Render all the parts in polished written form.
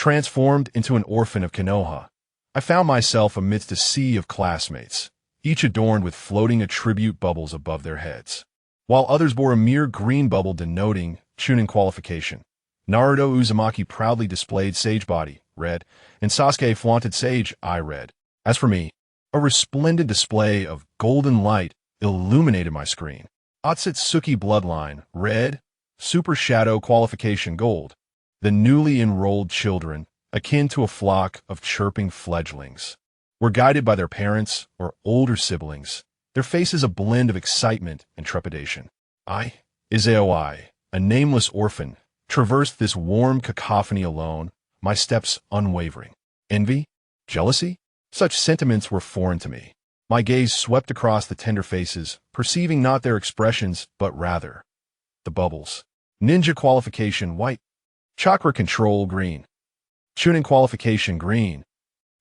Transformed into an orphan of Konoha, I found myself amidst a sea of classmates, each adorned with floating attribute bubbles above their heads, while others bore a mere green bubble denoting Chunin qualification. Naruto Uzumaki proudly displayed Sage Body, red, and Sasuke flaunted Sage Eye, red. As for me, a resplendent display of golden light illuminated my screen. Otsutsuki Bloodline, red, Super Shadow qualification, gold. The newly enrolled children, akin to a flock of chirping fledglings, were guided by their parents or older siblings, their faces a blend of excitement and trepidation. I, Izaoi, a nameless orphan, traversed this warm cacophony alone, my steps unwavering. Envy? Jealousy? Such sentiments were foreign to me. My gaze swept across the tender faces, perceiving not their expressions, but rather the bubbles. Ninja qualification, white. Chakra control, green. Chunin qualification, green.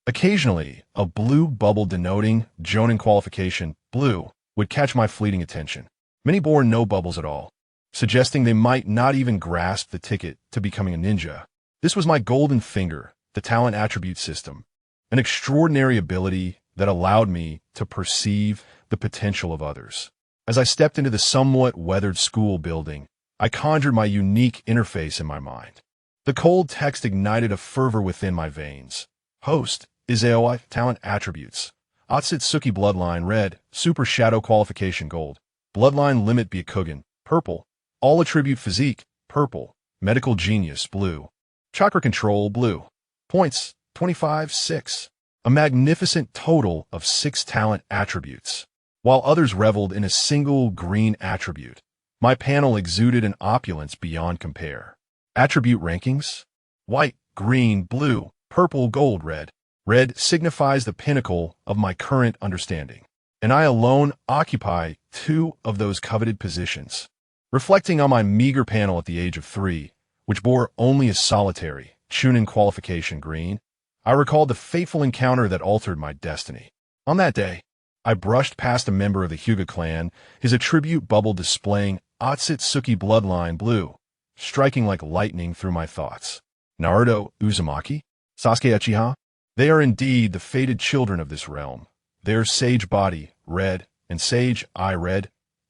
Occasionally, a blue bubble denoting Jonin qualification, blue, would catch my fleeting attention. Many bore no bubbles at all, suggesting they might not even grasp the ticket to becoming a ninja. This was my golden finger, the talent attribute system, an extraordinary ability that allowed me to perceive the potential of others. As I stepped into the somewhat weathered school building, I conjured my unique interface in my mind. The cold text ignited a fervor within my veins. Host, Izaoi, talent attributes. Otsutsuki Bloodline, red, Super Shadow qualification, gold. Bloodline limit Byakugan, purple. All attribute physique, purple. Medical genius, blue. Chakra control, blue. Points, 25, 6. A magnificent total of 6 talent attributes. While others reveled in a single green attribute, my panel exuded an opulence beyond compare. Attribute rankings? White, green, blue, purple, gold, red. Red signifies the pinnacle of my current understanding, and I alone occupy 2 of those coveted positions. Reflecting on my meager panel at the age of 3, which bore only a solitary Chunin qualification, green, I recalled the fateful encounter that altered my destiny. On that day, I brushed past a member of the Hyuga clan, his attribute bubble displaying Otsutsuki Bloodline, blue, striking like lightning through my thoughts. Naruto Uzumaki? Sasuke Uchiha? They are indeed the fated children of this realm. Their Sage Body, red, and Sage Eye, red,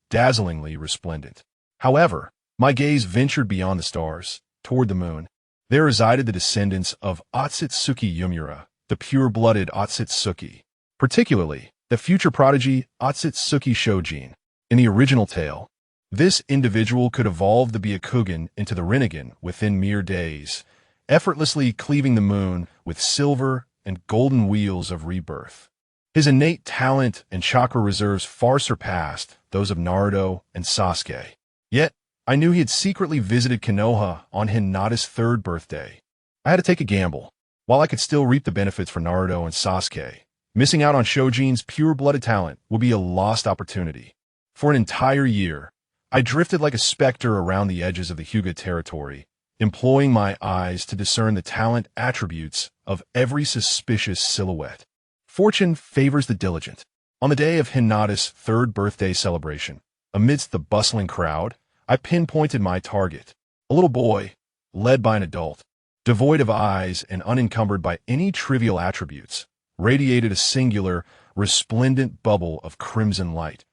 dazzlingly resplendent. However, my gaze ventured beyond the stars, toward the moon. There resided the descendants of Otsutsuki Yumura, the pure-blooded Otsutsuki, particularly the future prodigy Otsutsuki Shojin. In the original tale, this individual could evolve the Byakugan into the Rinnegan within mere days, effortlessly cleaving the moon with silver and golden wheels of rebirth. His innate talent and chakra reserves far surpassed those of Naruto and Sasuke. Yet, I knew he had secretly visited Konoha on Hinata's 3rd birthday. I had to take a gamble. While I could still reap the benefits for Naruto and Sasuke, missing out on Shojin's pure-blooded talent would be a lost opportunity. For an entire year, I drifted like a specter around the edges of the Hyuga territory, employing my eyes to discern the talent attributes of every suspicious silhouette. Fortune favors the diligent. On the day of Hinata's 3rd birthday celebration, amidst the bustling crowd, I pinpointed my target, a little boy, led by an adult, devoid of eyes and unencumbered by any trivial attributes, radiated a singular, resplendent bubble of crimson light.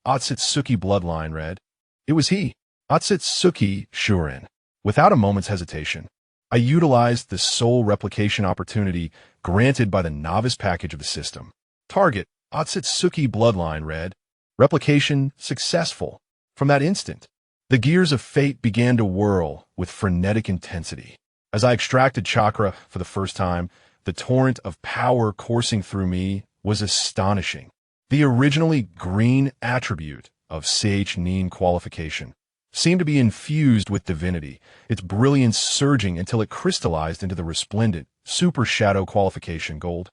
Otsutsuki Bloodline, red. It was he, Otsutsuki Shurin. Without a moment's hesitation, I utilized the sole replication opportunity granted by the novice package of the system. Target, Otsutsuki Bloodline, red. Replication successful. From that instant, the gears of fate began to whirl with frenetic intensity. As I extracted chakra for the first time, the torrent of power coursing through me was astonishing. The originally green attribute of Nin qualification seemed to be infused with divinity, its brilliance surging until it crystallized into the resplendent Super Shadow qualification, gold.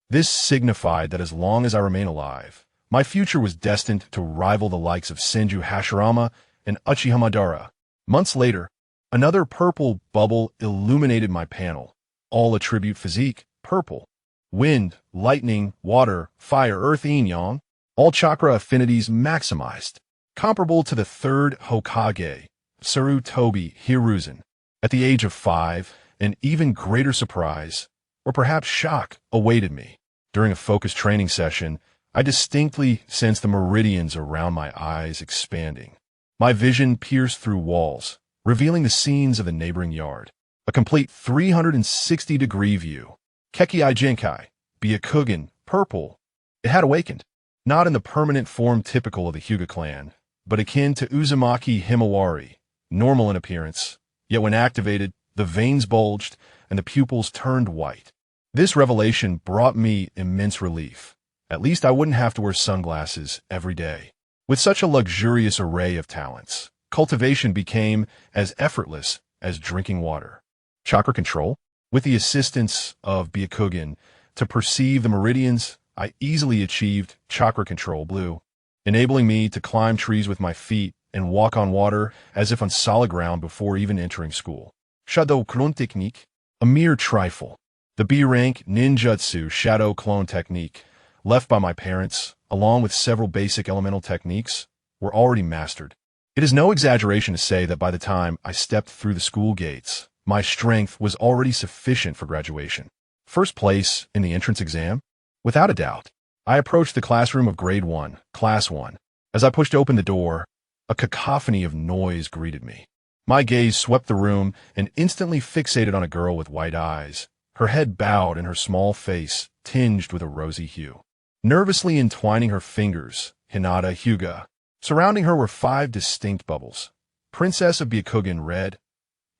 This signified that as long as I remain alive, my future was destined to rival the likes of Senju Hashirama and Uchiha Madara. Months later, another purple bubble illuminated my panel. All attribute physique, purple. Wind, lightning, water, fire, earth, yin-yang. All chakra affinities maximized. Comparable to the 3rd Hokage, Sarutobi Hiruzen. At the age of 5, an even greater surprise, or perhaps shock, awaited me. During a focused training session, I distinctly sensed the meridians around my eyes expanding. My vision pierced through walls, revealing the scenes of the neighboring yard. A complete 360-degree view. Keki Jinkai, Byakugan, purple. It had awakened. Not in the permanent form typical of the Hyuga clan, but akin to Uzumaki Himawari, normal in appearance, yet when activated, the veins bulged and the pupils turned white. This revelation brought me immense relief. At least I wouldn't have to wear sunglasses every day. With such a luxurious array of talents, cultivation became as effortless as drinking water. Chakra control? With the assistance of Byakugan to perceive the meridians, I easily achieved chakra control blue, enabling me to climb trees with my feet and walk on water as if on solid ground before even entering school. Shadow Clone Technique? A mere trifle. The B-rank ninjutsu shadow clone technique, left by my parents, along with several basic elemental techniques, were already mastered. It is no exaggeration to say that by the time I stepped through the school gates, my strength was already sufficient for graduation. First place in the entrance exam? Without a doubt. I approached the classroom of Grade 1, Class 1. As I pushed open the door, a cacophony of noise greeted me. My gaze swept the room and instantly fixated on a girl with white eyes, her head bowed and her small face tinged with a rosy hue. Nervously entwining her fingers, Hinata Hyuga. Surrounding her were 5 distinct bubbles. Princess of Byakugan red,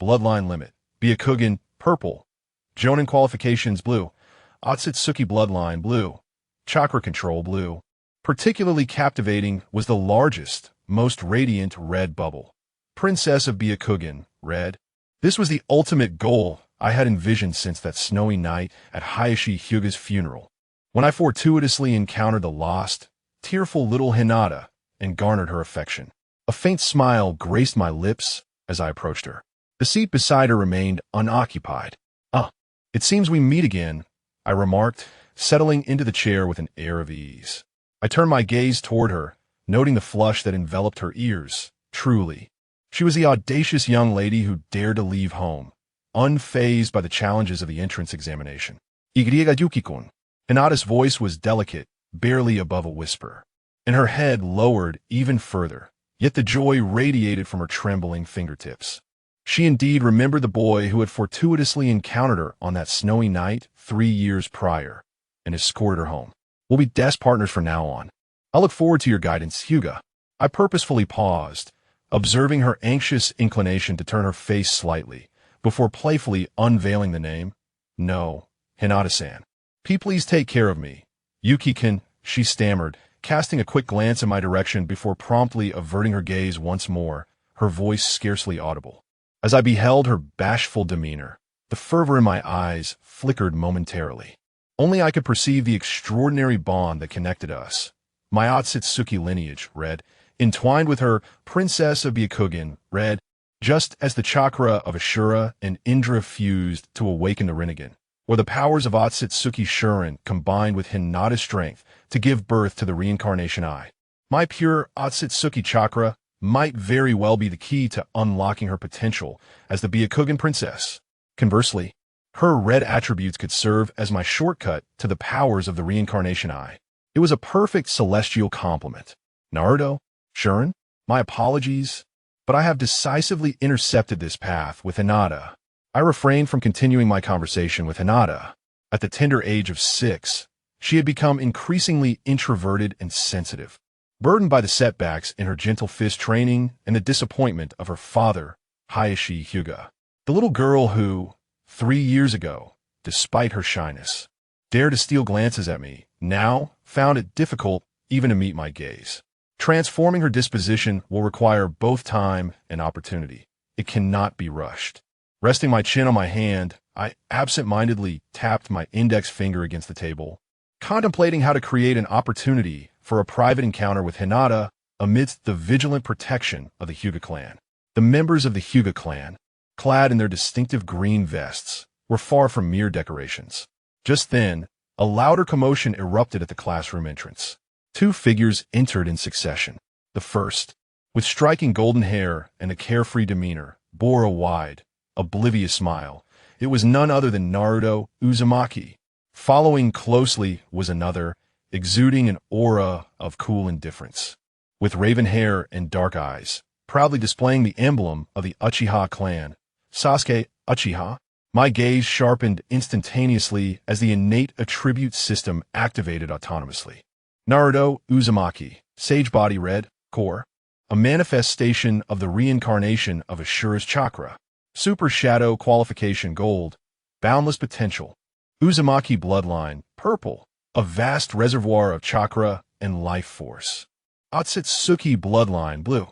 Bloodline limit, Byakugan purple, Jonin qualifications blue, Otsutsuki bloodline blue, chakra control blue. Particularly captivating was the largest, most radiant red bubble. Princess of Byakugan red. This was the ultimate goal I had envisioned since that snowy night at Hayashi Hyuga's funeral, when I fortuitously encountered the lost, tearful little Hinata and garnered her affection. A faint smile graced my lips as I approached her. The seat beside her remained unoccupied. It seems we meet again, I remarked, settling into the chair with an air of ease. I turned my gaze toward her, noting the flush that enveloped her ears. Truly, she was the audacious young lady who dared to leave home, unfazed by the challenges of the entrance examination. Igriega Yukikun. Hinata's voice was delicate, barely above a whisper, and her head lowered even further, yet the joy radiated from her trembling fingertips. She indeed remembered the boy who had fortuitously encountered her on that snowy night 3 years prior, and escorted her home. We'll be desk partners from now on. I look forward to your guidance, Hyuga. I purposefully paused, observing her anxious inclination to turn her face slightly, before playfully unveiling the name. No, Hinata-san. Please take care of me. Yuki-kun, she stammered, casting a quick glance in my direction before promptly averting her gaze once more, her voice scarcely audible. As I beheld her bashful demeanor, the fervor in my eyes flickered momentarily. Only I could perceive the extraordinary bond that connected us. My Otsutsuki lineage, red, entwined with her Princess of Byakugan, red, just as the chakra of Ashura and Indra fused to awaken the Rinnegan, or the powers of Otsutsuki Shuren combined with Hinata's strength to give birth to the reincarnation eye. My pure Otsutsuki chakra might very well be the key to unlocking her potential as the Byakugan princess. Conversely, her red attributes could serve as my shortcut to the powers of the reincarnation eye. It was a perfect celestial complement. Naruto, Shuren, my apologies, but I have decisively intercepted this path with Hinata. I refrained from continuing my conversation with Hinata. At the tender age of 6, she had become increasingly introverted and sensitive, burdened by the setbacks in her gentle fist training and the disappointment of her father, Hayashi Hyuga. The little girl who, 3 years ago, despite her shyness, dared to steal glances at me, now found it difficult even to meet my gaze. Transforming her disposition will require both time and opportunity. It cannot be rushed. Resting my chin on my hand, I absent-mindedly tapped my index finger against the table, contemplating how to create an opportunity for a private encounter with Hinata amidst the vigilant protection of the Hyuga clan. The members of the Hyuga clan, clad in their distinctive green vests, were far from mere decorations. Just then, a louder commotion erupted at the classroom entrance. 2 figures entered in succession. The first, with striking golden hair and a carefree demeanor, bore a wide, oblivious smile, It was none other than Naruto Uzumaki. Following closely was another, exuding an aura of cool indifference. With raven hair and dark eyes, proudly displaying the emblem of the Uchiha clan, Sasuke Uchiha. My gaze sharpened instantaneously as the innate attribute system activated autonomously. Naruto Uzumaki, Sage Body Red, Core, a manifestation of the reincarnation of Ashura's chakra. Super Shadow Qualification Gold, Boundless Potential. Uzumaki Bloodline, Purple, a vast reservoir of chakra and life force. Otsutsuki Bloodline, Blue,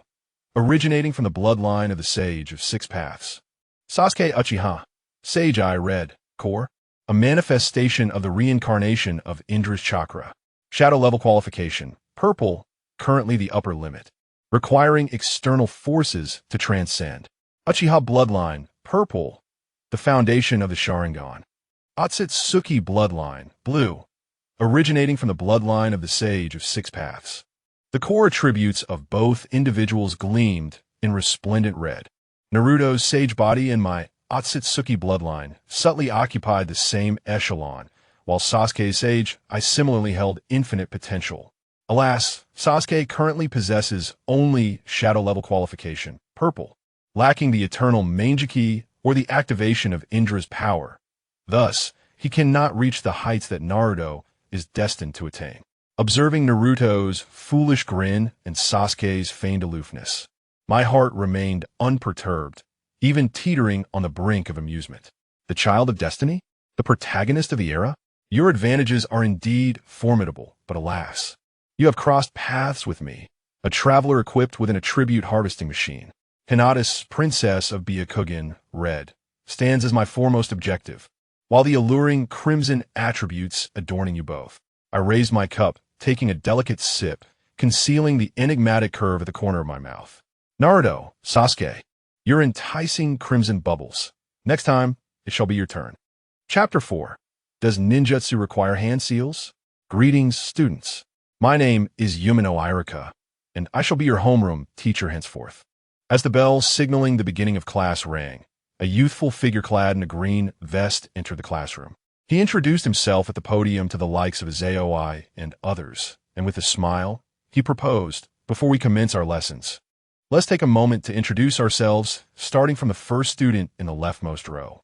originating from the bloodline of the Sage of Six Paths. Sasuke Uchiha, Sage Eye Red, Core, a manifestation of the reincarnation of Indra's chakra. Shadow Level Qualification, Purple, currently the upper limit, requiring external forces to transcend. Uchiha Bloodline, Purple, the foundation of the Sharingan. Otsutsuki Bloodline, Blue, originating from the bloodline of the Sage of Six Paths. The core attributes of both individuals gleamed in resplendent red. Naruto's Sage Body and my Otsutsuki Bloodline subtly occupied the same echelon, while Sasuke's Sage Eye similarly held infinite potential. Alas, Sasuke currently possesses only Shadow Level Qualification, Purple, lacking the eternal Mangekyou or the activation of Indra's power. Thus, he cannot reach the heights that Naruto is destined to attain. Observing Naruto's foolish grin and Sasuke's feigned aloofness, my heart remained unperturbed, even teetering on the brink of amusement. The child of destiny? The protagonist of the era? Your advantages are indeed formidable, but alas, you have crossed paths with me, a traveler equipped with an attribute harvesting machine. Hinata's Princess of Byakugan, Red, stands as my foremost objective, while the alluring crimson attributes adorning you both. I raised my cup, taking a delicate sip, concealing the enigmatic curve at the corner of my mouth. Naruto, Sasuke, your enticing crimson bubbles. Next time, it shall be your turn. Chapter 4. Does ninjutsu require hand seals? Greetings, students. My name is Yumino Irika, and I shall be your homeroom teacher henceforth. As the bell signaling the beginning of class rang, a youthful figure clad in a green vest entered the classroom. He introduced himself at the podium to the likes of Izayoi and others, and with a smile, he proposed, before we commence our lessons, let's take a moment to introduce ourselves, starting from the first student in the leftmost row.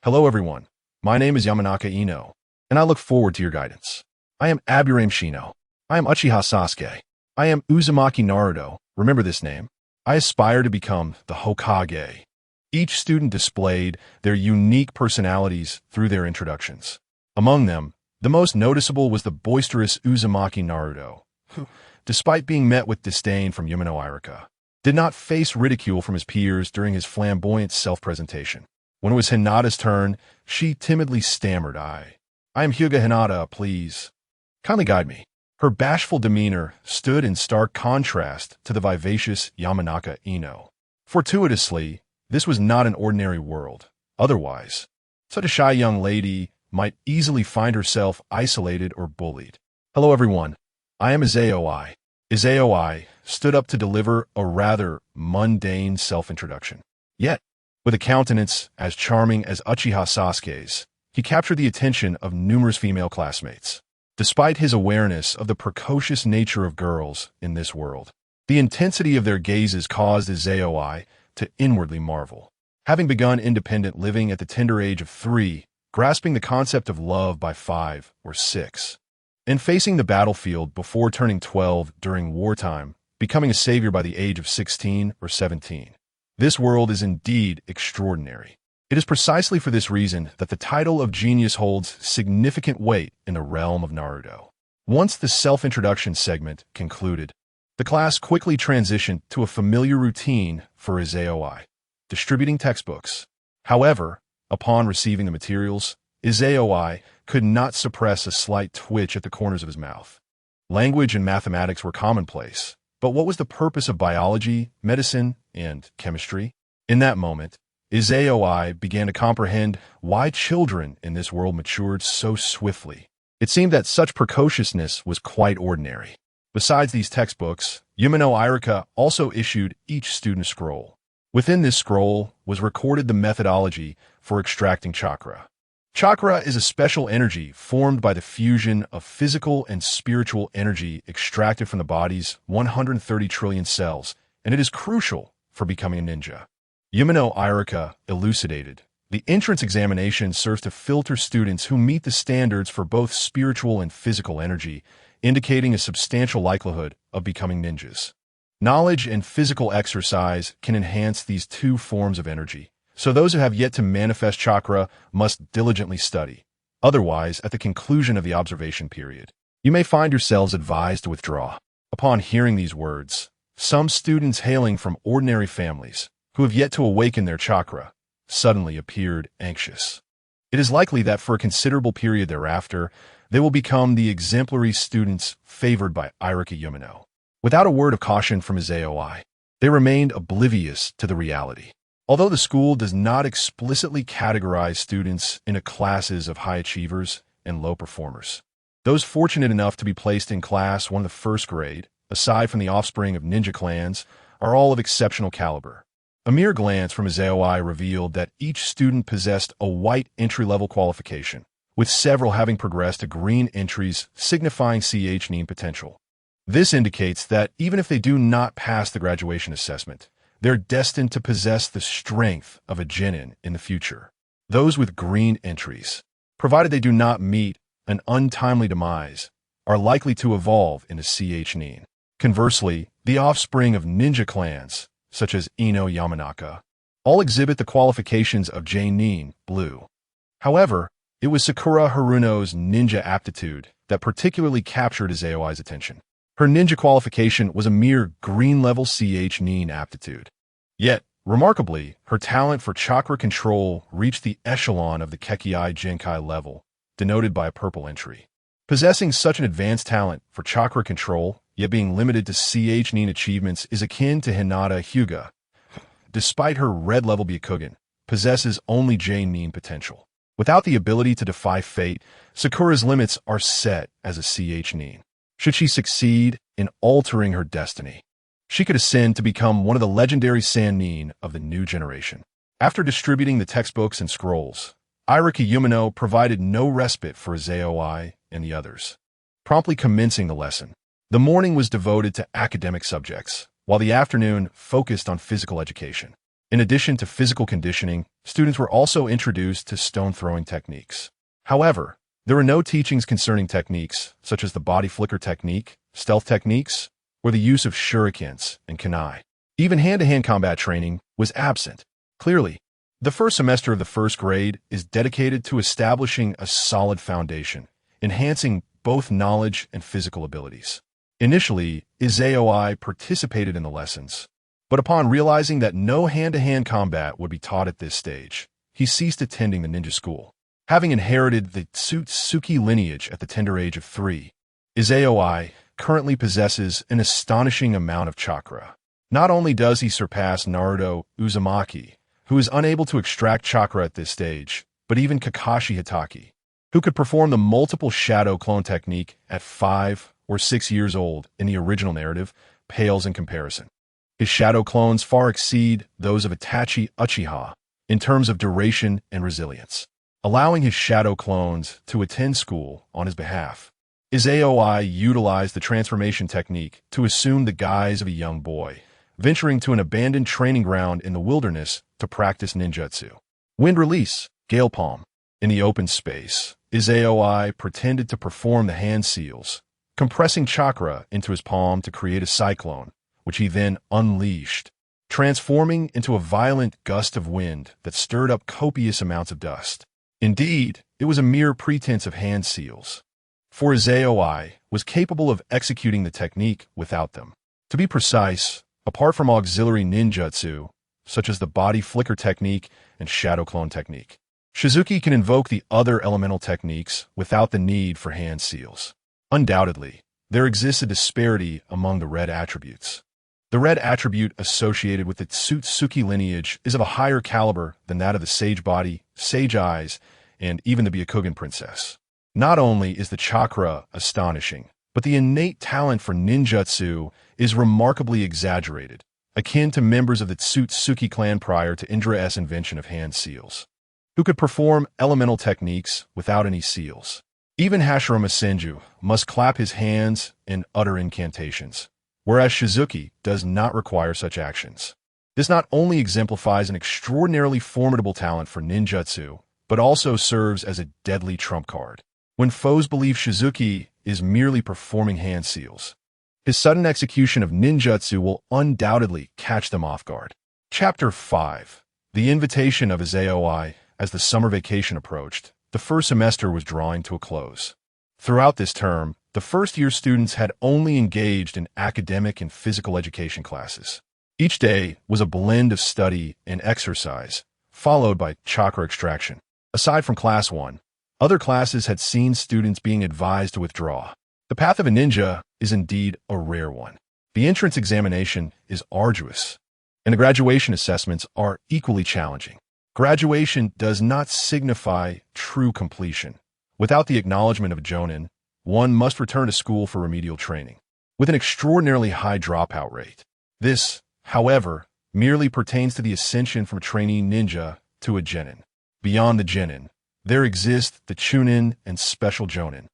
Hello everyone, my name is Yamanaka Ino, and I look forward to your guidance. I am Aburame Shino. I am Uchiha Sasuke. I am Uzumaki Naruto, remember this name. I aspire to become the Hokage. Each student displayed their unique personalities through their introductions. Among them, the most noticeable was the boisterous Uzumaki Naruto, who, despite being met with disdain from Yumino Irika, did not face ridicule from his peers during his flamboyant self-presentation. When it was Hinata's turn, she timidly stammered, I am Hyuga Hinata, please. Kindly guide me. Her bashful demeanor stood in stark contrast to the vivacious Yamanaka Ino. Fortuitously, this was not an ordinary world. Otherwise, such a shy young lady might easily find herself isolated or bullied. Hello everyone, I am Izayoi. Izayoi stood up to deliver a rather mundane self-introduction. Yet, with a countenance as charming as Uchiha Sasuke's, he captured the attention of numerous female classmates. Despite his awareness of the precocious nature of girls in this world, the intensity of their gazes caused Izayoi to inwardly marvel. Having begun independent living at the tender age of 3, grasping the concept of love by 5 or 6, and facing the battlefield before turning 12 during wartime, becoming a savior by the age of 16 or 17. This world is indeed extraordinary. It is precisely for this reason that the title of genius holds significant weight in the realm of Naruto. Once the self-introduction segment concluded, the class quickly transitioned to a familiar routine for Izayoi, distributing textbooks. However, upon receiving the materials, Izayoi could not suppress a slight twitch at the corners of his mouth. Language and mathematics were commonplace, but what was the purpose of biology, medicine, and chemistry? In that moment, Izayoi began to comprehend why children in this world matured so swiftly. It seemed that such precociousness was quite ordinary. Besides these textbooks, Yumino Irika also issued each student a scroll. Within this scroll was recorded the methodology for extracting chakra. Chakra is a special energy formed by the fusion of physical and spiritual energy extracted from the body's 130 trillion cells, and it is crucial for becoming a ninja. Yumino Irika elucidated. The entrance examination serves to filter students who meet the standards for both spiritual and physical energy, indicating a substantial likelihood of becoming ninjas. Knowledge and physical exercise can enhance these two forms of energy, so those who have yet to manifest chakra must diligently study. Otherwise, at the conclusion of the observation period, you may find yourselves advised to withdraw. Upon hearing these words, some students hailing from ordinary families, who have yet to awaken their chakra, suddenly appeared anxious. It is likely that for a considerable period thereafter, they will become the exemplary students favored by Irika Yumino. Without a word of caution from his AOI, they remained oblivious to the reality. Although the school does not explicitly categorize students into classes of high achievers and low performers, those fortunate enough to be placed in class 1 of the first grade, aside from the offspring of ninja clans, are all of exceptional caliber. A mere glance from his AOI revealed that each student possessed a white entry-level qualification, with several having progressed to green entries signifying CH potential. This indicates that even if they do not pass the graduation assessment, they're destined to possess the strength of a genin in the future. Those with green entries, provided they do not meet an untimely demise, are likely to evolve into CH nin. Conversely, the offspring of ninja clans, such as Ino Yamanaka, all exhibit the qualifications of J-nin, blue. However, it was Sakura Haruno's ninja aptitude that particularly captured his AOI's attention. Her ninja qualification was a mere green-level CH nin aptitude. Yet, remarkably, her talent for chakra control reached the echelon of the Kekkei Genkai level, denoted by a purple entry. Possessing such an advanced talent for chakra control, yet being limited to CH nin achievements, is akin to Hinata Hyuga. Despite her red-level Byakugan, possesses only J-nin potential. Without the ability to defy fate, Sakura's limits are set as a CH nin. Should she succeed in altering her destiny, she could ascend to become one of the legendary Sannin of the new generation. After distributing the textbooks and scrolls, Irika Yumino provided no respite for his AOI and the others. Promptly commencing the lesson, the morning was devoted to academic subjects, while the afternoon focused on physical education. In addition to physical conditioning, students were also introduced to stone-throwing techniques. However, there were no teachings concerning techniques, such as the body flicker technique, stealth techniques, or the use of shurikens and kunai. Even hand-to-hand combat training was absent. Clearly, the first semester of the first grade is dedicated to establishing a solid foundation, enhancing both knowledge and physical abilities. Initially, Izaoi participated in the lessons, but upon realizing that no hand-to-hand combat would be taught at this stage, he ceased attending the ninja school. Having inherited the Tsutsuki lineage at the tender age of 3, Izaoi currently possesses an astonishing amount of chakra. Not only does he surpass Naruto Uzumaki, who is unable to extract chakra at this stage, but even Kakashi Hitaki, who could perform the multiple shadow clone technique at 5 or 6 years old in the original narrative, pales in comparison. His shadow clones far exceed those of Itachi Uchiha in terms of duration and resilience, allowing his shadow clones to attend school on his behalf. Izaoi utilized the transformation technique to assume the guise of a young boy, venturing to an abandoned training ground in the wilderness to practice ninjutsu. Wind release, gale palm. In the open space, Izaoi pretended to perform the hand seals, compressing chakra into his palm to create a cyclone, which he then unleashed, transforming into a violent gust of wind that stirred up copious amounts of dust. Indeed, it was a mere pretense of hand seals, for Izaoi was capable of executing the technique without them. To be precise, apart from auxiliary ninjutsu, such as the body flicker technique and shadow clone technique, Shizuki can invoke the other elemental techniques without the need for hand seals. Undoubtedly, there exists a disparity among the red attributes. The red attribute associated with the Tsutsuki lineage is of a higher caliber than that of the Sage Body, Sage Eyes, and even the Byakugan Princess. Not only is the chakra astonishing, but the innate talent for ninjutsu is remarkably exaggerated, akin to members of the Tsutsuki clan prior to Indra's invention of hand seals, who could perform elemental techniques without any seals. Even Hashirama Senju must clap his hands and utter incantations, whereas Shizuki does not require such actions. This not only exemplifies an extraordinarily formidable talent for ninjutsu, but also serves as a deadly trump card. When foes believe Shizuki is merely performing hand seals, his sudden execution of ninjutsu will undoubtedly catch them off guard. Chapter 5. The invitation of Izaoi. As the summer vacation approached, the first semester was drawing to a close. Throughout this term, the first-year students had only engaged in academic and physical education classes. Each day was a blend of study and exercise, followed by chakra extraction. Aside from Class 1, other classes had seen students being advised to withdraw. The path of a ninja is indeed a rare one. The entrance examination is arduous, and the graduation assessments are equally challenging. Graduation does not signify true completion. Without the acknowledgement of a jonin, one must return to school for remedial training, with an extraordinarily high dropout rate. This, however, merely pertains to the ascension from a trainee ninja to a genin. Beyond the genin, there exist the chunin and special jonin,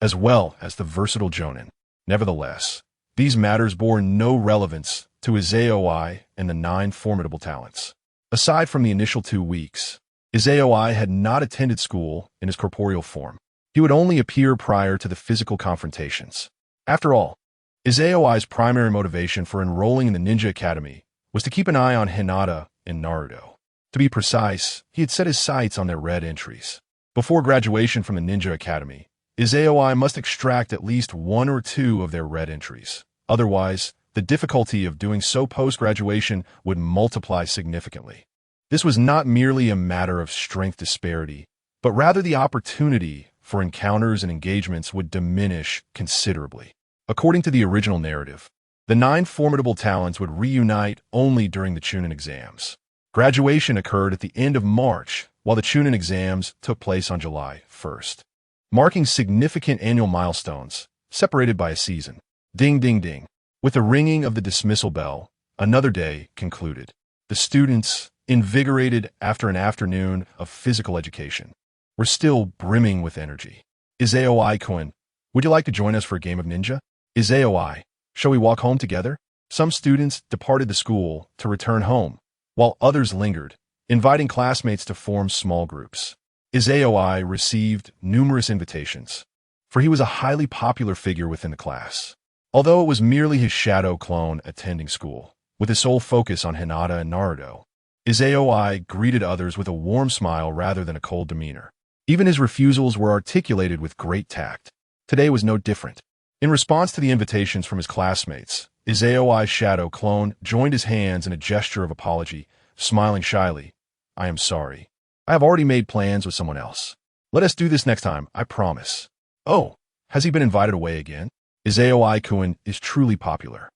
as well as the versatile jonin. Nevertheless, these matters bore no relevance to Izaoi and the 9 formidable talents. Aside from the initial 2 weeks, Izaoi had not attended school in his corporeal form. He would only appear prior to the physical confrontations. After all, Izaoi's primary motivation for enrolling in the Ninja Academy was to keep an eye on Hinata and Naruto. To be precise, he had set his sights on their red entries. Before graduation from the Ninja Academy, Izaoi must extract at least 1 or 2 of their red entries. Otherwise, the difficulty of doing so post-graduation would multiply significantly. This was not merely a matter of strength disparity, but rather the opportunity for encounters and engagements would diminish considerably. According to the original narrative, the 9 formidable talents would reunite only during the Chunin exams. Graduation occurred at the end of March, while the Chunin exams took place on July 1st, marking significant annual milestones, separated by a season. Ding, ding, ding. With the ringing of the dismissal bell, another day concluded. The students, invigorated after an afternoon of physical education, were still brimming with energy. Izaoi-kun, would you like to join us for a game of ninja? Izaoi, shall we walk home together? Some students departed the school to return home, while others lingered, inviting classmates to form small groups. Izaoi received numerous invitations, for he was a highly popular figure within the class. Although it was merely his shadow clone attending school, with his sole focus on Hinata and Naruto, Izaoi greeted others with a warm smile rather than a cold demeanor. Even his refusals were articulated with great tact. Today was no different. In response to the invitations from his classmates, Izaoi's shadow clone joined his hands in a gesture of apology, smiling shyly. I am sorry. I have already made plans with someone else. Let us do this next time, I promise. Oh, has he been invited away again? Izaoi-kun is truly popular.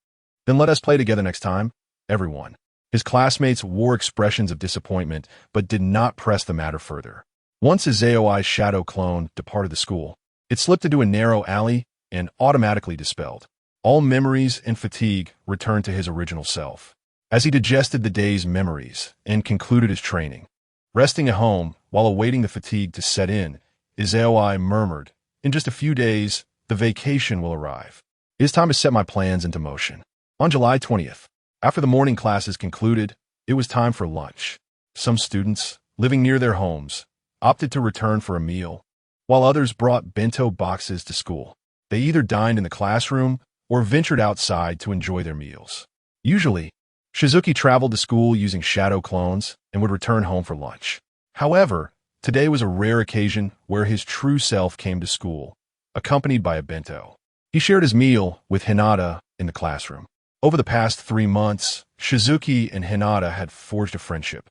Then let us play together next time, everyone. His classmates wore expressions of disappointment, but did not press the matter further. Once Izaoi's shadow clone departed the school, it slipped into a narrow alley and automatically dispelled. All memories and fatigue returned to his original self. As he digested the day's memories and concluded his training, resting at home while awaiting the fatigue to set in, Izaoi murmured, in just a few days, the vacation will arrive. It is time to set my plans into motion. On July 20th, after the morning classes concluded, it was time for lunch. Some students, living near their homes, opted to return for a meal, while others brought bento boxes to school. They either dined in the classroom or ventured outside to enjoy their meals. Usually, Shizuki traveled to school using shadow clones and would return home for lunch. However, today was a rare occasion where his true self came to school, accompanied by a bento. He shared his meal with Hinata in the classroom. Over the past 3 months, Shizuki and Hinata had forged a friendship.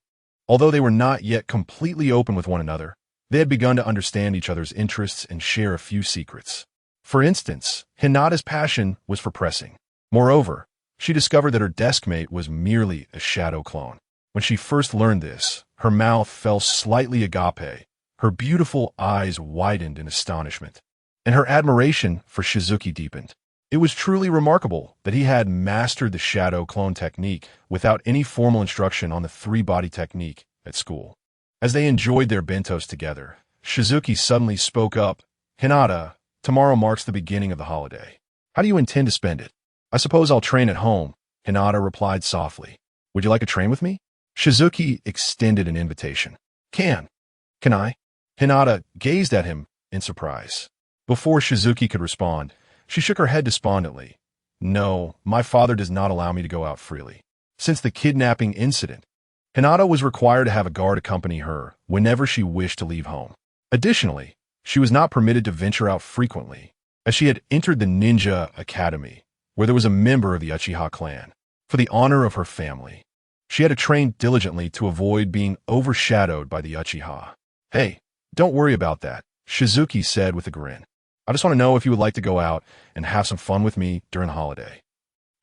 Although they were not yet completely open with one another, they had begun to understand each other's interests and share a few secrets. For instance, Hinata's passion was for pressing. Moreover, she discovered that her deskmate was merely a shadow clone. When she first learned this, her mouth fell slightly agape, her beautiful eyes widened in astonishment, and her admiration for Shizuki deepened. It was truly remarkable that he had mastered the shadow clone technique without any formal instruction on the three-body technique at school. As they enjoyed their bentos together, Shizuki suddenly spoke up. Hinata, tomorrow marks the beginning of the holiday. How do you intend to spend it? I suppose I'll train at home, Hinata replied softly. Would you like to train with me? Shizuki extended an invitation. Can I? Hinata gazed at him in surprise. Before Shizuki could respond, she shook her head despondently. No, my father does not allow me to go out freely. Since the kidnapping incident, Hinata was required to have a guard accompany her whenever she wished to leave home. Additionally, she was not permitted to venture out frequently, as she had entered the ninja academy, where there was a member of the Uchiha clan. For the honor of her family, she had to train diligently to avoid being overshadowed by the Uchiha. Hey, don't worry about that, Shizuki said with a grin. I just want to know if you would like to go out and have some fun with me during the holiday.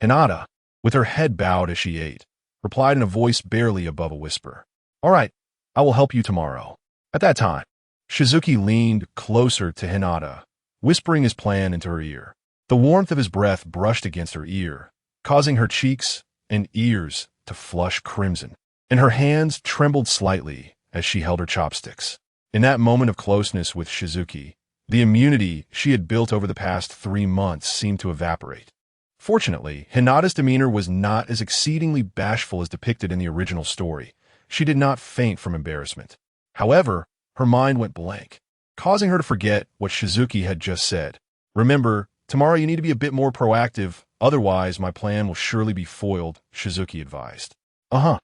Hinata, with her head bowed as she ate, replied in a voice barely above a whisper. All right, I will help you tomorrow. At that time, Shizuki leaned closer to Hinata, whispering his plan into her ear. The warmth of his breath brushed against her ear, causing her cheeks and ears to flush crimson, and her hands trembled slightly as she held her chopsticks. In that moment of closeness with Shizuki, the immunity she had built over the past 3 months seemed to evaporate. Fortunately, Hinata's demeanor was not as exceedingly bashful as depicted in the original story. She did not faint from embarrassment. However, her mind went blank, causing her to forget what Shizuki had just said. Remember, tomorrow you need to be a bit more proactive, otherwise my plan will surely be foiled, Shizuki advised. Uh-huh.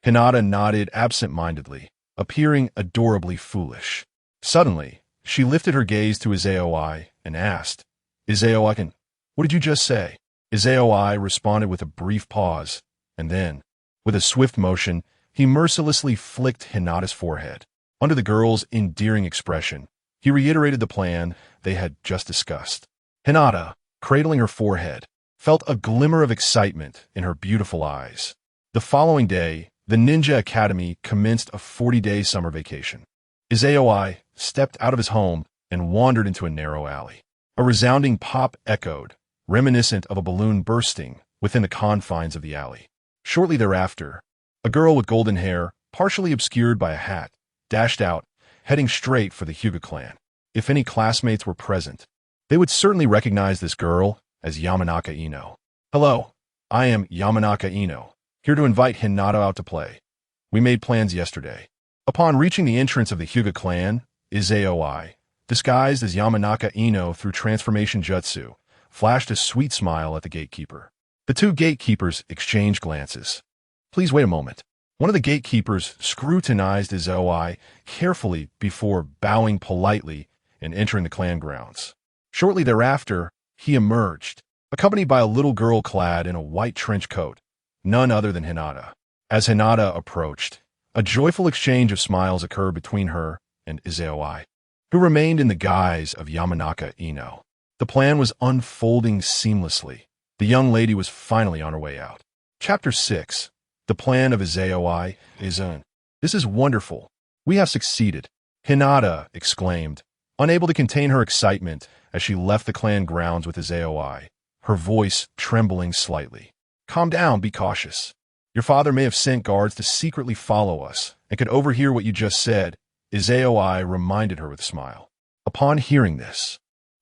Hinata nodded absent-mindedly, appearing adorably foolish. Suddenly, she lifted her gaze to Izaoi and asked, Izaoi-kun, what did you just say? Izaoi responded with a brief pause, and then, with a swift motion, he mercilessly flicked Hinata's forehead. Under the girl's endearing expression, he reiterated the plan they had just discussed. Hinata, cradling her forehead, felt a glimmer of excitement in her beautiful eyes. The following day, the Ninja Academy commenced a 40-day summer vacation. Izaoi stepped out of his home and wandered into a narrow alley. A resounding pop echoed, reminiscent of a balloon bursting within the confines of the alley. Shortly thereafter, a girl with golden hair, partially obscured by a hat, dashed out, heading straight for the Hyuga clan. If any classmates were present, they would certainly recognize this girl as Yamanaka Ino. Hello, I am Yamanaka Ino, here to invite Hinata out to play. We made plans yesterday. Upon reaching the entrance of the Hyuga clan, Izaoi, disguised as Yamanaka Ino through transformation jutsu, flashed a sweet smile at the gatekeeper. The two gatekeepers exchanged glances. Please wait a moment. One of the gatekeepers scrutinized Izaoi carefully before bowing politely and entering the clan grounds. Shortly thereafter, he emerged, accompanied by a little girl clad in a white trench coat, none other than Hinata. As Hinata approached, a joyful exchange of smiles occurred between her and Izaoi, who remained in the guise of Yamanaka Ino. The plan was unfolding seamlessly. The young lady was finally on her way out. Chapter 6. The plan of Izaoi is on. This is wonderful. We have succeeded, Hinata exclaimed, unable to contain her excitement as she left the clan grounds with Izaoi, her voice trembling slightly. Calm down, be cautious. Your father may have sent guards to secretly follow us and could overhear what you just said, Izaoi reminded her with a smile. Upon hearing this,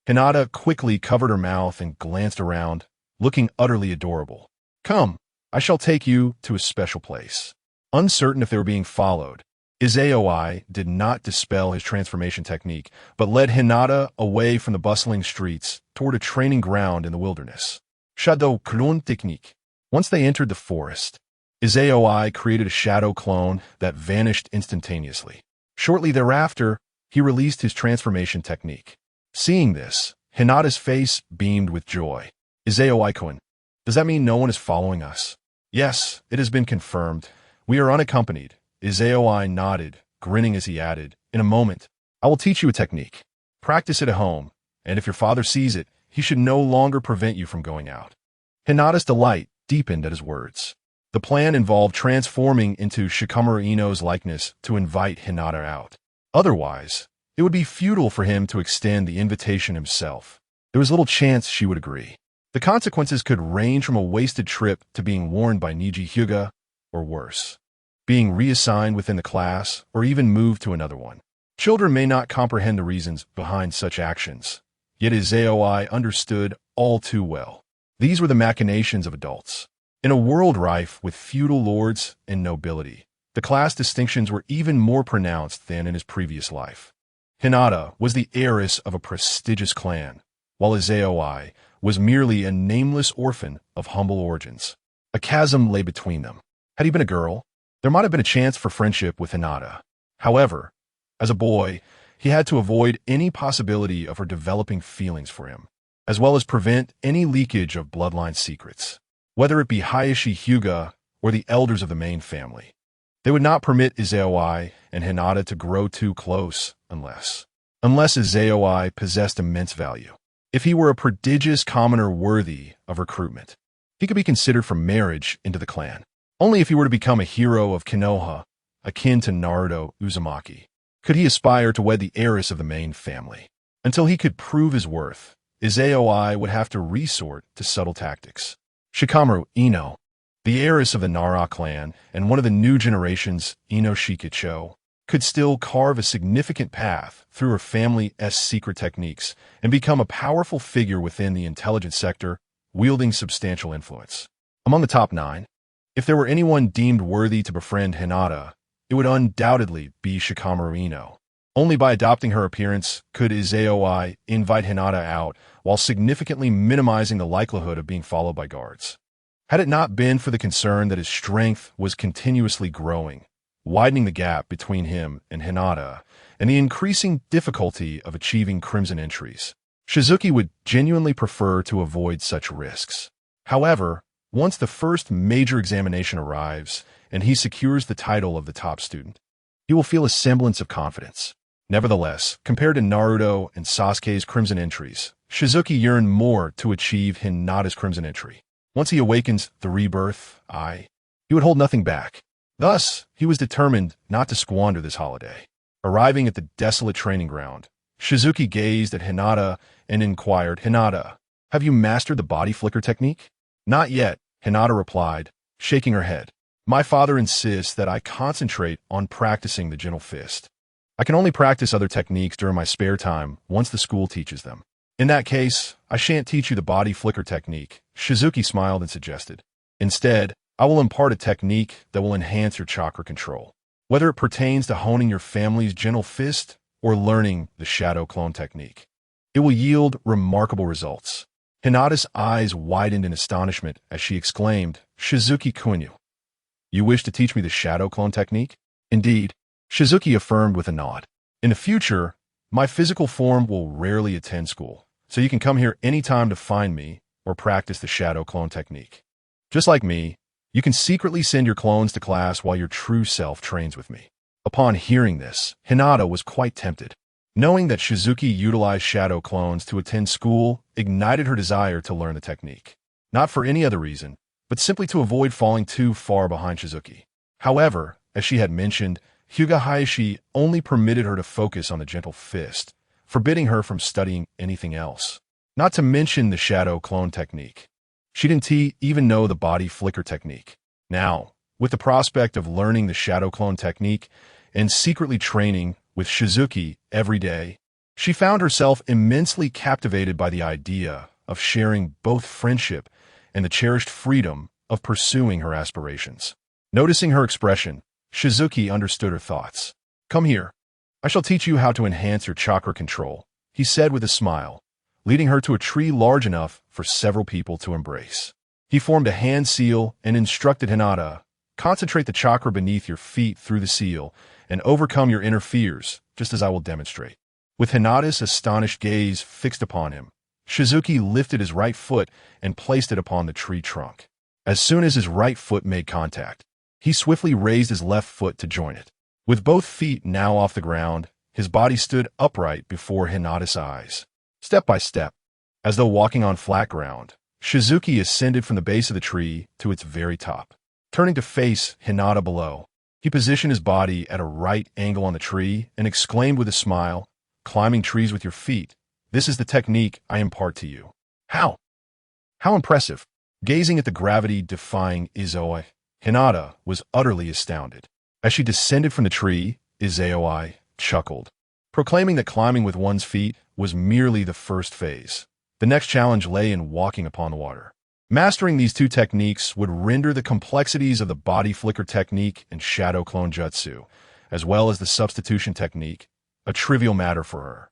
Hinata quickly covered her mouth and glanced around, looking utterly adorable. Come, I shall take you to a special place. Uncertain if they were being followed, Izaoi did not dispel his transformation technique, but led Hinata away from the bustling streets toward a training ground in the wilderness. Shadow Clone Technique. Once they entered the forest, Izaoi created a shadow clone that vanished instantaneously. Shortly thereafter, he released his transformation technique. Seeing this, Hinata's face beamed with joy. Izaoi-kun, does that mean no one is following us? Yes, it has been confirmed. We are unaccompanied. Izaoi nodded, grinning as he added, in a moment, I will teach you a technique. Practice it at home, and if your father sees it, he should no longer prevent you from going out. Hinata's delight deepened at his words. The plan involved transforming into Shikamaru Ino's likeness to invite Hinata out. Otherwise, it would be futile for him to extend the invitation himself. There was little chance she would agree. The consequences could range from a wasted trip to being warned by Niji Hyuga, or worse, being reassigned within the class or even moved to another one. Children may not comprehend the reasons behind such actions, yet Izayoi understood all too well. These were the machinations of adults. In a world rife with feudal lords and nobility, the class distinctions were even more pronounced than in his previous life. Hinata was the heiress of a prestigious clan, while Izayoi was merely a nameless orphan of humble origins. A chasm lay between them. Had he been a girl, there might have been a chance for friendship with Hinata. However, as a boy, he had to avoid any possibility of her developing feelings for him, as well as prevent any leakage of bloodline secrets, whether it be Hayashi Hyuga or the elders of the main family. They would not permit Izayoi and Hinata to grow too close unless Izayoi possessed immense value. If he were a prodigious commoner worthy of recruitment, he could be considered for marriage into the clan. Only if he were to become a hero of Konoha, akin to Naruto Uzumaki, could he aspire to wed the heiress of the main family. Until he could prove his worth, Izayoi would have to resort to subtle tactics. Shikamaru Ino, the heiress of the Nara clan and one of the new generation's Ino Shikicho, could still carve a significant path through her family's secret techniques and become a powerful figure within the intelligence sector, wielding substantial influence. Among the top 9, if there were anyone deemed worthy to befriend Hinata, it would undoubtedly be Shikamaru Ino. Only by adopting her appearance could Izayoi invite Hinata out while significantly minimizing the likelihood of being followed by guards. Had it not been for the concern that his strength was continuously growing, widening the gap between him and Hinata, and the increasing difficulty of achieving crimson entries, Shizuki would genuinely prefer to avoid such risks. However, once the first major examination arrives and he secures the title of the top student, he will feel a semblance of confidence. Nevertheless, compared to Naruto and Sasuke's crimson entries, Shizuki yearned more to achieve Hinata's crimson entry. Once he awakens the rebirth, he would hold nothing back. Thus, he was determined not to squander this holiday. Arriving at the desolate training ground, Shizuki gazed at Hinata and inquired, "Hinata, have you mastered the body flicker technique?" "Not yet," Hinata replied, shaking her head. "My father insists that I concentrate on practicing the gentle fist. I can only practice other techniques during my spare time once the school teaches them." "In that case, I shan't teach you the body flicker technique," Shizuki smiled and suggested. "Instead, I will impart a technique that will enhance your chakra control. Whether it pertains to honing your family's gentle fist or learning the shadow clone technique, it will yield remarkable results." Hinata's eyes widened in astonishment as she exclaimed, "Shizuki Kunyu, you wish to teach me the shadow clone technique?" "Indeed," Shizuki affirmed with a nod. "In the future, my physical form will rarely attend school, so you can come here anytime to find me or practice the shadow clone technique. Just like me, you can secretly send your clones to class while your true self trains with me." Upon hearing this, Hinata was quite tempted. Knowing that Shizuki utilized shadow clones to attend school ignited her desire to learn the technique. Not for any other reason, but simply to avoid falling too far behind Shizuki. However, as she had mentioned, Hyuga Hayashi only permitted her to focus on the gentle fist, forbidding her from studying anything else. Not to mention the shadow clone technique. She didn't even know the body flicker technique. Now, with the prospect of learning the shadow clone technique and secretly training with Shizuki every day, she found herself immensely captivated by the idea of sharing both friendship and the cherished freedom of pursuing her aspirations. Noticing her expression, Shizuki understood her thoughts. "Come here. I shall teach you how to enhance your chakra control," he said with a smile, leading her to a tree large enough for several people to embrace. He formed a hand seal and instructed Hinata, "Concentrate the chakra beneath your feet through the seal and overcome your inner fears, just as I will demonstrate." With Hinata's astonished gaze fixed upon him, Shizuki lifted his right foot and placed it upon the tree trunk. As soon as his right foot made contact, he swiftly raised his left foot to join it. With both feet now off the ground, his body stood upright before Hinata's eyes. Step by step, as though walking on flat ground, Shizuki ascended from the base of the tree to its very top. Turning to face Hinata below, he positioned his body at a right angle on the tree and exclaimed with a smile, "Climbing trees with your feet, This is the technique I impart to you. How? How impressive. Gazing at the gravity-defying Izoi, Hinata was utterly astounded. As she descended from the tree, Izoi chuckled, proclaiming that climbing with one's feet was merely the first phase. The next challenge lay in walking upon the water. Mastering these two techniques would render the complexities of the body flicker technique and shadow clone jutsu, as well as the substitution technique, a trivial matter for her.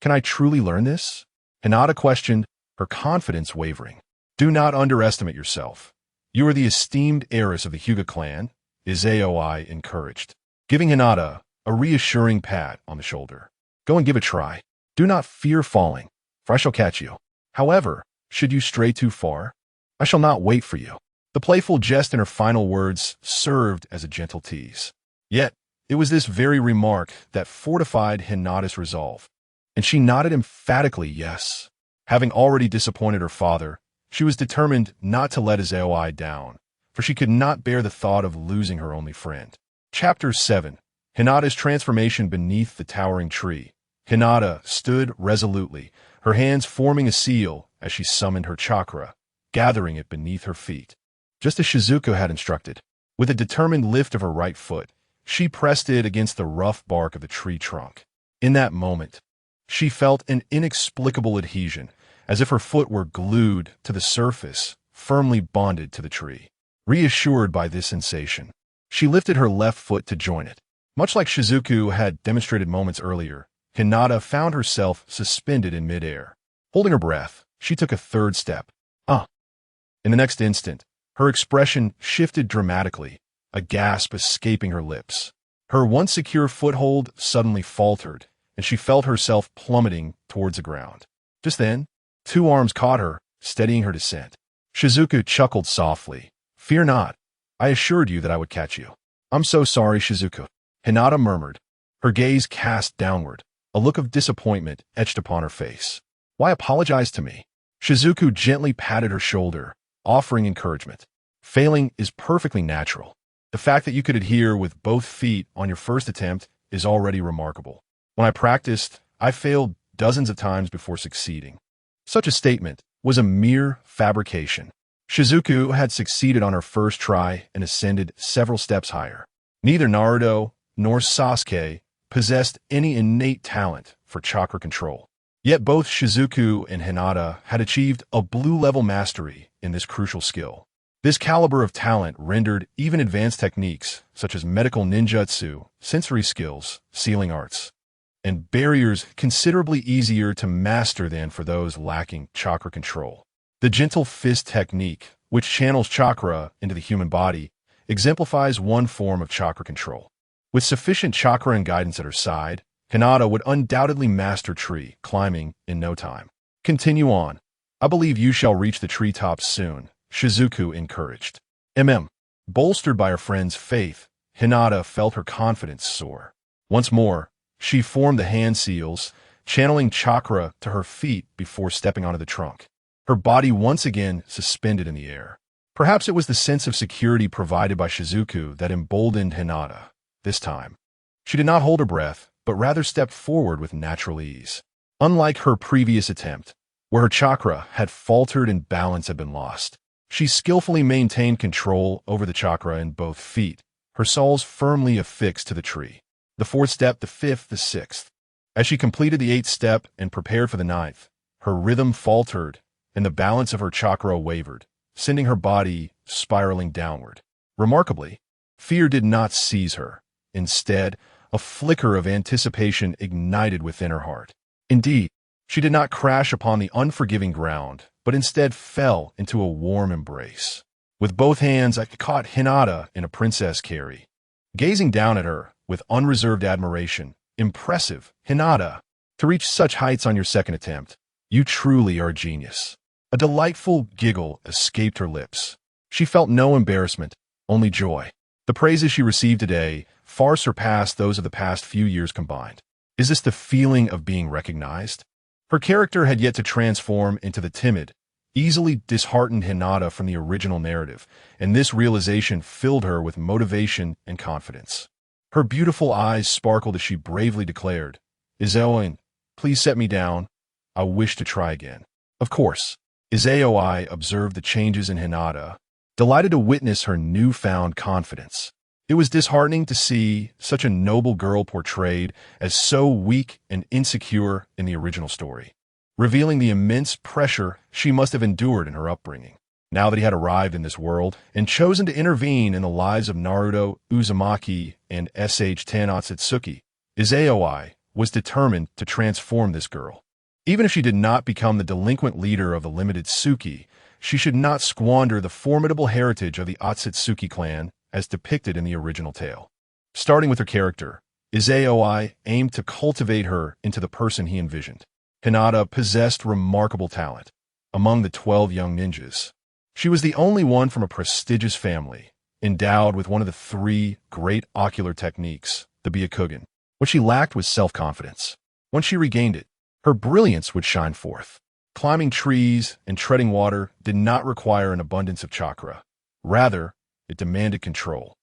Can I truly learn this? Hinata questioned, her confidence wavering. Do not underestimate yourself. You are the esteemed heiress of the Hyuga clan, Izoi encouraged, giving Hinata a reassuring pat on the shoulder. Go and give it a try. Do not fear falling, for I shall catch you. However, should you stray too far, I shall not wait for you. The playful jest in her final words served as a gentle tease. Yet, it was this very remark that fortified Hinata's resolve, and she nodded emphatically yes. Having already disappointed her father, she was determined not to let Izoi down, for she could not bear the thought of losing her only friend. Chapter 7. Hinata's transformation beneath the towering tree. Hinata stood resolutely, her hands forming a seal as she summoned her chakra, gathering it beneath her feet. Just as Shizuku had instructed, with a determined lift of her right foot, she pressed it against the rough bark of the tree trunk. In that moment, she felt an inexplicable adhesion, as if her foot were glued to the surface, firmly bonded to the tree. Reassured by this sensation, she lifted her left foot to join it. Much like Shizuku had demonstrated moments earlier, Hinata found herself suspended in midair. Holding her breath, she took a third step. In the next instant, her expression shifted dramatically, a gasp escaping her lips. Her once secure foothold suddenly faltered, and she felt herself plummeting towards the ground. Just then, two arms caught her, steadying her descent. Shizuku chuckled softly. Fear not. I assured you that I would catch you. I'm so sorry, Shizuku. Hinata murmured, her gaze cast downward, a look of disappointment etched upon her face. Why apologize to me? Shizuku gently patted her shoulder, offering encouragement. Failing is perfectly natural. The fact that you could adhere with both feet on your first attempt is already remarkable. When I practiced, I failed dozens of times before succeeding. Such a statement was a mere fabrication. Shizuku had succeeded on her first try and ascended several steps higher. Neither Naruto nor Sasuke possessed any innate talent for chakra control. Yet both Shizuku and Hinata had achieved a blue-level mastery in this crucial skill. This caliber of talent rendered even advanced techniques such as medical ninjutsu, sensory skills, sealing arts, and barriers considerably easier to master than for those lacking chakra control. The gentle fist technique, which channels chakra into the human body, exemplifies one form of chakra control. With sufficient chakra and guidance at her side, Hinata would undoubtedly master tree climbing in no time. Continue on. I believe you shall reach the treetops soon, Shizuku encouraged. Bolstered by her friend's faith, Hinata felt her confidence soar. Once more, she formed the hand seals, channeling chakra to her feet before stepping onto the trunk. Her body once again suspended in the air. Perhaps it was the sense of security provided by Shizuku that emboldened Hinata. This time, she did not hold her breath, but rather stepped forward with natural ease. Unlike her previous attempt, where her chakra had faltered and balance had been lost, she skillfully maintained control over the chakra in both feet, her soles firmly affixed to the tree. The fourth step, the fifth, the sixth. As she completed the eighth step and prepared for the ninth, her rhythm faltered and the balance of her chakra wavered, sending her body spiraling downward. Remarkably, fear did not seize her. Instead, a flicker of anticipation ignited within her heart. Indeed, she did not crash upon the unforgiving ground, but instead fell into a warm embrace. With both hands, I caught Hinata in a princess carry. Gazing down at her with unreserved admiration, impressive, Hinata, to reach such heights on your second attempt, you truly are a genius. A delightful giggle escaped her lips. She felt no embarrassment, only joy. The praises she received today far surpassed those of the past few years combined. Is this the feeling of being recognized? Her character had yet to transform into the timid, easily disheartened Hinata from the original narrative, and this realization filled her with motivation and confidence. Her beautiful eyes sparkled as she bravely declared, Izoin, please set me down. I wish to try again. Of course, Izayoi observed the changes in Hinata, delighted to witness her newfound confidence. It was disheartening to see such a noble girl portrayed as so weak and insecure in the original story, revealing the immense pressure she must have endured in her upbringing. Now that he had arrived in this world and chosen to intervene in the lives of Naruto, Uzumaki, and SH-10 Otsutsuki, Izayoi was determined to transform this girl. Even if she did not become the delinquent leader of the limited Tsuki, she should not squander the formidable heritage of the Otsutsuki clan as depicted in the original tale. Starting with her character, Izayoi aimed to cultivate her into the person he envisioned. Hinata possessed remarkable talent. Among the 12 young ninjas, she was the only one from a prestigious family, endowed with one of the 3 great ocular techniques, the Byakugan. What she lacked was self-confidence. Once she regained it, her brilliance would shine forth. Climbing trees and treading water did not require an abundance of chakra. Rather, it demanded control.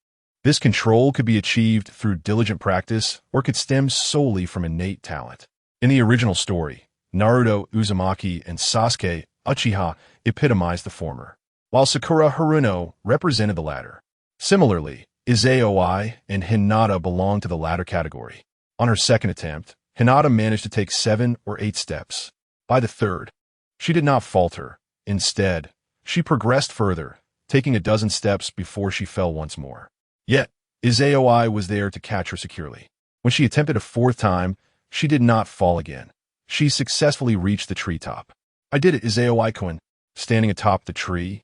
This control could be achieved through diligent practice or could stem solely from innate talent. In the original story, Naruto, Uzumaki, and Sasuke Uchiha epitomized the former, while Sakura Haruno represented the latter. Similarly, Izayoi and Hinata belonged to the latter category. On her second attempt, Hinata managed to take 7 or 8 steps. By the third, she did not falter. Instead, she progressed further, taking a dozen steps before she fell once more. Yet, Izayoi was there to catch her securely. When she attempted a 4th time, she did not fall again. She successfully reached the treetop. I did it, Izayoi-kun. Standing atop the tree,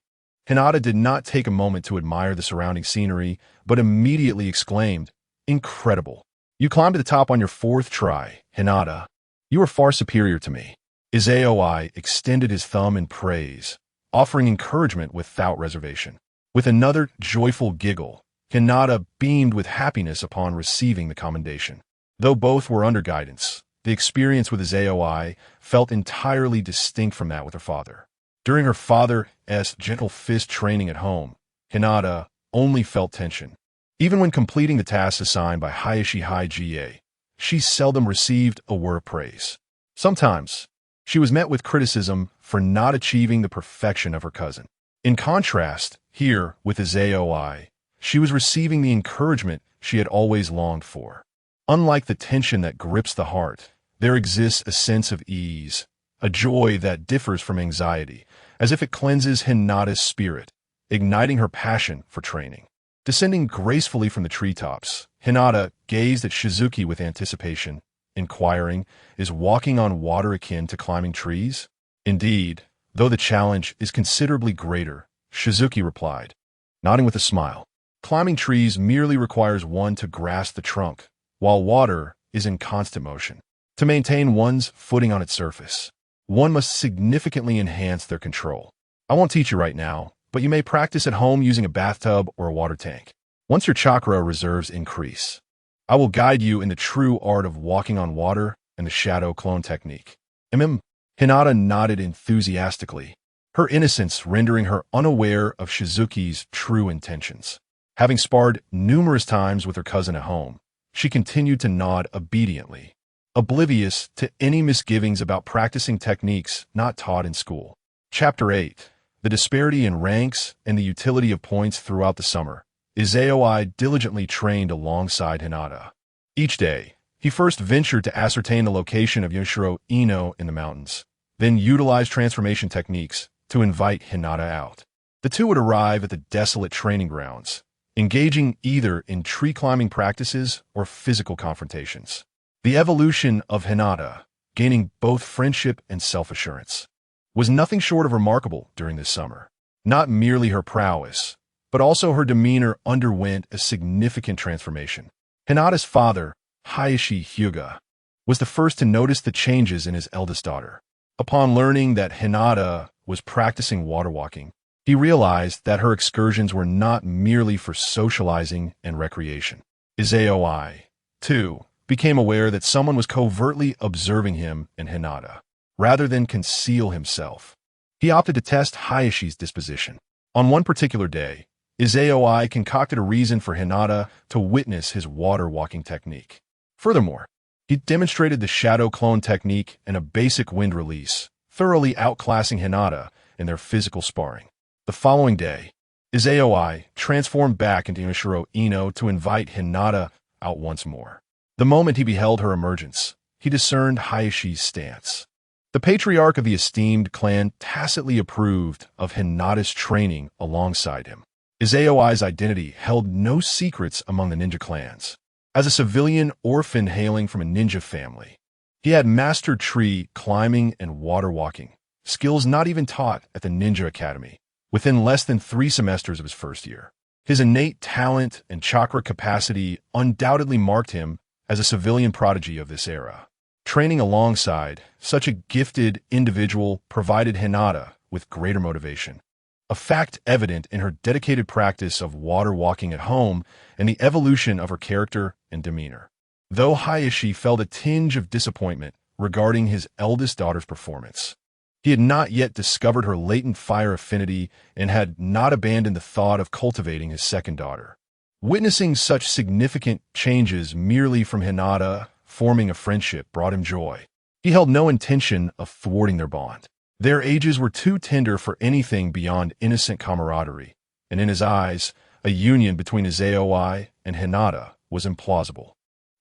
Hinata did not take a moment to admire the surrounding scenery, but immediately exclaimed, "Incredible! You climbed to the top on your 4th try, Hinata. You are far superior to me." Izayoi extended his thumb in praise, offering encouragement without reservation. With another joyful giggle, Hinata beamed with happiness upon receiving the commendation. Though both were under guidance, the experience with Izayoi felt entirely distinct from that with her father. During her father's gentle fist training at home, Hinata only felt tension. Even when completing the tasks assigned by Hayashi Hige, she seldom received a word of praise. Sometimes, she was met with criticism for not achieving the perfection of her cousin. In contrast, here, with Izayoi, she was receiving the encouragement she had always longed for. Unlike the tension that grips the heart, there exists a sense of ease, a joy that differs from anxiety, as if it cleanses Hinata's spirit, igniting her passion for training. Descending gracefully from the treetops, Hinata gazed at Shizuki with anticipation, inquiring, "Is walking on water akin to climbing trees?" "Indeed, though the challenge is considerably greater," Shizuki replied, nodding with a smile. "Climbing trees merely requires one to grasp the trunk, while water is in constant motion. To maintain one's footing on its surface, one must significantly enhance their control. I won't teach you right now, but you may practice at home using a bathtub or a water tank. Once your chakra reserves increase, I will guide you in the true art of walking on water and the shadow clone technique." Hinata nodded enthusiastically, her innocence rendering her unaware of Shizuki's true intentions. Having sparred numerous times with her cousin at home, she continued to nod obediently, oblivious to any misgivings about practicing techniques not taught in school. Chapter 8. The disparity in ranks and the utility of points throughout the summer. Izayoi diligently trained alongside Hinata. Each day, he first ventured to ascertain the location of Yoshiro Ino in the mountains, then utilized transformation techniques to invite Hinata out. The two would arrive at the desolate training grounds, engaging either in tree climbing practices or physical confrontations. The evolution of Hinata, gaining both friendship and self-assurance, was nothing short of remarkable during this summer. Not merely her prowess, but also her demeanor underwent a significant transformation. Hinata's father, Hayashi Hyuga, was the first to notice the changes in his eldest daughter. Upon learning that Hinata was practicing water walking, he realized that her excursions were not merely for socializing and recreation. Izayoi, too, became aware that someone was covertly observing him and Hinata. Rather than conceal himself, he opted to test Hayashi's disposition. On one particular day, Izayoi concocted a reason for Hinata to witness his water walking technique. Furthermore, He demonstrated the shadow clone technique and a basic wind release, thoroughly outclassing Hinata in their physical sparring. The following day, Izayoi transformed back into Mishiro Ino to invite Hinata out once more. The moment he beheld her emergence, he discerned Hayashi's stance. The patriarch of the esteemed clan tacitly approved of Hinata's training alongside him. Izayoi's identity held no secrets among the ninja clans. As a civilian orphan hailing from a ninja family, he had mastered tree climbing and water walking, skills not even taught at the Ninja Academy, within less than 3 semesters of his first year. His innate talent and chakra capacity undoubtedly marked him as a civilian prodigy of this era. Training alongside such a gifted individual provided Hinata with greater motivation, a fact evident in her dedicated practice of water walking at home and the evolution of her character and demeanor. Though Hayashi felt a tinge of disappointment regarding his eldest daughter's performance, he had not yet discovered her latent fire affinity and had not abandoned the thought of cultivating his second daughter. Witnessing such significant changes merely from Hinata forming a friendship brought him joy. He held no intention of thwarting their bond. Their ages were too tender for anything beyond innocent camaraderie, and in his eyes, a union between Izayoi and Hinata was implausible.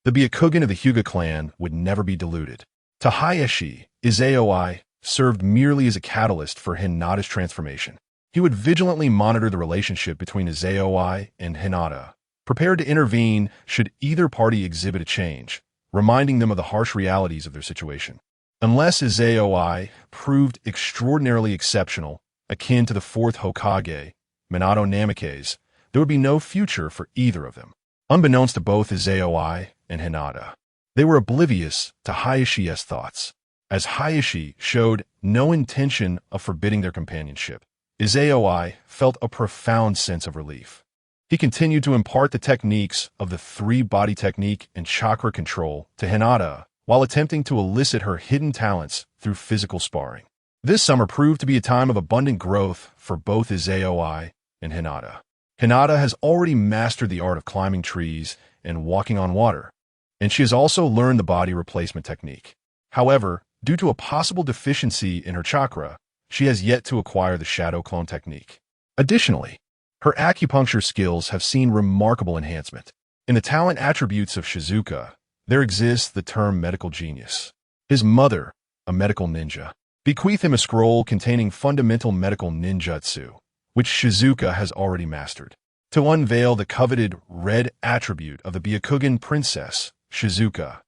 The Byakugan of the Hyuga clan would never be diluted. To Hayashi, Izayoi served merely as a catalyst for Hinata's transformation. He would vigilantly monitor the relationship between Izayoi and Hinata, prepared to intervene should either party exhibit a change, reminding them of the harsh realities of their situation. Unless Izayoi proved extraordinarily exceptional, akin to the 4th Hokage, Minato Namikaze, there would be no future for either of them. Unbeknownst to both Izayoi and Hinata, they were oblivious to Hayashi's thoughts. As Hayashi showed no intention of forbidding their companionship, Izayoi felt a profound sense of relief. He continued to impart the techniques of the 3-body technique and chakra control to Hinata while attempting to elicit her hidden talents through physical sparring. This summer proved to be a time of abundant growth for both Izayoi and Hinata. Hinata has already mastered the art of climbing trees and walking on water, and she has also learned the body replacement technique. However, due to a possible deficiency in her chakra, she has yet to acquire the shadow clone technique. Additionally, her acupuncture skills have seen remarkable enhancement. In the talent attributes of Shizuka, there exists the term medical genius. His mother, a medical ninja, bequeathed him a scroll containing fundamental medical ninjutsu, which Shizuka has already mastered. To unveil the coveted red attribute of the Byakugan princess, Shizuka,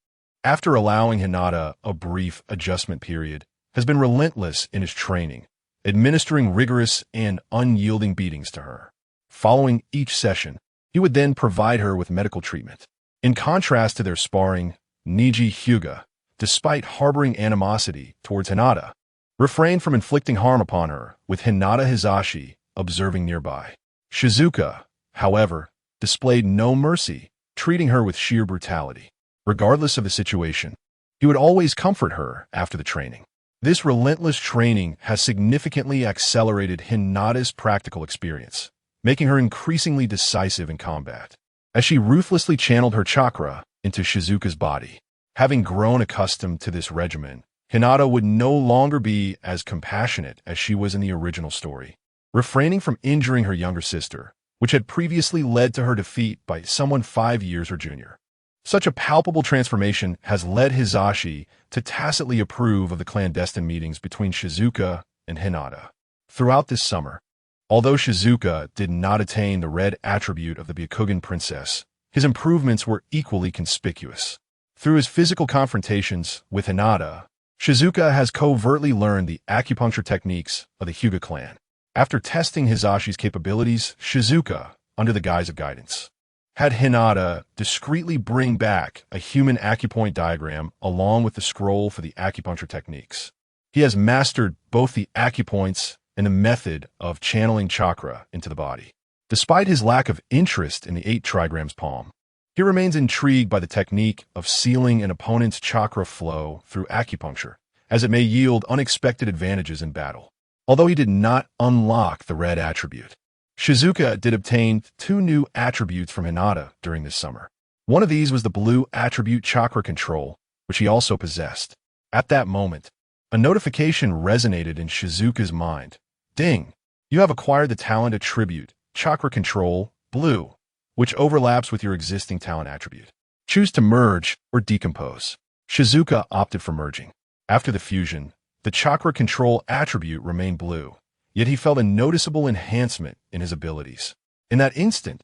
after allowing Hinata a brief adjustment period, has been relentless in his training, administering rigorous and unyielding beatings to her. Following each session, he would then provide her with medical treatment. In contrast to their sparring, Niji Hyuga, despite harboring animosity towards Hinata, refrained from inflicting harm upon her, with Hinata Hizashi observing nearby. Shizuka, however, displayed no mercy, treating her with sheer brutality. Regardless of the situation, he would always comfort her after the training. This relentless training has significantly accelerated Hinata's practical experience, making her increasingly decisive in combat. As she ruthlessly channeled her chakra into Shizuka's body, having grown accustomed to this regimen, Hinata would no longer be as compassionate as she was in the original story. Refraining from injuring her younger sister, which had previously led to her defeat by someone 5 years her junior. Such a palpable transformation has led Hizashi to tacitly approve of the clandestine meetings between Shizuka and Hinata. Throughout this summer, although Shizuka did not attain the red attribute of the Byakugan princess, his improvements were equally conspicuous. Through his physical confrontations with Hinata, Shizuka has covertly learned the acupuncture techniques of the Hyuga clan. After testing Hizashi's capabilities, Shizuka, under the guise of guidance, had Hinata discreetly bring back a human acupoint diagram along with the scroll for the acupuncture techniques. He has mastered both the acupoints and the method of channeling chakra into the body. Despite his lack of interest in the 8 trigrams palm, he remains intrigued by the technique of sealing an opponent's chakra flow through acupuncture, as it may yield unexpected advantages in battle. Although he did not unlock the red attribute, Shizuka did obtain 2 new attributes from Hinata during this summer. One of these was the blue attribute chakra control, which he also possessed. At that moment, a notification resonated in Shizuka's mind. Ding! You have acquired the talent attribute, Chakra Control, Blue, which overlaps with your existing talent attribute. Choose to merge or decompose. Shizuka opted for merging. After the fusion, the Chakra Control attribute remained blue, yet he felt a noticeable enhancement in his abilities. In that instant,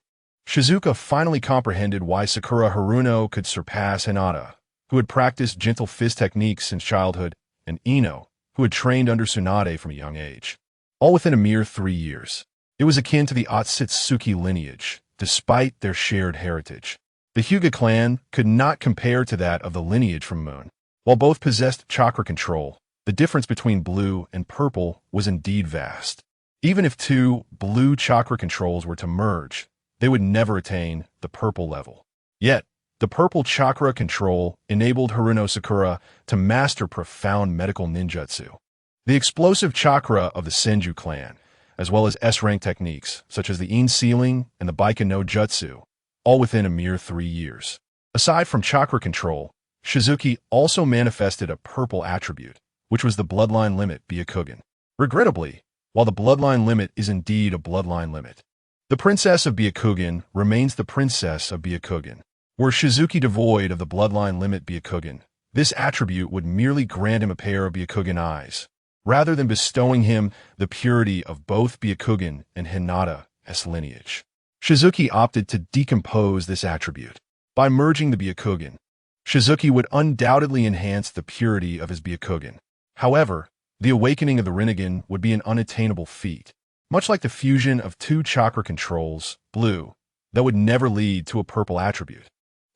Shizuka finally comprehended why Sakura Haruno could surpass Hinata, who had practiced gentle fist techniques since childhood, and Ino, who had trained under Tsunade from a young age. All within a mere 3 years. It was akin to the Otsutsuki lineage, despite their shared heritage. The Hyuga clan could not compare to that of the lineage from Moon. While both possessed chakra control, the difference between blue and purple was indeed vast. Even if two blue chakra controls were to merge, they would never attain the purple level. Yet, the purple chakra control enabled Haruno Sakura to master profound medical ninjutsu. The explosive chakra of the Senju clan, as well as S-rank techniques, such as the In Sealing and the Baiken no Jutsu, all within a mere 3 years. Aside from chakra control, Shizuki also manifested a purple attribute, which was the bloodline limit Byakugan. Regrettably, while the bloodline limit is indeed a bloodline limit, the princess of Byakugan remains the princess of Byakugan. Were Shizuki devoid of the bloodline limit Byakugan, this attribute would merely grant him a pair of Byakugan eyes, rather than bestowing him the purity of both Byakugan and Hinata's lineage. Shizuki opted to decompose this attribute. By merging the Byakugan, Shizuki would undoubtedly enhance the purity of his Byakugan. However, the awakening of the Rinnegan would be an unattainable feat, much like the fusion of two chakra controls, blue, that would never lead to a purple attribute.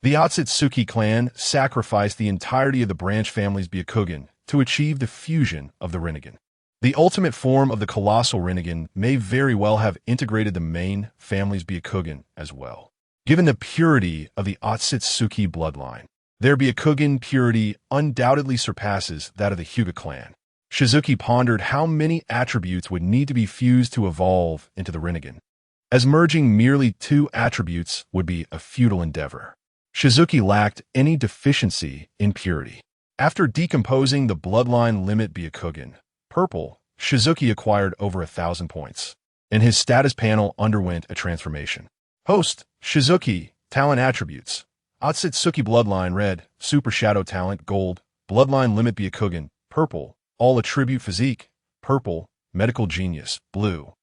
The Otsutsuki clan sacrificed the entirety of the branch family's Byakugan to achieve the fusion of the Rinnegan. The ultimate form of the colossal Rinnegan may very well have integrated the main family's Byakugan as well. Given the purity of the Otsutsuki bloodline, their Byakugan purity undoubtedly surpasses that of the Hyuga clan. Shizuki pondered how many attributes would need to be fused to evolve into the Rinnegan, as merging merely two attributes would be a futile endeavor. Shizuki lacked any deficiency in purity. After decomposing the bloodline limit Byakugan, purple, Shizuki acquired over 1,000 points, and his status panel underwent a transformation. Host, Shizuki, talent attributes. Otsutsuki bloodline red, super shadow talent gold, bloodline limit Byakugan, purple, all attribute physique, purple, medical genius, blue.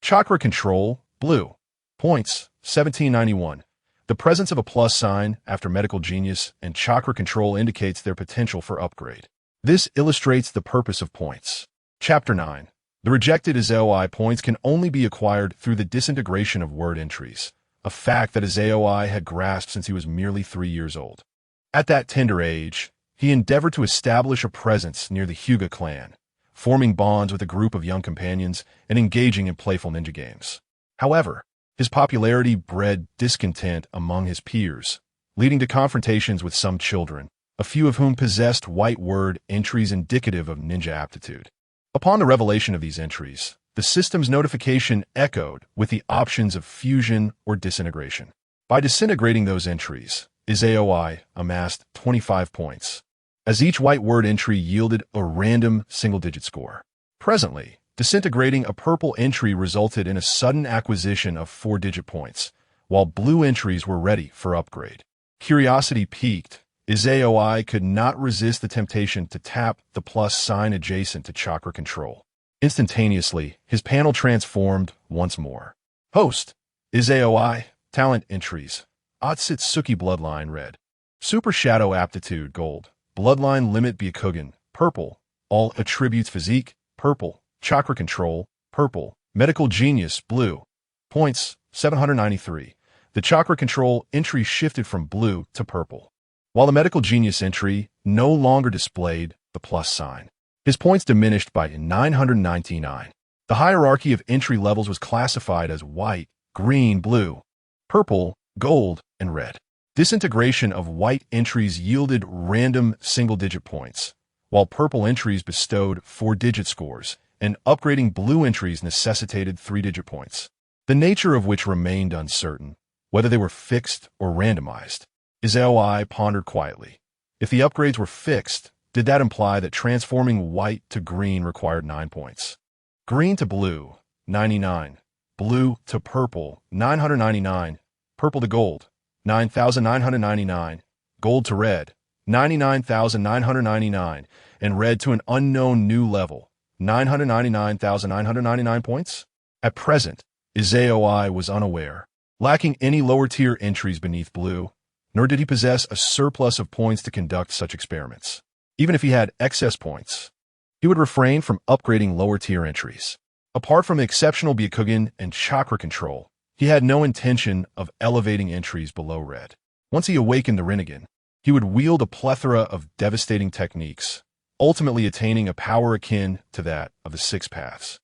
Chakra control, blue. Points, 1791. The presence of a plus sign after medical genius and chakra control indicates their potential for upgrade. This illustrates the purpose of points. Chapter 9. The rejected Izoi points can only be acquired through the disintegration of word entries, a fact that Izoi had grasped since he was merely 3 years old. At that tender age, he endeavored to establish a presence near the Hyuga clan, forming bonds with a group of young companions and engaging in playful ninja games. However, his popularity bred discontent among his peers, leading to confrontations with some children, a few of whom possessed white word entries indicative of ninja aptitude. Upon the revelation of these entries, the system's notification echoed with the options of fusion or disintegration. By disintegrating those entries, Izoi amassed 25 points, as each white word entry yielded a random single-digit score. Presently, disintegrating a purple entry resulted in a sudden acquisition of 4-digit points, while blue entries were ready for upgrade. Curiosity piqued, Izoi could not resist the temptation to tap the plus sign adjacent to chakra control. Instantaneously, his panel transformed once more. Host, Izoi, talent entries, Otsutsuki bloodline red, super shadow aptitude gold, bloodline limit Byakugan, purple, all attributes physique, purple, chakra control, purple, medical genius, blue. Points, 793. The chakra control entry shifted from blue to purple, while the medical genius entry no longer displayed the plus sign. His points diminished by 999. The hierarchy of entry levels was classified as white, green, blue, purple, gold, and red. Disintegration of white entries yielded random single-digit points, while purple entries bestowed 4-digit scores, and upgrading blue entries necessitated 3-digit points, the nature of which remained uncertain, whether they were fixed or randomized. Izoi pondered quietly. If the upgrades were fixed, did that imply that transforming white to green required 9 points? Green to blue, 99. Blue to purple, 999. Purple to gold, 9,999. Gold to red, 99,999. And red to an unknown new level, 999,999 points? At present, Izaoi was unaware, lacking any lower-tier entries beneath blue, nor did he possess a surplus of points to conduct such experiments. Even if he had excess points, he would refrain from upgrading lower-tier entries. Apart from exceptional Byakugan and chakra control, he had no intention of elevating entries below red. Once he awakened the Rinnegan, he would wield a plethora of devastating techniques, ultimately attaining a power akin to that of the Six Paths.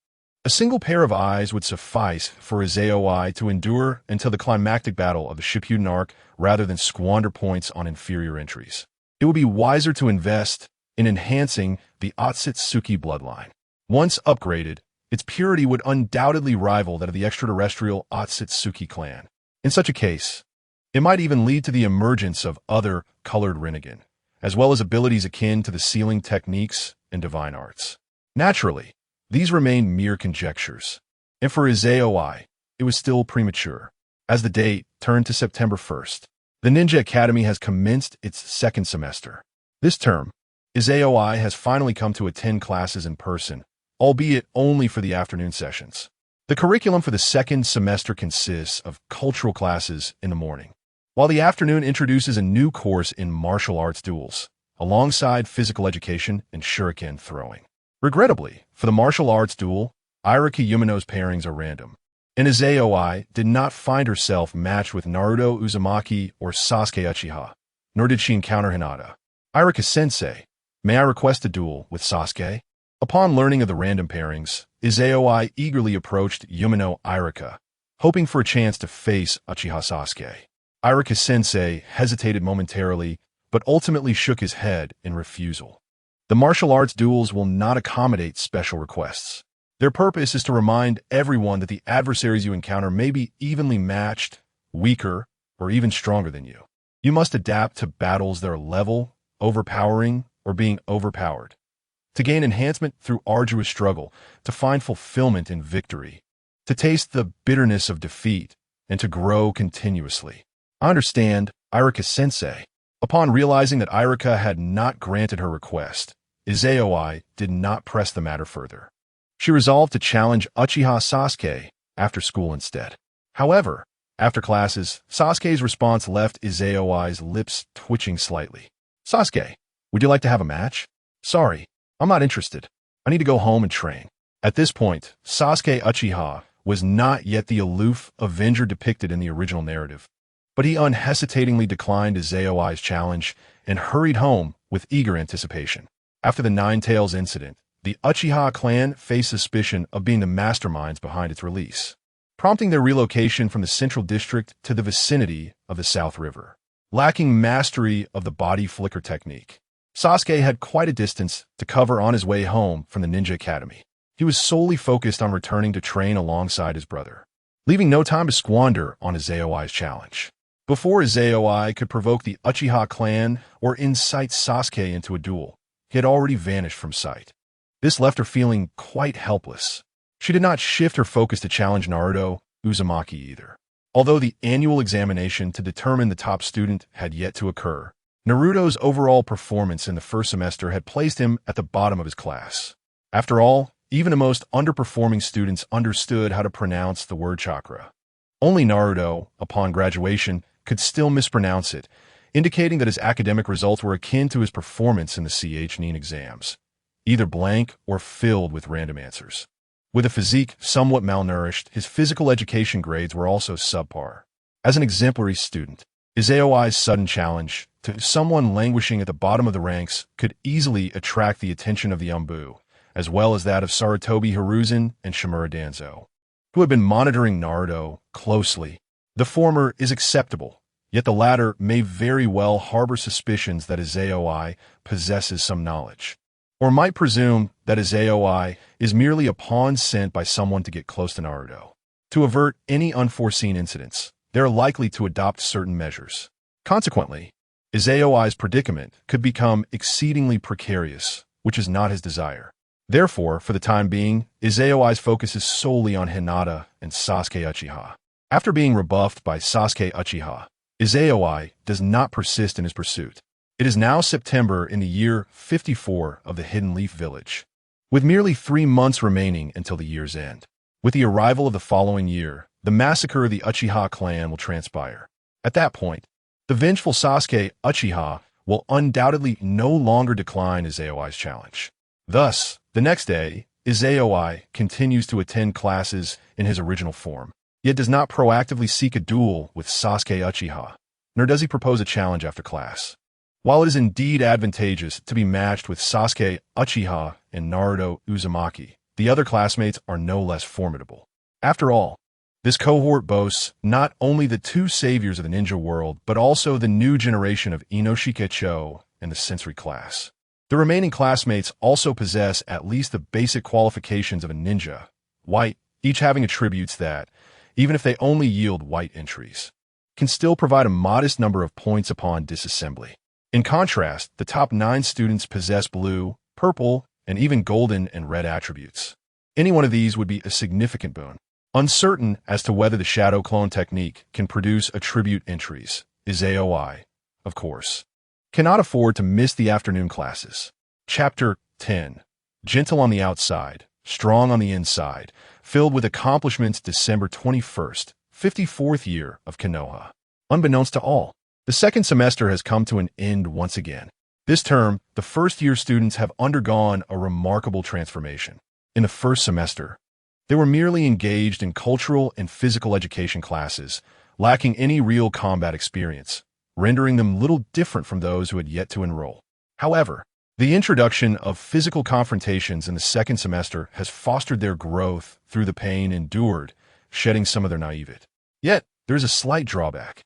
A single pair of eyes would suffice for Izaoi to endure until the climactic battle of the Shippuden arc rather than squander points on inferior entries. It would be wiser to invest in enhancing the Otsutsuki bloodline. Once upgraded, its purity would undoubtedly rival that of the extraterrestrial Otsutsuki clan. In such a case, it might even lead to the emergence of other colored Rinnegan, as well as abilities akin to the sealing techniques and divine arts. Naturally, these remained mere conjectures, and for Izaoi, it was still premature. As the date turned to September 1st, the Ninja Academy has commenced its second semester. This term, Izaoi has finally come to attend classes in person, albeit only for the afternoon sessions. The curriculum for the second semester consists of cultural classes in the morning, while the afternoon introduces a new course in martial arts duels, alongside physical education and shuriken throwing. Regrettably, for the martial arts duel, Irika Yumano's pairings are random, and Izaoi did not find herself matched with Naruto Uzumaki or Sasuke Uchiha, nor did she encounter Hinata. Irika-sensei, may I request a duel with Sasuke? Upon learning of the random pairings, Izaoi eagerly approached Yumano Irika, hoping for a chance to face Uchiha Sasuke. Irika-sensei hesitated momentarily, but ultimately shook his head in refusal. The martial arts duels will not accommodate special requests. Their purpose is to remind everyone that the adversaries you encounter may be evenly matched, weaker, or even stronger than you. You must adapt to battles that are level, overpowering, or being overpowered, to gain enhancement through arduous struggle, to find fulfillment in victory, to taste the bitterness of defeat, and to grow continuously. I understand, Irika-sensei. Upon realizing that Irika had not granted her request, Izaoi did not press the matter further. She resolved to challenge Uchiha Sasuke after school instead. However, after classes, Sasuke's response left Izaoi's lips twitching slightly. Sasuke, would you like to have a match? Sorry, I'm not interested. I need to go home and train. At this point, Sasuke Uchiha was not yet the aloof avenger depicted in the original narrative, but he unhesitatingly declined Izaoi's challenge and hurried home with eager anticipation. After the Nine Tails incident, the Uchiha clan faced suspicion of being the masterminds behind its release, prompting their relocation from the central district to the vicinity of the South River. Lacking mastery of the body flicker technique, Sasuke had quite a distance to cover on his way home from the Ninja Academy. He was solely focused on returning to train alongside his brother, leaving no time to squander on Izaoi's challenge. Before Izaoi could provoke the Uchiha clan or incite Sasuke into a duel, he had already vanished from sight. This left her feeling quite helpless. She did not shift her focus to challenge Naruto Uzumaki either. Although the annual examination to determine the top student had yet to occur, Naruto's overall performance in the first semester had placed him at the bottom of his class. After all, even the most underperforming students understood how to pronounce the word chakra. Only Naruto, upon graduation, could still mispronounce it, indicating that his academic results were akin to his performance in the CH-NEEN exams, either blank or filled with random answers. With a physique somewhat malnourished, his physical education grades were also subpar. As an exemplary student, Izaoi's sudden challenge to someone languishing at the bottom of the ranks could easily attract the attention of the Umbu, as well as that of Sarutobi Hiruzen and Shimura Danzo, who had been monitoring Naruto closely. The former is acceptable, yet the latter may very well harbor suspicions that Izaoi possesses some knowledge, or might presume that Izaoi is merely a pawn sent by someone to get close to Naruto. To avert any unforeseen incidents, they are likely to adopt certain measures. Consequently, Izaoi's predicament could become exceedingly precarious, which is not his desire. Therefore, for the time being, Izaoi's focus is solely on Hinata and Sasuke Uchiha. After being rebuffed by Sasuke Uchiha, Izaoi does not persist in his pursuit. It is now September in the year 54 of the Hidden Leaf Village, with merely 3 months remaining until the year's end. With the arrival of the following year, the massacre of the Uchiha clan will transpire. At that point, the vengeful Sasuke Uchiha will undoubtedly no longer decline Izaoi's challenge. Thus, the next day, Izaoi continues to attend classes in his original form, yet does not proactively seek a duel with Sasuke Uchiha, nor does he propose a challenge after class. While it is indeed advantageous to be matched with Sasuke Uchiha and Naruto Uzumaki, the other classmates are no less formidable. After all, this cohort boasts not only the 2 saviors of the ninja world, but also the new generation of Inoshikecho and the sensory class. The remaining classmates also possess at least the basic qualifications of a ninja, white, each having attributes that, even if they only yield white entries, can still provide a modest number of points upon disassembly. In contrast, the top 9 students possess blue, purple, and even golden and red attributes. Any one of these would be a significant boon. Uncertain as to whether the shadow clone technique can produce attribute entries, Izaoi, of course, cannot afford to miss the afternoon classes. Chapter 10. Gentle on the outside, strong on the inside, filled with accomplishments. December 21st, 54th year of Konoha. Unbeknownst to all, the second semester has come to an end once again. This term, the first-year students have undergone a remarkable transformation. In the first semester, they were merely engaged in cultural and physical education classes, lacking any real combat experience, rendering them little different from those who had yet to enroll. However, the introduction of physical confrontations in the second semester has fostered their growth through the pain endured, shedding some of their naivete. Yet, there is a slight drawback.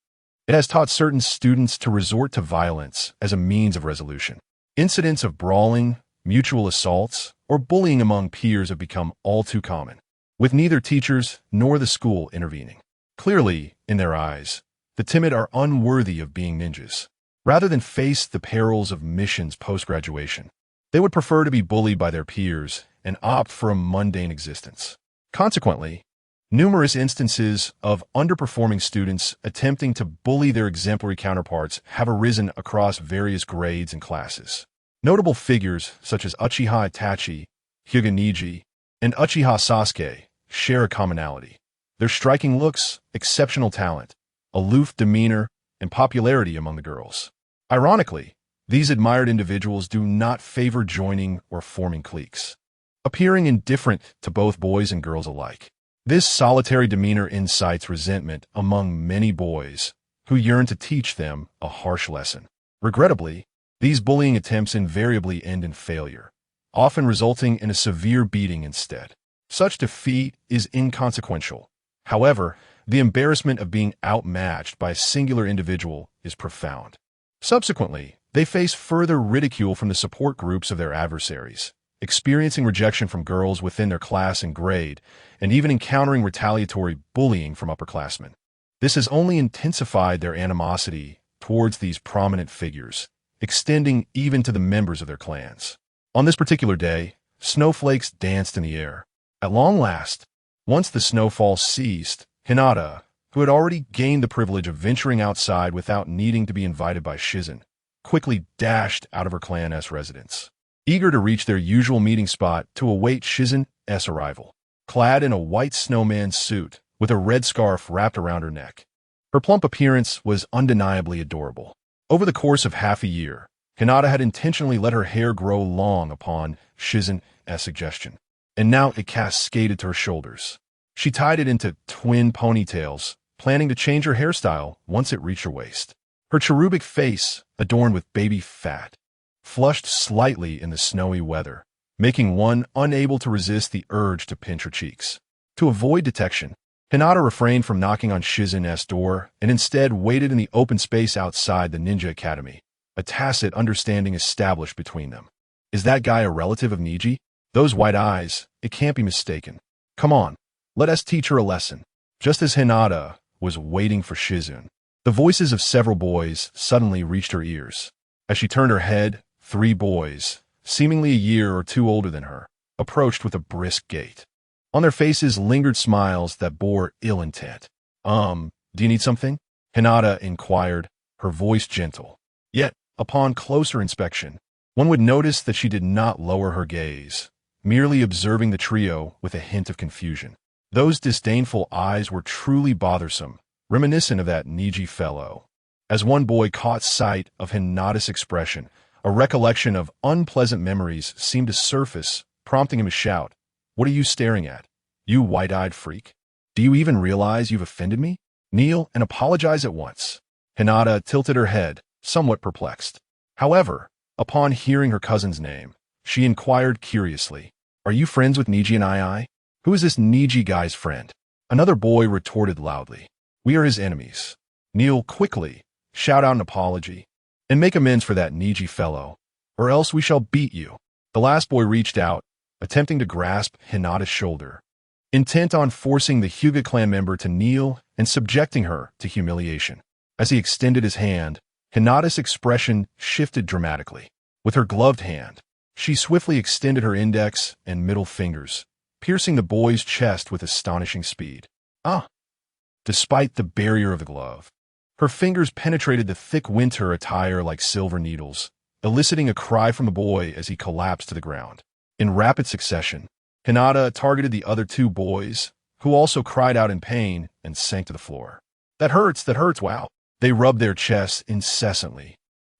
It has taught certain students to resort to violence as a means of resolution. Incidents of brawling, mutual assaults, or bullying among peers have become all too common, with neither teachers nor the school intervening. Clearly, in their eyes, the timid are unworthy of being ninjas. Rather than face the perils of missions post-graduation, they would prefer to be bullied by their peers and opt for a mundane existence. Consequently, numerous instances of underperforming students attempting to bully their exemplary counterparts have arisen across various grades and classes. Notable figures such as Uchiha Itachi, Hyuga Neji, and Uchiha Sasuke share a commonality: their striking looks, exceptional talent, aloof demeanor, and popularity among the girls. Ironically, these admired individuals do not favor joining or forming cliques, appearing indifferent to both boys and girls alike. This solitary demeanor incites resentment among many boys who yearn to teach them a harsh lesson. Regrettably, these bullying attempts invariably end in failure, often resulting in a severe beating instead. Such defeat is inconsequential. However, the embarrassment of being outmatched by a singular individual is profound. Subsequently, they face further ridicule from the support groups of their adversaries, experiencing rejection from girls within their class and grade, and even encountering retaliatory bullying from upperclassmen. This has only intensified their animosity towards these prominent figures, extending even to the members of their clans. On this particular day, snowflakes danced in the air. At long last, once the snowfall ceased, Hinata, who had already gained the privilege of venturing outside without needing to be invited by Shizen, quickly dashed out of her clan's residence, eager to reach their usual meeting spot to await Shizen's arrival. Clad in a white snowman suit with a red scarf wrapped around her neck, her plump appearance was undeniably adorable. Over the course of half a year, Hinata had intentionally let her hair grow long upon Shizen's suggestion, and now it cascaded to her shoulders. She tied it into twin ponytails, planning to change her hairstyle once it reached her waist. Her cherubic face, adorned with baby fat, flushed slightly in the snowy weather, making one unable to resist the urge to pinch her cheeks. To avoid detection, Hinata refrained from knocking on Shizen's door and instead waited in the open space outside the Ninja Academy, a tacit understanding established between them. Is that guy a relative of Neji? Those white eyes, it can't be mistaken. Come on, let us teach her a lesson. Just as Hinata was waiting for Shizen, The voices of several boys suddenly reached her ears. As she turned her head, 3 boys, seemingly a year or 2 older than her, approached with a brisk gait. On their faces lingered smiles that bore ill intent. Do you need something?" Hinata inquired, her voice gentle. Yet, upon closer inspection, one would notice that she did not lower her gaze, merely observing the trio with a hint of confusion. Those disdainful eyes were truly bothersome, reminiscent of that Niji fellow. As one boy caught sight of Hinata's expression, a recollection of unpleasant memories seemed to surface, prompting him to shout, "What are you staring at, you white-eyed freak? Do you even realize you've offended me? Kneel and apologize at once." Hinata tilted her head, somewhat perplexed. However, upon hearing her cousin's name, she inquired curiously, "Are you friends with Niji and II? Who is this Niji guy's friend?" Another boy retorted loudly, "We are his enemies. Kneel quickly, shout out an apology, and make amends for that Niji fellow, or else we shall beat you." The last boy reached out, attempting to grasp Hinata's shoulder, intent on forcing the Hyuga clan member to kneel and subjecting her to humiliation. As he extended his hand, Hinata's expression shifted dramatically. With her gloved hand, she swiftly extended her index and middle fingers, piercing the boy's chest with astonishing speed. Ah! Despite the barrier of the glove, her fingers penetrated the thick winter attire like silver needles, eliciting a cry from the boy as he collapsed to the ground. In rapid succession, Hinata targeted the other 2 boys, who also cried out in pain and sank to the floor. That hurts, wow." They rubbed their chests incessantly,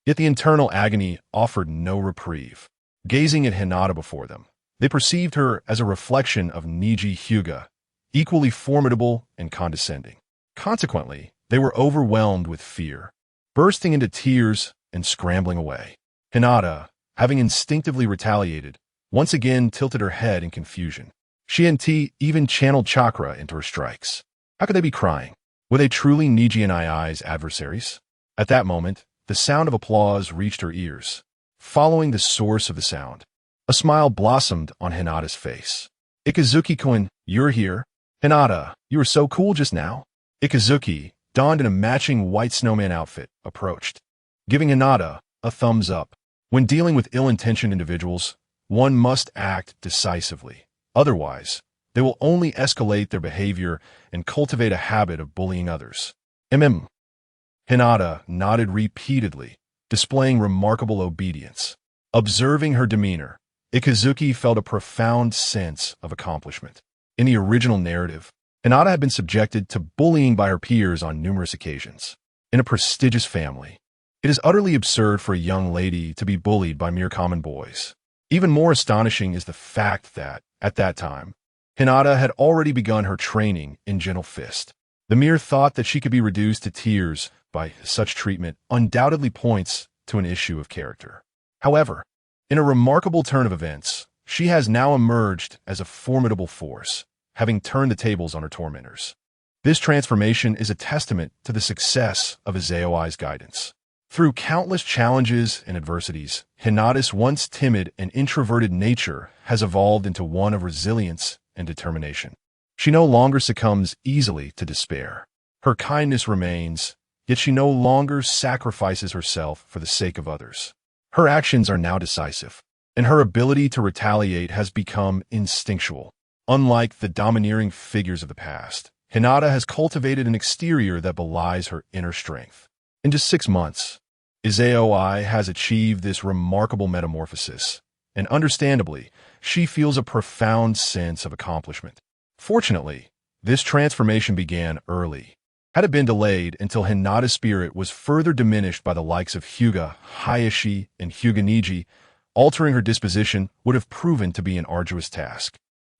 yet the internal agony offered no reprieve. Gazing at Hinata before them, they perceived her as a reflection of Niji Hyuga, equally formidable and condescending. Consequently, they were overwhelmed with fear, bursting into tears and scrambling away. Hinata, having instinctively retaliated, once again tilted her head in confusion. She and T even channeled chakra into her strikes. How could they be crying? Were they truly Niji and II's adversaries? At that moment, the sound of applause reached her ears. Following the source of the sound, a smile blossomed on Hinata's face. "Ikazuki-kun, you're here. Hinata, you were so cool just now." Ikazuki, donned in a matching white snowman outfit, approached, giving Hinata a thumbs up. When dealing with ill-intentioned individuals, one must act decisively. Otherwise, they will only escalate their behavior and cultivate a habit of bullying others. Hinata nodded repeatedly, displaying remarkable obedience. Observing her demeanor, Ikazuki felt a profound sense of accomplishment. In the original narrative, Hinata had been subjected to bullying by her peers on numerous occasions. In a prestigious family, it is utterly absurd for a young lady to be bullied by mere common boys. Even more astonishing is the fact that, at that time, Hinata had already begun her training in gentle fist. The mere thought that she could be reduced to tears by such treatment undoubtedly points to an issue of character. However, in a remarkable turn of events, she has now emerged as a formidable force, having turned the tables on her tormentors. This transformation is a testament to the success of Izaoi's guidance. Through countless challenges and adversities, Hinata's once timid and introverted nature has evolved into one of resilience and determination. She no longer succumbs easily to despair. Her kindness remains, yet she no longer sacrifices herself for the sake of others. Her actions are now decisive, and her ability to retaliate has become instinctual. Unlike the domineering figures of the past, Hinata has cultivated an exterior that belies her inner strength. In just 6 months, Izaoi has achieved this remarkable metamorphosis, and understandably, she feels a profound sense of accomplishment. Fortunately, this transformation began early. Had it been delayed until Hinata's spirit was further diminished by the likes of Hyuga, Hayashi, and Hyuga Niji, altering her disposition would have proven to be an arduous task.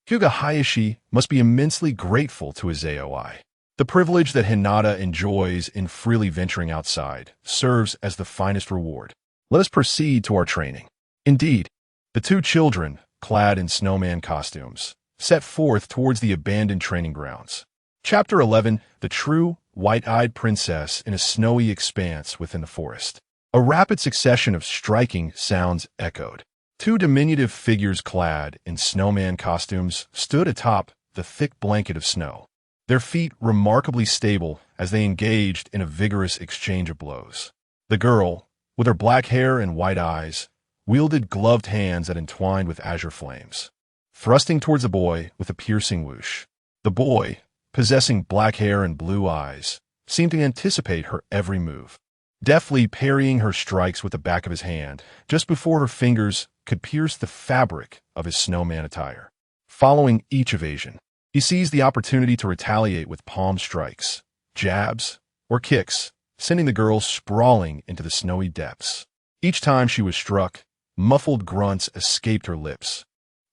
Hyuga Hayashi must be immensely grateful to Izaoi. The privilege that Hinata enjoys in freely venturing outside serves as the finest reward. Let us proceed to our training. Indeed, the 2 children, clad in snowman costumes, set forth towards the abandoned training grounds. Chapter 11, The True White-Eyed Princess in a Snowy Expanse Within the Forest. A rapid succession of striking sounds echoed. 2 diminutive figures clad in snowman costumes stood atop the thick blanket of snow, their feet remarkably stable as they engaged in a vigorous exchange of blows. The girl, with her black hair and white eyes, wielded gloved hands that entwined with azure flames, thrusting towards the boy with a piercing whoosh. The boy, possessing black hair and blue eyes, seemed to anticipate her every move, deftly parrying her strikes with the back of his hand just before her fingers could pierce the fabric of his snowman attire. Following each evasion, he seized the opportunity to retaliate with palm strikes, jabs, or kicks, sending the girl sprawling into the snowy depths. Each time she was struck, muffled grunts escaped her lips.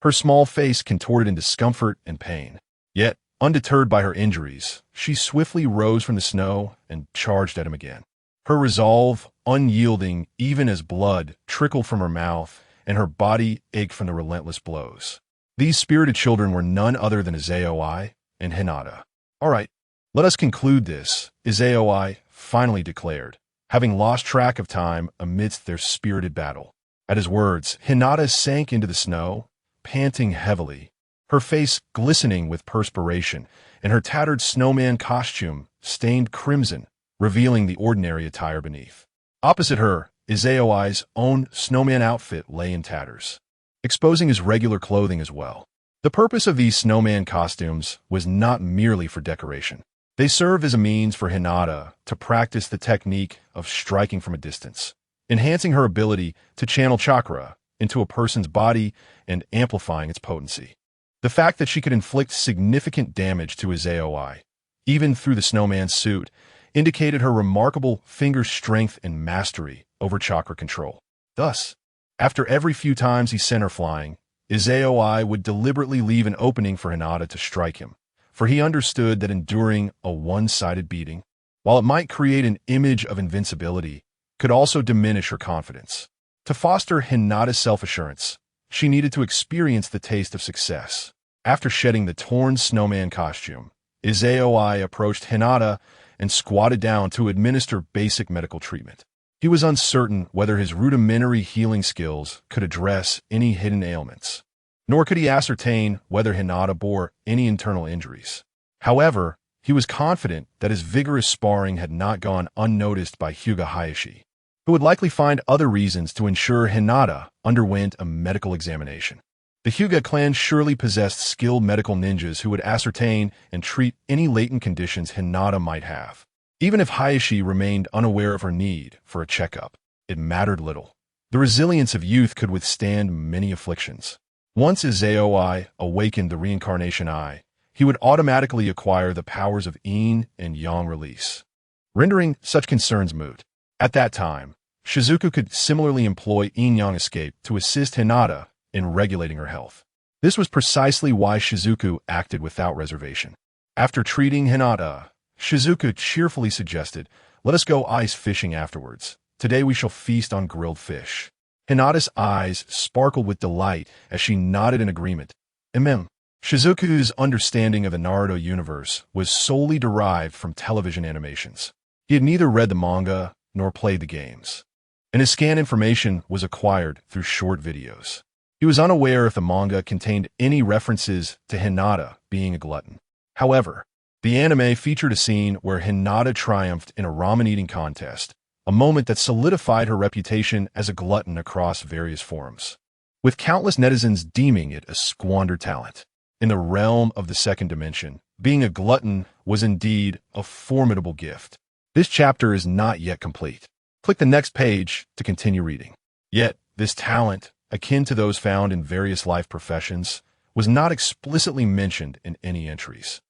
Her small face contorted in discomfort and pain. Yet, undeterred by her injuries, she swiftly rose from the snow and charged at him again. Her resolve unyielding even as blood trickled from her mouth and her body ached from the relentless blows. These spirited children were none other than Izayoi and Hinata. "All right, let us conclude this," Izayoi finally declared, having lost track of time amidst their spirited battle. At his words, Hinata sank into the snow, panting heavily, her face glistening with perspiration, and her tattered snowman costume stained crimson, revealing the ordinary attire beneath. Opposite her, Izayoi's own snowman outfit lay in tatters, exposing his regular clothing as well. The purpose of these snowman costumes was not merely for decoration. They served as a means for Hinata to practice the technique of striking from a distance, enhancing her ability to channel chakra into a person's body and amplifying its potency. The fact that she could inflict significant damage to Izayoi, even through the snowman's suit, indicated her remarkable finger strength and mastery over chakra control. Thus, after every few times he sent her flying, Izayoi would deliberately leave an opening for Hinata to strike him, for he understood that enduring a one-sided beating, while it might create an image of invincibility, could also diminish her confidence. To foster Hinata's self-assurance, she needed to experience the taste of success. After shedding the torn snowman costume, Izayoi approached Hinata and squatted down to administer basic medical treatment. He was uncertain whether his rudimentary healing skills could address any hidden ailments, nor could he ascertain whether Hinata bore any internal injuries. However, he was confident that his vigorous sparring had not gone unnoticed by Hyuga Hayashi, who would likely find other reasons to ensure Hinata underwent a medical examination. The Hyuga clan surely possessed skilled medical ninjas who would ascertain and treat any latent conditions Hinata might have. Even if Hayashi remained unaware of her need for a checkup, it mattered little. The resilience of youth could withstand many afflictions. Once Izayoi awakened the reincarnation eye, he would automatically acquire the powers of yin and yang release, rendering such concerns moot. At that time, Shizuku could similarly employ yin-yang escape to assist Hinata in regulating her health. This was precisely why Shizuku acted without reservation. After treating Hinata, Shizuku cheerfully suggested, "Let us go ice fishing afterwards. Today we shall feast on grilled fish." Hinata's eyes sparkled with delight as she nodded in agreement. Shizuku's understanding of the Naruto universe was solely derived from television animations. He had neither read the manga nor played the games, and his scanned information was acquired through short videos. He was unaware if the manga contained any references to Hinata being a glutton. However, the anime featured a scene where Hinata triumphed in a ramen-eating contest, a moment that solidified her reputation as a glutton across various forums, with countless netizens deeming it a squandered talent. In the realm of the second dimension, being a glutton was indeed a formidable gift. This chapter is not yet complete. Click the next page to continue reading. Yet, this talent, akin to those found in various life professions, was not explicitly mentioned in any entries.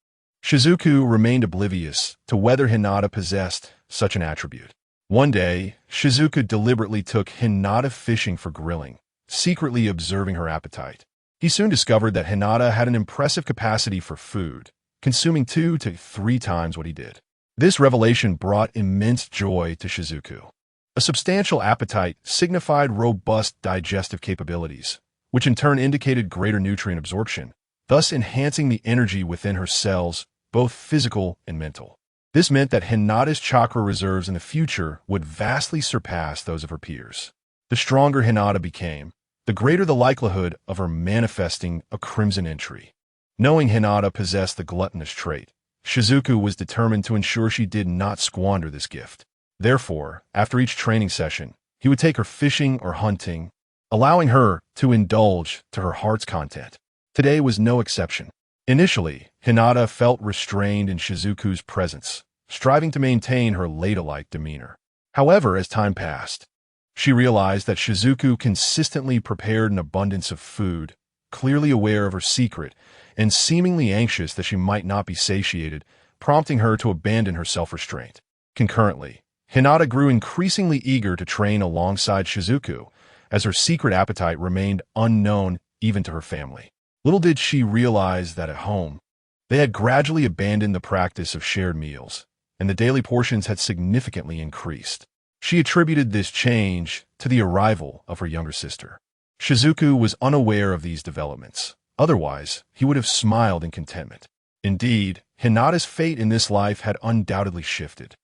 Shizuku remained oblivious to whether Hinata possessed such an attribute. One day, Shizuku deliberately took Hinata fishing for grilling, secretly observing her appetite. He soon discovered that Hinata had an impressive capacity for food, consuming 2 to 3 times what he did. This revelation brought immense joy to Shizuku. A substantial appetite signified robust digestive capabilities, which in turn indicated greater nutrient absorption, thus enhancing the energy within her cells, both physical and mental. This meant that Hinata's chakra reserves in the future would vastly surpass those of her peers. The stronger Hinata became, the greater the likelihood of her manifesting a crimson entry. Knowing Hinata possessed the gluttonous trait, Shizuku was determined to ensure she did not squander this gift. Therefore, after each training session, he would take her fishing or hunting, allowing her to indulge to her heart's content. Today was no exception. Initially, Hinata felt restrained in Shizuku's presence, striving to maintain her ladylike demeanor. However, as time passed, she realized that Shizuku consistently prepared an abundance of food, clearly aware of her secret, and seemingly anxious that she might not be satiated, prompting her to abandon her self-restraint. Concurrently, Hinata grew increasingly eager to train alongside Shizuku, as her secret appetite remained unknown even to her family. Little did she realize that at home, they had gradually abandoned the practice of shared meals, and the daily portions had significantly increased. She attributed this change to the arrival of her younger sister. Shizuku was unaware of these developments. Otherwise, he would have smiled in contentment. Indeed, Hinata's fate in this life had undoubtedly shifted.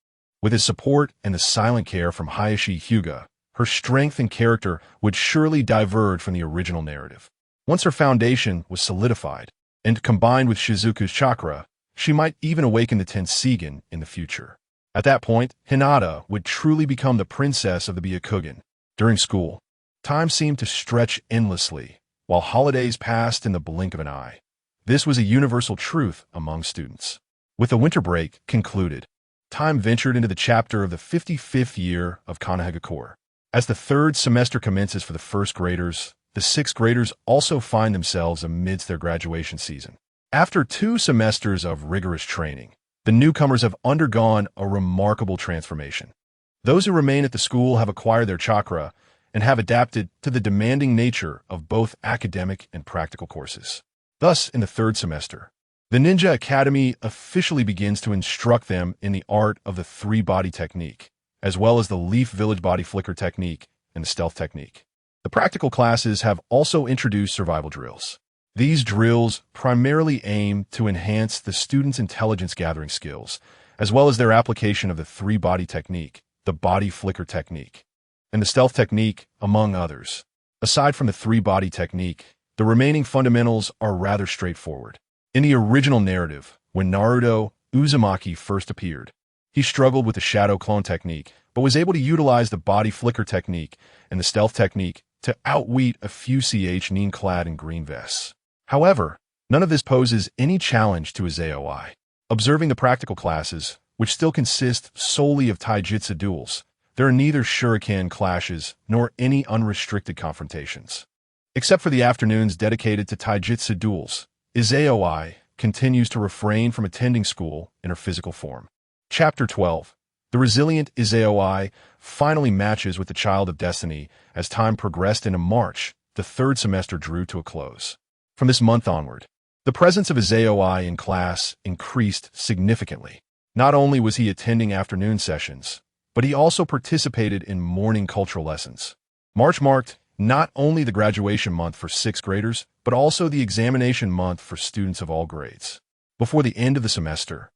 With his support and the silent care from Hayashi Hyuga, her strength and character would surely diverge from the original narrative. Once her foundation was solidified, and combined with Shizuku's chakra, she might even awaken the Tensegan in the future. At that point, Hinata would truly become the princess of the Byakugan. During school, time seemed to stretch endlessly, while holidays passed in the blink of an eye. This was a universal truth among students. With the winter break concluded, time ventured into the chapter of the 55th year of Kanehagakure. As the third semester commences for the first graders, the sixth graders also find themselves amidst their graduation season. After 2 semesters of rigorous training, the newcomers have undergone a remarkable transformation. Those who remain at the school have acquired their chakra and have adapted to the demanding nature of both academic and practical courses. Thus, in the 3rd semester, the Ninja Academy officially begins to instruct them in the art of the 3-body technique, as well as the Leaf Village body flicker technique and the stealth technique. The practical classes have also introduced survival drills. These drills primarily aim to enhance the students' intelligence gathering skills, as well as their application of the 3-body technique, the body flicker technique, and the stealth technique, among others. Aside from the 3-body technique, the remaining fundamentals are rather straightforward. In the original narrative, when Naruto Uzumaki first appeared, he struggled with the shadow clone technique, but was able to utilize the body flicker technique and the stealth technique to outwit a few nin clad in green vests. However, none of this poses any challenge to his AOI. Observing the practical classes, which still consist solely of taijutsu duels, there are neither shuriken clashes nor any unrestricted confrontations. Except for the afternoons dedicated to taijutsu duels, Izayoi continues to refrain from attending school in her physical form. Chapter 12. The resilient Izayoi finally matches with the Child of Destiny as time progressed into March. The 3rd semester drew to a close. From this month onward, the presence of Izayoi in class increased significantly. Not only was he attending afternoon sessions, but he also participated in morning cultural lessons. March marked not only the graduation month for 6th graders, but also the examination month for students of all grades. Before the end of the semester,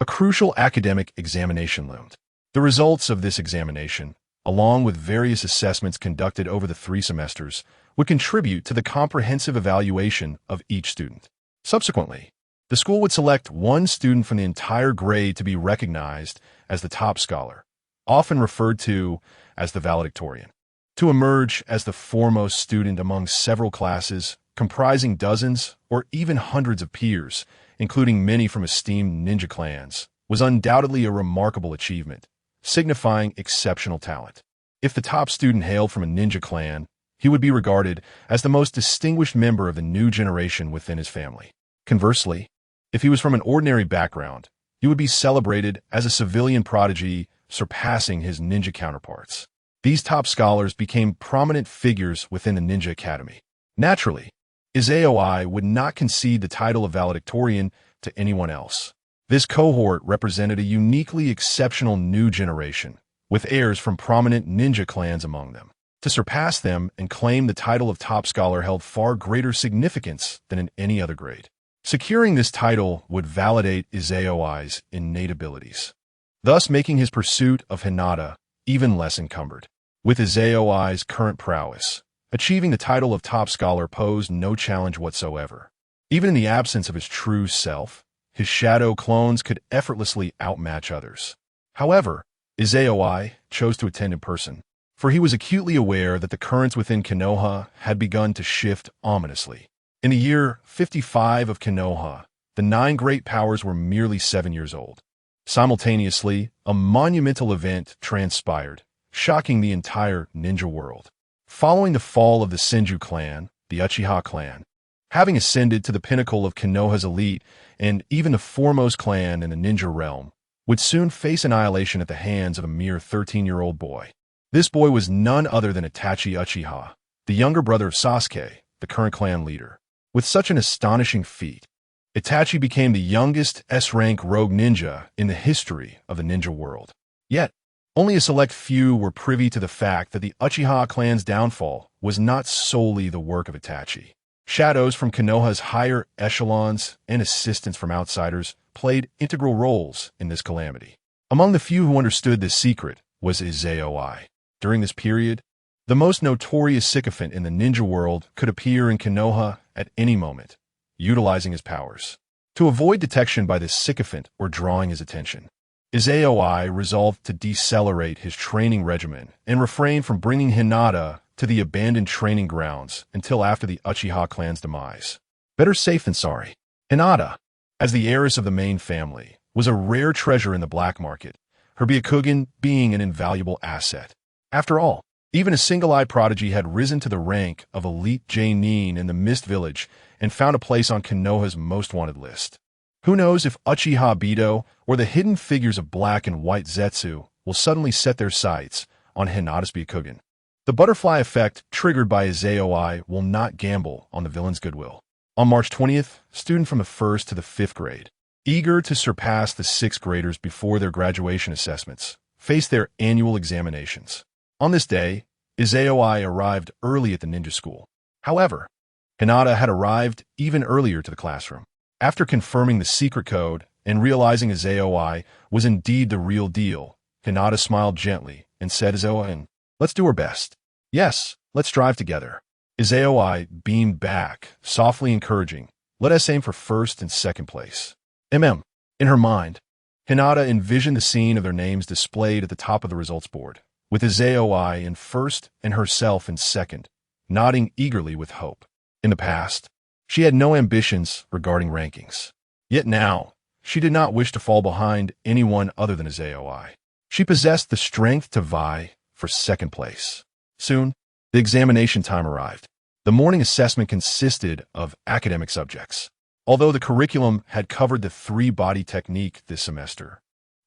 a crucial academic examination loomed. The results of this examination, along with various assessments conducted over the 3 semesters, would contribute to the comprehensive evaluation of each student. Subsequently, the school would select one student from the entire grade to be recognized as the top scholar, often referred to as the valedictorian, to emerge as the foremost student among several classes comprising dozens or even hundreds of peers, including many from esteemed ninja clans, was undoubtedly a remarkable achievement, signifying exceptional talent. If the top student hailed from a ninja clan, he would be regarded as the most distinguished member of the new generation within his family. Conversely, if he was from an ordinary background, he would be celebrated as a civilian prodigy, surpassing his ninja counterparts. These top scholars became prominent figures within the Ninja Academy. Naturally, Izayoi would not concede the title of valedictorian to anyone else. This cohort represented a uniquely exceptional new generation, with heirs from prominent ninja clans among them. To surpass them and claim the title of top scholar held far greater significance than in any other grade. Securing this title would validate Izayoi's innate abilities, thus making his pursuit of Hinata even less encumbered. With Izayoi's current prowess, achieving the title of top scholar posed no challenge whatsoever. Even in the absence of his true self, his shadow clones could effortlessly outmatch others. However, Izayoi chose to attend in person, for he was acutely aware that the currents within Konoha had begun to shift ominously. In the year 55 of Konoha, the 9 great powers were merely 7 years old. Simultaneously, a monumental event transpired, shocking the entire ninja world. Following the fall of the Senju clan, the Uchiha clan, having ascended to the pinnacle of Konoha's elite and even the foremost clan in the ninja realm, would soon face annihilation at the hands of a mere 13-year-old boy. This boy was none other than Itachi Uchiha, the younger brother of Sasuke, the current clan leader. With such an astonishing feat, Itachi became the youngest S-rank rogue ninja in the history of the ninja world. Yet, only a select few were privy to the fact that the Uchiha clan's downfall was not solely the work of Itachi. Shadows from Konoha's higher echelons and assistance from outsiders played integral roles in this calamity. Among the few who understood this secret was Izayoi. During this period, the most notorious sycophant in the ninja world could appear in Konoha at any moment, utilizing his powers. To avoid detection by this sycophant or drawing his attention, Izayoi resolved to decelerate his training regimen and refrain from bringing Hinata to the abandoned training grounds until after the Uchiha clan's demise. Better safe than sorry. Hinata, as the heiress of the main family, was a rare treasure in the black market, her Byakugan being an invaluable asset. After all, even a single-eye prodigy had risen to the rank of elite J-nin in the Mist Village and found a place on Konoha's most wanted list. Who knows if Uchiha Bido or the hidden figures of black and white Zetsu will suddenly set their sights on Hinata's Byakugan. The butterfly effect triggered by Izayoi will not gamble on the villain's goodwill. On March 20th, students from the 1st to the 5th grade, eager to surpass the 6th graders before their graduation assessments, faced their annual examinations. On this day, Izayoi arrived early at the ninja school. However, Hinata had arrived even earlier to the classroom. After confirming the secret code and realizing Izayoi was indeed the real deal, Hinata smiled gently and said, "Izayoi, let's do our best. Yes, let's strive together." Izayoi beamed back, softly encouraging, "Let us aim for 1st and 2nd place." In her mind, Hinata envisioned the scene of their names displayed at the top of the results board, with Izayoi in 1st and herself in 2nd, nodding eagerly with hope. In the past, she had no ambitions regarding rankings. Yet now, she did not wish to fall behind anyone other than Izayoi. She possessed the strength to vie for 2nd place. Soon, the examination time arrived. The morning assessment consisted of academic subjects. Although the curriculum had covered the 3-body technique this semester,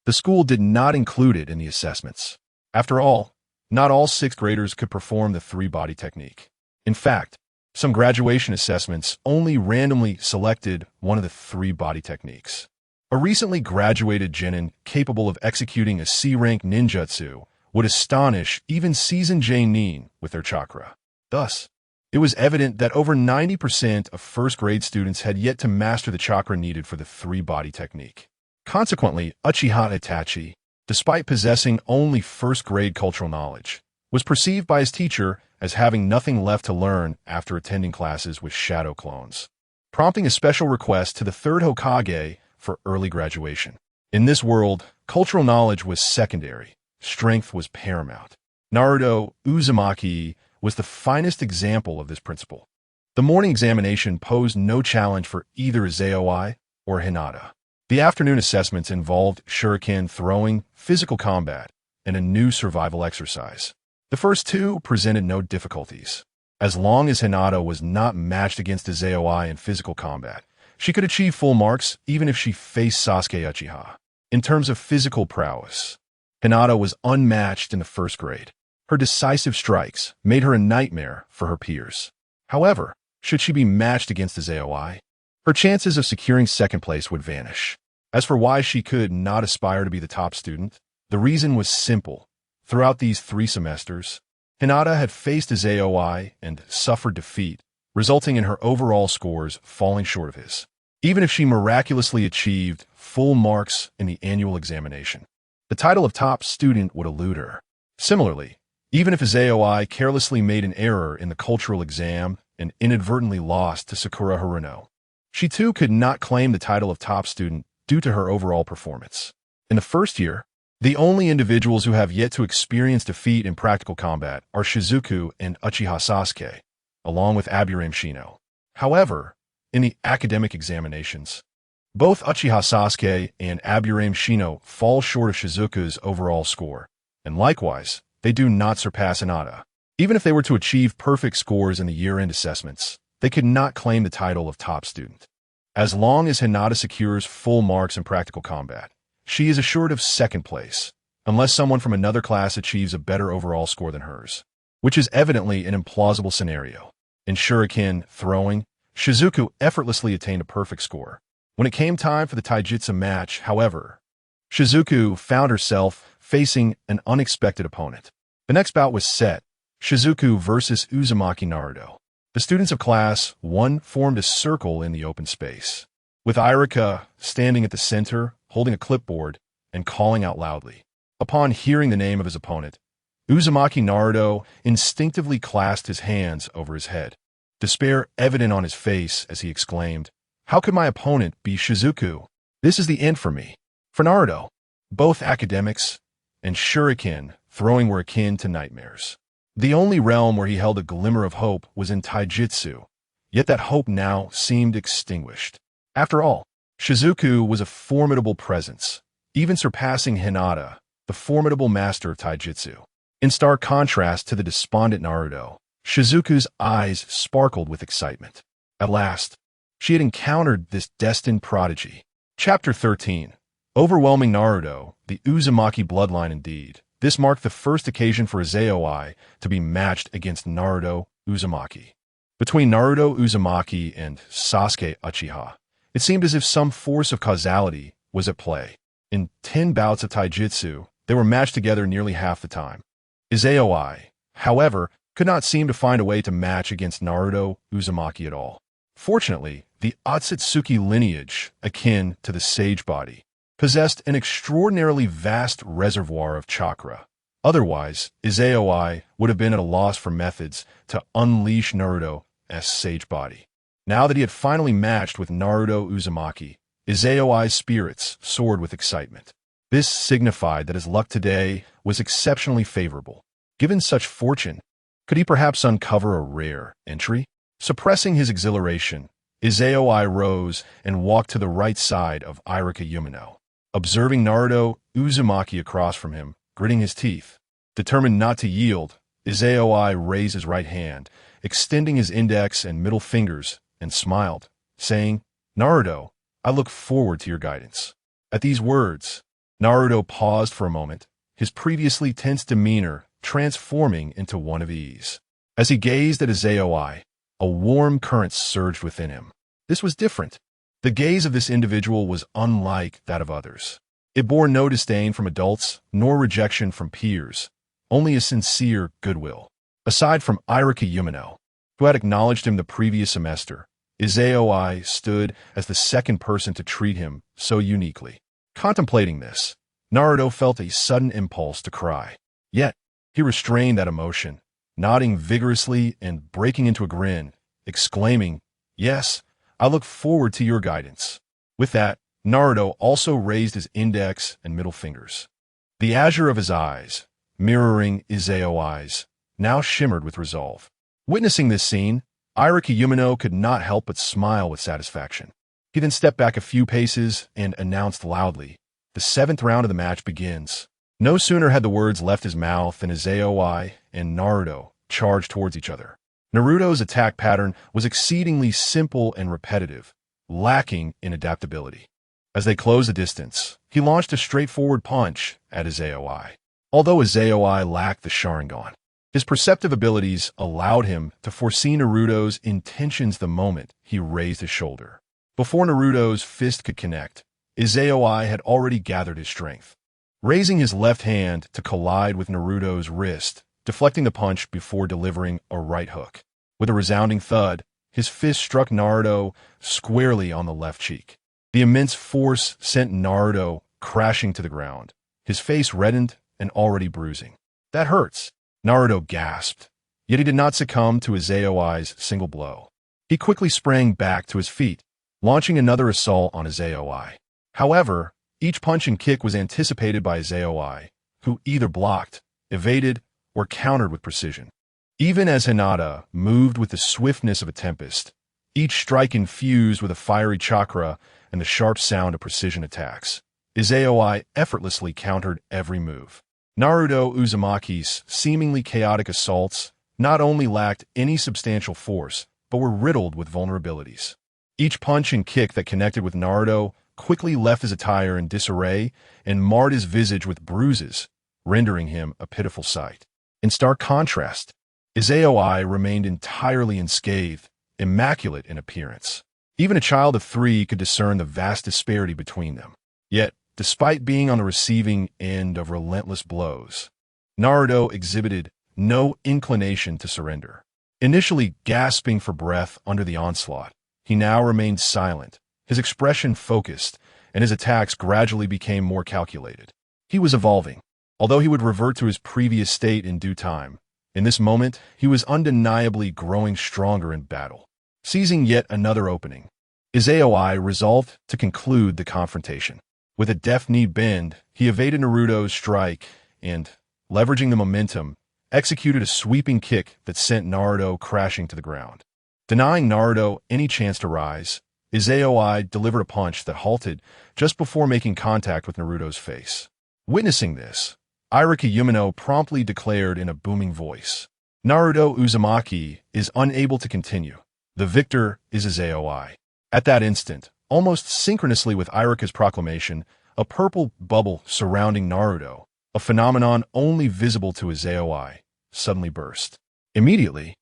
the school did not include it in the assessments. After all, not all 6th graders could perform the 3-body technique. In fact, some graduation assessments only randomly selected one of the 3-body techniques. A recently graduated genin capable of executing a C-rank ninjutsu would astonish even seasoned J-nin with their chakra. Thus, it was evident that over 90% of 1st grade students had yet to master the chakra needed for the 3-body technique. Consequently, Uchiha Itachi, despite possessing only 1st grade cultural knowledge, was perceived by his teacher as having nothing left to learn after attending classes with shadow clones, prompting a special request to the 3rd Hokage for early graduation. In this world, cultural knowledge was secondary. Strength was paramount. Naruto Uzumaki was the finest example of this principle. The morning examination posed no challenge for either Izayoi or Hinata. The afternoon assessments involved shuriken throwing, physical combat, and a new survival exercise. The first 2 presented no difficulties. As long as Hinata was not matched against Izayoi in physical combat, she could achieve full marks even if she faced Sasuke Uchiha. In terms of physical prowess, Hinata was unmatched in the 1st grade. Her decisive strikes made her a nightmare for her peers. However, should she be matched against Izayoi, her chances of securing 2nd place would vanish. As for why she could not aspire to be the top student, the reason was simple. Throughout these 3 semesters, Hinata had faced Izayoi and suffered defeat, resulting in her overall scores falling short of his. Even if she miraculously achieved full marks in the annual examination, the title of top student would elude her. Similarly, even if Izayoi carelessly made an error in the cultural exam and inadvertently lost to Sakura Haruno, She too could not claim the title of top student due to her overall performance. In the first year, the only individuals who have yet to experience defeat in practical combat are Shizuku and Uchiha Sasuke, along with Aburame Shino. However, in the academic examinations, both Uchiha Sasuke and Aburame Shino fall short of Shizuku's overall score, and likewise, they do not surpass Hinata. Even if they were to achieve perfect scores in the year-end assessments, they could not claim the title of top student. As long as Hinata secures full marks in practical combat, she is assured of second place, unless someone from another class achieves a better overall score than hers, which is evidently an implausible scenario. In shuriken throwing, Shizuku effortlessly attained a perfect score. When it came time for the taijutsu match, however, Shizuku found herself facing an unexpected opponent. The next bout was set, Shizuku versus Uzumaki Naruto. The students of Class 1 formed a circle in the open space, with Irika standing at the center, holding a clipboard, and calling out loudly. Upon hearing the name of his opponent, Uzumaki Naruto instinctively clasped his hands over his head, despair evident on his face as he exclaimed, "How could my opponent be Shizuku? This is the end for me." For Naruto, both academics and shuriken throwing were akin to nightmares. The only realm where he held a glimmer of hope was in taijutsu, yet that hope now seemed extinguished. After all, Shizuku was a formidable presence, even surpassing Hinata, the formidable master of taijutsu. In stark contrast to the despondent Naruto, Shizuku's eyes sparkled with excitement. At last, she had encountered this destined prodigy. Chapter 13. Overwhelming Naruto, the Uzumaki bloodline indeed. This marked the first occasion for Izayoi to be matched against Naruto Uzumaki. Between Naruto Uzumaki and Sasuke Uchiha, it seemed as if some force of causality was at play. In 10 bouts of taijutsu, they were matched together nearly half the time. Izayoi, however, could not seem to find a way to match against Naruto Uzumaki at all. Fortunately, the Otsutsuki lineage, akin to the sage body, possessed an extraordinarily vast reservoir of chakra. Otherwise, Izayoi would have been at a loss for methods to unleash Naruto's sage body. Now that he had finally matched with Naruto Uzumaki, Izayoi's spirits soared with excitement. This signified that his luck today was exceptionally favorable. Given such fortune, could he perhaps uncover a rare entry? Suppressing his exhilaration, Izayoi rose and walked to the right side of Irika Yumino. Observing Naruto Uzumaki across from him, gritting his teeth, determined not to yield, Izayoi raised his right hand, extending his index and middle fingers, and smiled, saying, "Naruto, I look forward to your guidance." At these words, Naruto paused for a moment, his previously tense demeanor transforming into one of ease. As he gazed at Izayoi, a warm current surged within him. This was different. The gaze of this individual was unlike that of others. It bore no disdain from adults, nor rejection from peers, only a sincere goodwill. Aside from Irika Yumino, who had acknowledged him the previous semester, Izayoi stood as the second person to treat him so uniquely. Contemplating this, Naruto felt a sudden impulse to cry. Yet, he restrained that emotion, nodding vigorously and breaking into a grin, exclaiming, "Yes, I look forward to your guidance." With that, Naruto also raised his index and middle fingers. The azure of his eyes, mirroring Izayoi's, now shimmered with resolve. Witnessing this scene, Irika Yumino could not help but smile with satisfaction. He then stepped back a few paces and announced loudly, "The 7th round of the match begins." No sooner had the words left his mouth than Izayoi and Naruto charged towards each other. Naruto's attack pattern was exceedingly simple and repetitive, lacking in adaptability. As they closed the distance, he launched a straightforward punch at Izayoi. Although Izayoi lacked the Sharingan, his perceptive abilities allowed him to foresee Naruto's intentions the moment he raised his shoulder. Before Naruto's fist could connect, Izayoi had already gathered his strength, raising his left hand to collide with Naruto's wrist, deflecting the punch before delivering a right hook. With a resounding thud, his fist struck Naruto squarely on the left cheek. The immense force sent Naruto crashing to the ground, his face reddened and already bruising. "That hurts," Naruto gasped, yet he did not succumb to Izayoi's single blow. He quickly sprang back to his feet, launching another assault on his AOI. However, each punch and kick was anticipated by his AOI, who either blocked, evaded, or countered with precision. Even as Hinata moved with the swiftness of a tempest, each strike infused with a fiery chakra and the sharp sound of precision attacks, his AOI effortlessly countered every move. Naruto Uzumaki's seemingly chaotic assaults not only lacked any substantial force, but were riddled with vulnerabilities. Each punch and kick that connected with Naruto quickly left his attire in disarray and marred his visage with bruises, rendering him a pitiful sight. In stark contrast, his AOI remained entirely unscathed, immaculate in appearance. Even a child of 3 could discern the vast disparity between them. Yet, despite being on the receiving end of relentless blows, Naruto exhibited no inclination to surrender. Initially gasping for breath under the onslaught, he now remained silent, his expression focused, and his attacks gradually became more calculated. He was evolving. Although he would revert to his previous state in due time, in this moment, he was undeniably growing stronger in battle. Seizing yet another opening, his AOI resolved to conclude the confrontation. With a deft knee bend, he evaded Naruto's strike and, leveraging the momentum, executed a sweeping kick that sent Naruto crashing to the ground. Denying Naruto any chance to rise, his AOI delivered a punch that halted just before making contact with Naruto's face. Witnessing this, Irika Yumino promptly declared in a booming voice, "Naruto Uzumaki is unable to continue. The victor is his AOI." At that instant, almost synchronously with Irika's proclamation, a purple bubble surrounding Naruto, a phenomenon only visible to his AOI, suddenly burst. Immediately,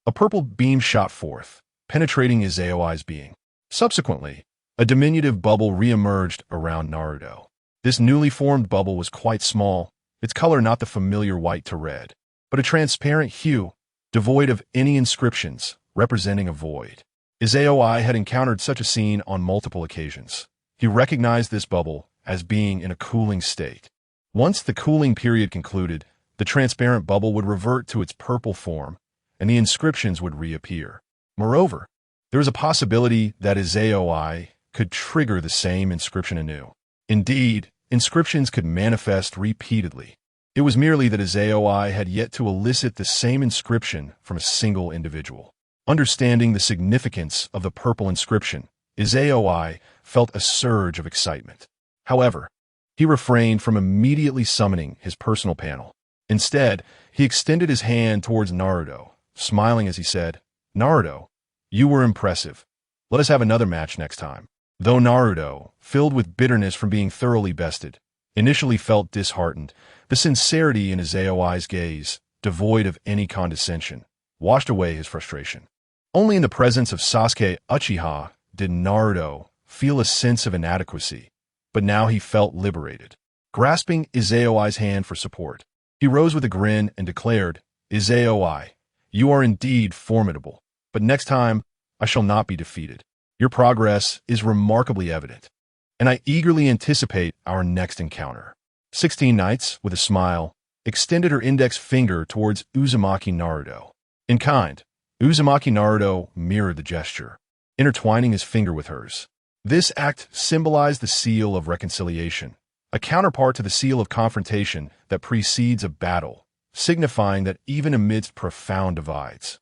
a purple beam shot forth, penetrating his AOI's being. Subsequently, a diminutive bubble re-emerged around Naruto. This newly formed bubble was quite small, its color not the familiar white to red, but a transparent hue, devoid of any inscriptions, representing a void. His AOI had encountered such a scene on multiple occasions. He recognized this bubble as being in a cooling state. Once the cooling period concluded, the transparent bubble would revert to its purple form, and the inscriptions would reappear. Moreover, there was a possibility that his AOI could trigger the same inscription anew. Indeed, inscriptions could manifest repeatedly. It was merely that his AOI had yet to elicit the same inscription from a single individual. Understanding the significance of the purple inscription, his AOI felt a surge of excitement. However, he refrained from immediately summoning his personal panel. Instead, he extended his hand towards Naruto, smiling as he said, "Naruto, you were impressive. Let us have another match next time." Though Naruto, filled with bitterness from being thoroughly bested, initially felt disheartened, the sincerity in his AOI's gaze, devoid of any condescension, washed away his frustration. Only in the presence of Sasuke Uchiha did Naruto feel a sense of inadequacy, but now he felt liberated. Grasping Izaoi's hand for support, he rose with a grin and declared, "Izaoi, you are indeed formidable, but next time I shall not be defeated. Your progress is remarkably evident, and I eagerly anticipate our next encounter." 16 Knights, with a smile, extended her index finger towards Uzumaki Naruto. In kind, Uzumaki Naruto mirrored the gesture, intertwining his finger with hers. This act symbolized the seal of reconciliation, a counterpart to the seal of confrontation that precedes a battle, signifying that even amidst profound divides,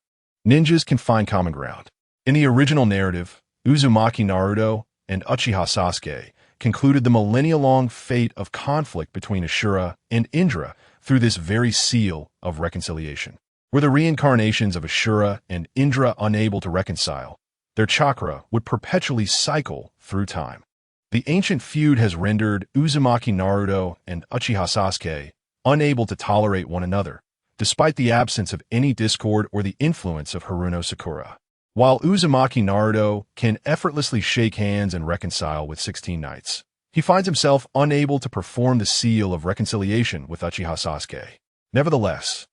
ninjas can find common ground. In the original narrative, Uzumaki Naruto and Uchiha Sasuke concluded the millennia-long fate of conflict between Ashura and Indra through this very seal of reconciliation. Were the reincarnations of Ashura and Indra unable to reconcile, their chakra would perpetually cycle through time. The ancient feud has rendered Uzumaki Naruto and Uchiha Sasuke unable to tolerate one another, despite the absence of any discord or the influence of Haruno Sakura. While Uzumaki Naruto can effortlessly shake hands and reconcile with 16 Knights, he finds himself unable to perform the seal of reconciliation with Uchiha Sasuke. Nevertheless,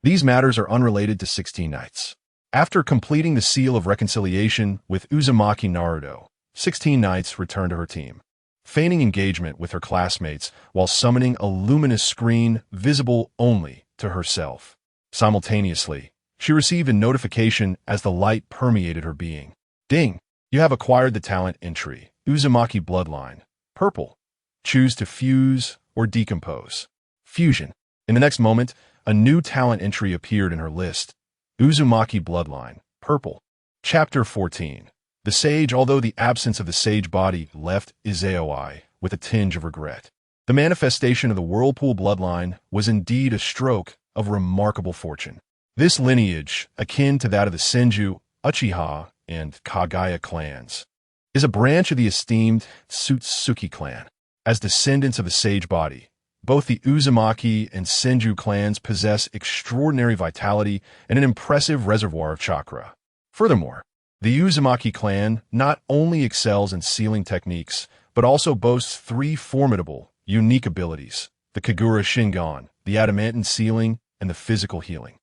these matters are unrelated to 16 Knights. After completing the seal of reconciliation with Uzumaki Naruto, 16 Knights returned to her team, feigning engagement with her classmates while summoning a luminous screen visible only to herself. Simultaneously, she received a notification as the light permeated her being. Ding! You have acquired the talent entry, Uzumaki bloodline. Purple. Choose to fuse or decompose. Fusion. In the next moment, a new talent entry appeared in her list. Uzumaki bloodline. Purple. Chapter 14. The sage. Although the absence of the sage body left Izaoi with a tinge of regret. The manifestation of the whirlpool bloodline was indeed a stroke of remarkable fortune. This lineage, akin to that of the Senju, Uchiha, and Kagaya clans, is a branch of the esteemed Tsutsuki clan. As descendants of the sage body, both the Uzumaki and Senju clans possess extraordinary vitality and an impressive reservoir of chakra. Furthermore, the Uzumaki clan not only excels in sealing techniques, but also boasts three formidable, unique abilities: the Kagura Shingon, the adamantine sealing, and the physical healing.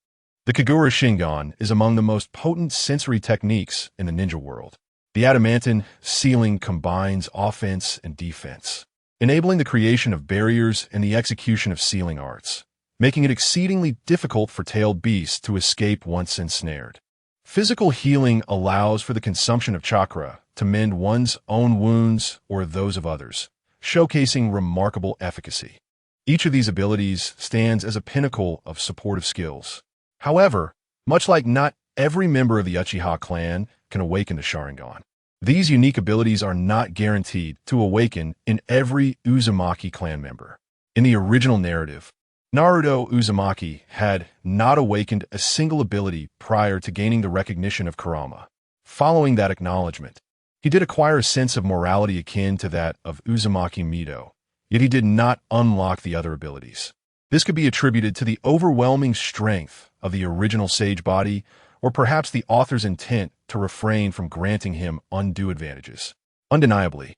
The Kagura Shingon is among the most potent sensory techniques in the ninja world. The adamantine sealing combines offense and defense, enabling the creation of barriers and the execution of sealing arts, making it exceedingly difficult for tailed beasts to escape once ensnared. Physical healing allows for the consumption of chakra to mend one's own wounds or those of others, showcasing remarkable efficacy. Each of these abilities stands as a pinnacle of supportive skills. However, much like not every member of the Uchiha clan can awaken the Sharingan, these unique abilities are not guaranteed to awaken in every Uzumaki clan member. In the original narrative, Naruto Uzumaki had not awakened a single ability prior to gaining the recognition of Kurama. Following that acknowledgement, he did acquire a sense of morality akin to that of Uzumaki Mido, yet he did not unlock the other abilities. This could be attributed to the overwhelming strength of the original sage body, or perhaps the author's intent to refrain from granting him undue advantages. Undeniably,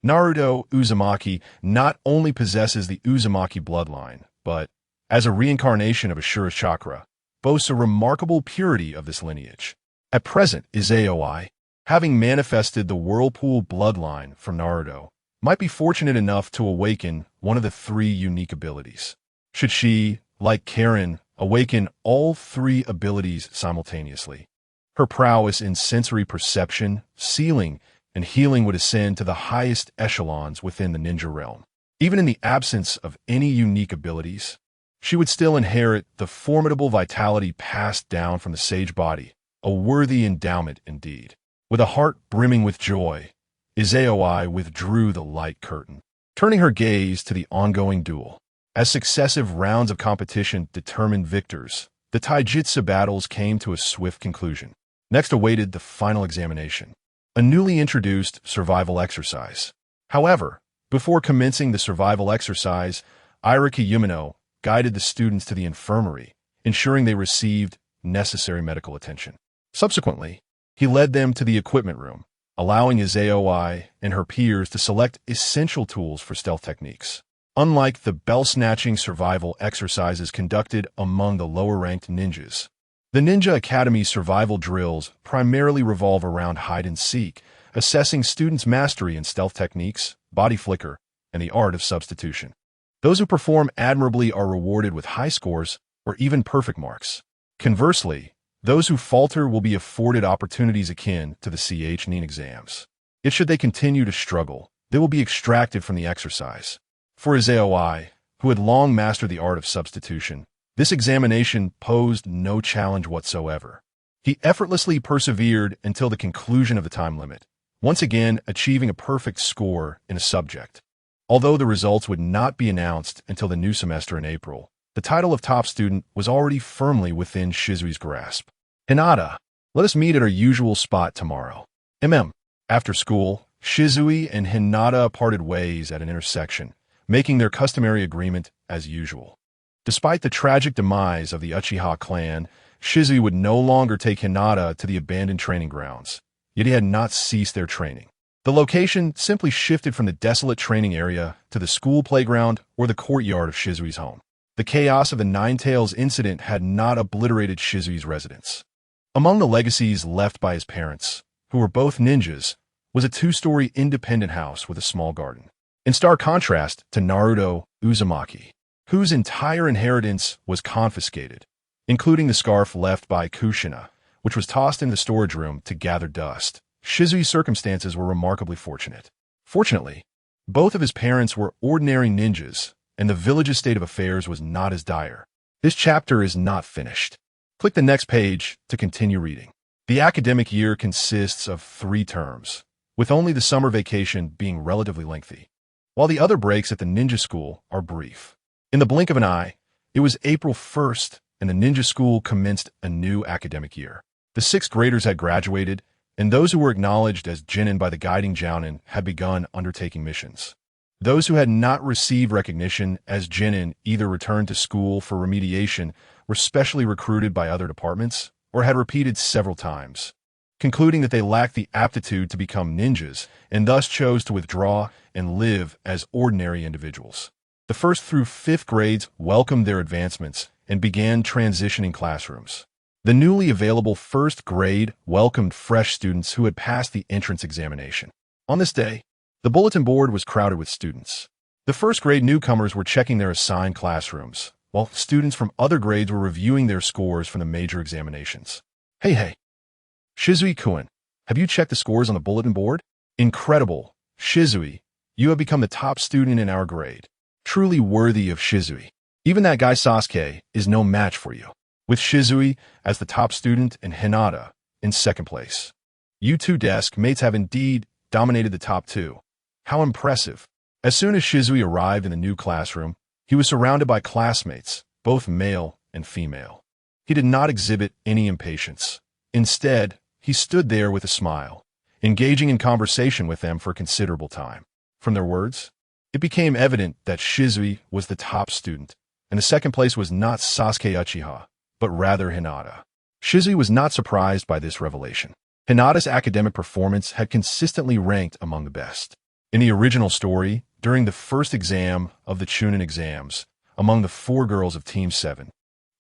Naruto Uzumaki not only possesses the Uzumaki bloodline, but, as a reincarnation of Ashura's chakra, boasts a remarkable purity of this lineage. At present, Izaoi, having manifested the whirlpool bloodline from Naruto, might be fortunate enough to awaken one of the three unique abilities. Should she, like Karen, awaken all three abilities simultaneously, her prowess in sensory perception, sealing, and healing would ascend to the highest echelons within the ninja realm. Even in the absence of any unique abilities, she would still inherit the formidable vitality passed down from the sage body, a worthy endowment indeed. With a heart brimming with joy, Izaoi withdrew the light curtain, turning her gaze to the ongoing duel. As successive rounds of competition determined victors, the taijutsu battles came to a swift conclusion. Next awaited the final examination, a newly introduced survival exercise. However, before commencing the survival exercise, Iraki Yumino guided the students to the infirmary, ensuring they received necessary medical attention. Subsequently, he led them to the equipment room, allowing Izaoi and her peers to select essential tools for stealth techniques. Unlike the bell-snatching survival exercises conducted among the lower-ranked ninjas, the Ninja Academy's survival drills primarily revolve around hide-and-seek, assessing students' mastery in stealth techniques, body flicker, and the art of substitution. Those who perform admirably are rewarded with high scores or even perfect marks. Conversely, those who falter will be afforded opportunities akin to the CHNIN exams. Yet should they continue to struggle, they will be extracted from the exercise. For Izaoi, who had long mastered the art of substitution, this examination posed no challenge whatsoever. He effortlessly persevered until the conclusion of the time limit, once again achieving a perfect score in a subject. Although the results would not be announced until the new semester in April, the title of top student was already firmly within Shizui's grasp. Hinata, let us meet at our usual spot tomorrow. After school, Shizui and Hinata parted ways at an intersection, making their customary agreement as usual. Despite the tragic demise of the Uchiha clan, Shizui would no longer take Hinata to the abandoned training grounds, yet he had not ceased their training. The location simply shifted from the desolate training area to the school playground or the courtyard of Shizui's home. The chaos of the Nine Tails incident had not obliterated Shizui's residence. Among the legacies left by his parents, who were both ninjas, was a two-story independent house with a small garden. In stark contrast to Naruto Uzumaki, whose entire inheritance was confiscated, including the scarf left by Kushina, which was tossed in the storage room to gather dust. Shizui's circumstances were remarkably fortunate. Fortunately, both of his parents were ordinary ninjas, and the village's state of affairs was not as dire. This chapter is not finished. Click the next page to continue reading. The academic year consists of 3 terms, with only the summer vacation being relatively lengthy, while the other breaks at the ninja school are brief. In the blink of an eye, it was April 1st, and the ninja school commenced a new academic year. The 6th graders had graduated, and those who were acknowledged as Jinin by the guiding Jounin had begun undertaking missions. Those who had not received recognition as Jinin either returned to school for remediation, were specially recruited by other departments, or had repeated several times, concluding that they lacked the aptitude to become ninjas and thus chose to withdraw and live as ordinary individuals. The 1st through 5th grades welcomed their advancements and began transitioning classrooms. The newly available 1st grade welcomed fresh students who had passed the entrance examination. On this day, the bulletin board was crowded with students. The 1st grade newcomers were checking their assigned classrooms, while students from other grades were reviewing their scores from the major examinations. Hey. Shizui-kun, have you checked the scores on the bulletin board? Incredible. Shizui, you have become the top student in our grade. Truly worthy of Shizui. Even that guy Sasuke is no match for you. With Shizui as the top student and Hinata in 2nd place. You 2 desk mates have indeed dominated the top 2. How impressive. As soon as Shizui arrived in the new classroom, he was surrounded by classmates, both male and female. He did not exhibit any impatience. Instead, he stood there with a smile, engaging in conversation with them for a considerable time. From their words, it became evident that Shizui was the top student, and the 2nd place was not Sasuke Uchiha, but rather Hinata. Shizui was not surprised by this revelation. Hinata's academic performance had consistently ranked among the best. In the original story, during the 1st exam of the Chunin exams, among the 4 girls of Team 7,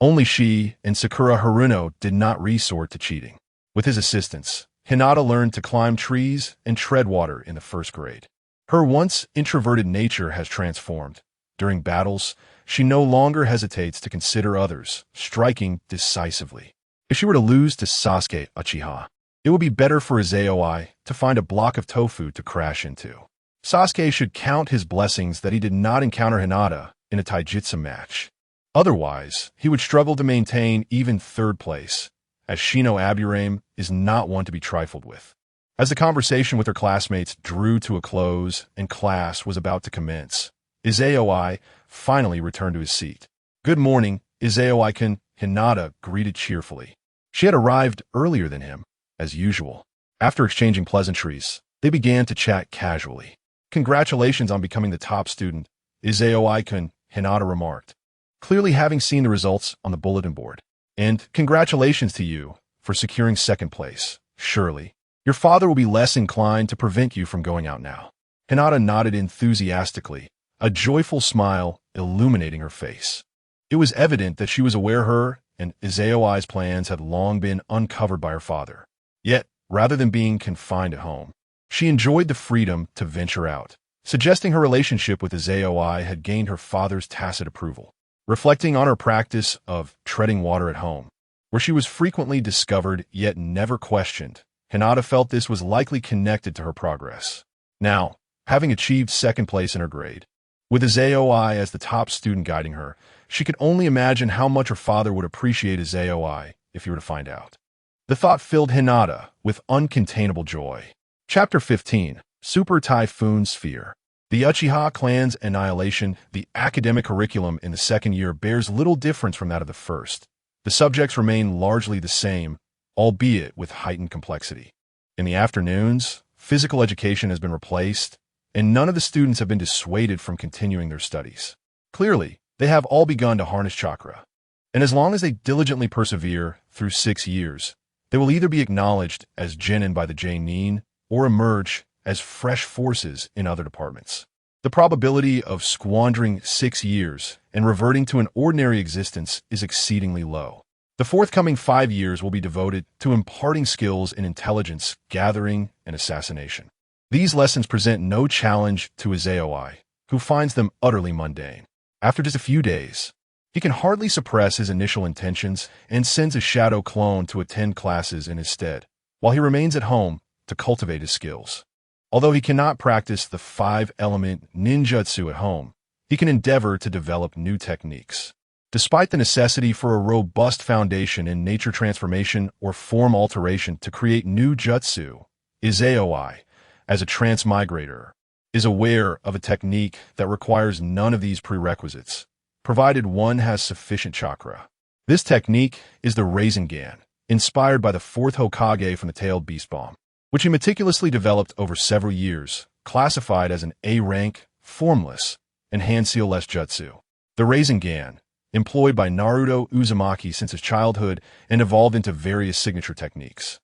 only she and Sakura Haruno did not resort to cheating. With his assistance, Hinata learned to climb trees and tread water in the 1st grade. Her once introverted nature has transformed. During battles, she no longer hesitates to consider others, striking decisively. If she were to lose to Sasuke Uchiha, it would be better for Izayoi to find a block of tofu to crash into. Sasuke should count his blessings that he did not encounter Hinata in a taijutsu match. Otherwise, he would struggle to maintain even 3rd place, as Shino Aburame is not one to be trifled with. As the conversation with her classmates drew to a close and class was about to commence, Izayoi finally returned to his seat. Good morning, Izayoi-kun, Hinata greeted cheerfully. She had arrived earlier than him, as usual. After exchanging pleasantries, they began to chat casually. Congratulations on becoming the top student, Izayoi-kun, Hinata remarked, clearly having seen the results on the bulletin board. And congratulations to you for securing 2nd place. Surely, your father will be less inclined to prevent you from going out now. Hinata nodded enthusiastically, a joyful smile illuminating her face. It was evident that she was aware her and Izayoi's plans had long been uncovered by her father. Yet, rather than being confined at home, she enjoyed the freedom to venture out, suggesting her relationship with Izayoi had gained her father's tacit approval. Reflecting on her practice of treading water at home, where she was frequently discovered yet never questioned, Hinata felt this was likely connected to her progress. Now, having achieved 2nd place in her grade, with Izayoi as the top student guiding her, she could only imagine how much her father would appreciate Izayoi if he were to find out. The thought filled Hinata with uncontainable joy. Chapter 15, Super Typhoon Sphere. The Uchiha clan's annihilation, the academic curriculum in the 2nd year bears little difference from that of the 1st. The subjects remain largely the same, albeit with heightened complexity. In the afternoons, physical education has been replaced, and none of the students have been dissuaded from continuing their studies. Clearly, they have all begun to harness chakra. And as long as they diligently persevere through 6 years, they will either be acknowledged as genin by the Jainin or emerge as fresh forces in other departments. The probability of squandering 6 years and reverting to an ordinary existence is exceedingly low. The forthcoming 5 years will be devoted to imparting skills in intelligence, gathering, and assassination. These lessons present no challenge to Izayoi, who finds them utterly mundane. After just a few days, he can hardly suppress his initial intentions and sends a shadow clone to attend classes in his stead, while he remains at home to to cultivate his skills. Although he cannot practice the five-element ninjutsu at home, he can endeavor to develop new techniques. Despite the necessity for a robust foundation in nature transformation or form alteration to create new jutsu, Izayoi, as a transmigrator, is aware of a technique that requires none of these prerequisites, provided one has sufficient chakra. This technique is the Rasengan, inspired by the fourth Hokage from the tailed beast bomb, which he meticulously developed over several years, classified as an A-rank, formless, and hand-seal-less jutsu. The Rasengan, employed by Naruto Uzumaki since his childhood and evolved into various signature techniques,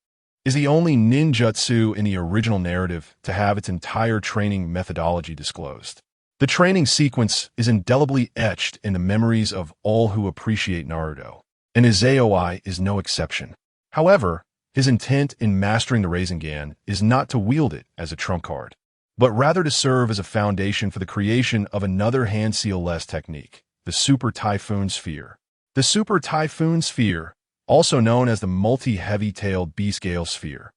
is the only ninjutsu in the original narrative to have its entire training methodology disclosed. The training sequence is indelibly etched in the memories of all who appreciate Naruto, and Izayoi is no exception. However, his intent in mastering the Rasengan is not to wield it as a trump card, but rather to serve as a foundation for the creation of another hand-seal-less technique, the Super Typhoon Sphere. The Super Typhoon Sphere, also known as the multi-heavy-tailed beast gale sphere,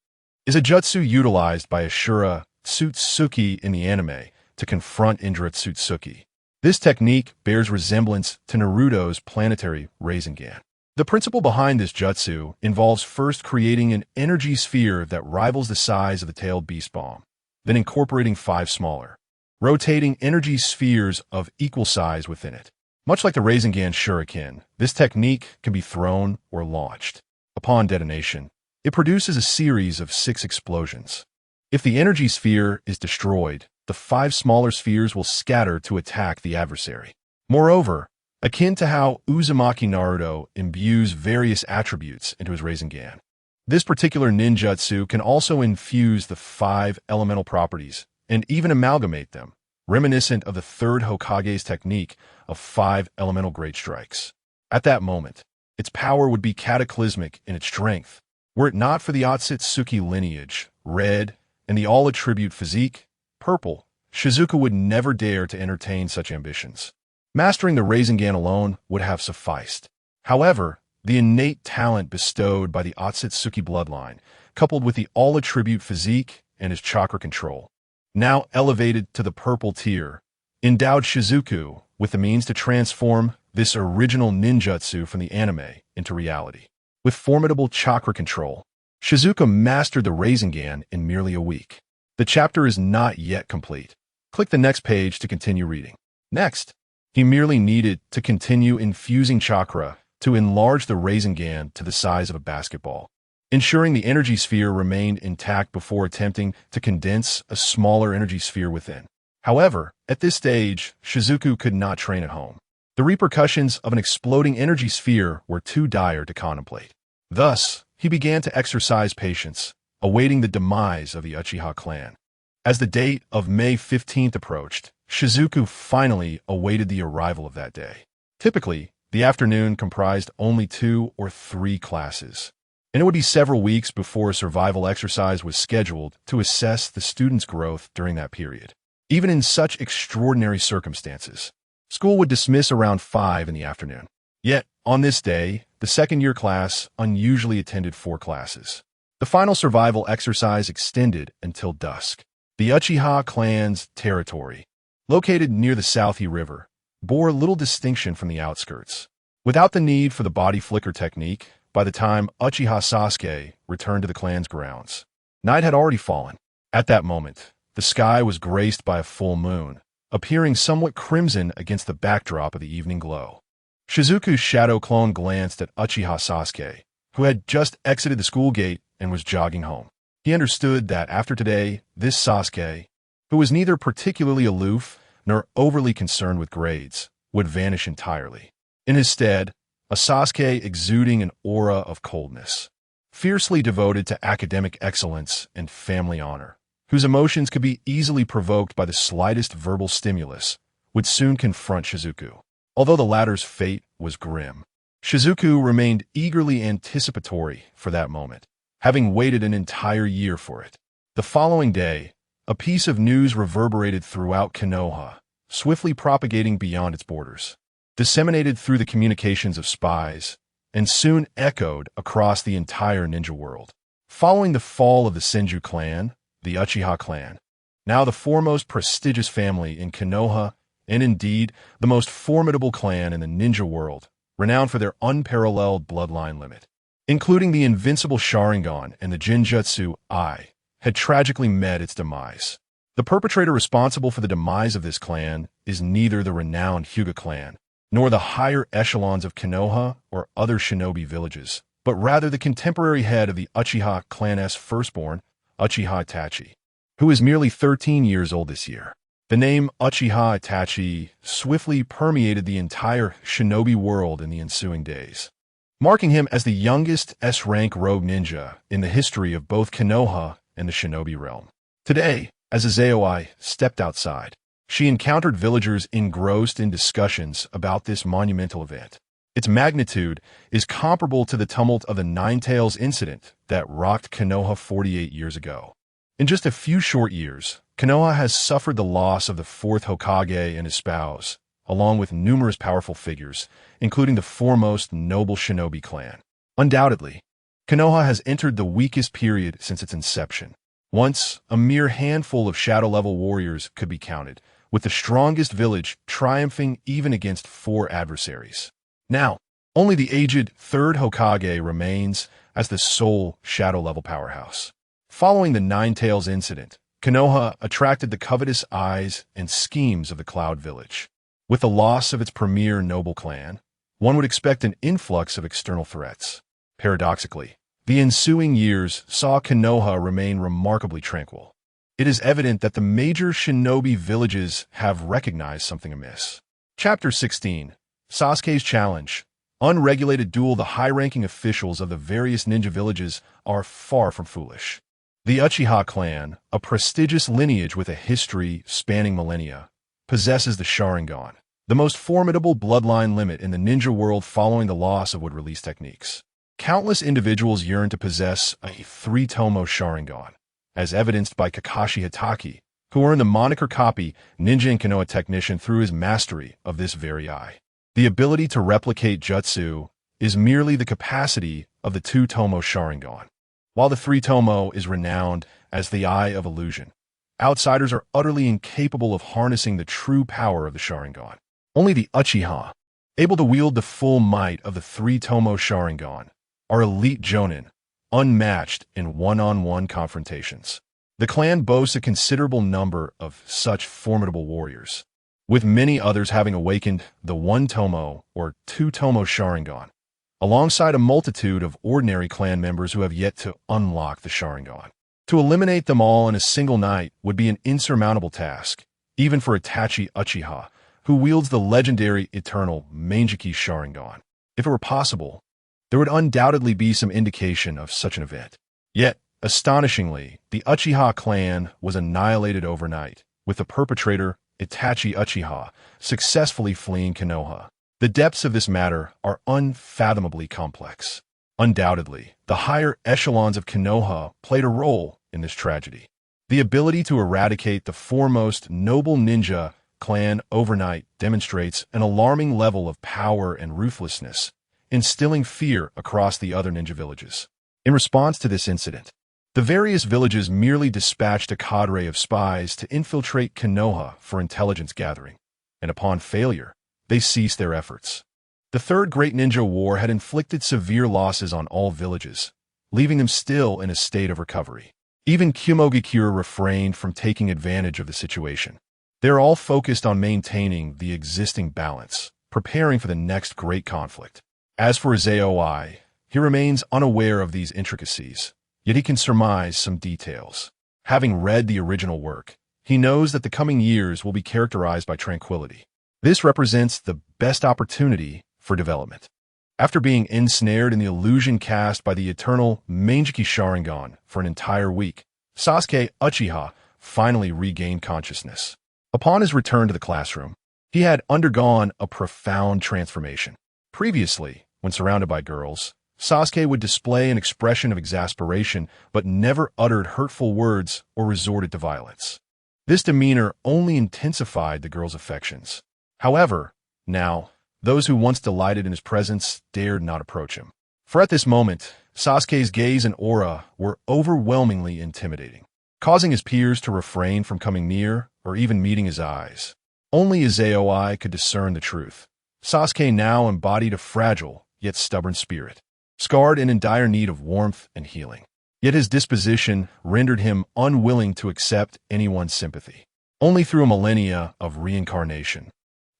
is a jutsu utilized by Ashura Tsutsuki in the anime to confront Indra Tsutsuki. This technique bears resemblance to Naruto's planetary Rasengan. The principle behind this jutsu involves first creating an energy sphere that rivals the size of the tailed beast bomb, then incorporating 5 smaller, rotating energy spheres of equal size within it. Much like the Rasengan Shuriken, this technique can be thrown or launched. Upon detonation, it produces a series of 6 explosions. If the energy sphere is destroyed, the 5 smaller spheres will scatter to attack the adversary. Moreover, akin to how Uzumaki Naruto imbues various attributes into his Rasengan, this particular ninjutsu can also infuse the 5 elemental properties and even amalgamate them, reminiscent of the third Hokage's technique of 5 elemental great strikes. At that moment, its power would be cataclysmic in its strength, were it not for the Otsutsuki lineage, red, and the all-attribute physique, purple. Shizuku would never dare to entertain such ambitions. Mastering the Rasengan alone would have sufficed. However, the innate talent bestowed by the Otsutsuki bloodline, coupled with the all-attribute physique and his chakra control, now elevated to the purple tier, endowed Shizuku with the means to transform this original ninjutsu from the anime into reality. With formidable chakra control, Shizuku mastered the Rasengan in merely a week. The chapter is not yet complete. Click the next page to continue reading. Next, he merely needed to continue infusing chakra to enlarge the Rasengan to the size of a basketball, ensuring the energy sphere remained intact before attempting to condense a smaller energy sphere within. However, at this stage, Shizuku could not train at home. The repercussions of an exploding energy sphere were too dire to contemplate. Thus, he began to exercise patience, awaiting the demise of the Uchiha clan. As the date of May 15th approached, Shizuku finally awaited the arrival of that day. Typically, the afternoon comprised only 2 or 3 classes, and it would be several weeks before a survival exercise was scheduled to assess the student's growth during that period. Even in such extraordinary circumstances, school would dismiss around 5 in the afternoon. Yet, on this day, the second-year class unusually attended 4 classes. The final survival exercise extended until dusk. The Uchiha clan's territory, located near the Southie River, bore little distinction from the outskirts. Without the need for the body flicker technique, by the time Uchiha Sasuke returned to the clan's grounds, night had already fallen. At that moment, the sky was graced by a full moon, appearing somewhat crimson against the backdrop of the evening glow. Shizuku's shadow clone glanced at Uchiha Sasuke, who had just exited the school gate and was jogging home. He understood that after today, this Sasuke, who was neither particularly aloof nor overly concerned with grades, would vanish entirely. In his stead, a Sasuke exuding an aura of coldness, fiercely devoted to academic excellence and family honor, whose emotions could be easily provoked by the slightest verbal stimulus, would soon confront Shizuku. Although the latter's fate was grim, Shizuku remained eagerly anticipatory for that moment, having waited an entire year for it. The following day, a piece of news reverberated throughout Konoha, swiftly propagating beyond its borders, disseminated through the communications of spies, and soon echoed across the entire ninja world. Following the fall of the Senju clan, the Uchiha clan, now the foremost prestigious family in Konoha, and indeed the most formidable clan in the ninja world, renowned for their unparalleled bloodline limit, including the invincible Sharingan and the Jinjutsu Ai, had tragically met its demise. The perpetrator responsible for the demise of this clan is neither the renowned Hyuga clan, nor the higher echelons of Konoha or other shinobi villages, but rather the contemporary head of the Uchiha clan's firstborn, Uchiha Itachi, who is merely 13 years old this year. The name Uchiha Itachi swiftly permeated the entire shinobi world in the ensuing days, marking him as the youngest S-rank rogue ninja in the history of both Konoha and the shinobi realm. Today, as Azeoi stepped outside, she encountered villagers engrossed in discussions about this monumental event. Its magnitude is comparable to the tumult of the Nine-Tails incident that rocked Konoha 48 years ago. In just a few short years, Konoha has suffered the loss of the fourth Hokage and his spouse, along with numerous powerful figures, including the foremost noble shinobi clan. Undoubtedly, Konoha has entered the weakest period since its inception. Once, a mere handful of shadow-level warriors could be counted, with the strongest village triumphing even against 4 adversaries. Now, only the aged third Hokage remains as the sole shadow-level powerhouse. Following the Nine-Tails incident, Konoha attracted the covetous eyes and schemes of the Cloud Village. With the loss of its premier noble clan, one would expect an influx of external threats. Paradoxically, the ensuing years saw Konoha remain remarkably tranquil. It is evident that the major shinobi villages have recognized something amiss. Chapter 16. Sasuke's Challenge. Unregulated duel. The high-ranking officials of the various ninja villages are far from foolish. The Uchiha clan, a prestigious lineage with a history spanning millennia, possesses the Sharingan, the most formidable bloodline limit in the ninja world following the loss of wood-release techniques. Countless individuals yearn to possess a 3-tomo Sharingan, as evidenced by Kakashi Hatake, who earned the moniker Copy Ninja and Konoha Technician through his mastery of this very eye. The ability to replicate jutsu is merely the capacity of the 2-tomo Sharingan, while the 3-tomo is renowned as the Eye of Illusion. Outsiders are utterly incapable of harnessing the true power of the Sharingan. Only the Uchiha, able to wield the full might of the 3-tomo Sharingan, are elite jonin, unmatched in one-on-one confrontations. The clan boasts a considerable number of such formidable warriors, with many others having awakened the 1-tomo or 2-tomo Sharingan, alongside a multitude of ordinary clan members who have yet to unlock the Sharingan. To eliminate them all in a single night would be an insurmountable task, even for Itachi Uchiha, who wields the legendary eternal Manjiki Sharingan. If it were possible, there would undoubtedly be some indication of such an event. Yet, astonishingly, the Uchiha clan was annihilated overnight, with the perpetrator, Itachi Uchiha, successfully fleeing Konoha. The depths of this matter are unfathomably complex. Undoubtedly, the higher echelons of Konoha played a role in this tragedy. The ability to eradicate the foremost noble ninja clan overnight demonstrates an alarming level of power and ruthlessness, instilling fear across the other ninja villages. In response to this incident, the various villages merely dispatched a cadre of spies to infiltrate Konoha for intelligence gathering, and upon failure, they ceased their efforts. The Third Great Ninja War had inflicted severe losses on all villages, leaving them still in a state of recovery. Even Kumogakure refrained from taking advantage of the situation. They're all focused on maintaining the existing balance, preparing for the next great conflict. As for Azeoi, he remains unaware of these intricacies, yet he can surmise some details. Having read the original work, he knows that the coming years will be characterized by tranquility. This represents the best opportunity for development. After being ensnared in the illusion cast by the eternal Manjiki Sharingan for an entire week, Sasuke Uchiha finally regained consciousness. Upon his return to the classroom, he had undergone a profound transformation. Previously, when surrounded by girls, Sasuke would display an expression of exasperation but never uttered hurtful words or resorted to violence. This demeanor only intensified the girls' affections. However, now, those who once delighted in his presence dared not approach him. For at this moment, Sasuke's gaze and aura were overwhelmingly intimidating, causing his peers to refrain from coming near or even meeting his eyes. Only Izayoi could discern the truth. Sasuke now embodied a fragile, yet stubborn spirit, scarred and in dire need of warmth and healing. Yet his disposition rendered him unwilling to accept anyone's sympathy. Only through a millennia of reincarnation,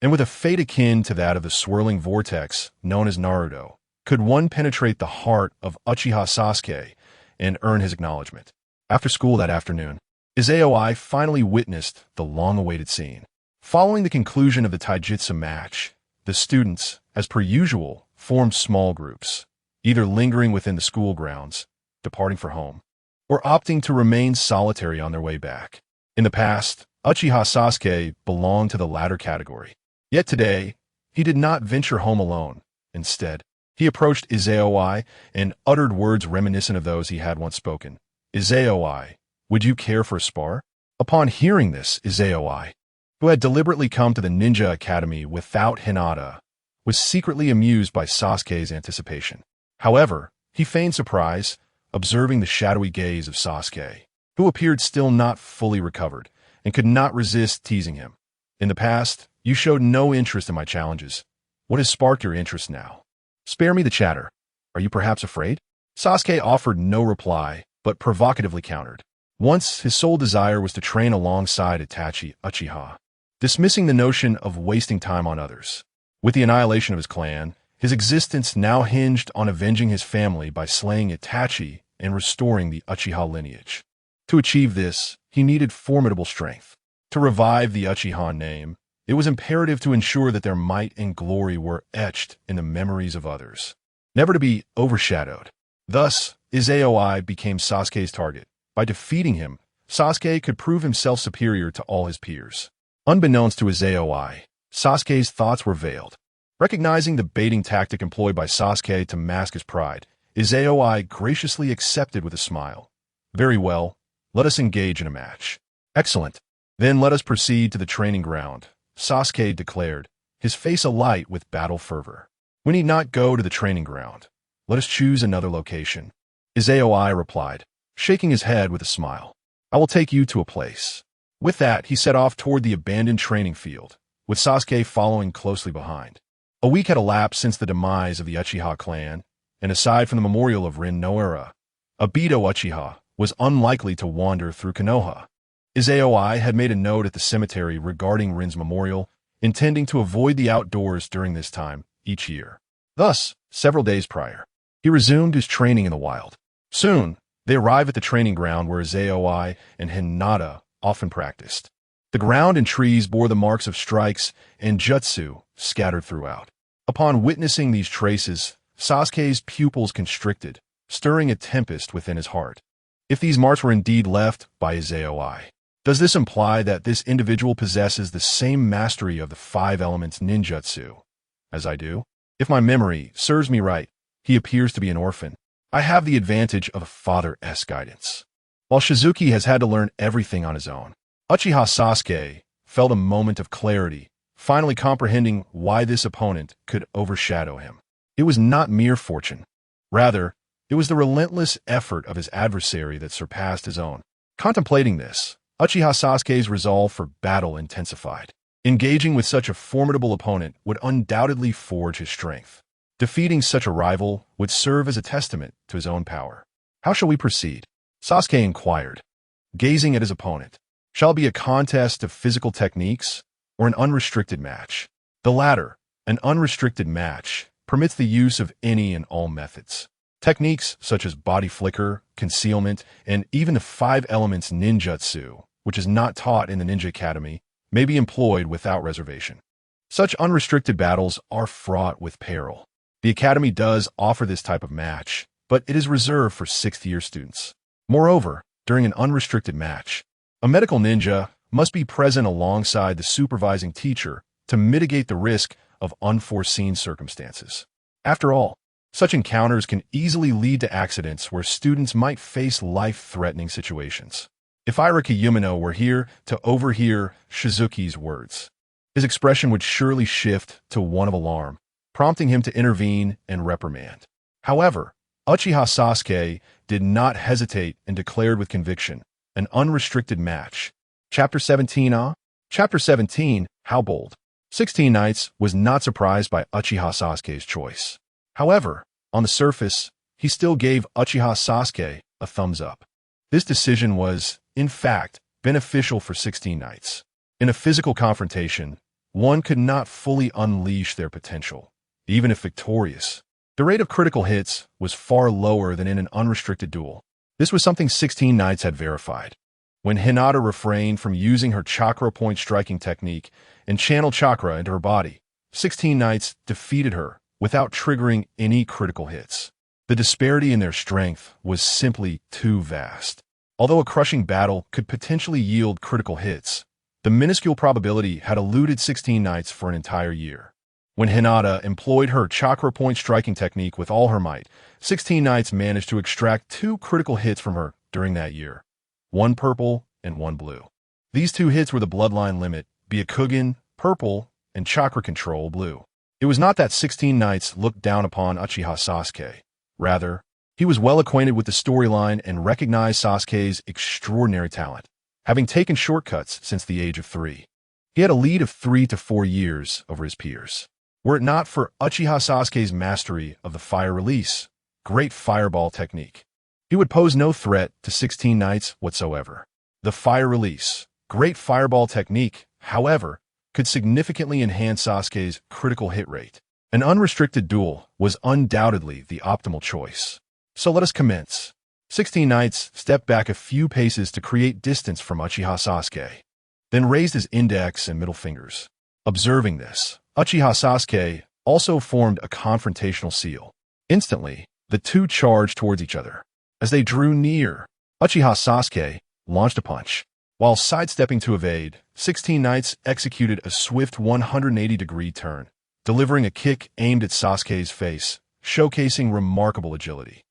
and with a fate akin to that of the swirling vortex known as Naruto, could one penetrate the heart of Uchiha Sasuke and earn his acknowledgement. After school that afternoon, Izayoi finally witnessed the long-awaited scene. Following the conclusion of the taijutsu match, the students, as per usual, formed small groups, either lingering within the school grounds, departing for home, or opting to remain solitary on their way back. In the past, Uchiha Sasuke belonged to the latter category. Yet today, he did not venture home alone. Instead, he approached Izayoi and uttered words reminiscent of those he had once spoken. "Izayoi, would you care for a spar?" Upon hearing this, Izayoi, who had deliberately come to the ninja academy without Hinata, was secretly amused by Sasuke's anticipation. However, he feigned surprise, observing the shadowy gaze of Sasuke, who appeared still not fully recovered, and could not resist teasing him. "In the past, you showed no interest in my challenges. What has sparked your interest now? Spare me the chatter. Are you perhaps afraid?" Sasuke offered no reply, but provocatively countered. Once, his sole desire was to train alongside Itachi Uchiha, dismissing the notion of wasting time on others. With the annihilation of his clan, his existence now hinged on avenging his family by slaying Itachi and restoring the Uchiha lineage. To achieve this, he needed formidable strength. To revive the Uchiha name, it was imperative to ensure that their might and glory were etched in the memories of others, never to be overshadowed. Thus, Izayoi became Sasuke's target. By defeating him, Sasuke could prove himself superior to all his peers. Unbeknownst to Izayoi, Sasuke's thoughts were veiled. Recognizing the baiting tactic employed by Sasuke to mask his pride, Izayoi graciously accepted with a smile. "Very well, let us engage in a match." "Excellent. Then let us proceed to the training ground," Sasuke declared, his face alight with battle fervor. "We need not go to the training ground. Let us choose another location." Izayoi replied, shaking his head with a smile. "I will take you to a place." With that, he set off toward the abandoned training field, with Sasuke following closely behind. A week had elapsed since the demise of the Uchiha clan, and aside from the memorial of Rin Noara, Obito Uchiha was unlikely to wander through Konoha. Izayoi had made a note at the cemetery regarding Rin's memorial, intending to avoid the outdoors during this time each year. Thus, several days prior, he resumed his training in the wild. Soon, they arrived at the training ground where Izayoi and Hinata often practiced. The ground and trees bore the marks of strikes and jutsu scattered throughout. Upon witnessing these traces, Sasuke's pupils constricted, stirring a tempest within his heart. If these marks were indeed left by Izayoi, does this imply that this individual possesses the same mastery of the 5 elements ninjutsu as I do? If my memory serves me right, he appears to be an orphan. I have the advantage of a father's guidance, while Shizuki has had to learn everything on his own. Uchiha Sasuke felt a moment of clarity, finally comprehending why this opponent could overshadow him. It was not mere fortune. Rather, it was the relentless effort of his adversary that surpassed his own. Contemplating this, Uchiha Sasuke's resolve for battle intensified. Engaging with such a formidable opponent would undoubtedly forge his strength. Defeating such a rival would serve as a testament to his own power. "How shall we proceed?" Sasuke inquired, gazing at his opponent. "Shall it be a contest of physical techniques, or an unrestricted match?" The latter, an unrestricted match, permits the use of any and all methods. Techniques such as body flicker, concealment, and even the 5 elements ninjutsu, which is not taught in the Ninja Academy, may be employed without reservation. Such unrestricted battles are fraught with peril. The Academy does offer this type of match, but it is reserved for 6th-year students. Moreover, during an unrestricted match, a medical ninja must be present alongside the supervising teacher to mitigate the risk of unforeseen circumstances. After all, such encounters can easily lead to accidents where students might face life-threatening situations. If Irika Yumino were here to overhear Shizuki's words, his expression would surely shift to one of alarm, prompting him to intervene and reprimand. However, Uchiha Sasuke did not hesitate and declared with conviction, an unrestricted match. Chapter 17 Chapter 17, How Bold. 16 Knights was not surprised by Uchiha Sasuke's choice. However, on the surface, he still gave Uchiha Sasuke a thumbs up. This decision was, in fact, beneficial for 16 Knights. In a physical confrontation, one could not fully unleash their potential, even if victorious. The rate of critical hits was far lower than in an unrestricted duel. This was something 16 Knights had verified. When Hinata refrained from using her chakra point striking technique and channeled chakra into her body, 16 Knights defeated her without triggering any critical hits. The disparity in their strength was simply too vast. Although a crushing battle could potentially yield critical hits, the minuscule probability had eluded 16 Knights for an entire year. When Hinata employed her chakra point striking technique with all her might, 16 Knights managed to extract 2 critical hits from her during that year. 1 purple and 1 blue. These 2 hits were the bloodline limit, Byakugan, purple, and chakra control, blue. It was not that 16 Knights looked down upon Uchiha Sasuke. Rather, he was well acquainted with the storyline and recognized Sasuke's extraordinary talent, having taken shortcuts since the age of 3. He had a lead of 3 to 4 years over his peers. Were it not for Uchiha Sasuke's mastery of the fire release, great fireball technique, he would pose no threat to 16 Knights whatsoever. The fire release, great fireball technique, however, could significantly enhance Sasuke's critical hit rate. An unrestricted duel was undoubtedly the optimal choice. So let us commence. 16 Knights stepped back a few paces to create distance from Uchiha Sasuke, then raised his index and middle fingers. Observing this, Uchiha Sasuke also formed a confrontational seal. Instantly, the two charged towards each other. As they drew near, Uchiha Sasuke launched a punch. While sidestepping to evade, 16 Knights executed a swift 180-degree turn, delivering a kick aimed at Sasuke's face, showcasing remarkable agility.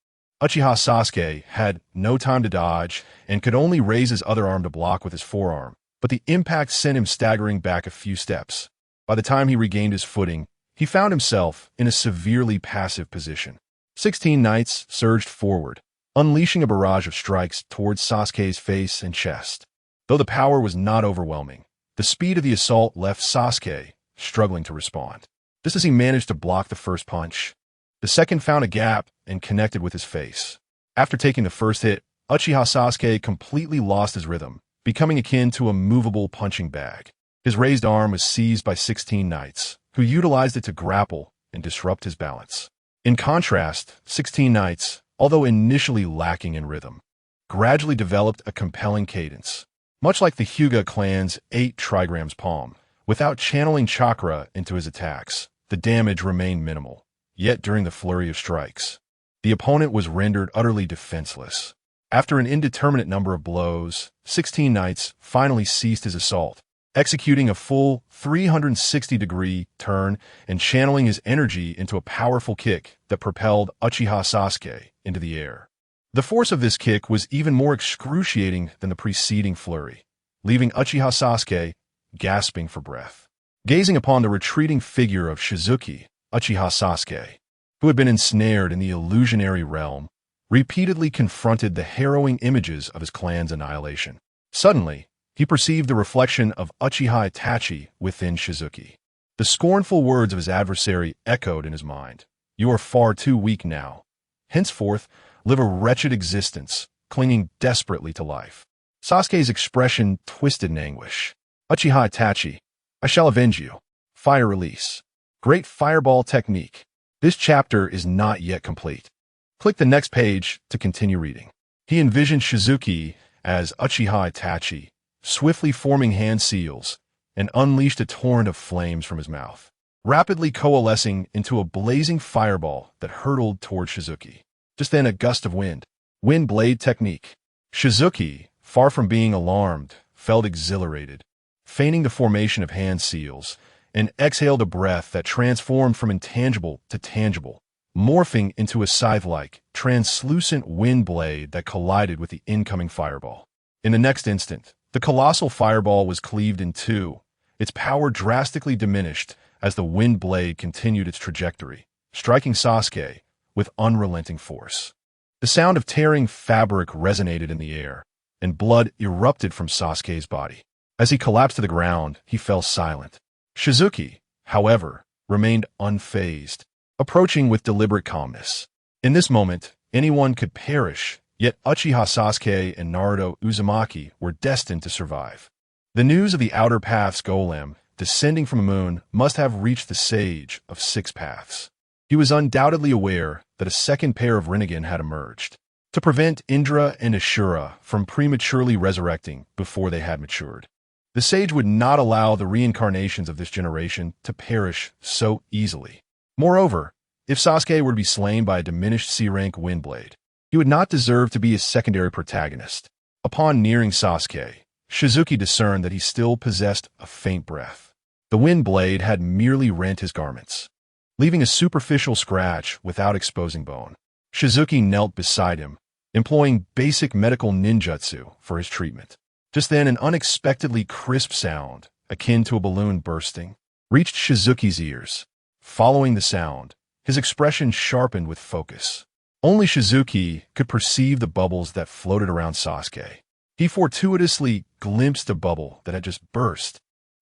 Uchiha Sasuke had no time to dodge and could only raise his other arm to block with his forearm, but the impact sent him staggering back a few steps. By the time he regained his footing, he found himself in a severely passive position. 16 Knights surged forward, unleashing a barrage of strikes towards Sasuke's face and chest. Though the power was not overwhelming, the speed of the assault left Sasuke struggling to respond. Just as he managed to block the first punch, the second found a gap and connected with his face. After taking the first hit, Uchiha Sasuke completely lost his rhythm, becoming akin to a movable punching bag. His raised arm was seized by 16 Knights, who utilized it to grapple and disrupt his balance. In contrast, 16 Knights, although initially lacking in rhythm, gradually developed a compelling cadence. Much like the Hyuga clan's 8 trigrams palm, without channeling chakra into his attacks, the damage remained minimal. Yet during the flurry of strikes, the opponent was rendered utterly defenseless. After an indeterminate number of blows, 16 Knights finally ceased his assault, executing a full 360-degree turn and channeling his energy into a powerful kick that propelled Uchiha Sasuke into the air. The force of this kick was even more excruciating than the preceding flurry, leaving Uchiha Sasuke gasping for breath. Gazing upon the retreating figure of Shizuki, Uchiha Sasuke, who had been ensnared in the illusionary realm, repeatedly confronted the harrowing images of his clan's annihilation. Suddenly, he perceived the reflection of Uchiha Itachi within Shizuki. The scornful words of his adversary echoed in his mind. "You are far too weak now. Henceforth, live a wretched existence, clinging desperately to life." Sasuke's expression twisted in anguish. "Uchiha Itachi, I shall avenge you. Fire release. Great fireball technique." This chapter is not yet complete. Click the next page to continue reading. He envisioned Shizuki as Uchiha Itachi, swiftly forming hand seals, and unleashed a torrent of flames from his mouth, rapidly coalescing into a blazing fireball that hurtled toward Shizuki. Just then a gust of wind blade technique. Shizuki, far from being alarmed, felt exhilarated, feigning the formation of hand seals, and exhaled a breath that transformed from intangible to tangible, morphing into a scythe-like, translucent wind blade that collided with the incoming fireball. In the next instant, the colossal fireball was cleaved in two, its power drastically diminished as the wind blade continued its trajectory, striking Sasuke with unrelenting force. The sound of tearing fabric resonated in the air, and blood erupted from Sasuke's body. As he collapsed to the ground, he fell silent. Shizuki, however, remained unfazed, approaching with deliberate calmness. In this moment, anyone could perish, yet Uchiha Sasuke and Naruto Uzumaki were destined to survive. The news of the Outer Path's golem descending from the moon must have reached the Sage of Six Paths. He was undoubtedly aware that a second pair of Rinnegan had emerged, to prevent Indra and Ashura from prematurely resurrecting before they had matured. The sage would not allow the reincarnations of this generation to perish so easily. Moreover, if Sasuke were to be slain by a diminished C-rank Windblade, he would not deserve to be a secondary protagonist. Upon nearing Sasuke, Shizuki discerned that he still possessed a faint breath. The Windblade had merely rent his garments, leaving a superficial scratch without exposing bone. Shizuki knelt beside him, employing basic medical ninjutsu for his treatment. Just then, an unexpectedly crisp sound, akin to a balloon bursting, reached Shizuki's ears. Following the sound, his expression sharpened with focus. Only Shizuki could perceive the bubbles that floated around Sasuke. He fortuitously glimpsed a bubble that had just burst,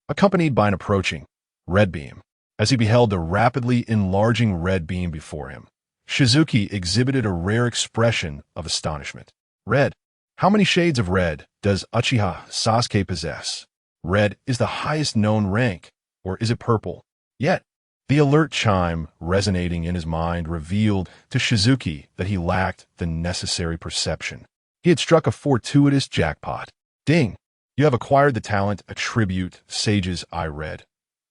accompanied by an approaching red beam. As he beheld the rapidly enlarging red beam before him, Shizuki exhibited a rare expression of astonishment. Red. How many shades of red does Uchiha Sasuke possess? Red is the highest known rank, or is it purple? Yet, the alert chime resonating in his mind revealed to Shizuki that he lacked the necessary perception. He had struck a fortuitous jackpot. Ding! You have acquired the talent Attribute Sage's Eye Red.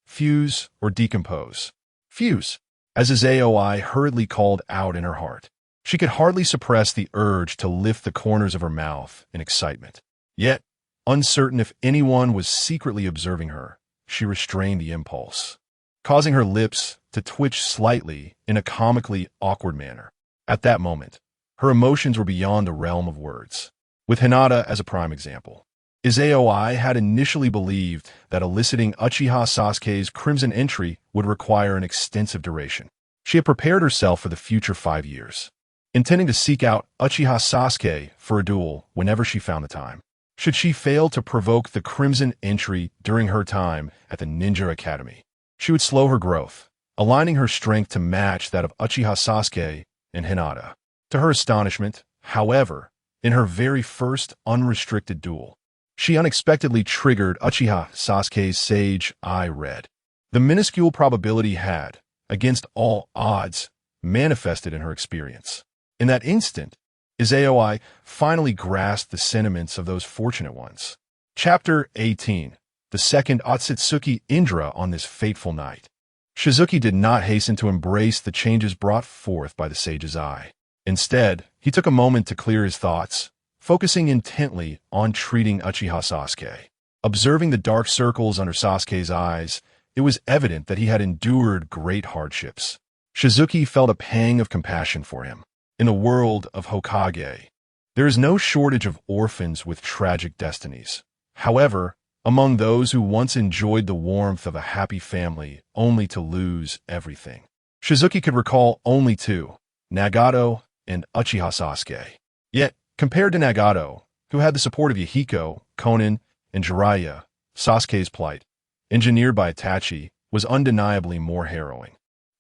Fuse or decompose. Fuse, as his AOI hurriedly called out in her heart. She could hardly suppress the urge to lift the corners of her mouth in excitement. Yet, uncertain if anyone was secretly observing her, she restrained the impulse, causing her lips to twitch slightly in a comically awkward manner. At that moment, her emotions were beyond the realm of words. With Hinata as a prime example, Izayoi had initially believed that eliciting Uchiha Sasuke's crimson entry would require an extensive duration. She had prepared herself for the future 5 years, intending to seek out Uchiha Sasuke for a duel whenever she found the time. Should she fail to provoke the crimson entry during her time at the Ninja Academy, she would slow her growth, aligning her strength to match that of Uchiha Sasuke and Hinata. To her astonishment, however, in her very first unrestricted duel, she unexpectedly triggered Uchiha Sasuke's Sage Eye Red. The minuscule probability had, against all odds, manifested in her experience. In that instant, Izayoi finally grasped the sentiments of those fortunate ones. Chapter 18. The second Otsutsuki Indra on this fateful night. Shizuki did not hasten to embrace the changes brought forth by the sage's eye. Instead, he took a moment to clear his thoughts, focusing intently on treating Uchiha Sasuke. Observing the dark circles under Sasuke's eyes, it was evident that he had endured great hardships. Shizuki felt a pang of compassion for him. In the world of Hokage, there is no shortage of orphans with tragic destinies. However, among those who once enjoyed the warmth of a happy family only to lose everything, Shizuki could recall only two, Nagato and Uchiha Sasuke. Yet, compared to Nagato, who had the support of Yahiko, Konan, and Jiraiya, Sasuke's plight, engineered by Itachi, was undeniably more harrowing.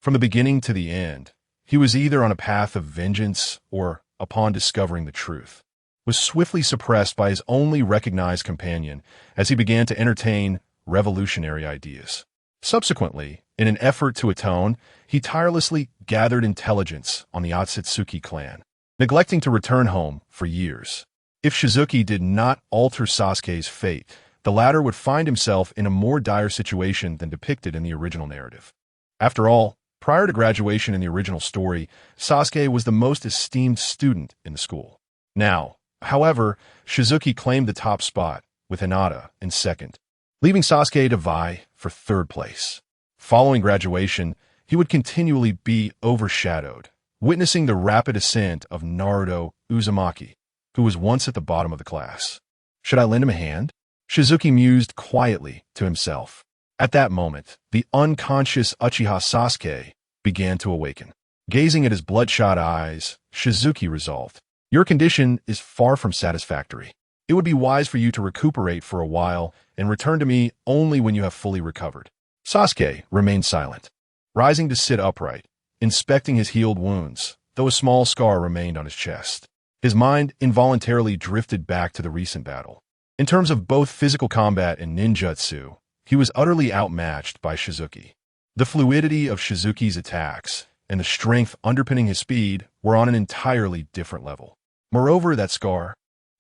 From the beginning to the end, he was either on a path of vengeance or, upon discovering the truth, was swiftly suppressed by his only recognized companion as he began to entertain revolutionary ideas. Subsequently, in an effort to atone, he tirelessly gathered intelligence on the Otsutsuki clan, neglecting to return home for years. If Shizuki did not alter Sasuke's fate, the latter would find himself in a more dire situation than depicted in the original narrative. After all, prior to graduation in the original story, Sasuke was the most esteemed student in the school. Now, however, Shizuki claimed the top spot, with Hinata in second, leaving Sasuke to vie for third place. Following graduation, he would continually be overshadowed, witnessing the rapid ascent of Naruto Uzumaki, who was once at the bottom of the class. Should I lend him a hand? Shizuki mused quietly to himself. At that moment, the unconscious Uchiha Sasuke began to awaken. Gazing at his bloodshot eyes, Shizuki resolved, "Your condition is far from satisfactory. It would be wise for you to recuperate for a while and return to me only when you have fully recovered." Sasuke remained silent, rising to sit upright, inspecting his healed wounds, though a small scar remained on his chest. His mind involuntarily drifted back to the recent battle. In terms of both physical combat and ninjutsu, he was utterly outmatched by Shizuki. The fluidity of Shizuki's attacks and the strength underpinning his speed were on an entirely different level. Moreover, that scar,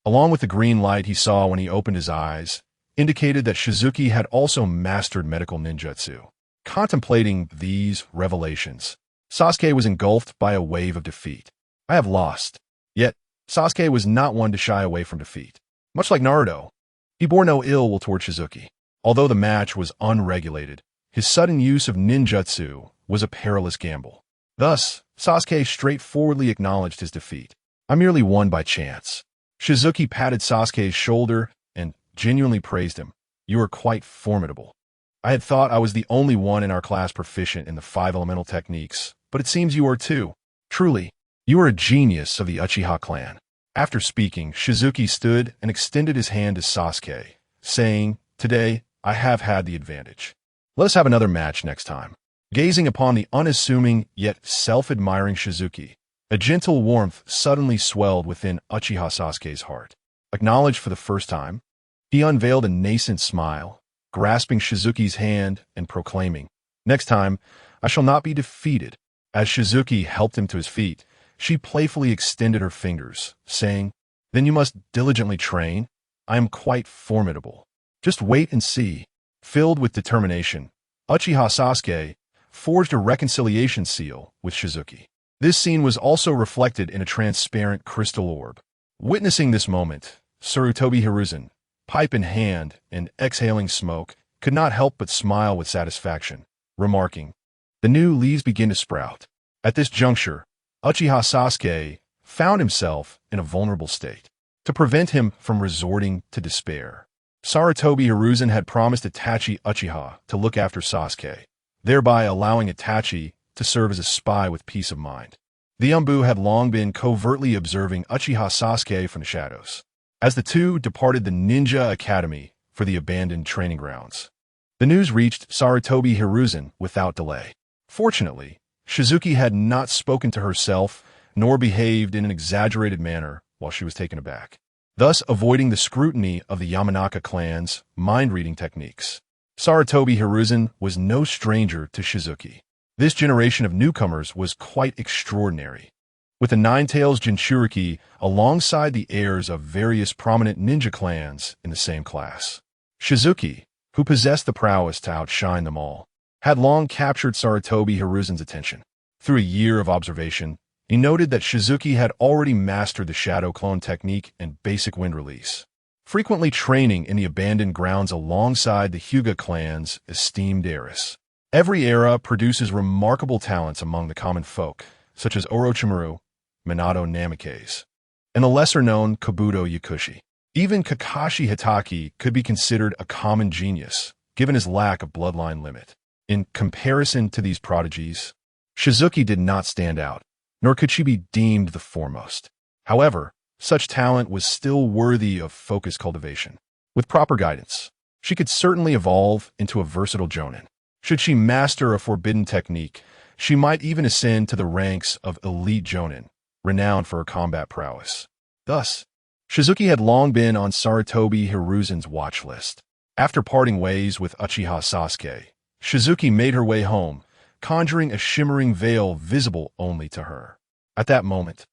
along with the green light he saw when he opened his eyes, indicated that Shizuki had also mastered medical ninjutsu. Contemplating these revelations, Sasuke was engulfed by a wave of defeat. "I have lost." Yet, Sasuke was not one to shy away from defeat. Much like Naruto, he bore no ill will toward Shizuki. Although the match was unregulated, his sudden use of ninjutsu was a perilous gamble. Thus, Sasuke straightforwardly acknowledged his defeat. "I merely won by chance." Shizuki patted Sasuke's shoulder and genuinely praised him. "You are quite formidable. I had thought I was the only one in our class proficient in the 5 elemental techniques, but it seems you are too. Truly, you are a genius of the Uchiha clan." After speaking, Shizuki stood and extended his hand to Sasuke, saying, "Today, I have had the advantage. Let us have another match next time." Gazing upon the unassuming yet self-admiring Shizuki, a gentle warmth suddenly swelled within Uchiha Sasuke's heart. Acknowledged for the first time, he unveiled a nascent smile, grasping Shizuki's hand and proclaiming, "Next time, I shall not be defeated." As Shizuki helped him to his feet, she playfully extended her fingers, saying, "Then you must diligently train. I am quite formidable. Just wait and see." Filled with determination, Uchiha Sasuke forged a reconciliation seal with Shizuki. This scene was also reflected in a transparent crystal orb. Witnessing this moment, Sarutobi Hiruzen, pipe in hand and exhaling smoke, could not help but smile with satisfaction, remarking, "The new leaves begin to sprout." At this juncture, Uchiha Sasuke found himself in a vulnerable state. To prevent him from resorting to despair, Sarutobi Hiruzen had promised Itachi Uchiha to look after Sasuke, thereby allowing Itachi to serve as a spy with peace of mind. The Umbu had long been covertly observing Uchiha Sasuke from the shadows, as the two departed the Ninja Academy for the abandoned training grounds. The news reached Sarutobi Hiruzen without delay. Fortunately, Shizuki had not spoken to herself nor behaved in an exaggerated manner while she was taken aback, thus avoiding the scrutiny of the Yamanaka clan's mind-reading techniques. Sarutobi Hiruzen was no stranger to Shizuki. This generation of newcomers was quite extraordinary, with the Nine-Tails Jinchuriki alongside the heirs of various prominent ninja clans in the same class. Shizuki, who possessed the prowess to outshine them all, had long captured Sarutobi Hiruzen's attention. Through a year of observation, he noted that Shizuki had already mastered the Shadow Clone technique and basic wind release, frequently training in the abandoned grounds alongside the Hyuga clan's esteemed heiress. Every era produces remarkable talents among the common folk, such as Orochimaru, Minato Namikaze, and the lesser-known Kabuto Yakushi. Even Kakashi Hitaki could be considered a common genius, given his lack of bloodline limit. In comparison to these prodigies, Shizuki did not stand out, nor could she be deemed the foremost. However, such talent was still worthy of focused cultivation. With proper guidance, she could certainly evolve into a versatile jonin. Should she master a forbidden technique, she might even ascend to the ranks of elite jonin, renowned for her combat prowess. Thus, Shizuki had long been on Sarutobi Hiruzen's watch list. After parting ways with Uchiha Sasuke, Shizuki made her way home, conjuring a shimmering veil visible only to her. At that moment,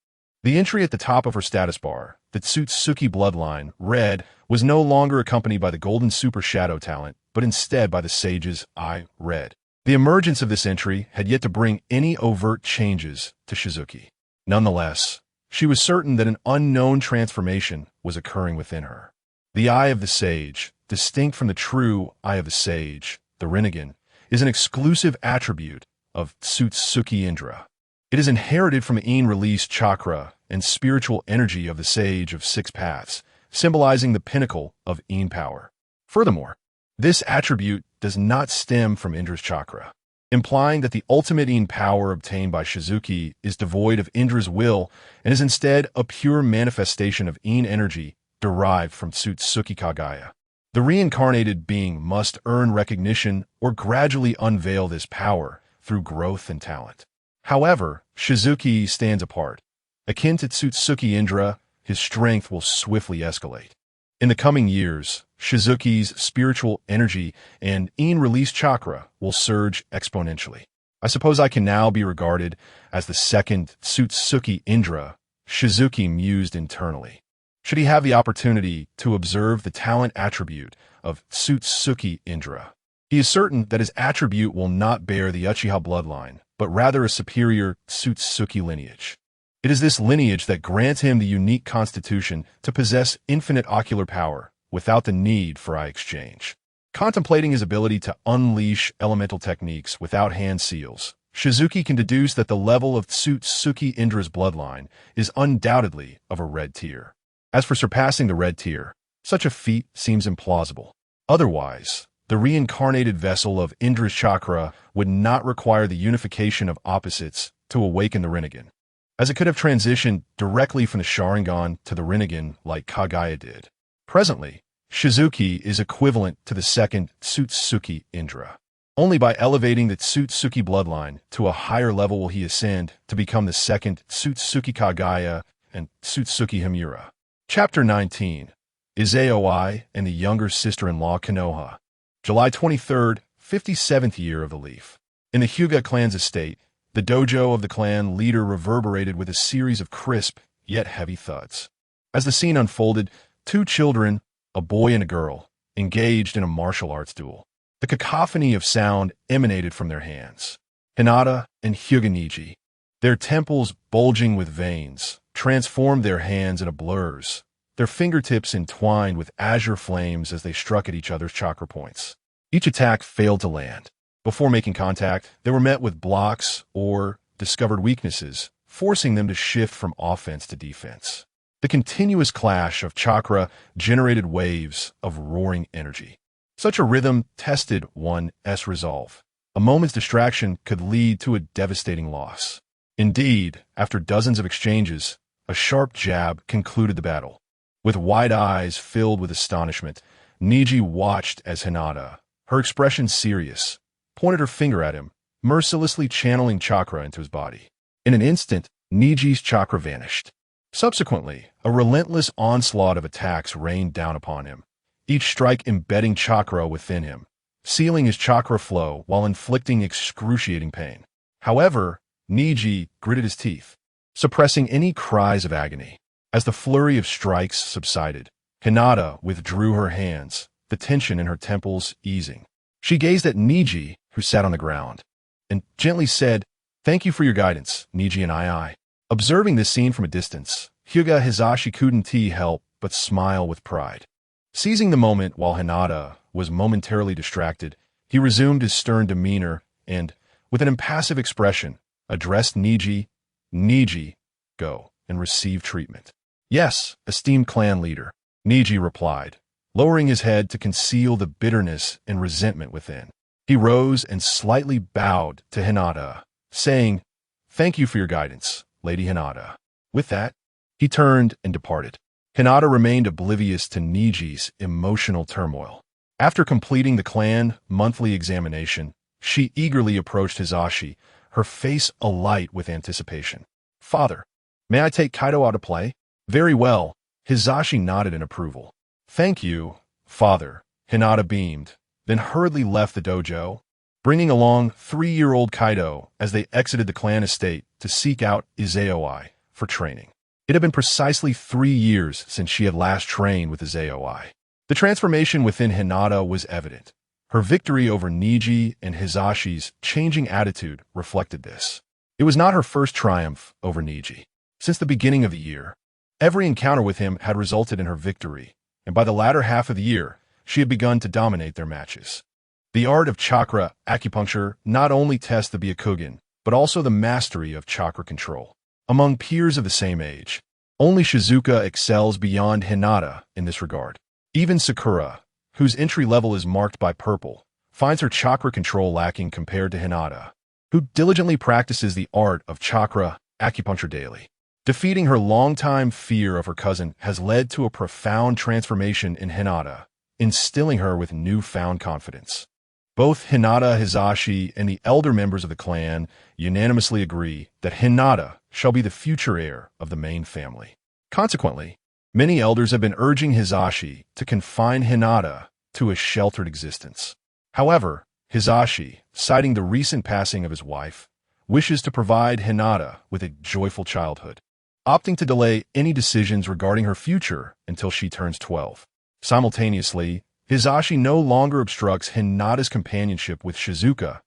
the entry at the top of her status bar, the Tsutsuki bloodline, read, was no longer accompanied by the golden super shadow talent, but instead by the sage's I read. The emergence of this entry had yet to bring any overt changes to Shizuki. Nonetheless, she was certain that an unknown transformation was occurring within her. The Eye of the Sage, distinct from the true Eye of the Sage, the Rinnegan, is an exclusive attribute of Tsutsuki Indra. It is inherited from the In-released chakra and spiritual energy of the Sage of Six Paths, symbolizing the pinnacle of In power. Furthermore, this attribute does not stem from Indra's chakra. implying that the ultimate Yin power obtained by Shizuki is devoid of Indra's will and is instead a pure manifestation of Yin energy derived from Tsutsuki Kagaya. The reincarnated being must earn recognition or gradually unveil this power through growth and talent. However, Shizuki stands apart. Akin to Tsutsuki Indra, his strength will swiftly escalate. In the coming years, Shizuki's spiritual energy and Yin release chakra will surge exponentially. I suppose I can now be regarded as the second Tsutsuki Indra, Shizuki mused internally. Should he have the opportunity to observe the talent attribute of Tsutsuki Indra, he is certain that his attribute will not bear the Uchiha bloodline, but rather a superior Tsutsuki lineage. It is this lineage that grants him the unique constitution to possess infinite ocular power without the need for eye exchange. Contemplating his ability to unleash elemental techniques without hand seals, Shizuki can deduce that the level of Tsutsuki Indra's bloodline is undoubtedly of a red tier. As for surpassing the red tier, such a feat seems implausible. Otherwise, the reincarnated vessel of Indra's chakra would not require the unification of opposites to awaken the Rinnegan, as it could have transitioned directly from the Sharingan to the Rinnegan like Kagaya did. Presently, Shizuki is equivalent to the second Tsutsuki Indra. Only by elevating the Tsutsuki bloodline to a higher level will he ascend to become the second Tsutsuki Kagaya and Tsutsuki Himura. Chapter 19. Izaoi and the younger sister-in-law Konoha. July 23rd, 57th year of the Leaf. In the Hyuga clan's estate, the dojo of the clan leader reverberated with a series of crisp, yet heavy thuds. As the scene unfolded, two children, a boy and a girl, engaged in a martial arts duel. The cacophony of sound emanated from their hands. Hinata and Hyuga Niji, their temples bulging with veins, transformed their hands into blurs, their fingertips entwined with azure flames as they struck at each other's chakra points. Each attack failed to land. Before making contact, they were met with blocks or discovered weaknesses, forcing them to shift from offense to defense. The continuous clash of chakra generated waves of roaring energy. Such a rhythm tested one's resolve. A moment's distraction could lead to a devastating loss. Indeed, after dozens of exchanges, a sharp jab concluded the battle. With wide eyes filled with astonishment, Niji watched as Hinata, her expression serious, pointed her finger at him, mercilessly channeling chakra into his body. In an instant, Niji's chakra vanished. Subsequently, a relentless onslaught of attacks rained down upon him, each strike embedding chakra within him, sealing his chakra flow while inflicting excruciating pain. However, Niji gritted his teeth, suppressing any cries of agony. As the flurry of strikes subsided, Hinata withdrew her hands, the tension in her temples easing. She gazed at Niji, who sat on the ground, and gently said, "Thank you for your guidance, Niji and I." Observing this scene from a distance, Hyuga Hizashi couldn't help but smile with pride. Seizing the moment while Hinata was momentarily distracted, he resumed his stern demeanor and, with an impassive expression, addressed Niji. "Niji, go and receive treatment." "Yes, esteemed clan leader," Niji replied, lowering his head to conceal the bitterness and resentment within. He rose and slightly bowed to Hinata, saying, "Thank you for your guidance, Lady Hinata." With that, he turned and departed. Hinata remained oblivious to Niji's emotional turmoil. After completing the clan monthly examination, she eagerly approached Hizashi, her face alight with anticipation. "Father, may I take Kaido out to play?" "Very well." Hizashi nodded in approval. "Thank you, father," Hinata beamed, then hurriedly left the dojo, bringing along 3-year-old Kaido as they exited the clan estate to seek out Izaoi for training. It had been precisely 3 years since she had last trained with Izaoi. The transformation within Hinata was evident. Her victory over Niji and Hizashi's changing attitude reflected this. It was not her first triumph over Niji. Since the beginning of the year, every encounter with him had resulted in her victory, and by the latter half of the year, she had begun to dominate their matches. The art of chakra acupuncture not only tests the Byakugan, but also the mastery of chakra control. Among peers of the same age, only Shizuka excels beyond Hinata in this regard. Even Sakura, whose entry level is marked by purple, finds her chakra control lacking compared to Hinata, who diligently practices the art of chakra acupuncture daily. Defeating her longtime fear of her cousin has led to a profound transformation in Hinata, instilling her with newfound confidence. Both Hinata Hizashi and the elder members of the clan unanimously agree that Hinata shall be the future heir of the main family. Consequently, many elders have been urging Hizashi to confine Hinata to a sheltered existence. However, Hizashi, citing the recent passing of his wife, wishes to provide Hinata with a joyful childhood, opting to delay any decisions regarding her future until she turns 12. Simultaneously, Hizashi no longer obstructs Hinata's companionship with Shizuka,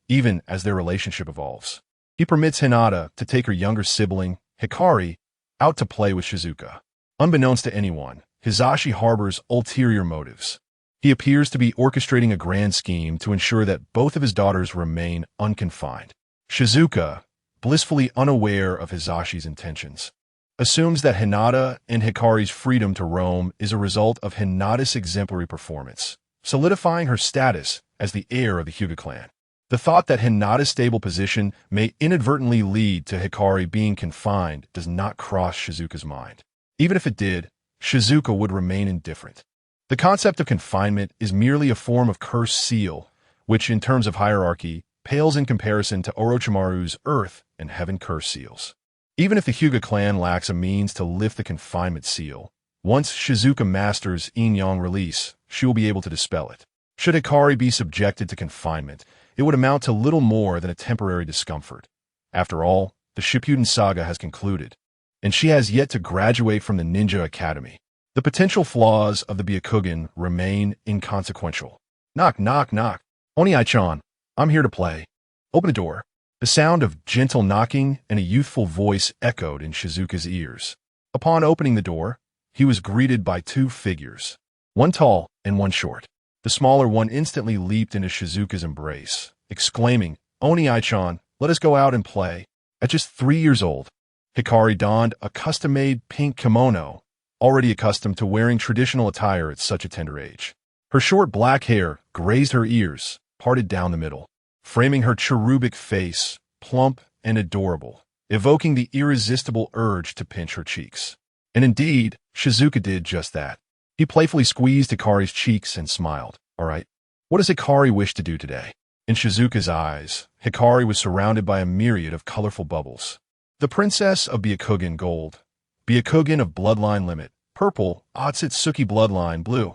even as their relationship evolves. He permits Hinata to take her younger sibling, Hikari, out to play with Shizuka. Unbeknownst to anyone, Hizashi harbors ulterior motives. He appears to be orchestrating a grand scheme to ensure that both of his daughters remain unconfined. Shizuka, blissfully unaware of Hizashi's intentions, assumes that Hinata and Hikari's freedom to roam is a result of Hinata's exemplary performance, solidifying her status as the heir of the Hyuga clan. The thought that Hinata's stable position may inadvertently lead to Hikari being confined does not cross Shizuka's mind. Even if it did, Shizuka would remain indifferent. The concept of confinement is merely a form of cursed seal, which, in terms of hierarchy, pales in comparison to Orochimaru's Earth and Heaven curse seals. Even if the Hyuga clan lacks a means to lift the confinement seal, once Shizuka masters Yin-Yang release, she will be able to dispel it. Should Hikari be subjected to confinement, it would amount to little more than a temporary discomfort. After all, the Shippuden saga has concluded, and she has yet to graduate from the Ninja Academy. The potential flaws of the Byakugan remain inconsequential. Knock, knock, knock. Oni-chan, I'm here to play. Open the door. The sound of gentle knocking and a youthful voice echoed in Shizuka's ears. Upon opening the door, he was greeted by two figures, one tall and one short. The smaller one instantly leaped into Shizuka's embrace, exclaiming, Oni-chan, let us go out and play. At just 3 years old, Hikari donned a custom-made pink kimono, already accustomed to wearing traditional attire at such a tender age. Her short black hair grazed her ears, parted down the middle, framing her cherubic face, plump and adorable, evoking the irresistible urge to pinch her cheeks. And indeed, Shizuka did just that. He playfully squeezed Hikari's cheeks and smiled. All right, what does Hikari wish to do today? In Shizuka's eyes, Hikari was surrounded by a myriad of colorful bubbles. The princess of Byakugan gold, Byakugan of bloodline limit, purple, Otsutsuki bloodline blue,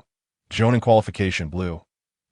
Jonin qualification blue,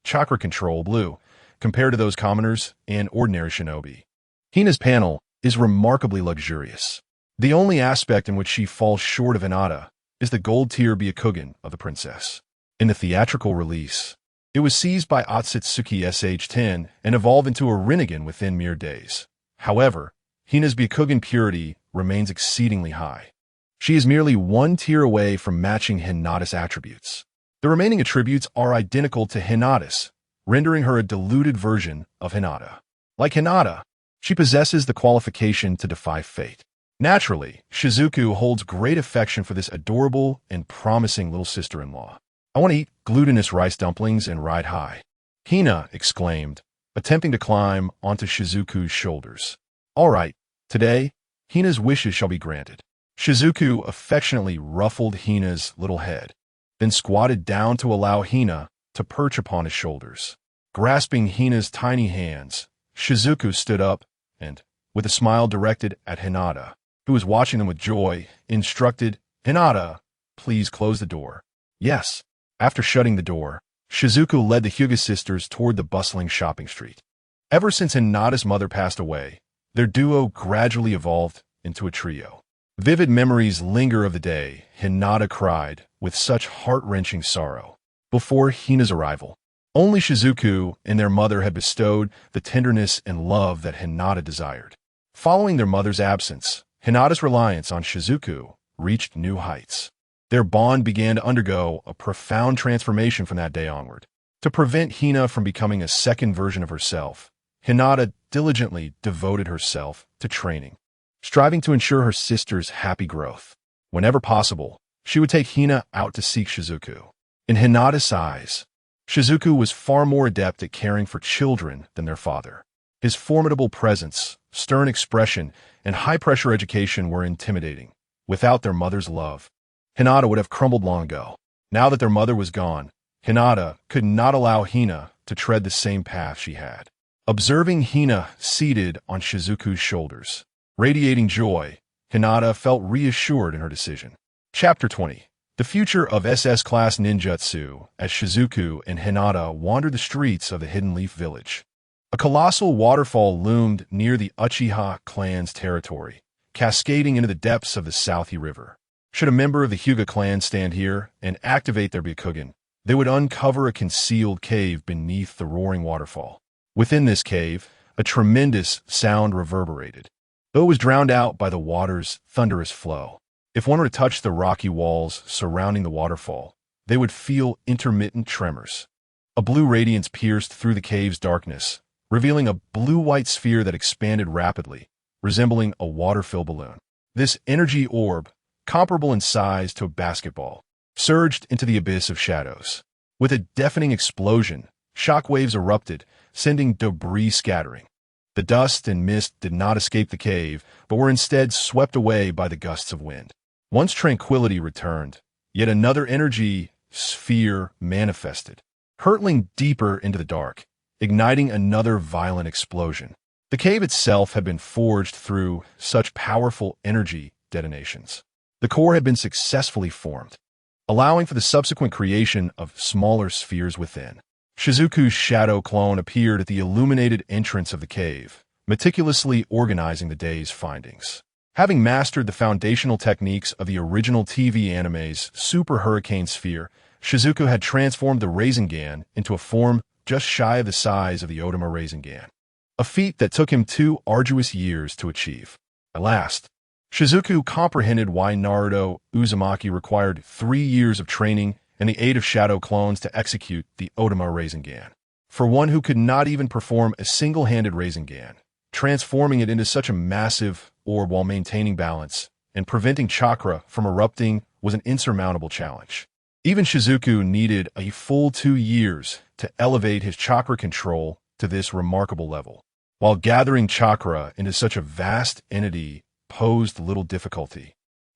chakra control blue, compared to those commoners and ordinary shinobi. Hina's panel is remarkably luxurious. The only aspect in which she falls short of Hinata is the gold-tier Byakugan of the princess. In the theatrical release, it was seized by Otsutsuki SH-10 and evolved into a Rinnegan within mere days. However, Hina's Byakugan purity remains exceedingly high. She is merely one tier away from matching Hinata's attributes. The remaining attributes are identical to Hinata's, rendering her a diluted version of Hinata. Like Hinata, she possesses the qualification to defy fate. Naturally, Shizuku holds great affection for this adorable and promising little sister-in-law. I want to eat glutinous rice dumplings and ride high, Hina exclaimed, attempting to climb onto Shizuku's shoulders. All right, today, Hina's wishes shall be granted. Shizuku affectionately ruffled Hina's little head, then squatted down to allow Hina to perch upon his shoulders. Grasping Hina's tiny hands, Shizuku stood up and, with a smile directed at Hinata, who was watching them with joy, instructed, Hinata, please close the door. Yes. After shutting the door, Shizuku led the Hyuga sisters toward the bustling shopping street. Ever since Hinata's mother passed away, their duo gradually evolved into a trio. Vivid memories linger of the day Hinata cried with such heart-wrenching sorrow before Hina's arrival. Only Shizuku and their mother had bestowed the tenderness and love that Hinata desired. Following their mother's absence, Hinata's reliance on Shizuku reached new heights. Their bond began to undergo a profound transformation from that day onward. To prevent Hina from becoming a second version of herself, Hinata diligently devoted herself to training, striving to ensure her sister's happy growth. Whenever possible, she would take Hina out to seek Shizuku. In Hinata's eyes, Shizuku was far more adept at caring for children than their father. His formidable presence, stern expression, and high-pressure education were intimidating. Without their mother's love, Hinata would have crumbled long ago. Now that their mother was gone, Hinata could not allow Hina to tread the same path she had. Observing Hina seated on Shizuku's shoulders, radiating joy, Hinata felt reassured in her decision. Chapter 20. The future of SS-class ninjutsu as Shizuku and Hinata wandered the streets of the Hidden Leaf Village. A colossal waterfall loomed near the Uchiha clan's territory, cascading into the depths of the Southie River. Should a member of the Hyuga clan stand here and activate their Byakugan, they would uncover a concealed cave beneath the roaring waterfall. Within this cave, a tremendous sound reverberated, though it was drowned out by the water's thunderous flow. If one were to touch the rocky walls surrounding the waterfall, they would feel intermittent tremors. A blue radiance pierced through the cave's darkness, revealing a blue-white sphere that expanded rapidly, resembling a water-filled balloon. This energy orb, comparable in size to a basketball, surged into the abyss of shadows. With a deafening explosion, shockwaves erupted, sending debris scattering. The dust and mist did not escape the cave, but were instead swept away by the gusts of wind. Once tranquility returned, yet another energy sphere manifested, hurtling deeper into the dark, igniting another violent explosion. The cave itself had been forged through such powerful energy detonations. The core had been successfully formed, allowing for the subsequent creation of smaller spheres within. Shizuku's shadow clone appeared at the illuminated entrance of the cave, meticulously organizing the day's findings. Having mastered the foundational techniques of the original TV anime's Super Hurricane Sphere, Shizuku had transformed the Rasengan into a form just shy of the size of the Otama Rasengan, a feat that took him 2 arduous years to achieve. At last, Shizuku comprehended why Naruto Uzumaki required 3 years of training and the aid of shadow clones to execute the Otama Rasengan. For one who could not even perform a single-handed Rasengan, transforming it into such a massive orb while maintaining balance and preventing chakra from erupting was an insurmountable challenge. Even Shizuku needed a full 2 years to elevate his chakra control to this remarkable level, while gathering chakra into such a vast entity posed little difficulty.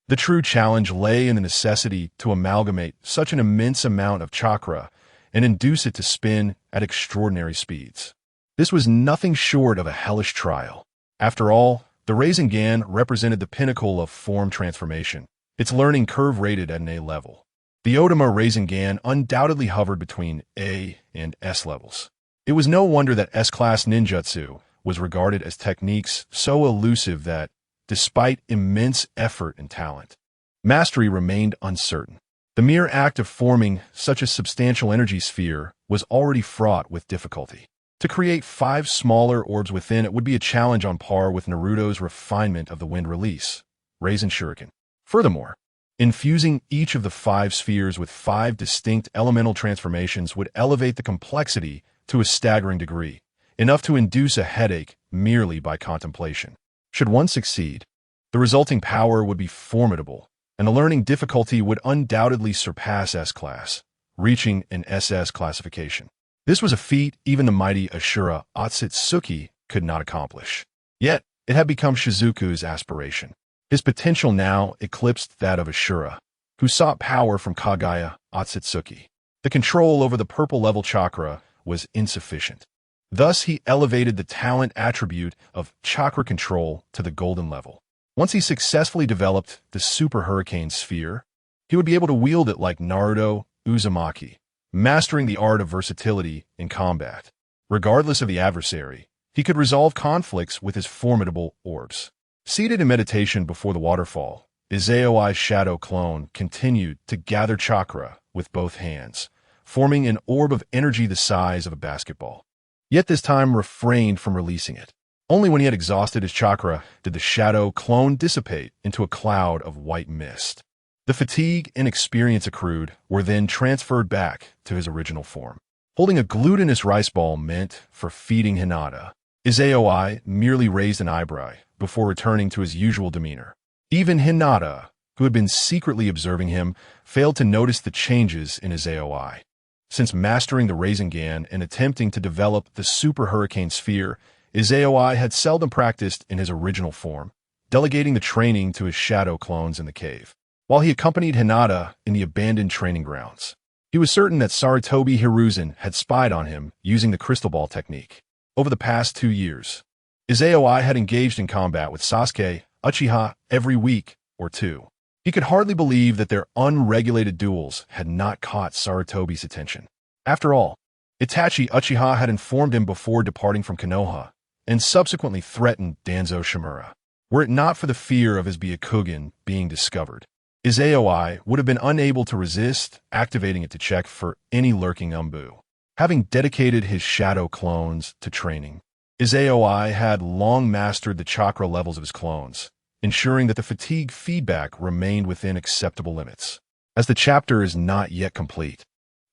The true challenge lay in the necessity to amalgamate such an immense amount of chakra and induce it to spin at extraordinary speeds. This was nothing short of a hellish trial. After all, the Rasengan represented the pinnacle of form transformation, its learning curve rated at an A level. The Otama Rasengan undoubtedly hovered between A and S levels. It was no wonder that S-class ninjutsu was regarded as techniques so elusive that, despite immense effort and talent, mastery remained uncertain. The mere act of forming such a substantial energy sphere was already fraught with difficulty. To create 5 smaller orbs within it would be a challenge on par with Naruto's refinement of the wind release, Rasen Shuriken. Furthermore, infusing each of the 5 spheres with 5 distinct elemental transformations would elevate the complexity to a staggering degree, enough to induce a headache merely by contemplation. Should one succeed, the resulting power would be formidable, and the learning difficulty would undoubtedly surpass S-class, reaching an SS classification. This was a feat even the mighty Ashura Otsutsuki could not accomplish. Yet, it had become Shizuku's aspiration. His potential now eclipsed that of Ashura, who sought power from Kagaya Otsutsuki. The control over the purple-level chakra was insufficient. Thus, he elevated the talent attribute of chakra control to the golden level. Once he successfully developed the Super Hurricane Sphere, he would be able to wield it like Naruto Uzumaki, mastering the art of versatility in combat. Regardless of the adversary, he could resolve conflicts with his formidable orbs. Seated in meditation before the waterfall, Izaoi's shadow clone continued to gather chakra with both hands, forming an orb of energy the size of a basketball. Yet this time refrained from releasing it. Only when he had exhausted his chakra did the shadow clone dissipate into a cloud of white mist. The fatigue and experience accrued were then transferred back to his original form. Holding a glutinous rice ball meant for feeding Hinata, Izaoi merely raised an eyebrow before returning to his usual demeanor. Even Hinata, who had been secretly observing him, failed to notice the changes in Izaoi. Since mastering the Rasengan and attempting to develop the Super Hurricane Sphere, Izayoi had seldom practiced in his original form, delegating the training to his shadow clones in the cave. While he accompanied Hinata in the abandoned training grounds, he was certain that Sarutobi Hiruzen had spied on him using the crystal ball technique. Over the past 2 years, Izayoi had engaged in combat with Sasuke Uchiha every week or two. He could hardly believe that their unregulated duels had not caught Sarutobi's attention. After all, Itachi Uchiha had informed him before departing from Konoha, and subsequently threatened Danzo Shimura. Were it not for the fear of his Byakugan being discovered, Izayoi would have been unable to resist activating it to check for any lurking Umbu. Having dedicated his shadow clones to training, Izayoi had long mastered the chakra levels of his clones, ensuring that the fatigue feedback remained within acceptable limits. As the chapter is not yet complete,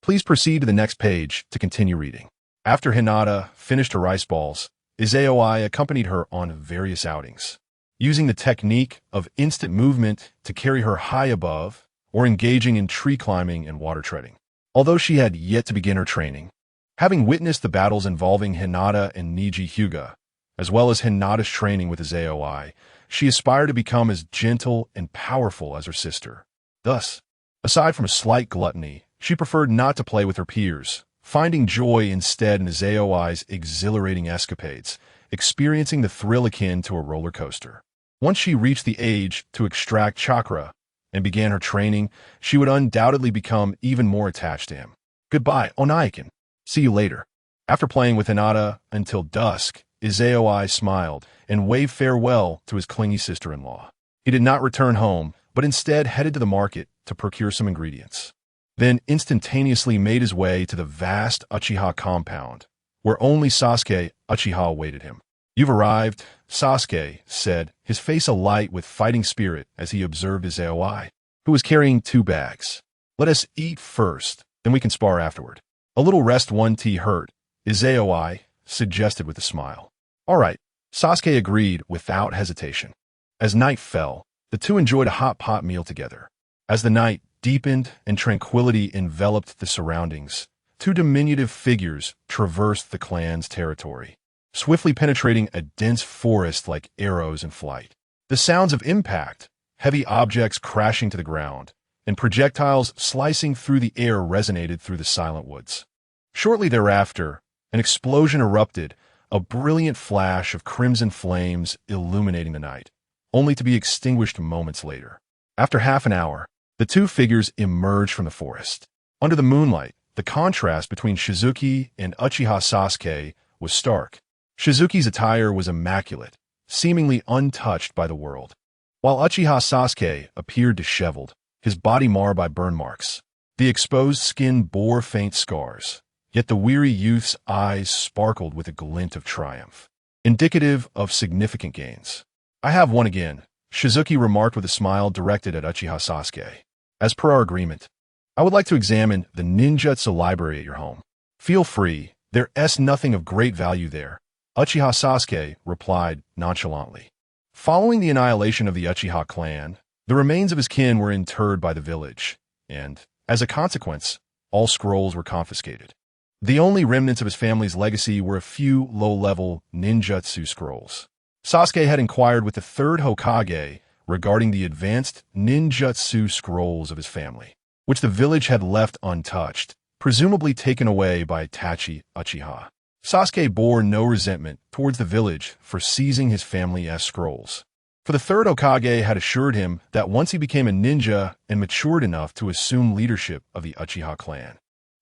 please proceed to the next page to continue reading. After Hinata finished her rice balls, Izayoi accompanied her on various outings, using the technique of instant movement to carry her high above or engaging in tree climbing and water treading. Although she had yet to begin her training, having witnessed the battles involving Hinata and Niji Hyuga, as well as Hinata's training with Izayoi, she aspired to become as gentle and powerful as her sister. Thus, aside from a slight gluttony, she preferred not to play with her peers, finding joy instead in Izayoi's exhilarating escapades, experiencing the thrill akin to a roller coaster. Once she reached the age to extract chakra and began her training, she would undoubtedly become even more attached to him. Goodbye, Onaikin. See you later. After playing with Hinata until dusk, Izayoi smiled and waved farewell to his clingy sister-in-law. He did not return home, but instead headed to the market to procure some ingredients. Then instantaneously made his way to the vast Uchiha compound, where only Sasuke Uchiha awaited him. You've arrived, Sasuke said, his face alight with fighting spirit as he observed Izayoi, who was carrying 2 bags. Let us eat first, then we can spar afterward. A little rest won't hurt, Izayoi suggested with a smile. All right, Sasuke agreed without hesitation. As night fell, the two enjoyed a hot pot meal together. As the night deepened and tranquility enveloped the surroundings, 2 diminutive figures traversed the clan's territory, swiftly penetrating a dense forest like arrows in flight. The sounds of impact, heavy objects crashing to the ground, and projectiles slicing through the air resonated through the silent woods. Shortly thereafter, an explosion erupted, a brilliant flash of crimson flames illuminating the night, only to be extinguished moments later. After half an hour, the 2 figures emerged from the forest. Under the moonlight, the contrast between Shizuki and Uchiha Sasuke was stark. Shizuki's attire was immaculate, seemingly untouched by the world, while Uchiha Sasuke appeared disheveled, his body marred by burn marks. The exposed skin bore faint scars, yet the weary youth's eyes sparkled with a glint of triumph, indicative of significant gains. I have won again, Shizuki remarked with a smile directed at Uchiha Sasuke. As per our agreement, I would like to examine the ninjutsu library at your home. Feel free, there's nothing of great value there, Uchiha Sasuke replied nonchalantly. Following the annihilation of the Uchiha clan, the remains of his kin were interred by the village, and, as a consequence, all scrolls were confiscated. The only remnants of his family's legacy were a few low-level ninjutsu scrolls. Sasuke had inquired with the 3rd Hokage regarding the advanced ninjutsu scrolls of his family, which the village had left untouched, presumably taken away by Itachi Uchiha. Sasuke bore no resentment towards the village for seizing his family's scrolls, for the 3rd Hokage had assured him that once he became a ninja and matured enough to assume leadership of the Uchiha clan,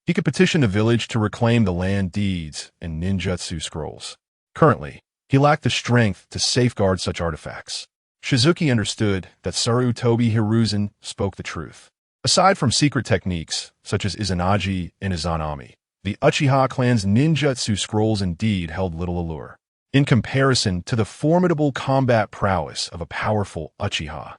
he could petition the village to reclaim the land deeds and ninjutsu scrolls. Currently, he lacked the strength to safeguard such artifacts. Shizuki understood that Sarutobi Hiruzen spoke the truth. Aside from secret techniques, such as Izanagi and Izanami, the Uchiha clan's ninjutsu scrolls indeed held little allure, in comparison to the formidable combat prowess of a powerful Uchiha.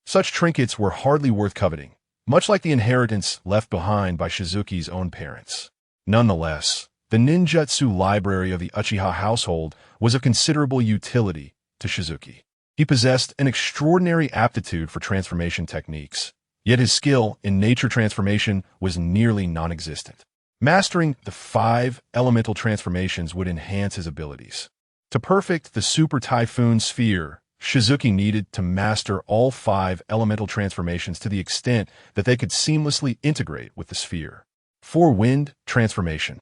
Such trinkets were hardly worth coveting, much like the inheritance left behind by Shizuki's own parents. Nonetheless, the ninjutsu library of the Uchiha household was of considerable utility to Shizuki. He possessed an extraordinary aptitude for transformation techniques, yet his skill in nature transformation was nearly non-existent. Mastering the 5 elemental transformations would enhance his abilities. To perfect the Super Typhoon Sphere, Shizuki needed to master all 5 elemental transformations to the extent that they could seamlessly integrate with the sphere. 4 Wind Transformation.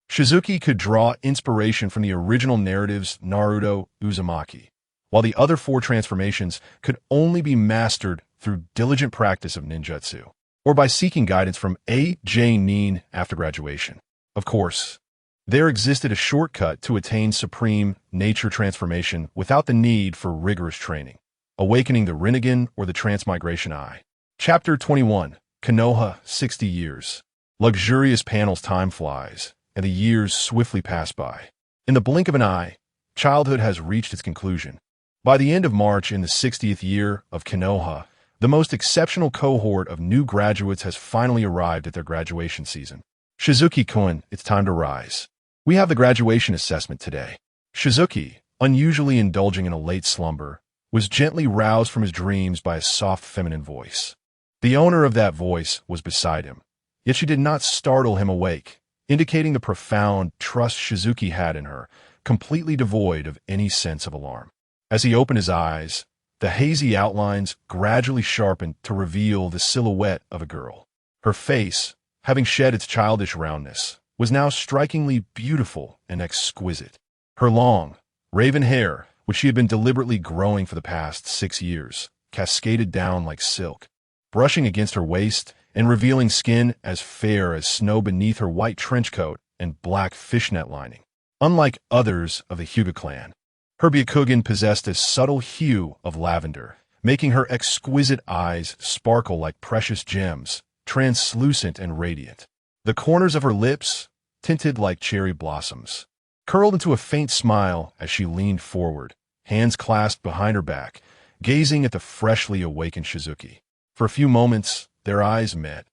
Shizuki could draw inspiration from the original narrative's Naruto Uzumaki, while the other 4 transformations could only be mastered through diligent practice of ninjutsu, or by seeking guidance from A.J. Nin after graduation. Of course, there existed a shortcut to attain supreme nature transformation without the need for rigorous training, awakening the Rinnegan or the Transmigration Eye. Chapter 21. Konoha, 60 years. Luxurious panels. Time flies, and the years swiftly pass by. In the blink of an eye, childhood has reached its conclusion. By the end of March in the 60th year of Konoha, the most exceptional cohort of new graduates has finally arrived at their graduation season. Shizuki-kun, it's time to rise. We have the graduation assessment today. Shizuki, unusually indulging in a late slumber, was gently roused from his dreams by a soft feminine voice. The owner of that voice was beside him, yet she did not startle him awake, indicating the profound trust Shizuki had in her, completely devoid of any sense of alarm. As he opened his eyes, the hazy outlines gradually sharpened to reveal the silhouette of a girl. Her face, having shed its childish roundness, was now strikingly beautiful and exquisite. Her long, raven hair, which she had been deliberately growing for the past 6 years, cascaded down like silk, brushing against her waist and revealing skin as fair as snow beneath her white trench coat and black fishnet lining. Unlike others of the Hyuga clan, her Byakugan possessed a subtle hue of lavender, making her exquisite eyes sparkle like precious gems, translucent and radiant. The corners of her lips, tinted like cherry blossoms, curled into a faint smile as she leaned forward, hands clasped behind her back, gazing at the freshly awakened Shizuki. For a few moments, their eyes met,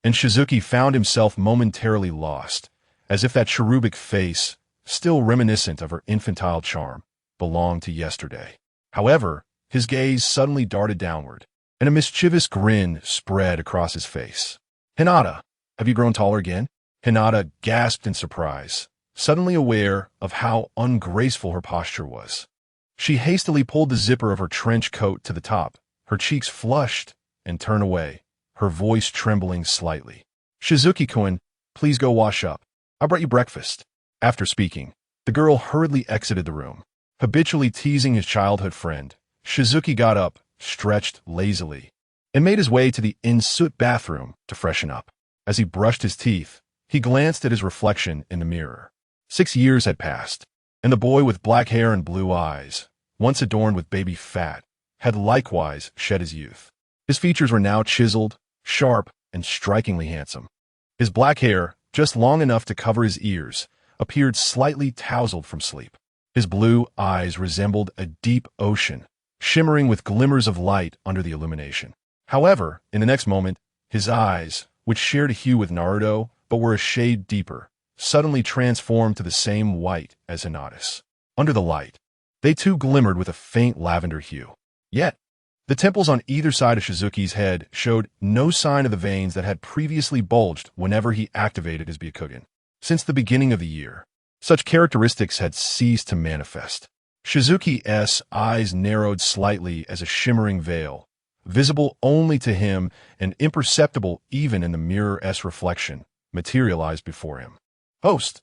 and Shizuki found himself momentarily lost, as if that cherubic face, still reminiscent of her infantile charm, belonged to yesterday. However, his gaze suddenly darted downward, and a mischievous grin spread across his face. "Hinata, have you grown taller again?" Hinata gasped in surprise, suddenly aware of how ungraceful her posture was. She hastily pulled the zipper of her trench coat to the top, her cheeks flushed, and turned away, her voice trembling slightly. "Shizuki-kun, please go wash up. I brought you breakfast." After speaking, the girl hurriedly exited the room. Habitually teasing his childhood friend, Shizuki got up, stretched lazily, and made his way to the in-suit bathroom to freshen up. As he brushed his teeth, he glanced at his reflection in the mirror. 6 years had passed, and the boy with black hair and blue eyes, once adorned with baby fat, had likewise shed his youth. His features were now chiseled, sharp, and strikingly handsome. His black hair, just long enough to cover his ears, appeared slightly tousled from sleep. His blue eyes resembled a deep ocean, shimmering with glimmers of light under the illumination. However, in the next moment, his eyes, which shared a hue with Naruto, but were a shade deeper, suddenly transformed to the same white as Hinata's. Under the light, they too glimmered with a faint lavender hue. Yet, the temples on either side of Shizuki's head showed no sign of the veins that had previously bulged whenever he activated his Byakugan. Since the beginning of the year, such characteristics had ceased to manifest. Shizuki's eyes narrowed slightly as a shimmering veil, visible only to him and imperceptible even in the mirror's reflection, materialized before him. Host.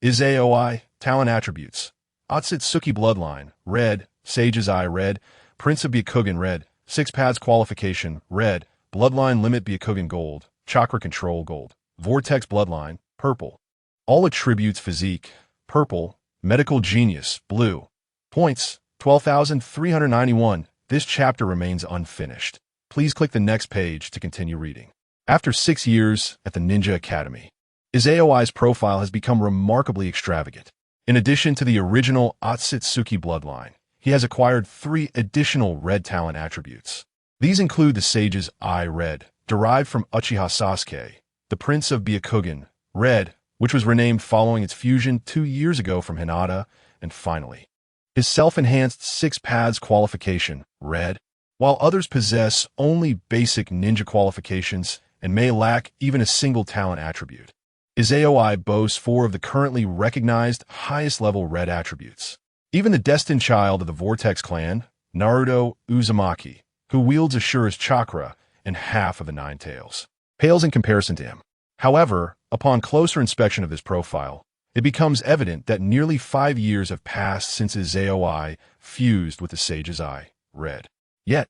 Izaoi, talent attributes. Otsutsuki bloodline, red. Sage's Eye, red. Prince of Byakugan, red. 6 paths qualification, red. Bloodline limit Byakugan, gold. Chakra control, gold. Vortex bloodline, purple. All attributes physique, purple. Medical genius, blue. Points, 12,391. This chapter remains unfinished. Please click the next page to continue reading. After 6 years at the Ninja Academy, Izaoi's profile has become remarkably extravagant. In addition to the original Otsutsuki bloodline, he has acquired 3 additional red talent attributes. These include the Sage's Eye, red, derived from Uchiha Sasuke, the Prince of Byakugan, red, which was renamed following its fusion 2 years ago from Hinata, and finally, his self-enhanced 6 paths qualification, red. While others possess only basic ninja qualifications and may lack even a single talent attribute, Izayoi boasts 4 of the currently recognized highest-level red attributes. Even the destined child of the Vortex clan, Naruto Uzumaki, who wields Ashura's chakra and half of the 9 tails, pales in comparison to him. However, upon closer inspection of his profile, it becomes evident that nearly 5 years have passed since Izayoi fused with the Sage's Eye, red. Yet,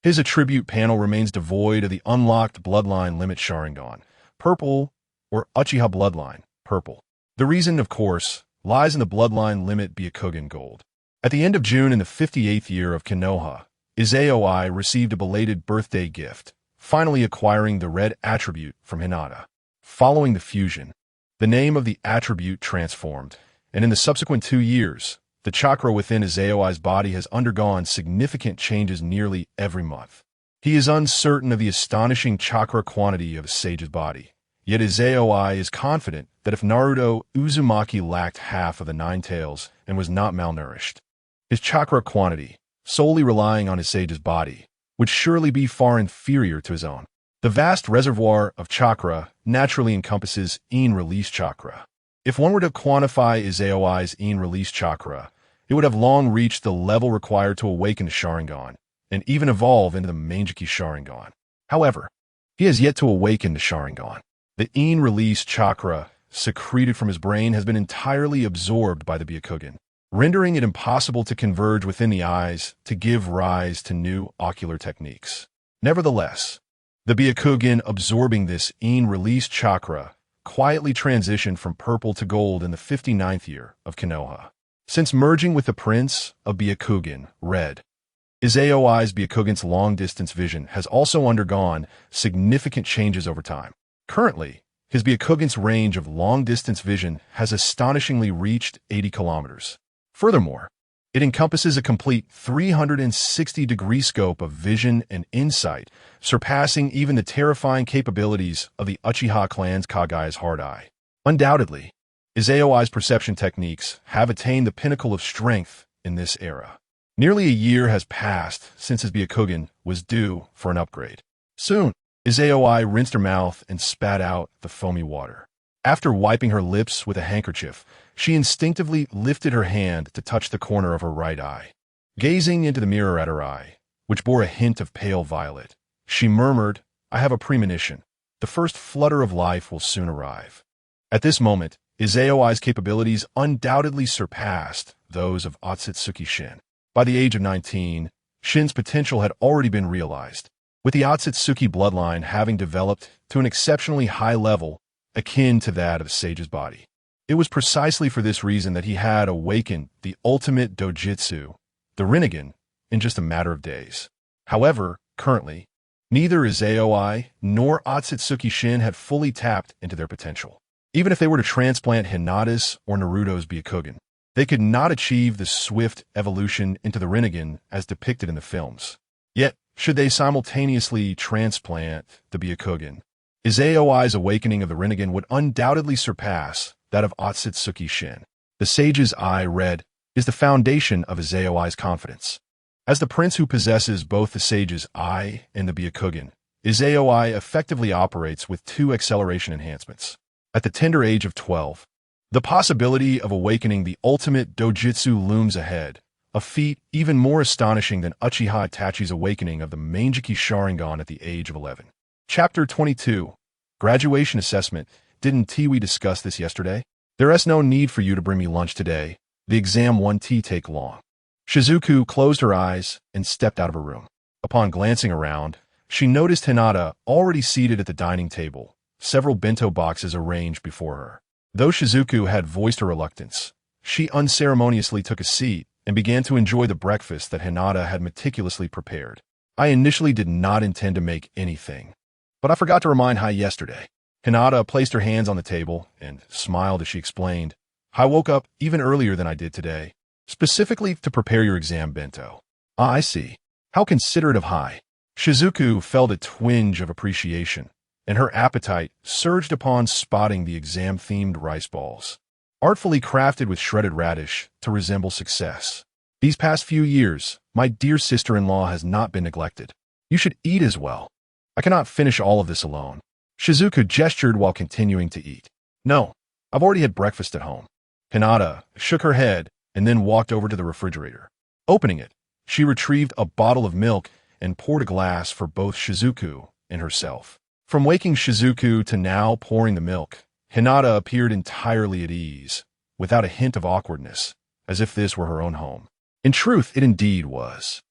his attribute panel remains devoid of the unlocked bloodline limit Sharingan, purple, or Uchiha bloodline, purple. The reason, of course, lies in the bloodline limit Byakugan gold. At the end of June in the 58th year of Konoha, Izayoi received a belated birthday gift, finally acquiring the red attribute from Hinata. Following the fusion, the name of the attribute transformed, and in the subsequent 2 years, the chakra within Izayoi's body has undergone significant changes nearly every month. He is uncertain of the astonishing chakra quantity of a sage's body, yet Izayoi is confident that if Naruto Uzumaki lacked half of the 9 tails and was not malnourished, his chakra quantity, solely relying on his sage's body, would surely be far inferior to his own. The vast reservoir of chakra naturally encompasses in-release chakra. If one were to quantify Izayoi's in-release chakra, it would have long reached the level required to awaken the Sharingan, and even evolve into the Mangekyou Sharingan. However, he has yet to awaken the Sharingan. The in-release chakra secreted from his brain has been entirely absorbed by the Byakugan, rendering it impossible to converge within the eyes to give rise to new ocular techniques. Nevertheless, the Byakugan absorbing this in-release chakra quietly transitioned from purple to gold in the 59th year of Konoha. Since merging with the Prince of Byakugan, red, Izayoi's Byakugan's long-distance vision has also undergone significant changes over time. Currently, his Byakugan's range of long-distance vision has astonishingly reached 80 kilometers. Furthermore, it encompasses a complete 360-degree scope of vision and insight, surpassing even the terrifying capabilities of the Uchiha clan's Kagaya's Hard Eye. Undoubtedly, Izayoi's perception techniques have attained the pinnacle of strength in this era. Nearly a year has passed since his Byakugan was due for an upgrade. Soon, Izayoi rinsed her mouth and spat out the foamy water. After wiping her lips with a handkerchief, she instinctively lifted her hand to touch the corner of her right eye. Gazing into the mirror at her eye, which bore a hint of pale violet, she murmured, "I have a premonition. The first flutter of life will soon arrive." At this moment, Izayoi's capabilities undoubtedly surpassed those of Otsutsuki Shin. By the age of 19, Shin's potential had already been realized, with the Otsutsuki bloodline having developed to an exceptionally high level akin to that of the sage's body. It was precisely for this reason that he had awakened the ultimate dojutsu, the Rinnegan, in just a matter of days. However, currently, neither Izayoi nor Otsutsuki Shin had fully tapped into their potential. Even if they were to transplant Hinata's or Naruto's Byakugan, they could not achieve the swift evolution into the Rinnegan as depicted in the films. Yet, should they simultaneously transplant the Byakugan, Izayoi's awakening of the Rinnegan would undoubtedly surpass that of Otsutsuki Shin. The Sage's Eye Red is the foundation of Izayoi's confidence. As the prince who possesses both the Sage's Eye and the Byakugan, Izayoi effectively operates with 2 acceleration enhancements. At the tender age of 12, the possibility of awakening the ultimate dojutsu looms ahead, a feat even more astonishing than Uchiha Itachi's awakening of the Mangekyou Sharingan at the age of 11. Chapter 22. Graduation Assessment. Didn't we discuss this yesterday? There is no need for you to bring me lunch today. The exam won't take long. Shizuku closed her eyes and stepped out of her room. Upon glancing around, she noticed Hinata already seated at the dining table, several bento boxes arranged before her. Though Shizuku had voiced her reluctance, she unceremoniously took a seat and began to enjoy the breakfast that Hinata had meticulously prepared. I initially did not intend to make anything, but I forgot to remind Hai yesterday. Hinata placed her hands on the table and smiled as she explained, "I woke up even earlier than I did today, specifically to prepare your exam bento." "Ah, I see. How considerate of Hai." Shizuku felt a twinge of appreciation, and her appetite surged upon spotting the exam-themed rice balls, artfully crafted with shredded radish to resemble success. "These past few years, my dear sister-in-law has not been neglected. You should eat as well. I cannot finish all of this alone." Shizuku gestured while continuing to eat. No, I've already had breakfast at home. Hinata shook her head and then walked over to the refrigerator. Opening it, she retrieved a bottle of milk and poured a glass for both Shizuku and herself. From waking Shizuku to now pouring the milk, Hinata appeared entirely at ease, without a hint of awkwardness, as if this were her own home. In truth, it indeed was.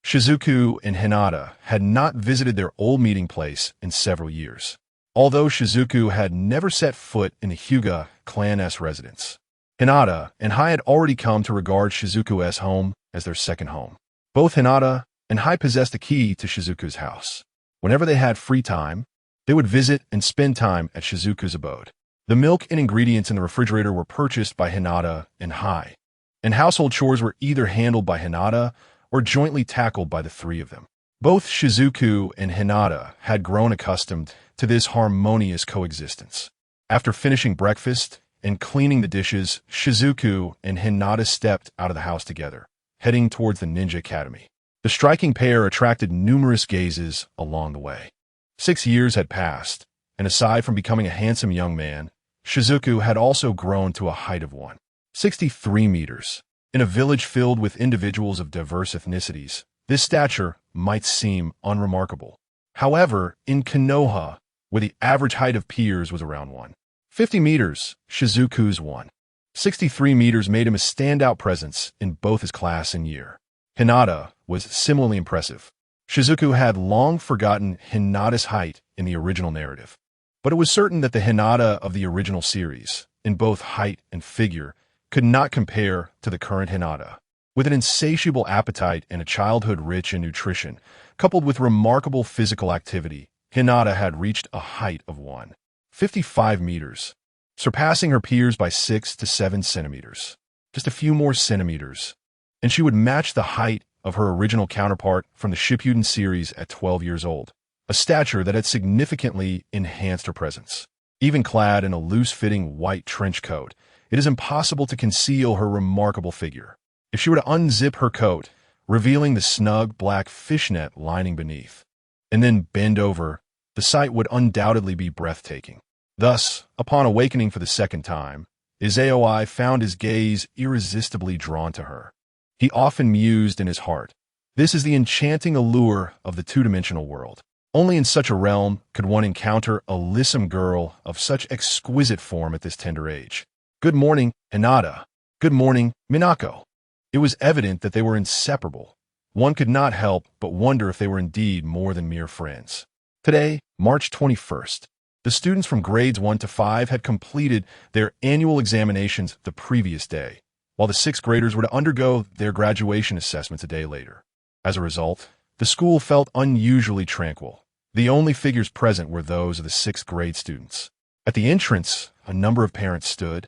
Shizuku and Hinata had not visited their old meeting place in several years, although Shizuku had never set foot in the Hyuga clan-s residence. Hinata and Hai had already come to regard Shizuku's home as their second home. Both Hinata and Hai possessed a key to Shizuku's house. Whenever they had free time, they would visit and spend time at Shizuku's abode. The milk and ingredients in the refrigerator were purchased by Hinata and Hai, and household chores were either handled by Hinata or jointly tackled by the three of them. Both Shizuku and Hinata had grown accustomed to this harmonious coexistence. After finishing breakfast and cleaning the dishes, Shizuku and Hinata stepped out of the house together, heading towards the Ninja Academy. The striking pair attracted numerous gazes along the way. 6 years had passed, and aside from becoming a handsome young man, Shizuku had also grown to a height of 163 meters. In a village filled with individuals of diverse ethnicities, this stature might seem unremarkable. However, in Konoha, where the average height of peers was around 150 meters, Shizuku's 163 meters made him a standout presence in both his class and year. Hinata was similarly impressive. Shizuku had long forgotten Hinata's height in the original narrative, but it was certain that the Hinata of the original series, in both height and figure, could not compare to the current Hinata. With an insatiable appetite and a childhood rich in nutrition, coupled with remarkable physical activity, Hinata had reached a height of 155 meters, surpassing her peers by 6 to 7 centimeters. Just a few more centimeters, and she would match the height of her original counterpart from the Shippuden series at 12 years old, a stature that had significantly enhanced her presence. Even clad in a loose-fitting white trench coat, it is impossible to conceal her remarkable figure. If she were to unzip her coat, revealing the snug black fishnet lining beneath, and then bend over, the sight would undoubtedly be breathtaking. Thus, upon awakening for the second time, Izaoi found his gaze irresistibly drawn to her. He often mused in his heart, "This is the enchanting allure of the two-dimensional world. Only in such a realm could one encounter a lissom girl of such exquisite form at this tender age. Good morning, Hinata. Good morning, Minako." It was evident that they were inseparable. One could not help but wonder if they were indeed more than mere friends. Today, March 21st, the students from grades 1 to 5 had completed their annual examinations the previous day, while the 6th graders were to undergo their graduation assessments a day later. As a result, the school felt unusually tranquil. The only figures present were those of the 6th grade students. At the entrance, a number of parents stood,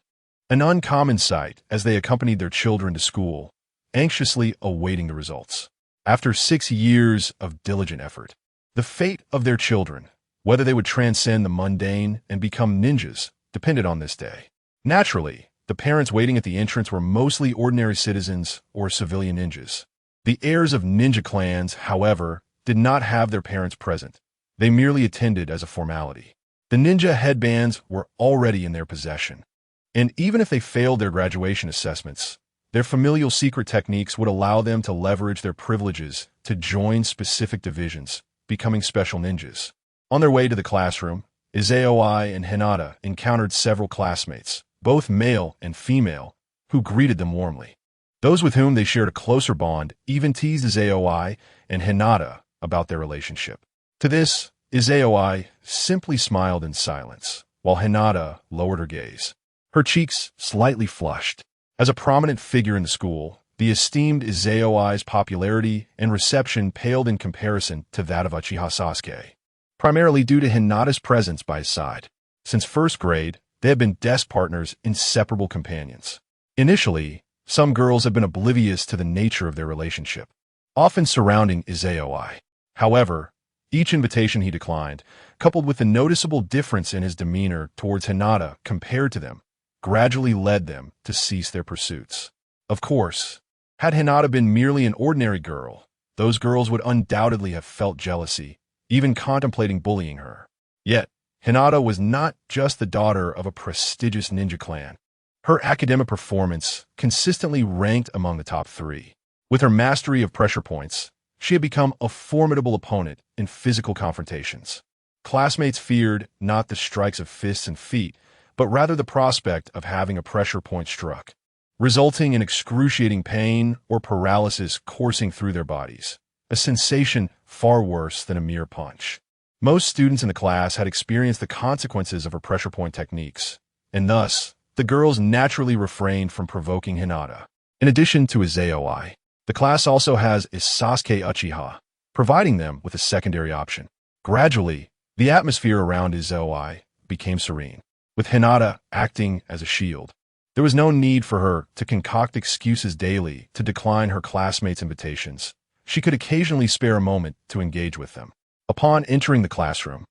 an uncommon sight as they accompanied their children to school, anxiously awaiting the results. After 6 years of diligent effort, the fate of their children, whether they would transcend the mundane and become ninjas, depended on this day. Naturally, the parents waiting at the entrance were mostly ordinary citizens or civilian ninjas. The heirs of ninja clans, however, did not have their parents present. They merely attended as a formality. The ninja headbands were already in their possession, and even if they failed their graduation assessments, their familial secret techniques would allow them to leverage their privileges to join specific divisions, becoming special ninjas. On their way to the classroom, Izaoi and Hinata encountered several classmates, both male and female, who greeted them warmly. Those with whom they shared a closer bond even teased Izaoi and Hinata about their relationship. To this, Izaoi simply smiled in silence, while Hinata lowered her gaze, her cheeks slightly flushed. As a prominent figure in the school, the esteemed Izaoi's popularity and reception paled in comparison to that of Uchiha Sasuke, primarily due to Hinata's presence by his side. Since 1st grade, they had been desk partners, inseparable companions. Initially, some girls had been oblivious to the nature of their relationship, often surrounding Izaoi. However, each invitation he declined, coupled with the noticeable difference in his demeanor towards Hinata compared to them, gradually led them to cease their pursuits. Of course, had Hinata been merely an ordinary girl, those girls would undoubtedly have felt jealousy, even contemplating bullying her. Yet, Hinata was not just the daughter of a prestigious ninja clan. Her academic performance consistently ranked among the top 3. With her mastery of pressure points, she had become a formidable opponent in physical confrontations. Classmates feared not the strikes of fists and feet, but rather the prospect of having a pressure point struck, resulting in excruciating pain or paralysis coursing through their bodies, a sensation far worse than a mere punch. Most students in the class had experienced the consequences of her pressure point techniques, and thus, the girls naturally refrained from provoking Hinata. In addition to Izayoi, the class also has Sasuke Uchiha, providing them with a secondary option. Gradually, the atmosphere around Izayoi became serene, with Hinata acting as a shield. There was no need for her to concoct excuses daily to decline her classmates' invitations. She could occasionally spare a moment to engage with them. Upon entering the classroom,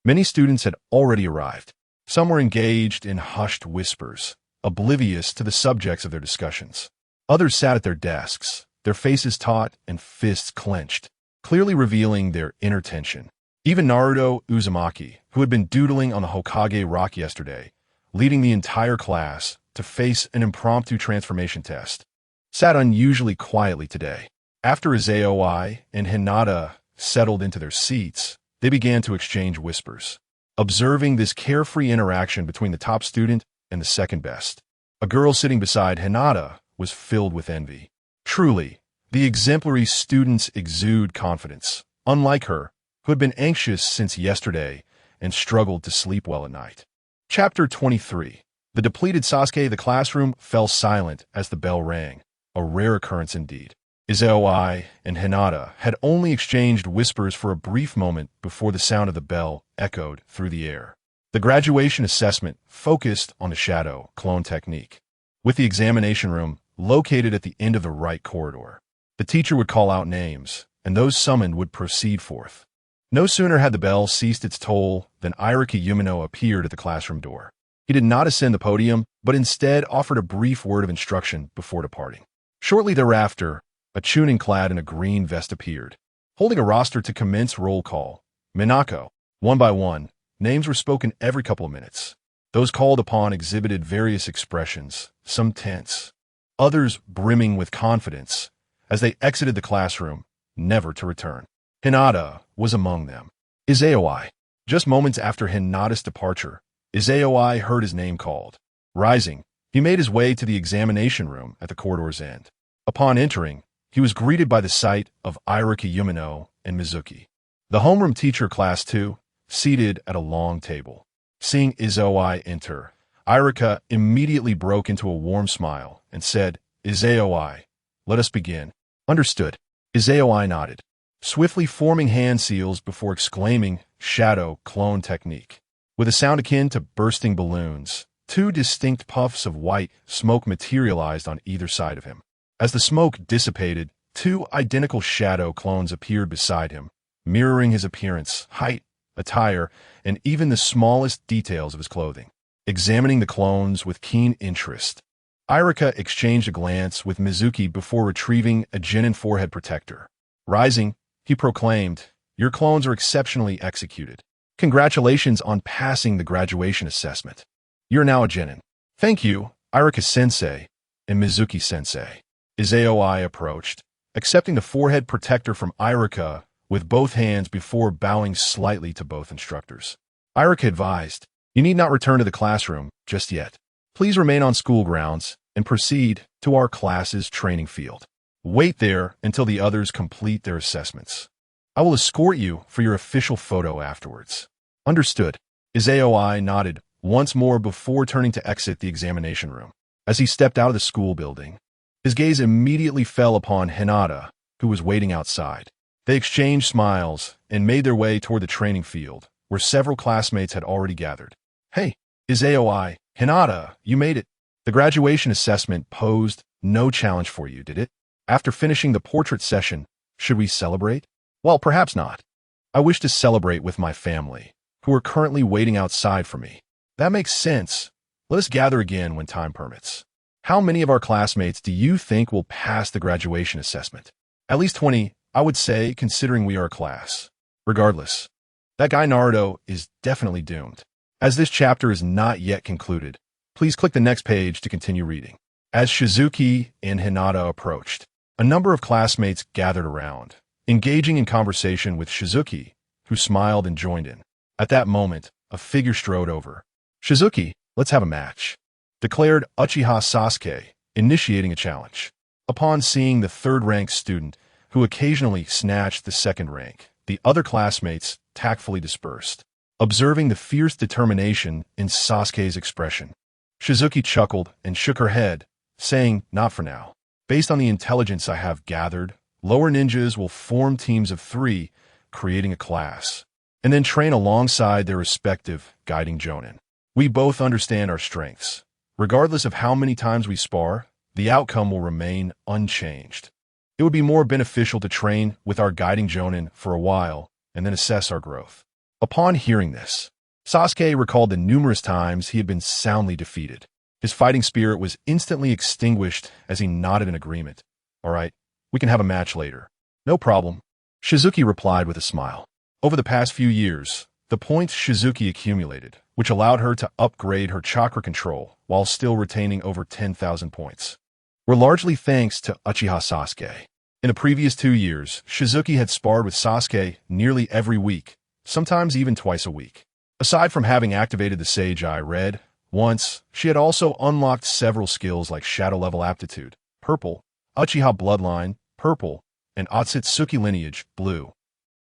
many students had already arrived. Some were engaged in hushed whispers, oblivious to the subjects of their discussions. Others sat at their desks, their faces taut and fists clenched, clearly revealing their inner tension. Even Naruto Uzumaki, who had been doodling on the Hokage rock yesterday, leading the entire class to face an impromptu transformation test, sat unusually quietly today. After Izayoi and Hinata settled into their seats, they began to exchange whispers, observing this carefree interaction between the top student and the second best. A girl sitting beside Hinata was filled with envy. Truly, the exemplary students exude confidence, unlike her, who had been anxious since yesterday and struggled to sleep well at night. Chapter 23. The depleted Sasuke. The classroom fell silent as the bell rang, a rare occurrence indeed. Izayoi and Hinata had only exchanged whispers for a brief moment before the sound of the bell echoed through the air. The graduation assessment focused on the shadow clone technique. With the examination room located at the end of the right corridor, the teacher would call out names, and those summoned would proceed forth. No sooner had the bell ceased its toll than Iriki Yumino appeared at the classroom door. He did not ascend the podium, but instead offered a brief word of instruction before departing. Shortly thereafter, a chunin clad in a green vest appeared, holding a roster to commence roll call. Minako. One by one, names were spoken every couple of minutes. Those called upon exhibited various expressions, some tense, others brimming with confidence, as they exited the classroom, never to return. Hinata was among them. Izayoi. Just moments after Hinata's departure, Izayoi heard his name called. Rising, he made his way to the examination room at the corridor's end. Upon entering, he was greeted by the sight of Iriki Yumino and Mizuki, the homeroom teacher class 2, seated at a long table. Seeing Izayoi enter, Irika immediately broke into a warm smile and said, "Izayoi, let us begin." Understood. Izayoi nodded, swiftly forming hand seals before exclaiming, "Shadow clone technique." With a sound akin to bursting balloons, 2 distinct puffs of white smoke materialized on either side of him. As the smoke dissipated, 2 identical shadow clones appeared beside him, mirroring his appearance, height, attire, and even the smallest details of his clothing. Examining the clones with keen interest, Irika exchanged a glance with Mizuki before retrieving a genin forehead protector. Rising, he proclaimed, "Your clones are exceptionally executed. Congratulations on passing the graduation assessment. You're now a genin." "Thank you, Irika-sensei and Mizuki-sensei." Izayoi approached, accepting the forehead protector from Irika with both hands before bowing slightly to both instructors. Irika advised, "You need not return to the classroom just yet. Please remain on school grounds and proceed to our class's training field. Wait there until the others complete their assessments. I will escort you for your official photo afterwards." Understood. Izayoi nodded once more before turning to exit the examination room. As he stepped out of the school building, his gaze immediately fell upon Hinata, who was waiting outside. They exchanged smiles and made their way toward the training field, where several classmates had already gathered. "Hey, Izayoi, Hinata, you made it." The graduation assessment posed no challenge for you, did it? After finishing the portrait session, should we celebrate? Well, perhaps not. I wish to celebrate with my family, who are currently waiting outside for me. That makes sense. Let us gather again when time permits. How many of our classmates do you think will pass the graduation assessment? At least 20, I would say, considering we are a class. Regardless, That guy Naruto is definitely doomed. As this chapter is not yet concluded, please click the next page to continue reading. As Shizuki and Hinata approached, a number of classmates gathered around, engaging in conversation with Shizuki, who smiled and joined in. At that moment, a figure strode over. "Shizuki, let's have a match," declared Uchiha Sasuke, initiating a challenge. Upon seeing the third-ranked student, who occasionally snatched the second rank, the other classmates tactfully dispersed, observing the fierce determination in Sasuke's expression. Shizuki chuckled and shook her head, saying, "Not for now. Based on the intelligence I have gathered, lower ninjas will form teams of 3, creating a class, and then train alongside their respective guiding jonin. We both understand our strengths. Regardless of how many times we spar, the outcome will remain unchanged. It would be more beneficial to train with our guiding jonin for a while and then assess our growth." Upon hearing this, Sasuke recalled the numerous times he had been soundly defeated. His fighting spirit was instantly extinguished as he nodded in agreement. "All right, we can have a match later." "No problem," Shizuki replied with a smile. Over the past few years, the points Shizuki accumulated, which allowed her to upgrade her chakra control while still retaining over 10,000 points, were largely thanks to Uchiha Sasuke. In the previous 2 years, Shizuki had sparred with Sasuke nearly every week, sometimes even twice a week. Aside from having activated the Sage Eye Red once, she had also unlocked several skills like Shadow Level Aptitude, Purple, Uchiha Bloodline, Purple, and Otsutsuki Lineage, Blue.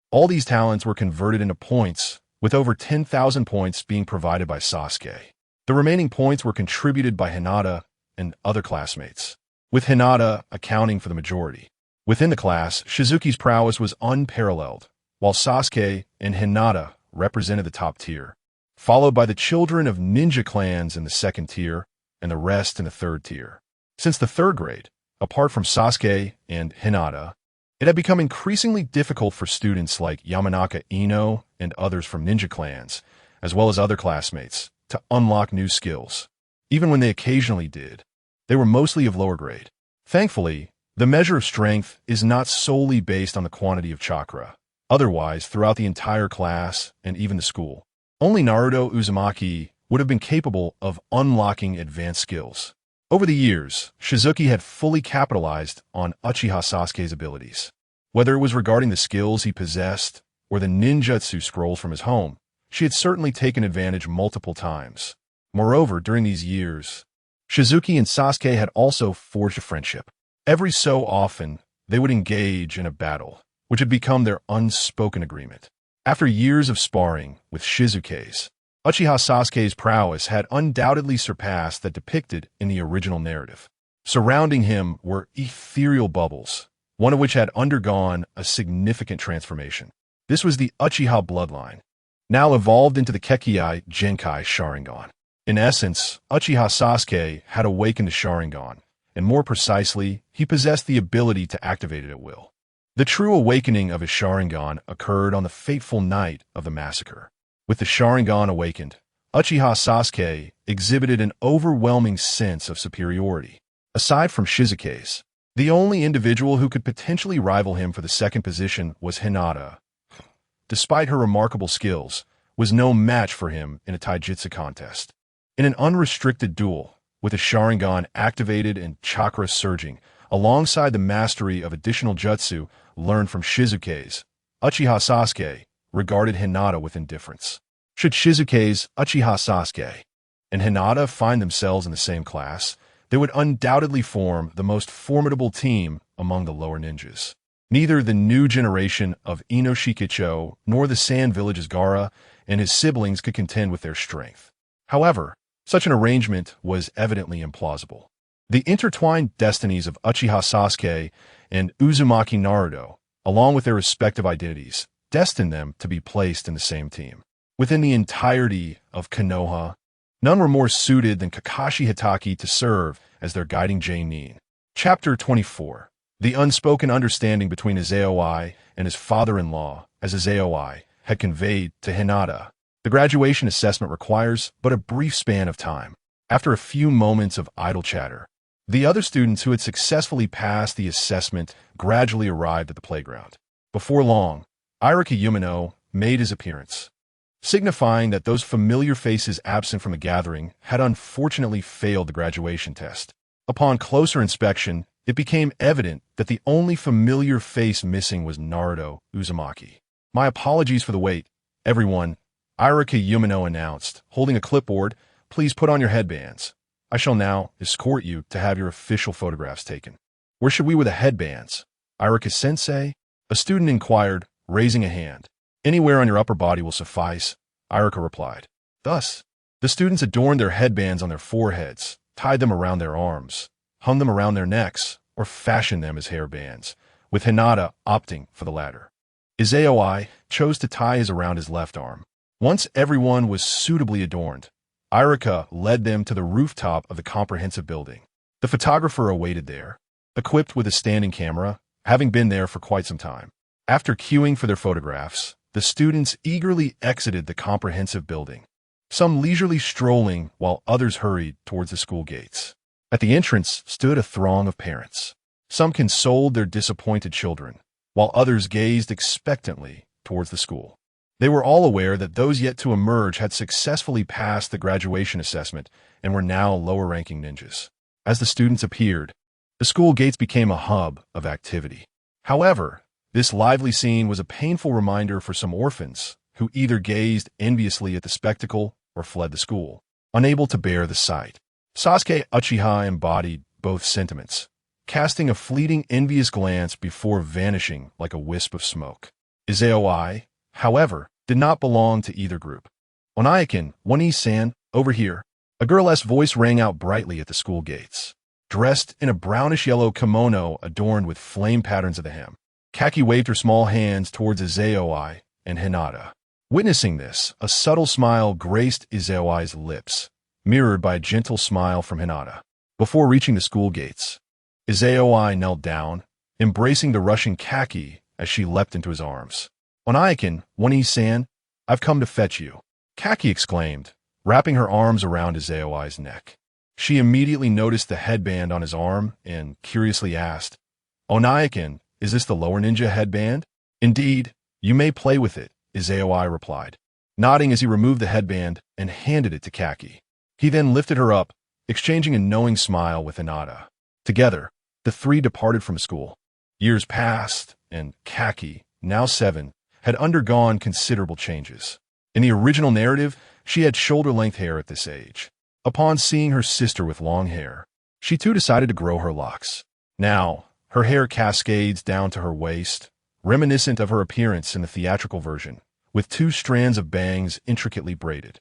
All these talents were converted into points, with over 10,000 points being provided by Sasuke. The remaining points were contributed by Hinata and other classmates, with Hinata accounting for the majority. Within the class, Shizuki's prowess was unparalleled, while Sasuke and Hinata represented the top tier, followed by the children of ninja clans in the second tier and the rest in the third tier. Since the third grade, apart from Sasuke and Hinata, it had become increasingly difficult for students like Yamanaka Ino and others from ninja clans, as well as other classmates, to unlock new skills. Even when they occasionally did, they were mostly of lower grade. Thankfully, the measure of strength is not solely based on the quantity of chakra. Otherwise, throughout the entire class and even the school, only Naruto Uzumaki would have been capable of unlocking advanced skills. Over the years, Shizuki had fully capitalized on Uchiha Sasuke's abilities. Whether it was regarding the skills he possessed or the ninjutsu scrolls from his home, she had certainly taken advantage multiple times. Moreover, during these years, Shizuki and Sasuke had also forged a friendship. Every so often, they would engage in a battle, which had become their unspoken agreement. After years of sparring with Shizuke's, Uchiha Sasuke's prowess had undoubtedly surpassed that depicted in the original narrative. Surrounding him were ethereal bubbles, one of which had undergone a significant transformation. This was the Uchiha bloodline, now evolved into the Kekkei Genkai Sharingan. In essence, Uchiha Sasuke had awakened the Sharingan, and more precisely, he possessed the ability to activate it at will. The true awakening of his Sharingan occurred on the fateful night of the massacre. With the Sharingan awakened, Uchiha Sasuke exhibited an overwhelming sense of superiority. Aside from Shizuke's, the only individual who could potentially rival him for the second position was Hinata. Despite her remarkable skills, was no match for him in a taijutsu contest. In an unrestricted duel, with the Sharingan activated and chakra surging, alongside the mastery of additional jutsu learned from Shizuke's, Uchiha Sasuke regarded Hinata with indifference. Should Shizuke's Uchiha Sasuke and Hinata find themselves in the same class, they would undoubtedly form the most formidable team among the lower ninjas. Neither the new generation of Inoshikicho nor the Sand Village's Gaara and his siblings could contend with their strength. However, such an arrangement was evidently implausible. The intertwined destinies of Uchiha Sasuke and Uzumaki Naruto, along with their respective identities, destined them to be placed in the same team. Within the entirety of Konoha, none were more suited than Kakashi Hitaki to serve as their guiding Genin. Chapter 24. The unspoken understanding between his AOI and his father-in-law, as his AOI had conveyed to Hinata. The graduation assessment requires but a brief span of time. After a few moments of idle chatter, the other students who had successfully passed the assessment gradually arrived at the playground. Before long, Irika Yumino made his appearance, signifying that those familiar faces absent from the gathering had unfortunately failed the graduation test. Upon closer inspection, it became evident that the only familiar face missing was Naruto Uzumaki. "My apologies for the wait, everyone," Irika Yumino announced, holding a clipboard. "Please put on your headbands. I shall now escort you to have your official photographs taken." "Where should we wear the headbands, Irika-sensei?" a student inquired, raising a hand. "Anywhere on your upper body will suffice," Irika replied. Thus, the students adorned their headbands on their foreheads, tied them around their arms, hung them around their necks, or fashioned them as hairbands, with Hinata opting for the latter. Izaoi chose to tie his around his left arm. Once everyone was suitably adorned, Irika led them to the rooftop of the comprehensive building. The photographer awaited there, equipped with a standing camera, having been there for quite some time. After queuing for their photographs, the students eagerly exited the comprehensive building, some leisurely strolling while others hurried towards the school gates. At the entrance stood a throng of parents. Some consoled their disappointed children, while others gazed expectantly towards the school. They were all aware that those yet to emerge had successfully passed the graduation assessment and were now lower-ranking ninjas. As the students appeared, the school gates became a hub of activity. However, this lively scene was a painful reminder for some orphans who either gazed enviously at the spectacle or fled the school, unable to bear the sight. Sasuke Uchiha embodied both sentiments, casting a fleeting envious glance before vanishing like a wisp of smoke. Izaoi, however, did not belong to either group. "Onaikin, One-san, over here." A girl's voice rang out brightly at the school gates. Dressed in a brownish-yellow kimono adorned with flame patterns of the hem, Kaki waved her small hands towards Izaoi and Hinata. Witnessing this, a subtle smile graced Izaoi's lips, mirrored by a gentle smile from Hinata. Before reaching the school gates, Izaoi knelt down, embracing the rushing Kaki as she leapt into his arms. "Onaikin, One-san, I've come to fetch you," Kaki exclaimed, wrapping her arms around Izaoi's neck. She immediately noticed the headband on his arm and curiously asked, "Onaikin, is this the lower ninja headband?" "Indeed, you may play with it," Izaoi replied, nodding as he removed the headband and handed it to Kaki. He then lifted her up, exchanging a knowing smile with Hinata. Together, the three departed from school. Years passed, and Kaki, now 7, had undergone considerable changes. In the original narrative, she had shoulder-length hair at this age. Upon seeing her sister with long hair, she too decided to grow her locks. Now, her hair cascades down to her waist, reminiscent of her appearance in the theatrical version, with 2 strands of bangs intricately braided.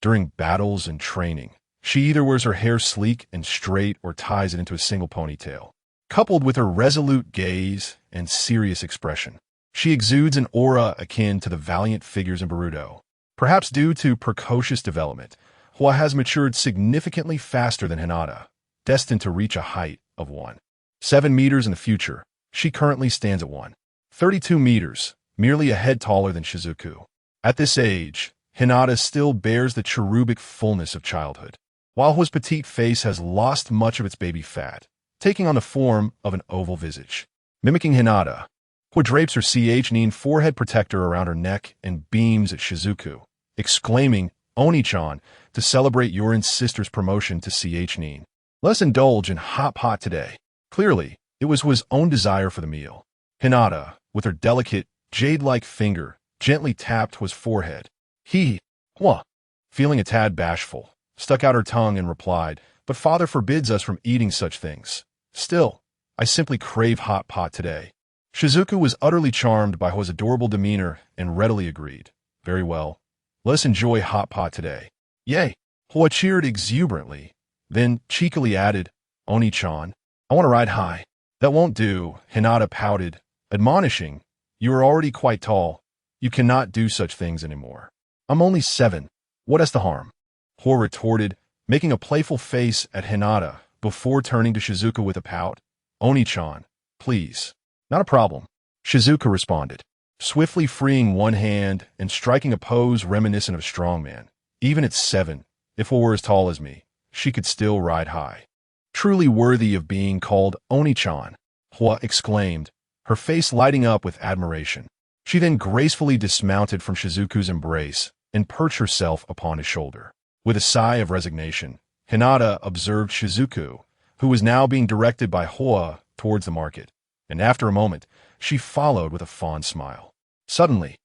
During battles and training, she either wears her hair sleek and straight or ties it into a single ponytail. Coupled with her resolute gaze and serious expression, she exudes an aura akin to the valiant figures in Boruto. Perhaps due to precocious development, Hua has matured significantly faster than Hinata, destined to reach a height of 1.7 meters in the future. She currently stands at 1.32 meters, merely a head taller than Shizuku. At this age, Hinata still bears the cherubic fullness of childhood, while Hua's petite face has lost much of its baby fat, taking on the form of an oval visage. Mimicking Hinata, Hua drapes her ch-nin forehead protector around her neck and beams at Shizuku, exclaiming, "Oni-chan," to celebrate Yorin's sister's promotion to ch-nin. "Let's indulge in hot pot today." Clearly, it was Hua's own desire for the meal. Hinata, with her delicate, jade-like finger, gently tapped Hua's forehead. Hua, feeling a tad bashful, stuck out her tongue and replied, "But father forbids us from eating such things. Still, I simply crave hot pot today." Shizuku was utterly charmed by Hua's adorable demeanor and readily agreed. "Very well. Let's enjoy hot pot today." "Yay!" Hua cheered exuberantly, then cheekily added, "Oni-chan, I want to ride high." "That won't do," Hinata pouted, admonishing, "You are already quite tall. You cannot do such things anymore." "I'm only 7. What is the harm?" Hua retorted, making a playful face at Hinata before turning to Shizuku with a pout. "Oni-chan, please." "Not a problem," Shizuku responded, swiftly freeing one hand and striking a pose reminiscent of a strongman. Even at 7, if Hua were as tall as me, she could still ride high. "Truly worthy of being called Oni-chan," Hua exclaimed, her face lighting up with admiration. She then gracefully dismounted from Shizuku's embrace and perched herself upon his shoulder. With a sigh of resignation, Hinata observed Shizuku, who was now being directed by Hoa towards the market, and after a moment, she followed with a fond smile. Suddenly,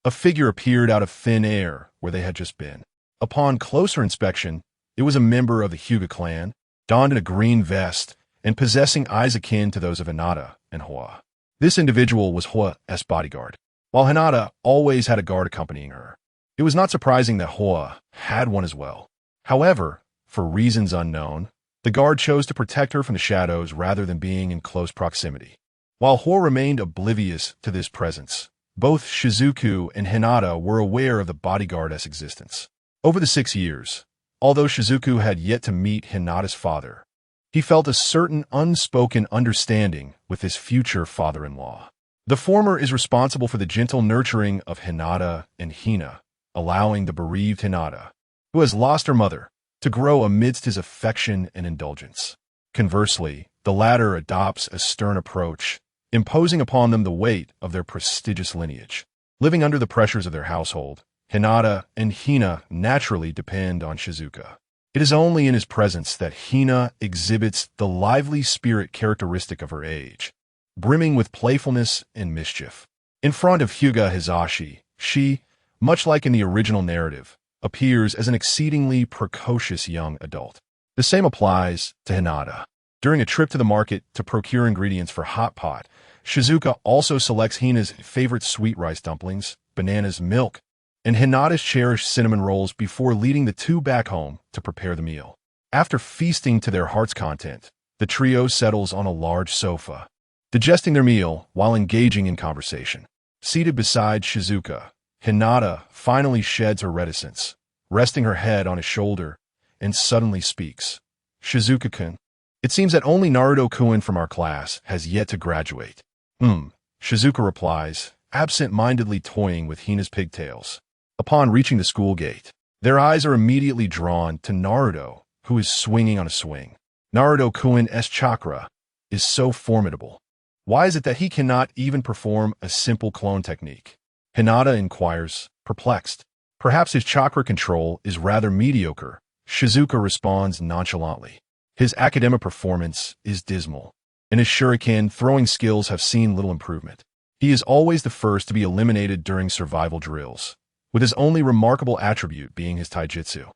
a figure appeared out of thin air where they had just been. Upon closer inspection, it was a member of the Hyuga clan, donned in a green vest and possessing eyes akin to those of Hinata and Hoa. This individual was Hoa's bodyguard, while Hinata always had a guard accompanying her. It was not surprising that Hoa had one as well. However, for reasons unknown, the guard chose to protect her from the shadows rather than being in close proximity. While Hoa remained oblivious to this presence, both Shizuku and Hinata were aware of the bodyguard's existence. Over the 6 years, although Shizuku had yet to meet Hinata's father, he felt a certain unspoken understanding with his future father-in-law. The former is responsible for the gentle nurturing of Hinata and Hina, allowing the bereaved Hinata, who has lost her mother, to grow amidst his affection and indulgence. Conversely, the latter adopts a stern approach, imposing upon them the weight of their prestigious lineage. Living under the pressures of their household, Hinata and Hina naturally depend on Shizuka. It is only in his presence that Hina exhibits the lively spirit characteristic of her age, brimming with playfulness and mischief. In front of Hyuga Hizashi, she, much like in the original narrative, appears as an exceedingly precocious young adult. The same applies to Hinata. During a trip to the market to procure ingredients for hot pot, Shizuka also selects Hina's favorite sweet rice dumplings, bananas, milk, and Hinata's cherished cinnamon rolls before leading the two back home to prepare the meal. After feasting to their heart's content, the trio settles on a large sofa, digesting their meal while engaging in conversation. Seated beside Shizuka, Hinata finally sheds her reticence, resting her head on his shoulder, and suddenly speaks. "Shizuka-kun, it seems that only Naruto-kun from our class has yet to graduate." Shizuka replies, absent-mindedly toying with Hina's pigtails. Upon reaching the school gate, their eyes are immediately drawn to Naruto, who is swinging on a swing. Naruto-kun's chakra is so formidable. Why is it that he cannot even perform a simple clone technique? Hinata inquires, perplexed. Perhaps his chakra control is rather mediocre. Shizuka responds nonchalantly. His academic performance is dismal, and his shuriken throwing skills have seen little improvement. He is always the first to be eliminated during survival drills, with his only remarkable attribute being his taijutsu.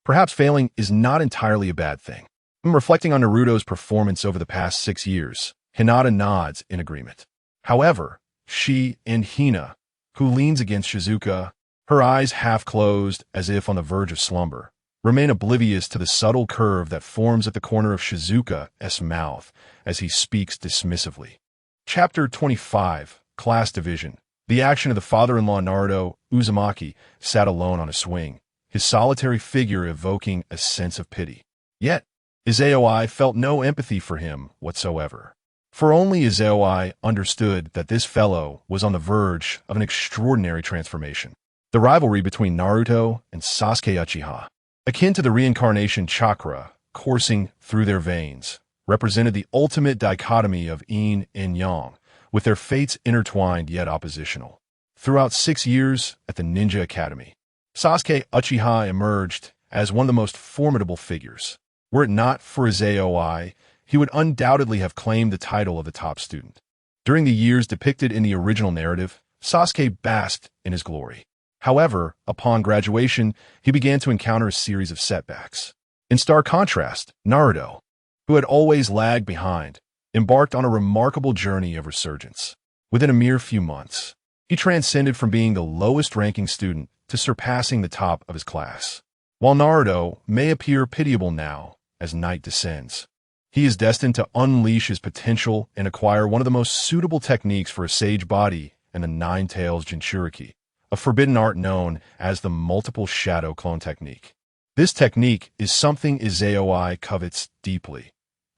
Perhaps failing is not entirely a bad thing. Reflecting on Naruto's performance over the past 6 years, Hinata nods in agreement. However, she and Hina, who leans against Shizuka, her eyes half closed as if on the verge of slumber, remain oblivious to the subtle curve that forms at the corner of Shizuka's mouth as he speaks dismissively. Chapter 25, Class Division. The action of the father-in-law Naruto Uzumaki sat alone on a swing, his solitary figure evoking a sense of pity. Yet, Izaoi felt no empathy for him whatsoever. For only Izaoi understood that this fellow was on the verge of an extraordinary transformation. The rivalry between Naruto and Sasuke Uchiha, akin to the reincarnation chakra coursing through their veins, represented the ultimate dichotomy of yin and yang, with their fates intertwined yet oppositional. Throughout 6 years at the Ninja Academy, Sasuke Uchiha emerged as one of the most formidable figures. Were it not for Izaoi, he would undoubtedly have claimed the title of the top student. During the years depicted in the original narrative, Sasuke basked in his glory. However, upon graduation, he began to encounter a series of setbacks. In stark contrast, Naruto, who had always lagged behind, embarked on a remarkable journey of resurgence. Within a mere few months, he transcended from being the lowest-ranking student to surpassing the top of his class. While Naruto may appear pitiable now as night descends, he is destined to unleash his potential and acquire one of the most suitable techniques for a sage body and the Nine Tails Jinchuriki, a forbidden art known as the multiple shadow clone technique. This technique is something Izaoi covets deeply.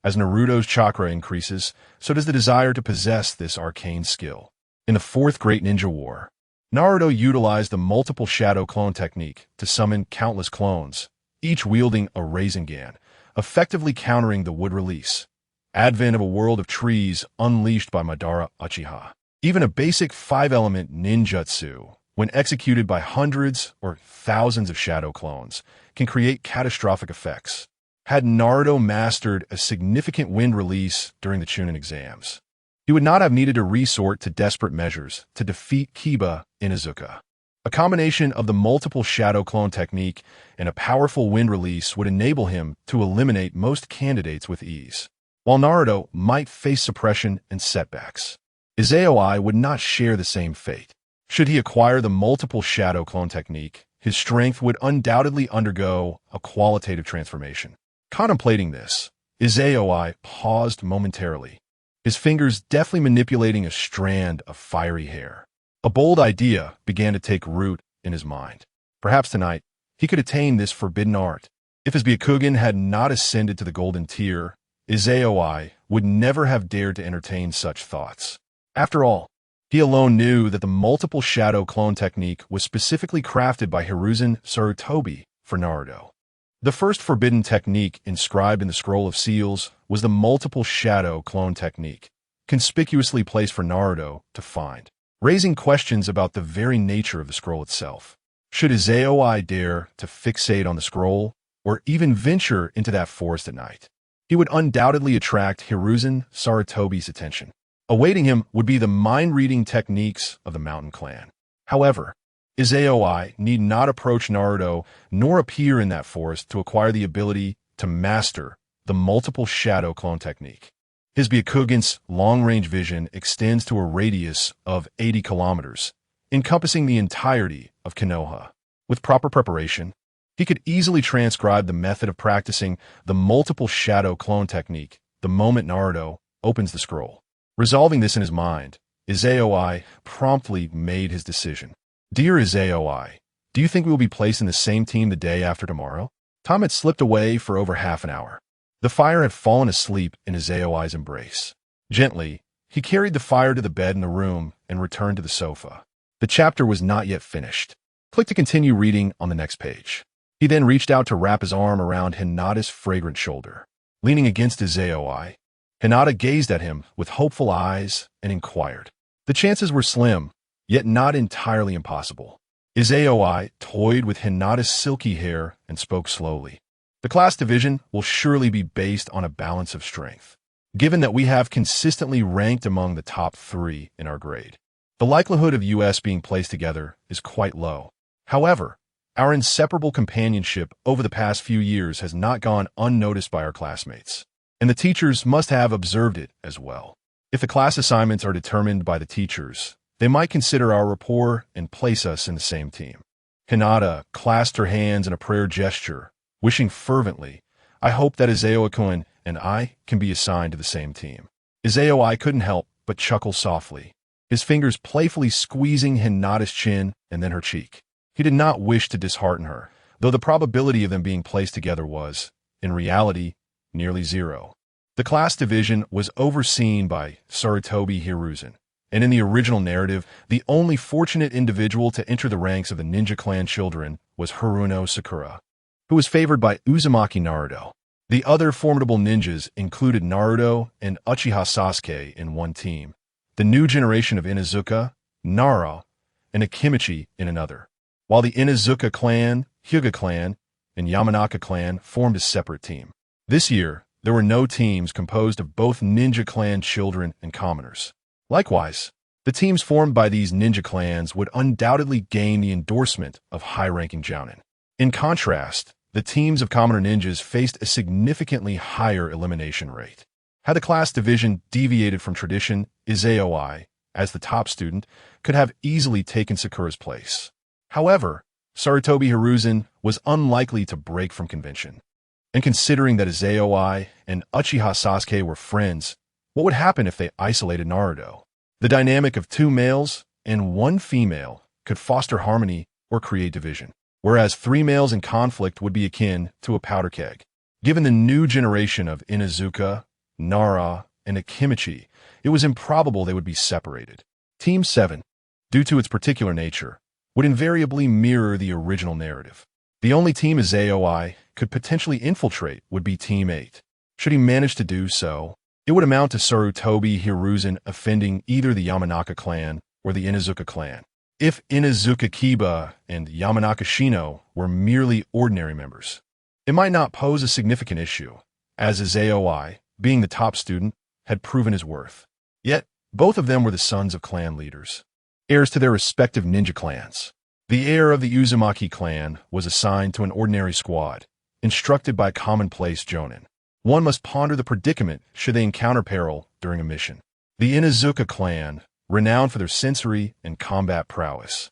As Naruto's chakra increases, so does the desire to possess this arcane skill. In the Fourth Great Ninja War, Naruto utilized the multiple shadow clone technique to summon countless clones, each wielding a Rasengan, effectively countering the wood release. Advent of a world of trees unleashed by Madara Uchiha. Even a basic 5-element ninjutsu, when executed by hundreds or thousands of shadow clones, can create catastrophic effects. Had Naruto mastered a significant wind release during the Chunin exams, he would not have needed to resort to desperate measures to defeat Kiba Inuzuka. A combination of the multiple shadow clone technique and a powerful wind release would enable him to eliminate most candidates with ease. While Naruto might face suppression and setbacks, Izayoi would not share the same fate. Should he acquire the multiple shadow clone technique, his strength would undoubtedly undergo a qualitative transformation. Contemplating this, Izayoi paused momentarily, his fingers deftly manipulating a strand of fiery hair. A bold idea began to take root in his mind. Perhaps tonight, he could attain this forbidden art. If his Byakugan had not ascended to the golden tier, Izayoi would never have dared to entertain such thoughts. After all, he alone knew that the multiple shadow clone technique was specifically crafted by Hiruzen Sarutobi for Naruto. The first forbidden technique inscribed in the Scroll of Seals was the multiple shadow clone technique, conspicuously placed for Naruto to find, raising questions about the very nature of the scroll itself. Should Izayoi dare to fixate on the scroll, or even venture into that forest at night, he would undoubtedly attract Hiruzen Sarutobi's attention. Awaiting him would be the mind-reading techniques of the Mountain Clan. However, Izayoi need not approach Naruto nor appear in that forest to acquire the ability to master the multiple shadow clone technique. His Byakugan's long-range vision extends to a radius of 80 kilometers, encompassing the entirety of Konoha. With proper preparation, he could easily transcribe the method of practicing the multiple shadow clone technique the moment Naruto opens the scroll. Resolving this in his mind, Izayoi promptly made his decision. Dear Izayoi, do you think we will be placed in the same team the day after tomorrow? Time had slipped away for over half an hour. The fire had fallen asleep in Izayoi's embrace. Gently, he carried the fire to the bed in the room and returned to the sofa. The chapter was not yet finished. Click to continue reading on the next page. He then reached out to wrap his arm around Hinata's fragrant shoulder. Leaning against Izayoi, Hinata gazed at him with hopeful eyes and inquired. The chances were slim, yet not entirely impossible. Izayoi toyed with Hinata's silky hair and spoke slowly. The class division will surely be based on a balance of strength. Given that we have consistently ranked among the top 3 in our grade, the likelihood of us being placed together is quite low. However, our inseparable companionship over the past few years has not gone unnoticed by our classmates, and the teachers must have observed it as well. If the class assignments are determined by the teachers, they might consider our rapport and place us in the same team. Hinata clasped her hands in a prayer gesture, wishing fervently, I hope that Izayoi-kun and I can be assigned to the same team. Izayoi couldn't help but chuckle softly, his fingers playfully squeezing Hinata's chin and then her cheek. He did not wish to dishearten her, though the probability of them being placed together was, in reality, nearly zero. The class division was overseen by Sarutobi Hiruzen, and in the original narrative, the only fortunate individual to enter the ranks of the Ninja Clan children was Haruno Sakura, who was favored by Uzumaki Naruto. The other formidable ninjas included Naruto and Uchiha Sasuke in one team, the new generation of Inuzuka, Nara, and Akimichi in another, while the Inuzuka clan, Hyuga clan, and Yamanaka clan formed a separate team. This year, there were no teams composed of both ninja clan children and commoners. Likewise, the teams formed by these ninja clans would undoubtedly gain the endorsement of high-ranking jounin. In contrast, the teams of commoner ninjas faced a significantly higher elimination rate. Had the class division deviated from tradition, Izayoi, as the top student, could have easily taken Sakura's place. However, Sarutobi Hiruzen was unlikely to break from convention. And considering that Izayoi and Uchiha Sasuke were friends, what would happen if they isolated Naruto? The dynamic of 2 males and 1 female could foster harmony or create division, whereas 3 males in conflict would be akin to a powder keg. Given the new generation of Inuzuka, Nara, and Akimichi, it was improbable they would be separated. Team 7, due to its particular nature, would invariably mirror the original narrative. The only team Izayoi could potentially infiltrate would be Team 8. Should he manage to do so, It would amount to Sarutobi Hiruzen offending either the Yamanaka clan or the Inazuka clan. If Inazuka Kiba and Yamanaka Shino were merely ordinary members, it might not pose a significant issue, as Izayoi, being the top student, had proven his worth. Yet, both of them were the sons of clan leaders, heirs to their respective ninja clans. The heir of the Uzumaki clan was assigned to an ordinary squad, instructed by commonplace jonin. One must ponder the predicament should they encounter peril during a mission. The Inazuka clan, renowned for their sensory and combat prowess,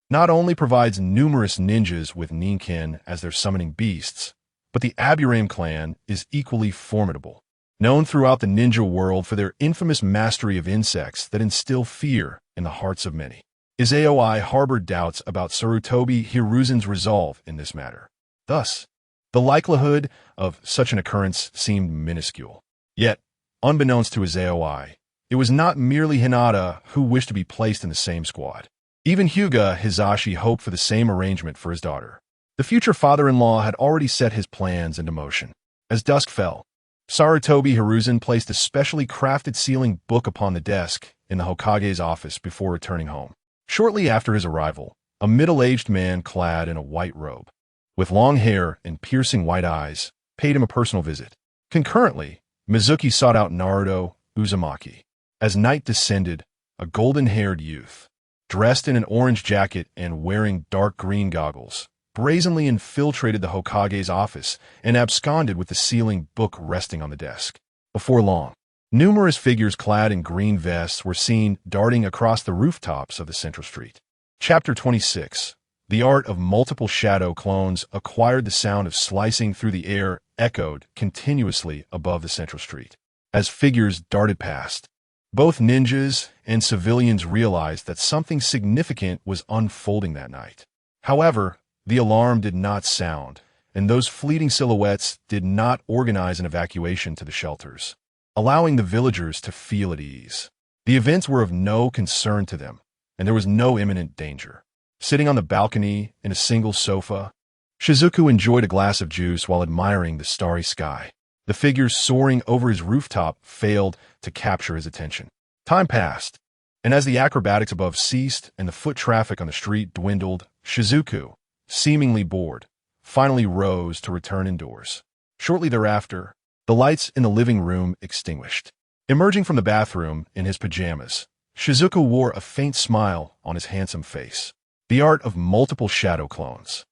not only provides numerous ninjas with Ninkin as their summoning beasts, but the Aburame clan is equally formidable, known throughout the ninja world for their infamous mastery of insects that instill fear in the hearts of many. Izayoi harbored doubts about Sarutobi Hiruzen's resolve in this matter. Thus, the likelihood of such an occurrence seemed minuscule. Yet, unbeknownst to Izayoi, it was not merely Hinata who wished to be placed in the same squad. Even Hyuga Hizashi hoped for the same arrangement for his daughter. The future father-in-law had already set his plans into motion. As dusk fell, Sarutobi Hiruzen placed a specially crafted sealing book upon the desk in the Hokage's office before returning home. Shortly after his arrival, a middle-aged man clad in a white robe, with long hair and piercing white eyes, paid him a personal visit. Concurrently, Mizuki sought out Naruto Uzumaki. As night descended, a golden-haired youth, dressed in an orange jacket and wearing dark green goggles, brazenly infiltrated the Hokage's office and absconded with the sealing book resting on the desk. Before long, numerous figures clad in green vests were seen darting across the rooftops of the central street. Chapter 26. The art of multiple shadow clones acquired the sound of slicing through the air echoed continuously above the central street. As figures darted past, both ninjas and civilians realized that something significant was unfolding that night. However, the alarm did not sound, and those fleeting silhouettes did not organize an evacuation to the shelters, allowing the villagers to feel at ease. The events were of no concern to them, and there was no imminent danger. Sitting on the balcony in a single sofa, Shizuku enjoyed a glass of juice while admiring the starry sky. The figures soaring over his rooftop failed to capture his attention. Time passed, and as the acrobatics above ceased and the foot traffic on the street dwindled, Shizuku, seemingly bored, finally rose to return indoors. Shortly thereafter, the lights in the living room extinguished. Emerging from the bathroom in his pajamas, Shizuku wore a faint smile on his handsome face. The art of multiple shadow clones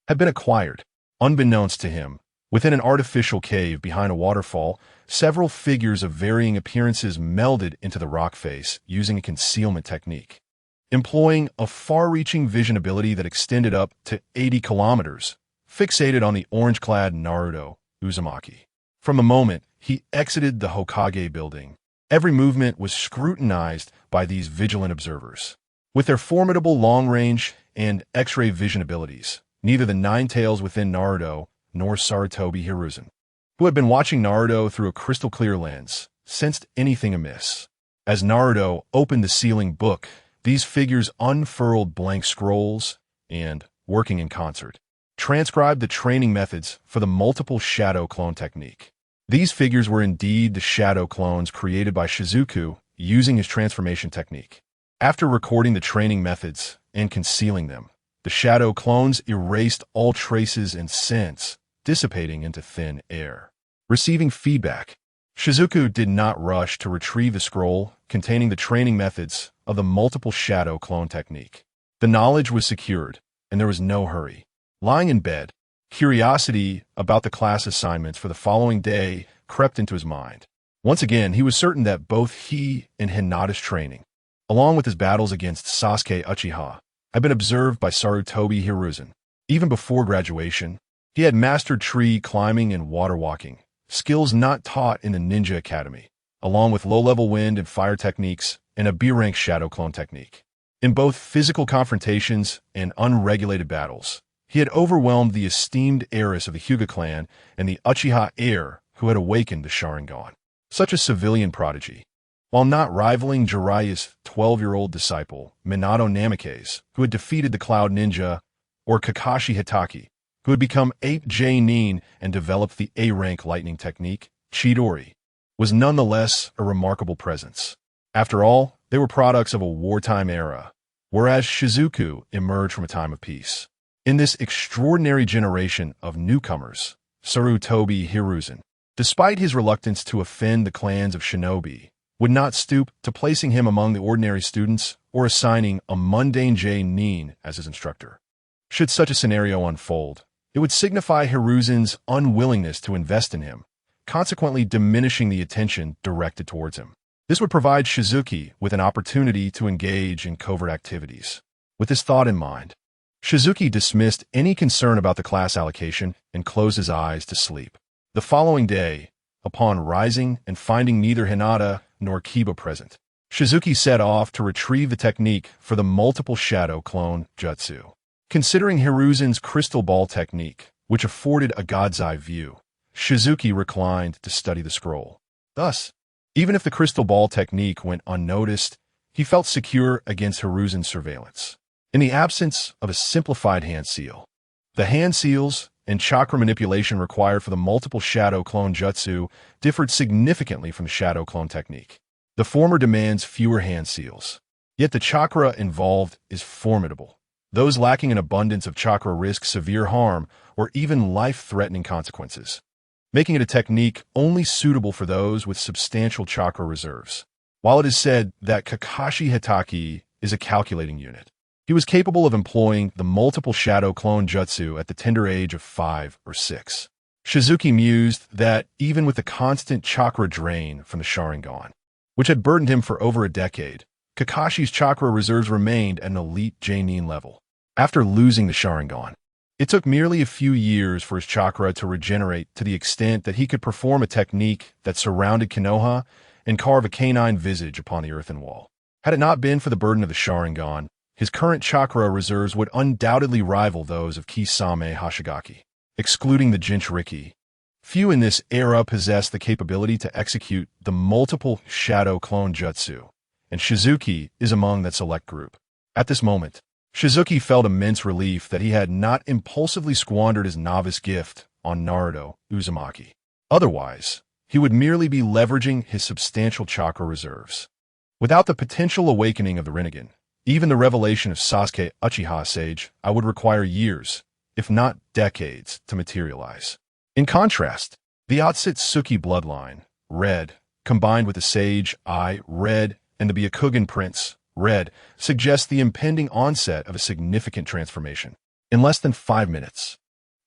had been acquired, unbeknownst to him. Within an artificial cave behind a waterfall, several figures of varying appearances melded into the rock face using a concealment technique. Employing a far-reaching vision ability that extended up to 80 kilometers, fixated on the orange-clad Naruto Uzumaki. From the moment he exited the Hokage building, every movement was scrutinized by these vigilant observers. With their formidable long-range and X-ray vision abilities, neither the Nine Tails within Naruto nor Sarutobi Hiruzen, who had been watching Naruto through a crystal-clear lens, sensed anything amiss. As Naruto opened the sealing book, these figures unfurled blank scrolls and, working in concert, transcribed the training methods for the multiple shadow clone technique. These figures were indeed the shadow clones created by Shizuku using his transformation technique. After recording the training methods and concealing them, the shadow clones erased all traces and sense, dissipating into thin air. Receiving feedback, Shizuku did not rush to retrieve the scroll containing the training methods of the multiple shadow clone technique. The knowledge was secured, and there was no hurry. Lying in bed, curiosity about the class assignments for the following day crept into his mind. Once again, he was certain that both he and Hinata's training, along with his battles against Sasuke Uchiha, had been observed by Sarutobi Hiruzen. Even before graduation, he had mastered tree climbing and water walking, skills not taught in the Ninja Academy, along with low-level wind and fire techniques and a B-rank shadow clone technique. In both physical confrontations and unregulated battles, he had overwhelmed the esteemed heiress of the Hyuga clan and the Uchiha heir who had awakened the Sharingan. Such a civilian prodigy, while not rivaling Jiraiya's 12-year-old disciple, Minato Namikaze, who had defeated the Cloud Ninja, or Kakashi Hitaki, who had become Ape J Nin and developed the A-rank lightning technique, Chidori. was nonetheless a remarkable presence. After all, they were products of a wartime era, whereas Shizuku emerged from a time of peace. In this extraordinary generation of newcomers, Sarutobi Hiruzen, despite his reluctance to offend the clans of shinobi, would not stoop to placing him among the ordinary students or assigning a mundane Nin as his instructor. Should such a scenario unfold, it would signify Hiruzen's unwillingness to invest in him, consequently diminishing the attention directed towards him. This would provide Shizuki with an opportunity to engage in covert activities. With this thought in mind, Shizuki dismissed any concern about the class allocation and closed his eyes to sleep. The following day, upon rising and finding neither Hinata nor Kiba present, Shizuki set off to retrieve the technique for the multiple shadow clone jutsu. Considering Hiruzen's crystal ball technique, which afforded a god's eye view, Shizuki reclined to study the scroll. Thus, even if the crystal ball technique went unnoticed, he felt secure against Hiruzen's surveillance. In the absence of a simplified hand seal, the hand seals and chakra manipulation required for the multiple shadow clone jutsu differed significantly from the shadow clone technique. The former demands fewer hand seals, yet the chakra involved is formidable. Those lacking an abundance of chakra risk severe harm or even life-threatening consequences, making it a technique only suitable for those with substantial chakra reserves. While it is said that Kakashi Hitaki is a calculating unit, he was capable of employing the multiple shadow clone jutsu at the tender age of 5 or 6. Shizuki mused that even with the constant chakra drain from the Sharingan, which had burdened him for over a decade, Kakashi's chakra reserves remained at an elite Nin level. After losing the Sharingan, it took merely a few years for his chakra to regenerate to the extent that he could perform a technique that surrounded Konoha and carve a canine visage upon the earthen wall. Had it not been for the burden of the Sharingan, his current chakra reserves would undoubtedly rival those of Kisame Hashigaki. Excluding the Jinchuriki, few in this era possessed the capability to execute the multiple shadow clone jutsu, and Shizuki is among that select group. At this moment, Shizuki felt immense relief that he had not impulsively squandered his novice gift on Naruto Uzumaki. Otherwise, he would merely be leveraging his substantial chakra reserves. Without the potential awakening of the Rinnegan, even the revelation of Sasuke Uchiha Sage, I would require years, if not decades, to materialize. In contrast, the Otsutsuki bloodline, Red, combined with the Sage Eye, Red, and the Byakugan Prince, Red, suggests the impending onset of a significant transformation. In less than 5 minutes,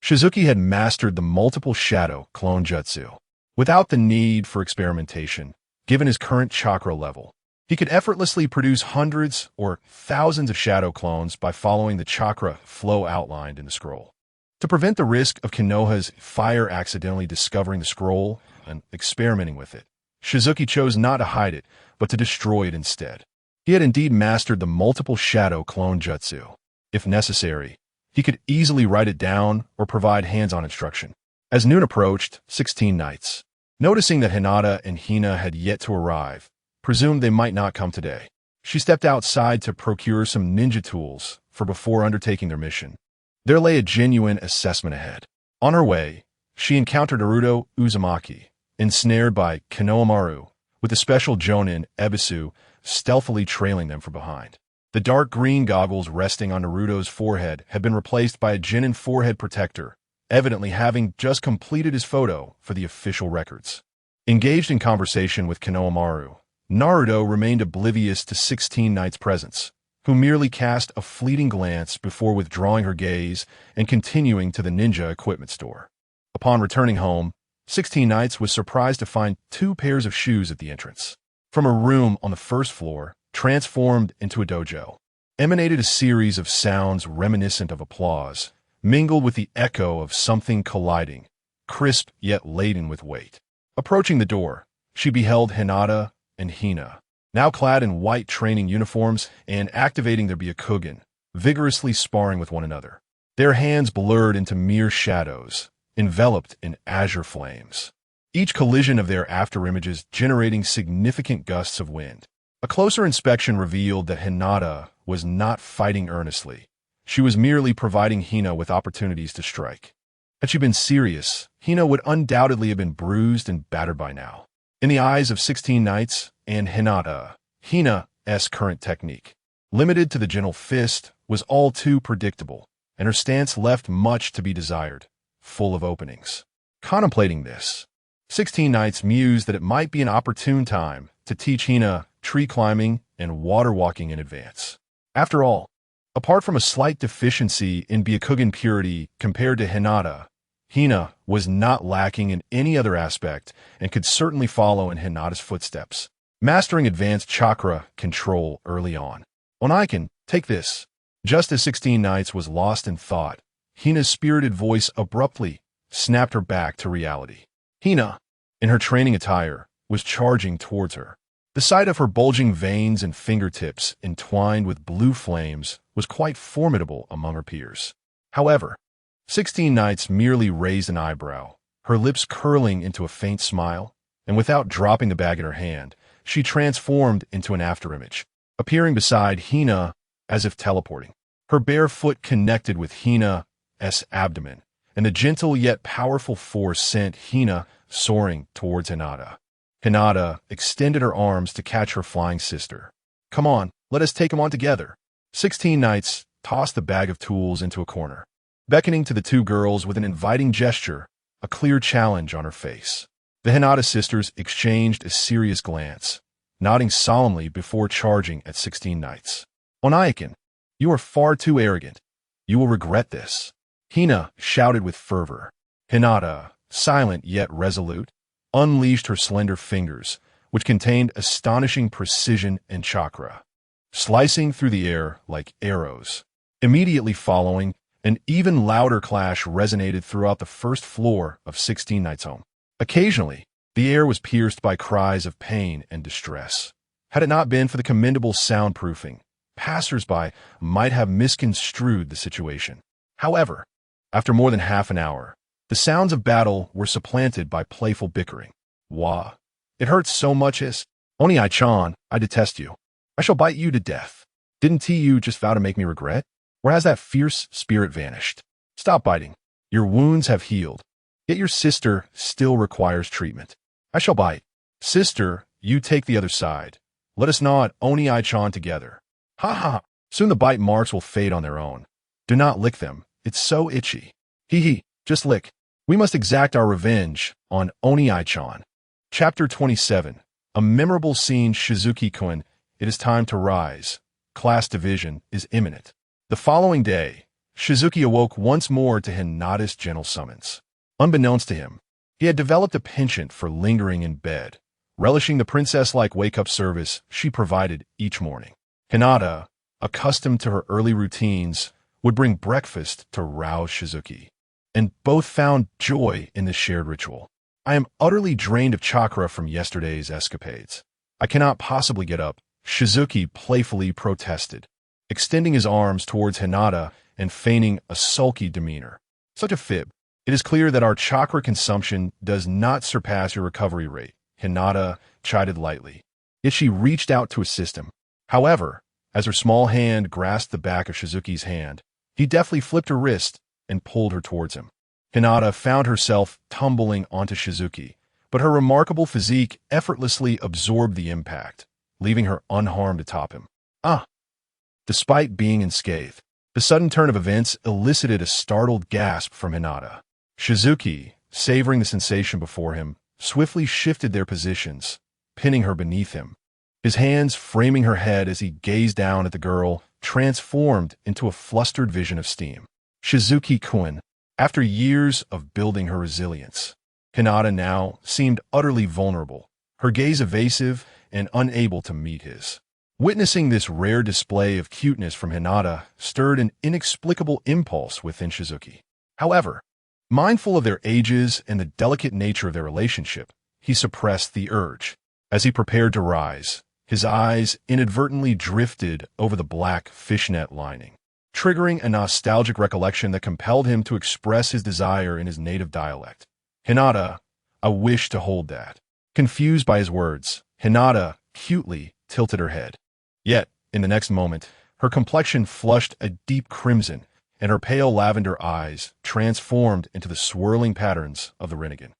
Shizuki had mastered the multiple shadow clone jutsu. Without the need for experimentation, given his current chakra level, he could effortlessly produce hundreds or thousands of shadow clones by following the chakra flow outlined in the scroll. To prevent the risk of Konoha's fire accidentally discovering the scroll and experimenting with it, Shizuki chose not to hide it, but to destroy it instead. He had indeed mastered the multiple shadow clone jutsu. If necessary, he could easily write it down or provide hands-on instruction. As noon approached, 16 nights, noticing that Hinata and Hina had yet to arrive, presumed they might not come today. She stepped outside to procure some ninja tools for before undertaking their mission. There lay a genuine assessment ahead. On her way, she encountered Naruto Uzumaki, ensnared by Konohamaru, with the special Jonin Ebisu stealthily trailing them from behind. The dark green goggles resting on Naruto's forehead had been replaced by a Genin forehead protector, evidently having just completed his photo for the official records. Engaged in conversation with Konohamaru, Naruto remained oblivious to 16 Knight's presence, who merely cast a fleeting glance before withdrawing her gaze and continuing to the ninja equipment store. Upon returning home, 16 Knights was surprised to find 2 pairs of shoes at the entrance. From a room on the first floor, transformed into a dojo, emanated a series of sounds reminiscent of applause, mingled with the echo of something colliding, crisp yet laden with weight. Approaching the door, she beheld Hinata and Hina, now clad in white training uniforms and activating their Byakugan, vigorously sparring with one another. Their hands blurred into mere shadows, enveloped in azure flames. Each collision of their afterimages generating significant gusts of wind. A closer inspection revealed that Hinata was not fighting earnestly. She was merely providing Hina with opportunities to strike. Had she been serious, Hina would undoubtedly have been bruised and battered by now. In the eyes of 16 knights and Hinata, Hina's current technique, limited to the gentle fist, was all too predictable, and her stance left much to be desired, full of openings. Contemplating this, 16 knights mused that it might be an opportune time to teach Hina tree climbing and water walking in advance. After all, apart from a slight deficiency in Byakugan purity compared to Hinata, Hina was not lacking in any other aspect and could certainly follow in Hinata's footsteps, mastering advanced chakra control early on. Onaiken, take this. Just as 16 Knights was lost in thought, Hina's spirited voice abruptly snapped her back to reality. Hina, in her training attire, was charging towards her. The sight of her bulging veins and fingertips entwined with blue flames was quite formidable among her peers. However, 16 Knights merely raised an eyebrow, her lips curling into a faint smile, and without dropping the bag in her hand, she transformed into an afterimage, appearing beside Hina as if teleporting. Her bare foot connected with Hina's abdomen, and the gentle yet powerful force sent Hina soaring towards Hinata. Hinata extended her arms to catch her flying sister. Come on, let us take him on together. 16 Knights tossed the bag of tools into a corner, beckoning to the two girls with an inviting gesture, a clear challenge on her face. The Hinata sisters exchanged a serious glance, nodding solemnly before charging at 16 Knights. Onaiken, you are far too arrogant. You will regret this. Hina shouted with fervor. Hinata, silent yet resolute, unleashed her slender fingers, which contained astonishing precision and chakra, slicing through the air like arrows. Immediately following, an even louder clash resonated throughout the first floor of 16 Knights' home. Occasionally, the air was pierced by cries of pain and distress. Had it not been for the commendable soundproofing, passers-by might have misconstrued the situation. However, after more than half an hour, the sounds of battle were supplanted by playful bickering. Wah! It hurts so much as, Oni-chan, I detest you. I shall bite you to death. Didn't T.U. just vow to make me regret? Where has that fierce spirit vanished? Stop biting. Your wounds have healed. Yet your sister still requires treatment. I shall bite. Sister, you take the other side. Let us gnaw at Oni-chan together. Ha ha! Soon the bite marks will fade on their own. Do not lick them. It's so itchy. Hee hee, just lick. We must exact our revenge on Oni-chan. Chapter 27. A memorable scene. Shizuki-kun, it is time to rise. Class division is imminent. The following day, Shizuki awoke once more to Hinata's gentle summons. Unbeknownst to him, he had developed a penchant for lingering in bed, relishing the princess-like wake-up service she provided each morning. Hinata, accustomed to her early routines, would bring breakfast to rouse Shizuki, and both found joy in the shared ritual. I am utterly drained of chakra from yesterday's escapades. I cannot possibly get up, Shizuki playfully protested, extending his arms towards Hinata and feigning a sulky demeanor. Such a fib. It is clear that our chakra consumption does not surpass your recovery rate, Hinata chided lightly. Yet she reached out to assist him. However, as her small hand grasped the back of Shizuki's hand, he deftly flipped her wrist and pulled her towards him. Hinata found herself tumbling onto Shizuki, but her remarkable physique effortlessly absorbed the impact, leaving her unharmed atop him. Ah! Despite being unscathed, the sudden turn of events elicited a startled gasp from Hinata. Shizuki, savoring the sensation before him, swiftly shifted their positions, pinning her beneath him. His hands framing her head as he gazed down at the girl, transformed into a flustered vision of steam. Shizuki-kun, after years of building her resilience, Hinata now seemed utterly vulnerable, her gaze evasive and unable to meet his. Witnessing this rare display of cuteness from Hinata stirred an inexplicable impulse within Shizuki. However, mindful of their ages and the delicate nature of their relationship, he suppressed the urge. As he prepared to rise, his eyes inadvertently drifted over the black fishnet lining, triggering a nostalgic recollection that compelled him to express his desire in his native dialect. Hinata, I wish to hold that. Confused by his words, Hinata cutely tilted her head. Yet, in the next moment, her complexion flushed a deep crimson, and her pale lavender eyes transformed into the swirling patterns of the Rinnegan.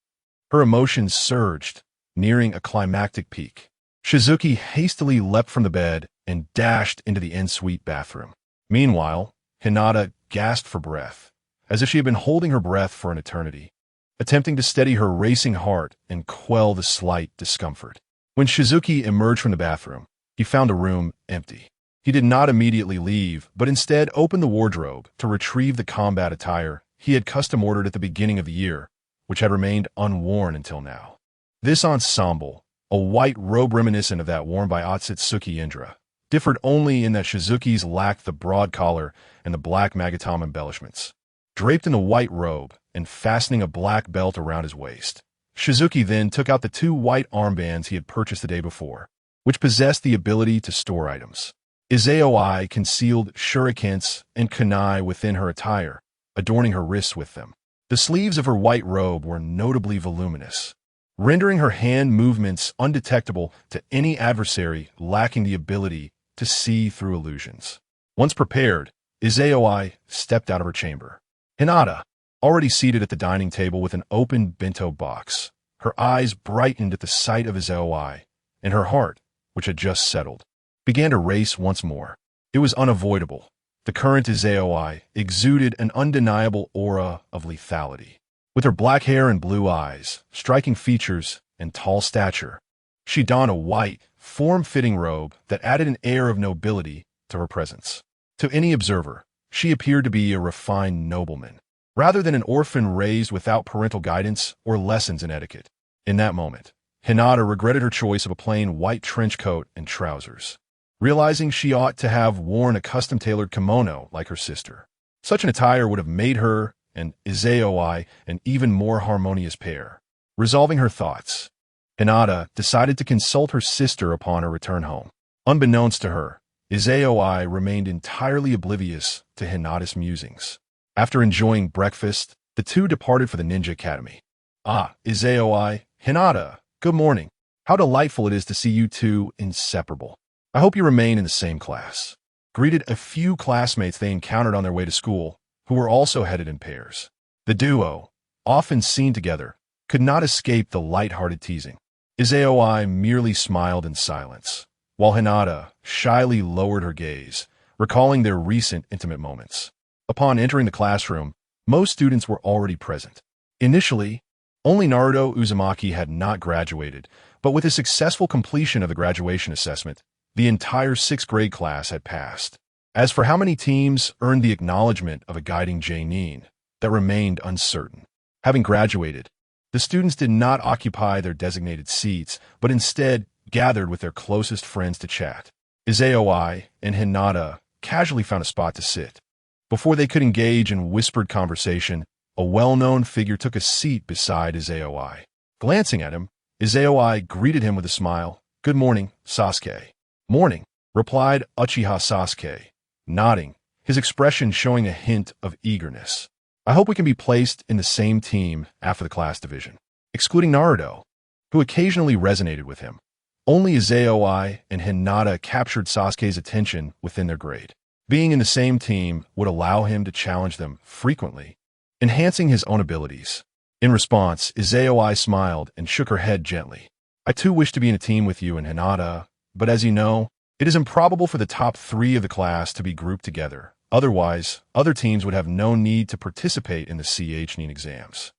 Her emotions surged, nearing a climactic peak. Shizuki hastily leapt from the bed and dashed into the en-suite bathroom. Meanwhile, Hinata gasped for breath, as if she had been holding her breath for an eternity, attempting to steady her racing heart and quell the slight discomfort. When Shizuki emerged from the bathroom, he found the room empty. He did not immediately leave, but instead opened the wardrobe to retrieve the combat attire he had custom-ordered at the beginning of the year, which had remained unworn until now. This ensemble, a white robe reminiscent of that worn by Otsutsuki Indra, differed only in that Shizuki's lacked the broad collar and the black magatama embellishments. Draped in a white robe and fastening a black belt around his waist, Shizuki then took out the 2 white armbands he had purchased the day before, which possessed the ability to store items. Izaoi concealed shurikens and kunai within her attire, adorning her wrists with them. The sleeves of her white robe were notably voluminous, rendering her hand movements undetectable to any adversary lacking the ability to see through illusions. Once prepared, Izaoi stepped out of her chamber. Hinata, already seated at the dining table with an open bento box, her eyes brightened at the sight of Izaoi, and her heart, which had just settled, began to race once more. It was unavoidable. The current Izaoi exuded an undeniable aura of lethality. With her black hair and blue eyes, striking features, and tall stature, she donned a white, form-fitting robe that added an air of nobility to her presence. To any observer, she appeared to be a refined nobleman, rather than an orphan raised without parental guidance or lessons in etiquette. In that moment, Hinata regretted her choice of a plain white trench coat and trousers, realizing she ought to have worn a custom-tailored kimono like her sister. Such an attire would have made her and Izaoi an even more harmonious pair. Resolving her thoughts, Hinata decided to consult her sister upon her return home. Unbeknownst to her, Izaoi remained entirely oblivious to Hinata's musings. After enjoying breakfast, the two departed for the Ninja Academy. Ah, Izaoi, Hinata, good morning. How delightful it is to see you two inseparable. I hope you remain in the same class. Greeted a few classmates they encountered on their way to school, who were also headed in pairs. The duo, often seen together, could not escape the light-hearted teasing. Izaoi merely smiled in silence, while Hinata shyly lowered her gaze, recalling their recent intimate moments. Upon entering the classroom, most students were already present. Initially, only Naruto Uzumaki had not graduated, but with the successful completion of the graduation assessment, the entire 6th grade class had passed. As for how many teams earned the acknowledgement of a guiding Jainin, that remained uncertain. Having graduated, the students did not occupy their designated seats, but instead gathered with their closest friends to chat. Izaoi and Hinata casually found a spot to sit. Before they could engage in whispered conversation, a well-known figure took a seat beside Izaoi. Glancing at him, Izaoi greeted him with a smile. "Good morning, Sasuke." "Morning," replied Uchiha Sasuke, nodding, his expression showing a hint of eagerness. "I hope we can be placed in the same team after the class division." Excluding Naruto, who occasionally resonated with him, only Izaoi and Hinata captured Sasuke's attention within their grade. Being in the same team would allow him to challenge them frequently, enhancing his own abilities. In response, Izaoi smiled and shook her head gently. "I too wish to be in a team with you and Hinata, but as you know, it is improbable for the top 3 of the class to be grouped together. Otherwise, other teams would have no need to participate in the CHNIN exams."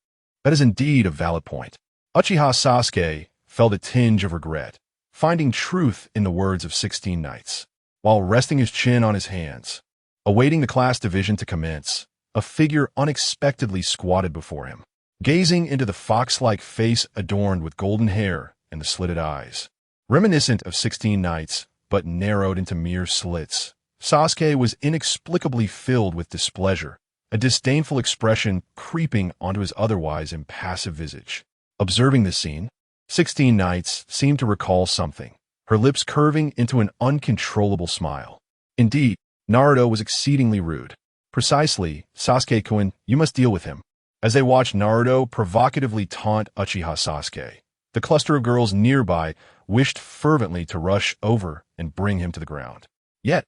"That is indeed a valid point." Uchiha Sasuke felt a tinge of regret, finding truth in the words of 16 Knights. While resting his chin on his hands, awaiting the class division to commence, a figure unexpectedly squatted before him, gazing into the fox-like face adorned with golden hair and the slitted eyes. Reminiscent of 16 Knights, but narrowed into mere slits, Sasuke was inexplicably filled with displeasure, a disdainful expression creeping onto his otherwise impassive visage. Observing this scene, 16 Knights seemed to recall something, her lips curving into an uncontrollable smile. Indeed, Naruto was exceedingly rude. "Precisely, Sasuke-kun, you must deal with him." As they watched Naruto provocatively taunt Uchiha Sasuke, the cluster of girls nearby wished fervently to rush over and bring him to the ground. Yet,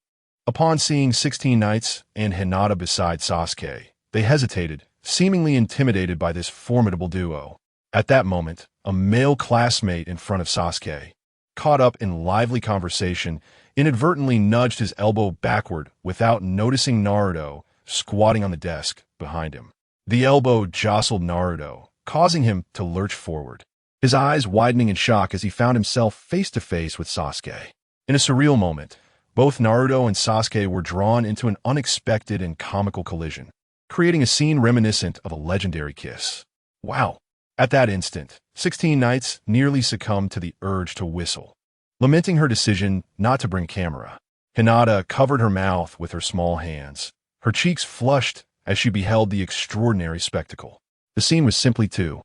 upon seeing 16 Knights and Hinata beside Sasuke, they hesitated, seemingly intimidated by this formidable duo. At that moment, a male classmate in front of Sasuke, caught up in lively conversation, inadvertently nudged his elbow backward without noticing Naruto squatting on the desk behind him. The elbow jostled Naruto, causing him to lurch forward, his eyes widening in shock as he found himself face to face with Sasuke. In a surreal moment, both Naruto and Sasuke were drawn into an unexpected and comical collision, creating a scene reminiscent of a legendary kiss. Wow! At that instant, 16 Knights nearly succumbed to the urge to whistle. Lamenting her decision not to bring camera, Hinata covered her mouth with her small hands, her cheeks flushed as she beheld the extraordinary spectacle. The scene was simply too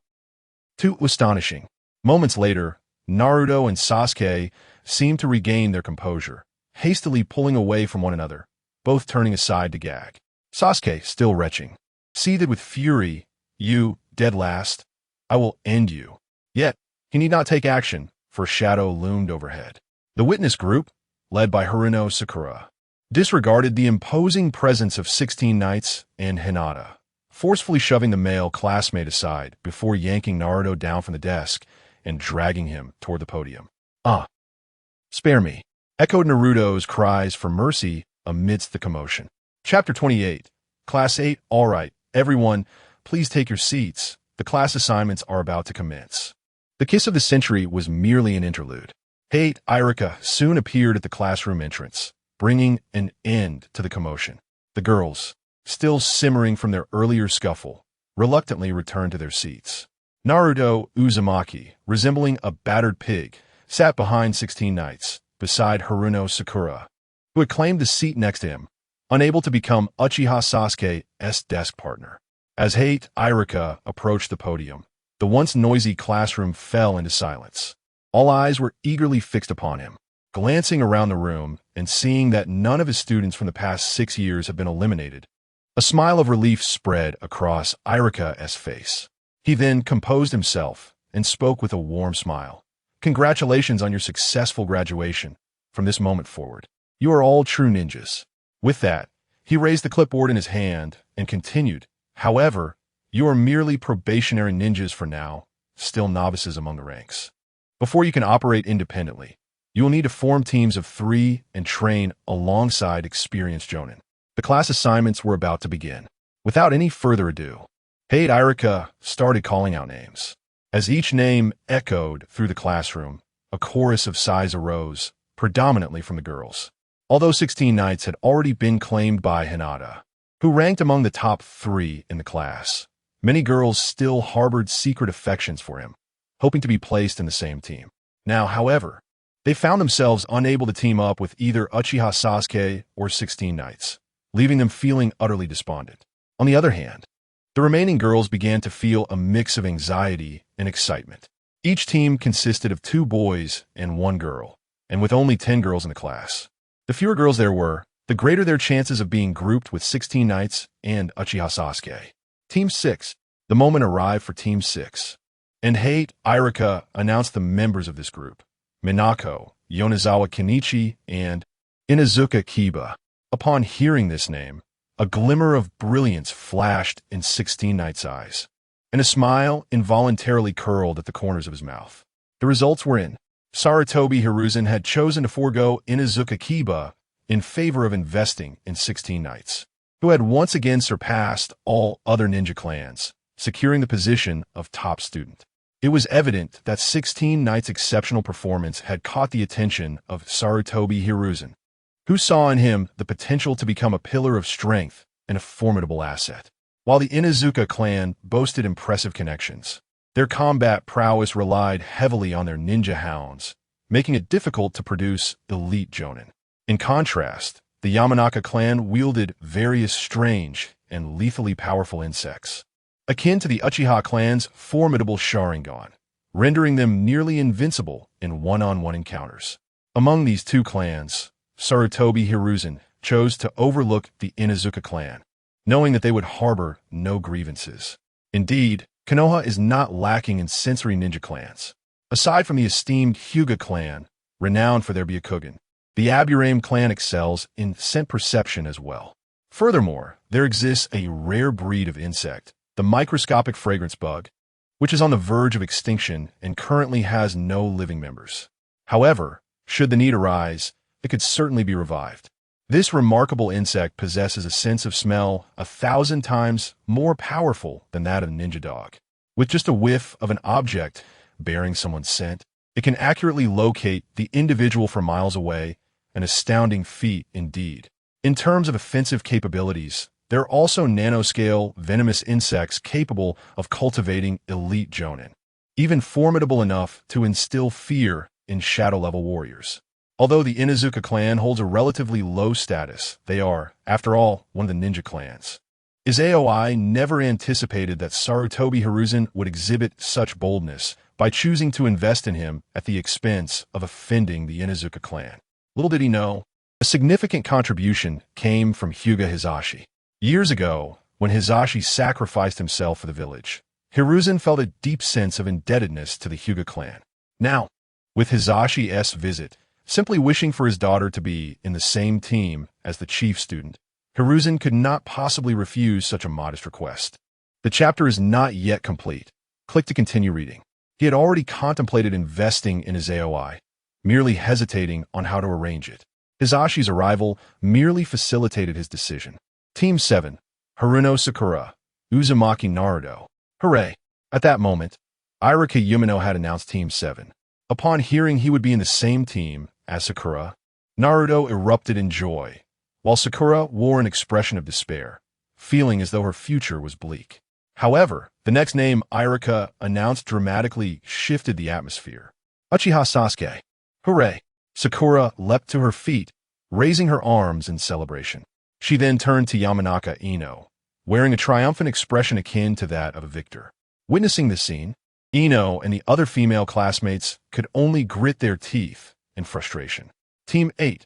astonishing. Moments later, Naruto and Sasuke seemed to regain their composure, hastily pulling away from one another, both turning aside to gag. Sasuke, still retching, seethed with fury. "You, dead last. I will end you." Yet, he need not take action, for a shadow loomed overhead. The witness group, led by Haruno Sakura, disregarded the imposing presence of 16 Knights and Hinata, forcefully shoving the male classmate aside before yanking Naruto down from the desk and dragging him toward the podium. "Ah! Spare me!" echoed Naruto's cries for mercy amidst the commotion. Chapter 28. Class 8. All right, everyone, please take your seats. The class assignments are about to commence. The kiss of the century was merely an interlude. Hate Irika soon appeared at the classroom entrance, bringing an end to the commotion. The girls, still simmering from their earlier scuffle, reluctantly returned to their seats. Naruto Uzumaki, resembling a battered pig, sat behind 16 Knights, beside Haruno Sakura, who had claimed the seat next to him, unable to become Uchiha Sasuke's desk partner. As Hate Irika approached the podium, the once noisy classroom fell into silence. All eyes were eagerly fixed upon him. Glancing around the room and seeing that none of his students from the past 6 years had been eliminated, a smile of relief spread across Irika's face. He then composed himself and spoke with a warm smile. "Congratulations on your successful graduation. From this moment forward, you are all true ninjas." With that, he raised the clipboard in his hand and continued, "However, you are merely probationary ninjas for now, still novices among the ranks. Before you can operate independently, you will need to form teams of 3 and train alongside experienced jonin." The class assignments were about to begin. Without any further ado, Hate Irika started calling out names. As each name echoed through the classroom, a chorus of sighs arose, predominantly from the girls. Although 16 Knights had already been claimed by Hinata, who ranked among the top 3 in the class, many girls still harbored secret affections for him, hoping to be placed in the same team. Now, however, they found themselves unable to team up with either Uchiha Sasuke or 16 Knights, leaving them feeling utterly despondent. On the other hand, the remaining girls began to feel a mix of anxiety and excitement. Each team consisted of 2 boys and 1 girl, and with only 10 girls in the class. The fewer girls there were, the greater their chances of being grouped with 16 Knights and Uchiha Sasuke. Team 6. The moment arrived for Team 6. And Hate Irika announced the members of this group: Minako, Yonezawa Kenichi, and Inuzuka Kiba. Upon hearing this name, a glimmer of brilliance flashed in 16 Knights' eyes, and a smile involuntarily curled at the corners of his mouth. The results were in. Sarutobi Hiruzen had chosen to forego Inuzuka Kiba in favor of investing in 16 Knights, who had once again surpassed all other ninja clans, securing the position of top student. It was evident that 16 Knights' exceptional performance had caught the attention of Sarutobi Hiruzen, who saw in him the potential to become a pillar of strength and a formidable asset. While the Inuzuka clan boasted impressive connections, their combat prowess relied heavily on their ninja hounds, making it difficult to produce elite jonin. In contrast, the Yamanaka clan wielded various strange and lethally powerful insects, akin to the Uchiha clan's formidable Sharingan, rendering them nearly invincible in one-on-one encounters. Among these 2 clans, Sarutobi Hiruzen chose to overlook the Inuzuka clan, knowing that they would harbor no grievances. Indeed, Konoha is not lacking in sensory ninja clans. Aside from the esteemed Hyuga clan, renowned for their Byakugan, the Aburame clan excels in scent perception as well. Furthermore, there exists a rare breed of insect, the microscopic fragrance bug, which is on the verge of extinction and currently has no living members. However, should the need arise, it could certainly be revived. This remarkable insect possesses a sense of smell 1,000 times more powerful than that of a ninja dog. With just a whiff of an object bearing someone's scent, it can accurately locate the individual from miles away, an astounding feat indeed. In terms of offensive capabilities, there are also nanoscale, venomous insects capable of cultivating elite jonin, even formidable enough to instill fear in shadow-level warriors. Although the Inuzuka clan holds a relatively low status, they are, after all, one of the ninja clans. Izaoi never anticipated that Sarutobi Hiruzen would exhibit such boldness by choosing to invest in him at the expense of offending the Inuzuka clan. Little did he know, a significant contribution came from Hyuga Hizashi. Years ago, when Hizashi sacrificed himself for the village, Hiruzen felt a deep sense of indebtedness to the Hyuga clan. Now, with Hizashi's visit, simply wishing for his daughter to be in the same team as the chief student, Hiruzen could not possibly refuse such a modest request. The chapter is not yet complete. Click to continue reading. He had already contemplated investing in his AOI, merely hesitating on how to arrange it. Hizashi's arrival merely facilitated his decision. Team 7, Haruno Sakura, Uzumaki Naruto. Hooray! At that moment, Irika Yumino had announced Team 7. Upon hearing he would be in the same team as Sakura, Naruto erupted in joy, while Sakura wore an expression of despair, feeling as though her future was bleak. However, the next name Irika announced dramatically shifted the atmosphere. Uchiha Sasuke. Hooray! Sakura leapt to her feet, raising her arms in celebration. She then turned to Yamanaka Ino, wearing a triumphant expression akin to that of a victor. Witnessing this scene, Ino and the other female classmates could only grit their teeth in frustration. Team 8,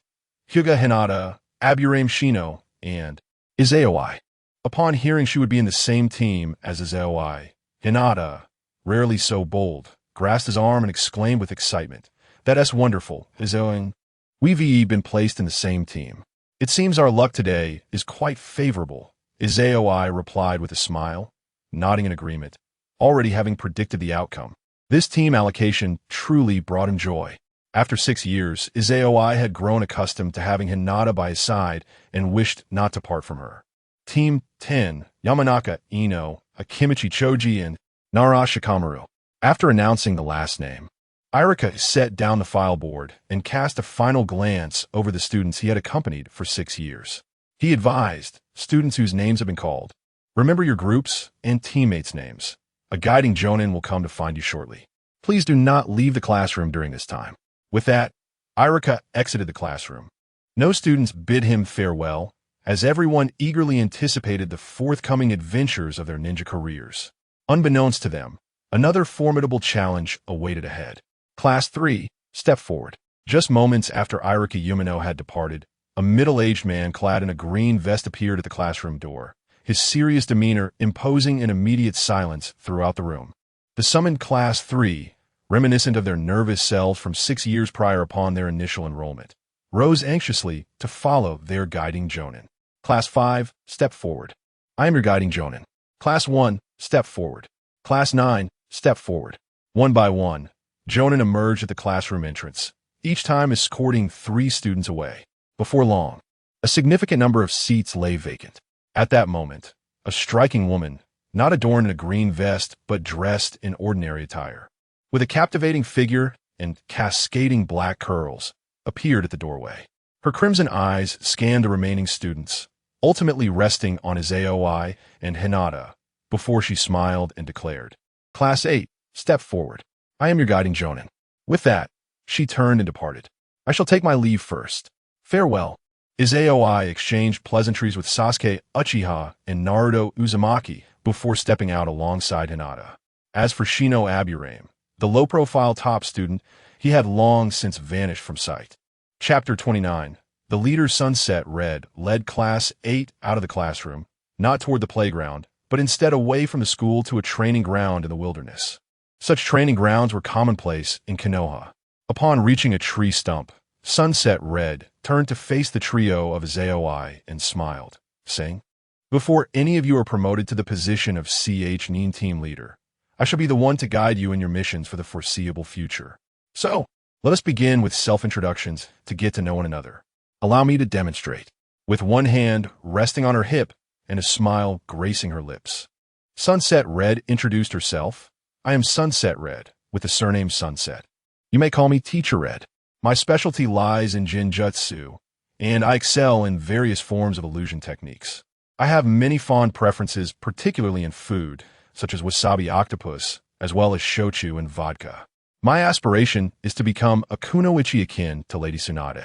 Hyuga Hinata, Aburame Shino, and Izaoi. Upon hearing she would be in the same team as Izaoi, Hinata, rarely so bold, grasped his arm and exclaimed with excitement, "That's wonderful, Izaoi. We've been placed in the same team. It seems our luck today is quite favorable," Izaoi replied with a smile, nodding in agreement, already having predicted the outcome. This team allocation truly brought him joy. After 6 years, Izaoi had grown accustomed to having Hinata by his side and wished not to part from her. Team 10, Yamanaka Ino, Akimichi Choji, and Nara Shikamaru. After announcing the last name, Irika set down the file board and cast a final glance over the students he had accompanied for 6 years. He advised, "Students whose names have been called, remember your groups and teammates' names. A guiding jonin will come to find you shortly. Please do not leave the classroom during this time." With that, Irika exited the classroom. No students bid him farewell, as everyone eagerly anticipated the forthcoming adventures of their ninja careers. Unbeknownst to them, another formidable challenge awaited ahead. Class 3, step forward. Just moments after Irika Yumino had departed, a middle-aged man clad in a green vest appeared at the classroom door, his serious demeanor imposing an immediate silence throughout the room. The summoned Class 3, reminiscent of their nervous selves from 6 years prior upon their initial enrollment, rose anxiously to follow their guiding jonin. Class 5, step forward. I am your guiding jonin. Class 1, step forward. Class 9, step forward. One by one, jonin emerged at the classroom entrance, each time escorting 3 students away. Before long, a significant number of seats lay vacant. At that moment, a striking woman, not adorned in a green vest but dressed in ordinary attire, with a captivating figure and cascading black curls, appeared at the doorway. Her crimson eyes scanned the remaining students, ultimately resting on Izaoi and Hinata, before she smiled and declared, "Class 8, step forward. I am your guiding jonin." With that, she turned and departed. "I shall take my leave first. Farewell." Izaoi exchanged pleasantries with Sasuke Uchiha and Naruto Uzumaki before stepping out alongside Hinata. As for Shino Aburame, the low-profile top student, he had long since vanished from sight. Chapter 29. The leader Sunset Red led Class 8 out of the classroom, not toward the playground, but instead away from the school to a training ground in the wilderness. Such training grounds were commonplace in Konoha. Upon reaching a tree stump, Sunset Red turned to face the trio of Izaoi and smiled, saying, "Before any of you are promoted to the position of CH Nin team leader, I shall be the one to guide you in your missions for the foreseeable future. So, let us begin with self-introductions to get to know one another. Allow me to demonstrate. With one hand resting on her hip and a smile gracing her lips. Sunset Red introduced herself. I am Sunset Red, with the surname Sunset. You may call me Teacher Red. My specialty lies in Jinjutsu, and I excel in various forms of illusion techniques. I have many fond preferences, particularly in food, such as wasabi octopus, as well as shochu and vodka. My aspiration is to become a kunoichi akin to Lady Tsunade.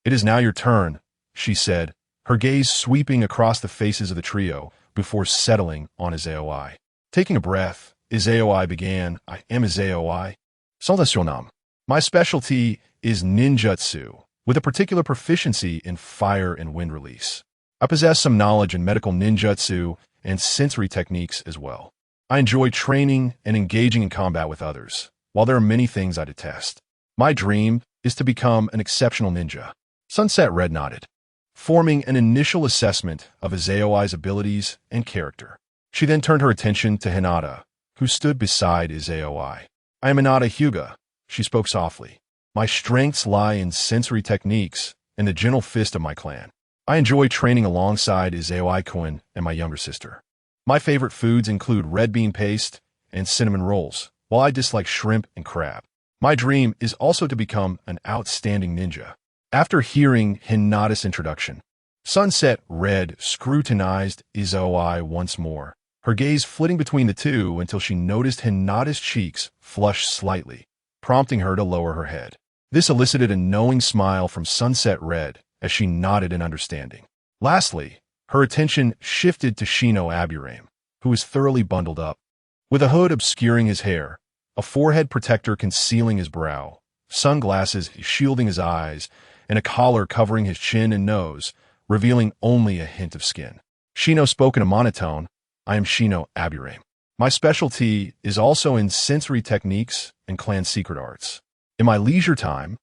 It is now your turn, she said, her gaze sweeping across the faces of the trio before settling on Izaoi. Taking a breath, Izaoi began, I am Izaoi. Salutationam. My specialty is ninjutsu, with a particular proficiency in fire and wind release. I possess some knowledge in medical ninjutsu and sensory techniques as well. I enjoy training and engaging in combat with others, while there are many things I detest. My dream is to become an exceptional ninja. Sunset Red nodded, forming an initial assessment of Izaoi's abilities and character. She then turned her attention to Hinata, who stood beside Izaoi. I am Hinata Hyuga, she spoke softly. My strengths lie in sensory techniques and the gentle fist of my clan. I enjoy training alongside Izaoi-kun and my younger sister. My favorite foods include red bean paste and cinnamon rolls, while I dislike shrimp and crab. My dream is also to become an outstanding ninja. After hearing Hinata's introduction, Sunset Red scrutinized Izaoi once more, her gaze flitting between the two until she noticed Hinata's cheeks flush slightly, prompting her to lower her head. This elicited a knowing smile from Sunset Red as she nodded in understanding. Lastly, her attention shifted to Shino Aburame, who was thoroughly bundled up. With a hood obscuring his hair, a forehead protector concealing his brow, sunglasses shielding his eyes, and a collar covering his chin and nose, revealing only a hint of skin. Shino spoke in a monotone, I am Shino Aburame. My specialty is also in sensory techniques and clan secret arts. In my leisure time,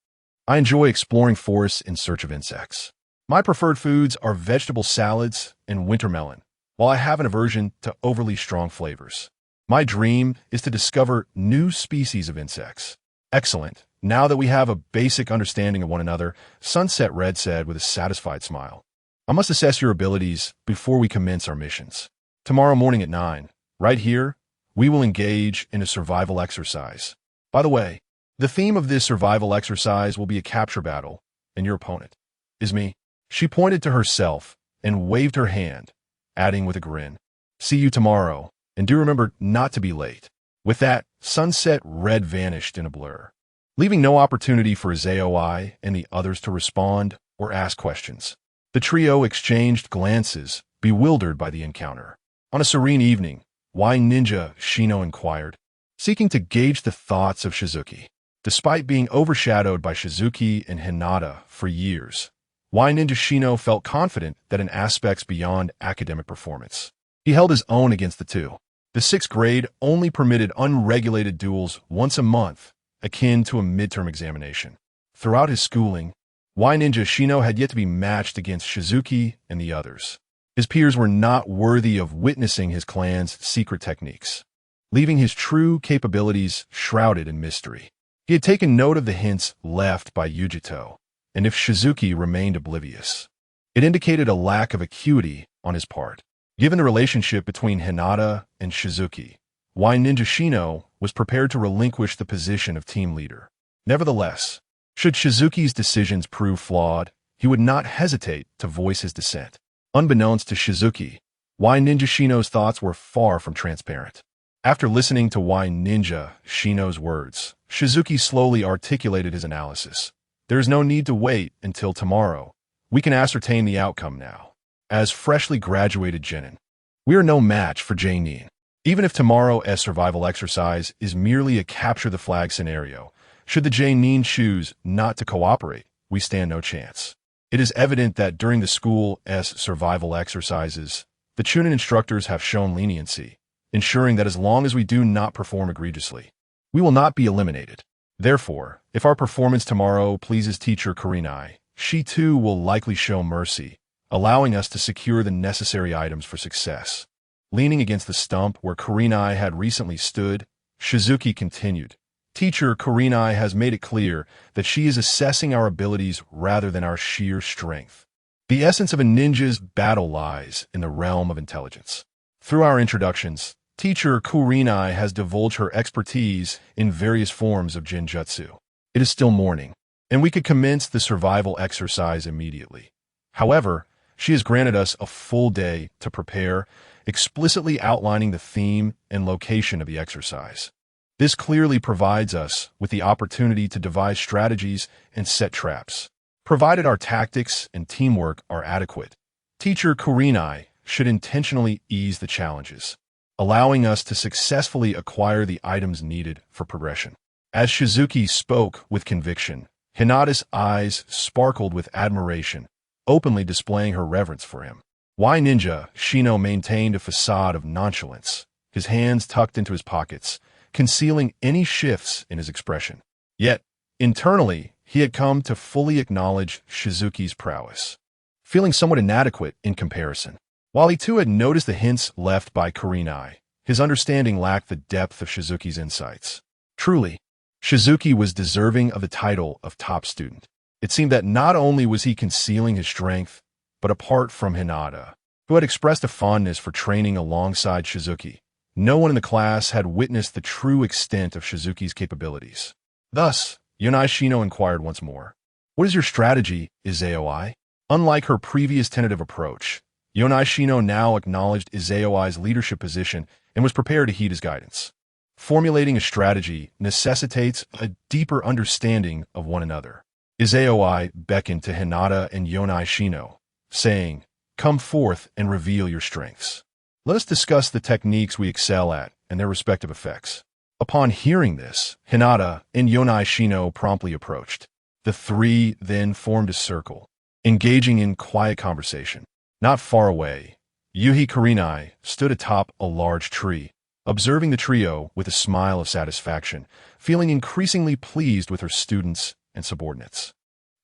I enjoy exploring forests in search of insects. My preferred foods are vegetable salads and winter melon, while I have an aversion to overly strong flavors. My dream is to discover new species of insects. Excellent. Now that we have a basic understanding of one another, Sunset Red said with a satisfied smile. I must assess your abilities before we commence our missions. Tomorrow morning at 9, right here, we will engage in a survival exercise. By the way, the theme of this survival exercise will be a capture battle, and your opponent is me. She pointed to herself and waved her hand, adding with a grin, see you tomorrow, and do remember not to be late. With that, Sunset Red vanished in a blur, leaving no opportunity for Izaoi and the others to respond or ask questions. The trio exchanged glances, bewildered by the encounter. On a serene evening, why ninja? Shino inquired, seeking to gauge the thoughts of Shizuki. Despite being overshadowed by Shizuki and Hinata for years, why ninja Shino felt confident that in aspects beyond academic performance, he held his own against the two. The 6th grade only permitted unregulated duels once a month, akin to a midterm examination. Throughout his schooling, why ninja Shino had yet to be matched against Shizuki and the others. His peers were not worthy of witnessing his clan's secret techniques, leaving his true capabilities shrouded in mystery. He had taken note of the hints left by Yujito, and if Shizuki remained oblivious, it indicated a lack of acuity on his part. Given the relationship between Hinata and Shizuki, why ninja Shino was prepared to relinquish the position of team leader. Nevertheless, should Shizuki's decisions prove flawed, he would not hesitate to voice his dissent. Unbeknownst to Shizuki, why ninja Shino's thoughts were far from transparent. After listening to why ninja Shino's words, Shizuki slowly articulated his analysis. There is no need to wait until tomorrow. We can ascertain the outcome now. As freshly graduated genin, we are no match for Jainin. Even if tomorrow's survival exercise is merely a capture the flag scenario, should the Jainin choose not to cooperate, we stand no chance. It is evident that during the school's survival exercises, the Chunin instructors have shown leniency, ensuring that as long as we do not perform egregiously, we will not be eliminated. Therefore, if our performance tomorrow pleases teacher Kurinai, she too will likely show mercy, allowing us to secure the necessary items for success. Leaning against the stump where Kurinai had recently stood, Shizuki continued. Teacher Kurenai has made it clear that she is assessing our abilities rather than our sheer strength. The essence of a ninja's battle lies in the realm of intelligence. Through our introductions, Teacher Kurenai has divulged her expertise in various forms of Jinjutsu. It is still morning, and we could commence the survival exercise immediately. However, she has granted us a full day to prepare, explicitly outlining the theme and location of the exercise. This clearly provides us with the opportunity to devise strategies and set traps. Provided our tactics and teamwork are adequate, Teacher Kurenai should intentionally ease the challenges, allowing us to successfully acquire the items needed for progression. As Shizuki spoke with conviction, Hinata's eyes sparkled with admiration, openly displaying her reverence for him. Why Ninja Shino maintained a facade of nonchalance, his hands tucked into his pockets, concealing any shifts in his expression. Yet, internally, he had come to fully acknowledge Shizuki's prowess, feeling somewhat inadequate in comparison. While he too had noticed the hints left by Kurenai, his understanding lacked the depth of Shizuki's insights. Truly, Shizuki was deserving of the title of top student. It seemed that not only was he concealing his strength, but apart from Hinata, who had expressed a fondness for training alongside Shizuki, no one in the class had witnessed the true extent of Shizuki's capabilities. Thus, Yonai Shino inquired once more, "What is your strategy, Izaoi?" Unlike her previous tentative approach, Yonai Shino now acknowledged Izaoi's leadership position and was prepared to heed his guidance. Formulating a strategy necessitates a deeper understanding of one another. Izaoi beckoned to Hinata and Yonai Shino, saying, "Come forth and reveal your strengths. Let us discuss the techniques we excel at and their respective effects." Upon hearing this, Hinata and Yonai Shino promptly approached. The three then formed a circle, engaging in quiet conversation. Not far away, Yuhi Kurenai stood atop a large tree, observing the trio with a smile of satisfaction, feeling increasingly pleased with her students and subordinates.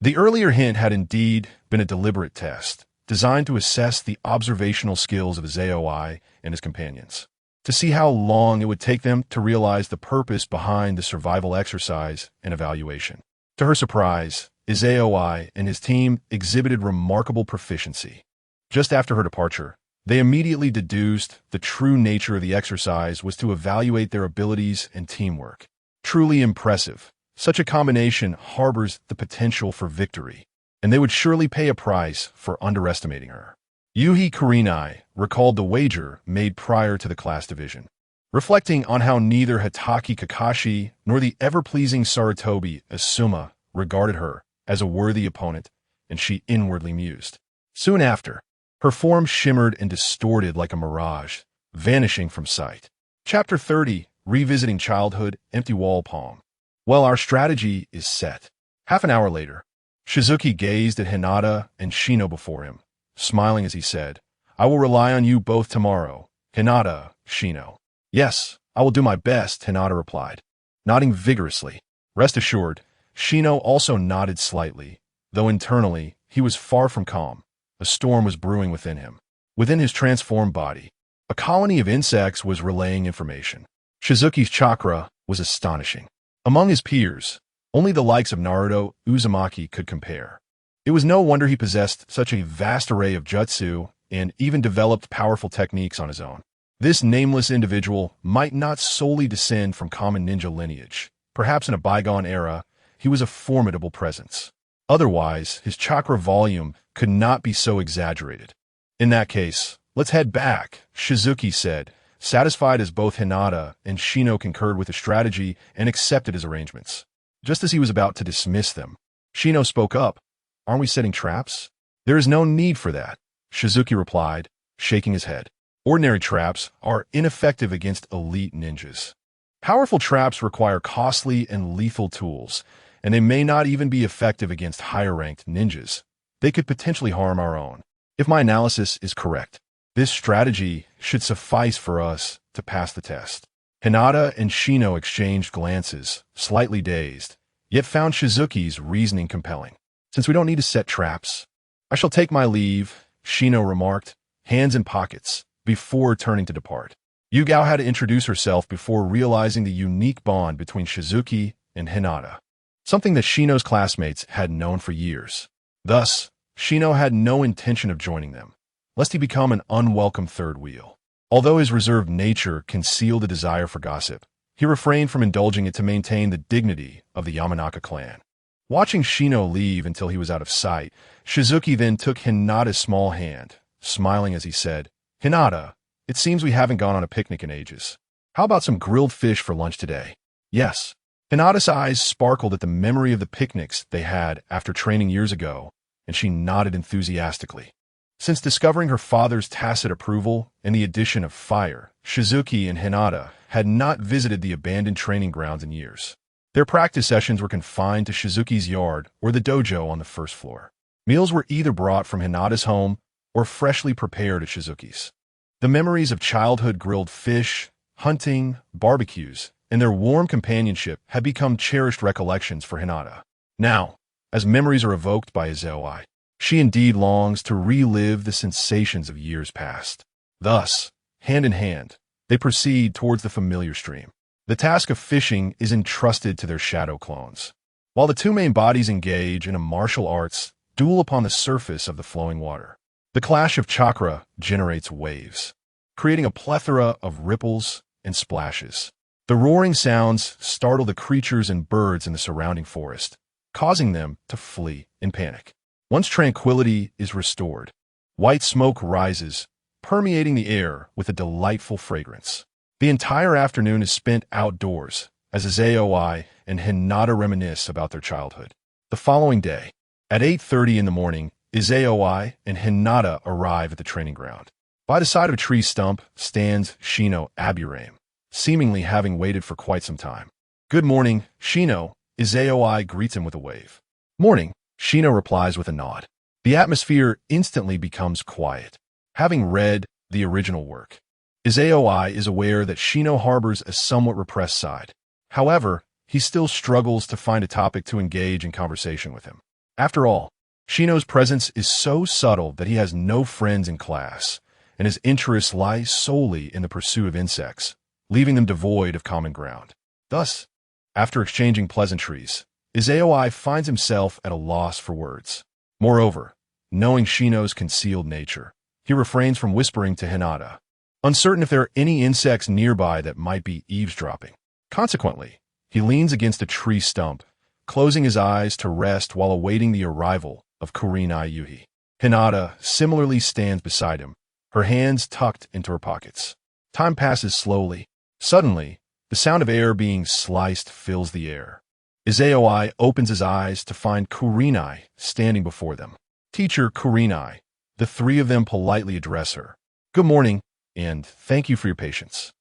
The earlier hint had indeed been a deliberate test, designed to assess the observational skills of Izaoi and his companions, to see how long it would take them to realize the purpose behind the survival exercise and evaluation. To her surprise, Izaoi and his team exhibited remarkable proficiency. Just after her departure, they immediately deduced the true nature of the exercise was to evaluate their abilities and teamwork. Truly impressive. Such a combination harbors the potential for victory, and they would surely pay a price for underestimating her. Yuhi Kurenai recalled the wager made prior to the class division, reflecting on how neither Hitaki Kakashi nor the ever-pleasing Sarutobi Asuma regarded her as a worthy opponent, and she inwardly mused. Soon after, her form shimmered and distorted like a mirage, vanishing from sight. Chapter 30, Revisiting Childhood, Empty Wall Poem. Well, our strategy is set. Half an hour later, Shizuki gazed at Hinata and Shino before him, smiling as he said, "I will rely on you both tomorrow, Hinata, Shino." "Yes, I will do my best," Hinata replied, nodding vigorously. Rest assured, Shino also nodded slightly, though internally he was far from calm. A storm was brewing within him. Within his transformed body, a colony of insects was relaying information. Shizuki's chakra was astonishing. Among his peers, only the likes of Naruto Uzumaki could compare. It was no wonder he possessed such a vast array of jutsu and even developed powerful techniques on his own. This nameless individual might not solely descend from common ninja lineage. Perhaps in a bygone era, he was a formidable presence. Otherwise, his chakra volume could not be so exaggerated. "In that case, let's head back," Shizuki said, satisfied as both Hinata and Shino concurred with the strategy and accepted his arrangements. Just as he was about to dismiss them, Shino spoke up. "Aren't we setting traps?" "There is no need for that," Shizuki replied, shaking his head. "Ordinary traps are ineffective against elite ninjas. Powerful traps require costly and lethal tools, and they may not even be effective against higher-ranked ninjas. They could potentially harm our own. If my analysis is correct, this strategy should suffice for us to pass the test." Hinata and Shino exchanged glances, slightly dazed, yet found Shizuki's reasoning compelling. "Since we don't need to set traps, I shall take my leave," Shino remarked, hands in pockets, before turning to depart. Yugao had to introduce herself before realizing the unique bond between Shizuki and Hinata, something that Shino's classmates had known for years. Thus, Shino had no intention of joining them, lest he become an unwelcome third wheel. Although his reserved nature concealed a desire for gossip, he refrained from indulging it to maintain the dignity of the Yamanaka clan. Watching Shino leave until he was out of sight, Shizuki then took Hinata's small hand, smiling as he said, "Hinata, it seems we haven't gone on a picnic in ages. How about some grilled fish for lunch today?" "Yes." Hinata's eyes sparkled at the memory of the picnics they had after training years ago, and she nodded enthusiastically. Since discovering her father's tacit approval and the addition of fire, Shizuki and Hinata had not visited the abandoned training grounds in years. Their practice sessions were confined to Shizuki's yard or the dojo on the first floor. Meals were either brought from Hinata's home or freshly prepared at Shizuki's. The memories of childhood grilled fish, hunting, barbecues, and their warm companionship had become cherished recollections for Hinata. Now, as memories are evoked by Izoi, she indeed longs to relive the sensations of years past. Thus, hand in hand, they proceed towards the familiar stream. The task of fishing is entrusted to their shadow clones, while the two main bodies engage in a martial arts duel upon the surface of the flowing water. The clash of chakra generates waves, creating a plethora of ripples and splashes. The roaring sounds startle the creatures and birds in the surrounding forest, causing them to flee in panic. Once tranquility is restored, white smoke rises, permeating the air with a delightful fragrance. The entire afternoon is spent outdoors as Izoi and Hinata reminisce about their childhood. The following day, at 8:30 in the morning, Izoi and Hinata arrive at the training ground. By the side of a tree stump stands Shino Aburame, seemingly having waited for quite some time. "Good morning, Shino," Izoi greets him with a wave. "Morning," Shino replies with a nod. The atmosphere instantly becomes quiet. Having read the original work, Izoi is aware that Shino harbors a somewhat repressed side. However, he still struggles to find a topic to engage in conversation with him. After all, Shino's presence is so subtle that he has no friends in class, and his interests lie solely in the pursuit of insects, leaving them devoid of common ground. Thus, after exchanging pleasantries, Izoi finds himself at a loss for words. Moreover, knowing Shino's concealed nature, he refrains from whispering to Hinata, uncertain if there are any insects nearby that might be eavesdropping. Consequently, he leans against a tree stump, closing his eyes to rest while awaiting the arrival of Kurenai Yuhi. Hinata similarly stands beside him, her hands tucked into her pockets. Time passes slowly. Suddenly, the sound of air being sliced fills the air. Izoi opens his eyes to find Kurenai standing before them. "Teacher Kurenai," the three of them politely address her. "Good morning, and thank you for your patience."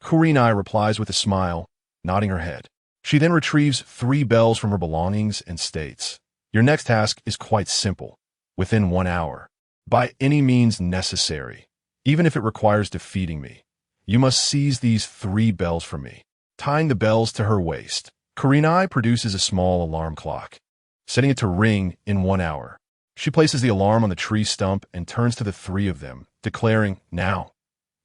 Kurenai replies with a smile, nodding her head. She then retrieves 3 bells from her belongings and states, "Your next task is quite simple. Within 1 hour, by any means necessary, even if it requires defeating me, you must seize these 3 bells from me." Tying the bells to her waist, Kurenai produces a small alarm clock, setting it to ring in 1 hour. She places the alarm on the tree stump and turns to the 3 of them, declaring, "Now,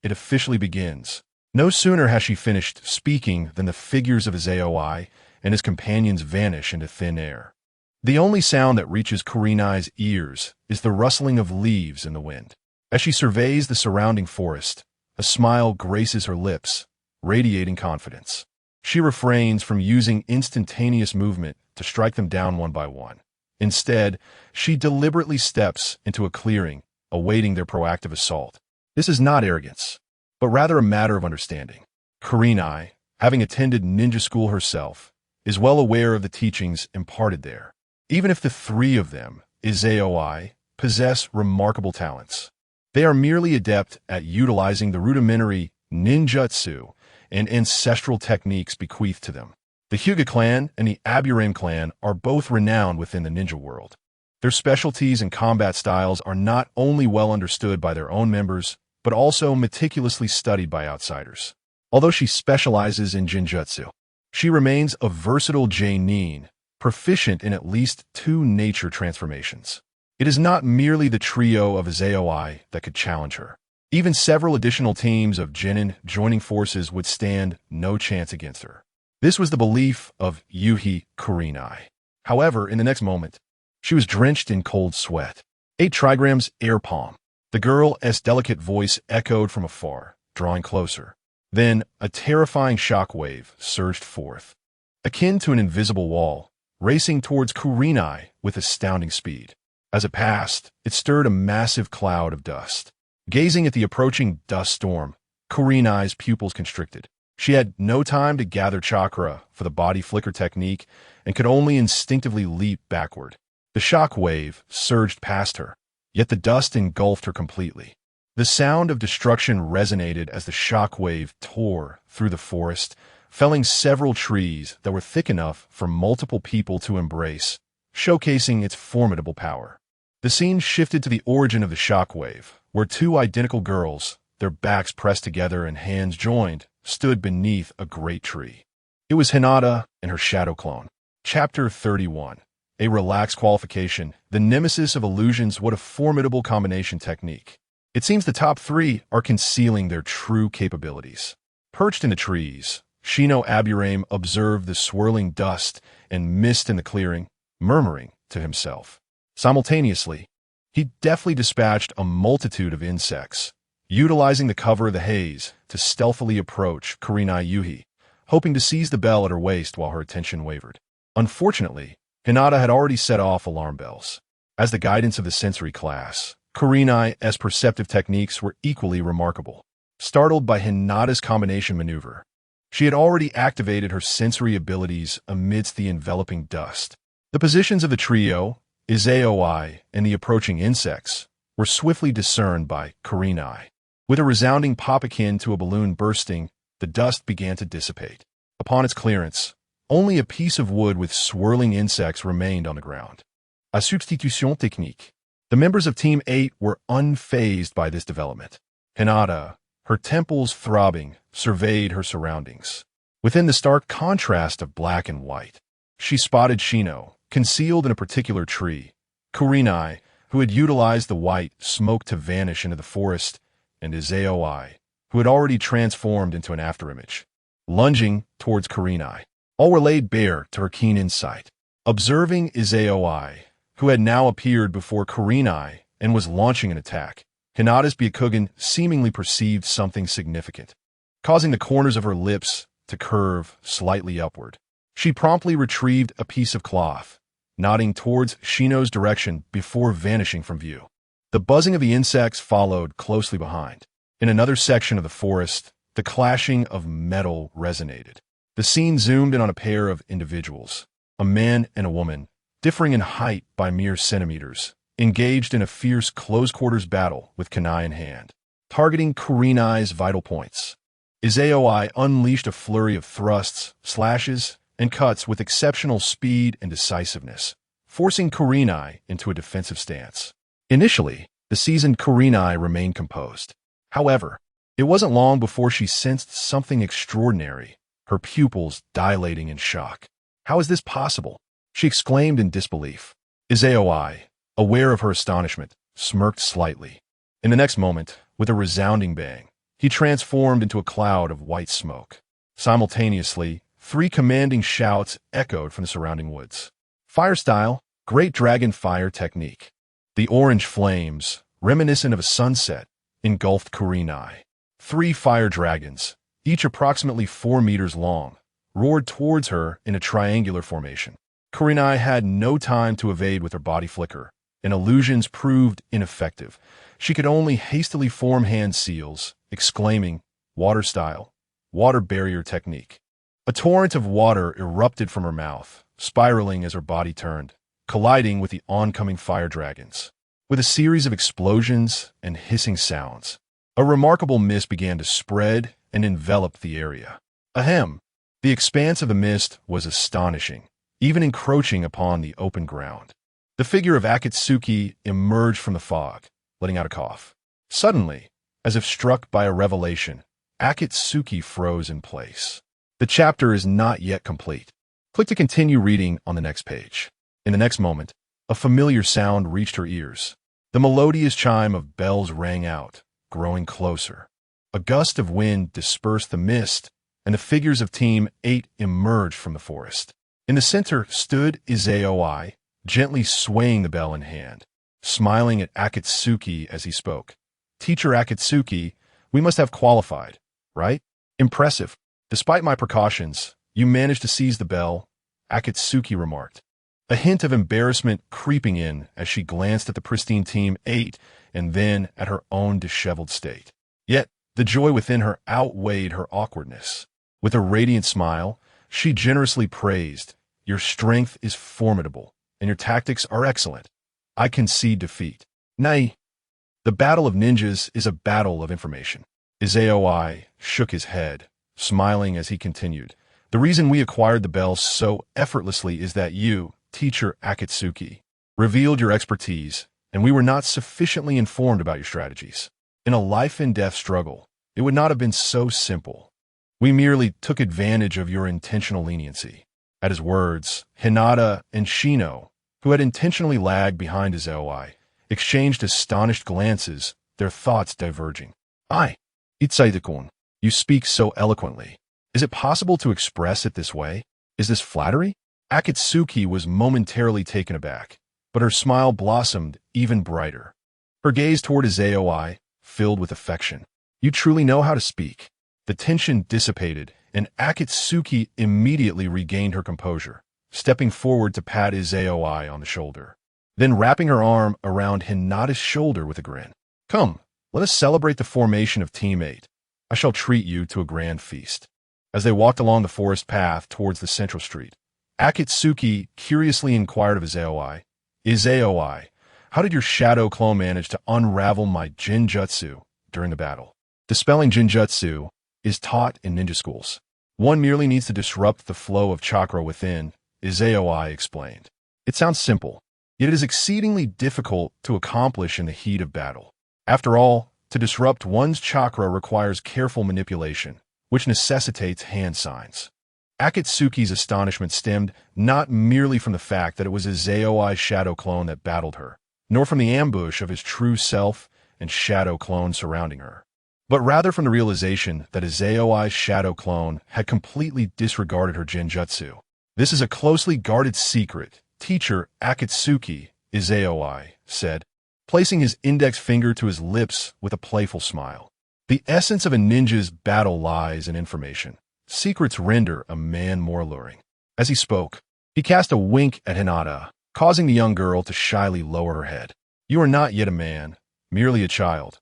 it officially begins." No sooner has she finished speaking than the figures of Izoi and his companions vanish into thin air. The only sound that reaches Kurenai's ears is the rustling of leaves in the wind. As she surveys the surrounding forest, a smile graces her lips, radiating confidence. She refrains from using instantaneous movement to strike them down one by one. Instead, she deliberately steps into a clearing, awaiting their proactive assault. This is not arrogance, but rather a matter of understanding. Kurenai, having attended ninja school herself, is well aware of the teachings imparted there. Even if the 3 of them, Izoi, possess remarkable talents, they are merely adept at utilizing the rudimentary ninjutsu and ancestral techniques bequeathed to them. The Hyuga clan and the Aburame clan are both renowned within the ninja world. Their specialties and combat styles are not only well understood by their own members, but also meticulously studied by outsiders. Although she specializes in Jinjutsu, she remains a versatile Genin, proficient in at least 2 nature transformations. It is not merely the trio of Izoi that could challenge her. Even several additional teams of genin joining forces would stand no chance against her. This was the belief of Yuhi Kurenai. However, in the next moment, she was drenched in cold sweat. 8 trigrams air palm. The girl's delicate voice echoed from afar, drawing closer. Then, a terrifying shockwave surged forth, akin to an invisible wall, racing towards Kurenai with astounding speed. As it passed, it stirred a massive cloud of dust. Gazing at the approaching dust storm, Kurenai's pupils constricted. She had no time to gather chakra for the body flicker technique and could only instinctively leap backward. The shock wave surged past her, yet the dust engulfed her completely. The sound of destruction resonated as the shock wave tore through the forest, felling several trees that were thick enough for multiple people to embrace, showcasing its formidable power. The scene shifted to the origin of the shock wave, where 2 identical girls, their backs pressed together and hands joined, stood beneath a great tree. It was Hinata and her shadow clone. Chapter 31. A relaxed qualification, the nemesis of illusions. What a formidable combination technique. It seems the top 3 are concealing their true capabilities. Perched in the trees, Shino Aburame observed the swirling dust and mist in the clearing, murmuring to himself. Simultaneously, he deftly dispatched a multitude of insects, utilizing the cover of the haze to stealthily approach Kurenai Yuhi, hoping to seize the bell at her waist while her attention wavered. Unfortunately, Hinata had already set off alarm bells. As the guidance of the sensory class, Kurenai's perceptive techniques were equally remarkable. Startled by Hinata's combination maneuver, she had already activated her sensory abilities amidst the enveloping dust. The positions of the trio, Izaoi, and the approaching insects, were swiftly discerned by Kurenai. With a resounding pop akin to a balloon bursting, the dust began to dissipate. Upon its clearance, only a piece of wood with swirling insects remained on the ground. A substitution technique. The members of Team 8 were unfazed by this development. Hinata, her temples throbbing, surveyed her surroundings. Within the stark contrast of black and white, she spotted Shino, concealed in a particular tree, Kurenai, who had utilized the white smoke to vanish into the forest, and Izaoi, who had already transformed into an afterimage. Lunging towards Kurenai, all were laid bare to her keen insight. Observing Izaoi, who had now appeared before Kurenai and was launching an attack, Hinata's Byakugan seemingly perceived something significant, causing the corners of her lips to curve slightly upward. She promptly retrieved a piece of cloth, nodding towards Shino's direction before vanishing from view. The buzzing of the insects followed closely behind. In another section of the forest, the clashing of metal resonated. The scene zoomed in on a pair of individuals, a man and a woman, differing in height by mere centimeters, engaged in a fierce close-quarters battle with kunai in hand, targeting Kurenai's vital points. Izaoi unleashed a flurry of thrusts, slashes, and cuts with exceptional speed and decisiveness, forcing Kurenai into a defensive stance. Initially, the seasoned Kurenai remained composed. However, it wasn't long before she sensed something extraordinary, her pupils dilating in shock. "How is this possible?" she exclaimed in disbelief. Izaoi, aware of her astonishment, smirked slightly. In the next moment, with a resounding bang, he transformed into a cloud of white smoke. Simultaneously, 3 commanding shouts echoed from the surrounding woods. Fire style, Great Dragon Fire technique. The orange flames, reminiscent of a sunset, engulfed Kurenai. 3 fire dragons, each approximately 4 meters long, roared towards her in a triangular formation. Kurenai had no time to evade with her body flicker, and illusions proved ineffective. She could only hastily form hand seals, exclaiming, "Water style, water barrier technique." A torrent of water erupted from her mouth, spiraling as her body turned, colliding with the oncoming fire dragons. With a series of explosions and hissing sounds, a remarkable mist began to spread and envelop the area. Ahem! The expanse of the mist was astonishing, even encroaching upon the open ground. The figure of Akatsuki emerged from the fog, letting out a cough. Suddenly, as if struck by a revelation, Akatsuki froze in place. The chapter is not yet complete. Click to continue reading on the next page. In the next moment, a familiar sound reached her ears. The melodious chime of bells rang out, growing closer. A gust of wind dispersed the mist, and the figures of Team 8 emerged from the forest. In the center stood Izayoi, gently swaying the bell in hand, smiling at Akatsuki as he spoke. "Teacher Akatsuki, we must have qualified, right?" "Impressive. Despite my precautions, you managed to seize the bell," Akatsuki remarked, a hint of embarrassment creeping in as she glanced at the pristine Team 8 and then at her own disheveled state. Yet, the joy within her outweighed her awkwardness. With a radiant smile, she generously praised, "Your strength is formidable, and your tactics are excellent. I concede defeat." "Nay, the battle of ninjas is a battle of information." Izayoi shook his head, smiling as he continued. "The reason we acquired the bell so effortlessly is that you, Teacher Akatsuki, revealed your expertise, and we were not sufficiently informed about your strategies. In a life-and-death struggle, it would not have been so simple. We merely took advantage of your intentional leniency." At his words, Hinata and Shino, who had intentionally lagged behind Izayoi, exchanged astonished glances, their thoughts diverging. Ecstatic, you speak so eloquently. Is it possible to express it this way? Is this flattery?" Akatsuki was momentarily taken aback, but her smile blossomed even brighter. Her gaze toward Izayoi filled with affection. "You truly know how to speak." The tension dissipated, and Akatsuki immediately regained her composure, stepping forward to pat Izayoi on the shoulder, then wrapping her arm around Hinata's shoulder with a grin. "Come, let us celebrate the formation of Team 8. I shall treat you to a grand feast." As they walked along the forest path towards the central street, Akatsuki curiously inquired of Izayoi, "Izayoi, how did your shadow clone manage to unravel my Jinjutsu during the battle?" Dispelling Jinjutsu is taught in ninja schools. One merely needs to disrupt the flow of chakra within, Izayoi explained. It sounds simple, yet it is exceedingly difficult to accomplish in the heat of battle. After all, to disrupt one's chakra requires careful manipulation, which necessitates hand signs. Akatsuki's astonishment stemmed not merely from the fact that it was Izayoi's shadow clone that battled her, nor from the ambush of his true self and shadow clone surrounding her, but rather from the realization that Izayoi's shadow clone had completely disregarded her Jinjutsu. "This is a closely guarded secret, Teacher Akatsuki," Izayoi said, placing his index finger to his lips with a playful smile. "The essence of a ninja's battle lies in information. Secrets render a man more alluring." As he spoke, he cast a wink at Hinata, causing the young girl to shyly lower her head. "You are not yet a man, merely a child,"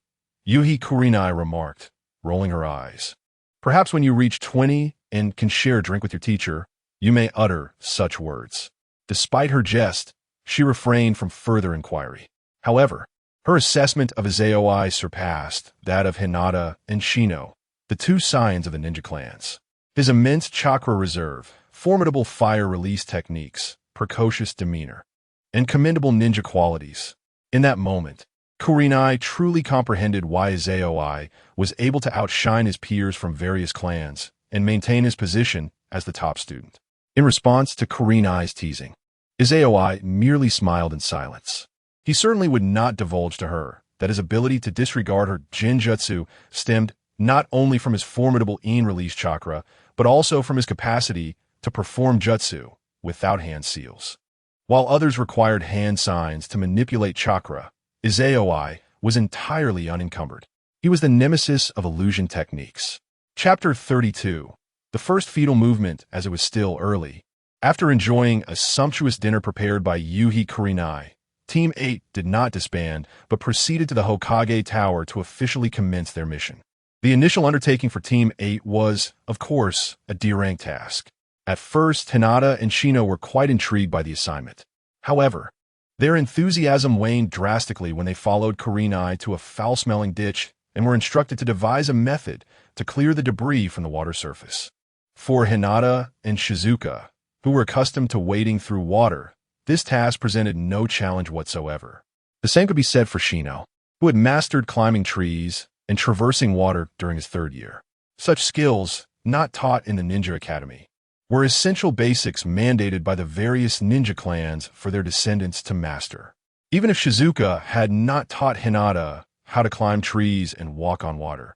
Yuhi Kurinai remarked, rolling her eyes. "Perhaps when you reach 20 and can share a drink with your teacher, you may utter such words." Despite her jest, she refrained from further inquiry. However, her assessment of Izayoi surpassed that of Hinata and Shino, the two scions of the ninja clans. His immense chakra reserve, formidable fire release techniques, precocious demeanor, and commendable ninja qualities. In that moment, Kurinai truly comprehended why Izayoi was able to outshine his peers from various clans and maintain his position as the top student. In response to Kurinai's teasing, Izayoi merely smiled in silence. He certainly would not divulge to her that his ability to disregard her Jinjutsu stemmed not only from his formidable In release chakra, but also from his capacity to perform jutsu without hand seals. While others required hand signs to manipulate chakra, Izayoi was entirely unencumbered. He was the nemesis of illusion techniques. Chapter 32. The first fetal movement as it was still early. After enjoying a sumptuous dinner prepared by Yuhi Kurinai, Team 8 did not disband, but proceeded to the Hokage Tower to officially commence their mission. The initial undertaking for Team 8 was, of course, a D-rank task. At first, Hinata and Shino were quite intrigued by the assignment. However, their enthusiasm waned drastically when they followed Kurinai to a foul-smelling ditch and were instructed to devise a method to clear the debris from the water surface. For Hinata and Shizuka, who were accustomed to wading through water, this task presented no challenge whatsoever. The same could be said for Shino, who had mastered climbing trees and traversing water during his third year. Such skills, not taught in the Ninja Academy, were essential basics mandated by the various ninja clans for their descendants to master. Even if Shizuka had not taught Hinata how to climb trees and walk on water.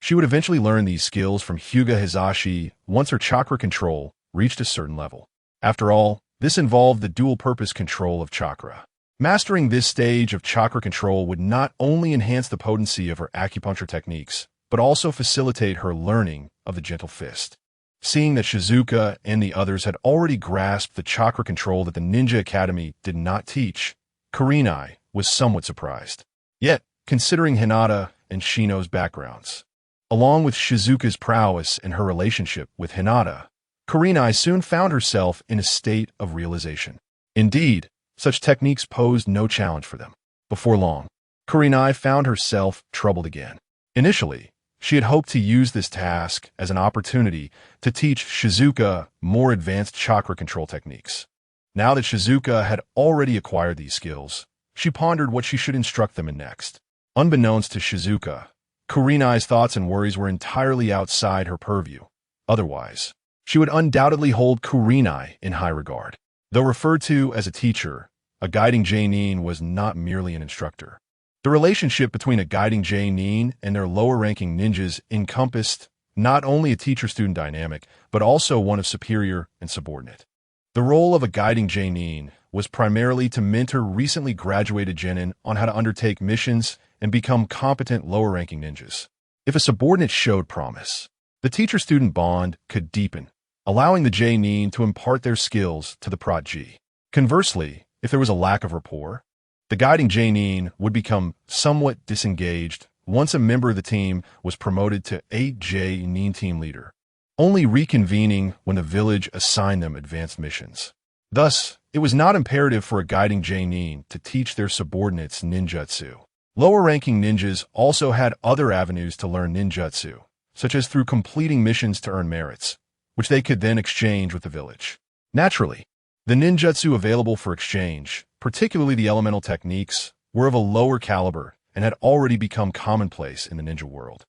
She would eventually learn these skills from Hyuga Hizashi once her chakra control reached a certain level. After all, this involved the dual-purpose control of chakra. Mastering this stage of chakra control would not only enhance the potency of her acupuncture techniques, but also facilitate her learning of the gentle fist. Seeing that Shizuka and the others had already grasped the chakra control that the Ninja Academy did not teach, Kurenai was somewhat surprised. Yet, considering Hinata and Shino's backgrounds, along with Shizuka's prowess and her relationship with Hinata, Kurenai soon found herself in a state of realization. Indeed, such techniques posed no challenge for them. Before long, Kurenai found herself troubled again. Initially, she had hoped to use this task as an opportunity to teach Shizuka more advanced chakra control techniques. Now that Shizuka had already acquired these skills, she pondered what she should instruct them in next. Unbeknownst to Shizuka, Kurenai's thoughts and worries were entirely outside her purview. Otherwise, she would undoubtedly hold Kurenai in high regard. Though referred to as a teacher, a guiding Geinin was not merely an instructor. The relationship between a guiding Geinin and their lower-ranking ninjas encompassed not only a teacher-student dynamic, but also one of superior and subordinate. The role of a guiding Geinin was primarily to mentor recently graduated genin on how to undertake missions and become competent lower-ranking ninjas. If a subordinate showed promise, the teacher-student bond could deepen, allowing the Geinin to impart their skills to the protege. Conversely, if there was a lack of rapport, the guiding Geinin would become somewhat disengaged once a member of the team was promoted to a Geinin team leader, only reconvening when the village assigned them advanced missions. Thus, it was not imperative for a guiding Geinin to teach their subordinates ninjutsu. Lower-ranking ninjas also had other avenues to learn ninjutsu, such as through completing missions to earn merits, which they could then exchange with the village. Naturally, the ninjutsu available for exchange, particularly the elemental techniques, were of a lower caliber and had already become commonplace in the ninja world.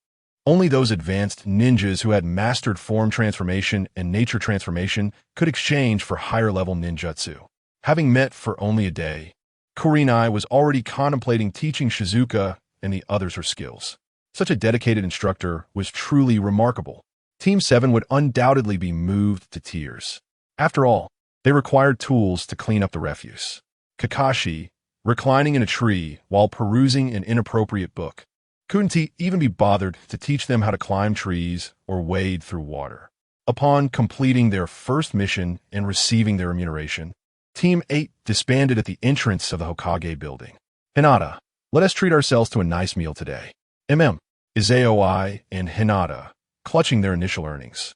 Only those advanced ninjas who had mastered form transformation and nature transformation could exchange for higher-level ninjutsu. Having met for only a day, Kurenai was already contemplating teaching Shizuka and the others her skills. Such a dedicated instructor was truly remarkable. Team 7 would undoubtedly be moved to tears. After all, they required tools to clean up the refuse. Kakashi, reclining in a tree while perusing an inappropriate book, couldn't even be bothered to teach them how to climb trees or wade through water. Upon completing their first mission and receiving their remuneration, Team 8 disbanded at the entrance of the Hokage building. Hinata, let us treat ourselves to a nice meal today. Izaoi and Hinata, clutching their initial earnings,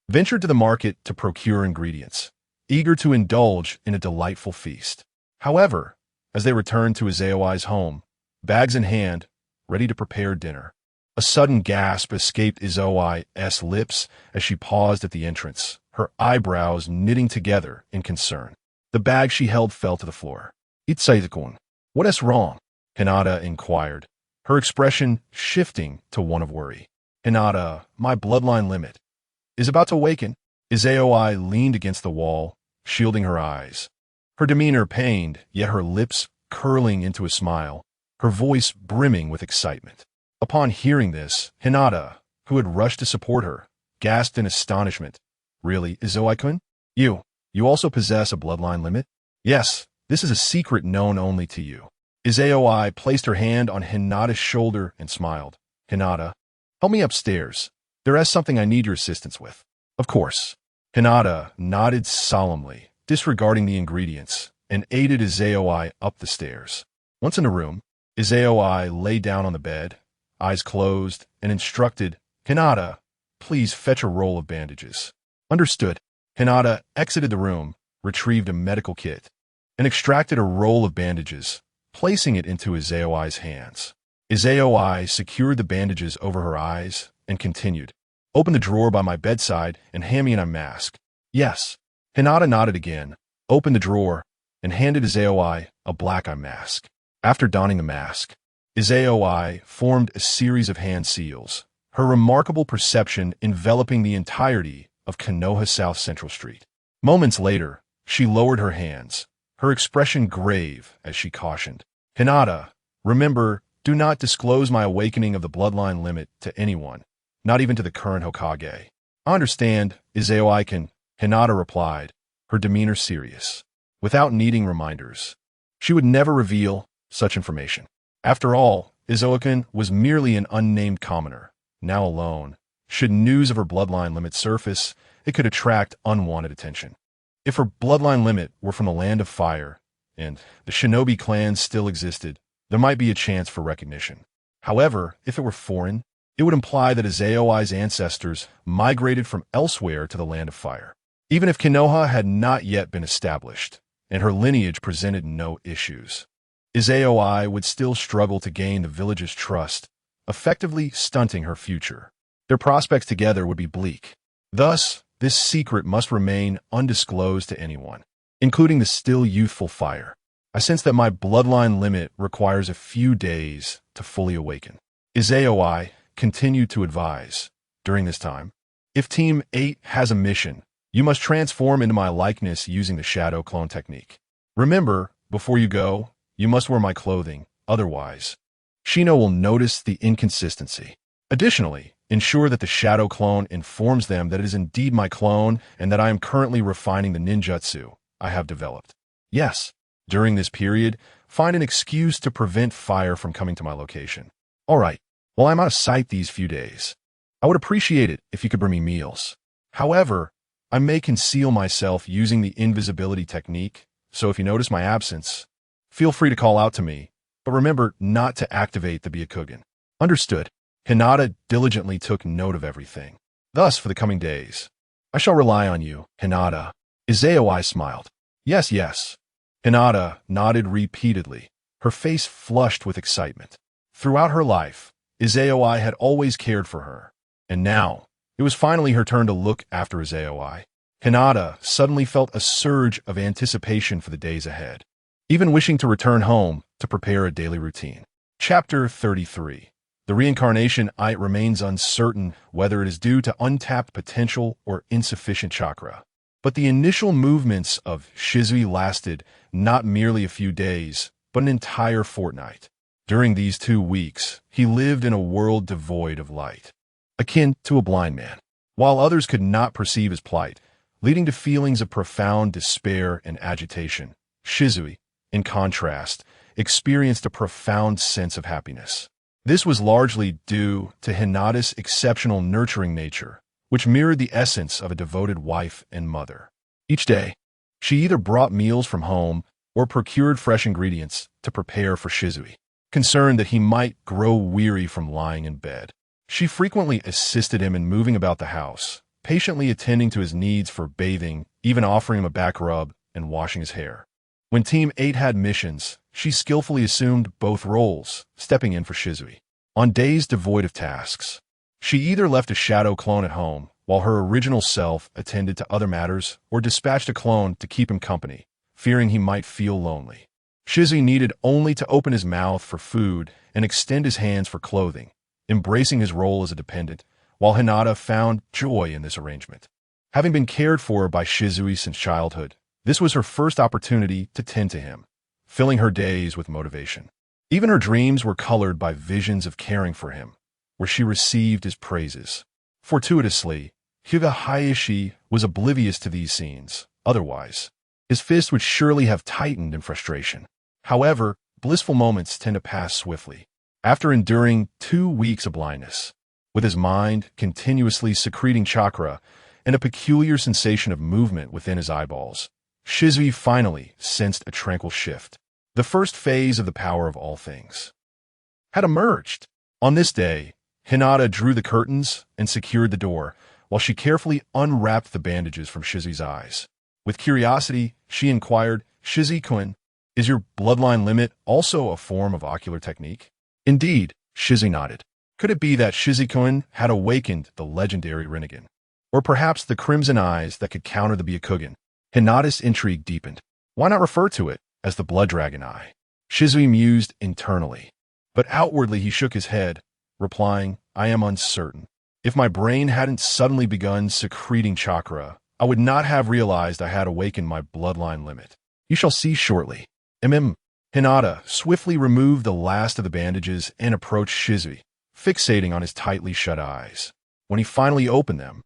ventured to the market to procure ingredients, eager to indulge in a delightful feast. However, as they returned to Izaoi's home, bags in hand, ready to prepare dinner, a sudden gasp escaped Izaoi's lips as she paused at the entrance, her eyebrows knitting together in concern. The bag she held fell to the floor. "Itsai-kun, what is wrong?" Hinata inquired, her expression shifting to one of worry. "Hinata, my bloodline limit is about to awaken." Izaoi leaned against the wall, shielding her eyes, her demeanor pained, yet her lips curling into a smile, her voice brimming with excitement. Upon hearing this, Hinata, who had rushed to support her, gasped in astonishment. "Really, Izaoi-kun? You also possess a bloodline limit?" "Yes, this is a secret known only to you." Izaoi placed her hand on Hinata's shoulder and smiled. "Hinata, help me upstairs. There is something I need your assistance with." "Of course." Hinata nodded solemnly, disregarding the ingredients, and aided Izaoi up the stairs. Once in the room, Izaoi lay down on the bed, eyes closed, and instructed, "Hinata, please fetch a roll of bandages." "Understood." Hinata exited the room, retrieved a medical kit, and extracted a roll of bandages, placing it into Izaoi's hands. Izaoi secured the bandages over her eyes and continued, "Open the drawer by my bedside and hand me a mask." "Yes." Hinata nodded again, opened the drawer, and handed Izaoi a black eye mask. After donning the mask, Izaoi formed a series of hand seals, her remarkable perception enveloping the entirety of Konoha South Central Street. Moments later, she lowered her hands, her expression grave as she cautioned, "Hinata, remember, Do not disclose my awakening of the bloodline limit to anyone, not even to the current Hokage. I understand, Izaoiken, Hinata replied, her demeanor serious. Without needing reminders, she would never reveal such information. After all, Izaoiken was merely an unnamed commoner, now alone. Should news of her bloodline limit surface, it could attract unwanted attention. If her bloodline limit were from the Land of Fire, and the shinobi clans still existed, there might be a chance for recognition. However, if it were foreign, it would imply that Izaoi's ancestors migrated from elsewhere to the Land of Fire. Even if Konoha had not yet been established, and her lineage presented no issues, Izaoi would still struggle to gain the village's trust, effectively stunting her future. Their prospects together would be bleak. Thus, this secret must remain undisclosed to anyone, including the still youthful Fire. I sense that my bloodline limit requires a few days to fully awaken. Izaoi continued to advise. During this time, if Team 8 has a mission, you must transform into my likeness using the shadow clone technique. Remember, before you go, you must wear my clothing, otherwise, Shino will notice the inconsistency. Additionally, ensure that the shadow clone informs them that it is indeed my clone and that I am currently refining the ninjutsu I have developed. Yes. During this period, find an excuse to prevent Fire from coming to my location. All right, while I'm out of sight these few days, I would appreciate it if you could bring me meals. However, I may conceal myself using the invisibility technique, so if you notice my absence, feel free to call out to me, but remember not to activate the Byakugan. Understood. Hinata diligently took note of everything. Thus, for the coming days, I shall rely on you, Hinata. Izaoi smiled. Yes, yes. Hinata nodded repeatedly, her face flushed with excitement. Throughout her life, Izaoi had always cared for her, and now, it was finally her turn to look after Izaoi. Hinata suddenly felt a surge of anticipation for the days ahead, even wishing to return home to prepare a daily routine. Chapter 33. The reincarnation remains uncertain whether it is due to untapped potential or insufficient chakra. But the initial movements of Shizui lasted not merely a few days, but an entire fortnight. During these 2 weeks, he lived in a world devoid of light, akin to a blind man, while others could not perceive his plight, leading to feelings of profound despair and agitation. Shizui, in contrast, experienced a profound sense of happiness. This was largely due to Hinata's exceptional nurturing nature, which mirrored the essence of a devoted wife and mother. Each day, she either brought meals from home or procured fresh ingredients to prepare for Shizui. Concerned that he might grow weary from lying in bed, she frequently assisted him in moving about the house, patiently attending to his needs for bathing, even offering him a back rub and washing his hair. When Team 8 had missions, she skillfully assumed both roles, stepping in for Shizui. On days devoid of tasks, she either left a shadow clone at home, while her original self attended to other matters, or dispatched a clone to keep him company, fearing he might feel lonely. Shizui needed only to open his mouth for food and extend his hands for clothing, embracing his role as a dependent, while Hinata found joy in this arrangement. Having been cared for by Shizui since childhood, this was her first opportunity to tend to him, filling her days with motivation. Even her dreams were colored by visions of caring for him, where she received his praises. Fortuitously, Hyuga Hayashi was oblivious to these scenes. Otherwise, his fist would surely have tightened in frustration. However, blissful moments tend to pass swiftly. After enduring 2 weeks of blindness, with his mind continuously secreting chakra and a peculiar sensation of movement within his eyeballs, Shizui finally sensed a tranquil shift. The first phase of the power of all things had emerged. On this day, Hinata drew the curtains and secured the door, while she carefully unwrapped the bandages from Shizui's eyes. With curiosity, she inquired, "Shizui-kun, is your bloodline limit also a form of ocular technique?" Indeed, Shizui nodded. Could it be that Shizui-kun had awakened the legendary Rinnegan? Or perhaps the crimson eyes that could counter the Byakugan? Hinata's intrigue deepened. Why not refer to it as the Blood Dragon Eye? Shizui mused internally, but outwardly he shook his head, replying, "I am uncertain. If my brain hadn't suddenly begun secreting chakra, I would not have realized I had awakened my bloodline limit. You shall see shortly." Hinata swiftly removed the last of the bandages and approached Shizui, fixating on his tightly shut eyes. When he finally opened them,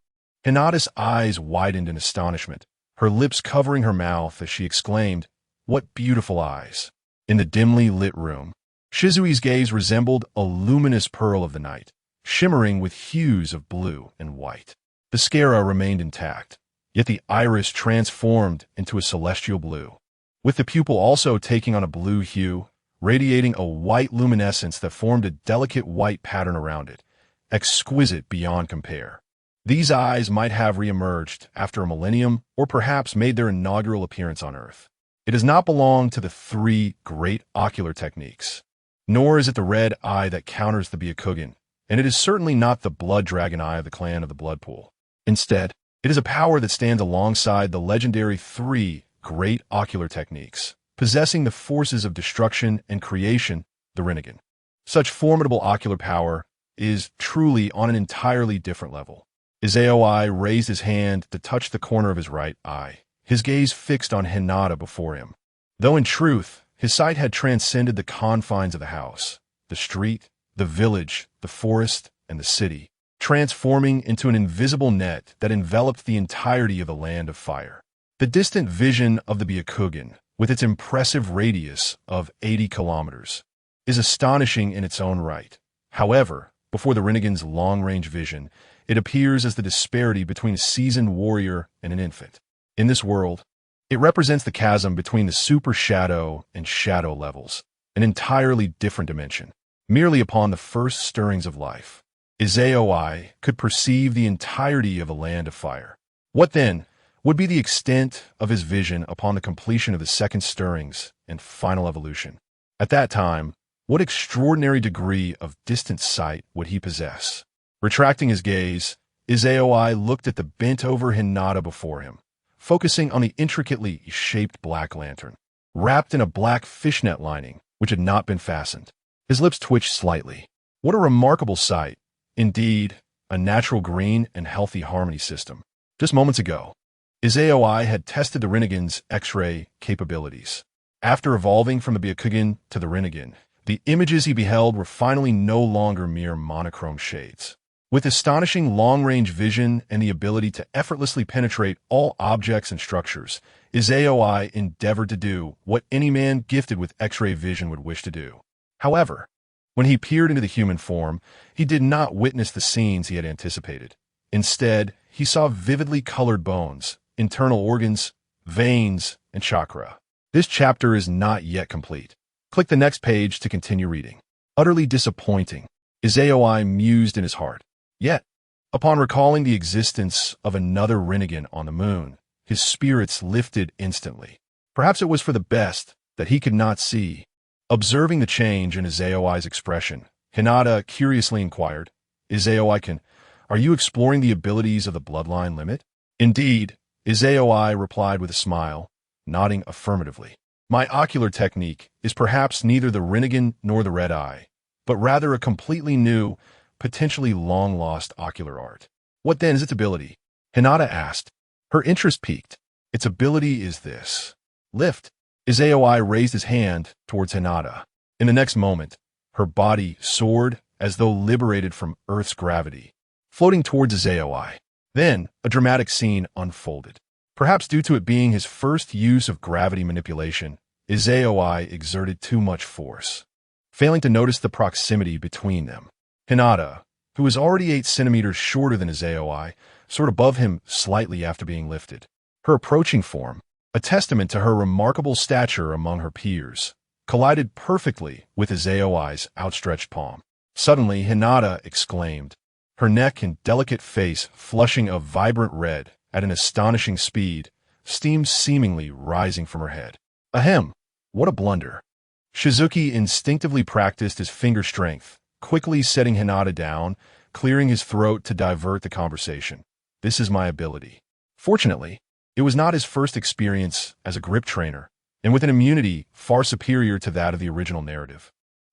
Hinata's eyes widened in astonishment, her lips covering her mouth as she exclaimed, "What beautiful eyes!" In the dimly lit room, Shizui's gaze resembled a luminous pearl of the night, shimmering with hues of blue and white. The sclera remained intact, yet the iris transformed into a celestial blue, with the pupil also taking on a blue hue, radiating a white luminescence that formed a delicate white pattern around it, exquisite beyond compare. These eyes might have re-emerged after a millennium or perhaps made their inaugural appearance on Earth. It does not belong to the three great ocular techniques, nor is it the red eye that counters the Byakugan, and it is certainly not the blood dragon eye of the clan of the Blood Pool. Instead, it is a power that stands alongside the legendary three great ocular techniques, possessing the forces of destruction and creation, the Rinnegan. Such formidable ocular power is truly on an entirely different level. Izaoi raised his hand to touch the corner of his right eye, his gaze fixed on Hinata before him. Though in truth, his sight had transcended the confines of the house, the street, the village, the forest, and the city, transforming into an invisible net that enveloped the entirety of the land of fire. The distant vision of the Byakugan, with its impressive radius of 80 kilometers, is astonishing in its own right. However, before the Rinnegan's long-range vision, it appears as the disparity between a seasoned warrior and an infant. In this world, it represents the chasm between the super shadow and shadow levels, an entirely different dimension. Merely upon the first stirrings of life, Izaoi could perceive the entirety of a land of fire. What then would be the extent of his vision upon the completion of the second stirrings and final evolution? At that time, what extraordinary degree of distant sight would he possess? Retracting his gaze, Izaoi looked at the bent-over Hinata before him, focusing on the intricately shaped black lantern, wrapped in a black fishnet lining which had not been fastened. His lips twitched slightly. What a remarkable sight. Indeed, a natural green and healthy harmony system. Just moments ago, Izaoi had tested the Rinnegan's X-ray capabilities. After evolving from the Byakugan to the Rinnegan, the images he beheld were finally no longer mere monochrome shades. With astonishing long-range vision and the ability to effortlessly penetrate all objects and structures, Izaoi endeavored to do what any man gifted with X-ray vision would wish to do. However, when he peered into the human form, he did not witness the scenes he had anticipated. Instead, he saw vividly colored bones, internal organs, veins, and chakra. This chapter is not yet complete. Click the next page to continue reading. Utterly disappointing, Izaoi mused in his heart. Yet, upon recalling the existence of another Rinnegan on the moon, his spirits lifted instantly. Perhaps it was for the best that he could not see. Observing the change in Izaoi's expression, Hinata curiously inquired, "Izaoi-kun, are you exploring the abilities of the bloodline limit?" "Indeed," Izaoi replied with a smile, nodding affirmatively. "My ocular technique is perhaps neither the Rinnegan nor the red eye, but rather a completely new, potentially long-lost ocular art." "What then is its ability?" Hinata asked. Her interest piqued. "Its ability is this. Lift." Izaoi raised his hand towards Hinata. In the next moment, her body soared as though liberated from Earth's gravity, floating towards Izaoi. Then, a dramatic scene unfolded. Perhaps due to it being his first use of gravity manipulation, Izaoi exerted too much force, failing to notice the proximity between them. Hinata, who was already 8 centimeters shorter than Izaoi, soared above him slightly after being lifted. Her approaching form, a testament to her remarkable stature among her peers, collided perfectly with Izaoi's outstretched palm. Suddenly, Hinata exclaimed, her neck and delicate face flushing a vibrant red at an astonishing speed, steam seemingly rising from her head. Ahem! What a blunder! Shizuki instinctively practiced his finger strength, quickly setting Hinata down, clearing his throat to divert the conversation. This is my ability. Fortunately, it was not his first experience as a grip trainer, and with an immunity far superior to that of the original narrative.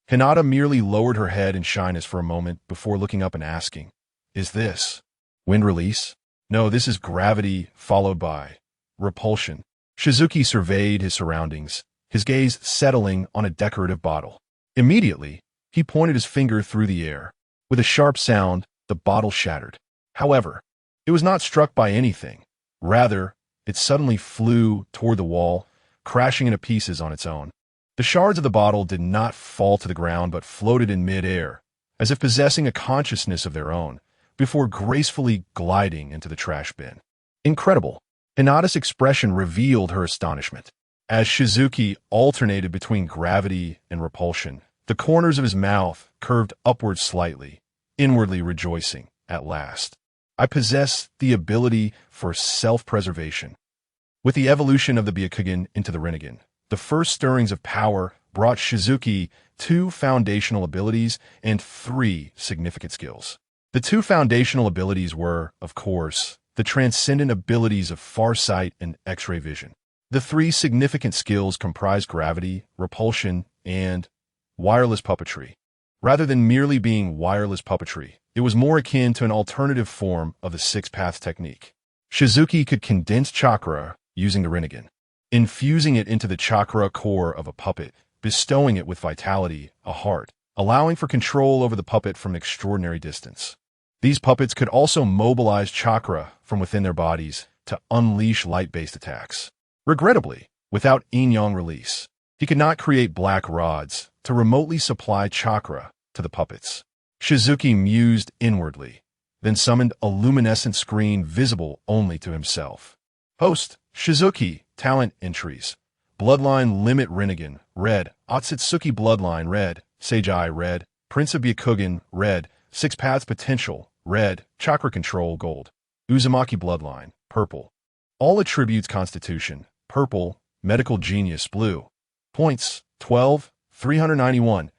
Hinata merely lowered her head in shyness for a moment before looking up and asking, "Is this wind release?" "No, this is gravity followed by repulsion." Shizuki surveyed his surroundings, his gaze settling on a decorative bottle. Immediately, he pointed his finger through the air. With a sharp sound, the bottle shattered. However, it was not struck by anything. Rather, it suddenly flew toward the wall, crashing into pieces on its own. The shards of the bottle did not fall to the ground but floated in mid-air, as if possessing a consciousness of their own, before gracefully gliding into the trash bin. Incredible. Hinata's expression revealed her astonishment. As Shizuki alternated between gravity and repulsion, the corners of his mouth curved upward slightly, inwardly rejoicing, at last. I possess the ability for self-preservation. With the evolution of the Byakugan into the Rinnegan, the first stirrings of power brought Shizuki 2 foundational abilities and 3 significant skills. The 2 foundational abilities were, of course, the transcendent abilities of farsight and X-ray vision. The 3 significant skills comprise gravity, repulsion, and wireless puppetry. Rather than merely being wireless puppetry, it was more akin to an alternative form of the 6-path technique. Shizuki could condense chakra using the Rinnegan, infusing it into the chakra core of a puppet, bestowing it with vitality, a heart, allowing for control over the puppet from an extraordinary distance. These puppets could also mobilize chakra from within their bodies to unleash light-based attacks. Regrettably, without yin-yang release, he could not create black rods to remotely supply chakra to the puppets. Shizuki mused inwardly, then summoned a luminescent screen visible only to himself. Host, Shizuki, talent entries. Bloodline limit Rinnegan, red. Otsutsuki bloodline, red. Seijai, red. Prince of Byakugan, red. 6 paths potential, red. Chakra control, gold. Uzumaki bloodline, purple. All attributes constitution, purple. Medical genius, blue. Points, 12, 391.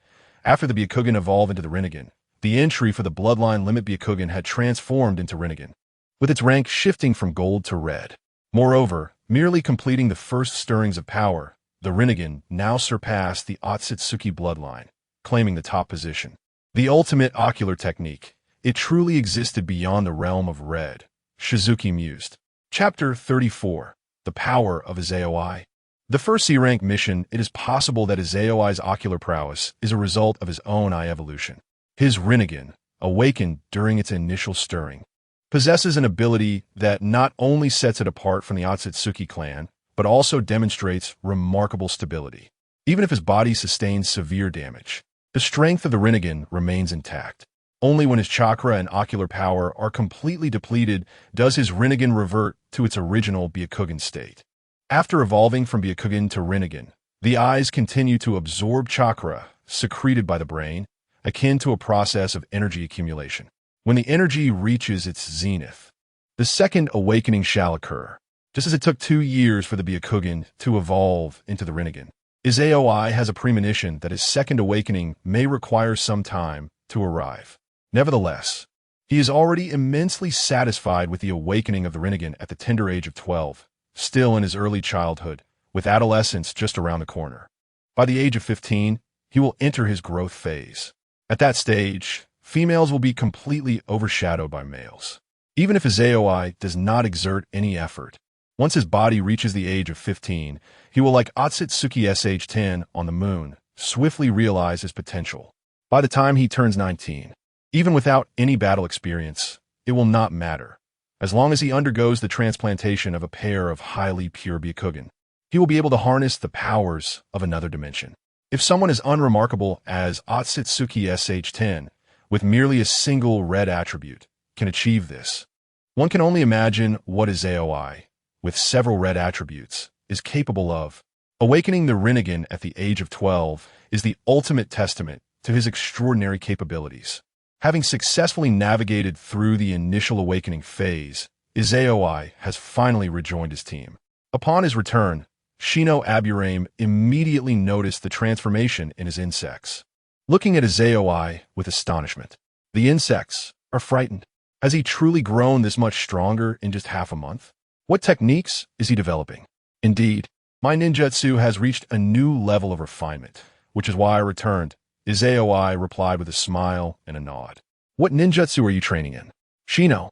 After the Byakugan evolved into the Rinnegan, the entry for the bloodline limit Byakugan had transformed into Rinnegan, with its rank shifting from gold to red. Moreover, merely completing the first stirrings of power, the Rinnegan now surpassed the Otsutsuki bloodline, claiming the top position. The ultimate ocular technique, it truly existed beyond the realm of red, Shizuki mused. Chapter 34. The Power of his AOI. The first C-rank mission, it is possible that his AOI's ocular prowess is a result of his own eye evolution. His Rinnegan, awakened during its initial stirring, possesses an ability that not only sets it apart from the Otsutsuki clan, but also demonstrates remarkable stability. Even if his body sustains severe damage, the strength of the Rinnegan remains intact. Only when his chakra and ocular power are completely depleted does his Rinnegan revert to its original Byakugan state. After evolving from Byakugan to Rinnegan, the eyes continue to absorb chakra secreted by the brain, akin to a process of energy accumulation. When the energy reaches its zenith, the second awakening shall occur, just as it took 2 years for the Byakugan to evolve into the Rinnegan. His AOI has a premonition that his second awakening may require some time to arrive. Nevertheless, he is already immensely satisfied with the awakening of the Rinnegan at the tender age of 12, still in his early childhood, with adolescence just around the corner. By the age of 15, he will enter his growth phase. At that stage, females will be completely overshadowed by males. Even if his AOI does not exert any effort, once his body reaches the age of 15, he will, like Otsutsuki SH10 on the moon, swiftly realize his potential. By the time he turns 19, even without any battle experience, it will not matter. As long as he undergoes the transplantation of a pair of highly pure Byakugan, he will be able to harness the powers of another dimension. If someone as unremarkable as Otsutsuki SH10, with merely a single red attribute, can achieve this, one can only imagine what his AOI, with several red attributes, is capable of. Awakening the Rinnegan at the age of 12 is the ultimate testament to his extraordinary capabilities. Having successfully navigated through the initial awakening phase, his AOI has finally rejoined his team. Upon his return, Shino Aburame immediately noticed the transformation in his insects. Looking at his AOI with astonishment, the insects are frightened. Has he truly grown this much stronger in just half a month? What techniques is he developing? Indeed, my ninjutsu has reached a new level of refinement, which is why I returned. His AOI replied with a smile and a nod. What ninjutsu are you training in? Shino,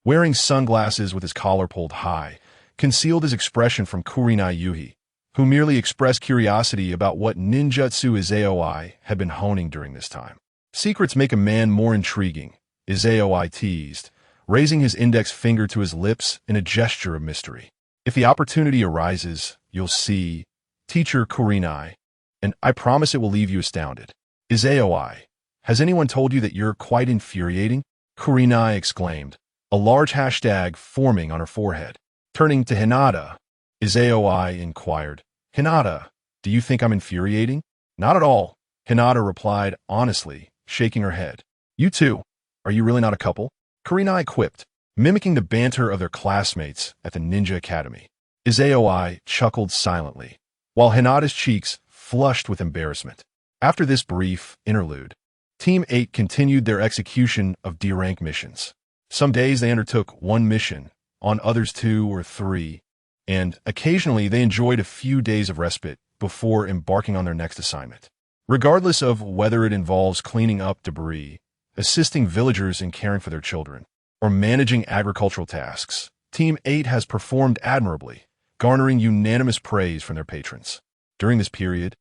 wearing sunglasses with his collar pulled high, concealed his expression from Kurinai Yuhi, who merely expressed curiosity about what ninjutsu Izayoi had been honing during this time. Secrets make a man more intriguing, Izayoi teased, raising his index finger to his lips in a gesture of mystery. If the opportunity arises, you'll see, teacher Kurinai, and I promise it will leave you astounded. Izayoi, has anyone told you that you're quite infuriating? Kurinai exclaimed, a large hashtag forming on her forehead. Turning to Hinata, Izayoi inquired, Hinata, do you think I'm infuriating? Not at all, Hinata replied honestly, shaking her head. You too. Are you really not a couple? Kurinai quipped, mimicking the banter of their classmates at the Ninja Academy. Izayoi chuckled silently, while Hinata's cheeks flushed with embarrassment. After this brief interlude, Team 8 continued their execution of D-rank missions. Some days they undertook one mission, on others 2 or 3, and occasionally they enjoyed a few days of respite before embarking on their next assignment. Regardless of whether it involves cleaning up debris, assisting villagers in caring for their children, or managing agricultural tasks, Team 8 has performed admirably, garnering unanimous praise from their patrons. During this period,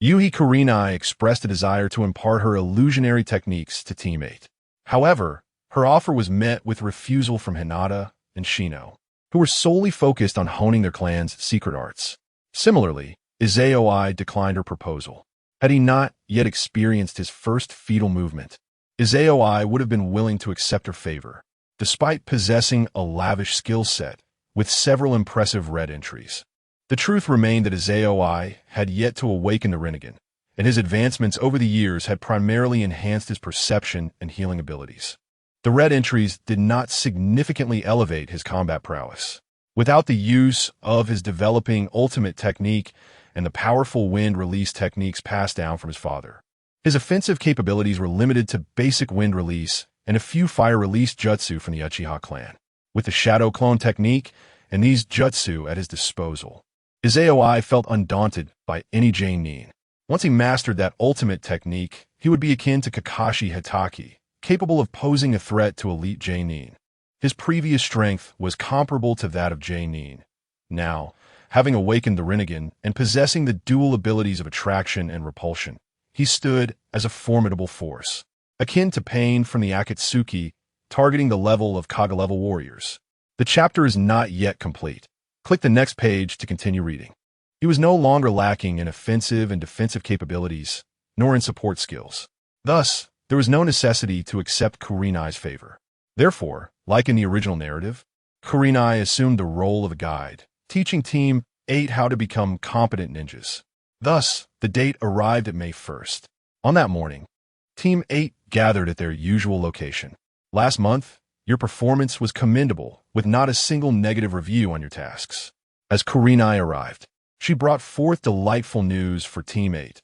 Yuhi Kurinai expressed a desire to impart her illusionary techniques to Team 8. However, her offer was met with refusal from Hinata and Shino, who were solely focused on honing their clan's secret arts. Similarly, Izayoi declined her proposal. Had he not yet experienced his first fetal movement, Izayoi would have been willing to accept her favor, despite possessing a lavish skill set with several impressive red entries. The truth remained that Izayoi had yet to awaken the Rinnegan, and his advancements over the years had primarily enhanced his perception and healing abilities. The red entries did not significantly elevate his combat prowess. Without the use of his developing ultimate technique and the powerful wind release techniques passed down from his father, his offensive capabilities were limited to basic wind release and a few fire release jutsu from the Uchiha clan. With the shadow clone technique and these jutsu at his disposal, Izayoi felt undaunted by any Genin. Once he mastered that ultimate technique, he would be akin to Kakashi Hitaki, capable of posing a threat to elite Genin. His previous strength was comparable to that of Genin. Now, having awakened the Rinnegan and possessing the dual abilities of attraction and repulsion, he stood as a formidable force, akin to Pain from the Akatsuki, targeting the level of Kaga-level warriors. The chapter is not yet complete. Click the next page to continue reading. He was no longer lacking in offensive and defensive capabilities, nor in support skills. Thus, there was no necessity to accept Kurinai's favor. Therefore, like in the original narrative, Kurinai assumed the role of a guide, teaching Team 8 how to become competent ninjas. Thus, the date arrived at May 1st. On that morning, Team 8 gathered at their usual location. Last month, your performance was commendable, with not a single negative review on your tasks. As Kurinai arrived, she brought forth delightful news for Team 8.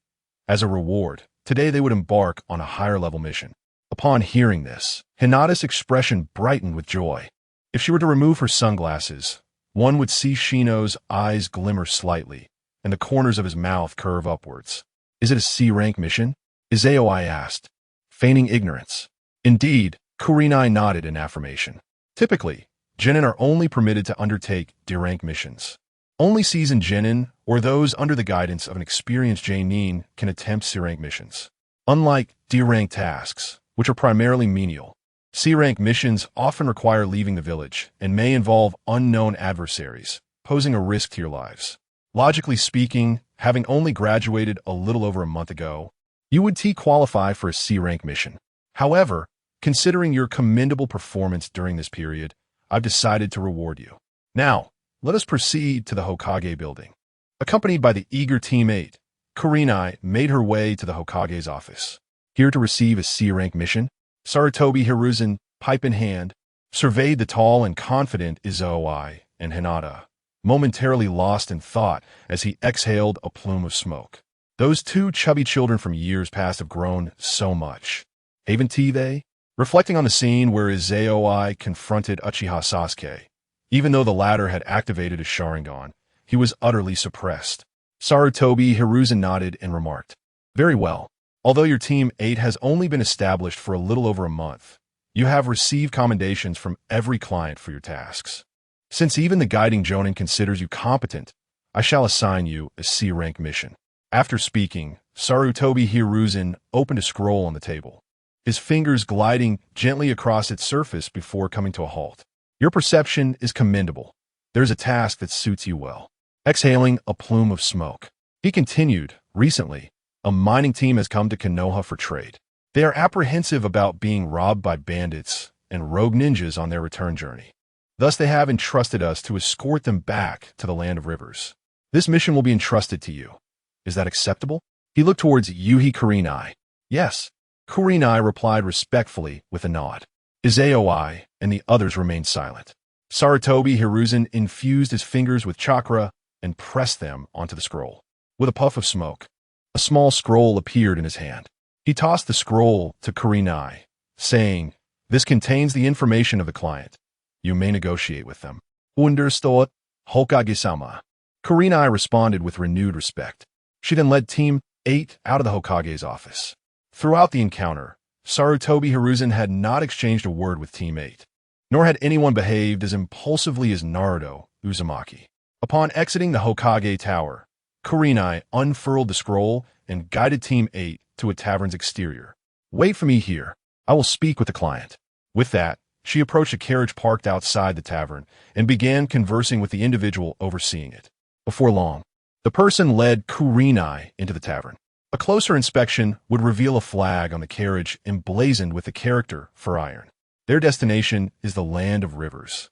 As a reward, today they would embark on a higher-level mission. Upon hearing this, Hinata's expression brightened with joy. If she were to remove her sunglasses, one would see Shino's eyes glimmer slightly, and the corners of his mouth curve upwards. Is it a C-rank mission? Izayoi asked, feigning ignorance. Indeed, Kurinai nodded in affirmation. Typically, genin are only permitted to undertake D-rank missions. Only seasoned genin, or those under the guidance of an experienced genin, can attempt C-rank missions. Unlike D-rank tasks, which are primarily menial, C-rank missions often require leaving the village and may involve unknown adversaries, posing a risk to your lives. Logically speaking, having only graduated a little over a month ago, you would qualify for a C-rank mission. However, considering your commendable performance during this period, I've decided to reward you. Now, let us proceed to the Hokage building. Accompanied by the eager Team 8, Kurinai made her way to the Hokage's office. Here to receive a C-rank mission, Sarutobi Hiruzen, pipe in hand, surveyed the tall and confident Izayoi and Hinata, momentarily lost in thought as he exhaled a plume of smoke. Those two chubby children from years past have grown so much. Haven't they? Reflecting on the scene where Izayoi confronted Uchiha Sasuke, even though the latter had activated his Sharingan, he was utterly suppressed. Sarutobi Hiruzen nodded and remarked, very well. Although your Team 8 has only been established for a little over a month, you have received commendations from every client for your tasks. Since even the guiding Jonin considers you competent, I shall assign you a C-rank mission. After speaking, Sarutobi Hiruzen opened a scroll on the table, his fingers gliding gently across its surface before coming to a halt. Your perception is commendable. There's a task that suits you well. Exhaling a plume of smoke, he continued, recently, a mining team has come to Konoha for trade. They are apprehensive about being robbed by bandits and rogue ninjas on their return journey. Thus they have entrusted us to escort them back to the land of rivers. This mission will be entrusted to you. Is that acceptable? He looked towards Yuhi Kurenai. Yes. Kurenai replied respectfully with a nod. Izaoi and the others remained silent. Sarutobi Hiruzen infused his fingers with chakra and pressed them onto the scroll. With a puff of smoke, a small scroll appeared in his hand. He tossed the scroll to Kurenai, saying, "This contains the information of the client. You may negotiate with them." Understood, Hokage-sama. Kurenai responded with renewed respect. She then led Team 8 out of the Hokage's office. Throughout the encounter, Sarutobi Hiruzen had not exchanged a word with Team 8, nor had anyone behaved as impulsively as Naruto Uzumaki. Upon exiting the Hokage Tower, Kurenai unfurled the scroll and guided Team 8 to a tavern's exterior. "Wait for me here. I will speak with the client." With that, she approached a carriage parked outside the tavern and began conversing with the individual overseeing it. Before long, the person led Kurenai into the tavern. A closer inspection would reveal a flag on the carriage emblazoned with the character for iron. Their destination is the land of rivers,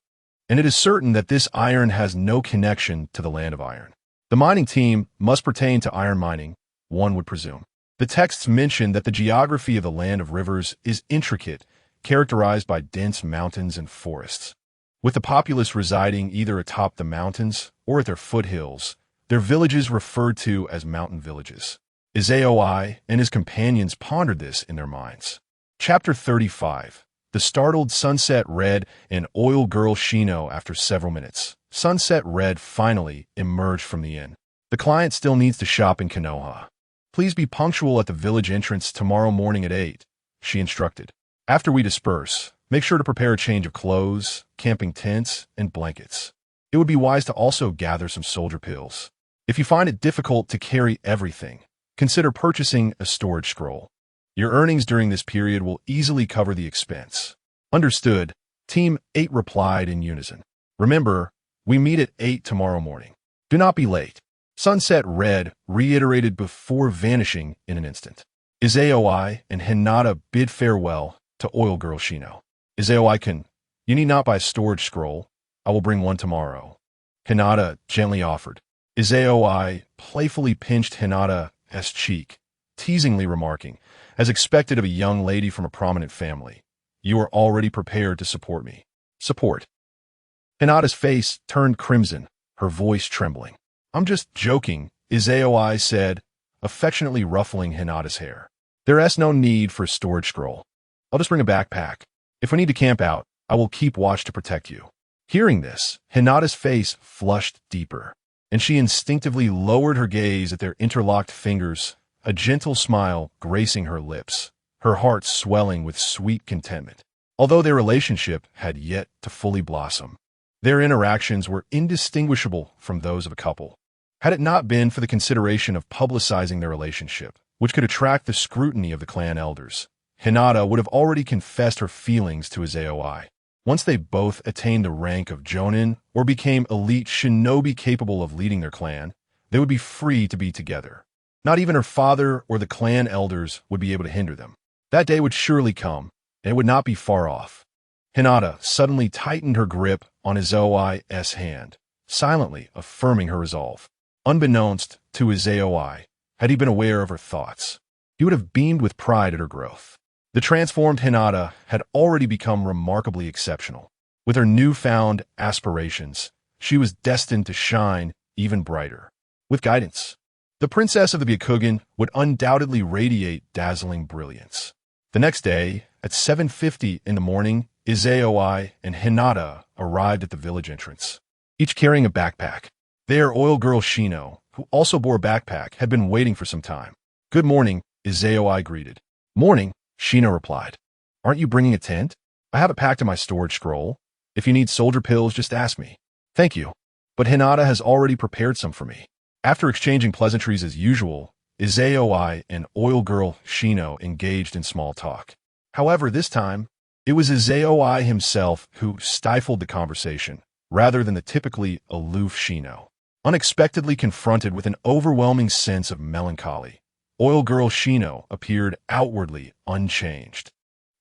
and it is certain that this iron has no connection to the land of iron. The mining team must pertain to iron mining, one would presume. The texts mention that the geography of the land of rivers is intricate, characterized by dense mountains and forests. With the populace residing either atop the mountains or at their foothills, their villages referred to as mountain villages. Izaoi and his companions pondered this in their minds. Chapter 35. The startled Sunset Red and Oil Girl Shino. After several minutes, Sunset Red finally emerged from the inn. The client still needs to shop in Konoha. Please be punctual at the village entrance tomorrow morning at 8, she instructed. After we disperse, make sure to prepare a change of clothes, camping tents, and blankets. It would be wise to also gather some soldier pills. If you find it difficult to carry everything, consider purchasing a storage scroll. Your earnings during this period will easily cover the expense. Understood, Team 8 replied in unison. Remember, we meet at 8 tomorrow morning. Do not be late. Sunset Red reiterated before vanishing in an instant. Izaoi and Hinata bid farewell to Oil Girl Shino. Izaoi-kun, you need not buy a storage scroll. I will bring one tomorrow. Hinata gently offered. Izaoi playfully pinched Hinata's cheek, teasingly remarking, as expected of a young lady from a prominent family, "You are already prepared to support me." Support. Hinata's face turned crimson, her voice trembling. "I'm just joking," Izaoi said, affectionately ruffling Hinata's hair. "There's no need for a storage scroll. I'll just bring a backpack. If we need to camp out, I will keep watch to protect you." Hearing this, Hinata's face flushed deeper, and she instinctively lowered her gaze at their interlocked fingers, a gentle smile gracing her lips, her heart swelling with sweet contentment. Although their relationship had yet to fully blossom, their interactions were indistinguishable from those of a couple. Had it not been for the consideration of publicizing their relationship, which could attract the scrutiny of the clan elders, Hinata would have already confessed her feelings to Izaoi. Once they both attained the rank of Jonin or became elite shinobi capable of leading their clan, they would be free to be together. Not even her father or the clan elders would be able to hinder them. That day would surely come, and it would not be far off. Hinata suddenly tightened her grip on Izaoi's hand, silently affirming her resolve. Unbeknownst to Izaoi, had he been aware of her thoughts, he would have beamed with pride at her growth. The transformed Hinata had already become remarkably exceptional. With her newfound aspirations, she was destined to shine even brighter. With guidance, the princess of the Byakugan would undoubtedly radiate dazzling brilliance. The next day, at 7:50 in the morning, Izaoi and Hinata arrived at the village entrance, each carrying a backpack. Their Oil Girl Shino, who also bore a backpack, had been waiting for some time. "Good morning," Izaoi greeted. "Morning," Shino replied. "Aren't you bringing a tent? I have it packed in my storage scroll. If you need soldier pills, just ask me." "Thank you. but Hinata has already prepared some for me. After exchanging pleasantries as usual, Izayoi and oil girl Shino engaged in small talk. However, this time, it was Izayoi himself who stifled the conversation, rather than the typically aloof Shino. Unexpectedly confronted with an overwhelming sense of melancholy, oil girl Shino appeared outwardly unchanged.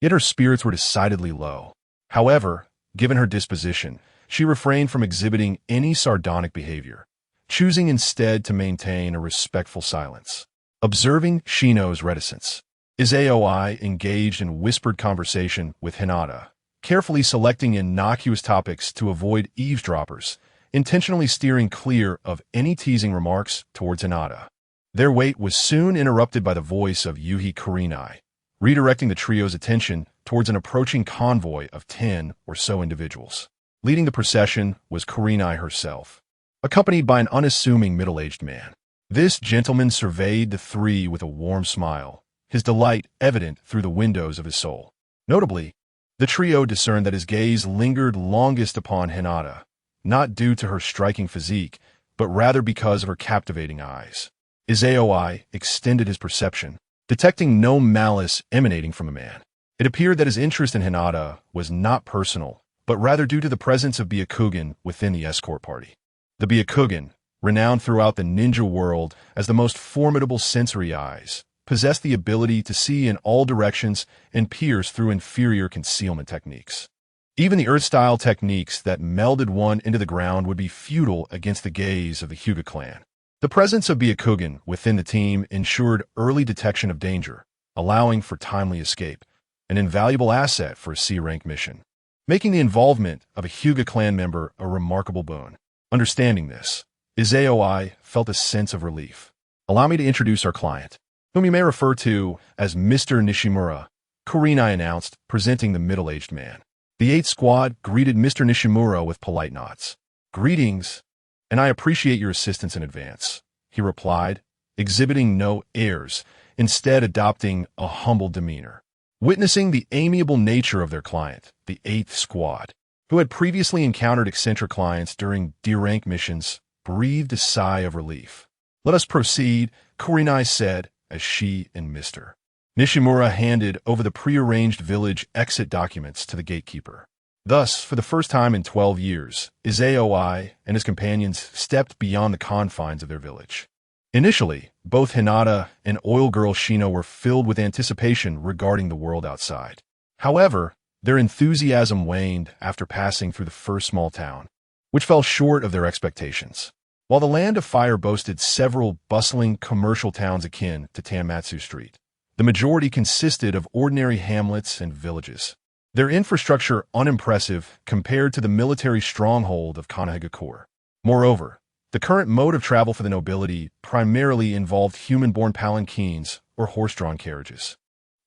Yet her spirits were decidedly low. However, given her disposition, she refrained from exhibiting any sardonic behavior, choosing instead to maintain a respectful silence. Observing Shino's reticence, Izayoi engaged in whispered conversation with Hinata, carefully selecting innocuous topics to avoid eavesdroppers, intentionally steering clear of any teasing remarks towards Hinata. Their wait was soon interrupted by the voice of Yuhi Kurenai, redirecting the trio's attention towards an approaching convoy of 10 or so individuals. Leading the procession was Kurenai herself, accompanied by an unassuming middle-aged man. This gentleman surveyed the three with a warm smile, his delight evident through the windows of his soul. Notably, the trio discerned that his gaze lingered longest upon Hinata, not due to her striking physique, but rather because of her captivating eyes. Izayoi extended his perception, detecting no malice emanating from the man. It appeared that his interest in Hinata was not personal, but rather due to the presence of Byakugan within the escort party. The Byakugan, renowned throughout the ninja world as the most formidable sensory eyes, possessed the ability to see in all directions and pierce through inferior concealment techniques. Even the Earth-style techniques that melded one into the ground would be futile against the gaze of the Hyuga clan. The presence of Byakugan within the team ensured early detection of danger, allowing for timely escape, an invaluable asset for a C-rank mission, making the involvement of a Hyuga clan member a remarkable boon. Understanding this, Izayoi felt a sense of relief. "Allow me to introduce our client, whom you may refer to as Mr. Nishimura," Kurenai announced, presenting the middle-aged man. The 8th squad greeted Mr. Nishimura with polite nods. "Greetings, and I appreciate your assistance in advance," he replied, exhibiting no airs, instead adopting a humble demeanor. Witnessing the amiable nature of their client, the 8th squad, who had previously encountered eccentric clients during D-rank missions, breathed a sigh of relief. "Let us proceed," Kurenai said, as she and Mr. Nishimura handed over the prearranged village exit documents to the gatekeeper. Thus, for the first time in 12 years, Izayoi and his companions stepped beyond the confines of their village. Initially, both Hinata and oil girl Shino were filled with anticipation regarding the world outside. However, their enthusiasm waned after passing through the first small town, which fell short of their expectations. While the Land of Fire boasted several bustling commercial towns akin to Tanmatsu Street, the majority consisted of ordinary hamlets and villages, their infrastructure unimpressive compared to the military stronghold of Kanehagakure. Moreover, the current mode of travel for the nobility primarily involved human-borne palanquins or horse-drawn carriages,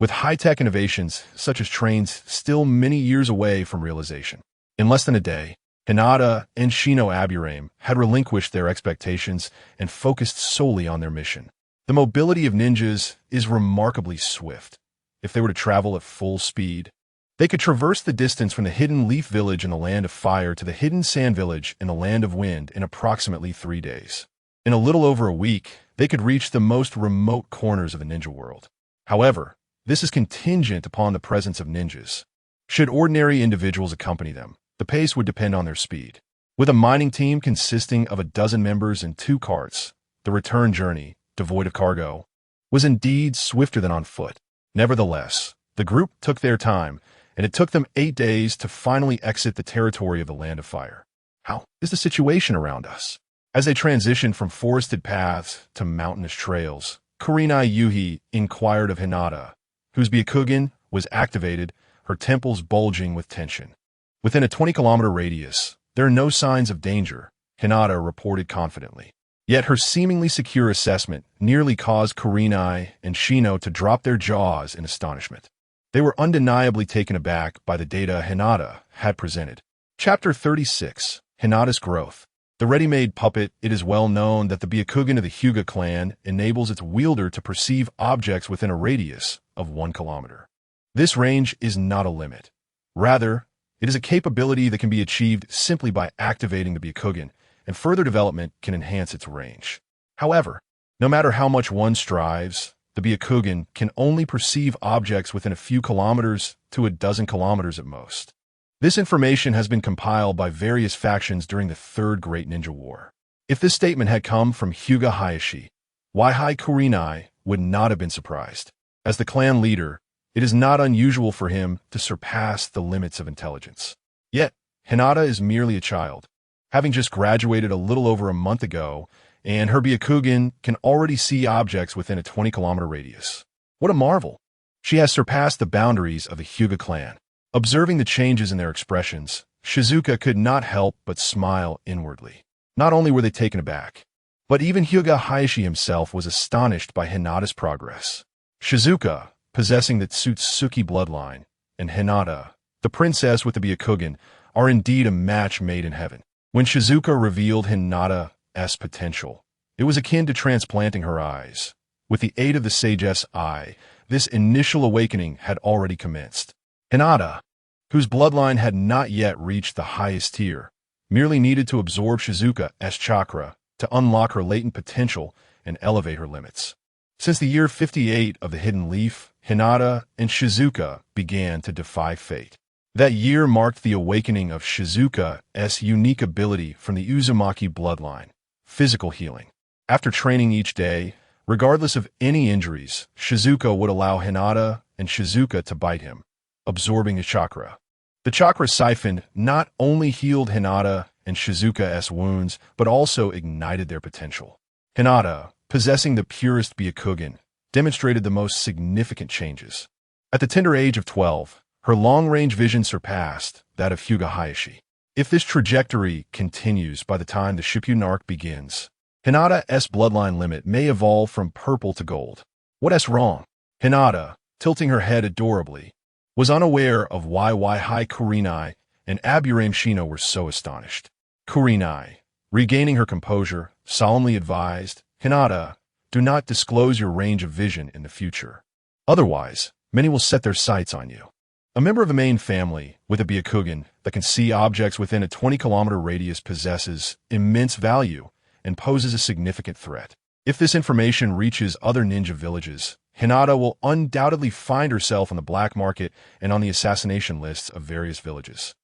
with high-tech innovations such as trains still many years away from realization. In less than a day, Hinata and Shino Aburame had relinquished their expectations and focused solely on their mission. The mobility of ninjas is remarkably swift. If they were to travel at full speed, they could traverse the distance from the hidden leaf village in the Land of Fire to the hidden sand village in the Land of Wind in approximately 3 days. In a little over a week, they could reach the most remote corners of the ninja world. However, this is contingent upon the presence of ninjas. Should ordinary individuals accompany them, the pace would depend on their speed. With a mining team consisting of a dozen members and 2 carts, the return journey, devoid of cargo, was indeed swifter than on foot. Nevertheless, the group took their time, and it took them 8 days to finally exit the territory of the Land of Fire. "How is the situation around us?" As they transitioned from forested paths to mountainous trails, Kurenai Yuhi inquired of Hinata, whose Byakugan was activated, her temples bulging with tension. "Within a 20-kilometer radius, there are no signs of danger," Hinata reported confidently. Yet her seemingly secure assessment nearly caused Kurenai and Shino to drop their jaws in astonishment. They were undeniably taken aback by the data Hinata had presented. Chapter 36, Hinata's Growth. The ready-made puppet, it is well known that the Byakugan of the Hyuga clan enables its wielder to perceive objects within a radius of 1 kilometer. This range is not a limit. Rather, it is a capability that can be achieved simply by activating the Byakugan, and further development can enhance its range. However, no matter how much one strives, the Byakugan can only perceive objects within a few kilometers to a dozen kilometers at most. This information has been compiled by various factions during the Third Great Ninja War. If this statement had come from Hyuga Hayashi, Waihai Kurenai would not have been surprised. As the clan leader, it is not unusual for him to surpass the limits of intelligence. Yet, Hinata is merely a child, having just graduated a little over a month ago, and her Byakugan can already see objects within a 20-kilometer radius. What a marvel! She has surpassed the boundaries of the Hyuga clan. Observing the changes in their expressions, Shizuka could not help but smile inwardly. Not only were they taken aback, but even Hyuga Hayashi himself was astonished by Hinata's progress. Shizuka, possessing the Tsutsuki bloodline, and Hinata, the princess with the Byakugan, are indeed a match made in heaven. When Shizuka revealed Hinata's potential, it was akin to transplanting her eyes. With the aid of the Sage's eye, this initial awakening had already commenced. Hinata, whose bloodline had not yet reached the highest tier, merely needed to absorb Shizuka's chakra to unlock her latent potential and elevate her limits. Since the year 58 of the Hidden Leaf, Hinata and Shizuka began to defy fate. That year marked the awakening of Shizuka's unique ability from the Uzumaki bloodline, physical healing. After training each day, regardless of any injuries, Shizuka would allow Hinata and Shizuka to bite him, absorbing his chakra. The chakra siphon not only healed Hinata and Shizuka's wounds, but also ignited their potential. Hinata, possessing the purest Byakugan, demonstrated the most significant changes. At the tender age of 12, her long-range vision surpassed that of Hyuga Hayashi. If this trajectory continues by the time the Shippuden arc begins, Hinata's bloodline limit may evolve from purple to gold. What's wrong? Hinata, tilting her head adorably, was unaware of why Waihai Kurenai and Aburame Shino were so astonished. Kurenai, regaining her composure, solemnly advised, Hinata, do not disclose your range of vision in the future. Otherwise, many will set their sights on you. A member of the main family with a Byakugan that can see objects within a 20-kilometer radius possesses immense value and poses a significant threat. If this information reaches other ninja villages, Hinata will undoubtedly find herself on the black market and on the assassination lists of various villages.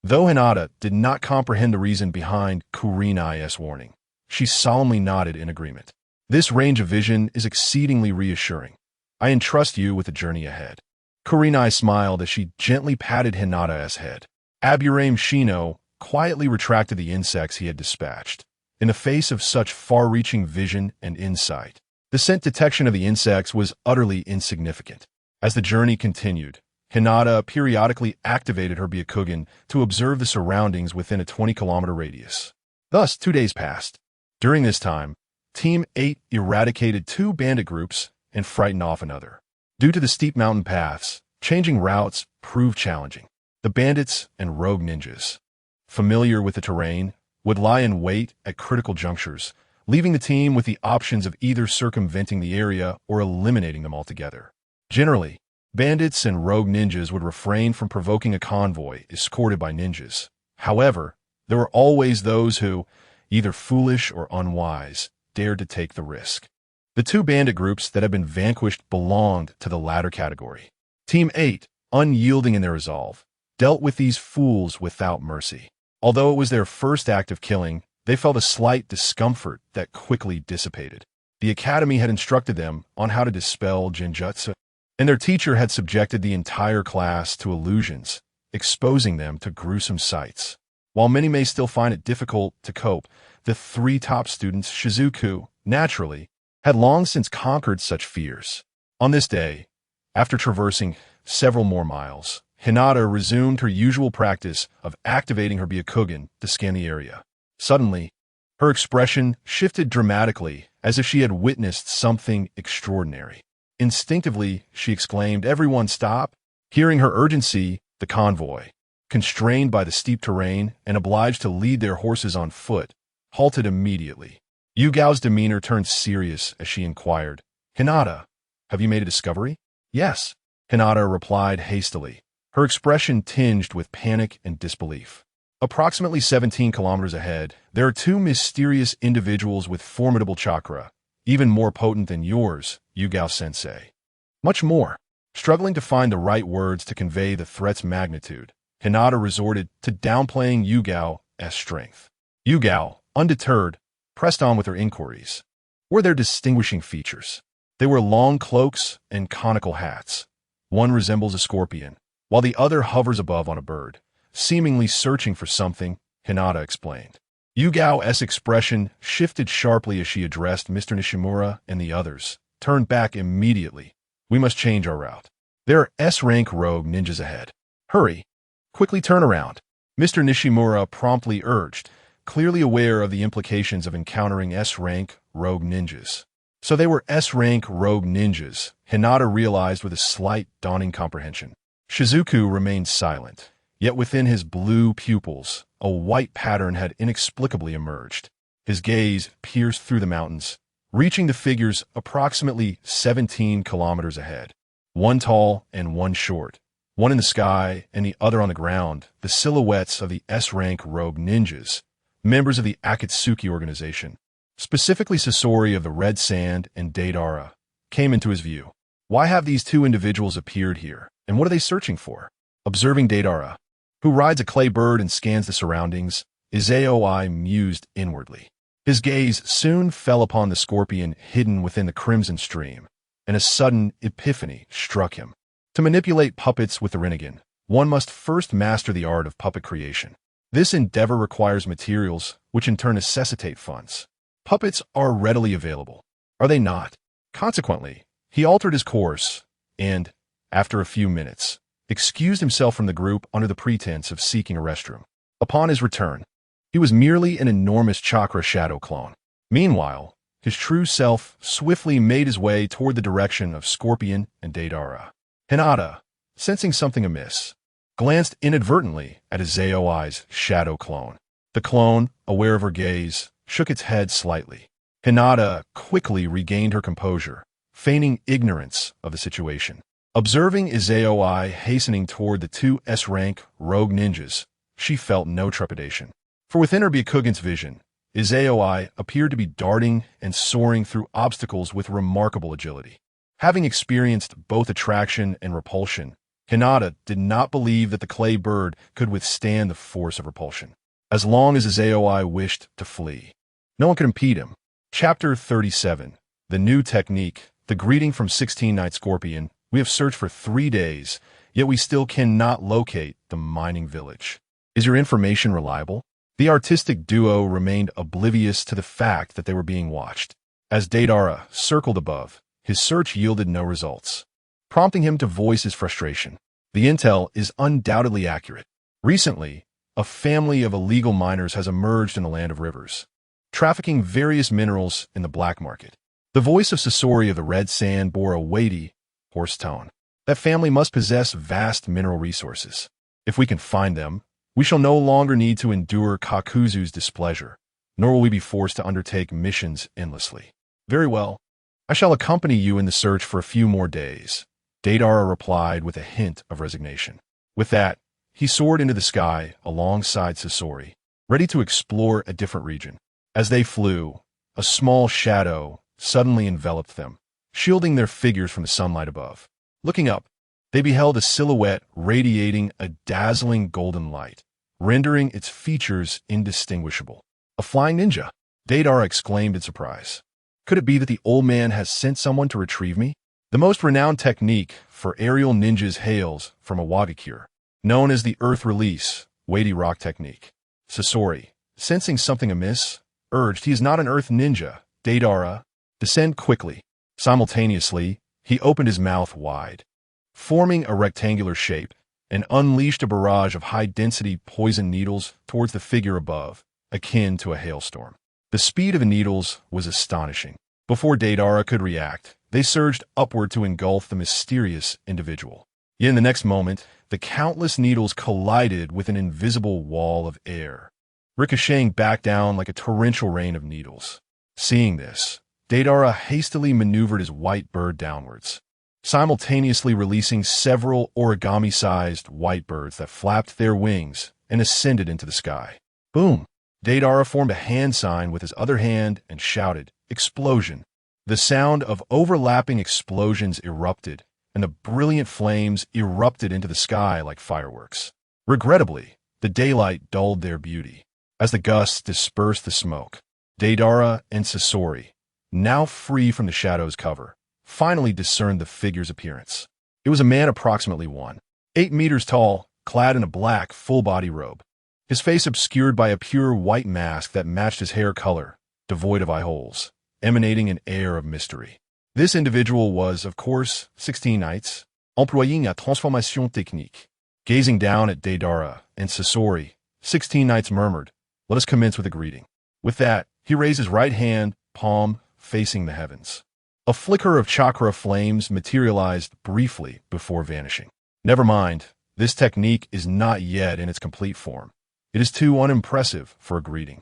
Though Hinata did not comprehend the reason behind Kurenai's warning, she solemnly nodded in agreement. This range of vision is exceedingly reassuring. I entrust you with the journey ahead. Kurenai smiled as she gently patted Hinata's head. Aburame Shino quietly retracted the insects he had dispatched. In the face of such far-reaching vision and insight, the scent detection of the insects was utterly insignificant. As the journey continued, Hinata periodically activated her Byakugan to observe the surroundings within a 20-kilometer radius. Thus, 2 days passed. During this time, Team 8 eradicated 2 bandit groups and frightened off another. Due to the steep mountain paths, changing routes proved challenging. The bandits and rogue ninjas, familiar with the terrain, would lie in wait at critical junctures, leaving the team with the options of either circumventing the area or eliminating them altogether. Generally, bandits and rogue ninjas would refrain from provoking a convoy escorted by ninjas. However, there were always those who, either foolish or unwise, dared to take the risk. The 2 bandit groups that had been vanquished belonged to the latter category. Team 8, unyielding in their resolve, dealt with these fools without mercy. Although it was their first act of killing, they felt a slight discomfort that quickly dissipated. The academy had instructed them on how to dispel genjutsu, and their teacher had subjected the entire class to illusions, exposing them to gruesome sights. While many may still find it difficult to cope, the 3 top students, Shizuku, naturally, had long since conquered such fears. On this day, after traversing several more miles, Hinata resumed her usual practice of activating her Byakugan to scan the area. Suddenly, her expression shifted dramatically as if she had witnessed something extraordinary. Instinctively, she exclaimed, "Everyone stop!" Hearing her urgency, the convoy, constrained by the steep terrain and obliged to lead their horses on foot, halted immediately. Yugao's demeanor turned serious as she inquired, "Hinata, have you made a discovery?" "Yes," Hinata replied hastily, her expression tinged with panic and disbelief. Approximately 17 kilometers ahead, there are two mysterious individuals with formidable chakra, even more potent than yours, Yugao-sensei. Much more. Struggling to find the right words to convey the threat's magnitude, Hinata resorted to downplaying Yugao's strength. Yugao, undeterred, pressed on with her inquiries. Were their distinguishing features? They were long cloaks and conical hats. One resembles a scorpion, while the other hovers above on a bird, seemingly searching for something, Hinata explained. Yugao's expression shifted sharply as she addressed Mr. Nishimura and the others. Turned back immediately. We must change our route. There are S-rank rogue ninjas ahead. Hurry. Quickly turn around. Mr. Nishimura promptly urged, clearly aware of the implications of encountering S-rank rogue ninjas. So they were S-rank rogue ninjas, Hinata realized with a slight dawning comprehension. Shizuku remained silent, yet within his blue pupils, a white pattern had inexplicably emerged. His gaze pierced through the mountains, reaching the figures approximately 17 kilometers ahead. One tall and one short, one in the sky and the other on the ground, the silhouettes of the S-rank rogue ninjas, members of the Akatsuki organization, specifically Sasori of the Red Sand and Deidara, came into his view. Why have these two individuals appeared here, and what are they searching for? Observing Deidara, who rides a clay bird and scans the surroundings, Izayoi mused inwardly. His gaze soon fell upon the scorpion hidden within the crimson stream, and a sudden epiphany struck him. To manipulate puppets with the Rinnegan, one must first master the art of puppet creation. This endeavor requires materials, which in turn necessitate funds. Puppets are readily available, are they not? Consequently, he altered his course and, after a few minutes, excused himself from the group under the pretense of seeking a restroom. Upon his return, he was merely an enormous chakra shadow clone. Meanwhile, his true self swiftly made his way toward the direction of Scorpion and Deidara. Hinata, sensing something amiss, glanced inadvertently at Izayoi's shadow clone. The clone, aware of her gaze, shook its head slightly. Hinata quickly regained her composure, feigning ignorance of the situation. Observing Izayoi hastening toward the two S-rank rogue ninjas, she felt no trepidation. For within her Byakugan's vision, Izayoi appeared to be darting and soaring through obstacles with remarkable agility. Having experienced both attraction and repulsion, Hinata did not believe that the clay bird could withstand the force of repulsion. As long as Izayoi wished to flee, no one could impede him. Chapter 37. The New Technique. The greeting from 16 Night Scorpion. We have searched for 3 days, yet we still cannot locate the mining village. Is your information reliable? The artistic duo remained oblivious to the fact that they were being watched. As Deidara circled above, his search yielded no results, prompting him to voice his frustration. The intel is undoubtedly accurate. Recently, a family of illegal miners has emerged in the land of rivers, trafficking various minerals in the black market. The voice of Sasori of the Red Sand bore a weighty, hoarse tone. That family must possess vast mineral resources. If we can find them, we shall no longer need to endure Kakuzu's displeasure, nor will we be forced to undertake missions endlessly. Very well. I shall accompany you in the search for a few more days, Deidara replied with a hint of resignation. With that, he soared into the sky alongside Sasori, ready to explore a different region. As they flew, a small shadow suddenly enveloped them, shielding their figures from the sunlight above. Looking up, they beheld a silhouette radiating a dazzling golden light, rendering its features indistinguishable. A flying ninja, Deidara exclaimed in surprise. Could it be that the old man has sent someone to retrieve me? The most renowned technique for aerial ninjas hails from a Wagakure, known as the Earth Release, weighty rock technique. Sasori, sensing something amiss, urged, he is not an Earth ninja, Deidara. Descend quickly. Simultaneously, he opened his mouth wide, forming a rectangular shape, and unleashed a barrage of high-density poison needles towards the figure above, akin to a hailstorm. The speed of the needles was astonishing. Before Deidara could react, they surged upward to engulf the mysterious individual. Yet in the next moment, the countless needles collided with an invisible wall of air, ricocheting back down like a torrential rain of needles. Seeing this, Deidara hastily maneuvered his white bird downwards, simultaneously releasing several origami-sized white birds that flapped their wings and ascended into the sky. Boom! Deidara formed a hand sign with his other hand and shouted, "Explosion!" The sound of overlapping explosions erupted, and the brilliant flames erupted into the sky like fireworks. Regrettably, the daylight dulled their beauty. As the gusts dispersed the smoke, Deidara and Sasori, now free from the shadow's cover, finally discerned the figure's appearance. It was a man approximately 1.8 meters tall, clad in a black, full-body robe. His face obscured by a pure white mask that matched his hair color, devoid of eye holes, emanating an air of mystery. This individual was, of course, 16 Knights, employing a transformation technique. Gazing down at Deidara and Sasori, 16 Knights murmured, "Let us commence with a greeting." With that, he raised his right hand, palm facing the heavens. A flicker of chakra flames materialized briefly before vanishing. Never mind, this technique is not yet in its complete form. It is too unimpressive for a greeting.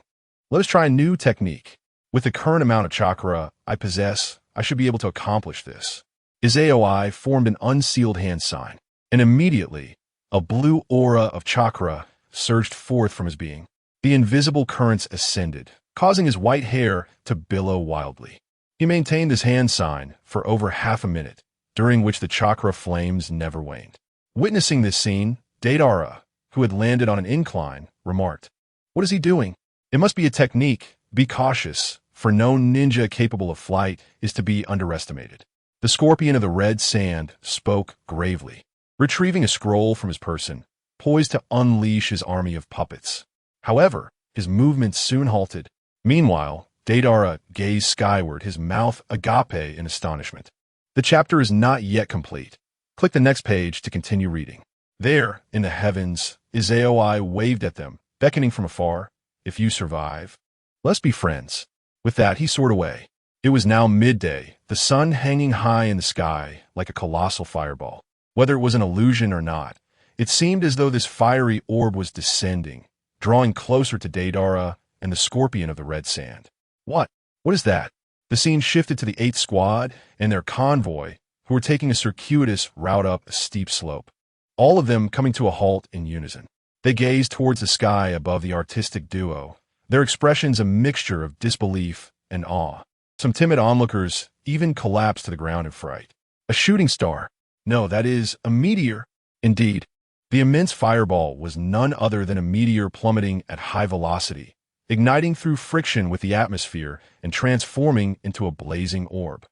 Let us try a new technique. With the current amount of chakra I possess, I should be able to accomplish this. Izaoi formed an unsealed hand sign, and immediately, a blue aura of chakra surged forth from his being. The invisible currents ascended, causing his white hair to billow wildly. He maintained this hand sign for over half a minute, during which the chakra flames never waned. Witnessing this scene, Deidara, who had landed on an incline, remarked, "What is he doing? It must be a technique. Be cautious, for no ninja capable of flight is to be underestimated." The scorpion of the red sand spoke gravely, retrieving a scroll from his person, poised to unleash his army of puppets. However, his movements soon halted. Meanwhile, Deidara gazed skyward, his mouth agape in astonishment. The chapter is not yet complete. Click the next page to continue reading. There, in the heavens, Izaoi waved at them, beckoning from afar, "If you survive, let's be friends." With that, he soared away. It was now midday, the sun hanging high in the sky like a colossal fireball. Whether it was an illusion or not, it seemed as though this fiery orb was descending, drawing closer to Deidara and the scorpion of the red sand. What is that? The scene shifted to the 8th Squad and their convoy, who were taking a circuitous route up a steep slope, all of them coming to a halt in unison. They gazed towards the sky above the artistic duo, their expressions a mixture of disbelief and awe. Some timid onlookers even collapsed to the ground in fright. A shooting star? No, that is, a meteor. Indeed, the immense fireball was none other than a meteor plummeting at high velocity, igniting through friction with the atmosphere and transforming into a blazing orb.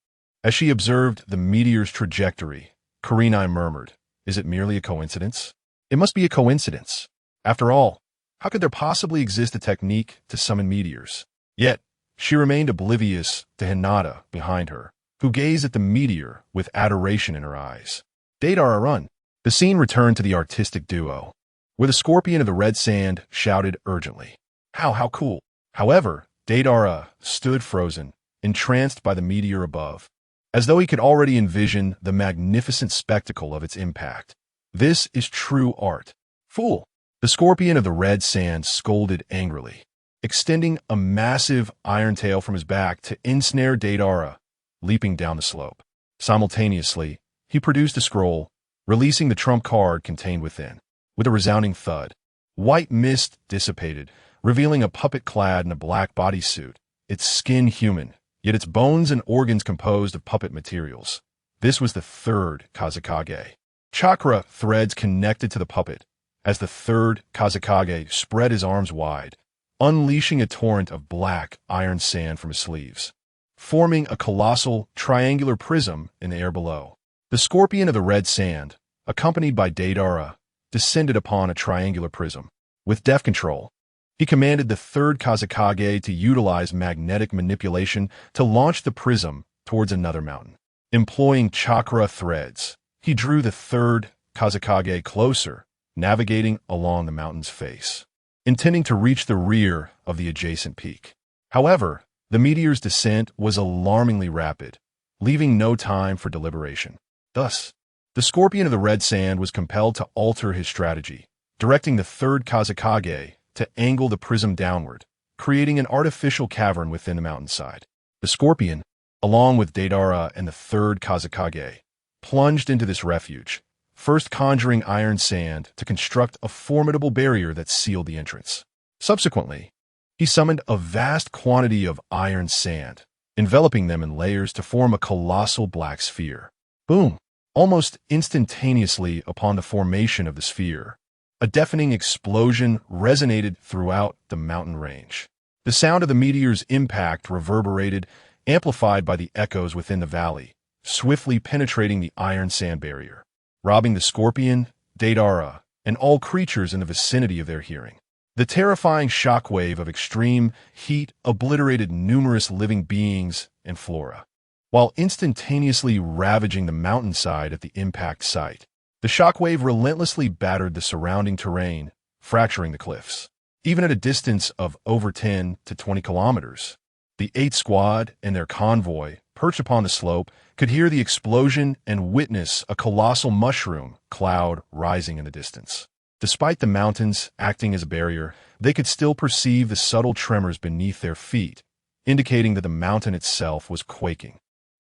As she observed the meteor's trajectory, Kurenai murmured, "Is it merely a coincidence? It must be a coincidence. After all, how could there possibly exist a technique to summon meteors?" Yet, she remained oblivious to Hinata behind her, who gazed at the meteor with adoration in her eyes. Deidara, run! The scene returned to the artistic duo, where the scorpion of the red sand shouted urgently. How cool! However, Deidara stood frozen, entranced by the meteor above, as though he could already envision the magnificent spectacle of its impact. This is true art. Fool! The scorpion of the red sand scolded angrily, extending a massive iron tail from his back to ensnare Deidara, leaping down the slope. Simultaneously, he produced a scroll, releasing the trump card contained within. With a resounding thud, white mist dissipated, revealing a puppet clad in a black bodysuit, its skin human, yet its bones and organs composed of puppet materials. This was the 3rd Kazekage. Chakra threads connected to the puppet, as the 3rd Kazekage spread his arms wide, unleashing a torrent of black iron sand from his sleeves, forming a colossal triangular prism in the air below. The scorpion of the red sand, accompanied by Deidara, descended upon a triangular prism. With deft control, he commanded the 3rd Kazekage to utilize magnetic manipulation to launch the prism towards another mountain. Employing chakra threads, he drew the 3rd Kazekage closer, navigating along the mountain's face, intending to reach the rear of the adjacent peak. However, the meteor's descent was alarmingly rapid, leaving no time for deliberation. Thus, the scorpion of the red sand was compelled to alter his strategy, directing the 3rd Kazekage to angle the prism downward, creating an artificial cavern within the mountainside. The scorpion, along with Deidara and the 3rd Kazekage, plunged into this refuge, first conjuring iron sand to construct a formidable barrier that sealed the entrance. Subsequently, he summoned a vast quantity of iron sand, enveloping them in layers to form a colossal black sphere. Boom! Almost instantaneously upon the formation of the sphere, a deafening explosion resonated throughout the mountain range. The sound of the meteor's impact reverberated, amplified by the echoes within the valley, swiftly penetrating the iron sand barrier, robbing the scorpion, Daedara, and all creatures in the vicinity of their hearing. The terrifying shockwave of extreme heat obliterated numerous living beings and flora, while instantaneously ravaging the mountainside at the impact site. The shockwave relentlessly battered the surrounding terrain, fracturing the cliffs. Even at a distance of over 10 to 20 kilometers, the 8th Squad and their convoy, perched upon the slope, could hear the explosion and witness a colossal mushroom cloud rising in the distance. Despite the mountains acting as a barrier, they could still perceive the subtle tremors beneath their feet, indicating that the mountain itself was quaking.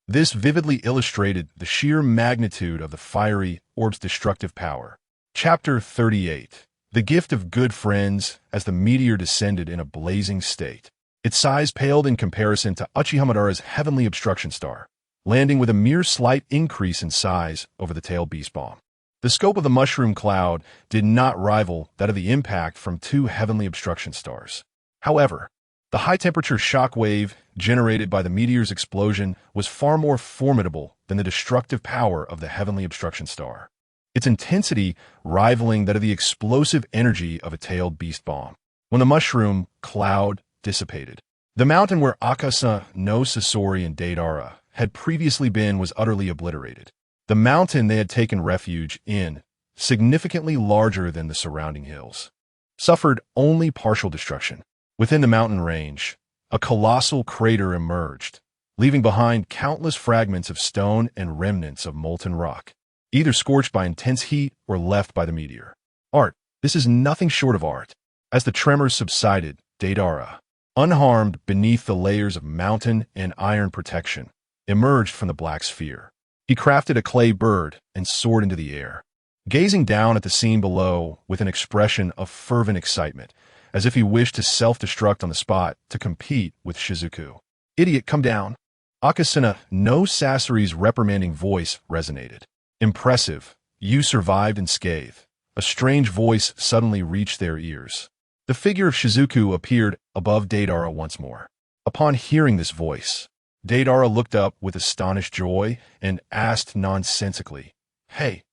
This vividly illustrated the sheer magnitude of the fiery orb's destructive power. Chapter 38. The Gift of Good Friends. As the meteor descended in a blazing state, its size paled in comparison to Uchihamadara's heavenly obstruction star, landing with a mere slight increase in size over the tailed beast bomb. The scope of the mushroom cloud did not rival that of the impact from 2 heavenly obstruction stars. However, the high-temperature shock wave generated by the meteor's explosion was far more formidable than the destructive power of the heavenly obstruction star, its intensity rivaling that of the explosive energy of a tailed beast bomb. When the mushroom cloud dissipated, the mountain where Akasa no Sasori and Daedara had previously been was utterly obliterated. The mountain they had taken refuge in, significantly larger than the surrounding hills, suffered only partial destruction. Within the mountain range, a colossal crater emerged, leaving behind countless fragments of stone and remnants of molten rock, either scorched by intense heat or left by the meteor. Art. This is nothing short of art. As the tremors subsided, Daedara, unharmed beneath the layers of mountain and iron protection, emerged from the black sphere. He crafted a clay bird and soared into the air, gazing down at the scene below with an expression of fervent excitement, as if he wished to self-destruct on the spot to compete with Shizuku. Idiot, come down. Akasuna no Sasori's reprimanding voice resonated. Impressive. You survived unscathed. A strange voice suddenly reached their ears. The figure of Shizuku appeared above Daedara once more. Upon hearing this voice, Daedara looked up with astonished joy and asked nonsensically, "Hey,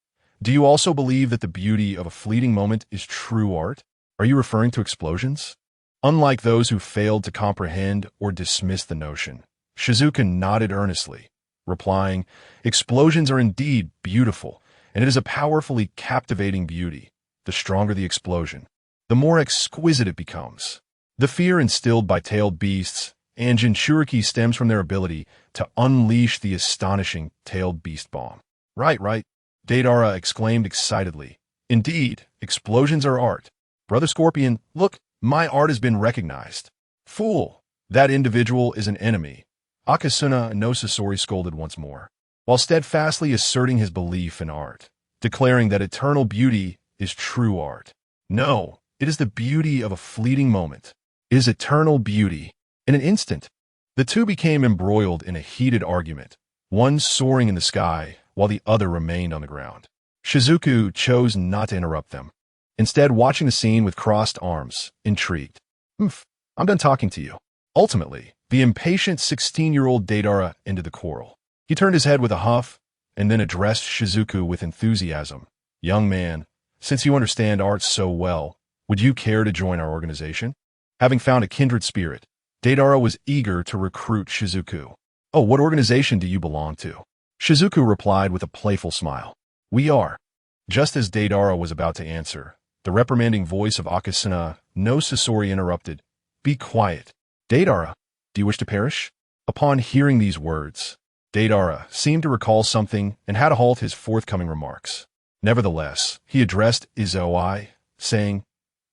do you also believe that the beauty of a fleeting moment is true art? Are you referring to explosions?" Unlike those who failed to comprehend or dismiss the notion, Shizuku nodded earnestly, replying, "Explosions are indeed beautiful, and it is a powerfully captivating beauty. The stronger the explosion, the more exquisite it becomes. The fear instilled by tailed beasts and Jinchuriki stems from their ability to unleash the astonishing tailed beast bomb." Right, Daedara exclaimed excitedly. "Indeed, explosions are art. Brother Scorpion, look, my art has been recognized." "Fool! That individual is an enemy," Akasuna no Sasori scolded once more, while steadfastly asserting his belief in art, declaring that eternal beauty is true art. "No, it is the beauty of a fleeting moment. It is eternal beauty." In an instant, the two became embroiled in a heated argument, one soaring in the sky while the other remained on the ground. Shizuku chose not to interrupt them, instead watching the scene with crossed arms, intrigued. I'm done talking to you." Ultimately, the impatient 16-year-old Daedara ended the quarrel. He turned his head with a huff and then addressed Shizuku with enthusiasm. "Young man, since you understand art so well, would you care to join our organization?" Having found a kindred spirit, Daedara was eager to recruit Shizuku. "Oh, what organization do you belong to?" Shizuku replied with a playful smile. "We are." Just as Daedara was about to answer, the reprimanding voice of Akasuna no Sasori interrupted. "Be quiet. Daedara, do you wish to perish?" Upon hearing these words, Daedara seemed to recall something and had to halt his forthcoming remarks. Nevertheless, he addressed Izoi, saying,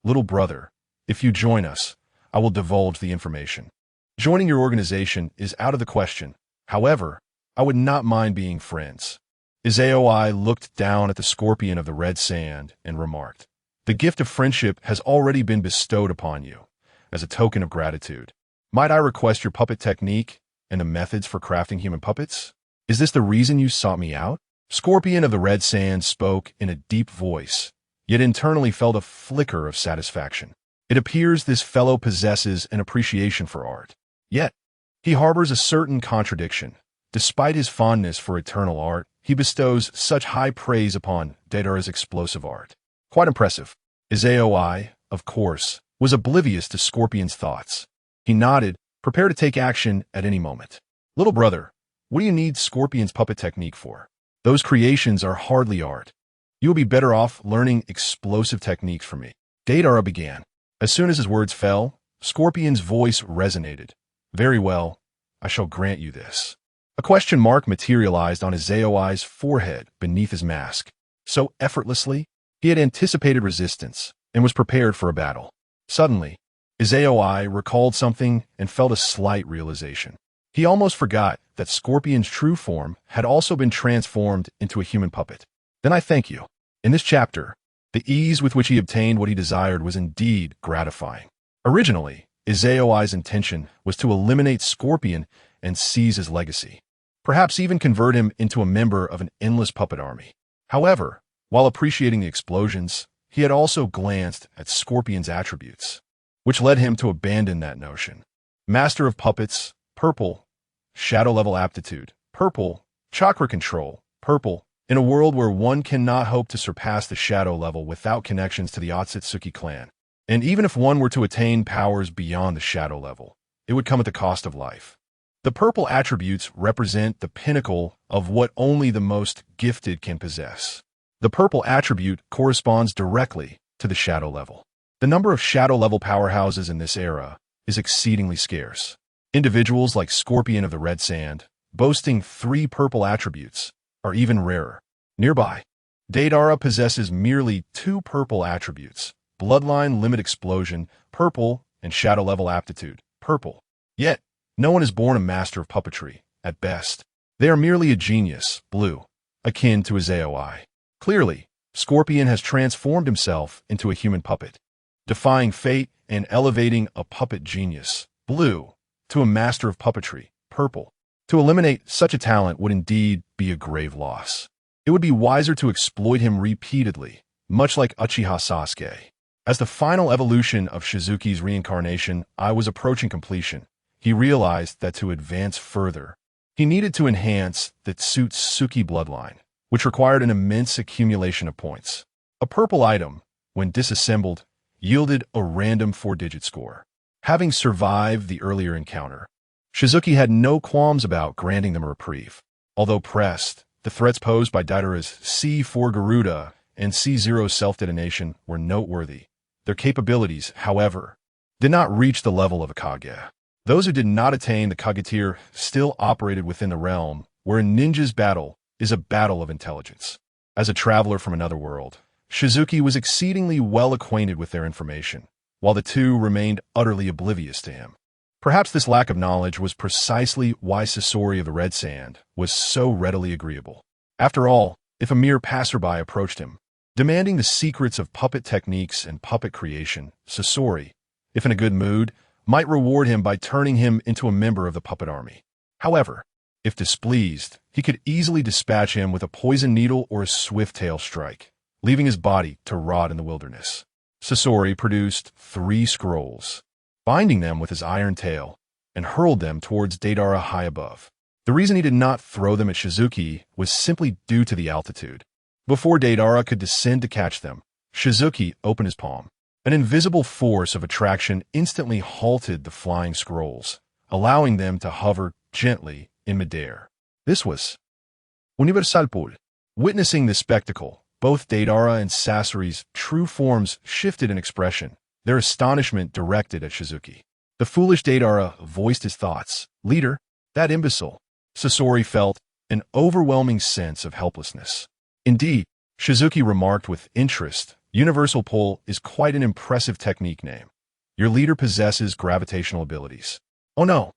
"Little brother, if you join us, I will divulge the information. Joining your organization is out of the question. However, I would not mind being friends." Izaoi looked down at the scorpion of the red sand and remarked, "The gift of friendship has already been bestowed upon you. As a token of gratitude, might I request your puppet technique and the methods for crafting human puppets? Is this the reason you sought me out?" Scorpion of the red sand spoke in a deep voice, yet internally felt a flicker of satisfaction. It appears this fellow possesses an appreciation for art. Yet, he harbors a certain contradiction. Despite his fondness for eternal art, he bestows such high praise upon Deidara's explosive art. Quite impressive. Izaoi, of course, was oblivious to Scorpion's thoughts. He nodded, prepared to take action at any moment. "Little brother, what do you need Scorpion's puppet technique for? Those creations are hardly art. You will be better off learning explosive techniques from me." Deidara began. As soon as his words fell, Scorpion's voice resonated. "Very well, I shall grant you this." A question mark materialized on Izaoi's forehead beneath his mask. So effortlessly, he had anticipated resistance and was prepared for a battle. Suddenly, Izaoi recalled something and felt a slight realization. He almost forgot that Scorpion's true form had also been transformed into a human puppet. "Then I thank you." In this chapter, the ease with which he obtained what he desired was indeed gratifying. Originally, Izaoi's intention was to eliminate Scorpion and seize his legacy, perhaps even convert him into a member of an endless puppet army. However, while appreciating the explosions, he had also glanced at Scorpion's attributes, which led him to abandon that notion. Master of Puppets, purple. Shadow level aptitude, purple. Chakra control, purple. In a world where one cannot hope to surpass the shadow level without connections to the Otsutsuki clan, and even if one were to attain powers beyond the shadow level, it would come at the cost of life. The purple attributes represent the pinnacle of what only the most gifted can possess. The purple attribute corresponds directly to the shadow level. The number of shadow level powerhouses in this era is exceedingly scarce. Individuals like Scorpion of the Red Sand, boasting 3 purple attributes, are even rarer. Nearby, Deidara possesses merely 2 purple attributes: Bloodline Limit Explosion, purple, and Shadow Level Aptitude, purple. Yet, no one is born a master of puppetry, at best. They are merely a genius, blue, akin to Izaoi. Clearly, Scorpion has transformed himself into a human puppet, defying fate and elevating a puppet genius, blue, to a master of puppetry, purple. To eliminate such a talent would indeed be a grave loss. It would be wiser to exploit him repeatedly, much like Uchiha Sasuke. As the final evolution of Shizuki's reincarnation was approaching completion, he realized that to advance further, he needed to enhance the Tsutsuki bloodline, which required an immense accumulation of points. A purple item, when disassembled, yielded a random 4-digit score. Having survived the earlier encounter, Shizuki had no qualms about granting them a reprieve. Although pressed, the threats posed by Deidara's C4 Garuda and C0 self-detonation were noteworthy. Their capabilities, however, did not reach the level of a Kage. Those who did not attain the Kage tier still operated within the realm where a ninja's battle is a battle of intelligence. As a traveler from another world, Shizuki was exceedingly well acquainted with their information, while the two remained utterly oblivious to him. Perhaps this lack of knowledge was precisely why Sasori of the Red Sand was so readily agreeable. After all, if a mere passerby approached him, demanding the secrets of puppet techniques and puppet creation, Sasori, if in a good mood, might reward him by turning him into a member of the puppet army. However, if displeased, he could easily dispatch him with a poison needle or a swift tail strike, leaving his body to rot in the wilderness. Sasori produced 3 scrolls, binding them with his iron tail, and hurled them towards Deidara high above. The reason he did not throw them at Shizuki was simply due to the altitude. Before Deidara could descend to catch them, Shizuki opened his palm. An invisible force of attraction instantly halted the flying scrolls, allowing them to hover gently in midair. This was Universal Pool. Witnessing this spectacle, both Deidara and Sasori's true forms shifted in expression, their astonishment directed at Shizuki. The foolish Deidara voiced his thoughts. "Leader, that imbecile." Sasori felt an overwhelming sense of helplessness. Indeed, Shizuki remarked with interest, "Universal Pull is quite an impressive technique name. Your leader possesses gravitational abilities." "Oh no."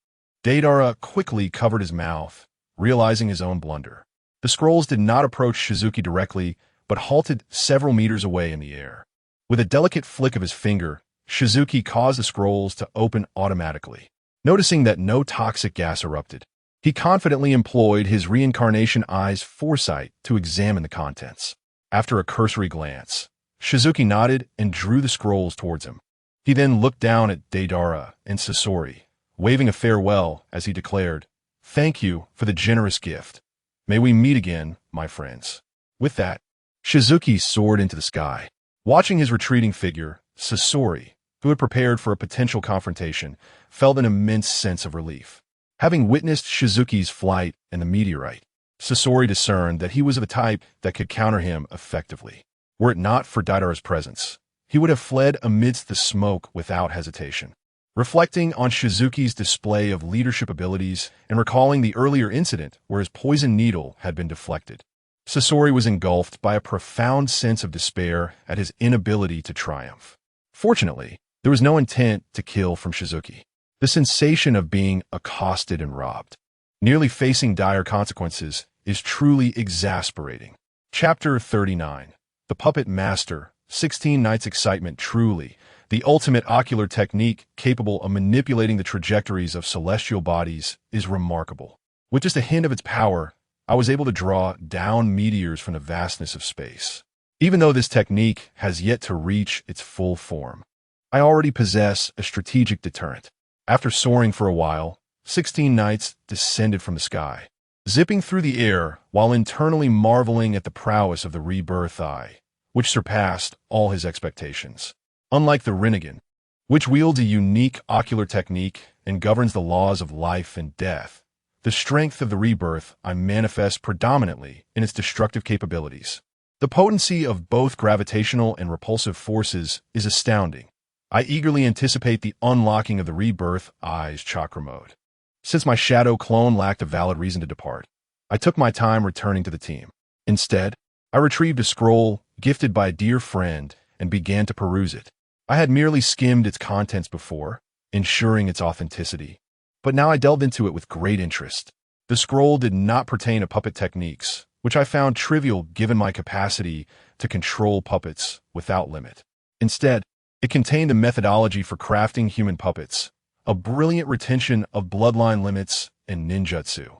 Deidara quickly covered his mouth, realizing his own blunder. The scrolls did not approach Shizuki directly, but halted several meters away in the air. With a delicate flick of his finger, Shizuki caused the scrolls to open automatically. Noticing that no toxic gas erupted, he confidently employed his reincarnation eye's foresight to examine the contents. After a cursory glance, Shizuki nodded and drew the scrolls towards him. He then looked down at Deidara and Sasori, waving a farewell as he declared, "Thank you for the generous gift. May we meet again, my friends." With that, Shizuki soared into the sky. Watching his retreating figure, Sasori, who had prepared for a potential confrontation, felt an immense sense of relief. Having witnessed Shizuki's flight and the meteorite, Sasori discerned that he was of the type that could counter him effectively. Were it not for Deidara's presence, he would have fled amidst the smoke without hesitation. Reflecting on Shizuki's display of leadership abilities and recalling the earlier incident where his poison needle had been deflected, Sasori was engulfed by a profound sense of despair at his inability to triumph. Fortunately, there was no intent to kill from Shizuki. The sensation of being accosted and robbed, nearly facing dire consequences, is truly exasperating. Chapter 39. The Puppet Master, 16 Nights Excitement. Truly, the ultimate ocular technique capable of manipulating the trajectories of celestial bodies is remarkable. With just a hint of its power, I was able to draw down meteors from the vastness of space. Even though this technique has yet to reach its full form, I already possess a strategic deterrent. After soaring for a while, 16 Nights descended from the sky, zipping through the air while internally marveling at the prowess of the rebirth eye, which surpassed all his expectations. Unlike the Rinnegan, which wields a unique ocular technique and governs the laws of life and death, the strength of the rebirth eye manifests predominantly in its destructive capabilities. The potency of both gravitational and repulsive forces is astounding. I eagerly anticipate the unlocking of the rebirth eye's chakra mode. Since my shadow clone lacked a valid reason to depart, I took my time returning to the team. Instead, I retrieved a scroll gifted by a dear friend and began to peruse it. I had merely skimmed its contents before, ensuring its authenticity, but now I delved into it with great interest. The scroll did not pertain to puppet techniques, which I found trivial given my capacity to control puppets without limit. Instead, it contained a methodology for crafting human puppets, a brilliant retention of bloodline limits and ninjutsu.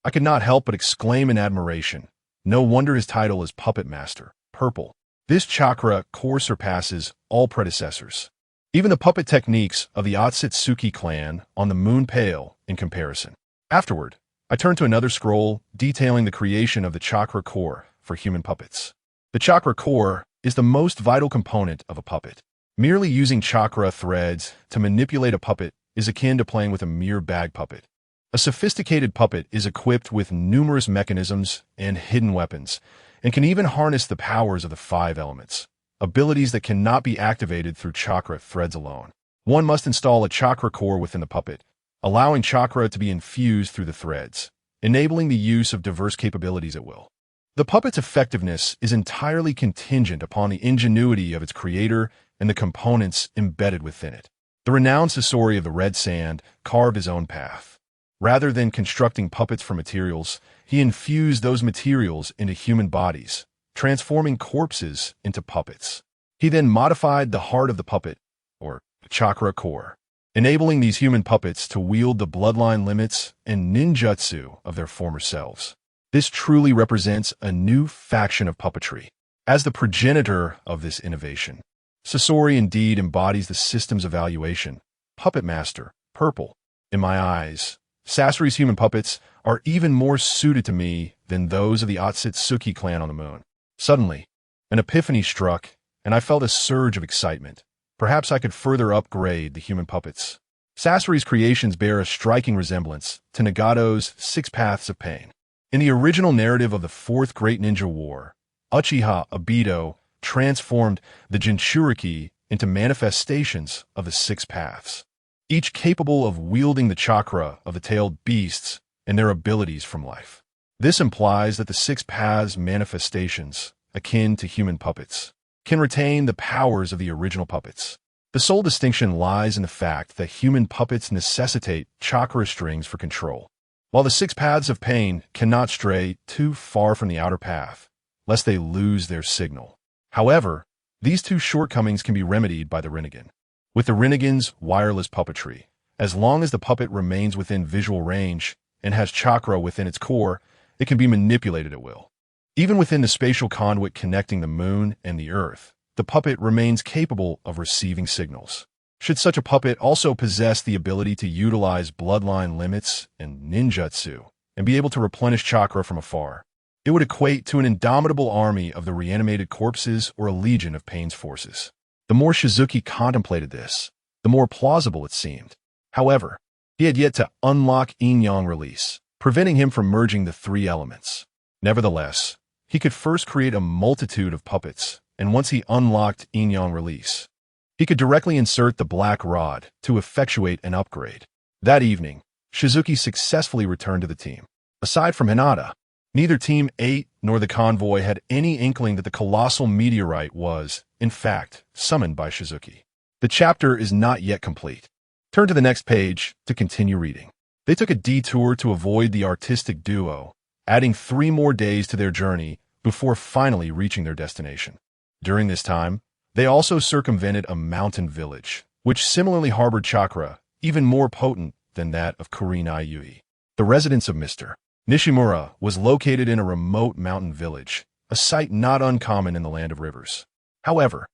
I could not help but exclaim in admiration. No wonder his title is Puppet Master, Purple. This chakra core surpasses all predecessors. Even the puppet techniques of the Otsutsuki clan on the moon pale in comparison. Afterward, I turned to another scroll detailing the creation of the chakra core for human puppets. The chakra core is the most vital component of a puppet. Merely using chakra threads to manipulate a puppet is akin to playing with a mere bag puppet. A sophisticated puppet is equipped with numerous mechanisms and hidden weapons, and can even harness the powers of the 5 elements, abilities that cannot be activated through chakra threads alone. One must install a chakra core within the puppet, allowing chakra to be infused through the threads, enabling the use of diverse capabilities at will. The puppet's effectiveness is entirely contingent upon the ingenuity of its creator and the components embedded within it. The renowned Sasori of the Red Sand carved his own path. Rather than constructing puppets from materials, he infused those materials into human bodies, transforming corpses into puppets. He then modified the heart of the puppet, or chakra core, enabling these human puppets to wield the bloodline limits and ninjutsu of their former selves. This truly represents a new faction of puppetry. As the progenitor of this innovation, Sasori indeed embodies the system's evaluation. Puppet Master, Purple. In my eyes, Sasori's human puppets are even more suited to me than those of the Otsutsuki clan on the moon. Suddenly, an epiphany struck, and I felt a surge of excitement. Perhaps I could further upgrade the human puppets. Sasori's creations bear a striking resemblance to Nagato's 6 Paths of Pain. In the original narrative of the Fourth Great Ninja War, Uchiha Obito transformed the Jinchuriki into manifestations of the 6 paths, each capable of wielding the chakra of the tailed beasts and their abilities from life. This implies that the 6 paths manifestations, akin to human puppets, can retain the powers of the original puppets. The sole distinction lies in the fact that human puppets necessitate chakra strings for control. while the 6 paths of pain cannot stray too far from the outer path, lest they lose their signal. However, these 2 shortcomings can be remedied by the Rinnegan. With the Rinnegan's wireless puppetry, as long as the puppet remains within visual range and has chakra within its core, it can be manipulated at will. Even within the spatial conduit connecting the moon and the earth, the puppet remains capable of receiving signals. Should such a puppet also possess the ability to utilize bloodline limits and ninjutsu, and be able to replenish chakra from afar, it would equate to an indomitable army of the reanimated corpses or a legion of Pain's forces. The more Shizuki contemplated this, the more plausible it seemed. However, he had yet to unlock yin-yang release, preventing him from merging the 3 elements. Nevertheless, he could first create a multitude of puppets, and once he unlocked yin-yang release, he could directly insert the black rod to effectuate an upgrade. That evening, Shizuki successfully returned to the team. Aside from Hinata, neither Team 8 nor the convoy had any inkling that the colossal meteorite was, in fact, summoned by Shizuki. The chapter is not yet complete. Turn to the next page to continue reading. They took a detour to avoid the artistic duo, adding 3 more days to their journey before finally reaching their destination. During this time, they also circumvented a mountain village, which similarly harbored chakra, even more potent than that of Kurenai Yui. The residence of Mr. Nishimura was located in a remote mountain village, a sight not uncommon in the land of rivers. However,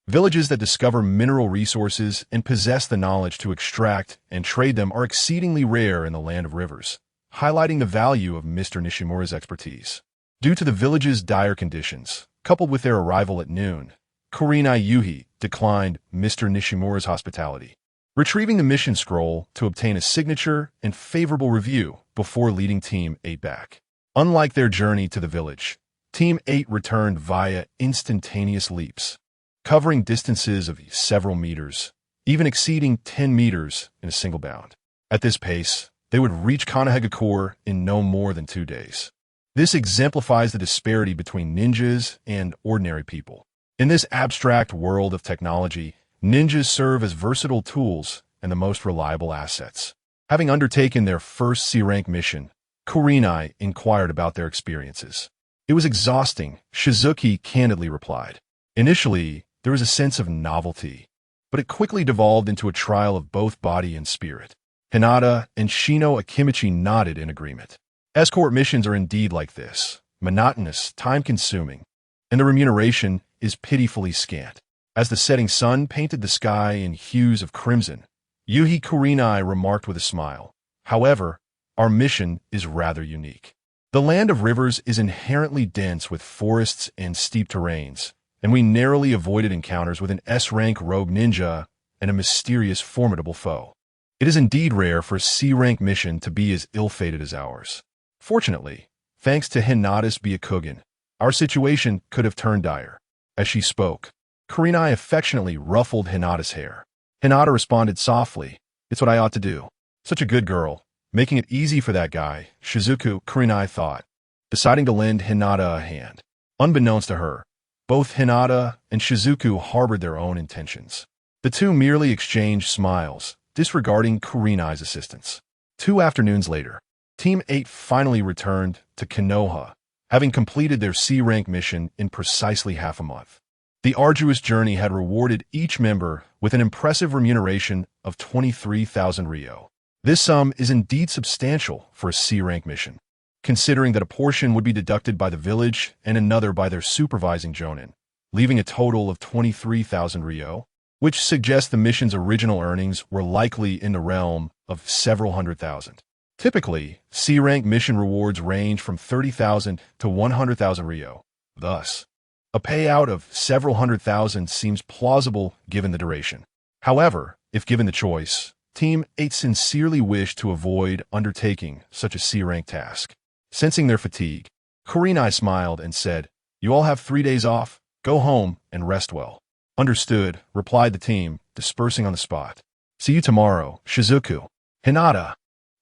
villages that discover mineral resources and possess the knowledge to extract and trade them are exceedingly rare in the land of rivers, highlighting the value of Mr. Nishimura's expertise. Due to the village's dire conditions, coupled with their arrival at noon, Kurenai Yui declined Mr. Nishimura's hospitality, retrieving the mission scroll to obtain a signature and favorable review before leading Team 8 back. Unlike their journey to the village, Team 8 returned via instantaneous leaps, covering distances of several meters, even exceeding 10 meters in a single bound. At this pace, they would reach Kanahegakure in no more than 2 days. This exemplifies the disparity between ninjas and ordinary people. In this abstract world of technology, ninjas serve as versatile tools and the most reliable assets. Having undertaken their first C-rank mission, Kurenai inquired about their experiences. It was exhausting, Shizuki candidly replied. Initially, there was a sense of novelty, but it quickly devolved into a trial of both body and spirit. Hinata and Shino Akimichi nodded in agreement. Escort missions are indeed like this, monotonous, time-consuming, and the remuneration is pitifully scant. As the setting sun painted the sky in hues of crimson, Yui Kurenai remarked with a smile, "However, our mission is rather unique. The land of rivers is inherently dense with forests and steep terrains, and we narrowly avoided encounters with an S-rank rogue ninja and a mysterious formidable foe. It is indeed rare for a C-rank mission to be as ill-fated as ours. Fortunately, thanks to Hinata's Byakugan, our situation could have turned dire." As she spoke, Kurenai affectionately ruffled Hinata's hair. Hinata responded softly, "It's what I ought to do. Such a good girl, making it easy for that guy," Shizuku, Kurenai thought, deciding to lend Hinata a hand. Unbeknownst to her, both Hinata and Shizuku harbored their own intentions. The two merely exchanged smiles, disregarding Kurenai's assistance. 2 afternoons later, Team 8 finally returned to Konoha, having completed their C-rank mission in precisely half a month. The arduous journey had rewarded each member with an impressive remuneration of 23,000 ryo. This sum is indeed substantial for a C-rank mission, considering that a portion would be deducted by the village and another by their supervising jonin, leaving a total of 23,000 ryo, which suggests the mission's original earnings were likely in the realm of several hundred thousand. Typically, C-rank mission rewards range from 30,000 to 100,000 ryo. Thus, a payout of several hundred thousand seems plausible given the duration. However, if given the choice, Team 8 sincerely wished to avoid undertaking such a C-rank task. Sensing their fatigue, Kurenai smiled and said, "You all have 3 days off. Go home and rest well." "Understood," replied the team, dispersing on the spot. "See you tomorrow, Shizuku." Hinata,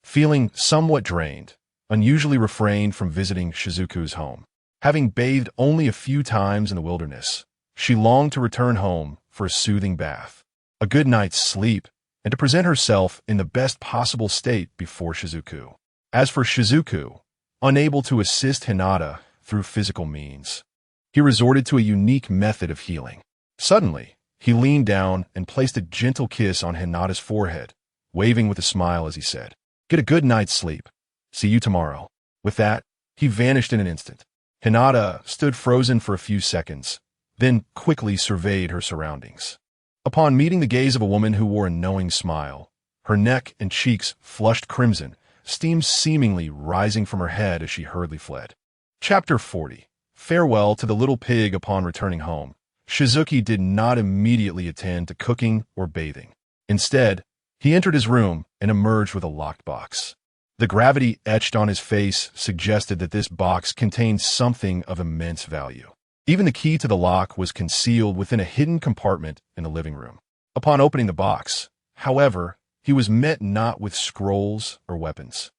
feeling somewhat drained, unusually refrained from visiting Shizuku's home. Having bathed only a few times in the wilderness, she longed to return home for a soothing bath, a good night's sleep, and to present herself in the best possible state before Shizuku. As for Shizuku, unable to assist Hinata through physical means, he resorted to a unique method of healing. Suddenly, he leaned down and placed a gentle kiss on Hinata's forehead, waving with a smile as he said, "Get a good night's sleep. See you tomorrow." With that, he vanished in an instant. Hinata stood frozen for a few seconds, then quickly surveyed her surroundings. Upon meeting the gaze of a woman who wore a knowing smile, her neck and cheeks flushed crimson, steam seemingly rising from her head as she hurriedly fled. Chapter 40. Farewell to the little pig. Upon returning home, Shizuki did not immediately attend to cooking or bathing. Instead, he entered his room and emerged with a locked box. The gravity etched on his face suggested that this box contained something of immense value. Even the key to the lock was concealed within a hidden compartment in the living room. Upon opening the box, however, he was met not with scrolls or weapons,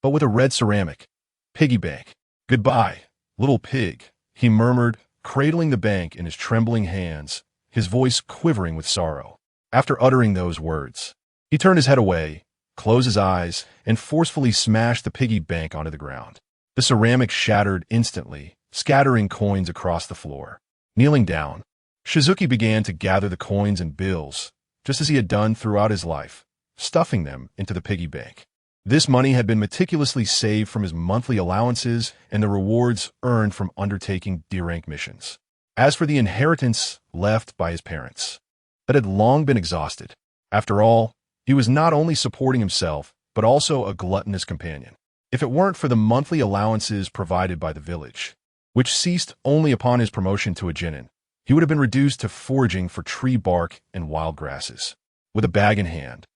but with a red ceramic piggy bank. "Goodbye, little pig," he murmured, cradling the bank in his trembling hands, his voice quivering with sorrow. After uttering those words, he turned his head away, closed his eyes, and forcefully smashed the piggy bank onto the ground. The ceramic shattered instantly, scattering coins across the floor. Kneeling down, Shizuki began to gather the coins and bills, just as he had done throughout his life, stuffing them into the piggy bank. This money had been meticulously saved from his monthly allowances and the rewards earned from undertaking D-rank missions. As for the inheritance left by his parents, that had long been exhausted. After all, he was not only supporting himself, but also a gluttonous companion. If it weren't for the monthly allowances provided by the village, which ceased only upon his promotion to a genin, he would have been reduced to foraging for tree bark and wild grasses. With a bag in hand,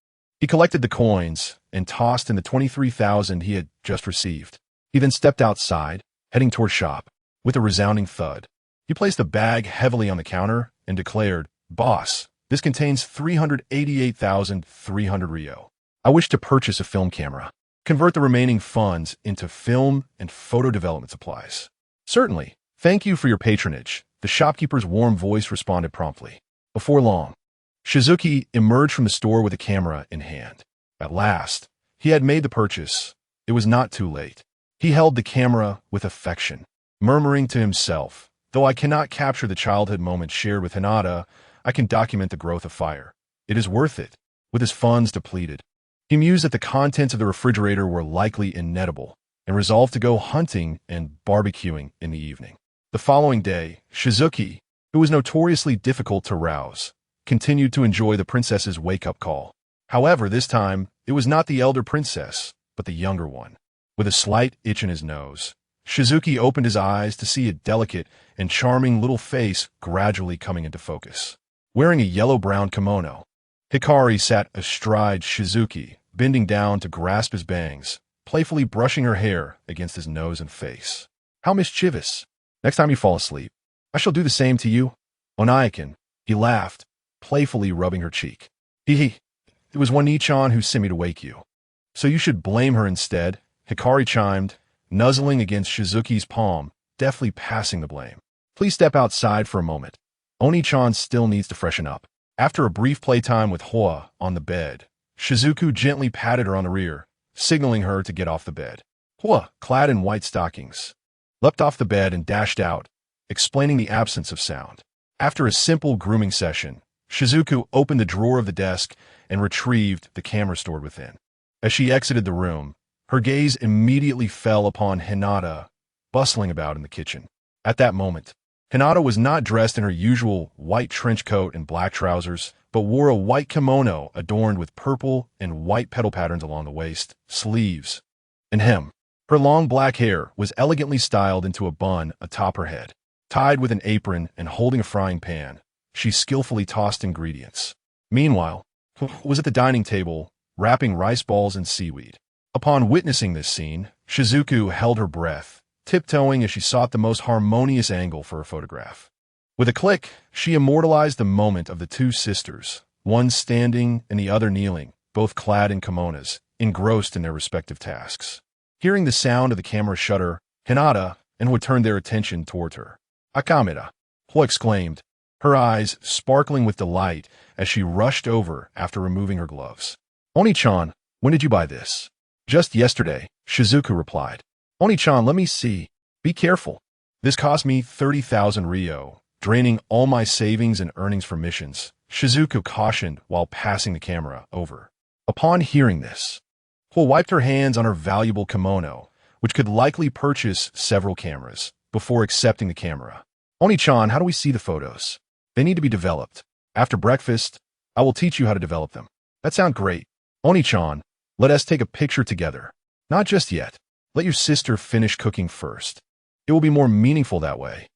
he collected the coins and tossed in the 23,000 he had just received. He then stepped outside, heading toward shop. With a resounding thud, he placed the bag heavily on the counter and declared, "Boss, this contains 388,300 Rio. I wish to purchase a film camera. Convert the remaining funds into film and photo development supplies." "Certainly. Thank you for your patronage," the shopkeeper's warm voice responded promptly. Before long, Shizuki emerged from the store with a camera in hand. At last, he had made the purchase. It was not too late. He held the camera with affection, murmuring to himself, "Though I cannot capture the childhood moments shared with Hinata, I can document the growth of fire. It is worth it." With his funds depleted, he mused that the contents of the refrigerator were likely inedible, and resolved to go hunting and barbecuing in the evening. The following day, Shizuki, who was notoriously difficult to rouse, continued to enjoy the princess's wake-up call. However, this time, it was not the elder princess, but the younger one. With a slight itch in his nose, Shizuki opened his eyes to see a delicate and charming little face gradually coming into focus. Wearing a yellow-brown kimono, Hikari sat astride Shizuki, bending down to grasp his bangs, playfully brushing her hair against his nose and face. "How mischievous. Next time you fall asleep, I shall do the same to you." "Onaikin," he laughed, playfully rubbing her cheek. It was Wani-chan who sent me to wake you. So you should blame her instead," Hikari chimed, nuzzling against Shizuki's palm, deftly passing the blame. "Please step outside for a moment. Oni-chan still needs to freshen up." After a brief playtime with Hoa on the bed, Shizuku gently patted her on the rear, signaling her to get off the bed. Hoa, clad in white stockings, leapt off the bed and dashed out, explaining the absence of sound. After a simple grooming session, Shizuku opened the drawer of the desk and retrieved the camera stored within. As she exited the room, her gaze immediately fell upon Hinata, bustling about in the kitchen. At that moment, Hinata was not dressed in her usual white trench coat and black trousers, but wore a white kimono adorned with purple and white petal patterns along the waist, sleeves, and hem. Her long black hair was elegantly styled into a bun atop her head. Tied with an apron and holding a frying pan, she skillfully tossed ingredients. Meanwhile, was at the dining table, wrapping rice balls in seaweed. Upon witnessing this scene, Shizuku held her breath, tiptoeing as she sought the most harmonious angle for her photograph. With a click, she immortalized the moment of the two sisters, one standing and the other kneeling, both clad in kimonos, engrossed in their respective tasks. Hearing the sound of the camera shutter, Hinata and Hoa turned their attention toward her. "Akamera," Hoa exclaimed, her eyes sparkling with delight as she rushed over after removing her gloves. "Oni-chan, when did you buy this?" "Just yesterday," Shizuku replied. Oni-chan, let me see. Be careful. This cost me 30,000 ryo, draining all my savings and earnings for missions, Shizuku cautioned while passing the camera over. Upon hearing this, Hua wiped her hands on her valuable kimono, which could likely purchase several cameras, before accepting the camera. Oni-chan, how do we see the photos? They need to be developed. After breakfast, I will teach you how to develop them. That sounds great. Oni-chan, let us take a picture together. Not just yet. Let your sister finish cooking first. It will be more meaningful that way.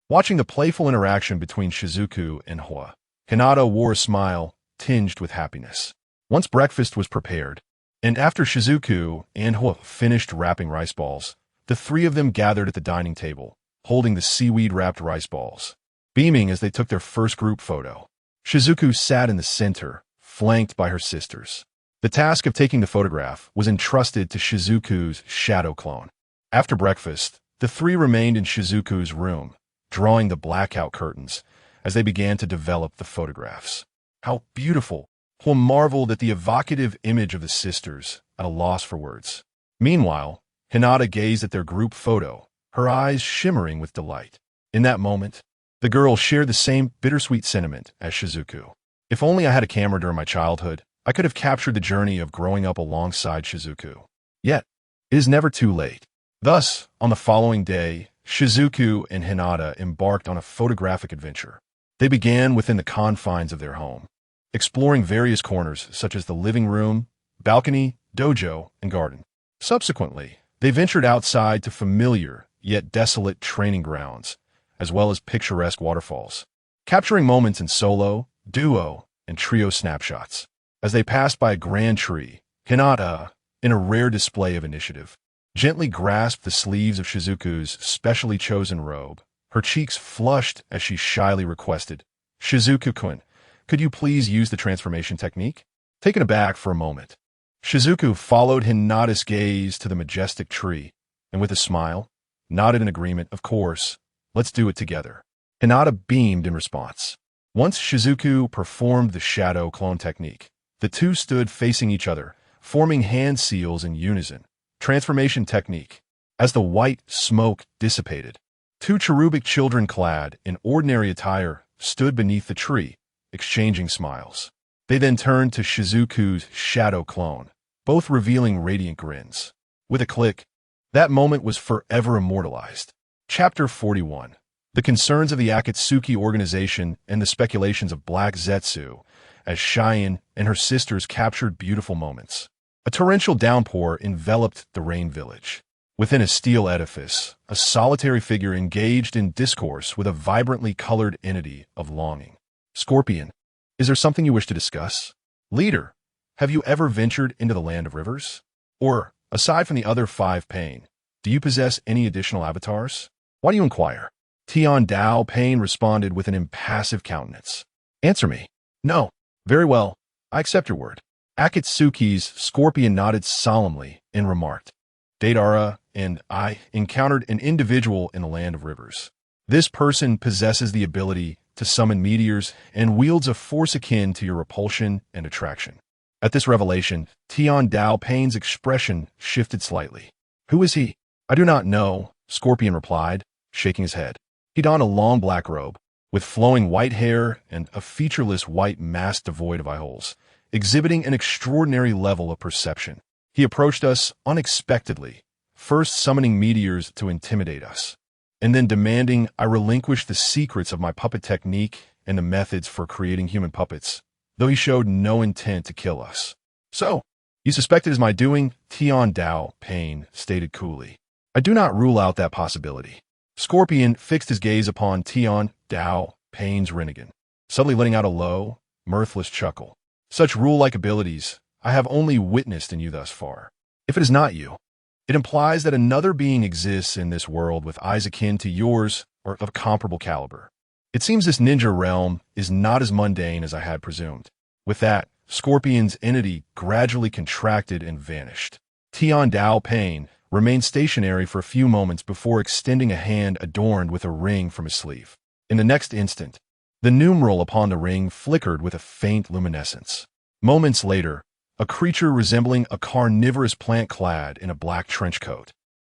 Watching the playful interaction between Shizuku and Hua, Hinata wore a smile, tinged with happiness. Once breakfast was prepared, and after Shizuku and Hua finished wrapping rice balls, the three of them gathered at the dining table, holding the seaweed-wrapped rice balls, beaming as they took their first group photo. Shizuku sat in the center, flanked by her sisters. The task of taking the photograph was entrusted to Shizuku's shadow clone. After breakfast, the three remained in Shizuku's room, drawing the blackout curtains as they began to develop the photographs. How beautiful! Hua marveled at the evocative image of the sisters, at a loss for words. Meanwhile, Hinata gazed at their group photo, her eyes shimmering with delight. In that moment, the girl shared the same bittersweet sentiment as Shizuku. If only I had a camera during my childhood, I could have captured the journey of growing up alongside Shizuku. Yet, it is never too late. Thus, on the following day, Shizuku and Hinata embarked on a photographic adventure. They began within the confines of their home, exploring various corners such as the living room, balcony, dojo, and garden. Subsequently, they ventured outside to familiar yet desolate training grounds, as well as picturesque waterfalls, capturing moments in solo, duo, and trio snapshots. As they passed by a grand tree, Hinata, in a rare display of initiative, gently grasped the sleeves of Shizuku's specially chosen robe. Her cheeks flushed as she shyly requested, "Shizuku-kun, could you please use the transformation technique?" Taken aback for a moment, Shizuku followed Hinata's gaze to the majestic tree, and with a smile, nodded in agreement. "Of course, let's do it together." Hinata beamed in response. Once Shizuku performed the shadow clone technique, the two stood facing each other, forming hand seals in unison. Transformation technique. As the white smoke dissipated, two cherubic children clad in ordinary attire stood beneath the tree, exchanging smiles. They then turned to Shizuku's shadow clone, both revealing radiant grins. With a click, that moment was forever immortalized. Chapter 41. The concerns of the Akatsuki organization and the speculations of Black Zetsu, as Cheyenne and her sisters captured beautiful moments. A torrential downpour enveloped the rain village. Within a steel edifice, a solitary figure engaged in discourse with a vibrantly colored entity of longing. "Scorpion, is there something you wish to discuss?" "Leader, have you ever ventured into the land of rivers? Or, aside from the other 5 pain, do you possess any additional avatars? Why do you inquire?" Tian Dao Pain responded with an impassive countenance. "Answer me." "No." "Very well, I accept your word." Akatsuki's Scorpion nodded solemnly and remarked, "Deidara and I encountered an individual in the land of rivers. This person possesses the ability to summon meteors and wields a force akin to your repulsion and attraction." At this revelation, Tian Dao Pain's expression shifted slightly. "Who is he?" "I do not know," Scorpion replied, shaking his head. He donned a long black robe, with flowing white hair and a featureless white mask devoid of eye holes, exhibiting an extraordinary level of perception. He approached us unexpectedly, first summoning meteors to intimidate us, and then demanding I relinquish the secrets of my puppet technique and the methods for creating human puppets, though he showed no intent to kill us. "So, you suspect it is my doing?" Tian Dao Pain stated coolly. "I do not rule out that possibility." Scorpion fixed his gaze upon Tian Dao Pain's Rinnegan, suddenly letting out a low, mirthless chuckle. "Such rule-like abilities I have only witnessed in you thus far. If it is not you, it implies that another being exists in this world with eyes akin to yours or of comparable caliber. It seems this ninja realm is not as mundane as I had presumed." With that, Scorpion's entity gradually contracted and vanished. Tian Dao Pain remained stationary for a few moments before extending a hand adorned with a ring from his sleeve. In the next instant, the numeral upon the ring flickered with a faint luminescence. Moments later, a creature resembling a carnivorous plant clad in a black trench coat.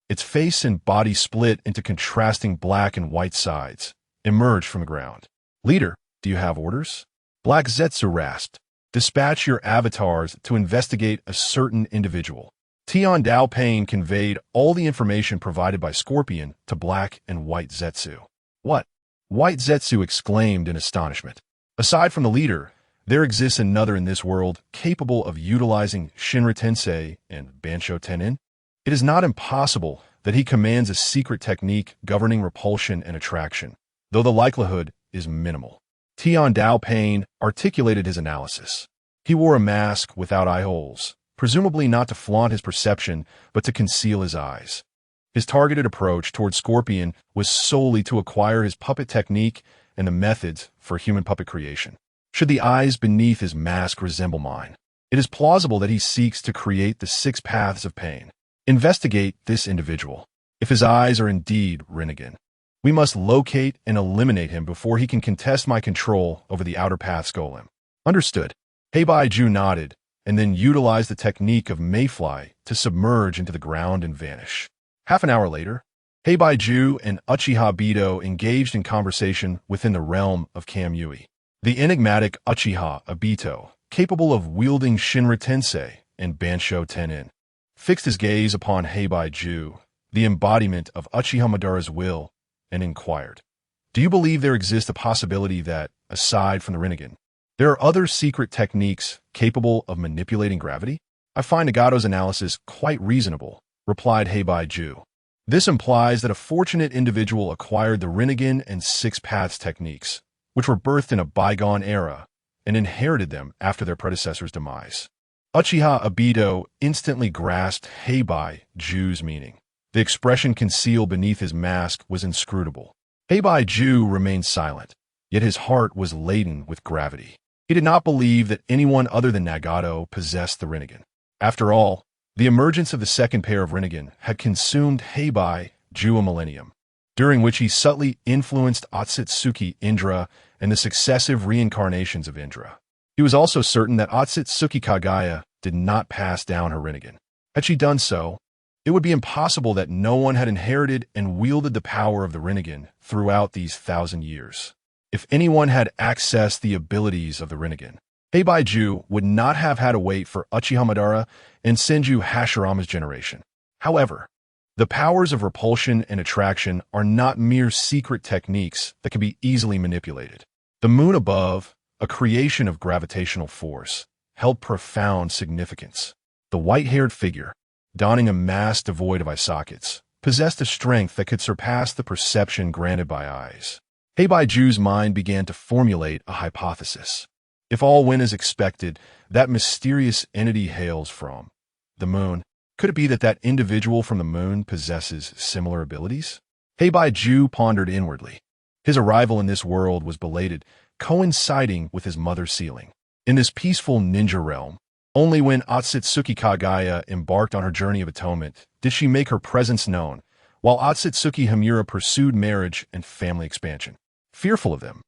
Its face and body split into contrasting black and white sides, emerged from the ground. "Leader, do you have orders?" Black Zetsu rasped. "Dispatch your avatars to investigate a certain individual." Tian Dao Pain conveyed all the information provided by Scorpion to Black and White Zetsu. "What?" White Zetsu exclaimed in astonishment. "Aside from the leader, there exists another in this world capable of utilizing Shinra Tensei and Bansho Tenin? It is not impossible that he commands a secret technique governing repulsion and attraction, though the likelihood is minimal." Tian Dao Pain articulated his analysis. He wore a mask without eye holes, presumably not to flaunt his perception, but to conceal his eyes. His targeted approach towards Scorpion was solely to acquire his puppet technique and the methods for human puppet creation. Should the eyes beneath his mask resemble mine, it is plausible that he seeks to create the 6 paths of pain. Investigate this individual. If his eyes are indeed Rinnegan, we must locate and eliminate him before he can contest my control over the outer path's golem. Understood. Heibai-Ju nodded, and then utilized the technique of mayfly to submerge into the ground and vanish. Half an hour later, Heibai-Ju and Uchiha Bido engaged in conversation within the realm of Kamui. The enigmatic Uchiha Obito, capable of wielding Shinra Tensei and Bansho Tenin, fixed his gaze upon Heibai-Ju, the embodiment of Uchiha Madara's will, and inquired, "Do you believe there exists a possibility that, aside from the Rinnegan, there are other secret techniques capable of manipulating gravity?" "I find Nagato's analysis quite reasonable," replied Heibai-Ju. "This implies that a fortunate individual acquired the Rinnegan and 6 Paths techniques, which were birthed in a bygone era, and inherited them after their predecessor's demise." Uchiha Obito instantly grasped Heibai-Ju's meaning. The expression concealed beneath his mask was inscrutable. Heibai-Ju remained silent, yet his heart was laden with gravity. He did not believe that anyone other than Nagato possessed the Rinnegan. After all, the emergence of the second pair of Rinnegan had consumed Heibai-Ju a millennium, during which he subtly influenced Otsutsuki Indra and the successive reincarnations of Indra. He was also certain that Otsutsuki Kagaya did not pass down her Rinnegan. Had she done so, it would be impossible that no one had inherited and wielded the power of the Rinnegan throughout these 1,000 years. If anyone had accessed the abilities of the Rinnegan, Heibai-Ju would not have had to wait for Uchiha Madara and Senju Hashirama's generation. However, the powers of repulsion and attraction are not mere secret techniques that can be easily manipulated. The moon above, a creation of gravitational force, held profound significance. The white-haired figure, donning a mask devoid of eye sockets, possessed a strength that could surpass the perception granted by eyes. Heibai-Ju's mind began to formulate a hypothesis. If all went as expected, that mysterious entity hails from the moon. Could it be that that individual from the moon possesses similar abilities? Heibai-Ju pondered inwardly. His arrival in this world was belated, coinciding with his mother's sealing. In this peaceful ninja realm, only when Otsutsuki Kagaya embarked on her journey of atonement did she make her presence known, while Otsutsuki Himura pursued marriage and family expansion. Fearful of them,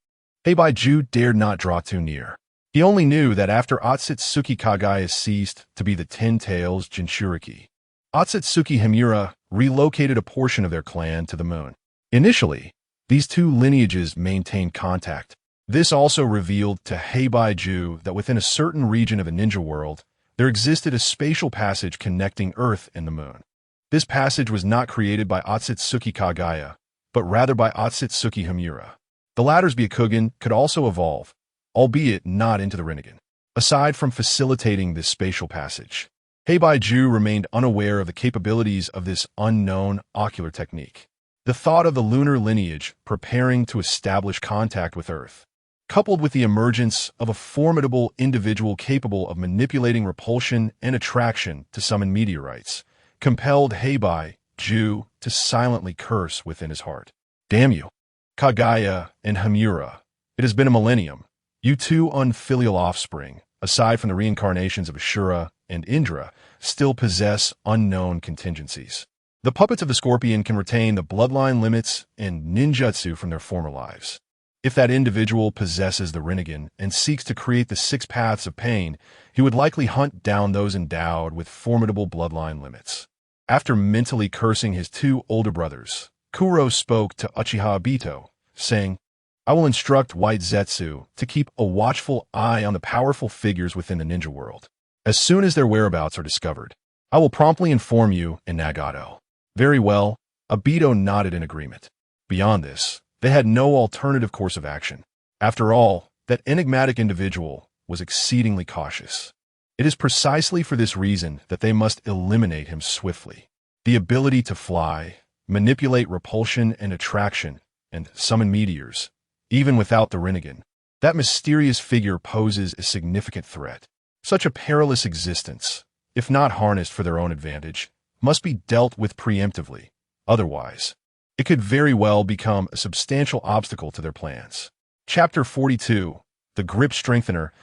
Heibai-Ju dared not draw too near. He only knew that after Otsutsuki Kagaya ceased to be the Ten Tails Jinchuriki, Otsutsuki Himura relocated a portion of their clan to the moon. Initially, these two lineages maintained contact. This also revealed to Heibai-Ju that within a certain region of the ninja world, there existed a spatial passage connecting Earth and the moon. This passage was not created by Otsutsuki Kagaya, but rather by Otsutsuki Himura. The latter's Byakugan could also evolve, albeit not into the Rinnegan. Aside from facilitating this spatial passage, Heibai-Ju remained unaware of the capabilities of this unknown ocular technique. The thought of the lunar lineage preparing to establish contact with Earth, coupled with the emergence of a formidable individual capable of manipulating repulsion and attraction to summon meteorites, compelled Heibai-Ju to silently curse within his heart. "Damn you, Kagaya and Himura. It has been a millennium. You two unfilial offspring, aside from the reincarnations of Ashura and Indra, still possess unknown contingencies. The puppets of the Scorpion can retain the bloodline limits and ninjutsu from their former lives. If that individual possesses the Rinnegan and seeks to create the six paths of pain, he would likely hunt down those endowed with formidable bloodline limits. After mentally cursing his two older brothers, Kuro spoke to Uchiha Obito, saying, I will instruct White Zetsu to keep a watchful eye on the powerful figures within the ninja world. As soon as their whereabouts are discovered, I will promptly inform you in Nagato. Very well, Obito nodded in agreement. Beyond this, they had no alternative course of action. After all, that enigmatic individual was exceedingly cautious. It is precisely for this reason that they must eliminate him swiftly. The ability to fly, manipulate repulsion and attraction, and summon meteors, even without the Rinnegan. That mysterious figure poses a significant threat. Such a perilous existence, if not harnessed for their own advantage, must be dealt with preemptively. Otherwise, it could very well become a substantial obstacle to their plans. Chapter 42, The Grip Strengthener.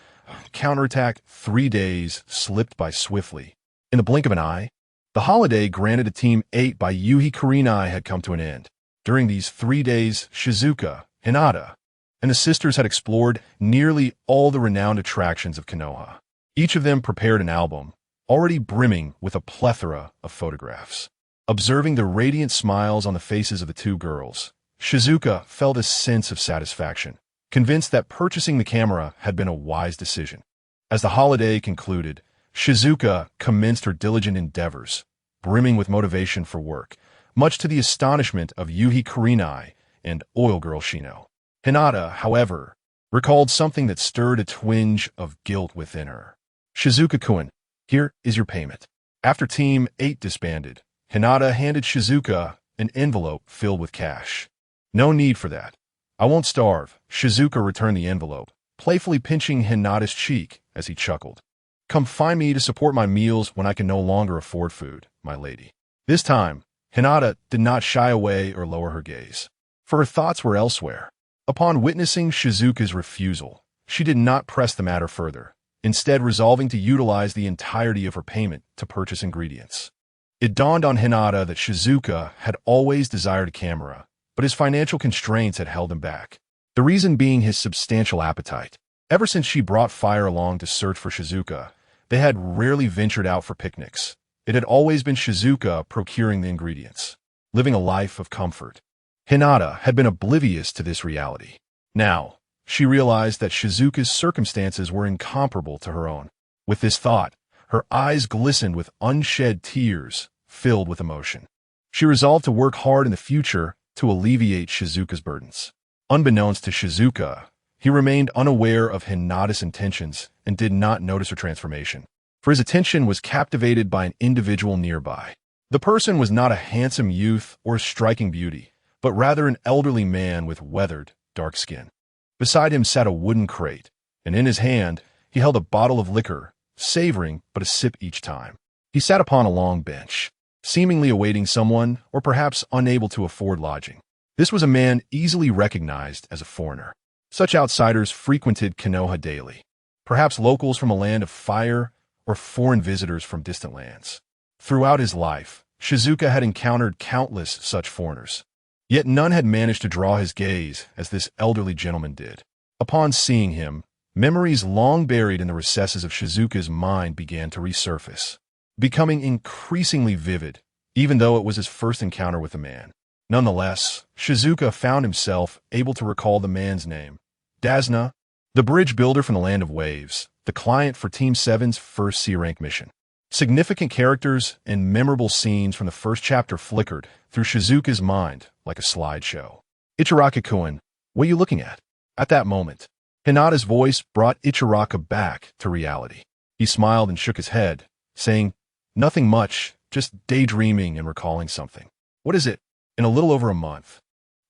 Counterattack. 3 days slipped by swiftly. In the blink of an eye, the holiday granted to Team 8 by Yuhi Kurenai had come to an end. During these 3 days, Shizuka, Hinata, and the sisters had explored nearly all the renowned attractions of Konoha. Each of them prepared an album, already brimming with a plethora of photographs. Observing the radiant smiles on the faces of the two girls, Shizuka felt a sense of satisfaction, convinced that purchasing the camera had been a wise decision. As the holiday concluded, Shizuka commenced her diligent endeavors, brimming with motivation for work, much to the astonishment of Yuhi Kurenai and Oil Girl Shino. Hinata, however, recalled something that stirred a twinge of guilt within her. Shizuka-kun, here is your payment. After Team 8 disbanded, Hinata handed Shizuka an envelope filled with cash. No need for that. I won't starve. Shizuka returned the envelope, playfully pinching Hinata's cheek as he chuckled. Come find me to support my meals when I can no longer afford food, my lady. This time, Hinata did not shy away or lower her gaze, for her thoughts were elsewhere. Upon witnessing Shizuka's refusal, she did not press the matter further, instead resolving to utilize the entirety of her payment to purchase ingredients. It dawned on Hinata that Shizuka had always desired a camera, but his financial constraints had held him back. The reason being his substantial appetite. Ever since she brought Fire along to search for Shizuka, they had rarely ventured out for picnics. It had always been Shizuka procuring the ingredients, living a life of comfort. Hinata had been oblivious to this reality. Now, she realized that Shizuka's circumstances were incomparable to her own. With this thought, her eyes glistened with unshed tears, filled with emotion. She resolved to work hard in the future to alleviate Shizuka's burdens. Unbeknownst to Shizuka, he remained unaware of Hinata's intentions and did not notice her transformation, for his attention was captivated by an individual nearby. The person was not a handsome youth or a striking beauty, but rather an elderly man with weathered, dark skin. Beside him sat a wooden crate, and in his hand he held a bottle of liquor, savoring but a sip each time. He sat upon a long bench, seemingly awaiting someone or perhaps unable to afford lodging. This was a man easily recognized as a foreigner. Such outsiders frequented Konoha daily, perhaps locals from a land of fire or foreign visitors from distant lands. Throughout his life, Shizuka had encountered countless such foreigners, yet none had managed to draw his gaze as this elderly gentleman did. Upon seeing him, memories long buried in the recesses of Shizuka's mind began to resurface, becoming increasingly vivid, even though it was his first encounter with the man. Nonetheless, Shizuka found himself able to recall the man's name. Dasna, the bridge builder from the Land of Waves, the client for Team 7's first C-rank mission. Significant characters and memorable scenes from the first chapter flickered through Shizuka's mind like a slideshow. Ichiraka-kun, what are you looking at? At that moment, Hinata's voice brought Ichiraka back to reality. He smiled and shook his head, saying, nothing much, just daydreaming and recalling something. What is it? In a little over a month,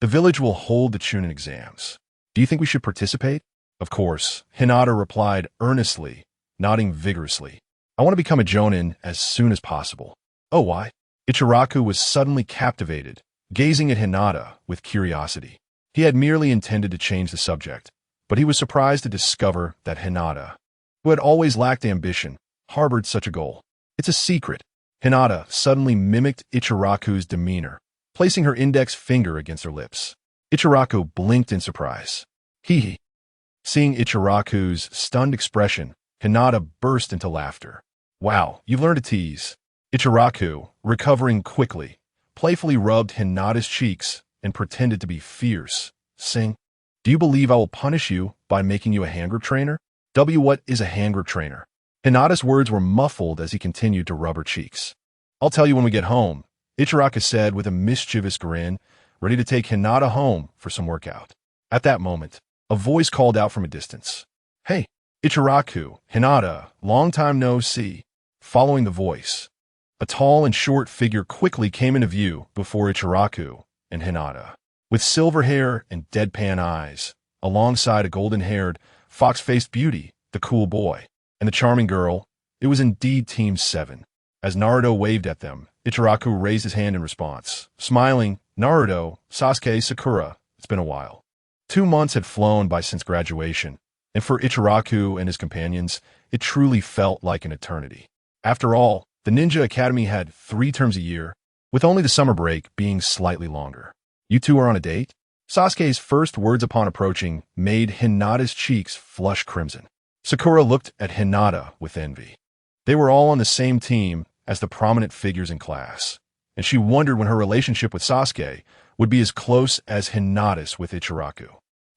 the village will hold the Chunin exams. Do you think we should participate? Of course, Hinata replied earnestly, nodding vigorously. I want to become a Jonin as soon as possible. Oh, why? Ichiraku was suddenly captivated, gazing at Hinata with curiosity. He had merely intended to change the subject, but he was surprised to discover that Hinata, who had always lacked ambition, harbored such a goal. It's a secret. Hinata suddenly mimicked Ichiraku's demeanor, placing her index finger against her lips. Ichiraku blinked in surprise. Hee hee. Seeing Ichiraku's stunned expression, Hinata burst into laughter. Wow, you've learned to tease. Ichiraku, recovering quickly, playfully rubbed Hinata's cheeks and pretended to be fierce, saying, "Do you believe I will punish you by making you a hand grip trainer?" What is a hand grip trainer? Hinata's words were muffled as he continued to rub her cheeks. "I'll tell you when we get home," Ichiraku said with a mischievous grin, ready to take Hinata home for some workout. At that moment, a voice called out from a distance. "Hey, Ichiraku, Hinata, long time no see." Following the voice, a tall and short figure quickly came into view before Ichiraku and Hinata. With silver hair and deadpan eyes, alongside a golden-haired, fox-faced beauty, the cool boy, and the charming girl, it was indeed Team 7. As Naruto waved at them, Ichiraku raised his hand in response. Smiling, "Naruto, Sasuke, Sakura, it's been a while." 2 months had flown by since graduation, and for Ichiraku and his companions, it truly felt like an eternity. After all, the Ninja Academy had 3 terms a year, with only the summer break being slightly longer. "You two are on a date?" Sasuke's first words upon approaching made Hinata's cheeks flush crimson. Sakura looked at Hinata with envy. They were all on the same team as the prominent figures in class, and she wondered when her relationship with Sasuke would be as close as Hinata's with Ichiraku.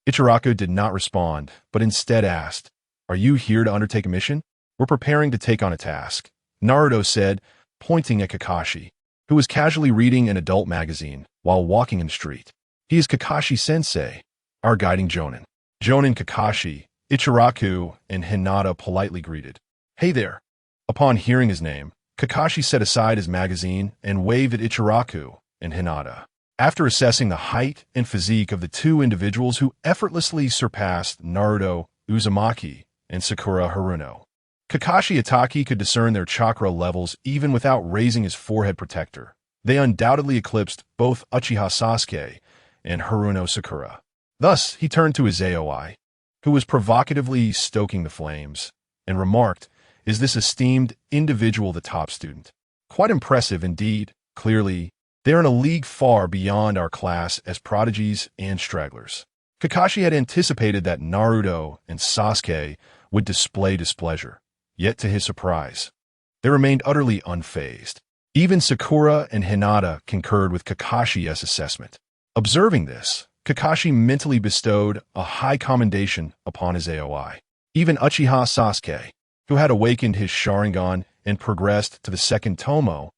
Ichiraku did not respond, but instead asked, "Are you here to undertake a mission?" "We're preparing to take on a task," Naruto said, pointing at Kakashi, who was casually reading an adult magazine while walking in the street. "He is Kakashi-sensei, our guiding Jonin." Jonin Kakashi, Ichiraku, and Hinata politely greeted. "Hey there." Upon hearing his name, Kakashi set aside his magazine and waved at Ichiraku and Hinata. After assessing the height and physique of the 2 individuals who effortlessly surpassed Naruto Uzumaki and Sakura Haruno, Kakashi Itachi could discern their chakra levels even without raising his forehead protector. They undoubtedly eclipsed both Uchiha Sasuke and Haruno Sakura. Thus, he turned to his AOI, who was provocatively stoking the flames, and remarked, "Is this esteemed individual the top student?" "Quite impressive indeed. Clearly, they are in a league far beyond our class as prodigies and stragglers." Kakashi had anticipated that Naruto and Sasuke would display displeasure, yet to his surprise, they remained utterly unfazed. Even Sakura and Hinata concurred with Kakashi's assessment. Observing this, Kakashi mentally bestowed a high commendation upon his AOI. Even Uchiha Sasuke, who had awakened his Sharingan and progressed to the second Tomo,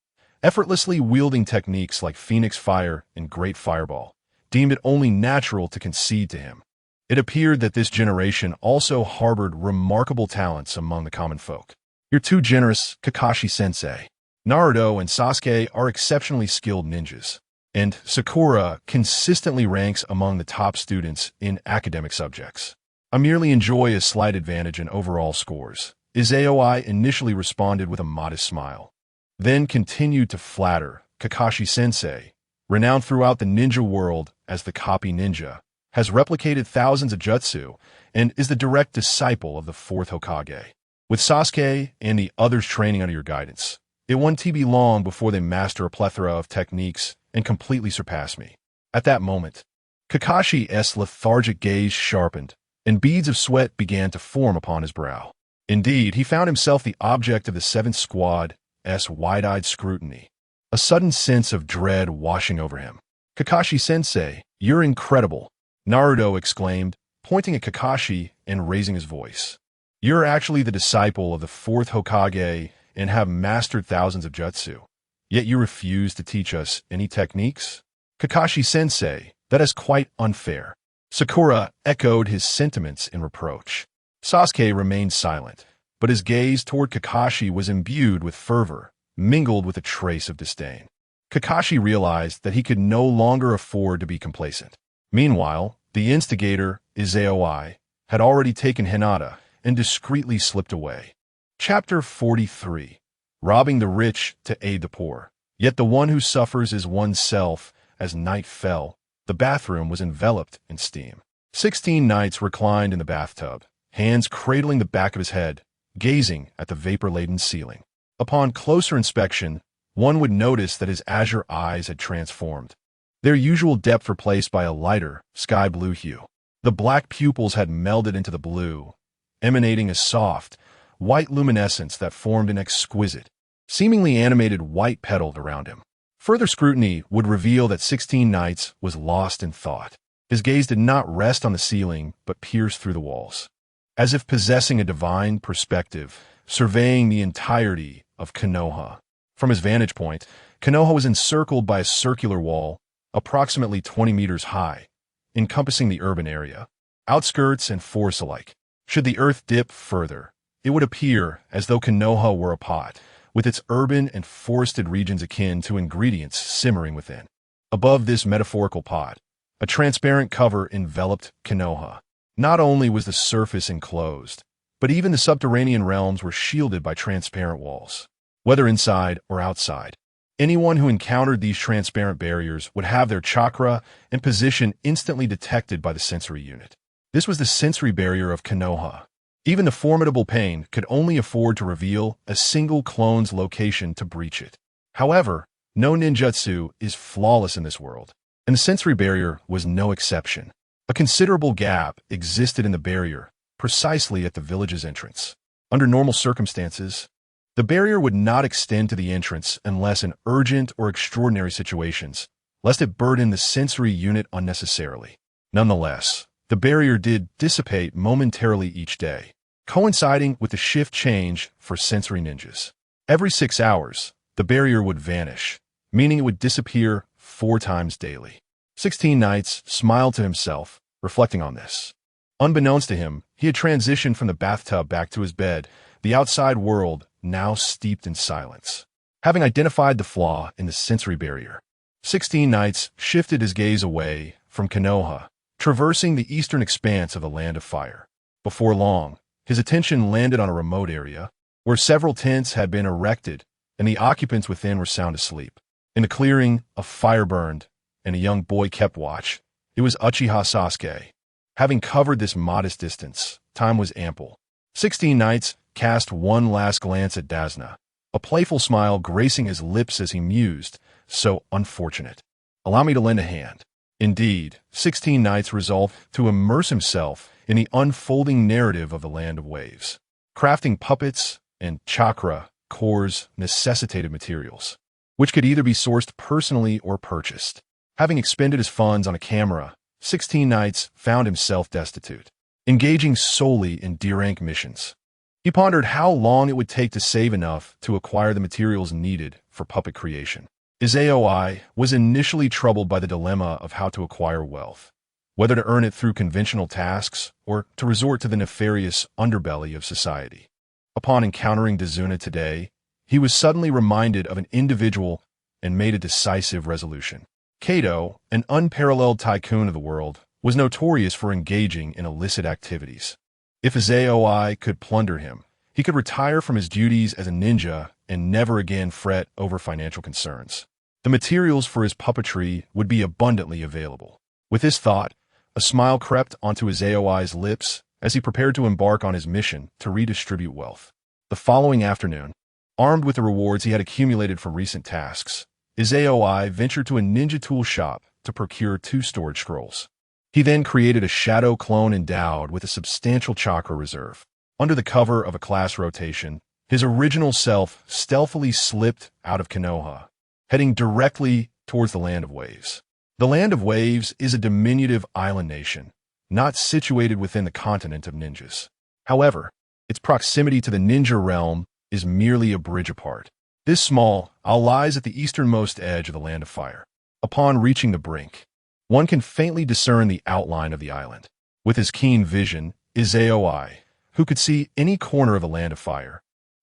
effortlessly wielding techniques like Phoenix Fire and Great Fireball, deemed it only natural to concede to him. It appeared that this generation also harbored remarkable talents among the common folk. "You're too generous, Kakashi-sensei. Naruto and Sasuke are exceptionally skilled ninjas, and Sakura consistently ranks among the top students in academic subjects. I merely enjoy a slight advantage in overall scores." His AOI initially responded with a modest smile, then continued to flatter Kakashi-sensei, renowned throughout the ninja world as the copy ninja, has replicated thousands of jutsu, and is the direct disciple of the 4th Hokage. With Sasuke and the others training under your guidance, it won't be long before they master a plethora of techniques and completely surpass me. At that moment, Kakashi's lethargic gaze sharpened, and beads of sweat began to form upon his brow. Indeed, he found himself the object of the 7th Squad's wide-eyed scrutiny, a sudden sense of dread washing over him. "Kakashi-sensei, you're incredible," Naruto exclaimed, pointing at Kakashi and raising his voice. "You're actually the disciple of the 4th Hokage and have mastered thousands of jutsu, yet you refuse to teach us any techniques? Kakashi-sensei, that is quite unfair." Sakura echoed his sentiments in reproach. Sasuke remained silent, but his gaze toward Kakashi was imbued with fervor, mingled with a trace of disdain. Kakashi realized that he could no longer afford to be complacent. Meanwhile, the instigator, Izaoi, had already taken Hinata and discreetly slipped away. Chapter 43. Robbing the rich to aid the poor. Yet the one who suffers is oneself. As night fell, the bathroom was enveloped in steam. 16 knights reclined in the bathtub, hands cradling the back of his head, gazing at the vapor-laden ceiling. Upon closer inspection, one would notice that his azure eyes had transformed, their usual depth replaced by a lighter, sky blue hue. The black pupils had melded into the blue, emanating a soft, white luminescence that formed an exquisite, seemingly animated white petal around him. Further scrutiny would reveal that 16 Nights was lost in thought. His gaze did not rest on the ceiling, but pierced through the walls. As if possessing a divine perspective, surveying the entirety of Konoha. From his vantage point, Konoha was encircled by a circular wall, approximately 20 meters high, encompassing the urban area, outskirts and forests alike. Should the earth dip further, it would appear as though Konoha were a pot, with its urban and forested regions akin to ingredients simmering within. Above this metaphorical pot, a transparent cover enveloped Konoha. Not only was the surface enclosed, but even the subterranean realms were shielded by transparent walls. Whether inside or outside, anyone who encountered these transparent barriers would have their chakra and position instantly detected by the sensory unit. This was the sensory barrier of Konoha. Even the formidable pain could only afford to reveal a single clone's location to breach it. However, no ninjutsu is flawless in this world, and the sensory barrier was no exception. A considerable gap existed in the barrier, precisely at the village's entrance. Under normal circumstances, the barrier would not extend to the entrance unless in urgent or extraordinary situations, lest it burden the sensory unit unnecessarily. Nonetheless, the barrier did dissipate momentarily each day, coinciding with the shift change for sensory ninjas. Every 6 hours, the barrier would vanish, meaning it would disappear 4 times daily. 16 Nights smiled to himself, reflecting on this. Unbeknownst to him, he had transitioned from the bathtub back to his bed, the outside world now steeped in silence. Having identified the flaw in the sensory barrier, 16 Nights shifted his gaze away from Konoha, traversing the eastern expanse of the Land of Fire. Before long, his attention landed on a remote area, where several tents had been erected and the occupants within were sound asleep. In the clearing, a fire burned, and a young boy kept watch. It was Uchiha Sasuke. Having covered this modest distance, time was ample. 16 Nights cast one last glance at Dasna, a playful smile gracing his lips as he mused, so unfortunate. Allow me to lend a hand. Indeed, 16 Nights resolved to immerse himself in the unfolding narrative of the Land of Waves. Crafting puppets and chakra cores necessitated materials, which could either be sourced personally or purchased. Having expended his funds on a camera, 16 Nights found himself destitute, engaging solely in D-rank missions. He pondered how long it would take to save enough to acquire the materials needed for puppet creation. His AOI was initially troubled by the dilemma of how to acquire wealth, whether to earn it through conventional tasks or to resort to the nefarious underbelly of society. Upon encountering Dazuna today, he was suddenly reminded of an individual and made a decisive resolution. Kato, an unparalleled tycoon of the world, was notorious for engaging in illicit activities. If his AOI could plunder him, he could retire from his duties as a ninja and never again fret over financial concerns. The materials for his puppetry would be abundantly available. With this thought, a smile crept onto his AOI's lips as he prepared to embark on his mission to redistribute wealth. The following afternoon, armed with the rewards he had accumulated from recent tasks, his AOI ventured to a ninja tool shop to procure 2 storage scrolls. He then created a shadow clone endowed with a substantial chakra reserve. Under the cover of a class rotation, his original self stealthily slipped out of Konoha, heading directly towards the Land of Waves. The Land of Waves is a diminutive island nation, not situated within the continent of ninjas. However, its proximity to the ninja realm is merely a bridge apart. This small isle lies at the easternmost edge of the Land of Fire. Upon reaching the brink, one can faintly discern the outline of the island. With his keen vision, Izaoi, who could see any corner of the Land of Fire,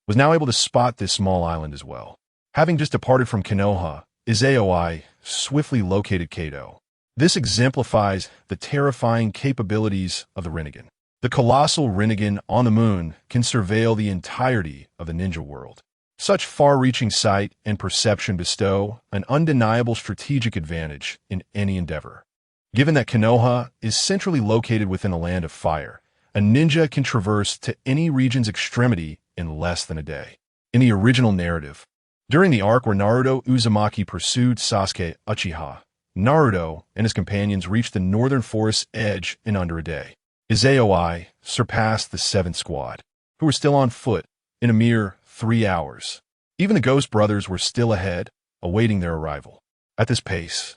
was now able to spot this small island as well. Having just departed from Konoha, Izaoi swiftly located Kato. This exemplifies the terrifying capabilities of the Rinnegan. The colossal Rinnegan on the moon can surveil the entirety of the ninja world. Such far-reaching sight and perception bestow an undeniable strategic advantage in any endeavor. Given that Konoha is centrally located within the Land of Fire, a ninja can traverse to any region's extremity in less than a day. In the original narrative, during the arc where Naruto Uzumaki pursued Sasuke Uchiha, Naruto and his companions reached the northern forest's edge in under a day. Izayoi surpassed the seventh squad, who were still on foot, in a mere 3 hours. Even the Ghost Brothers were still ahead, awaiting their arrival. At this pace,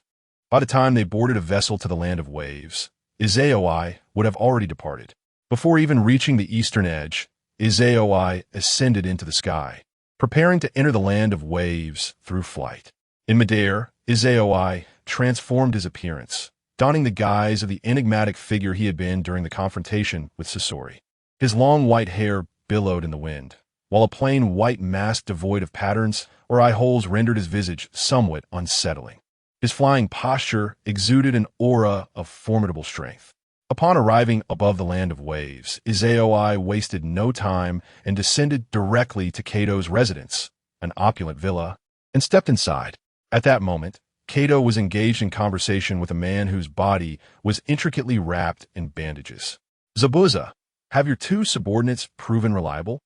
by the time they boarded a vessel to the land of waves, Izayoi would have already departed. Before even reaching the eastern edge, Izayoi ascended into the sky, preparing to enter the land of waves through flight. In midair, Izayoi transformed his appearance, donning the guise of the enigmatic figure he had been during the confrontation with Sasori. His long white hair billowed in the wind, while a plain white mask devoid of patterns or eye holes rendered his visage somewhat unsettling. His flying posture exuded an aura of formidable strength. Upon arriving above the land of waves, Izayoi wasted no time and descended directly to Kato's residence, an opulent villa, and stepped inside. At that moment, Kato was engaged in conversation with a man whose body was intricately wrapped in bandages. "Zabuza, have your two subordinates proven reliable?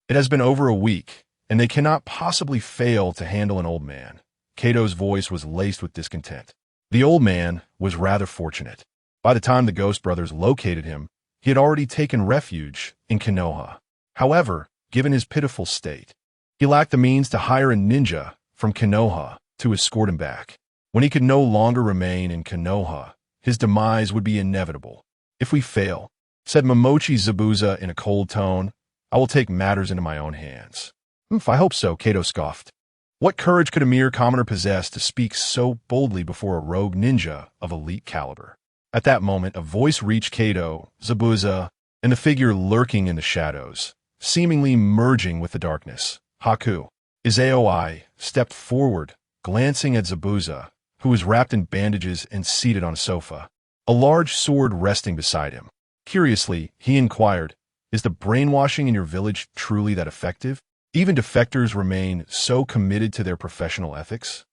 It has been over a week, and they cannot possibly fail to handle an old man." Kato's voice was laced with discontent. The old man was rather fortunate. By the time the Ghost Brothers located him, he had already taken refuge in Konoha. However, given his pitiful state, he lacked the means to hire a ninja from Konoha to escort him back. When he could no longer remain in Konoha, his demise would be inevitable. "If we fail," said Momochi Zabuza in a cold tone, "I will take matters into my own hands." "I hope so," Kato scoffed. What courage could a mere commoner possess to speak so boldly before a rogue ninja of elite caliber? At that moment, a voice reached Kato, Zabuza, and the figure lurking in the shadows, seemingly merging with the darkness. Haku. Izayoi stepped forward, glancing at Zabuza, who was wrapped in bandages and seated on a sofa, a large sword resting beside him. Curiously, he inquired, "Is the brainwashing in your village truly that effective? Even defectors remain so committed to their professional ethics?"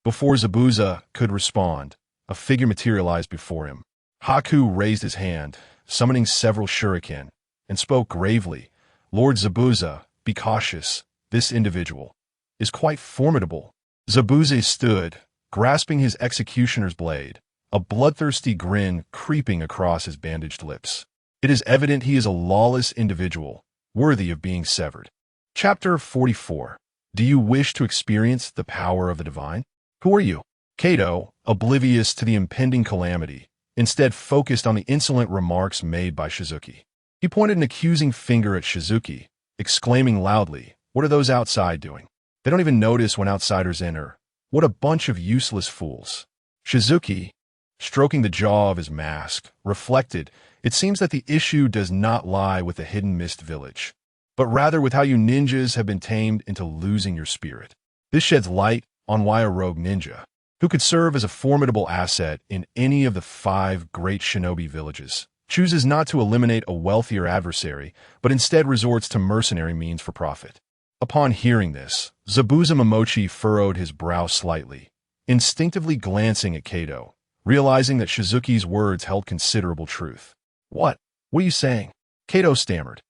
Before Zabuza could respond, a figure materialized before him. Haku raised his hand, summoning several shuriken, and spoke gravely, "Lord Zabuza, be cautious. This individual is quite formidable." Zabuza stood, grasping his executioner's blade, a bloodthirsty grin creeping across his bandaged lips. It is evident he is a lawless individual, worthy of being severed. Chapter 44. Do you wish to experience the power of the divine? Who are you? Kato, oblivious to the impending calamity, instead focused on the insolent remarks made by Shizuki. He pointed an accusing finger at Shizuki, exclaiming loudly, "What are those outside doing? They don't even notice when outsiders enter. What a bunch of useless fools." Shizuki, stroking the jaw of his mask, reflected, "It seems that the issue does not lie with the hidden mist village, but rather with how you ninjas have been tamed into losing your spirit. This sheds light on why a rogue ninja, who could serve as a formidable asset in any of the 5 great shinobi villages, chooses not to eliminate a wealthier adversary, but instead resorts to mercenary means for profit." Upon hearing this, Zabuza Momochi furrowed his brow slightly, instinctively glancing at Kato, realizing that Shizuki's words held considerable truth. What are you saying?" Kato stammered,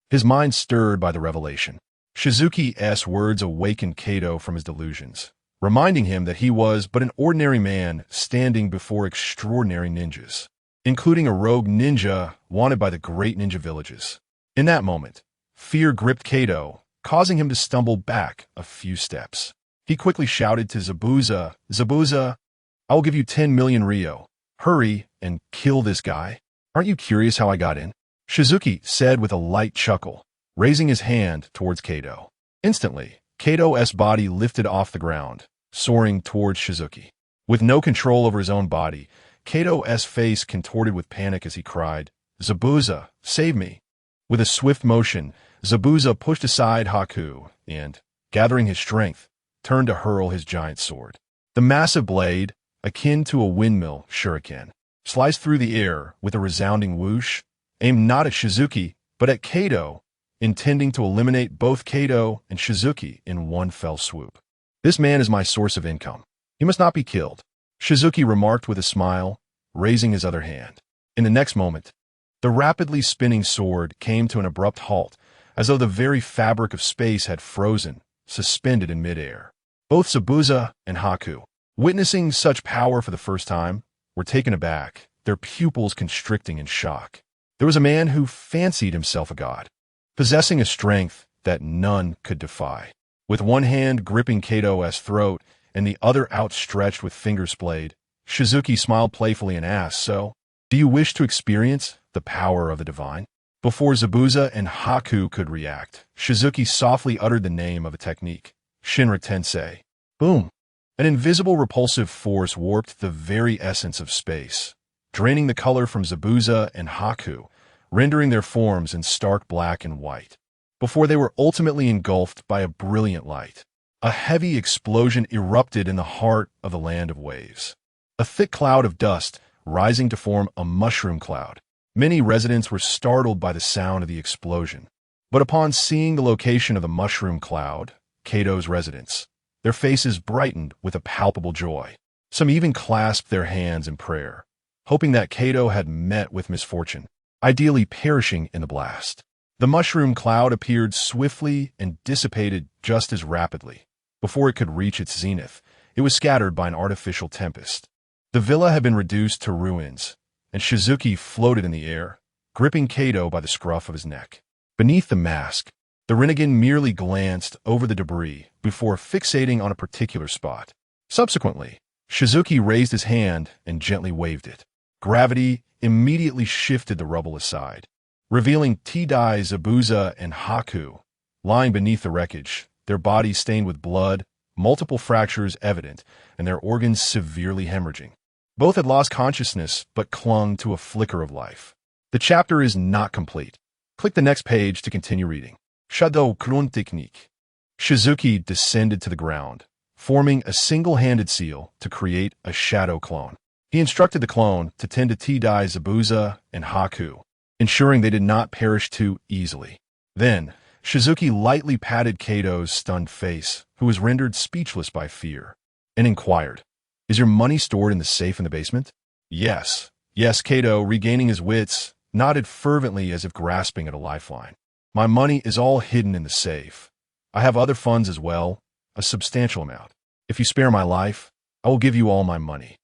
his mind stirred by the revelation. Shizuki's words awakened Kato from his delusions, reminding him that he was but an ordinary man standing before extraordinary ninjas, including a rogue ninja wanted by the great ninja villages. In that moment, fear gripped Kato, causing him to stumble back a few steps. He quickly shouted to Zabuza, "Zabuza, I will give you 10 million ryo. Hurry and kill this guy." "Aren't you curious how I got in?" Shizuki said with a light chuckle, raising his hand towards Kato. Instantly, Kato's body lifted off the ground, soaring towards Shizuki. With no control over his own body, Kato's face contorted with panic as he cried, "Zabuza, save me." With a swift motion, Zabuza pushed aside Haku and, gathering his strength, turned to hurl his giant sword. The massive blade, akin to a windmill shuriken, sliced through the air with a resounding whoosh, aimed not at Shizuki, but at Kato, intending to eliminate both Kato and Shizuki in one fell swoop. "This man is my source of income. He must not be killed," Shizuki remarked with a smile, raising his other hand. In the next moment, the rapidly spinning sword came to an abrupt halt, as though the very fabric of space had frozen, suspended in midair. Both Zabuza and Haku witnessing such power for the first time, were taken aback, their pupils constricting in shock. There was a man who fancied himself a god, possessing a strength that none could defy. With one hand gripping Kato's throat and the other outstretched with fingers splayed, Shizuki smiled playfully and asked, "So, do you wish to experience the power of the divine?" Before Zabuza and Haku could react, Shizuki softly uttered the name of a technique, Shinra Tensei. Boom! An invisible repulsive force warped the very essence of space, draining the color from Zabuza and Haku, rendering their forms in stark black and white, before they were ultimately engulfed by a brilliant light. A heavy explosion erupted in the heart of the land of waves. A thick cloud of dust rising to form a mushroom cloud. Many residents were startled by the sound of the explosion. But upon seeing the location of the mushroom cloud, Kato's residents, their faces brightened with a palpable joy. Some even clasped their hands in prayer, hoping that Kato had met with misfortune, ideally perishing in the blast. The mushroom cloud appeared swiftly and dissipated just as rapidly. Before it could reach its zenith, it was scattered by an artificial tempest. The villa had been reduced to ruins, and Shizuki floated in the air, gripping Kato by the scruff of his neck. Beneath the mask, the renegade merely glanced over the debris before fixating on a particular spot. Subsequently, Shizuki raised his hand and gently waved it. Gravity immediately shifted the rubble aside, revealing Tidai, Zabuza, and Haku lying beneath the wreckage, their bodies stained with blood, multiple fractures evident, and their organs severely hemorrhaging. Both had lost consciousness but clung to a flicker of life. The chapter is not complete. Click the next page to continue reading. Shadow Clone Technique. Shizuki descended to the ground, forming a single-handed seal to create a shadow clone. He instructed the clone to tend to Tidai, Zabuza, and Haku, ensuring they did not perish too easily. Then, Shizuki lightly patted Kato's stunned face, who was rendered speechless by fear, and inquired, "Is your money stored in the safe in the basement?" Yes, Kato, regaining his wits, nodded fervently as if grasping at a lifeline. "My money is all hidden in the safe. I have other funds as well, a substantial amount. If you spare my life, I will give you all my money.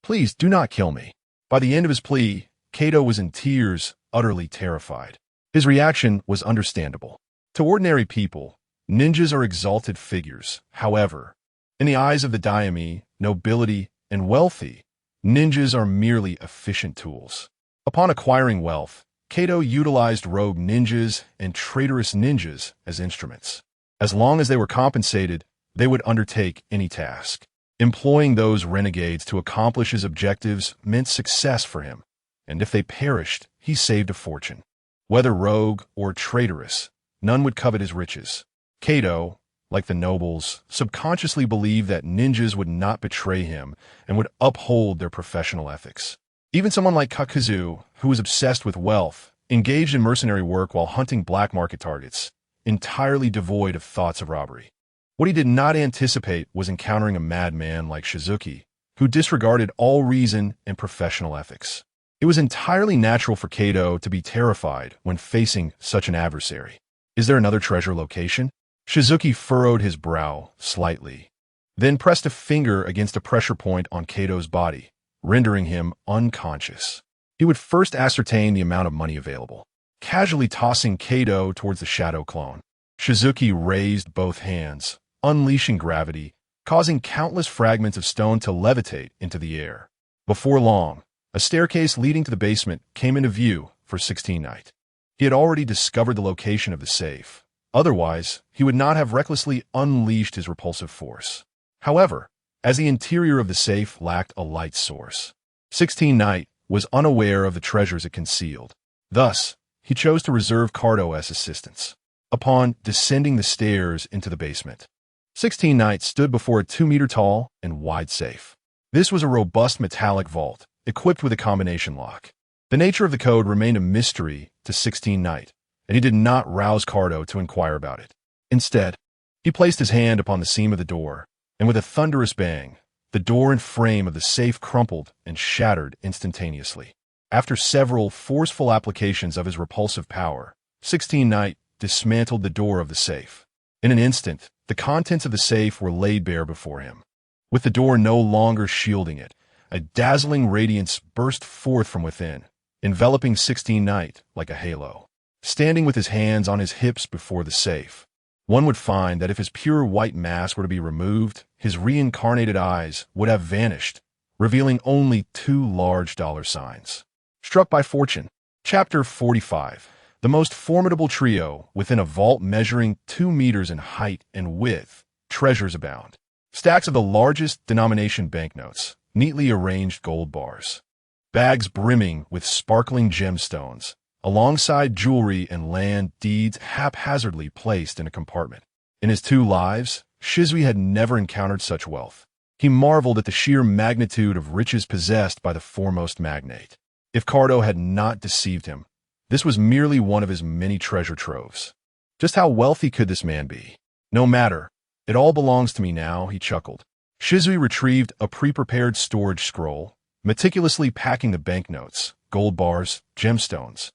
Please do not kill me." By the end of his plea, Kato was in tears, utterly terrified. His reaction was understandable. To ordinary people, ninjas are exalted figures. However, in the eyes of the daimyo, nobility, and wealthy, ninjas are merely efficient tools. Upon acquiring wealth, Kato utilized rogue ninjas and traitorous ninjas as instruments. As long as they were compensated, they would undertake any task. Employing those renegades to accomplish his objectives meant success for him, and if they perished, he saved a fortune. Whether rogue or traitorous, none would covet his riches. Kato, like the nobles, subconsciously believed that ninjas would not betray him and would uphold their professional ethics. Even someone like Kakuzu, who was obsessed with wealth, engaged in mercenary work while hunting black market targets, entirely devoid of thoughts of robbery. What he did not anticipate was encountering a madman like Shizuki, who disregarded all reason and professional ethics. It was entirely natural for Kato to be terrified when facing such an adversary. Is there another treasure location? Shizuki furrowed his brow slightly, then pressed a finger against a pressure point on Kato's body, rendering him unconscious. He would first ascertain the amount of money available. Casually tossing Kato towards the shadow clone, Shizuki raised both hands, unleashing gravity, causing countless fragments of stone to levitate into the air. Before long, a staircase leading to the basement came into view for 16 Knight. He had already discovered the location of the safe. Otherwise, he would not have recklessly unleashed his repulsive force. However, as the interior of the safe lacked a light source, 16 Knight was unaware of the treasures it concealed. Thus, he chose to reserve Cardo's assistance. Upon descending the stairs into the basement, 16 Knight stood before a 2-meter-tall and wide safe. This was a robust metallic vault, equipped with a combination lock. The nature of the code remained a mystery to 16 Knight, and he did not rouse Cardo to inquire about it. Instead, he placed his hand upon the seam of the door, and with a thunderous bang, the door and frame of the safe crumpled and shattered instantaneously. After several forceful applications of his repulsive power, 16 Knight dismantled the door of the safe. In an instant, the contents of the safe were laid bare before him. With the door no longer shielding it, a dazzling radiance burst forth from within, enveloping 16 Knight like a halo. Standing with his hands on his hips before the safe, one would find that if his pure white mask were to be removed, his reincarnated eyes would have vanished, revealing only two large dollar signs. Struck by Fortune. Chapter 45. The most formidable trio within a vault measuring 2 meters in height and width. Treasures abound. Stacks of the largest denomination banknotes, neatly arranged gold bars. Bags brimming with sparkling gemstones, alongside jewelry and land deeds haphazardly placed in a compartment. In his 2 lives, Shizui had never encountered such wealth. He marveled at the sheer magnitude of riches possessed by the foremost magnate. If Cardo had not deceived him, this was merely one of his many treasure troves. Just how wealthy could this man be? No matter. It all belongs to me now, he chuckled. Shizui retrieved a pre-prepared storage scroll, meticulously packing the banknotes, gold bars, gemstones,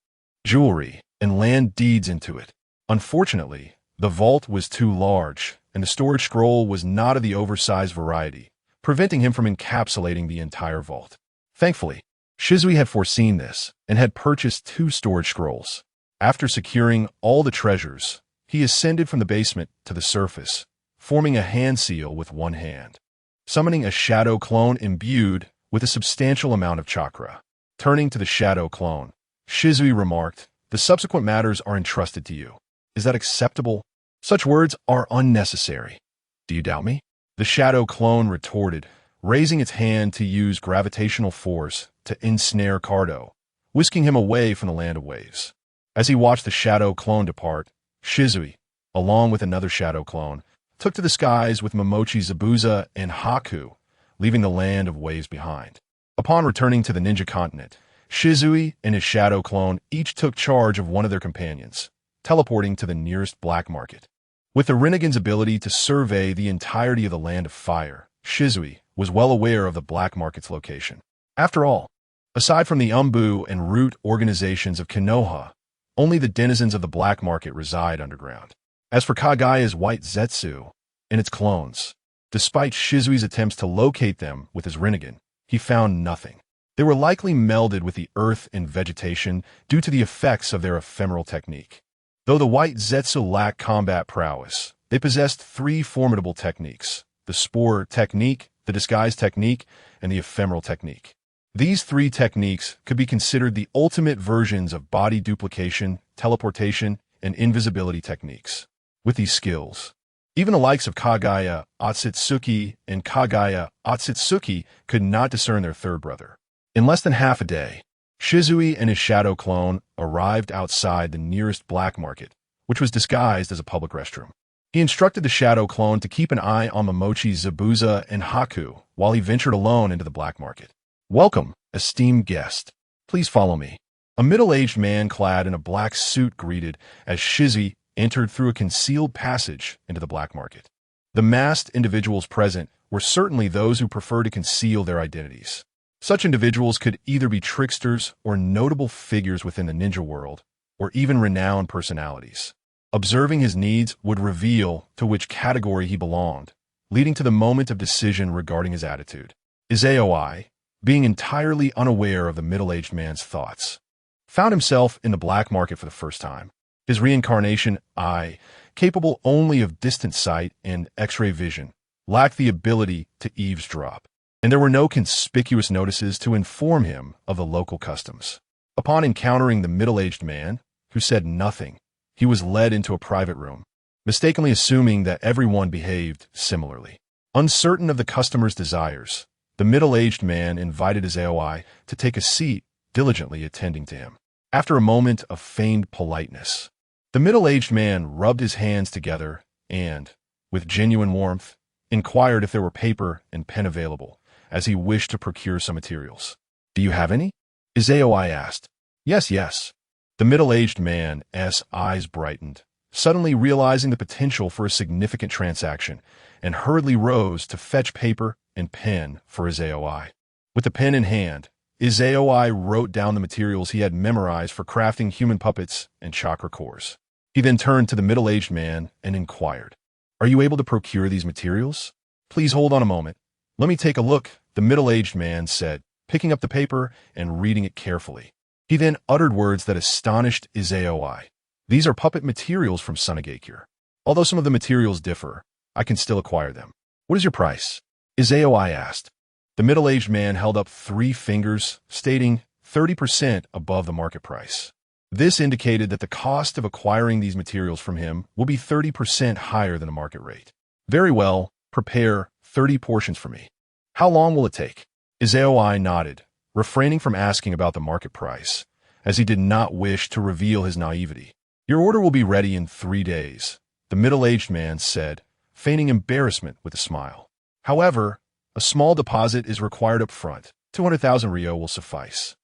jewelry, and land deeds into it. Unfortunately, the vault was too large, and the storage scroll was not of the oversized variety, preventing him from encapsulating the entire vault. Thankfully, Shizui had foreseen this and had purchased 2 storage scrolls. After securing all the treasures, he ascended from the basement to the surface, forming a hand seal with one hand, summoning a shadow clone imbued with a substantial amount of chakra. Turning to the shadow clone, Shizui remarked, "The subsequent matters are entrusted to you. Is that acceptable? Such words are unnecessary. Do you doubt me?" The shadow clone retorted, raising its hand to use gravitational force to ensnare Cardo, whisking him away from the land of waves. As he watched the shadow clone depart, Shizui, along with another shadow clone, took to the skies with Momochi Zabuza and Haku, leaving the land of waves behind. Upon returning to the ninja continent, Shizui and his shadow clone each took charge of one of their companions, teleporting to the nearest black market. With the Renegade's ability to survey the entirety of the Land of Fire, Shizui was well aware of the black market's location. After all, aside from the Umbu and Root organizations of Konoha, only the denizens of the black market reside underground. As for Kagaya's white Zetsu and its clones, despite Shizui's attempts to locate them with his Renegade, he found nothing. They were likely melded with the earth and vegetation due to the effects of their ephemeral technique. Though the white Zetsu lacked combat prowess, they possessed 3 formidable techniques: the Spore technique, the Disguise technique, and the Ephemeral technique. These 3 techniques could be considered the ultimate versions of body duplication, teleportation, and invisibility techniques. With these skills, even the likes of Kagaya Otsutsuki and Kagaya Otsutsuki could not discern their third brother. In less than half a day, Shizui and his shadow clone arrived outside the nearest black market, which was disguised as a public restroom. He instructed the shadow clone to keep an eye on Momochi Zabuza and Haku while he ventured alone into the black market. "Welcome, esteemed guest. Please follow me." A middle-aged man clad in a black suit greeted as Shizui entered through a concealed passage into the black market. The masked individuals present were certainly those who preferred to conceal their identities. Such individuals could either be tricksters or notable figures within the ninja world, or even renowned personalities. Observing his needs would reveal to which category he belonged, leading to the moment of decision regarding his attitude. Izaoi, being entirely unaware of the middle-aged man's thoughts, found himself in the black market for the first time. His reincarnation, I, capable only of distant sight and X-ray vision, lacked the ability to eavesdrop, and there were no conspicuous notices to inform him of the local customs. Upon encountering the middle-aged man, who said nothing, he was led into a private room, mistakenly assuming that everyone behaved similarly. Uncertain of the customer's desires, the middle-aged man invited his AOI to take a seat, diligently attending to him. After a moment of feigned politeness, the middle-aged man rubbed his hands together and, with genuine warmth, inquired if there were paper and pen available, as he wished to procure some materials. "Do you have any?" his AOI asked. Yes. The middle-aged man's eyes brightened, suddenly realizing the potential for a significant transaction, and hurriedly rose to fetch paper and pen for his AOI. With the pen in hand, his AOI wrote down the materials he had memorized for crafting human puppets and chakra cores. He then turned to the middle-aged man and inquired, "Are you able to procure these materials? Please hold on a moment. Let me take a look, the middle-aged man said, picking up the paper and reading it carefully. He then uttered words that astonished Izaoi. These are puppet materials from Sunagakure. Although some of the materials differ, I can still acquire them. What is your price? Izaoi asked. The middle-aged man held up 3 fingers, stating 30% above the market price. This indicated that the cost of acquiring these materials from him will be 30% higher than the market rate. Very well, prepare 30 portions for me. How long will it take? Izaoi nodded, refraining from asking about the market price, as he did not wish to reveal his naivety. Your order will be ready in 3 days, the middle-aged man said, feigning embarrassment with a smile. However, a small deposit is required up front. 200,000 Rio will suffice.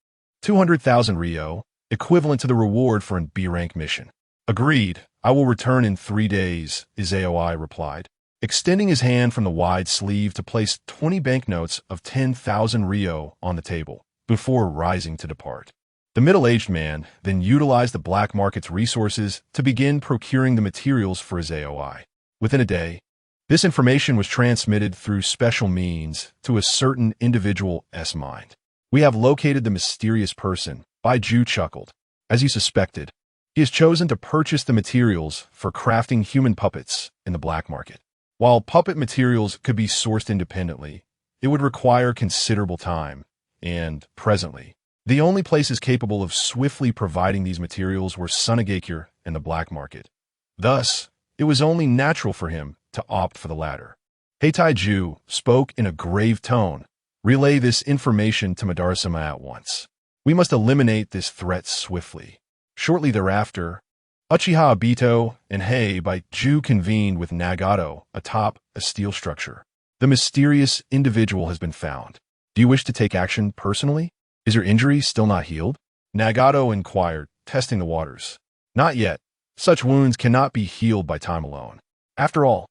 200,000 Rio, equivalent to the reward for an B-rank mission. Agreed, I will return in 3 days, Izaoi replied, extending his hand from the wide sleeve to place 20 banknotes of 10,000 Rio on the table, before rising to depart. The middle-aged man then utilized the black market's resources to begin procuring the materials for Izaoi. Within a day, this information was transmitted through special means to a certain individual's mind. We have located the mysterious person, Baiju chuckled. As you suspected, he has chosen to purchase the materials for crafting human puppets in the black market. While puppet materials could be sourced independently, it would require considerable time, and, presently, the only places capable of swiftly providing these materials were Sunagakure and the black market. Thus, it was only natural for him to opt for the latter. Heitaiju spoke in a grave tone. Relay this information to Madara-sama at once. We must eliminate this threat swiftly. Shortly thereafter, Uchiha Obito and Heitaiju convened with Nagato atop a steel structure. The mysterious individual has been found. Do you wish to take action personally? Is your injury still not healed? Nagato inquired, testing the waters. Not yet. Such wounds cannot be healed by time alone. After all,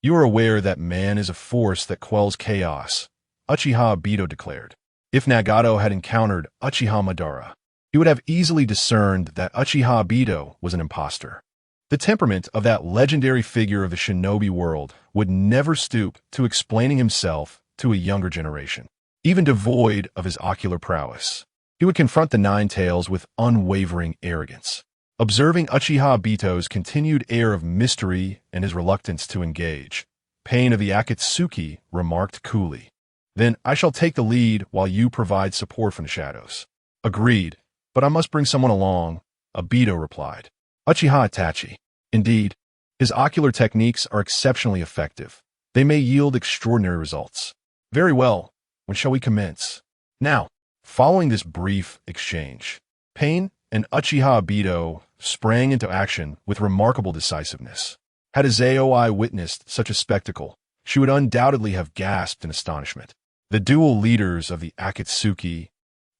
you are aware that man is a force that quells chaos, Uchiha Obito declared. If Nagato had encountered Uchiha Madara, he would have easily discerned that Uchiha Obito was an imposter. The temperament of that legendary figure of the shinobi world would never stoop to explaining himself to a younger generation. Even devoid of his ocular prowess, he would confront the Nine Tails with unwavering arrogance. Observing Uchiha Obito's continued air of mystery and his reluctance to engage, Pain of the Akatsuki remarked coolly, "Then I shall take the lead while you provide support from the shadows." Agreed, but I must bring someone along, Obito replied. Uchiha Itachi. Indeed, his ocular techniques are exceptionally effective. They may yield extraordinary results. Very well, when shall we commence? Now, following this brief exchange, Pain and Uchiha Obito sprang into action with remarkable decisiveness. Had Izaoi witnessed such a spectacle, she would undoubtedly have gasped in astonishment. The dual leaders of the Akatsuki,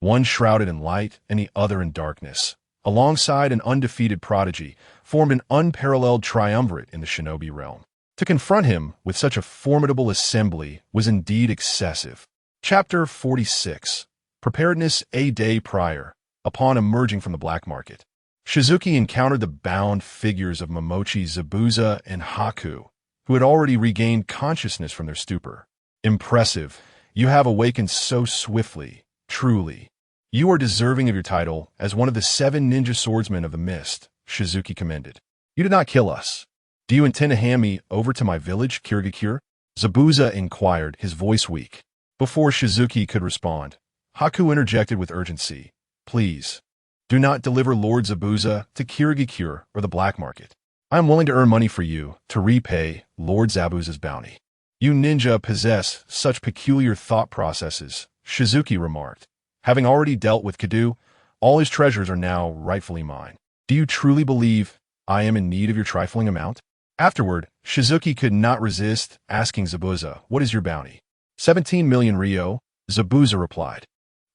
one shrouded in light and the other in darkness, alongside an undefeated prodigy, formed an unparalleled triumvirate in the shinobi realm. To confront him with such a formidable assembly was indeed excessive. Chapter 46. Preparedness a day prior. Upon emerging from the black market, Shizuki encountered the bound figures of Momochi, Zabuza, and Haku, who had already regained consciousness from their stupor. Impressive. You have awakened so swiftly. Truly. You are deserving of your title as one of the 7 ninja swordsmen of the mist, Shizuki commended. You did not kill us. Do you intend to hand me over to my village, Kirigakure? Zabuza inquired, his voice weak. Before Shizuki could respond, Haku interjected with urgency. Please, do not deliver Lord Zabuza to Kirigakure or the black market. I am willing to earn money for you to repay Lord Zabuza's bounty. You ninja possess such peculiar thought processes, Shizuki remarked. Having already dealt with Kadu, all his treasures are now rightfully mine. Do you truly believe I am in need of your trifling amount? Afterward, Shizuki could not resist asking Zabuza, what is your bounty? 17 million Rio, Zabuza replied.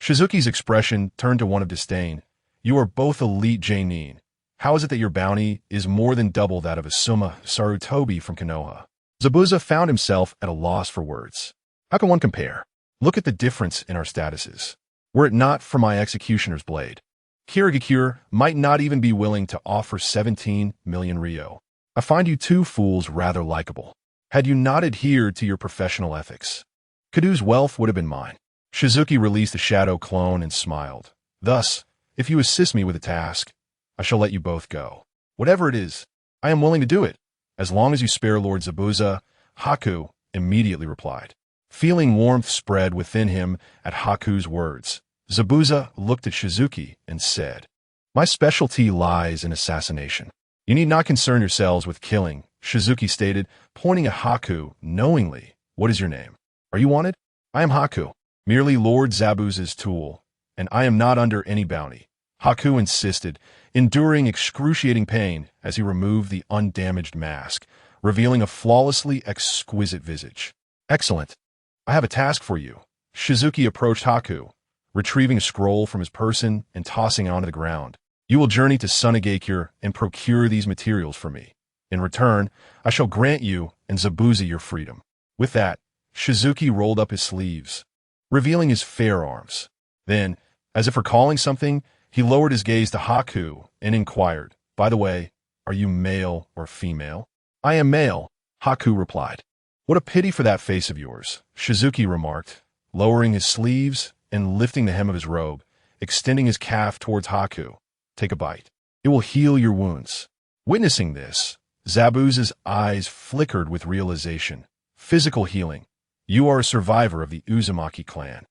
Shizuki's expression turned to one of disdain. You are both elite genin. How is it that your bounty is more than double that of Asuma Sarutobi from Konoha? Zabuza found himself at a loss for words. How can one compare? Look at the difference in our statuses. Were it not for my executioner's blade, Kirigakure might not even be willing to offer 17 million Rio. I find you two fools rather likable. Had you not adhered to your professional ethics, Kadu's wealth would have been mine. Shizuki released the shadow clone and smiled. Thus, if you assist me with a task, I shall let you both go. Whatever it is, I am willing to do it, as long as you spare Lord Zabuza. Haku immediately replied. Feeling warmth spread within him at Haku's words, Zabuza looked at Shizuki and said, My specialty lies in assassination. You need not concern yourselves with killing, Shizuki stated, pointing at Haku knowingly. What is your name? Are you wanted? I am Haku, merely Lord Zabuza's tool, and I am not under any bounty. Haku insisted, enduring excruciating pain as he removed the undamaged mask, revealing a flawlessly exquisite visage. Excellent. I have a task for you. Shizuki approached Haku, retrieving a scroll from his person and tossing it onto the ground. You will journey to Sunagakure and procure these materials for me. In return, I shall grant you and Zabuza your freedom. With that, Shizuki rolled up his sleeves, revealing his fair arms. Then, as if recalling something, he lowered his gaze to Haku and inquired, By the way, are you male or female? I am male, Haku replied. What a pity for that face of yours, Shizuki remarked, lowering his sleeves and lifting the hem of his robe, extending his calf towards Haku. Take a bite. It will heal your wounds. Witnessing this, Zabuza's eyes flickered with realization. Physical healing. You are a survivor of the Uzumaki clan.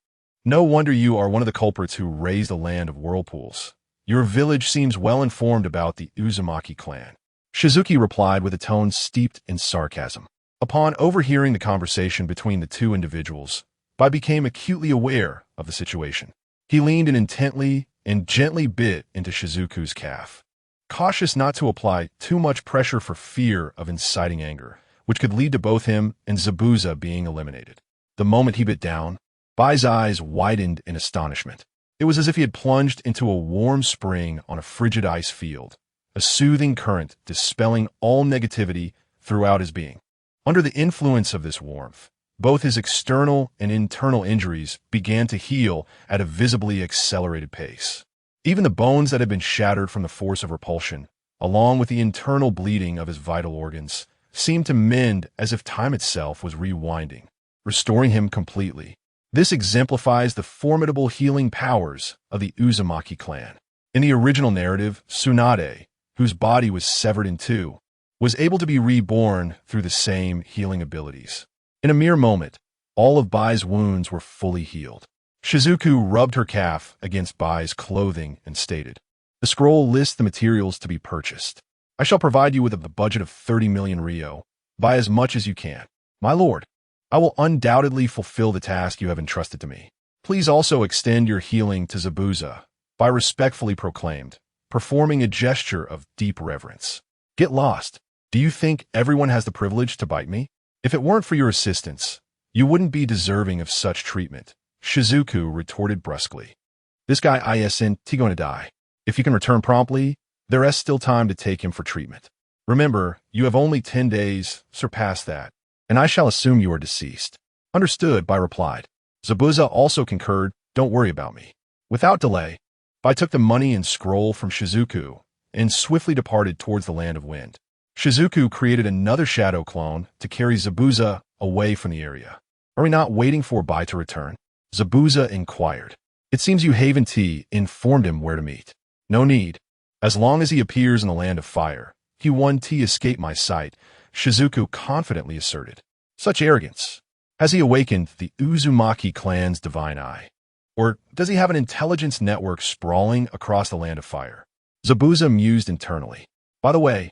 No wonder you are one of the culprits who raised a land of whirlpools. Your village seems well informed about the Uzumaki clan. Shizuki replied with a tone steeped in sarcasm. Upon overhearing the conversation between the two individuals, Bai became acutely aware of the situation. He leaned in intently and gently bit into Shizuku's calf, cautious not to apply too much pressure for fear of inciting anger, which could lead to both him and Zabuza being eliminated. The moment he bit down, Bai's eyes widened in astonishment. It was as if he had plunged into a warm spring on a frigid ice field, a soothing current dispelling all negativity throughout his being. Under the influence of this warmth, both his external and internal injuries began to heal at a visibly accelerated pace. Even the bones that had been shattered from the force of repulsion, along with the internal bleeding of his vital organs, seemed to mend as if time itself was rewinding, restoring him completely. This exemplifies the formidable healing powers of the Uzumaki clan. In the original narrative, Tsunade, whose body was severed in two, was able to be reborn through the same healing abilities. In a mere moment, all of Bai's wounds were fully healed. Shizuku rubbed her calf against Bai's clothing and stated, The scroll lists the materials to be purchased. I shall provide you with a budget of 30 million ryo. Buy as much as you can. My lord, I will undoubtedly fulfill the task you have entrusted to me. Please also extend your healing to Zabuza, Bai respectfully proclaimed, performing a gesture of deep reverence. Get lost. Do you think everyone has the privilege to bite me? If it weren't for your assistance, you wouldn't be deserving of such treatment, Shizuku retorted brusquely. This guy isn't going to die. If you can return promptly, there is still time to take him for treatment. Remember, you have only 10 days, surpass that, and I shall assume you are deceased. Understood, Bai replied. Zabuza also concurred, don't worry about me. Without delay, Bai took the money and scroll from Shizuku and swiftly departed towards the land of wind. Shizuku created another shadow clone to carry Zabuza away from the area. Are we not waiting for Bai to return? Zabuza inquired. It seems you Haven T informed him where to meet. No need. As long as he appears in the land of fire, he won't escape my sight, Shizuku confidently asserted. Such arrogance. Has he awakened the Uzumaki clan's divine eye? Or does he have an intelligence network sprawling across the land of fire? Zabuza mused internally. By the way,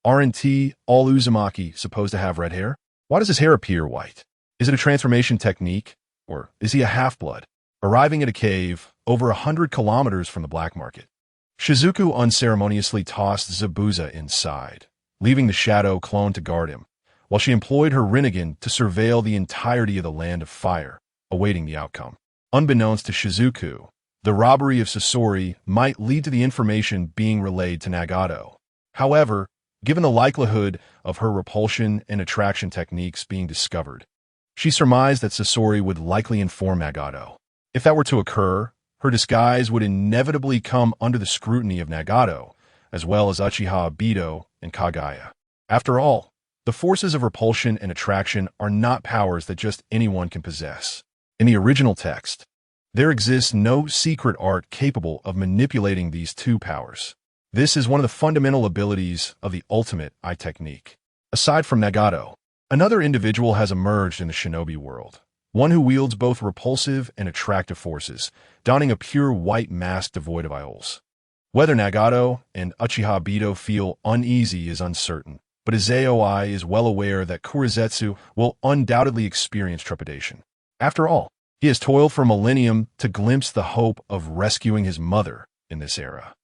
aren't all Uzumaki supposed to have red hair? Why does his hair appear white? Is it a transformation technique? Or is he a half-blood? Arriving at a cave over 100 kilometers from the black market, Shizuku unceremoniously tossed Zabuza inside, leaving the shadow clone to guard him, while she employed her Rinnegan to surveil the entirety of the land of fire, awaiting the outcome. Unbeknownst to Shizuku, the robbery of Sasori might lead to the information being relayed to Nagato. However, given the likelihood of her repulsion and attraction techniques being discovered, she surmised that Sasori would likely inform Nagato. If that were to occur, her disguise would inevitably come under the scrutiny of Nagato, as well as Uchiha Obito and Kagaya. After all, The forces of repulsion and attraction are not powers that just anyone can possess. In the original text, there exists no secret art capable of manipulating these two powers. This is one of the fundamental abilities of the ultimate eye technique. Aside from Nagato, another individual has emerged in the shinobi world, one who wields both repulsive and attractive forces, donning a pure white mask devoid of eyeholes. Whether Nagato and Uchiha Bito feel uneasy is uncertain, but Izayoi is well aware that Kurizetsu will undoubtedly experience trepidation. After all, he has toiled for a millennium to glimpse the hope of rescuing his mother in this era.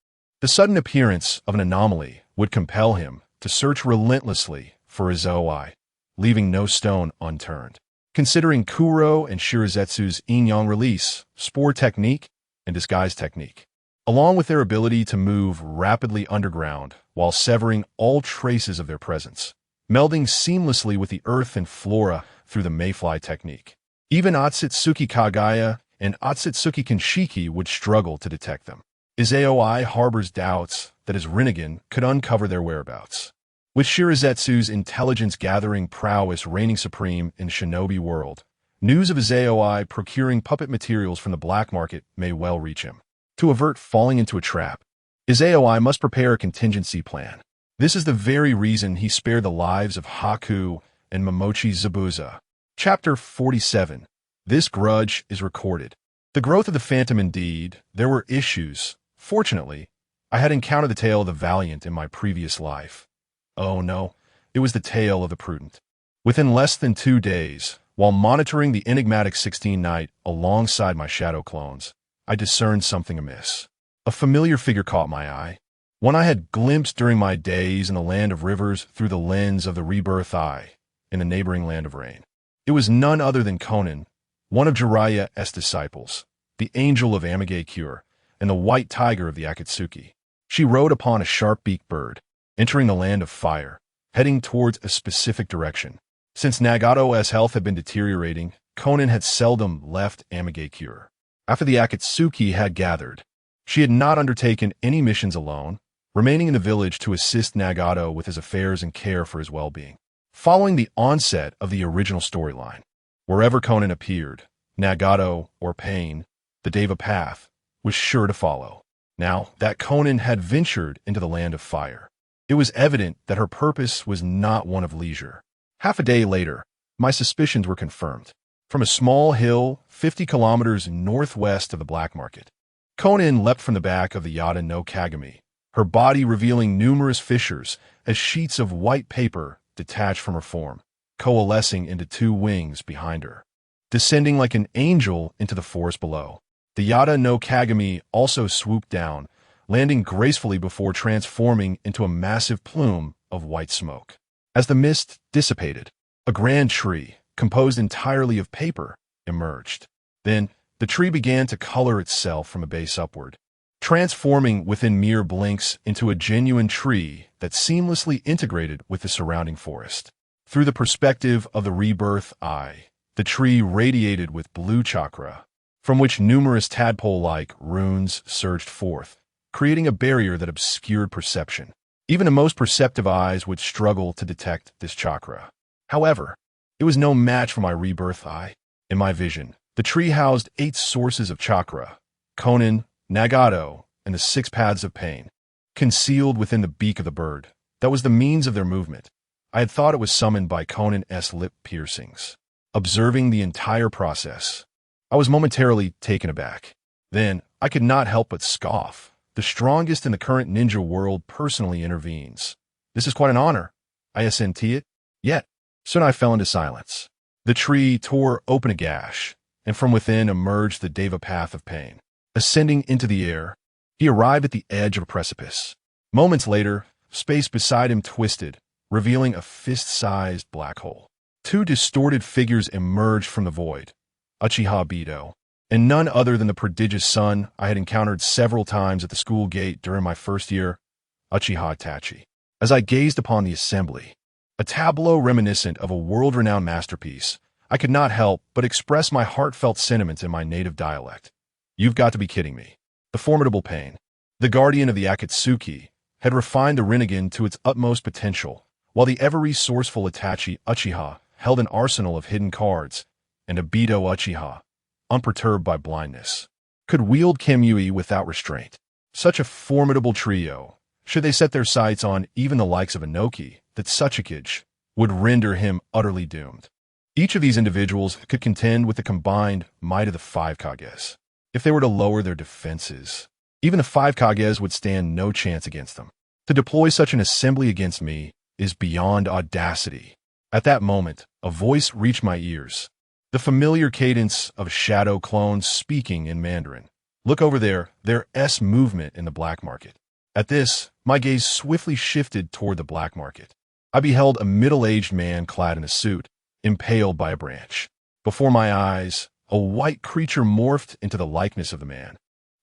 The sudden appearance of an anomaly would compel him to search relentlessly for Izayoi, leaving no stone unturned. Considering Kuro and Shirazetsu's yin-yang release, spore technique, and disguise technique, along with their ability to move rapidly underground while severing all traces of their presence, melding seamlessly with the earth and flora through the mayfly technique. Even Otsutsuki Kagaya and Otsutsuki Kinshiki would struggle to detect them. Izayoi harbors doubts that his Rinnegan could uncover their whereabouts. With Shirazetsu's intelligence-gathering prowess reigning supreme in shinobi world, news of Izayoi procuring puppet materials from the black market may well reach him. To avert falling into a trap, Izayoi must prepare a contingency plan. This is the very reason he spared the lives of Haku and Momochi Zabuza. Chapter 47. This grudge is recorded. The growth of the Phantom indeed, there were issues. Fortunately, I had encountered the tale of the valiant in my previous life. Oh no, it was the tale of the prudent. Within less than 2 days, while monitoring the enigmatic 16 Night alongside my shadow clones, I discerned something amiss. A familiar figure caught my eye, one I had glimpsed during my days in the land of rivers through the lens of the rebirth eye in the neighboring land of rain. It was none other than Konan, one of Jiraiya's disciples, the angel of Amage-Cure, and the white tiger of the Akatsuki. She rode upon a sharp-beaked bird, entering the land of fire, heading towards a specific direction. Since Nagato's health had been deteriorating, Konan had seldom left Amage-Cure. After the Akatsuki had gathered, she had not undertaken any missions alone, remaining in the village to assist Nagato with his affairs and care for his well-being. Following the onset of the original storyline, wherever Konan appeared, Nagato or Pain, the Deva path, was sure to follow. Now that Konan had ventured into the land of fire, it was evident that her purpose was not one of leisure. Half a day later, my suspicions were confirmed. From a small hill 50 kilometers northwest of the black market, Konan leapt from the back of the Yada no Kagami, her body revealing numerous fissures as sheets of white paper detached from her form, coalescing into 2 wings behind her. Descending like an angel into the forest below, the Yada no Kagami also swooped down, landing gracefully before transforming into a massive plume of white smoke. As the mist dissipated, a grand tree, composed entirely of paper, emerged. Then, the tree began to color itself from a base upward, transforming within mere blinks into a genuine tree that seamlessly integrated with the surrounding forest. Through the perspective of the rebirth eye, the tree radiated with blue chakra, from which numerous tadpole-like runes surged forth, creating a barrier that obscured perception. Even the most perceptive eyes would struggle to detect this chakra. However, it was no match for my rebirth eye. In my vision, the tree housed 8 sources of chakra, Konan, Nagato, and the 6 paths of pain, concealed within the beak of the bird. That was the means of their movement. I had thought it was summoned by Conan's lip piercings. Observing the entire process, I was momentarily taken aback. Then, I could not help but scoff. The strongest in the current ninja world personally intervenes. This is quite an honor. I assent it. Yet, soon I fell into silence. The tree tore open a gash, and from within emerged the Deva path of pain. Ascending into the air, he arrived at the edge of a precipice. Moments later, space beside him twisted, revealing a fist-sized black hole. 2 distorted figures emerged from the void, Uchiha Bito, and none other than the prodigious son I had encountered several times at the school gate during my first year, Uchiha Itachi. As I gazed upon the assembly, a tableau reminiscent of a world-renowned masterpiece, I could not help but express my heartfelt sentiments in my native dialect. You've got to be kidding me. The formidable Pain, the guardian of the Akatsuki, had refined the Rinnegan to its utmost potential, while the ever-resourceful Itachi Uchiha held an arsenal of hidden cards, and Obito Uchiha, unperturbed by blindness, could wield Kamui without restraint. Such a formidable trio, should they set their sights on even the likes of Inoki, that Tsuchikage would render him utterly doomed. Each of these individuals could contend with the combined might of the five Kages. If they were to lower their defenses, even the five Kages would stand no chance against them. To deploy such an assembly against me is beyond audacity. At that moment, a voice reached my ears. The familiar cadence of a shadow clone speaking in Mandarin. Look over there, there's movement in the black market. At this, my gaze swiftly shifted toward the black market. I beheld a middle-aged man clad in a suit, impaled by a branch. Before my eyes, a white creature morphed into the likeness of the man.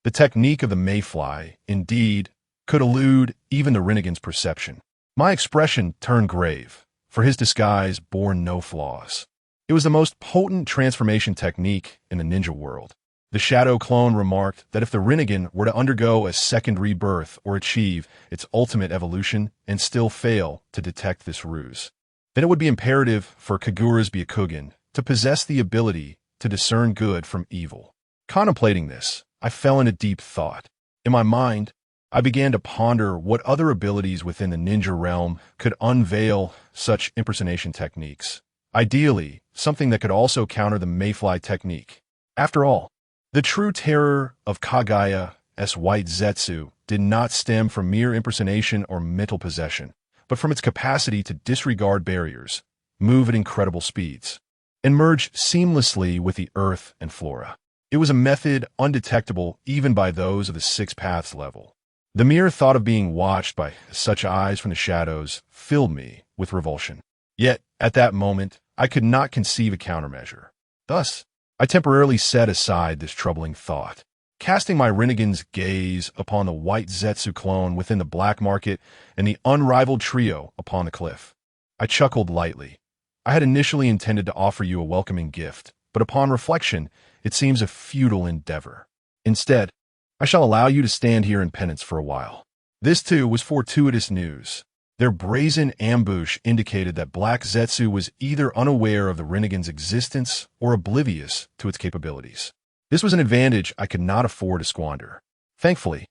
The technique of the mayfly, indeed, could elude even the Rinnegan's perception. My expression turned grave, for his disguise bore no flaws. It was the most potent transformation technique in the ninja world. The shadow clone remarked that if the Rinnegan were to undergo a second rebirth or achieve its ultimate evolution and still fail to detect this ruse, then it would be imperative for Kagura's Byakugan to possess the ability to discern good from evil. Contemplating this, I fell into deep thought. In my mind, I began to ponder what other abilities within the ninja realm could unveil such impersonation techniques. Ideally, something that could also counter the mayfly technique. After all, the true terror of Kagaya's white Zetsu did not stem from mere impersonation or mental possession, but from its capacity to disregard barriers, move at incredible speeds, and merge seamlessly with the earth and flora. It was a method undetectable even by those of the Six Paths level. The mere thought of being watched by such eyes from the shadows filled me with revulsion. Yet, at that moment, I could not conceive a countermeasure. Thus, I temporarily set aside this troubling thought. Casting my Rinnegan's gaze upon the white Zetsu clone within the black market and the unrivaled trio upon the cliff, I chuckled lightly. I had initially intended to offer you a welcoming gift, but upon reflection, it seems a futile endeavor. Instead, I shall allow you to stand here in penance for a while. This, too, was fortuitous news. Their brazen ambush indicated that Black Zetsu was either unaware of the Rinnegan's existence or oblivious to its capabilities. This was an advantage I could not afford to squander. Thankfully,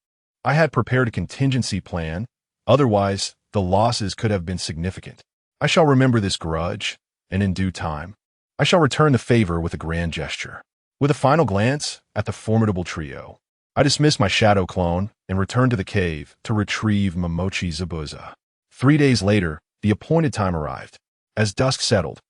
I had prepared a contingency plan, otherwise the losses could have been significant. I shall remember this grudge, and in due time, I shall return the favor with a grand gesture. With a final glance at the formidable trio, I dismissed my shadow clone and returned to the cave to retrieve Momochi Zabuza. 3 days later, the appointed time arrived. As dusk settled,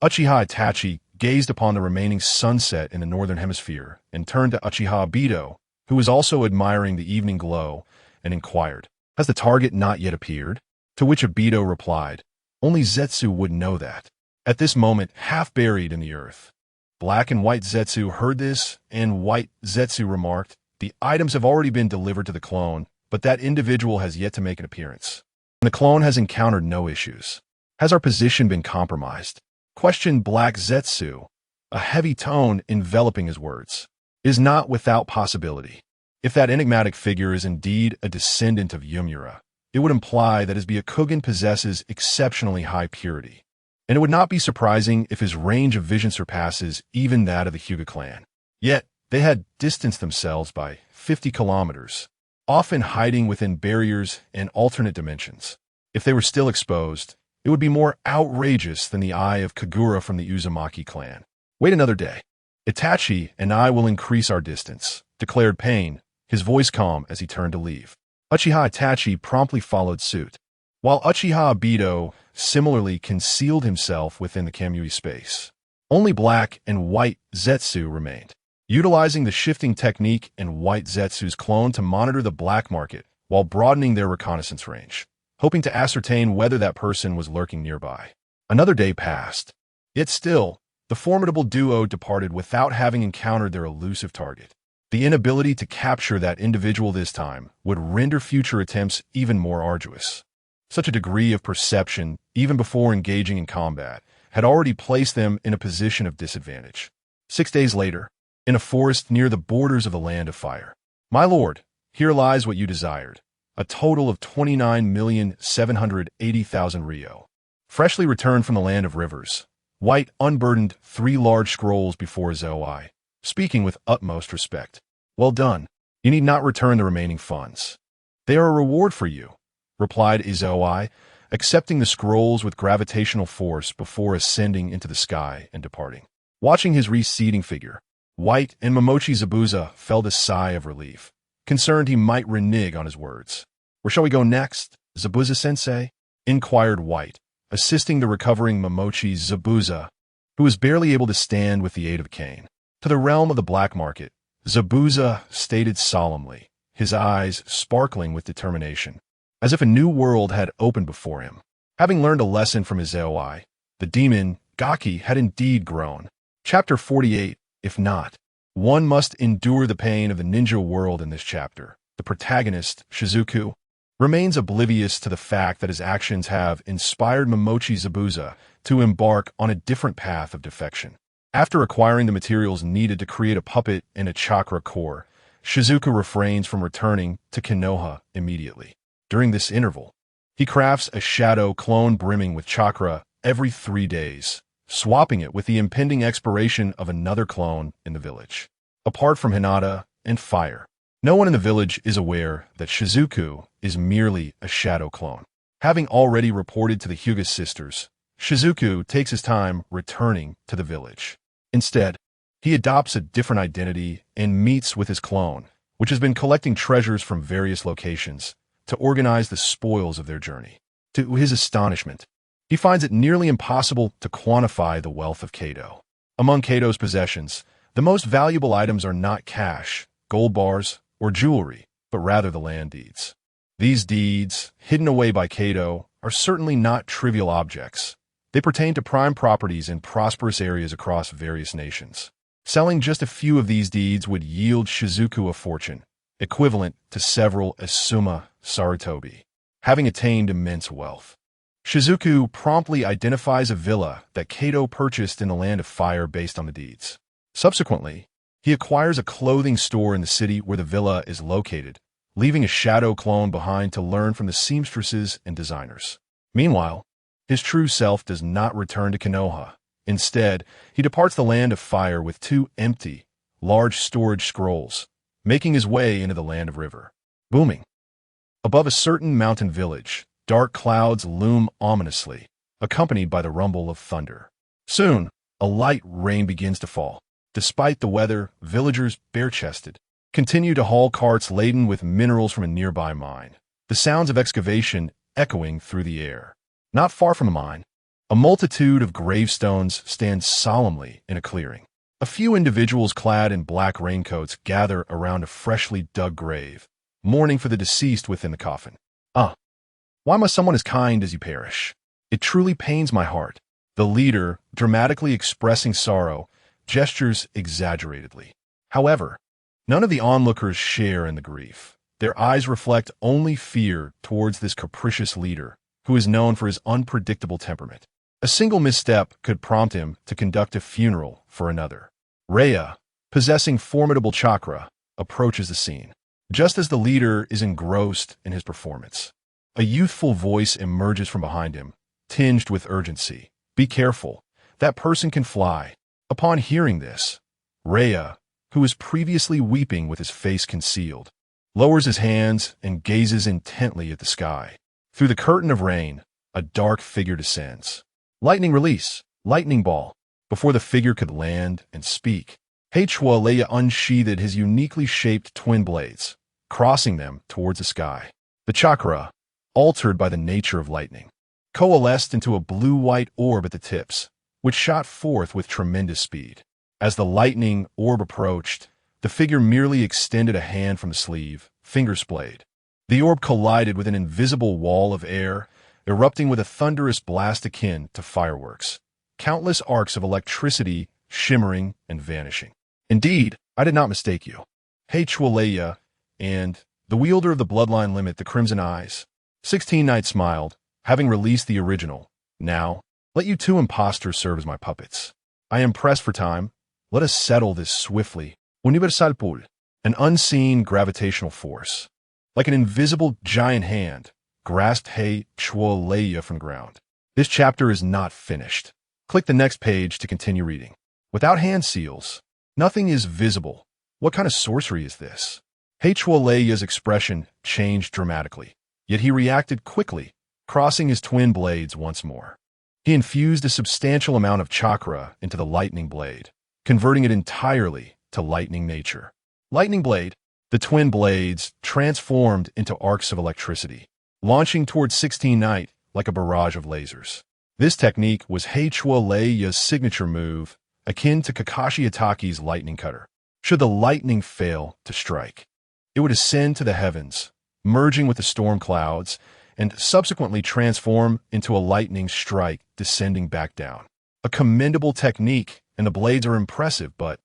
Uchiha Itachi gazed upon the remaining sunset in the northern hemisphere and turned to Uchiha Obito, who was also admiring the evening glow, and inquired, "Has the target not yet appeared?" To which Obito replied, "Only Zetsu would know that." At this moment, half buried in the earth, Black and White Zetsu heard this, and White Zetsu remarked, "The items have already been delivered to the clone, but that individual has yet to make an appearance. The clone has encountered no issues. Has our position been compromised?" Questioned Black Zetsu, a heavy tone enveloping his words. "Is not without possibility. If that enigmatic figure is indeed a descendant of Yumura, it would imply that his Byakugan possesses exceptionally high purity, and it would not be surprising if his range of vision surpasses even that of the Hyuga clan. Yet, they had distanced themselves by 50 kilometers, often hiding within barriers and alternate dimensions. If they were still exposed, it would be more outrageous than the eye of Kagura from the Uzumaki clan. Wait another day. Itachi and I will increase our distance," declared Pain, his voice calm as he turned to leave. Uchiha Itachi promptly followed suit, while Uchiha Obito similarly concealed himself within the Kamui space. Only Black and White Zetsu remained, utilizing the shifting technique in White Zetsu's clone to monitor the black market while broadening their reconnaissance range, hoping to ascertain whether that person was lurking nearby. Another day passed. Yet still, the formidable duo departed without having encountered their elusive target. The inability to capture that individual this time would render future attempts even more arduous. Such a degree of perception, even before engaging in combat, had already placed them in a position of disadvantage. 6 days later, in a forest near the borders of the Land of Fire. "My lord, here lies what you desired. A total of 29,780,000 Ryo. Freshly returned from the land of rivers, White unburdened 3 large scrolls before Izoi, speaking with utmost respect. "Well done. You need not return the remaining funds. They are a reward for you," replied Izoi, accepting the scrolls with gravitational force before ascending into the sky and departing. Watching his receding figure, White and Momochi Zabuza felt a sigh of relief, concerned he might renege on his words. "Where shall we go next, Zabuza-sensei?" inquired White, assisting the recovering Momochi Zabuza, who was barely able to stand with the aid of a cane. "To the realm of the black market," Zabuza stated solemnly, his eyes sparkling with determination, as if a new world had opened before him. Having learned a lesson from his Izoi, the demon Gaki had indeed grown. Chapter 48. If not, one must endure the pain of the ninja world in this chapter. The protagonist, Shizuku, remains oblivious to the fact that his actions have inspired Momochi Zabuza to embark on a different path of defection. After acquiring the materials needed to create a puppet and a chakra core, Shizuku refrains from returning to Konoha immediately. During this interval, he crafts a shadow clone brimming with chakra every 3 days, swapping it with the impending expiration of another clone in the village. Apart from Hinata and Fire, no one in the village is aware that Shizuku is merely a shadow clone. Having already reported to the Hyuga sisters, Shizuku takes his time returning to the village. Instead, he adopts a different identity and meets with his clone, which has been collecting treasures from various locations to organize the spoils of their journey. To his astonishment, he finds it nearly impossible to quantify the wealth of Kato. Among Kato's possessions, the most valuable items are not cash, gold bars, or jewelry, but rather the land deeds. These deeds, hidden away by Kato, are certainly not trivial objects. They pertain to prime properties in prosperous areas across various nations. Selling just a few of these deeds would yield Shizuku a fortune, equivalent to several Asuma Sarutobi. Having attained immense wealth, Shizuku promptly identifies a villa that Kato purchased in the Land of Fire based on the deeds. Subsequently, he acquires a clothing store in the city where the villa is located, leaving a shadow clone behind to learn from the seamstresses and designers. Meanwhile, his true self does not return to Konoha. Instead, he departs the Land of Fire with 2 empty, large storage scrolls, making his way into the Land of River. Booming. Above a certain mountain village, dark clouds loom ominously, accompanied by the rumble of thunder. Soon, a light rain begins to fall. Despite the weather, villagers, bare-chested, continue to haul carts laden with minerals from a nearby mine, the sounds of excavation echoing through the air. Not far from the mine, a multitude of gravestones stand solemnly in a clearing. A few individuals clad in black raincoats gather around a freshly dug grave, mourning for the deceased within the coffin. Why must someone as kind as you perish? It truly pains my heart. The leader, dramatically expressing sorrow, gestures exaggeratedly. However, none of the onlookers share in the grief. Their eyes reflect only fear towards this capricious leader, who is known for his unpredictable temperament. A single misstep could prompt him to conduct a funeral for another. Rhea, possessing formidable chakra, approaches the scene. Just as the leader is engrossed in his performance, a youthful voice emerges from behind him, tinged with urgency. "Be careful. That person can fly." Upon hearing this, Rhea, who was previously weeping with his face concealed, lowers his hands and gazes intently at the sky. Through the curtain of rain, a dark figure descends. Lightning release, lightning ball. Before the figure could land and speak, Leia unsheathed his uniquely shaped twin blades, crossing them towards the sky. The chakra, altered by the nature of lightning, coalesced into a blue-white orb at the tips, which shot forth with tremendous speed. As the lightning orb approached, the figure merely extended a hand from the sleeve, finger splayed. The orb collided with an invisible wall of air, erupting with a thunderous blast akin to fireworks. Countless arcs of electricity shimmering and vanishing. "Indeed, I did not mistake you. Leia, and the wielder of the bloodline limit, the Crimson Eyes." 16 Knight smiled, having released the original. "Now, let you 2 impostors serve as my puppets. I am pressed for time. Let us settle this swiftly." Universal Pull, an unseen gravitational force, like an invisible giant hand, grasped Leia from the ground. This chapter is not finished. Click the next page to continue reading. Without hand seals, nothing is visible. What kind of sorcery is this? Hwaleya's expression changed dramatically, yet he reacted quickly, crossing his twin blades once more. He infused a substantial amount of chakra into the lightning blade, converting it entirely to lightning nature. Lightning blade, the twin blades transformed into arcs of electricity, launching towards 16 Knight like a barrage of lasers. This technique was Hwaleya's signature move, akin to Kakashi Itachi's lightning cutter. Should the lightning fail to strike, it would ascend to the heavens, merging with the storm clouds, and subsequently transform into a lightning strike descending back down. A commendable technique, and the blades are impressive, but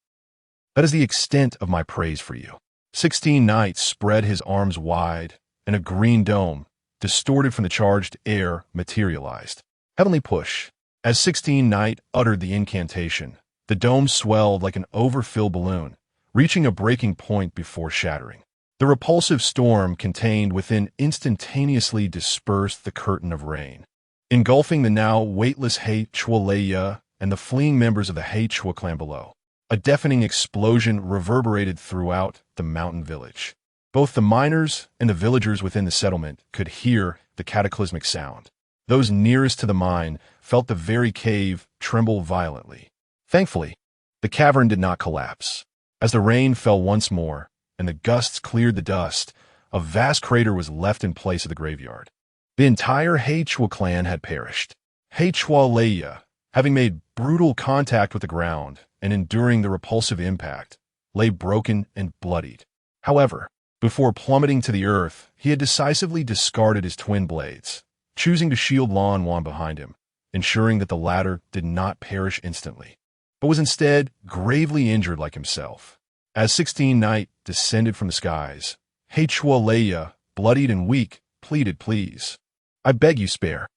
that is the extent of my praise for you. 16 Knight spread his arms wide, and a green dome, distorted from the charged air, materialized. Heavenly push. As 16 Knight uttered the incantation, the dome swelled like an overfilled balloon, reaching a breaking point before shattering. The repulsive storm contained within instantaneously dispersed the curtain of rain, engulfing the now weightless Hwaleya and the fleeing members of the Hwa clan below. A deafening explosion reverberated throughout the mountain village. Both the miners and the villagers within the settlement could hear the cataclysmic sound. Those nearest to the mine felt the very cave tremble violently. Thankfully, the cavern did not collapse. As the rain fell once more, and the gusts cleared the dust, a vast crater was left in place of the graveyard. The entire Hwa clan had perished. Hwaleya, having made brutal contact with the ground and enduring the repulsive impact, lay broken and bloodied. However, before plummeting to the earth, he had decisively discarded his twin blades, choosing to shield Lan Wan behind him, ensuring that the latter did not perish instantly, but was instead gravely injured like himself. As 16 Knight descended from the skies, Hwaleya, bloodied and weak, pleaded, "Please, I beg you spare."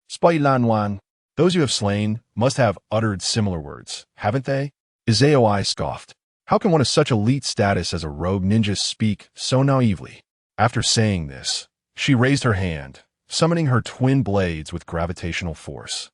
Spite Lan Wan, those you have slain must have uttered similar words, haven't they? Izayoi scoffed. How can one of such elite status as a rogue ninja speak so naively? After saying this, she raised her hand, summoning her twin blades with gravitational force.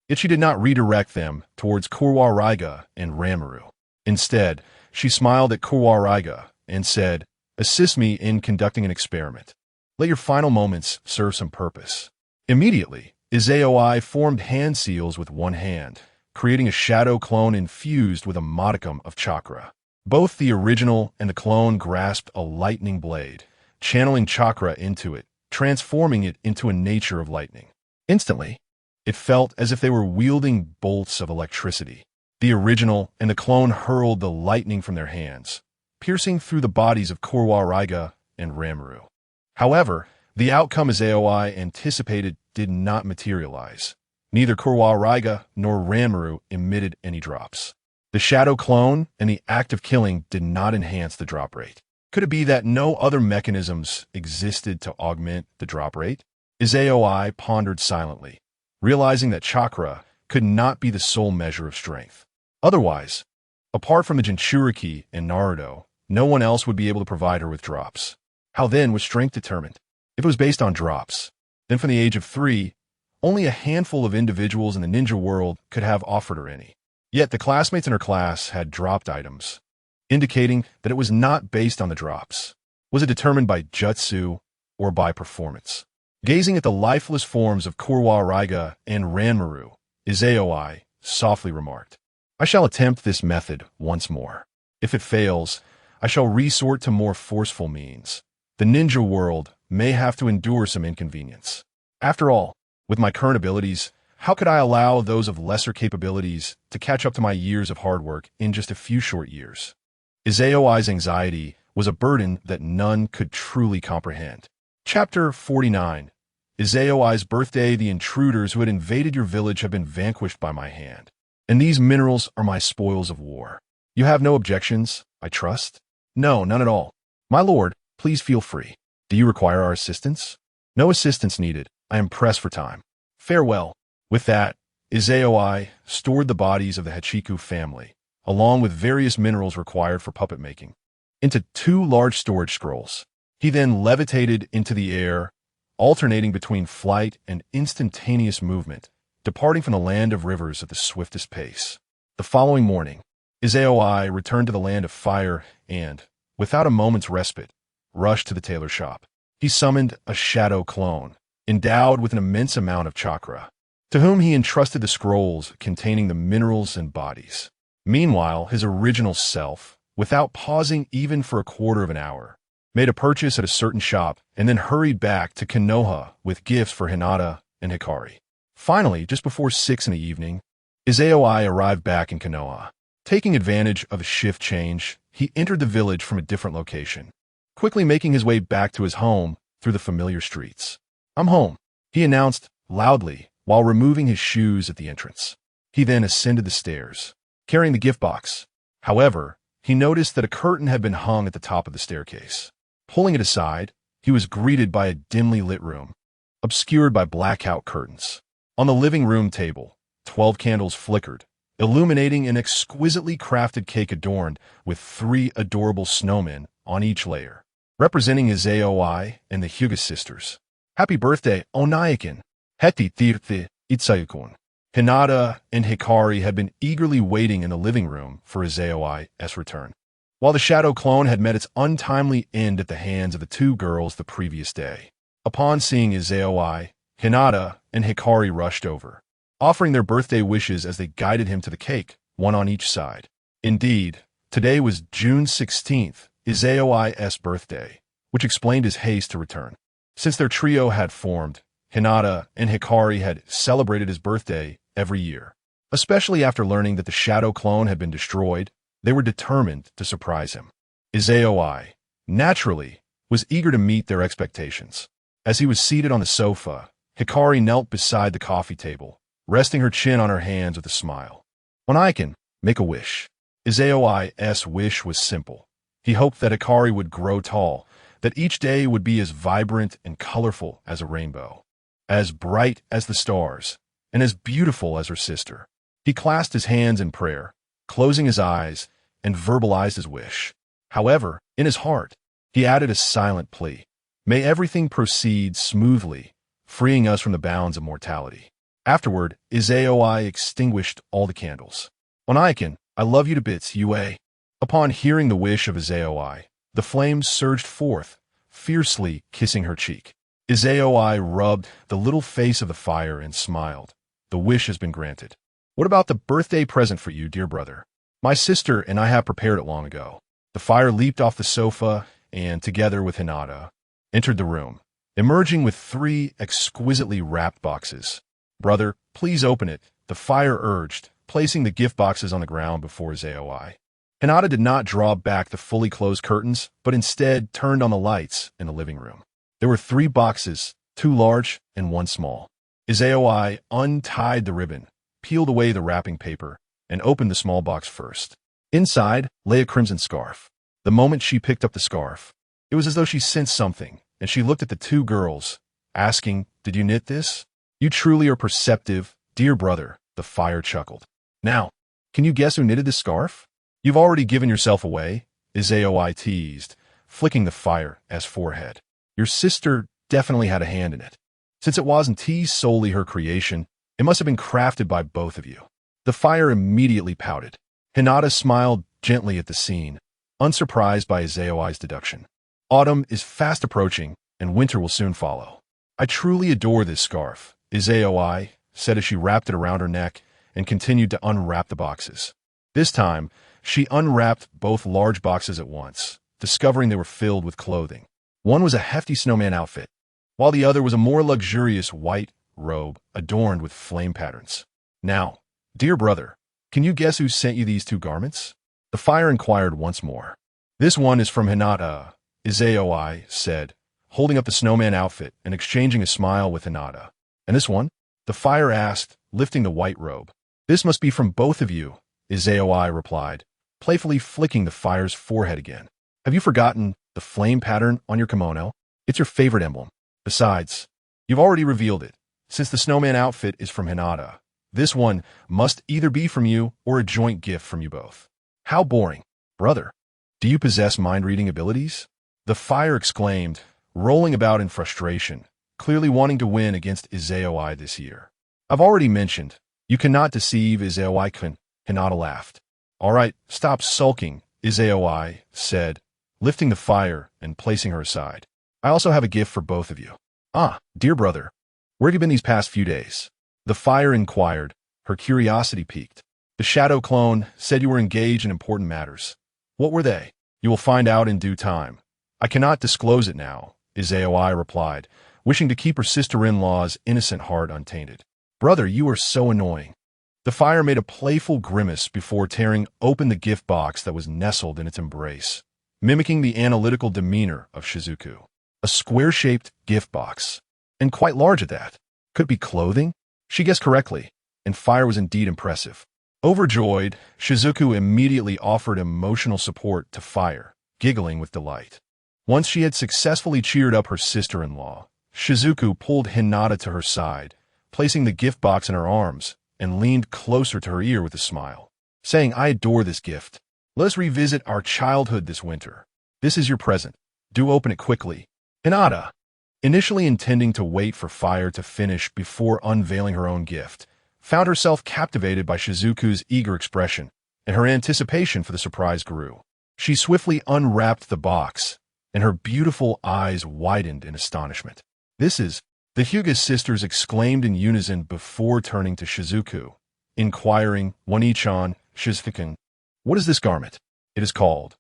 Yet she did not redirect them towards Kurwaraiga and Ranmaru. Instead, she smiled at Kurwaraiga and said, "Assist me in conducting an experiment. Let your final moments serve some purpose." Immediately, Izayoi formed hand seals with one hand, creating a shadow clone infused with a modicum of chakra. Both the original and the clone grasped a lightning blade, channeling chakra into it, transforming it into a nature of lightning. Instantly, it felt as if they were wielding bolts of electricity. The original and the clone hurled the lightning from their hands, piercing through the bodies of Kurwaraiga and Ranmaru. However, the outcome Izayoi anticipated did not materialize. Neither Kurwaraiga nor Ranmaru emitted any drops. The shadow clone and the act of killing did not enhance the drop rate. Could it be that no other mechanisms existed to augment the drop rate? Izayoi pondered silently, realizing that chakra could not be the sole measure of strength. Otherwise, apart from the Jinchuriki and Naruto, no one else would be able to provide her with drops. How then was strength determined? If it was based on drops, then from the age of 3, only a handful of individuals in the ninja world could have offered her any. Yet the classmates in her class had dropped items, indicating that it was not based on the drops. Was it determined by jutsu or by performance? Gazing at the lifeless forms of Kurwaraiga and Ranmaru, Izayoi softly remarked, "I shall attempt this method once more. If it fails, I shall resort to more forceful means. The ninja world may have to endure some inconvenience. After all, with my current abilities, how could I allow those of lesser capabilities to catch up to my years of hard work in just a few short years?" Izayoi's anxiety was a burden that none could truly comprehend. Chapter 49. Izayoi's birthday. The intruders who had invaded your village have been vanquished by my hand, and these minerals are my spoils of war. You have no objections, I trust? No, none at all. My lord, please feel free. Do you require our assistance? No assistance needed. I am pressed for time. Farewell. With that, Izayoi stored the bodies of the Hachiku family, along with various minerals required for puppet making, into 2 large storage scrolls. He then levitated into the air, alternating between flight and instantaneous movement, departing from the land of rivers at the swiftest pace. The following morning, Izaoi returned to the land of fire and, without a moment's respite, rushed to the tailor shop. He summoned a shadow clone, endowed with an immense amount of chakra, to whom he entrusted the scrolls containing the minerals and bodies. Meanwhile, his original self, without pausing even for a quarter of an hour, made a purchase at a certain shop and then hurried back to Konoha with gifts for Hinata and Hikari. Finally, just before 6 in the evening, Izaoi arrived back in Konoha. Taking advantage of a shift change, he entered the village from a different location, quickly making his way back to his home through the familiar streets. "I'm home," he announced loudly while removing his shoes at the entrance. He then ascended the stairs, carrying the gift box. However, he noticed that a curtain had been hung at the top of the staircase. Pulling it aside, he was greeted by a dimly lit room, obscured by blackout curtains. On the living room table, 12 candles flickered, illuminating an exquisitely crafted cake adorned with 3 adorable snowmen on each layer, representing Izaoi and the Hyuga sisters. "Happy birthday, Onaikin! Heti tirte Itsayukun." Hinata and Hikari had been eagerly waiting in the living room for Izaoi's return, while the shadow clone had met its untimely end at the hands of the 2 girls the previous day. Upon seeing Izaoi, Hinata and Hikari rushed over, offering their birthday wishes as they guided him to the cake, one on each side. Indeed, today was June 16th, Izaoi's birthday, which explained his haste to return. Since their trio had formed, Hinata and Hikari had celebrated his birthday every year. Especially after learning that the shadow clone had been destroyed, they were determined to surprise him. Izaoi, naturally, was eager to meet their expectations. As he was seated on the sofa, Hikari knelt beside the coffee table, resting her chin on her hands with a smile. "When I can, make a wish." Izaoi's wish was simple. He hoped that Hikari would grow tall, that each day would be as vibrant and colorful as a rainbow, as bright as the stars, and as beautiful as her sister. He clasped his hands in prayer, closing his eyes, and verbalized his wish. However, in his heart, he added a silent plea. "May everything proceed smoothly, freeing us from the bounds of mortality." Afterward, Izaoi extinguished all the candles. "Onaikin, I love you to bits, Yue." Upon hearing the wish of Izaoi, the flames surged forth, fiercely kissing her cheek. Izaoi rubbed the little face of the fire and smiled. "The wish has been granted. What about the birthday present for you, dear brother? My sister and I have prepared it long ago." The fire leaped off the sofa and, together with Hinata, entered the room, emerging with 3 exquisitely wrapped boxes. "Brother, please open it," the fire urged, placing the gift boxes on the ground before Izaoi. Hinata did not draw back the fully closed curtains, but instead turned on the lights in the living room. There were 3 boxes, 2 large and 1 small. Izaoi untied the ribbon, peeled away the wrapping paper, and opened the small box first. Inside lay a crimson scarf. The moment she picked up the scarf, it was as though she sensed something, and she looked at the 2 girls, asking, "Did you knit this?" "You truly are perceptive, dear brother," the fire chuckled. "Now, can you guess who knitted this scarf?" "You've already given yourself away," Izaoi teased, flicking the fire's forehead. "Your sister definitely had a hand in it. Since it wasn't solely her creation, it must have been crafted by both of you." The fire immediately pouted. Hinata smiled gently at the scene, unsurprised by Izaoi's deduction. "Autumn is fast approaching, and winter will soon follow. I truly adore this scarf," Izaoi said as she wrapped it around her neck and continued to unwrap the boxes. This time, she unwrapped both large boxes at once, discovering they were filled with clothing. One was a hefty snowman outfit, while the other was a more luxurious white robe adorned with flame patterns. "Now, dear brother, can you guess who sent you these 2 garments?" The fire inquired once more. "This one is from Hinata," Izaoi said, holding up the snowman outfit and exchanging a smile with Hinata. "And this one?" the fire asked, lifting the white robe. "This must be from both of you," Izaoi replied, playfully flicking the fire's forehead again. "Have you forgotten the flame pattern on your kimono? It's your favorite emblem. Besides, you've already revealed it. Since the snowman outfit is from Hinata, this one must either be from you or a joint gift from you both." "How boring. Brother, do you possess mind-reading abilities?" the fire exclaimed, rolling about in frustration, clearly wanting to win against Izaoi this year. I've already mentioned, you cannot deceive Izaoi-kun, Hinata laughed. All right, stop sulking, Izaoi said, lifting the fire and placing her aside. I also have a gift for both of you. Ah, dear brother, where have you been these past few days? The fire inquired, her curiosity piqued. The shadow clone said you were engaged in important matters. What were they? You will find out in due time. I cannot disclose it now, Izaoi replied, wishing to keep her sister-in-law's innocent heart untainted. Brother, you are so annoying. The fire made a playful grimace before tearing open the gift box that was nestled in its embrace, mimicking the analytical demeanor of Shizuku. A square-shaped gift box, and quite large at that. Could it be clothing? She guessed correctly, and fire was indeed impressive. Overjoyed, Shizuku immediately offered emotional support to Fire, giggling with delight. Once she had successfully cheered up her sister-in-law, Shizuku pulled Hinata to her side, placing the gift box in her arms, and leaned closer to her ear with a smile, saying, I adore this gift. Let us revisit our childhood this winter. This is your present. Do open it quickly. Hinata, initially intending to wait for Fire to finish before unveiling her own gift, found herself captivated by Shizuku's eager expression, and her anticipation for the surprise grew. She swiftly unwrapped the box, and her beautiful eyes widened in astonishment. This is, the Hyuga sisters exclaimed in unison before turning to Shizuku, inquiring, Wani-chan, Shizuku, what is this garment? It is called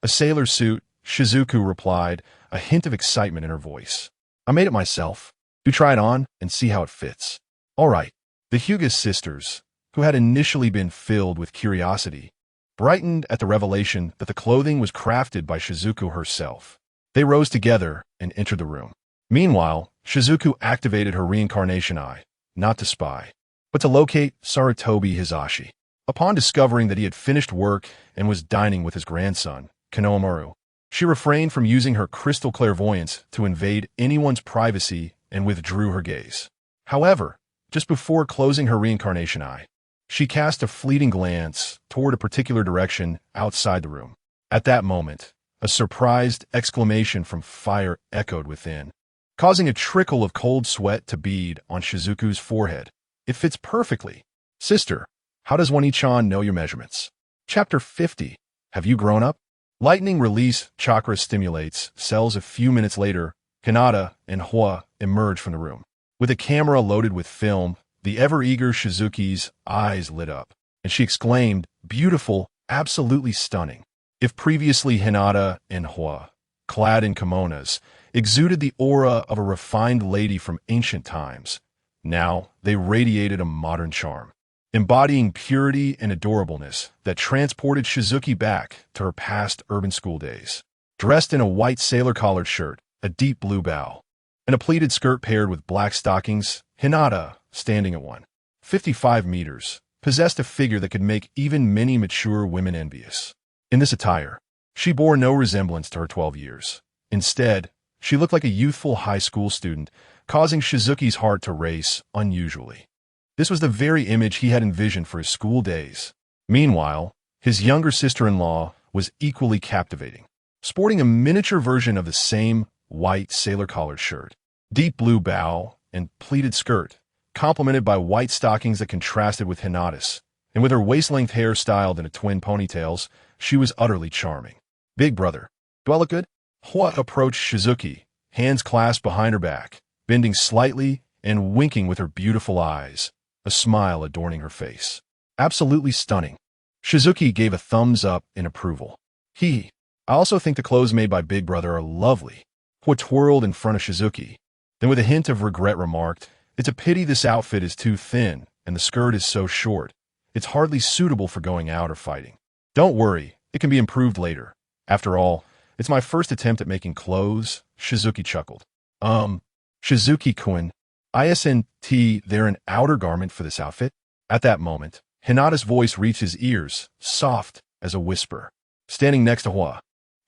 a sailor suit, Shizuku replied, a hint of excitement in her voice. I made it myself. Do try it on and see how it fits. All right. The Hyuga sisters, who had initially been filled with curiosity, brightened at the revelation that the clothing was crafted by Shizuku herself. They rose together and entered the room. Meanwhile, Shizuku activated her reincarnation eye, not to spy, but to locate Sarutobi Hisashi. Upon discovering that he had finished work and was dining with his grandson, Konohamaru, she refrained from using her crystal clairvoyance to invade anyone's privacy and withdrew her gaze. However, just before closing her reincarnation eye, she cast a fleeting glance toward a particular direction outside the room. At that moment, a surprised exclamation from Fire echoed within, causing a trickle of cold sweat to bead on Shizuku's forehead. It fits perfectly. Sister, how does Wani-chan know your measurements? Chapter 50. Have you grown up? Lightning release chakra stimulates cells. A few minutes later, Hinata and Hua emerge from the room. With a camera loaded with film, the ever-eager Shizuki's eyes lit up, and she exclaimed, beautiful, absolutely stunning. If previously Hinata and Hua, clad in kimonos, exuded the aura of a refined lady from ancient times, now they radiated a modern charm, embodying purity and adorableness that transported Shizuki back to her past urban school days. Dressed in a white sailor-collared shirt, a deep blue bow, and a pleated skirt paired with black stockings, Hinata, standing at 155 meters, possessed a figure that could make even many mature women envious. In this attire, she bore no resemblance to her 12 years. Instead, she looked like a youthful high school student, causing Shizuki's heart to race unusually. This was the very image he had envisioned for his school days. Meanwhile, his younger sister-in-law was equally captivating, sporting a miniature version of the same white sailor-collared shirt, deep blue bow, and pleated skirt, complemented by white stockings that contrasted with Hinata's, and with her waist-length hair styled into twin ponytails, she was utterly charming. Big brother, do I look good? Hua approached Shizuki, hands clasped behind her back, bending slightly and winking with her beautiful eyes, a smile adorning her face. Absolutely stunning. Shizuki gave a thumbs up in approval. I also think the clothes made by Big Brother are lovely. Hua twirled in front of Shizuki, then with a hint of regret remarked, it's a pity this outfit is too thin and the skirt is so short. It's hardly suitable for going out or fighting. Don't worry, it can be improved later. After all, it's my first attempt at making clothes, Shizuki chuckled. Shizuki-kun, isn't there an outer garment for this outfit? At that moment, Hinata's voice reached his ears, soft as a whisper. Standing next to Hua,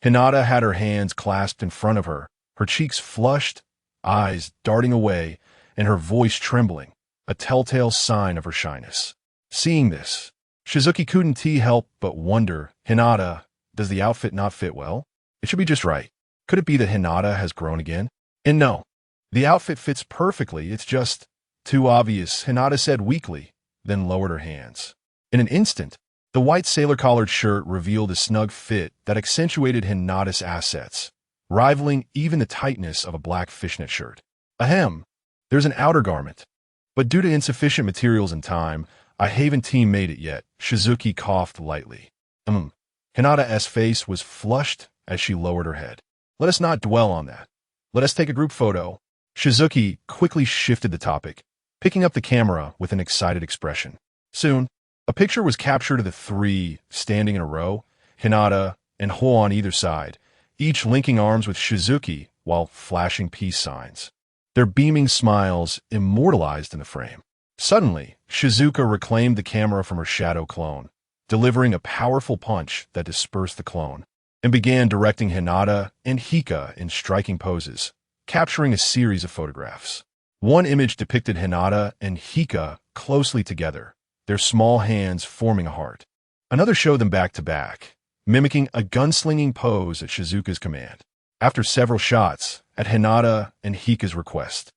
Hinata had her hands clasped in front of her, her cheeks flushed, eyes darting away, and her voice trembling, a telltale sign of her shyness. Seeing this, Shizuki couldn't help but wonder, Hinata, does the outfit not fit well? It should be just right. Could it be that Hinata has grown again? And no, The outfit fits perfectly, it's just too obvious, Hinata said weakly, then lowered her hands. In an instant, the white sailor-collared shirt revealed a snug fit that accentuated Hinata's assets, rivaling even the tightness of a black fishnet shirt. Ahem, there's an outer garment. But due to insufficient materials and time, I haven't team-made it yet, Shizuki coughed lightly. Hinata's face was flushed as she lowered her head. Let us not dwell on that. Let us take a group photo. Shizuki quickly shifted the topic, picking up the camera with an excited expression. Soon, a picture was captured of the three standing in a row, Hinata and Ho on either side, each linking arms with Shizuki while flashing peace signs. Their beaming smiles immortalized in the frame. Suddenly, Shizuka reclaimed the camera from her shadow clone, delivering a powerful punch that dispersed the clone, and began directing Hinata and Hika in striking poses, capturing a series of photographs. One image depicted Hinata and Hika closely together, their small hands forming a heart. Another showed them back to back, mimicking a gunslinging pose at Shizuka's command. After several shots, at Hinata and Hika's request,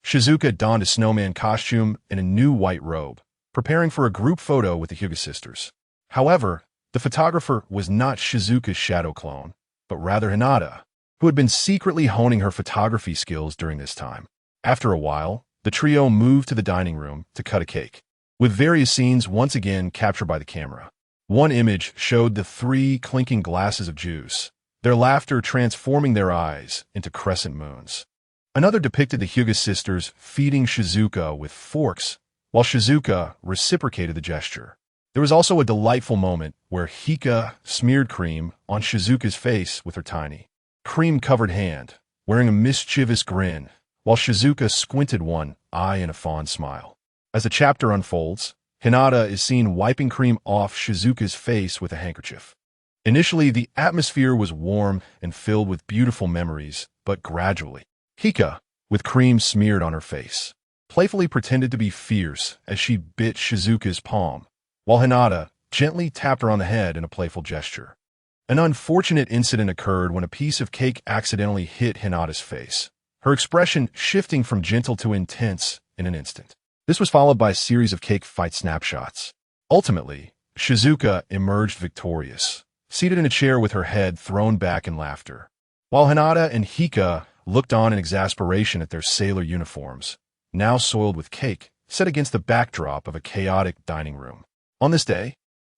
Shizuka donned a snowman costume and a new white robe, preparing for a group photo with the Hyuga sisters. However, the photographer was not Shizuka's shadow clone, but rather Hinata, who had been secretly honing her photography skills during this time. After a while, the trio moved to the dining room to cut a cake, with various scenes once again captured by the camera. One image showed the three clinking glasses of juice, their laughter transforming their eyes into crescent moons. Another depicted the Hyuga sisters feeding Shizuka with forks, while Shizuka reciprocated the gesture. There was also a delightful moment where Hika smeared cream on Shizuka's face with her tiny, cream-covered hand, wearing a mischievous grin, while Shizuka squinted one eye in a fond smile. As the chapter unfolds, Hinata is seen wiping cream off Shizuka's face with a handkerchief. Initially, the atmosphere was warm and filled with beautiful memories, but gradually, Hika, with cream smeared on her face, playfully pretended to be fierce as she bit Shizuka's palm, while Hinata gently tapped her on the head in a playful gesture. An unfortunate incident occurred when a piece of cake accidentally hit Hinata's face, her expression shifting from gentle to intense in an instant. This was followed by a series of cake fight snapshots. Ultimately, Shizuka emerged victorious, seated in a chair with her head thrown back in laughter, while Hinata and Hika looked on in exasperation at their sailor uniforms, now soiled with cake, set against the backdrop of a chaotic dining room. On this day,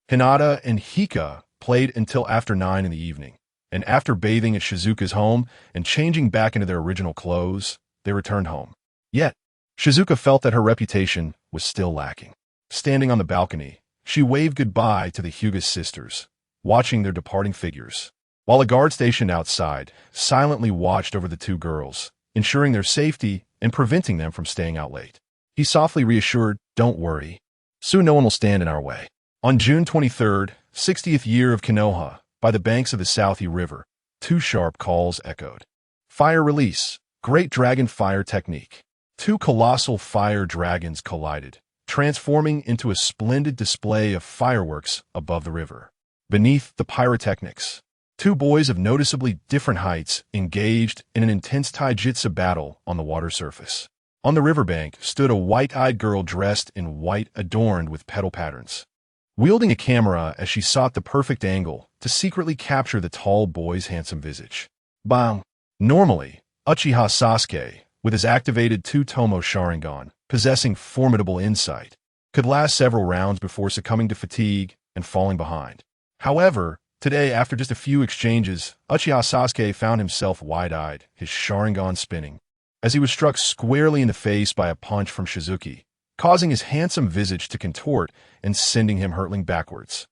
Hinata and Hika played until after 9 in the evening, and after bathing at Shizuka's home and changing back into their original clothes, they returned home. Yet, Shizuka felt that her reputation was still lacking. Standing on the balcony, she waved goodbye to the Hyuga sisters, watching their departing figures, while a guard stationed outside silently watched over the two girls, ensuring their safety and preventing them from staying out late. He softly reassured, "Don't worry. Soon no one will stand in our way." On June 23rd, 60th year of Konoha, by the banks of the Southie River, two sharp calls echoed. Fire release, great dragon fire technique. Two colossal fire dragons collided, transforming into a splendid display of fireworks above the river. Beneath the pyrotechnics, two boys of noticeably different heights engaged in an intense taijutsu battle on the water surface. On the riverbank stood a white-eyed girl dressed in white adorned with petal patterns, wielding a camera as she sought the perfect angle to secretly capture the tall boy's handsome visage. Bam! Normally, Uchiha Sasuke, with his activated two-tomo Sharingan, possessing formidable insight, could last several rounds before succumbing to fatigue and falling behind. However, today, after just a few exchanges, Uchiha Sasuke found himself wide-eyed, his Sharingan spinning, as he was struck squarely in the face by a punch from Shizuki, causing his handsome visage to contort and sending him hurtling backwards.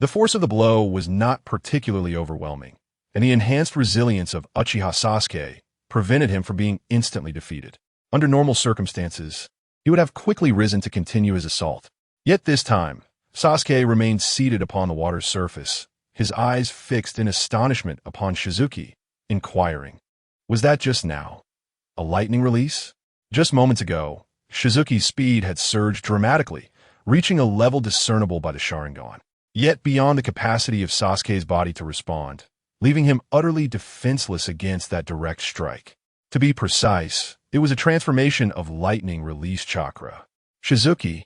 The force of the blow was not particularly overwhelming, and the enhanced resilience of Uchiha Sasuke prevented him from being instantly defeated. Under normal circumstances, he would have quickly risen to continue his assault. Yet this time, Sasuke remained seated upon the water's surface, his eyes fixed in astonishment upon Shizuki, inquiring, "Was that just now a lightning release?" Just moments ago, Shizuki's speed had surged dramatically, reaching a level discernible by the Sharingan, yet beyond the capacity of Sasuke's body to respond, leaving him utterly defenseless against that direct strike. To be precise, it was a transformation of lightning release chakra. Shizuki,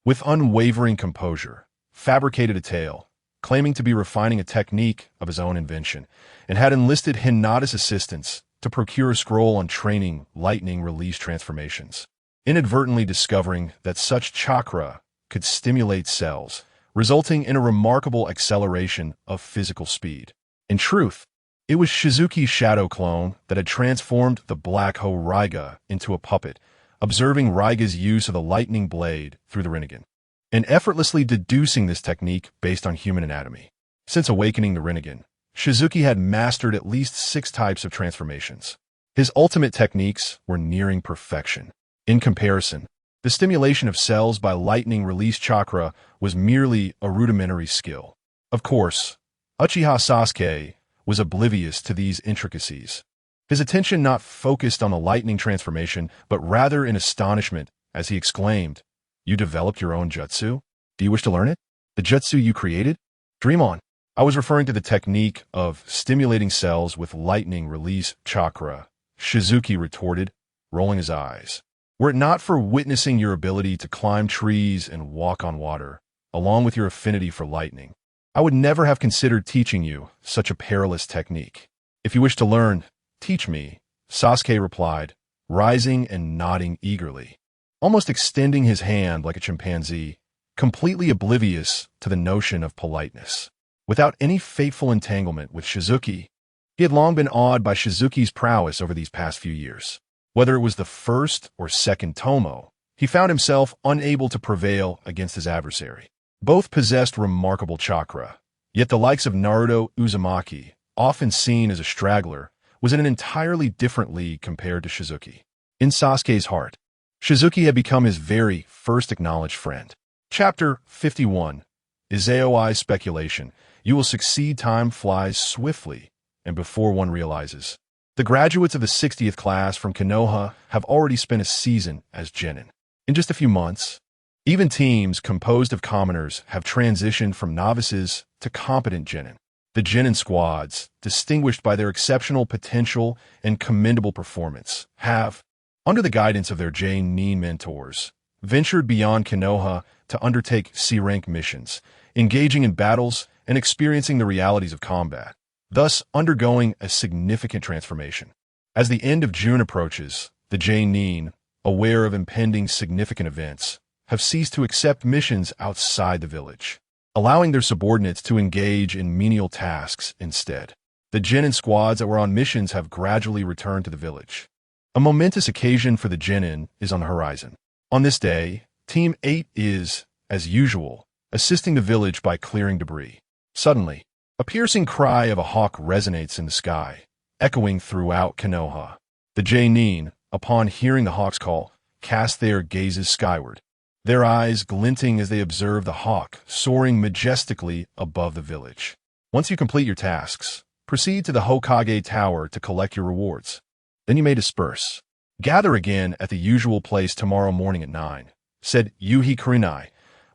with unwavering composure, fabricated a tale, claiming to be refining a technique of his own invention, and had enlisted Hinata's assistance to procure a scroll on training lightning release transformations, inadvertently discovering that such chakra could stimulate cells, resulting in a remarkable acceleration of physical speed. In truth, it was Shizuki's shadow clone that had transformed the Black Hole Raiga into a puppet, observing Raiga's use of the lightning blade through the Rinnegan, and effortlessly deducing this technique based on human anatomy. Since awakening the Rinnegan, Shizuki had mastered at least 6 types of transformations. His ultimate techniques were nearing perfection. In comparison, the stimulation of cells by lightning release chakra was merely a rudimentary skill. Of course, Uchiha Sasuke was oblivious to these intricacies. His attention not focused on the lightning transformation, but rather in astonishment as he exclaimed, "You developed your own jutsu? Do you wish to learn it? The jutsu you created? Dream on." I was referring to the technique of stimulating cells with lightning release chakra, Shizuki retorted, rolling his eyes. Were it not for witnessing your ability to climb trees and walk on water, along with your affinity for lightning, I would never have considered teaching you such a perilous technique. If you wish to learn, teach me, Sasuke replied, rising and nodding eagerly, almost extending his hand like a chimpanzee, completely oblivious to the notion of politeness. Without any fateful entanglement with Shizuki, he had long been awed by Shizuki's prowess over these past few years. Whether it was the first or second Tomo, he found himself unable to prevail against his adversary. Both possessed remarkable chakra, yet the likes of Naruto Uzumaki, often seen as a straggler, was in an entirely different league compared to Shizuki. In Sasuke's heart, Shizuki had become his very first acknowledged friend. Chapter 51. Izaoi's speculation. You will succeed. Time flies swiftly, and before one realizes, the graduates of the 60th class from Konoha have already spent a season as genin. In just a few months, even teams composed of commoners have transitioned from novices to competent genin. The genin squads, distinguished by their exceptional potential and commendable performance, have, under the guidance of their genin mentors, ventured beyond Konoha to undertake C-rank missions, engaging in battles and experiencing the realities of combat, thus undergoing a significant transformation. As the end of June approaches, the genin, aware of impending significant events, have ceased to accept missions outside the village, allowing their subordinates to engage in menial tasks instead. The genin squads that were on missions have gradually returned to the village. A momentous occasion for the genin is on the horizon. On this day, Team 8 is, as usual, assisting the village by clearing debris. Suddenly, a piercing cry of a hawk resonates in the sky, echoing throughout Konoha. The genin, upon hearing the hawk's call, cast their gazes skyward, their eyes glinting as they observe the hawk soaring majestically above the village. Once you complete your tasks, proceed to the Hokage Tower to collect your rewards. Then you may disperse. Gather again at the usual place tomorrow morning at 9, said Yuhi Kurenai,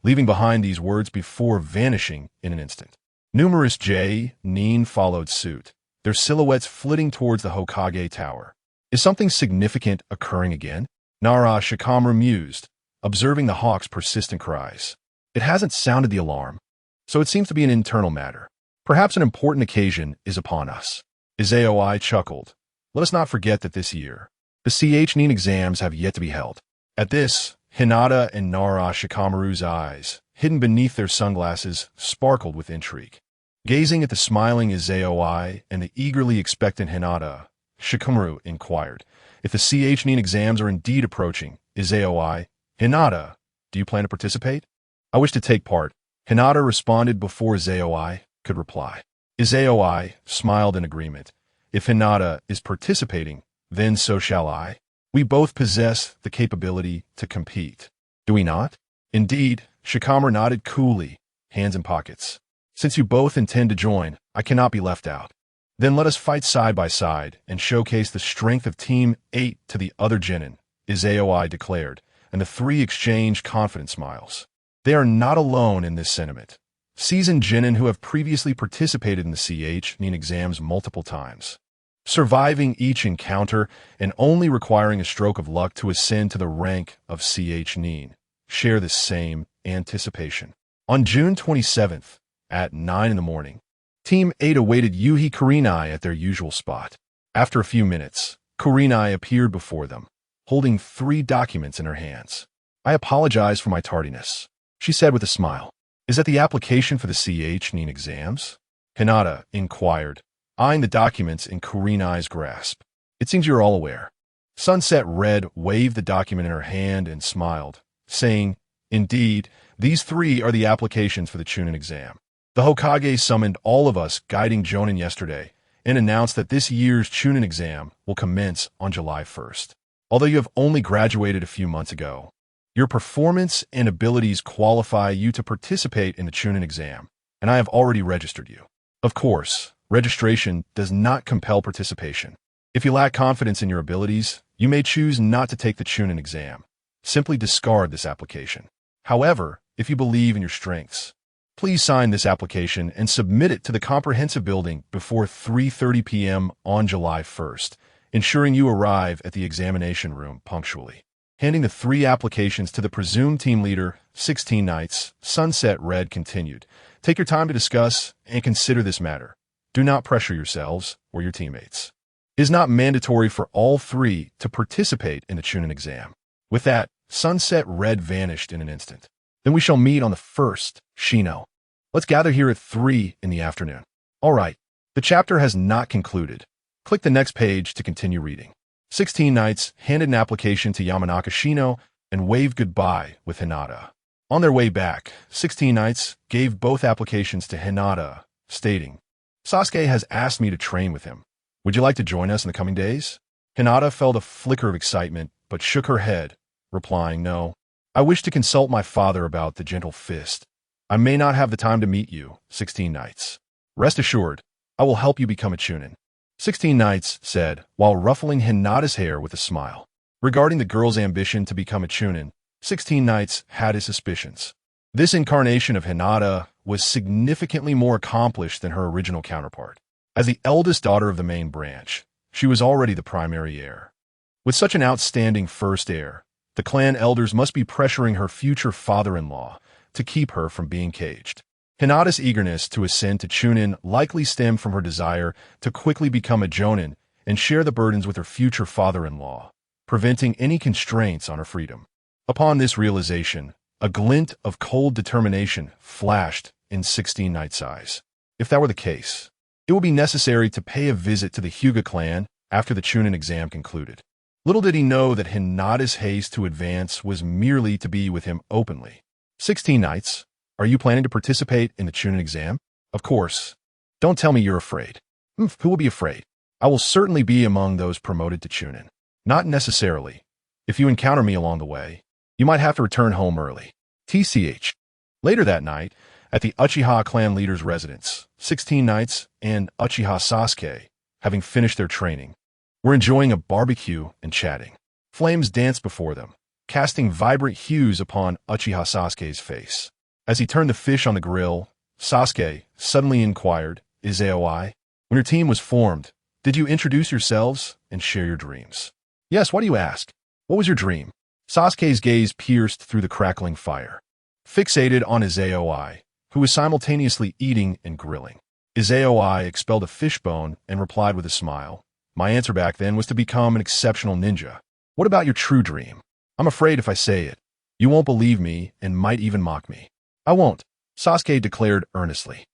leaving behind these words before vanishing in an instant. Numerous genin followed suit, their silhouettes flitting towards the Hokage Tower. Is something significant occurring again? Nara Shikamaru mused, observing the hawk's persistent cries. It hasn't sounded the alarm, so it seems to be an internal matter. Perhaps an important occasion is upon us. Izaoi chuckled. Let us not forget that this year, the CHNIN exams have yet to be held. At this, Hinata and Nara Shikamaru's eyes, hidden beneath their sunglasses, sparkled with intrigue. Gazing at the smiling Izaoi and the eagerly expectant Hinata, Shikamaru inquired, if the CHNIN exams are indeed approaching, Izaoi, Hinata, do you plan to participate? I wish to take part, Hinata responded before Izaoi could reply. Izaoi smiled in agreement. If Hinata is participating, then so shall I. We both possess the capability to compete. Do we not? Indeed, Shikamaru nodded coolly, hands in pockets. Since you both intend to join, I cannot be left out. Then let us fight side by side and showcase the strength of Team 8 to the other genin, Izaoi declared, and the three exchanged confident smiles. They are not alone in this sentiment. Seasoned genin who have previously participated in the CHNIN exams multiple times, surviving each encounter and only requiring a stroke of luck to ascend to the rank of CH Nin, share the same anticipation. On June 27th, at 9 in the morning, Team 8 awaited Yuhi Kurenai at their usual spot. After a few minutes, Kurenai appeared before them, holding 3 documents in her hands. "I apologize for my tardiness," she said with a smile. "Is that the application for the CH Nin exams?" Hinata inquired, eyeing the documents in Kurenai's grasp. "It seems you're all aware." Sunset Red waved the document in her hand and smiled, saying, "Indeed, these 3 are the applications for the Chunin exam. The Hokage summoned all of us guiding Jonin yesterday and announced that this year's Chunin exam will commence on July 1st. Although you have only graduated a few months ago, your performance and abilities qualify you to participate in the Chunin exam, and I have already registered you. Of course, registration does not compel participation. If you lack confidence in your abilities, you may choose not to take the Chunin exam. Simply discard this application. However, if you believe in your strengths, please sign this application and submit it to the comprehensive building before 3:30 p.m. on July 1st, ensuring you arrive at the examination room punctually." Handing the 3 applications to the presumed team leader, 16 Knights, Sunset Red continued, "Take your time to discuss and consider this matter. Do not pressure yourselves or your teammates. It is not mandatory for all 3 to participate in the Chunin exam." With that, Sunset Red vanished in an instant. "Then we shall meet on the 1st, Shino. Let's gather here at 3 in the afternoon." "All right." The chapter has not concluded. Click the next page to continue reading. 16 Knights handed an application to Yamanaka Shino and waved goodbye with Hinata. On their way back, 16 Knights gave both applications to Hinata, stating, "Sasuke has asked me to train with him. Would you like to join us in the coming days?" Hinata felt a flicker of excitement, but shook her head, replying, "No. I wish to consult my father about the gentle fist. I may not have the time to meet you, 16 Knights. Rest assured, I will help you become a Chunin." 16 Knights said, while ruffling Hinata's hair with a smile. Regarding the girl's ambition to become a Chunin, 16 Knights had his suspicions. This incarnation of Hinata was significantly more accomplished than her original counterpart. As the eldest daughter of the main branch, she was already the primary heir. With such an outstanding first heir, the clan elders must be pressuring her future father-in-law to keep her from being caged. Hinata's eagerness to ascend to Chunin likely stemmed from her desire to quickly become a Jonin and share the burdens with her future father-in-law, preventing any constraints on her freedom. Upon this realization, a glint of cold determination flashed in 16 Knights' eyes. If that were the case, it would be necessary to pay a visit to the Hyuga clan after the Chunin exam concluded. Little did he know that Hinata's haste to advance was merely to be with him openly. 16 Knights, are you planning to participate in the Chunin exam? Of course. Don't tell me you're afraid. Who will be afraid? I will certainly be among those promoted to Chunin. Not necessarily. If you encounter me along the way, you might have to return home early. TCH. Later that night, at the Uchiha clan leader's residence, 16 Knights and Uchiha Sasuke, having finished their training, were enjoying a barbecue and chatting. Flames danced before them, casting vibrant hues upon Uchiha Sasuke's face. As he turned the fish on the grill, Sasuke suddenly inquired, "Izaoi, when your team was formed, did you introduce yourselves and share your dreams?" "Yes, why do you ask? What was your dream?" Sasuke's gaze pierced through the crackling fire, fixated on Izaoi, who was simultaneously eating and grilling. Izaoi expelled a fishbone and replied with a smile, "My answer back then was to become an exceptional ninja. What about your true dream? I'm afraid if I say it, you won't believe me and might even mock me." "I won't," Sasuke declared earnestly.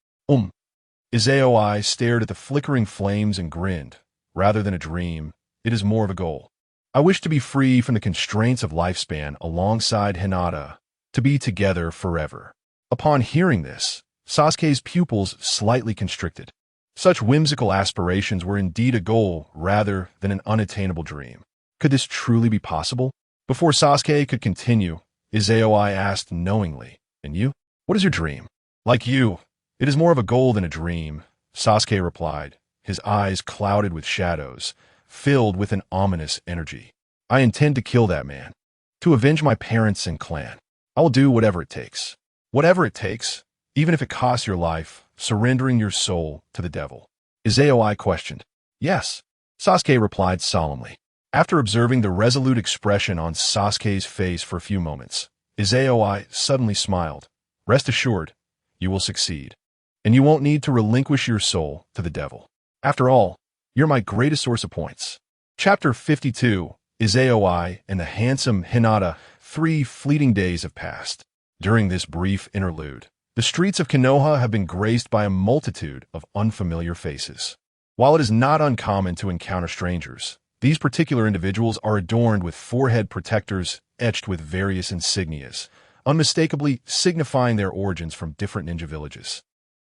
Izaoi stared at the flickering flames and grinned. "Rather than a dream, it is more of a goal. I wish to be free from the constraints of lifespan alongside Hinata, to be together forever." Upon hearing this, Sasuke's pupils slightly constricted. Such whimsical aspirations were indeed a goal rather than an unattainable dream. Could this truly be possible? Before Sasuke could continue, Izaoi asked knowingly, "And you? What is your dream?" "Like you, it is more of a goal than a dream," Sasuke replied, his eyes clouded with shadows, filled with an ominous energy. "I intend to kill that man, to avenge my parents and clan. I will do whatever it takes. Whatever it takes, even if it costs your life, surrendering your soul to the devil." Izaoi questioned. "Yes, Sasuke replied solemnly. After observing the resolute expression on Sasuke's face for a few moments, Izayoi suddenly smiled. Rest assured, you will succeed. And you won't need to relinquish your soul to the devil. After all, you're my greatest source of points. Chapter 52, Izayoi and the handsome Hinata. 3 fleeting days have passed. During this brief interlude, the streets of Konoha have been graced by a multitude of unfamiliar faces. While it is not uncommon to encounter strangers, these particular individuals are adorned with forehead protectors etched with various insignias, unmistakably signifying their origins from different ninja villages.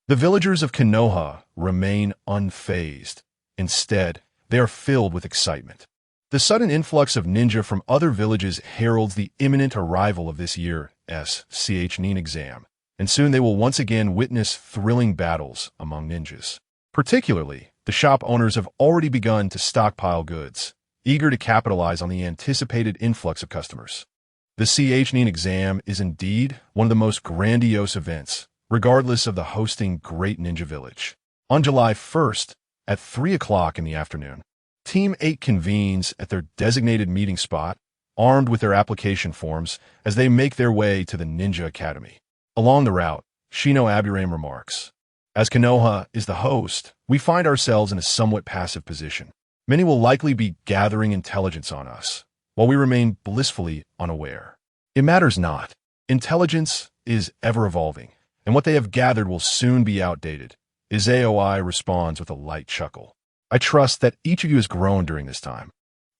The villagers of Konoha remain unfazed. Instead, they are filled with excitement. The sudden influx of ninja from other villages heralds the imminent arrival of this year's ecstatic exam, and soon they will once again witness thrilling battles among ninjas. Particularly, the shop owners have already begun to stockpile goods, eager to capitalize on the anticipated influx of customers. The ecstatic exam is indeed one of the most grandiose events, regardless of the hosting great ninja village. On July 1st, at 3 o'clock in the afternoon, Team 8 convenes at their designated meeting spot, armed with their application forms as they make their way to the Ninja Academy. Along the route, Shino Aburame remarks, as Konoha is the host, we find ourselves in a somewhat passive position. Many will likely be gathering intelligence on us, while we remain blissfully unaware. It matters not. Intelligence is ever-evolving, and what they have gathered will soon be outdated. Izayoi responds with a light chuckle. I trust that each of you has grown during this time.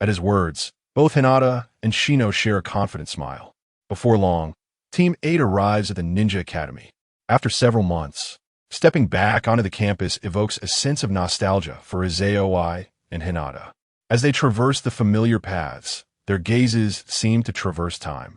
At his words, both Hinata and Shino share a confident smile. Before long, Team 8 arrives at the Ninja Academy. After several months, stepping back onto the campus evokes a sense of nostalgia for Izayoi and Hinata. As they traverse the familiar paths, their gazes seem to traverse time,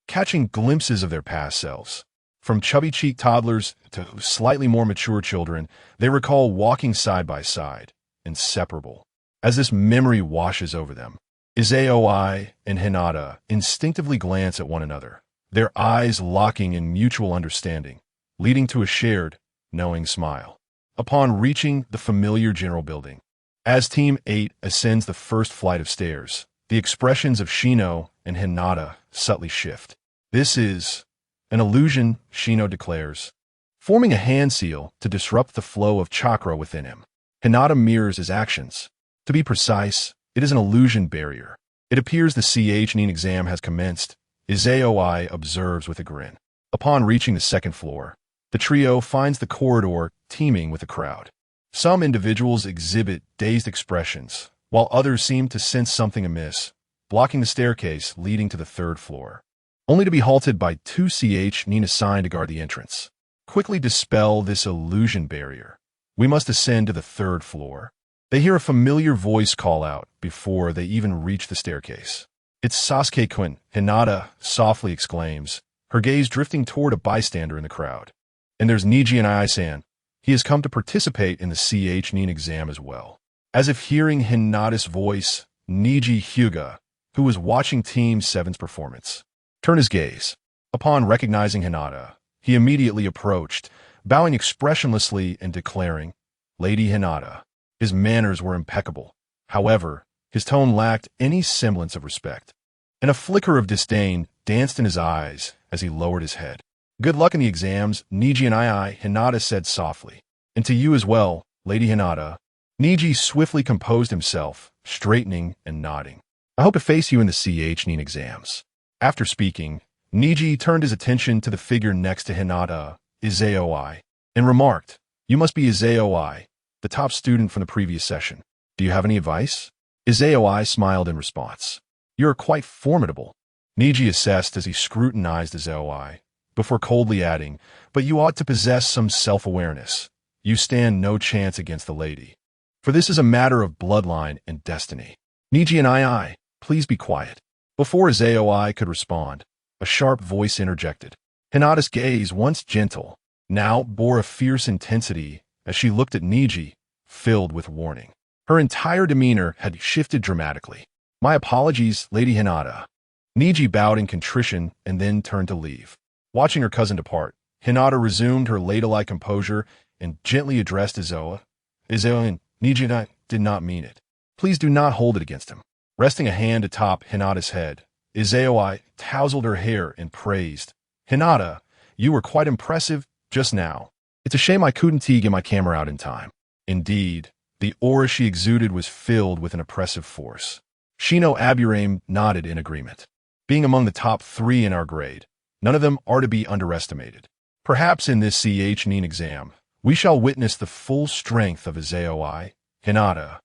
catching glimpses of their past selves. From chubby-cheeked toddlers to slightly more mature children, they recall walking side by side, inseparable. As this memory washes over them, Izayoi and Hinata instinctively glance at one another, their eyes locking in mutual understanding, leading to a shared, knowing smile. Upon reaching the familiar general building, as Team 8 ascends the first flight of stairs, the expressions of Shino and Hinata subtly shift. This is an illusion, Shino declares, forming a hand seal to disrupt the flow of chakra within him. Hinata mirrors his actions. To be precise, it is an illusion barrier. It appears the ecstatic exam has commenced, Izayoi observes with a grin. Upon reaching the second floor, the trio finds the corridor teeming with a crowd. Some individuals exhibit dazed expressions, while others seem to sense something amiss, blocking the staircase leading to the third floor, only to be halted by 2 ch assigned to guard the entrance. Quickly dispel this illusion barrier. We must ascend to the third floor. They hear a familiar voice call out before they even reach the staircase. It's Sasuke-kun, Hinata softly exclaims, her gaze drifting toward a bystander in the crowd. And there's Niji and Ai-san. He has come to participate in the ecstatic exam as well. As if hearing Hinata's voice, Niji Hyuga, who was watching Team 7's performance, turned his gaze. Upon recognizing Hinata, he immediately approached, bowing expressionlessly and declaring, Lady Hinata. His manners were impeccable. However, his tone lacked any semblance of respect, and a flicker of disdain danced in his eyes as he lowered his head. Good luck in the exams, Niji and Hinata said softly. And to you as well, Lady Hinata. Niji swiftly composed himself, straightening and nodding. I hope to face you in the ecstatic exams. After speaking, Niji turned his attention to the figure next to Hinata, Izayoi, and remarked, You must be Izayoi, the top student from the previous session. Do you have any advice? Izayoi smiled in response. You are quite formidable. Niji assessed as he scrutinized Izayoi, before coldly adding, But you ought to possess some self-awareness. You stand no chance against the lady. For this is a matter of bloodline and destiny. Niji and please be quiet. Before Izayoi could respond, a sharp voice interjected. Hinata's gaze, once gentle, now bore a fierce intensity as she looked at Niji, filled with warning. Her entire demeanor had shifted dramatically. My apologies, Lady Hinata. Niji bowed in contrition and then turned to leave. Watching her cousin depart, Hinata resumed her ladylike composure and gently addressed Izayoi. Izayoi and Niji did not mean it. Please do not hold it against him. Resting a hand atop Hinata's head, Izayoi tousled her hair and praised, Hinata, you were quite impressive just now. It's a shame I couldn't get my camera out in time. Indeed, the aura she exuded was filled with an oppressive force. Shino Aburame nodded in agreement. Being among the top 3 in our grade, none of them are to be underestimated. Perhaps in this CH-NEEN exam, we shall witness the full strength of Izayoi, Hinata,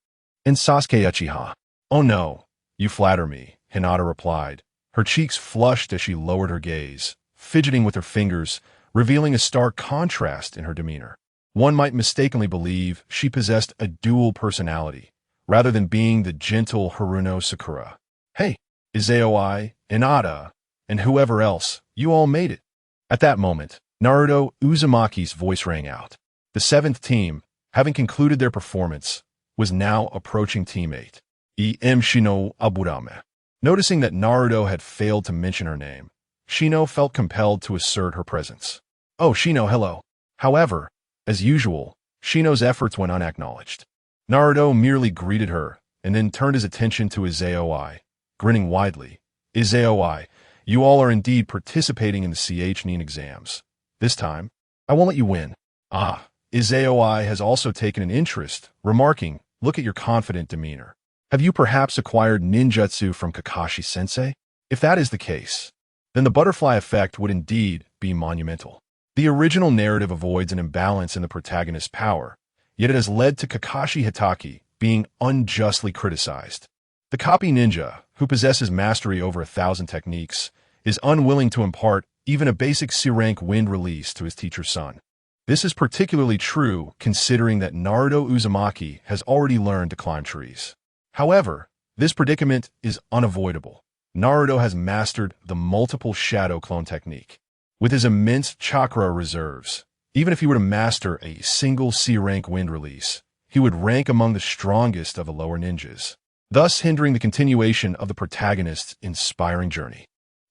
and Sasuke Uchiha. Oh no, you flatter me, Hinata replied. Her cheeks flushed as she lowered her gaze, fidgeting with her fingers, revealing a stark contrast in her demeanor. One might mistakenly believe she possessed a dual personality, rather than being the gentle Haruno Sakura. Hey, Izayoi, Hinata, and whoever else, you all made it. At that moment, Naruto Uzumaki's voice rang out. The 7th team, having concluded their performance, was now approaching teammate Em Shino Aburame. Noticing that Naruto had failed to mention her name, Shino felt compelled to assert her presence. Oh, Shino, hello. However, as usual, Shino's efforts went unacknowledged. Naruto merely greeted her and then turned his attention to Izayoi, grinning widely. Izayoi, you all are indeed participating in the CH-NEEN exams. This time, I won't let you win. Ah, Izayoi has also taken an interest, remarking, look at your confident demeanor. Have you perhaps acquired ninjutsu from Kakashi-sensei? If that is the case, then the butterfly effect would indeed be monumental. The original narrative avoids an imbalance in the protagonist's power, yet it has led to Kakashi Hitaki being unjustly criticized. The copy ninja, who possesses mastery over 1,000 techniques, is unwilling to impart even a basic C-rank wind release to his teacher's son. This is particularly true considering that Naruto Uzumaki has already learned to climb trees. However, this predicament is unavoidable. Naruto has mastered the multiple shadow clone technique. With his immense chakra reserves, even if he were to master a single C-rank wind release, he would rank among the strongest of the lower ninjas, thus hindering the continuation of the protagonist's inspiring journey.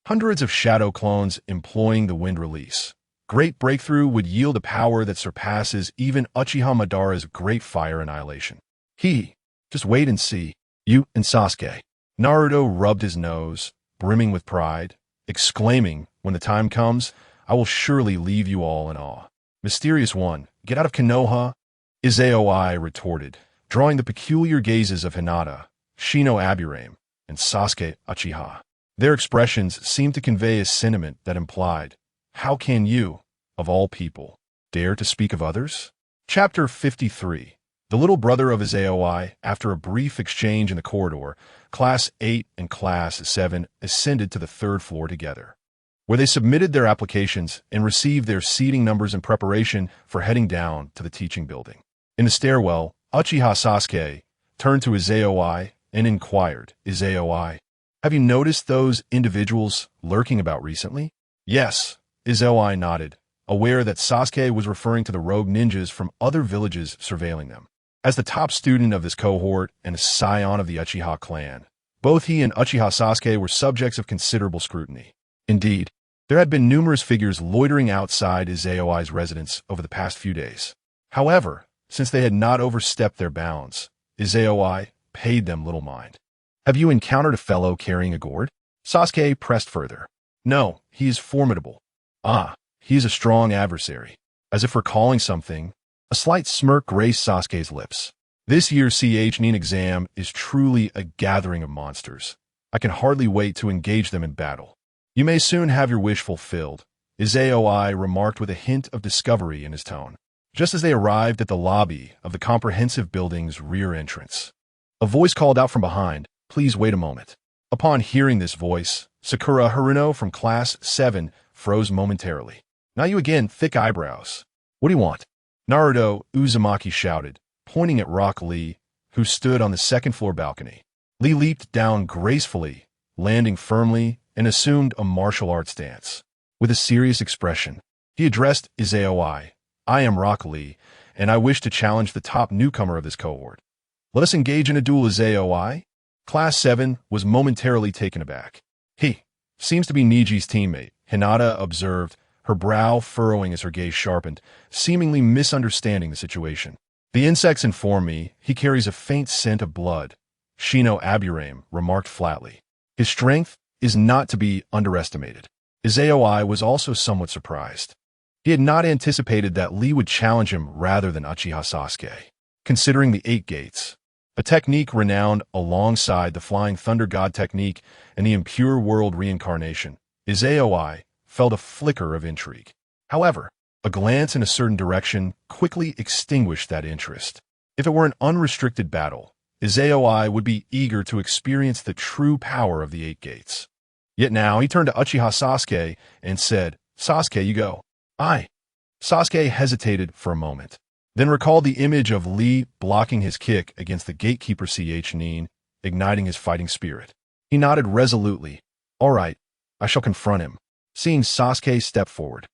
Hundreds of shadow clones employing the wind release. Great breakthrough would yield a power that surpasses even Uchiha Madara's great fire annihilation. Just wait and see. You and Sasuke. Naruto rubbed his nose, brimming with pride, exclaiming, when the time comes, I will surely leave you all in awe. Mysterious one, get out of Konoha, Izayoi retorted, drawing the peculiar gazes of Hinata, Shino Aburame, and Sasuke Uchiha. Their expressions seemed to convey a sentiment that implied, how can you, of all people, dare to speak of others? Chapter 53. The little brother of Izayoi, after a brief exchange in the corridor, Class 8 and Class 7 ascended to the 3rd floor together, where they submitted their applications and received their seating numbers in preparation for heading down to the teaching building. In the stairwell, Uchiha Sasuke turned to Izayoi and inquired, Izayoi, have you noticed those individuals lurking about recently? Yes, Izayoi nodded, aware that Sasuke was referring to the rogue ninjas from other villages surveilling them. As the top student of this cohort and a scion of the Uchiha clan, both he and Uchiha Sasuke were subjects of considerable scrutiny. Indeed, there had been numerous figures loitering outside Izayoi's residence over the past few days. However, since they had not overstepped their bounds, Izayoi paid them little mind. Have you encountered a fellow carrying a gourd? Sasuke pressed further. No, he is formidable. Ah, he is a strong adversary. As if recalling something, a slight smirk graced Sasuke's lips. This year's CH-NEEN exam is truly a gathering of monsters. I can hardly wait to engage them in battle. You may soon have your wish fulfilled, Izayoi remarked with a hint of discovery in his tone, just as they arrived at the lobby of the comprehensive building's rear entrance. A voice called out from behind, please wait a moment. Upon hearing this voice, Sakura Haruno from Class 7 froze momentarily. Now you again, thick eyebrows. What do you want? Naruto Uzumaki shouted, pointing at Rock Lee, who stood on the 2nd floor balcony. Lee leaped down gracefully, landing firmly, and assumed a martial arts stance. With a serious expression, he addressed Izayoi, I am Rock Lee, and I wish to challenge the top newcomer of this cohort. Let us engage in a duel, Izayoi. Class 7 was momentarily taken aback. He seems to be Niji's teammate, Hinata observed, her brow furrowing as her gaze sharpened, seemingly misunderstanding the situation. The insects inform me he carries a faint scent of blood, Shino Aburame remarked flatly. His strength is not to be underestimated. Izaoi was also somewhat surprised. He had not anticipated that Lee would challenge him rather than Uchiha Sasuke. Considering the 8 gates, a technique renowned alongside the Flying Thunder God technique and the Impure World reincarnation, Izaoi felt a flicker of intrigue. However, a glance in a certain direction quickly extinguished that interest. If it were an unrestricted battle, Izaoi would be eager to experience the true power of the 8 gates. Yet now he turned to Uchiha Sasuke and said, "Sasuke, you go." "Aye." Sasuke hesitated for a moment, then recalled the image of Lee blocking his kick against the gatekeeper Nin, igniting his fighting spirit. He nodded resolutely. "All right, I shall confront him." Seeing Sasuke step forward,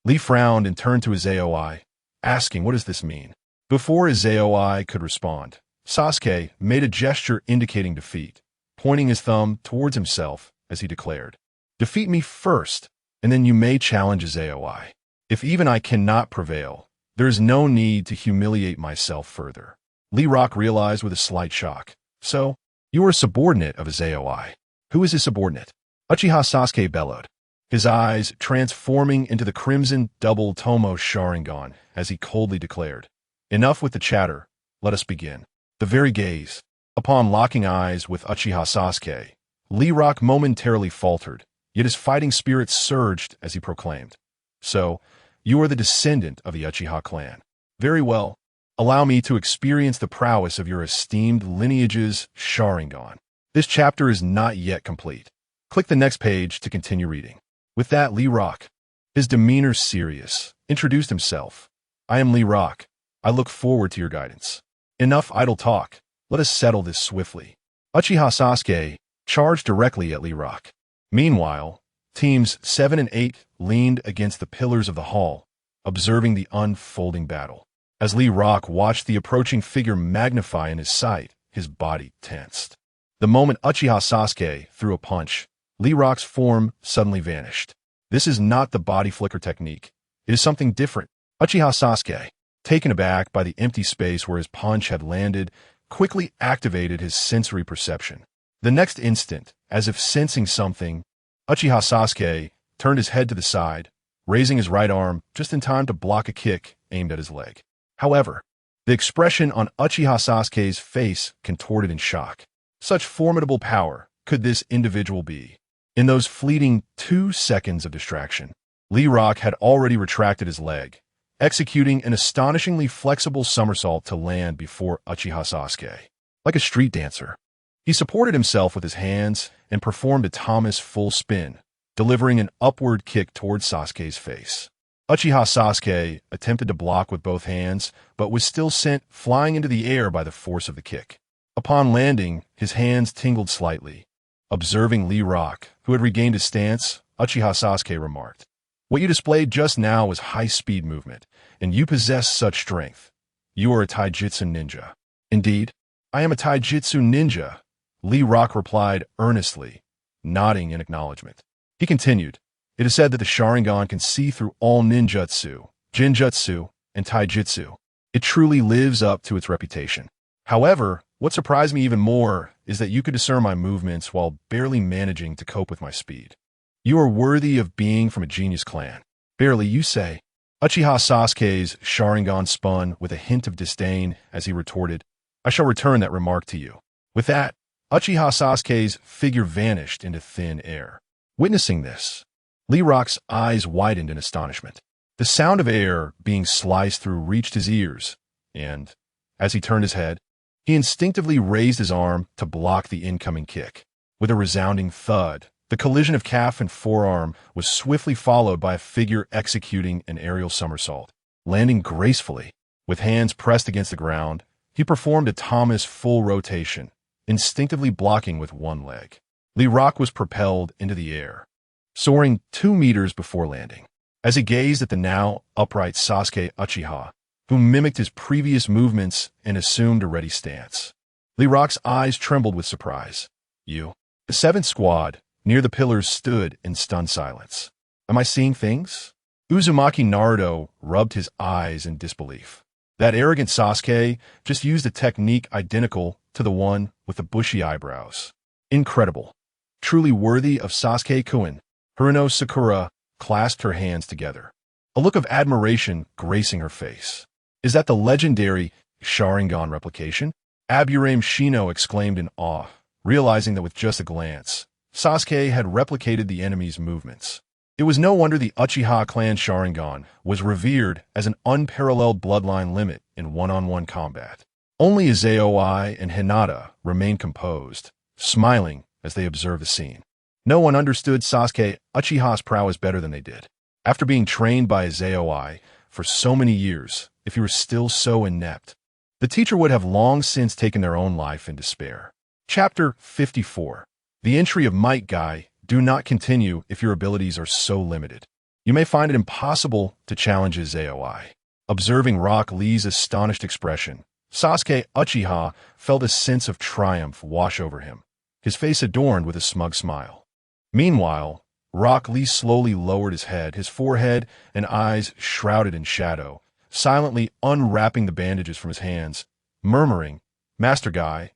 Lee frowned and turned to Izaoi, asking, "What does this mean?" Before Izaoi could respond, Sasuke made a gesture indicating defeat, pointing his thumb towards himself as he declared, "Defeat me first, and then you may challenge Izaoi. If even I cannot prevail, there is no need to humiliate myself further." Lee Rock realized with a slight shock. "So, you are a subordinate of Izaoi. Who is his subordinate?" Uchiha Sasuke bellowed, his eyes transforming into the crimson double Tomo Sharingan as he coldly declared, "Enough with the chatter, let us begin." The very gaze. Upon locking eyes with Uchiha Sasuke, Lee Rock momentarily faltered, yet his fighting spirit surged as he proclaimed, "So, you are the descendant of the Uchiha clan. Very well. Allow me to experience the prowess of your esteemed lineage's Sharingan." This chapter is not yet complete. Click the next page to continue reading. With that, Lee Rock, his demeanor serious, introduced himself. "I am Lee Rock. I look forward to your guidance. Enough idle talk. Let us settle this swiftly." Uchiha Sasuke charged directly at Lee Rock. Meanwhile, teams 7 and 8 leaned against the pillars of the hall, observing the unfolding battle. As Lee Rock watched the approaching figure magnify in his sight, his body tensed. The moment Uchiha Sasuke threw a punch, Lee Rock's form suddenly vanished. This is not the body flicker technique. It is something different. Uchiha Sasuke, taken aback by the empty space where his punch had landed, quickly activated his sensory perception. The next instant, as if sensing something, Uchiha Sasuke turned his head to the side, raising his right arm just in time to block a kick aimed at his leg. However, the expression on Uchiha Sasuke's face contorted in shock. Such formidable power could this individual be? In those fleeting 2 seconds of distraction, Lee Rock had already retracted his leg, executing an astonishingly flexible somersault to land before Uchiha Sasuke. Like a street dancer, he supported himself with his hands and performed a Thomas full spin, delivering an upward kick towards Sasuke's face. Uchiha Sasuke attempted to block with both hands, but was still sent flying into the air by the force of the kick. Upon landing, his hands tingled slightly. Observing Lee Rock, who had regained his stance, Uchiha Sasuke remarked, "What you displayed just now was high-speed movement, and you possess such strength. You are a taijutsu ninja." "Indeed, I am a taijutsu ninja," Lee Rock replied earnestly, nodding in acknowledgement. He continued, "It is said that the Sharingan can see through all ninjutsu, jinjutsu, and taijutsu. It truly lives up to its reputation. However, what surprised me even more is that you could discern my movements while barely managing to cope with my speed. You are worthy of being from a genius clan." "Barely, you say?" Uchiha Sasuke's Sharingan spun with a hint of disdain as he retorted, "I shall return that remark to you." With that, Uchiha Sasuke's figure vanished into thin air. Witnessing this, Lee Rock's eyes widened in astonishment. The sound of air being sliced through reached his ears, and, as he turned his head, he instinctively raised his arm to block the incoming kick. With a resounding thud, the collision of calf and forearm was swiftly followed by a figure executing an aerial somersault. Landing gracefully, with hands pressed against the ground, he performed a Thomas full rotation, instinctively blocking with one leg. Lee Rock was propelled into the air, soaring 2 meters before landing. As he gazed at the now upright Sasuke Uchiha, who mimicked his previous movements and assumed a ready stance, Lee Rock's eyes trembled with surprise. "You?" The 7th squad, near the pillars, stood in stunned silence. "Am I seeing things?" Uzumaki Naruto rubbed his eyes in disbelief. That arrogant Sasuke just used a technique identical to the one with the bushy eyebrows. Incredible. Truly worthy of Sasuke-kun. Haruno Sakura clasped her hands together, a look of admiration gracing her face. Is that the legendary Sharingan replication? Aburame Shino exclaimed in awe, realizing that with just a glance, Sasuke had replicated the enemy's movements. It was no wonder the Uchiha clan Sharingan was revered as an unparalleled bloodline limit in one-on-one combat. Only Izayoi and Hinata remained composed, smiling as they observed the scene. No one understood Sasuke Uchiha's prowess better than they did. After being trained by Izayoi for so many years, if he were still so inept, the teacher would have long since taken their own life in despair. Chapter 54. The entry of Might Guy. Do not continue if your abilities are so limited. You may find it impossible to challenge Izayoi. Observing Rock Lee's astonished expression, Sasuke Uchiha felt a sense of triumph wash over him, his face adorned with a smug smile. Meanwhile, Rock Lee slowly lowered his head, his forehead and eyes shrouded in shadow, silently unwrapping the bandages from his hands, murmuring, "Master Guy,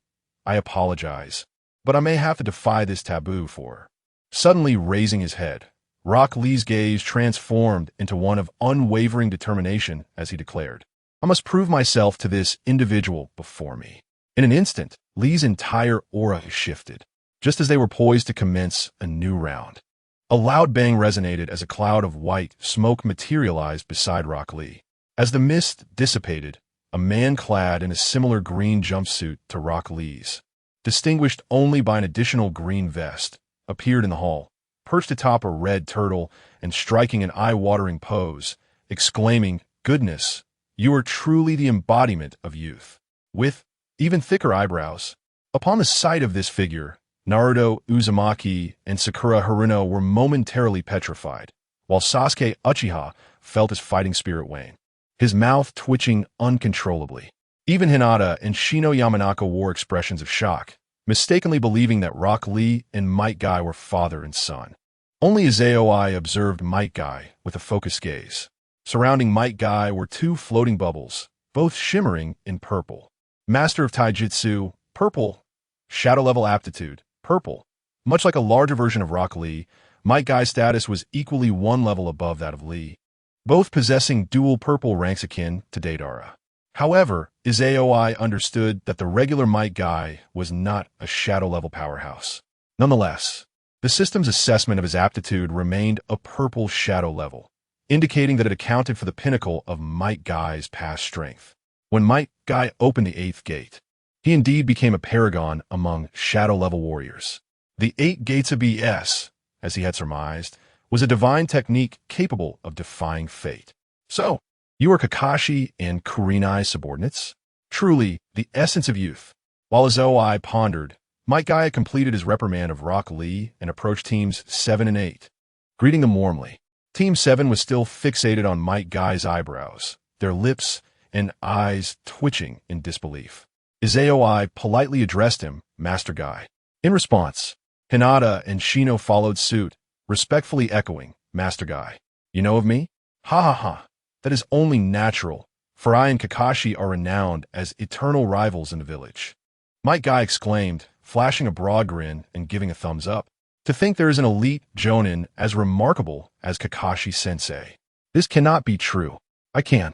I apologize, but I may have to defy this taboo for..." Suddenly raising his head, Rock Lee's gaze transformed into one of unwavering determination as he declared, "I must prove myself to this individual before me." In an instant, Lee's entire aura shifted, just as they were poised to commence a new round. A loud bang resonated as a cloud of white smoke materialized beside Rock Lee. As the mist dissipated, a man clad in a similar green jumpsuit to Rock Lee's, distinguished only by an additional green vest, appeared in the hall, perched atop a red turtle and striking an eye-watering pose, exclaiming, "Goodness, you are truly the embodiment of youth," with even thicker eyebrows. Upon the sight of this figure, Naruto Uzumaki and Sakura Haruno were momentarily petrified, while Sasuke Uchiha felt his fighting spirit wane, his mouth twitching uncontrollably. Even Hinata and Shino Yamanaka wore expressions of shock, mistakenly believing that Rock Lee and Might Guy were father and son. Only Izayoi observed Might Guy with a focused gaze. Surrounding Might Guy were two floating bubbles, both shimmering in purple. Master of Taijutsu, purple. Shadow level aptitude, purple. Much like a larger version of Rock Lee, Might Guy's status was equally one level above that of Lee, both possessing dual purple ranks akin to Deidara. However, Izayoi understood that the regular Might Guy was not a shadow-level powerhouse. Nonetheless, the system's assessment of his aptitude remained a purple shadow level, indicating that it accounted for the pinnacle of Might Guy's past strength. When Might Guy opened the 8th gate, he indeed became a paragon among shadow-level warriors. The 8 gates of BS, as he had surmised, was a divine technique capable of defying fate. So, you are Kakashi and Kurenai's subordinates? Truly, the essence of youth. While Izayoi pondered, Might Guy had completed his reprimand of Rock Lee and approached teams 7 and 8, greeting them warmly. Team 7 was still fixated on Might Guy's eyebrows, their lips and eyes twitching in disbelief. Izayoi politely addressed him, "Master Guy." In response, Hinata and Shino followed suit, respectfully echoing, "Master Guy. You know of me? Ha ha ha. That is only natural, for I and Kakashi are renowned as eternal rivals in the village." Might Guy exclaimed, flashing a broad grin and giving a thumbs up. "To think there is an elite jonin as remarkable as Kakashi-sensei. This cannot be true. I can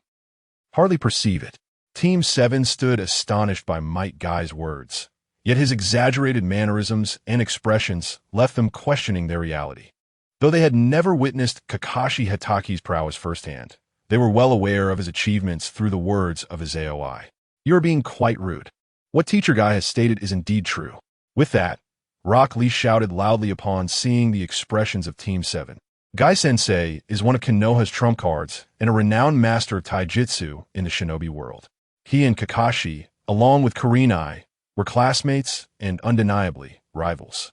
hardly perceive it." Team 7 stood astonished by Might Guy's words, yet his exaggerated mannerisms and expressions left them questioning their reality. Though they had never witnessed Kakashi Hitaki's prowess firsthand, they were well aware of his achievements through the words of Izayoi. "You are being quite rude. What Teacher Guy has stated is indeed true." With that, Rock Lee shouted loudly upon seeing the expressions of Team 7. Guy-sensei is one of Konoha's trump cards and a renowned master of taijutsu in the shinobi world. He and Kakashi, along with Kurenai, were classmates and undeniably rivals.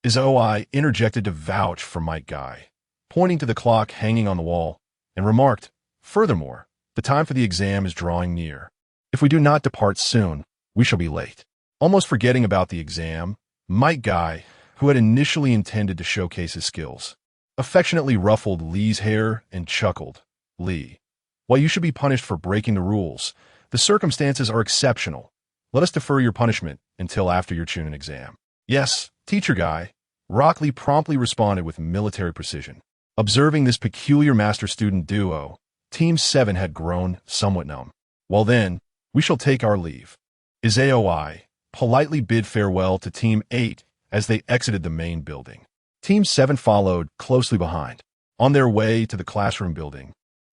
Izayoi interjected to vouch for Might Guy, pointing to the clock hanging on the wall, and remarked, "Furthermore, the time for the exam is drawing near. If we do not depart soon, we shall be late." Almost forgetting about the exam, Might Guy, who had initially intended to showcase his skills, affectionately ruffled Lee's hair and chuckled, "Lee, while you should be punished for breaking the rules, The circumstances are exceptional. Let us defer your punishment until after your Chunin exam. Yes, teacher guy, Rockley promptly responded with military precision. Observing this peculiar master-student duo, Team 7 had grown somewhat numb. Well then, we shall take our leave. Izayoi politely bid farewell to Team 8 as they exited the main building. Team 7 followed closely behind. On their way to the classroom building,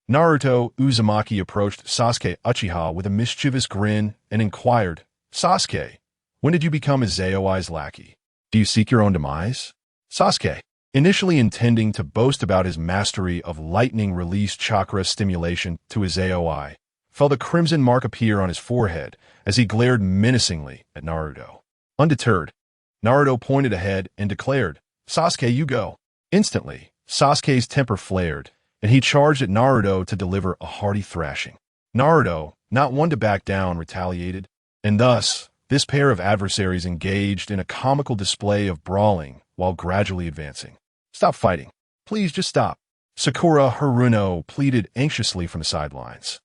Naruto Uzumaki approached Sasuke Uchiha with a mischievous grin and inquired, "Sasuke, when did you become Izayoi's lackey? Do you seek your own demise?" Sasuke, initially intending to boast about his mastery of lightning-release chakra stimulation to Izayoi, felt a crimson mark appear on his forehead as he glared menacingly at Naruto. Undeterred, Naruto pointed ahead and declared, "Sasuke, you go." Instantly, Sasuke's temper flared, and he charged at Naruto to deliver a hearty thrashing. Naruto, not one to back down, retaliated, and thus, this pair of adversaries engaged in a comical display of brawling while gradually advancing. "Stop fighting. Please just stop," Sakura Haruno pleaded anxiously from the sidelines.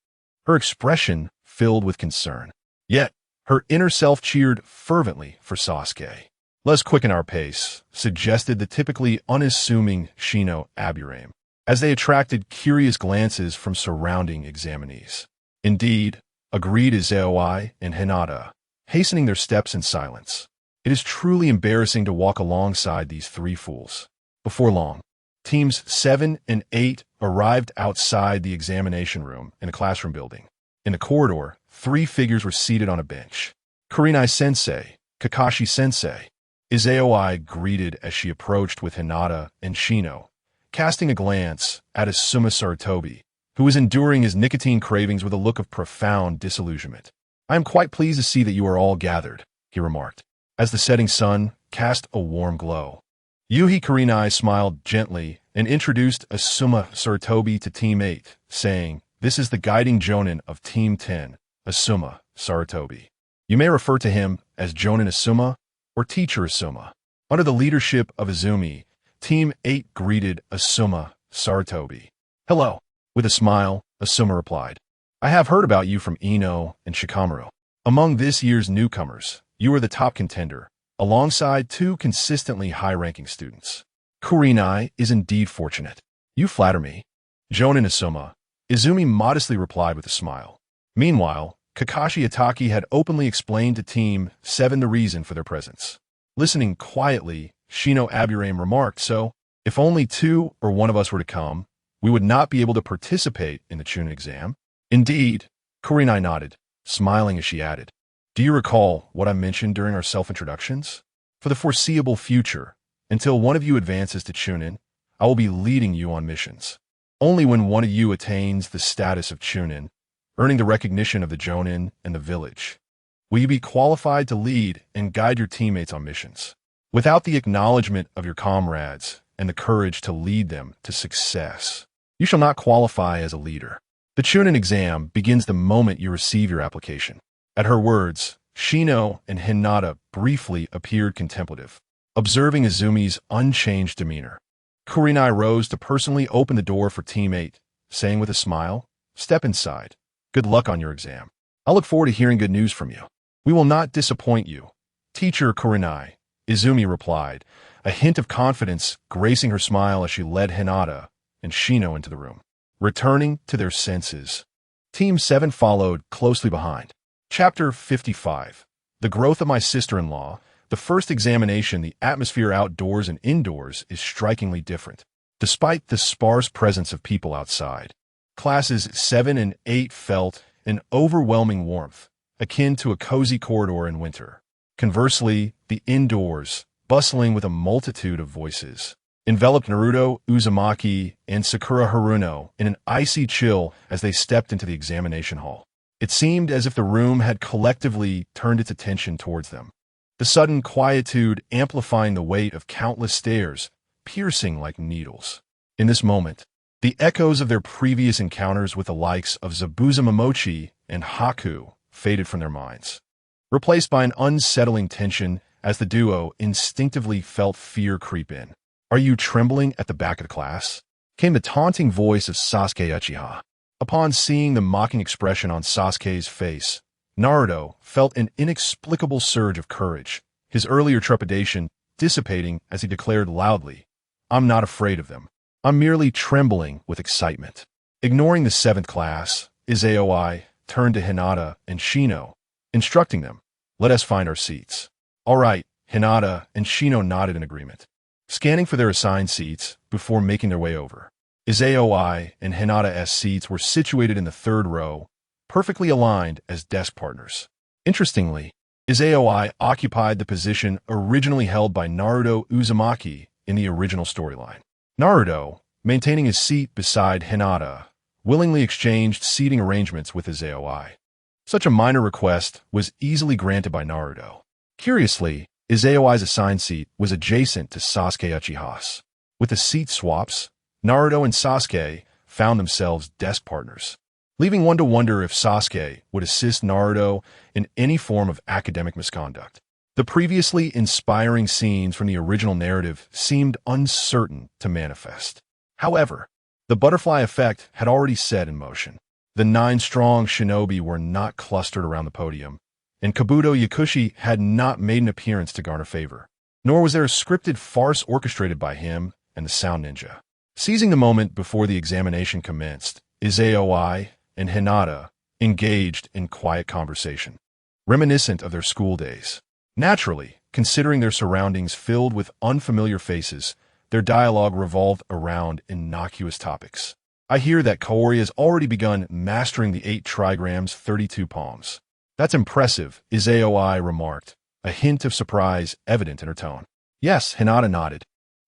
Her expression filled with concern. Yet, her inner self cheered fervently for Sasuke. "Let's quicken our pace," suggested the typically unassuming Shino Aburame, as they attracted curious glances from surrounding examinees. "Indeed," agreed Izayoi and Hinata, hastening their steps in silence. "It is truly embarrassing to walk alongside these three fools." Before long, Teams 7 and 8 arrived outside the examination room in a classroom building. In the corridor, three figures were seated on a bench. Kurenai-sensei, Kakashi-sensei, Izayoi greeted as she approached with Hinata and Shino, casting a glance at Asuma Sarutobi, who was enduring his nicotine cravings with a look of profound disillusionment. "I am quite pleased to see that you are all gathered," he remarked, as the setting sun cast a warm glow. Yuhi Kurenai smiled gently and introduced Asuma Sarutobi to Team 8, saying, "This is the guiding Jonin of Team 10, Asuma Sarutobi. You may refer to him as Jonin Asuma or Teacher Asuma." Under the leadership of Izumi, Team 8 greeted Asuma Sarutobi. "Hello." With a smile, Asuma replied, "I have heard about you from Ino and Shikamaru. Among this year's newcomers, you are the top contender, alongside two consistently high-ranking students. Kurenai is indeed fortunate. You flatter me." "Jonin Asuma," Izumi modestly replied with a smile. Meanwhile, Kakashi Itaki had openly explained to Team 7 the reason for their presence. Listening quietly, Shino Aburame remarked, "So, if only two or one of us were to come, we would not be able to participate in the Chunin exam?" "Indeed," Kurenai nodded, smiling as she added, "Do you recall what I mentioned during our self-introductions? For the foreseeable future, until one of you advances to Chunin, I will be leading you on missions. Only when one of you attains the status of Chunin, earning the recognition of the Jonin and the village, will you be qualified to lead and guide your teammates on missions. Without the acknowledgement of your comrades and the courage to lead them to success, you shall not qualify as a leader. The Chunin exam begins the moment you receive your application." At her words, Shino and Hinata briefly appeared contemplative, observing Izumi's unchanged demeanor. Kurenai rose to personally open the door for Team 8, saying with a smile, "Step inside. Good luck on your exam. I look forward to hearing good news from you." "We will not disappoint you, Teacher Kurenai," Izumi replied, a hint of confidence gracing her smile as she led Hinata and Shino into the room. Returning to their senses, Team 7 followed closely behind. Chapter 55. The Growth of My Sister-in-Law. The first examination, the atmosphere outdoors and indoors is strikingly different. Despite the sparse presence of people outside, classes 7 and 8 felt an overwhelming warmth, akin to a cozy corridor in winter. Conversely, the indoors, bustling with a multitude of voices, enveloped Naruto Uzumaki and Sakura Haruno in an icy chill as they stepped into the examination hall. It seemed as if the room had collectively turned its attention towards them, the sudden quietude amplifying the weight of countless stares, piercing like needles. In this moment, the echoes of their previous encounters with the likes of Zabuza Momochi and Haku faded from their minds, replaced by an unsettling tension as the duo instinctively felt fear creep in. "Are you trembling at the back of the class?" came the taunting voice of Sasuke Uchiha. Upon seeing the mocking expression on Sasuke's face, Naruto felt an inexplicable surge of courage, his earlier trepidation dissipating as he declared loudly, "I'm not afraid of them. I'm merely trembling with excitement." Ignoring the 7th class, Izayoi turned to Hinata and Shino, instructing them, "Let us find our seats." "All right," Hinata and Shino nodded in agreement, scanning for their assigned seats before making their way over. Izayoi and Hinata's seats were situated in the 3rd row, perfectly aligned as desk partners. Interestingly, Izayoi occupied the position originally held by Naruto Uzumaki in the original storyline. Naruto, maintaining his seat beside Hinata, willingly exchanged seating arrangements with Izayoi. Such a minor request was easily granted by Naruto. Curiously, Izayoi's assigned seat was adjacent to Sasuke Uchiha's. With the seat swaps, Naruto and Sasuke found themselves desk partners, leaving one to wonder if Sasuke would assist Naruto in any form of academic misconduct. The previously inspiring scenes from the original narrative seemed uncertain to manifest. However, the butterfly effect had already set in motion. The 9 strong shinobi were not clustered around the podium, and Kabuto Yakushi had not made an appearance to garner favor. Nor was there a scripted farce orchestrated by him and the Sound Ninja. Seizing the moment before the examination commenced, Izayoi and Hinata engaged in quiet conversation, reminiscent of their school days. Naturally, considering their surroundings filled with unfamiliar faces, their dialogue revolved around innocuous topics. "I hear that Kaori has already begun mastering the 8 trigrams 32 palms. That's impressive," Izayoi remarked, a hint of surprise evident in her tone. "Yes," Hinata nodded,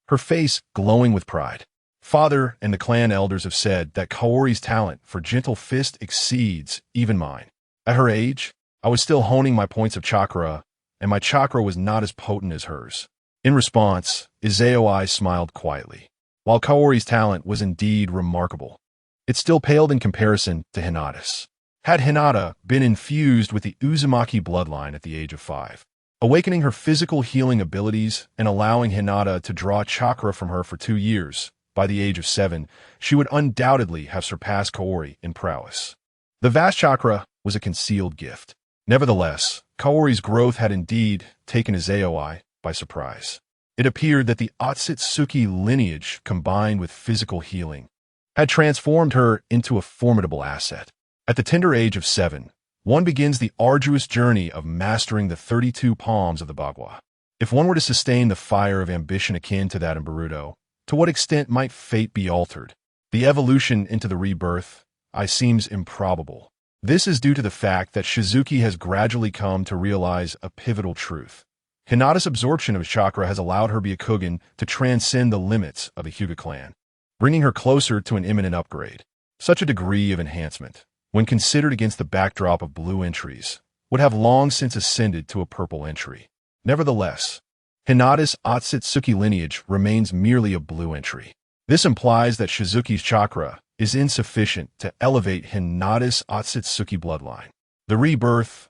her face glowing with pride. "Father and the clan elders have said that Kaori's talent for gentle fist exceeds even mine. At her age, I was still honing my points of chakra, and my chakra was not as potent as hers." In response, Izayoi smiled quietly. While Kaori's talent was indeed remarkable, it still paled in comparison to Hinata's. Had Hinata been infused with the Uzumaki bloodline at the age of 5, awakening her physical healing abilities and allowing Hinata to draw chakra from her for 2 years, by the age of 7, she would undoubtedly have surpassed Kaori in prowess. The vast chakra was a concealed gift. Nevertheless, Kaori's growth had indeed taken Izayoi by surprise. It appeared that the Otsutsuki lineage, combined with physical healing, had transformed her into a formidable asset. At the tender age of 7, one begins the arduous journey of mastering the 32 palms of the Bagua. If one were to sustain the fire of ambition akin to that in Boruto, to what extent might fate be altered? The evolution into the rebirth seems improbable. This is due to the fact that Shizuki has gradually come to realize a pivotal truth. Hinata's absorption of his chakra has allowed her Byakugan to transcend the limits of the Hyuga clan, bringing her closer to an imminent upgrade. Such a degree of enhancement, when considered against the backdrop of blue entries, would have long since ascended to a purple entry. Nevertheless, Hinata's Otsutsuki lineage remains merely a blue entry. This implies that Shizuki's chakra is insufficient to elevate Hinata's Otsutsuki bloodline. The rebirth,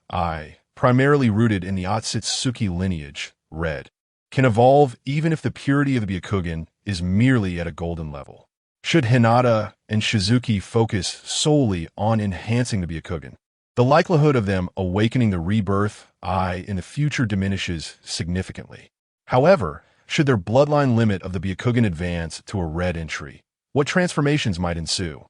primarily rooted in the Otsutsuki lineage, red, can evolve even if the purity of the Byakugan is merely at a golden level. Should Hinata and Shizuki focus solely on enhancing the Byakugan, the likelihood of them awakening the rebirth in the future diminishes significantly. However, should their bloodline limit of the Byakugan advance to a red entry, what transformations might ensue?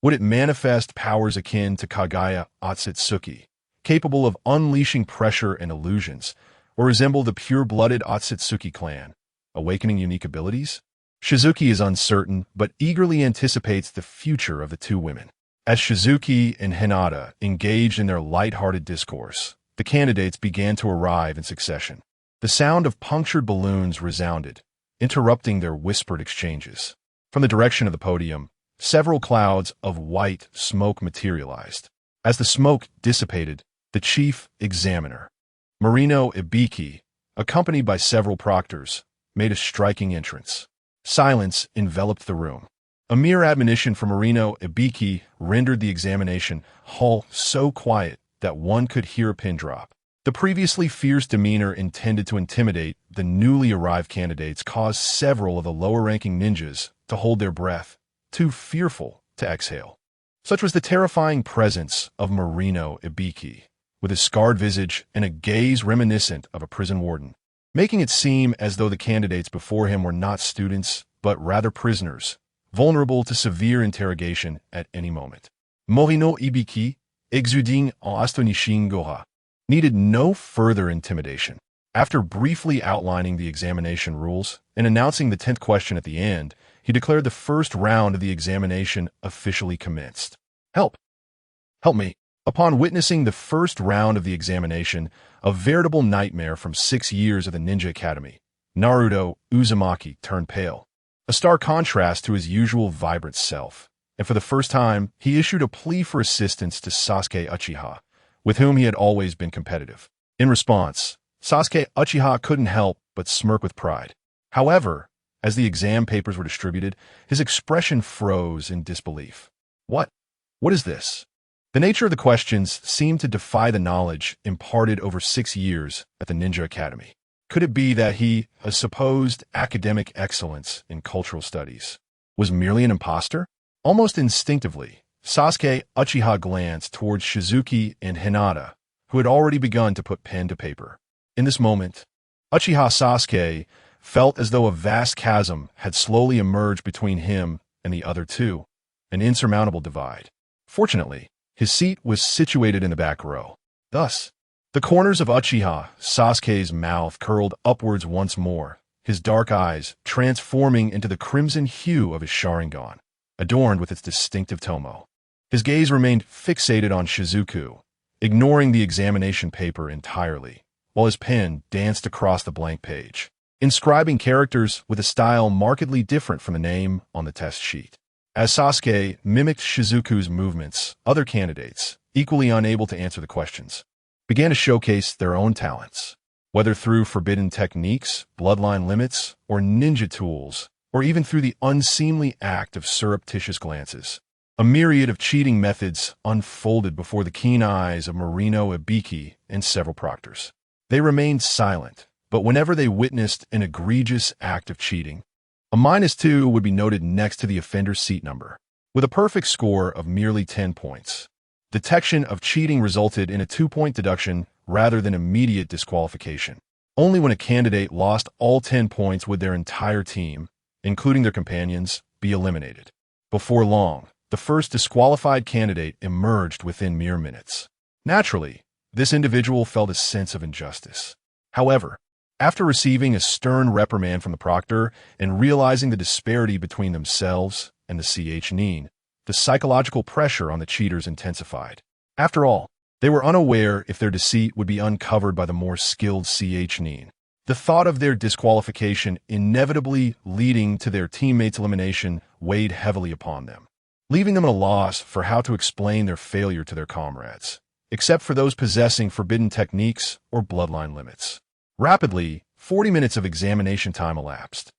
Would it manifest powers akin to Kagaya Otsutsuki, capable of unleashing pressure and illusions, or resemble the pure-blooded Otsutsuki clan, awakening unique abilities? Shizuki is uncertain, but eagerly anticipates the future of the two women. As Shizuki and Hinata engaged in their light-hearted discourse, the candidates began to arrive in succession. The sound of punctured balloons resounded, interrupting their whispered exchanges. From the direction of the podium, several clouds of white smoke materialized. As the smoke dissipated, the chief examiner, Marino Ibiki, accompanied by several proctors, made a striking entrance. Silence enveloped the room. A mere admonition from Marino Ibiki rendered the examination hall so quiet that one could hear a pin drop. The previously fierce demeanor intended to intimidate the newly arrived candidates caused several of the lower-ranking ninjas to hold their breath, too fearful to exhale. Such was the terrifying presence of Marino Ibiki, with his scarred visage and a gaze reminiscent of a prison warden, making it seem as though the candidates before him were not students, but rather prisoners, vulnerable to severe interrogation at any moment. Marino Ibiki, exuding en astonishing Goha, needed no further intimidation. After briefly outlining the examination rules and announcing the 10th question at the end, he declared the first round of the examination officially commenced. Help! Help me! Upon witnessing the first round of the examination, a veritable nightmare from 6 years of the Ninja Academy, Naruto Uzumaki turned pale, a stark contrast to his usual vibrant self, and for the first time, he issued a plea for assistance to Sasuke Uchiha, with whom he had always been competitive. In response, Sasuke Uchiha couldn't help but smirk with pride. However, as the exam papers were distributed, his expression froze in disbelief. What is this? The nature of the questions seemed to defy the knowledge imparted over 6 years at the Ninja Academy. Could it be that he, a supposed academic excellence in cultural studies, was merely an imposter? Almost instinctively, Sasuke Uchiha glanced towards Shizuki and Hinata, who had already begun to put pen to paper. In this moment, Uchiha Sasuke felt as though a vast chasm had slowly emerged between him and the other two, an insurmountable divide. Fortunately, his seat was situated in the back row. Thus, the corners of Uchiha Sasuke's mouth curled upwards once more, his dark eyes transforming into the crimson hue of his Sharingan, adorned with its distinctive tomo. His gaze remained fixated on Shizuku, ignoring the examination paper entirely, while his pen danced across the blank page, inscribing characters with a style markedly different from the name on the test sheet. As Sasuke mimicked Shizuku's movements, other candidates, equally unable to answer the questions, began to showcase their own talents, whether through forbidden techniques, bloodline limits, or ninja tools, or even through the unseemly act of surreptitious glances. A myriad of cheating methods unfolded before the keen eyes of Marino Ibiki and several proctors. They remained silent, but whenever they witnessed an egregious act of cheating, a -2 would be noted next to the offender's seat number. With a perfect score of merely 10 points, detection of cheating resulted in a 2-point deduction rather than immediate disqualification. Only when a candidate lost all 10 points would their entire team, including their companions, be eliminated. Before long, the first disqualified candidate emerged within mere minutes. Naturally, this individual felt a sense of injustice. However, after receiving a stern reprimand from the proctor and realizing the disparity between themselves and the CH-Nin, the psychological pressure on the cheaters intensified. After all, they were unaware if their deceit would be uncovered by the more skilled CH-Nin. The thought of their disqualification inevitably leading to their teammates' elimination weighed heavily upon them, leaving them at a loss for how to explain their failure to their comrades, except for those possessing forbidden techniques or bloodline limits. Rapidly, 40 minutes of examination time elapsed.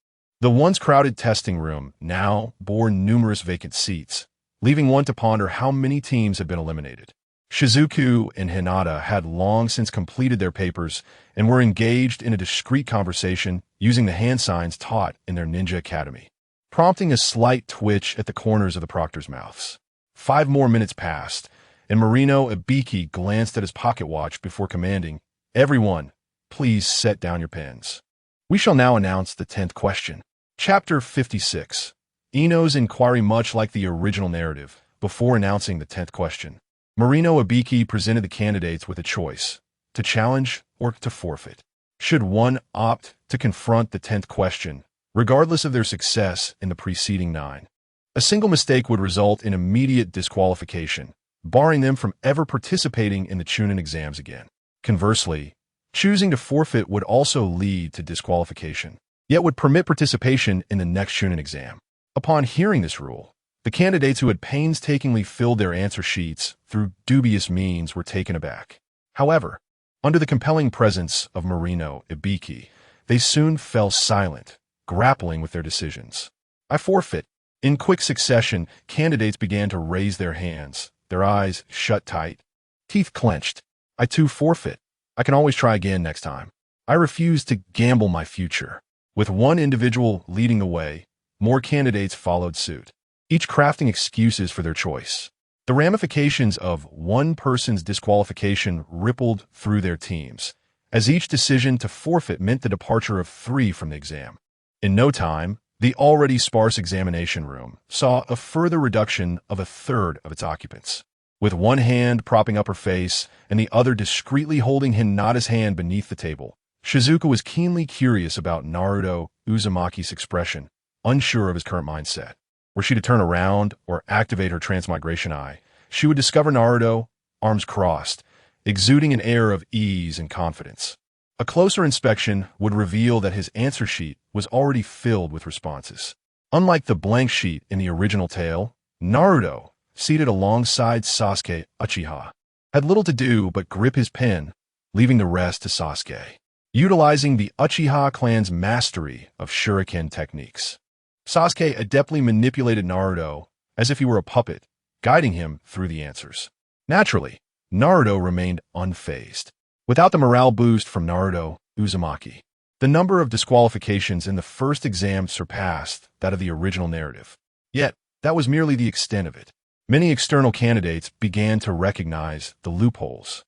The once crowded testing room now bore numerous vacant seats, leaving one to ponder how many teams had been eliminated. Shizuku and Hinata had long since completed their papers and were engaged in a discreet conversation using the hand signs taught in their ninja academy, prompting a slight twitch at the corners of the proctor's mouths. 5 more minutes passed, and Marino Ibiki glanced at his pocket watch before commanding, "Everyone, please set down your pens. We shall now announce the 10th question." Chapter 56. Ino's inquiry. Much like the original narrative, before announcing the 10th question, Marino Ibiki presented the candidates with a choice, to challenge or to forfeit. Should one opt to confront the 10th question, regardless of their success in the preceding 9, a single mistake would result in immediate disqualification, barring them from ever participating in the Chunin exams again. Conversely, choosing to forfeit would also lead to disqualification, yet would permit participation in the next Chunin exam. Upon hearing this rule, the candidates who had painstakingly filled their answer sheets through dubious means were taken aback. However, under the compelling presence of Marino Ibiki, they soon fell silent, grappling with their decisions. "I forfeit." In quick succession, candidates began to raise their hands, their eyes shut tight, teeth clenched. "I too forfeit. I can always try again next time. I refuse to gamble my future." With one individual leading the way, more candidates followed suit, each crafting excuses for their choice. The ramifications of one person's disqualification rippled through their teams, as each decision to forfeit meant the departure of 3 from the exam. In no time, the already sparse examination room saw a further reduction of 1/3 of its occupants. With one hand propping up her face and the other discreetly holding Hinata's hand beneath the table, Shizuka was keenly curious about Naruto Uzumaki's expression, unsure of his current mindset. Were she to turn around or activate her transmigration eye, she would discover Naruto, arms crossed, exuding an air of ease and confidence. A closer inspection would reveal that his answer sheet was already filled with responses. Unlike the blank sheet in the original tale, Naruto, seated alongside Sasuke Uchiha, had little to do but grip his pen, leaving the rest to Sasuke. Utilizing the Uchiha clan's mastery of shuriken techniques, Sasuke adeptly manipulated Naruto as if he were a puppet, guiding him through the answers. Naturally, Naruto remained unfazed. Without the morale boost from Naruto Uzumaki, the number of disqualifications in the first exam surpassed that of the original narrative. Yet, that was merely the extent of it. Many external candidates began to recognize the loopholes.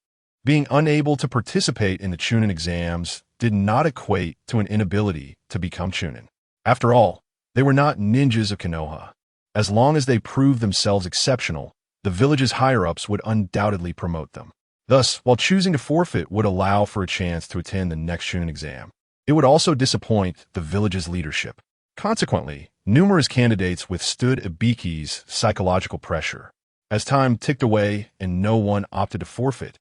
Being unable to participate in the Chunin exams did not equate to an inability to become Chunin. After all, they were not ninjas of Konoha. As long as they proved themselves exceptional, the village's higher-ups would undoubtedly promote them. Thus, while choosing to forfeit would allow for a chance to attend the next Chunin exam, it would also disappoint the village's leadership. Consequently, numerous candidates withstood Ibiki's psychological pressure. As time ticked away and no one opted to forfeit,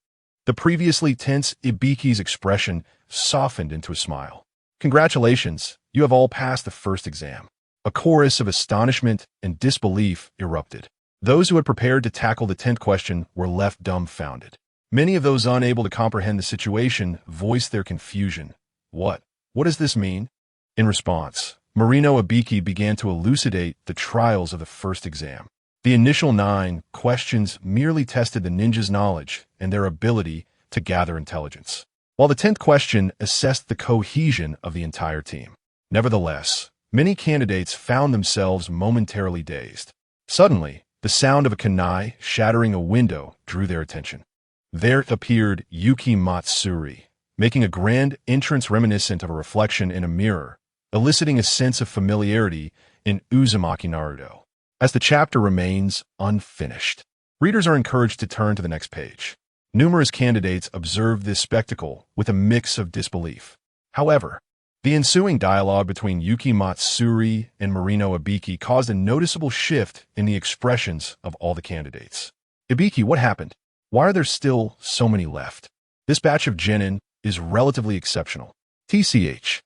the previously tense Ibiki's expression softened into a smile. Congratulations, you have all passed the first exam. A chorus of astonishment and disbelief erupted. Those who had prepared to tackle the 10th question were left dumbfounded. Many of those unable to comprehend the situation voiced their confusion. What does this mean? In response, Marino Ibiki began to elucidate the trials of the first exam. The initial 9 questions merely tested the ninjas' knowledge and their ability to gather intelligence, while the 10th question assessed the cohesion of the entire team. Nevertheless, many candidates found themselves momentarily dazed. Suddenly, the sound of a kunai shattering a window drew their attention. There appeared Yuki Matsuri, making a grand entrance reminiscent of a reflection in a mirror, eliciting a sense of familiarity in Uzumaki Naruto. As the chapter remains unfinished, readers are encouraged to turn to the next page. Numerous candidates observed this spectacle with a mix of disbelief. However, the ensuing dialogue between Yuki Matsuri and Marino Ibiki caused a noticeable shift in the expressions of all the candidates. Ibiki, what happened? Why are there still so many left? This batch of genin is relatively exceptional. TCH.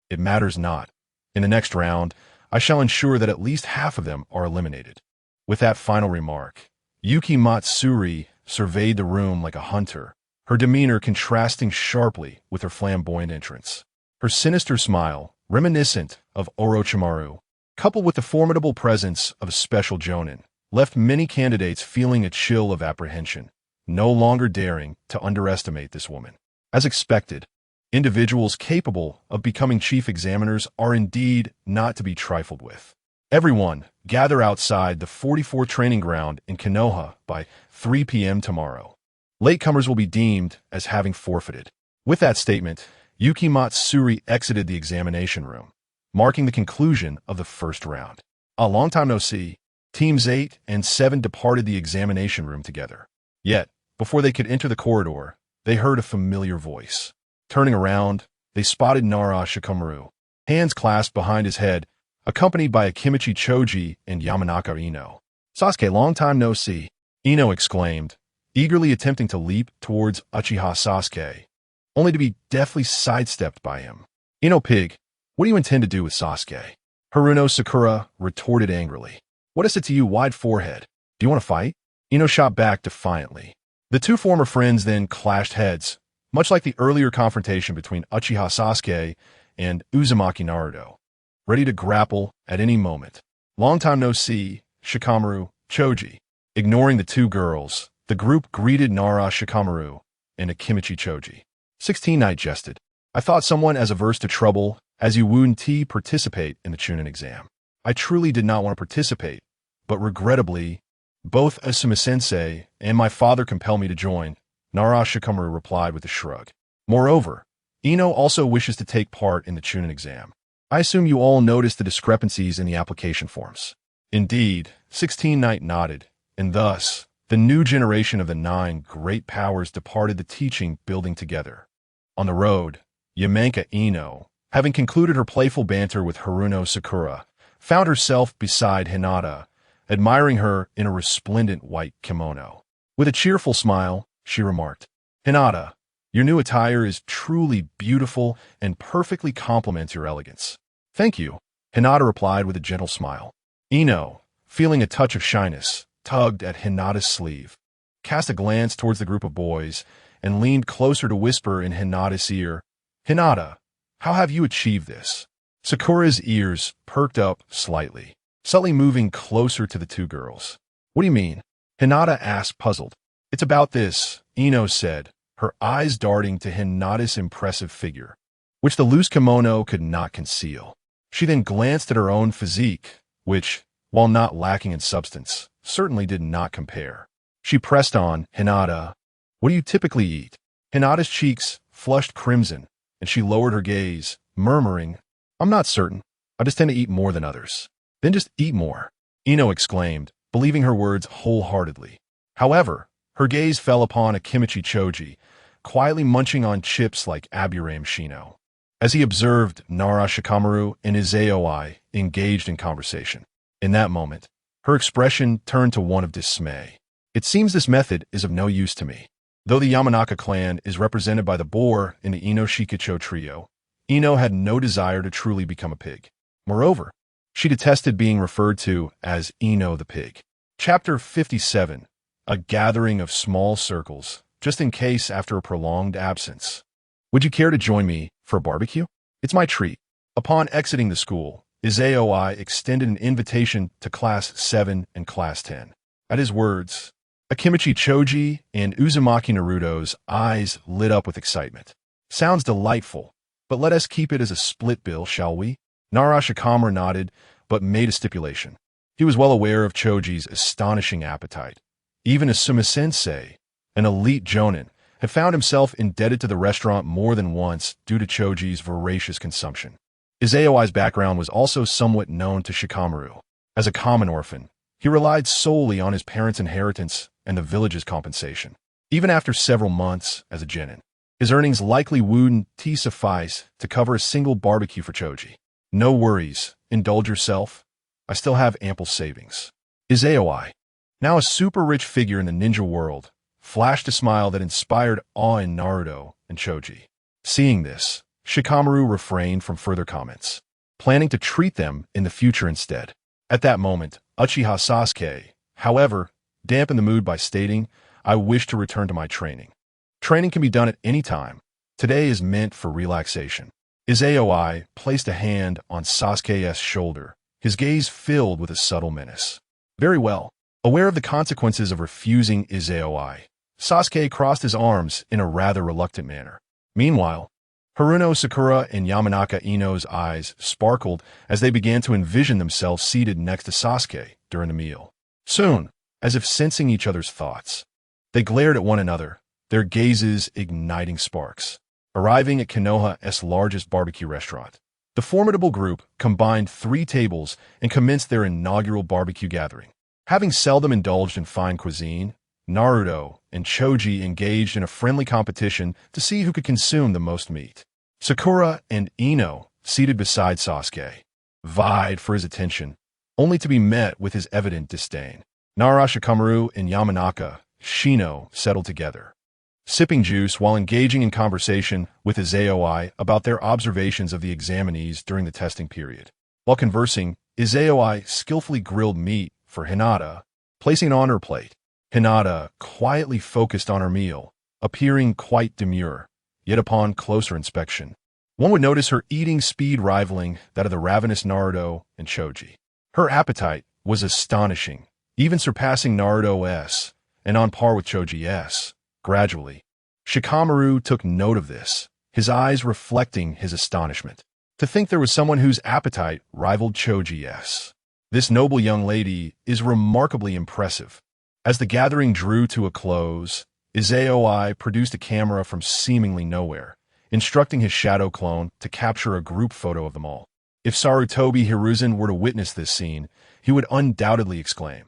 It matters not. In the next round, I shall ensure that at least half of them are eliminated. With that final remark, Yuki Matsuri surveyed the room like a hunter, her demeanor contrasting sharply with her flamboyant entrance. Her sinister smile, reminiscent of Orochimaru, coupled with the formidable presence of a special jonin, left many candidates feeling a chill of apprehension, no longer daring to underestimate this woman. As expected, individuals capable of becoming chief examiners are indeed not to be trifled with. Everyone, gather outside the 44th training ground in Konoha by 3 p.m. tomorrow. Latecomers will be deemed as having forfeited. With that statement, Yuki Matsuri exited the examination room, marking the conclusion of the first round. A long time no see, teams 8 and 7 departed the examination room together. Yet, before they could enter the corridor, they heard a familiar voice. Turning around, they spotted Nara Shikamaru, hands clasped behind his head, accompanied by Akimichi Choji and Yamanaka Ino. Sasuke, long time no see, Ino exclaimed, eagerly attempting to leap towards Uchiha Sasuke, only to be deftly sidestepped by him. Ino pig, what do you intend to do with Sasuke? Haruno Sakura retorted angrily. What is it to you, wide forehead? Do you want to fight? Ino shot back defiantly. The two former friends then clashed heads, much like the earlier confrontation between Uchiha Sasuke and Uzumaki Naruto, ready to grapple at any moment. Long time no see, Shikamaru, Choji. Ignoring the two girls, the group greeted Nara Shikamaru and Akimichi Choji. 16 Knight jested. I thought someone as averse to trouble as you wouldn't participate in the Chunin exam. I truly did not want to participate, but regrettably, Both Asuma-sensei and my father compel me to join, Nara Shikamaru replied with a shrug. Moreover, Ino also wishes to take part in the Chunin exam. I assume you all noticed the discrepancies in the application forms. Indeed, 16 Knight nodded, and thus, the new generation of the 9 great powers departed the teaching building together. On the road, Yamanka Ino, having concluded her playful banter with Haruno Sakura, found herself beside Hinata, admiring her in a resplendent white kimono. With a cheerful smile, she remarked, "Hinata, your new attire is truly beautiful and perfectly complements your elegance." "Thank you," Hinata replied with a gentle smile. Ino, feeling a touch of shyness, tugged at Hinata's sleeve, cast a glance towards the group of boys, and leaned closer to whisper in Hinata's ear, "Hinata, how have you achieved this?" Sakura's ears perked up slightly, subtly moving closer to the two girls. "What do you mean?" Hinata asked, puzzled. "It's about this," Ino said, her eyes darting to Hinata's impressive figure, which the loose kimono could not conceal. She then glanced at her own physique, which, while not lacking in substance, certainly did not compare. She pressed on, "Hinata, what do you typically eat?" Hinata's cheeks flushed crimson, and she lowered her gaze, murmuring, "I'm not certain. I just tend to eat more than others." "Then just eat more," Ino exclaimed, believing her words wholeheartedly. However, her gaze fell upon Akimichi Choji, quietly munching on chips like Aburame Shino, as he observed Nara Shikamaru and Izaoi engaged in conversation. In that moment, her expression turned to one of dismay. "It seems this method is of no use to me." Though the Yamanaka clan is represented by the boar in the Ino Shikicho trio, Ino had no desire to truly become a pig. Moreover, she detested being referred to as Ino the pig. Chapter 57. A gathering of small circles, just in case after a prolonged absence. "Would you care to join me for a barbecue? It's my treat." Upon exiting the school, Izaoi extended an invitation to Class 7 and Class 10. At his words, Akimichi Choji and Uzumaki Naruto's eyes lit up with excitement. "Sounds delightful, but let us keep it as a split bill, shall we?" Nara Shikamaru nodded, but made a stipulation. He was well aware of Choji's astonishing appetite. Even Asuma-sensei, an elite jonin, had found himself indebted to the restaurant more than once due to Choji's voracious consumption. Izaoi's background was also somewhat known to Shikamaru. As a common orphan, he relied solely on his parents' inheritance and the village's compensation. Even after several months as a genin, his earnings likely wouldn't suffice to cover a single barbecue for Choji. "No worries, indulge yourself. I still have ample savings." Izaoi, now a super rich figure in the ninja world, flashed a smile that inspired awe in Naruto and Choji. Seeing this, Shikamaru refrained from further comments, planning to treat them in the future instead. At that moment, Uchiha Sasuke, however, dampened the mood by stating, "I wish to return to my training." Training can be done at any time. Today is meant for relaxation. Izaoi placed a hand on Sasuke's shoulder, his gaze filled with a subtle menace. "Very well." Aware of the consequences of refusing Izaoi, Sasuke crossed his arms in a rather reluctant manner. Meanwhile, Haruno Sakura and Yamanaka Ino's eyes sparkled as they began to envision themselves seated next to Sasuke during the meal. Soon, as if sensing each other's thoughts, they glared at one another, their gazes igniting sparks. Arriving at Konoha's largest barbecue restaurant, the formidable group combined 3 tables and commenced their inaugural barbecue gathering. Having seldom indulged in fine cuisine, Naruto and Choji engaged in a friendly competition to see who could consume the most meat. Sakura and Ino, seated beside Sasuke, vied for his attention, only to be met with his evident disdain. Nara Shikamaru and Yamanaka Shino settled together, sipping juice while engaging in conversation with Izaoi about their observations of the examinees during the testing period. While conversing, Izaoi skillfully grilled meat for Hinata, placing it on her plate. Hinata quietly focused on her meal, appearing quite demure, yet upon closer inspection, one would notice her eating speed rivaling that of the ravenous Naruto and Choji. Her appetite was astonishing, even surpassing Naruto's, and on par with Choji's. Gradually, Shikamaru took note of this, his eyes reflecting his astonishment. To think there was someone whose appetite rivaled Choji's. This noble young lady is remarkably impressive. As the gathering drew to a close, Izaoi produced a camera from seemingly nowhere, instructing his shadow clone to capture a group photo of them all. If Sarutobi Hiruzen were to witness this scene, he would undoubtedly exclaim,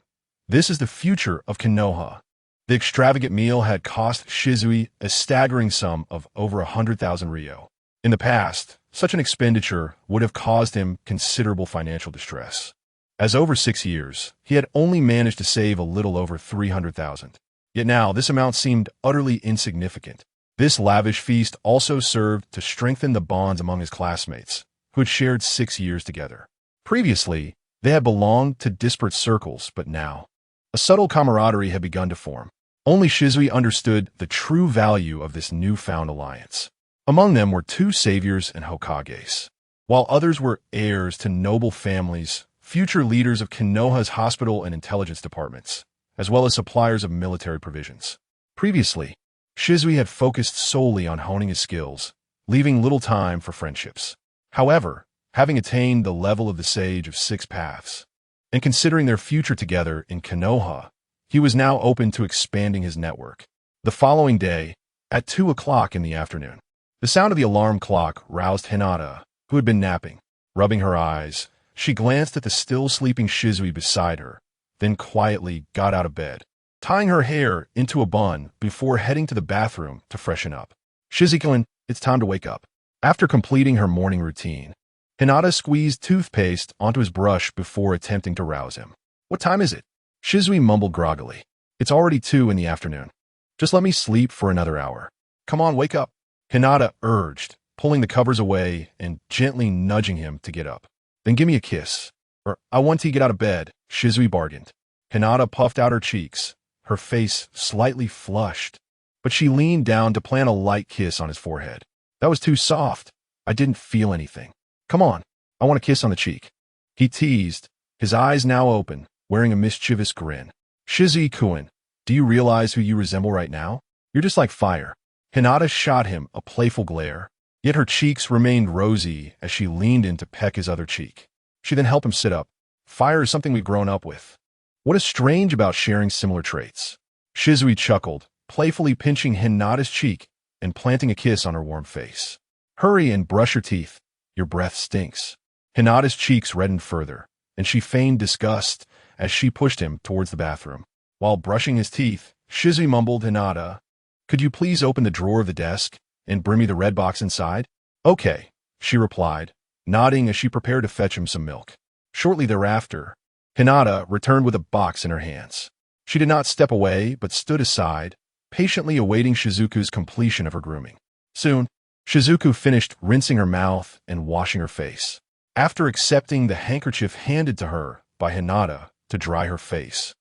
"This is the future of Konoha." The extravagant meal had cost Shizui a staggering sum of over 100,000 ryo. In the past, such an expenditure would have caused him considerable financial distress. As over 6 years, he had only managed to save a little over 300,000. Yet now this amount seemed utterly insignificant. This lavish feast also served to strengthen the bonds among his classmates, who had shared 6 years together. Previously, they had belonged to disparate circles, but now, a subtle camaraderie had begun to form. Only Shizui understood the true value of this newfound alliance. Among them were 2 saviors and Hokages, while others were heirs to noble families, future leaders of Konoha's hospital and intelligence departments, as well as suppliers of military provisions. Previously, Shizui had focused solely on honing his skills, leaving little time for friendships. However, having attained the level of the Sage of 6 Paths, and considering their future together in Konoha, he was now open to expanding his network. The following day, at 2 o'clock in the afternoon, the sound of the alarm clock roused Hinata, who had been napping. Rubbing her eyes, she glanced at the still sleeping Shizui beside her, then quietly got out of bed, tying her hair into a bun before heading to the bathroom to freshen up. "Shizuku, it's time to wake up." After completing her morning routine, Hinata squeezed toothpaste onto his brush before attempting to rouse him. "What time is it?" Shizui mumbled groggily. "It's already 2 in the afternoon. Just let me sleep for another hour." "Come on, wake up," Hinata urged, pulling the covers away and gently nudging him to get up. "Then give me a kiss." "Or I want to get out of bed," Shizui bargained. Hinata puffed out her cheeks, her face slightly flushed, but she leaned down to plant a light kiss on his forehead. "That was too soft. I didn't feel anything." "Come on, I want a kiss on the cheek," he teased, his eyes now open, wearing a mischievous grin. "Shizui-kun, do you realize who you resemble right now? You're just like fire." Hinata shot him a playful glare, yet her cheeks remained rosy as she leaned in to peck his other cheek. She then helped him sit up. "Fire is something we've grown up with. What is strange about sharing similar traits?" Shizui chuckled, playfully pinching Hinata's cheek and planting a kiss on her warm face. "Hurry and brush your teeth. Your breath stinks." Hinata's cheeks reddened further, and she feigned disgust as she pushed him towards the bathroom. While brushing his teeth, Shizui mumbled, "Hinata, could you please open the drawer of the desk and bring me the red box inside?" "Okay," she replied, nodding as she prepared to fetch him some milk. Shortly thereafter, Hinata returned with a box in her hands. She did not step away, but stood aside, patiently awaiting Shizuku's completion of her grooming. Soon, Shizuku finished rinsing her mouth and washing her face. After accepting the handkerchief handed to her by Hinata to dry her face,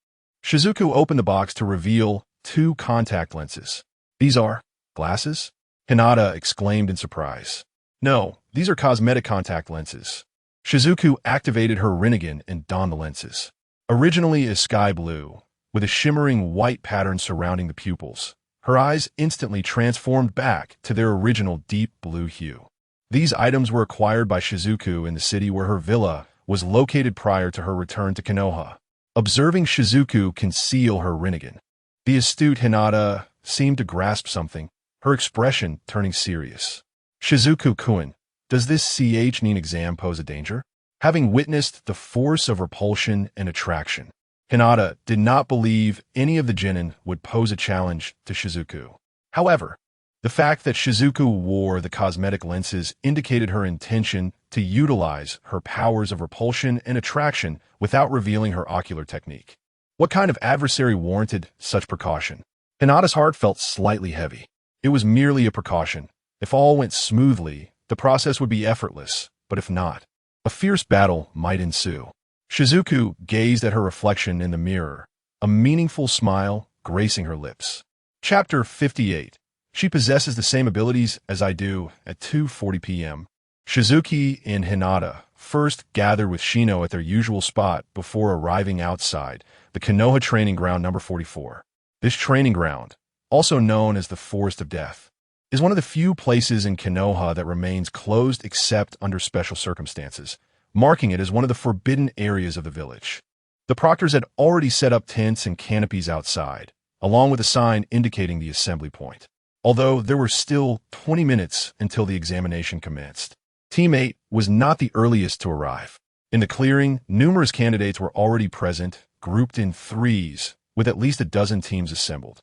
Shizuku opened the box to reveal 2 contact lenses. "These are glasses?" Hinata exclaimed in surprise. "No, these are cosmetic contact lenses." Shizuku activated her Rinnegan and donned the lenses. Originally a sky blue, with a shimmering white pattern surrounding the pupils, her eyes instantly transformed back to their original deep blue hue. These items were acquired by Shizuku in the city where her villa was located prior to her return to Konoha. Observing Shizuku conceal her Rinnegan, the astute Hinata seemed to grasp something, her expression turning serious. "Shizuku-kun, does this CH-9 exam pose a danger?" Having witnessed the force of repulsion and attraction, Hinata did not believe any of the genin would pose a challenge to Shizuku. However, the fact that Shizuku wore the cosmetic lenses indicated her intention to utilize her powers of repulsion and attraction without revealing her ocular technique. What kind of adversary warranted such precaution? Hinata's heart felt slightly heavy. It was merely a precaution. If all went smoothly, the process would be effortless, but if not, a fierce battle might ensue. Shizuku gazed at her reflection in the mirror, a meaningful smile gracing her lips. Chapter 58. She possesses the same abilities as I do at 2:40 p.m. Shizuki and Hinata first gathered with Shino at their usual spot before arriving outside the Konoha Training Ground number 44. This training ground, also known as the Forest of Death, is one of the few places in Konoha that remains closed except under special circumstances, marking it as one of the forbidden areas of the village. The proctors had already set up tents and canopies outside, along with a sign indicating the assembly point. Although there were still 20 minutes until the examination commenced. Team 8 was not the earliest to arrive. In the clearing, numerous candidates were already present, grouped in threes, with at least a dozen teams assembled.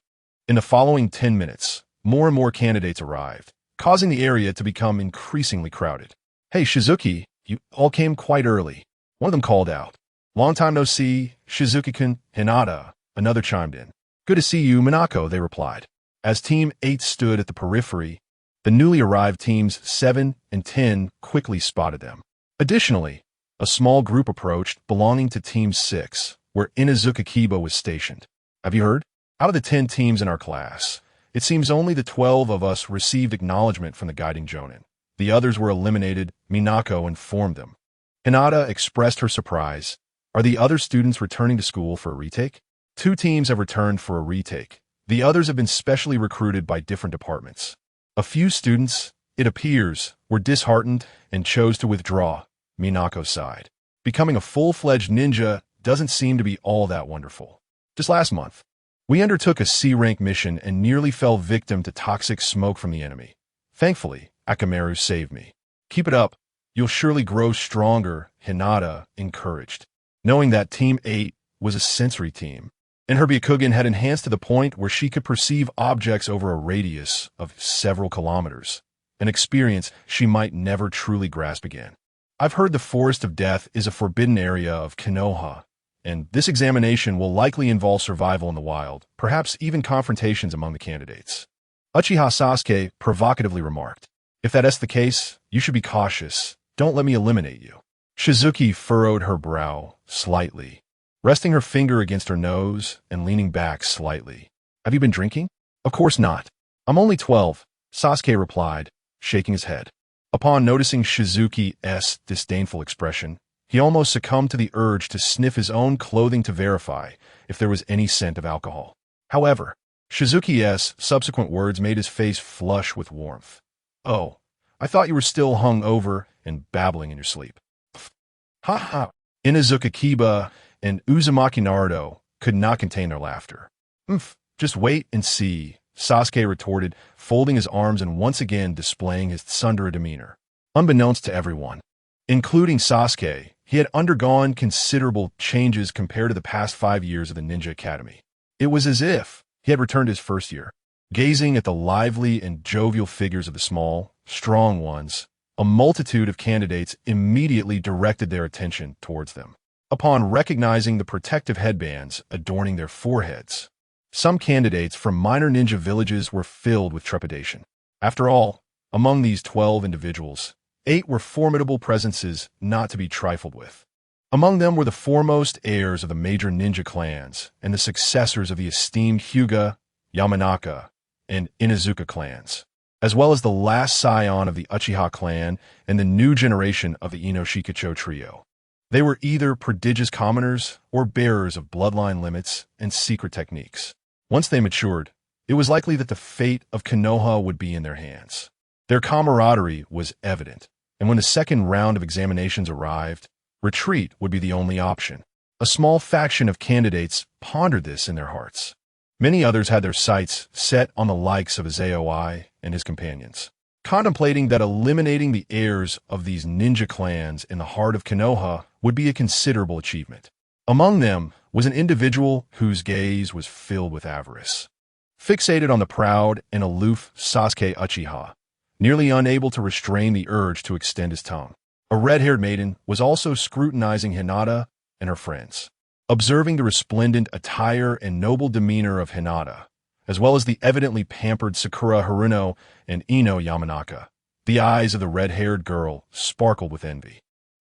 In the following 10 minutes, more and more candidates arrived, causing the area to become increasingly crowded. "Hey, Shizuki, you all came quite early," one of them called out. "Long time no see, Shizuki-kun." "Hinata," another chimed in. "Good to see you, Minako," they replied. As Team 8 stood at the periphery, the newly arrived teams 7 and 10 quickly spotted them. Additionally, a small group approached belonging to Team 6, where Inuzuka Kiba was stationed. "Have you heard? Out of the 10 teams in our class, it seems only the 12 of us received acknowledgement from the guiding jonin. The others were eliminated," Minako informed them. Hinata expressed her surprise. "Are the other students returning to school for a retake?" "2 teams have returned for a retake. The others have been specially recruited by different departments. A few students, it appears, were disheartened and chose to withdraw," Minako sighed. "Becoming a full-fledged ninja doesn't seem to be all that wonderful. Just last month, we undertook a C-rank mission and nearly fell victim to toxic smoke from the enemy. Thankfully, Akamaru saved me. Keep it up. You'll surely grow stronger," Hinata encouraged. Knowing that Team 8 was a sensory team, and her Byakugan had enhanced to the point where she could perceive objects over a radius of several kilometers, an experience she might never truly grasp again. "I've heard the Forest of Death is a forbidden area of Konoha, and this examination will likely involve survival in the wild, perhaps even confrontations among the candidates," Uchiha Sasuke provocatively remarked. "If that's the case, you should be cautious. Don't let me eliminate you." Shizuki furrowed her brow slightly, resting her finger against her nose and leaning back slightly. "Have you been drinking?" "Of course not. I'm only 12, Sasuke replied, shaking his head. Upon noticing Shizuki's disdainful expression, he almost succumbed to the urge to sniff his own clothing to verify if there was any scent of alcohol. However, Shizuki's subsequent words made his face flush with warmth. "Oh, I thought you were still hung over and babbling in your sleep." "Ha ha." Inuzuka Kiba and Uzumaki Naruto could not contain their laughter. Just wait and see," Sasuke retorted, folding his arms and once again displaying his tsundere demeanor. Unbeknownst to everyone, including Sasuke, he had undergone considerable changes compared to the past 5 years of the Ninja Academy. It was as if he had returned his first year. Gazing at the lively and jovial figures of the small, strong ones, a multitude of candidates immediately directed their attention towards them. Upon recognizing the protective headbands adorning their foreheads, some candidates from minor ninja villages were filled with trepidation. After all, among these 12 individuals, 8 were formidable presences not to be trifled with. Among them were the foremost heirs of the major ninja clans and the successors of the esteemed Hyuga, Yamanaka, and Inuzuka clans, as well as the last scion of the Uchiha clan and the new generation of the Inoshikacho trio. They were either prodigious commoners or bearers of bloodline limits and secret techniques. Once they matured, it was likely that the fate of Konoha would be in their hands. Their camaraderie was evident, and when the second round of examinations arrived, retreat would be the only option. A small faction of candidates pondered this in their hearts. Many others had their sights set on the likes of Azaoi and his companions, contemplating that eliminating the heirs of these ninja clans in the heart of Konoha would be a considerable achievement. Among them was an individual whose gaze was filled with avarice. Fixated on the proud and aloof Sasuke Uchiha, nearly unable to restrain the urge to extend his tongue. A red-haired maiden was also scrutinizing Hinata and her friends. Observing the resplendent attire and noble demeanor of Hinata, as well as the evidently pampered Sakura Haruno and Ino Yamanaka, the eyes of the red-haired girl sparkled with envy.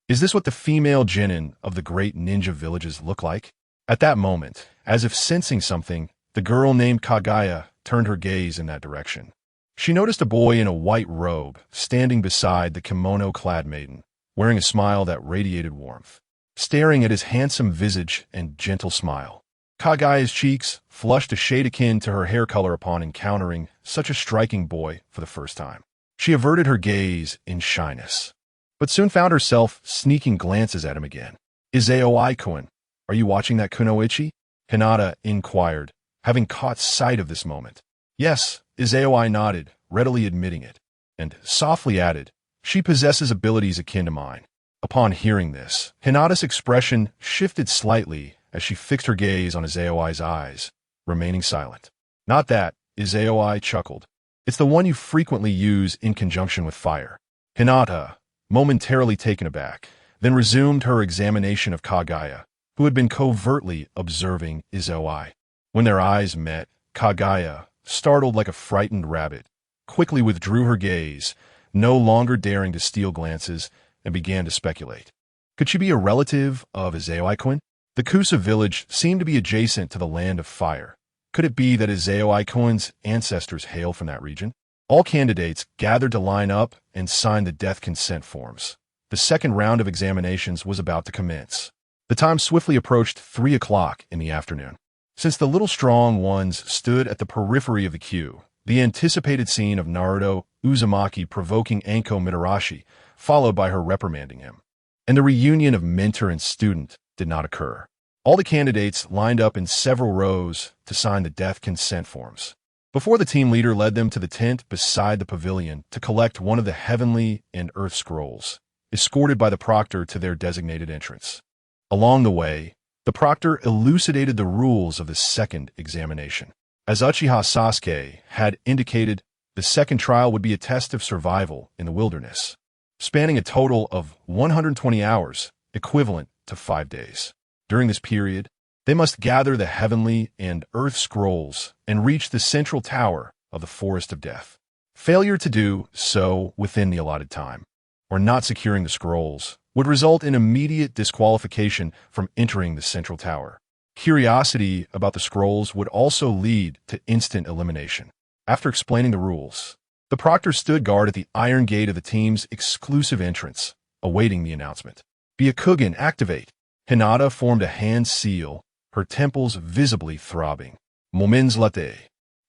Is this what the female genin of the great ninja villages look like? At that moment, as if sensing something, the girl named Kagaya turned her gaze in that direction. She noticed a boy in a white robe standing beside the kimono-clad maiden, wearing a smile that radiated warmth. Staring at his handsome visage and gentle smile, Kagaya's cheeks flushed a shade akin to her hair color upon encountering such a striking boy for the first time. She averted her gaze in shyness, but soon found herself sneaking glances at him again. "Izaoi-kun," Are you watching that kunoichi? Hinata inquired, having caught sight of this moment. Yes, Izaoi nodded, readily admitting it, and softly added, she possesses abilities akin to mine. Upon hearing this, Hinata's expression shifted slightly as she fixed her gaze on Izaoi's eyes, remaining silent. Not that, Izaoi chuckled. It's the one you frequently use in conjunction with fire. Hinata, momentarily taken aback, then resumed her examination of Kagaya, who had been covertly observing Izaoi. When their eyes met, Kagaya, startled like a frightened rabbit, quickly withdrew her gaze, no longer daring to steal glances, and began to speculate. Could she be a relative of Izaoi-kun? The Kusa village seemed to be adjacent to the land of fire. Could it be that Izaoi-kun's ancestors hail from that region? All candidates gathered to line up and sign the death consent forms. The second round of examinations was about to commence. The time swiftly approached 3 o'clock in the afternoon. Since the little strong ones stood at the periphery of the queue, the anticipated scene of Naruto Uzumaki provoking Anko Mitarashi, followed by her reprimanding him, and the reunion of mentor and student did not occur. All the candidates lined up in several rows to sign the death consent forms. Before the team leader led them to the tent beside the pavilion to collect one of the heavenly and earth scrolls, escorted by the proctor to their designated entrance. Along the way, the proctor elucidated the rules of the second examination. As Uchiha Sasuke had indicated, the second trial would be a test of survival in the wilderness, spanning a total of 120 hours, equivalent to 5 days. During this period, they must gather the heavenly and earth scrolls and reach the central tower of the Forest of Death. Failure to do so within the allotted time, or not securing the scrolls, would result in immediate disqualification from entering the central tower. Curiosity about the scrolls would also lead to instant elimination. After explaining the rules, the proctor stood guard at the iron gate of the team's exclusive entrance, awaiting the announcement. Byakugan, activate! Hinata formed a hand seal, her temples visibly throbbing. Momens latte.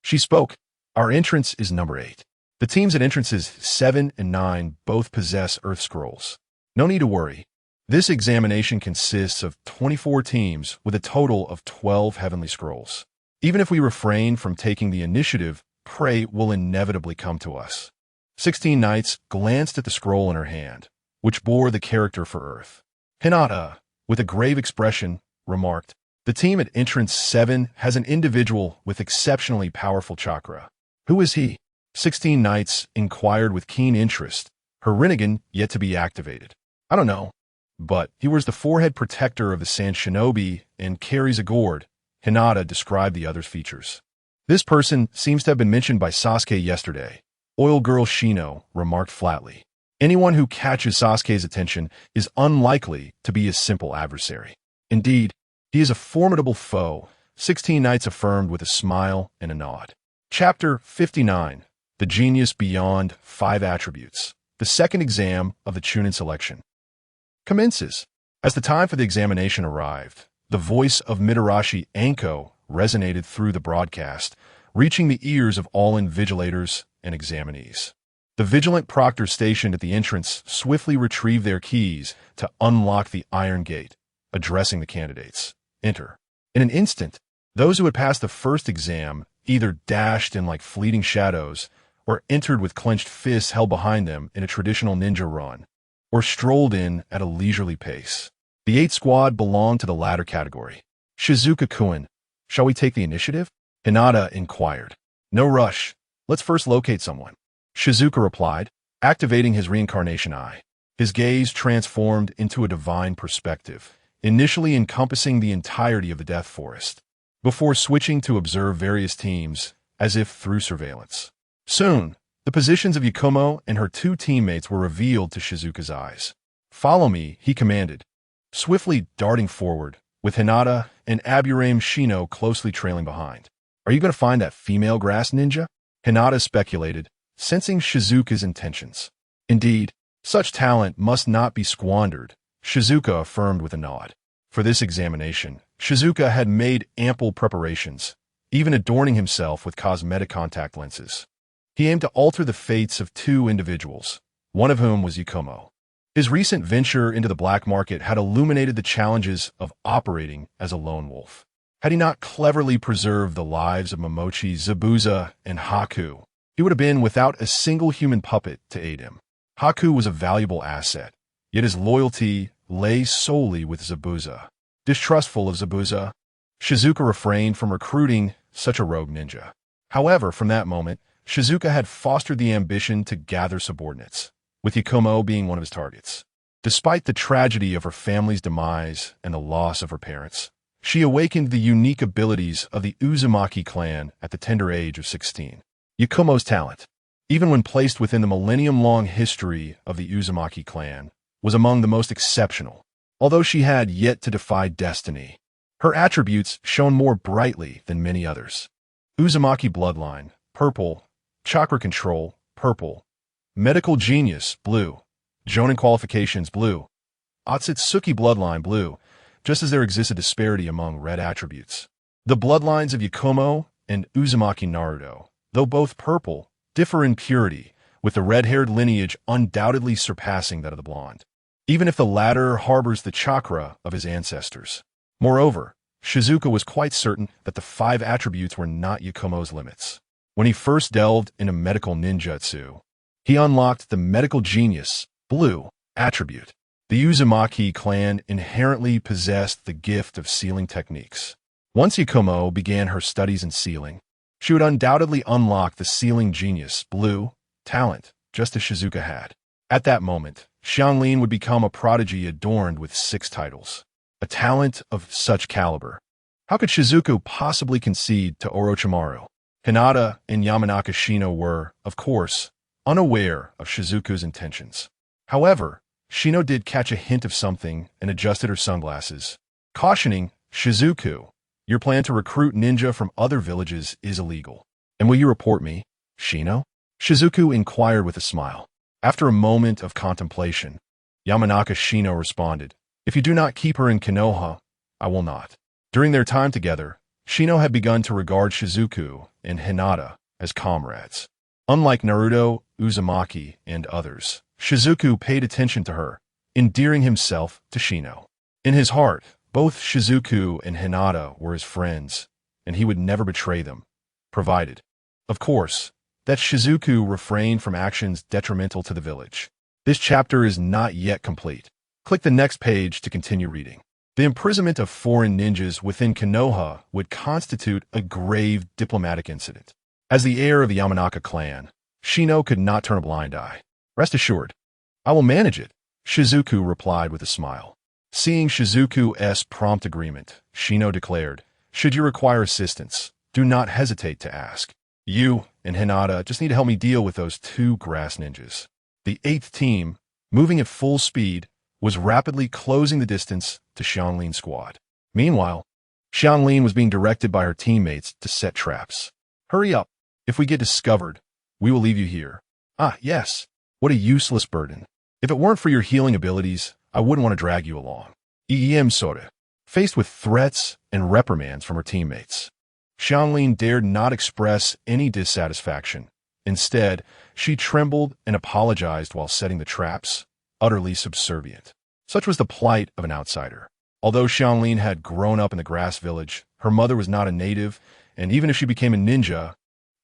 She spoke. Our entrance is number 8. The teams at entrances 7 and 9 both possess earth scrolls. No need to worry. This examination consists of 24 teams with a total of 12 heavenly scrolls. Even if we refrain from taking the initiative, prey will inevitably come to us. 16 knights glanced at the scroll in her hand, which bore the character for Earth. Hinata, with a grave expression, remarked, the team at entrance 7 has an individual with exceptionally powerful chakra. Who is he? 16 knights inquired with keen interest, her Rinnegan yet to be activated. I don't know, but he wears the forehead protector of the Sand Shinobi and carries a gourd. Hinata described the other's features. This person seems to have been mentioned by Sasuke yesterday. Oil Girl Shino remarked flatly. Anyone who catches Sasuke's attention is unlikely to be his simple adversary. Indeed, he is a formidable foe, 16 knights affirmed with a smile and a nod. Chapter 59, The Genius Beyond 5 Attributes, the second exam of the Chunin selection, commences. As the time for the examination arrived, the voice of Mitarashi Anko resonated through the broadcast, reaching the ears of all invigilators and examinees. The vigilant proctor stationed at the entrance swiftly retrieved their keys to unlock the iron gate, addressing the candidates. Enter. In an instant, those who had passed the first exam either dashed in like fleeting shadows or entered with clenched fists held behind them in a traditional ninja run, or strolled in at a leisurely pace. The 8 squad belonged to the latter category. Shizuka-kun, shall we take the initiative? Hinata inquired. No rush. Let's first locate someone. Shizuka replied, activating his reincarnation eye. His gaze transformed into a divine perspective, initially encompassing the entirety of the Death Forest, before switching to observe various teams, as if through surveillance. Soon, the positions of Yakumo and her 2 teammates were revealed to Shizuka's eyes. Follow me, he commanded, swiftly darting forward, with Hinata and Aburame Shino closely trailing behind. Are you going to find that female grass ninja? Hinata speculated, sensing Shizuka's intentions. Indeed, such talent must not be squandered, Shizuka affirmed with a nod. For this examination, Shizuka had made ample preparations, even adorning himself with cosmetic contact lenses. He aimed to alter the fates of 2 individuals, one of whom was Yakumo. His recent venture into the black market had illuminated the challenges of operating as a lone wolf. Had he not cleverly preserved the lives of Momochi, Zabuza, and Haku, he would have been without a single human puppet to aid him. Haku was a valuable asset, yet his loyalty lay solely with Zabuza. Distrustful of Zabuza, Shizuka refrained from recruiting such a rogue ninja. However, from that moment, Shizuka had fostered the ambition to gather subordinates, with Yakumo being one of his targets. Despite the tragedy of her family's demise and the loss of her parents, she awakened the unique abilities of the Uzumaki clan at the tender age of 16. Yakumo's talent, even when placed within the millennium-long history of the Uzumaki clan, was among the most exceptional. Although she had yet to defy destiny, her attributes shone more brightly than many others. Uzumaki bloodline, purple. Chakra control, purple. Medical genius, blue. Jonin qualifications, blue. Otsutsuki bloodline, blue, just as there exists a disparity among red attributes. The bloodlines of Yakumo and Uzumaki Naruto, though both purple, differ in purity, with the red-haired lineage undoubtedly surpassing that of the blonde, even if the latter harbors the chakra of his ancestors. Moreover, Shizuka was quite certain that the 5 attributes were not Yakumo's limits. When he first delved into medical ninjutsu, he unlocked the medical genius, blue, attribute. The Uzumaki clan inherently possessed the gift of sealing techniques. Once Yakumo began her studies in sealing, she would undoubtedly unlock the sealing genius, blue, talent, just as Shizuka had. At that moment, Xianglin would become a prodigy adorned with 6 titles. A talent of such caliber. How could Shizuka possibly concede to Orochimaru? Hinata and Yamanaka Shino were, of course, unaware of Shizuka's intentions. However, Shino did catch a hint of something and adjusted her sunglasses, cautioning, "Shizuku, your plan to recruit ninja from other villages is illegal. And will you report me, Shino?" Shizuku inquired with a smile. After a moment of contemplation, Yamanaka Shino responded, "If you do not keep her in Konoha, I will not." During their time together, Shino had begun to regard Shizuku and Hinata as comrades. Unlike Naruto, Uzumaki, and others, Shizuku paid attention to her, endearing himself to Shino. In his heart, both Shizuku and Hinata were his friends, and he would never betray them, provided, of course, that Shizuku refrained from actions detrimental to the village. This chapter is not yet complete. Click the next page to continue reading. The imprisonment of foreign ninjas within Konoha would constitute a grave diplomatic incident. As the heir of the Yamanaka clan, Shino could not turn a blind eye. "Rest assured, I will manage it," Shizuku replied with a smile. Seeing Shizuku's prompt agreement, Shino declared, "Should you require assistance, do not hesitate to ask. You and Hinata just need to help me deal with those 2 grass ninjas." The 8th team, moving at full speed, was rapidly closing the distance to Xianglin's squad. Meanwhile, Xianglin was being directed by her teammates to set traps. "Hurry up. If we get discovered, we will leave you here." "Ah, yes. What a useless burden. If it weren't for your healing abilities, I wouldn't want to drag you along." Sora, faced with threats and reprimands from her teammates, Xianglin dared not express any dissatisfaction. Instead, she trembled and apologized while setting the traps, utterly subservient. Such was the plight of an outsider. Although Xianglin had grown up in the grass village, her mother was not a native, and even if she became a ninja,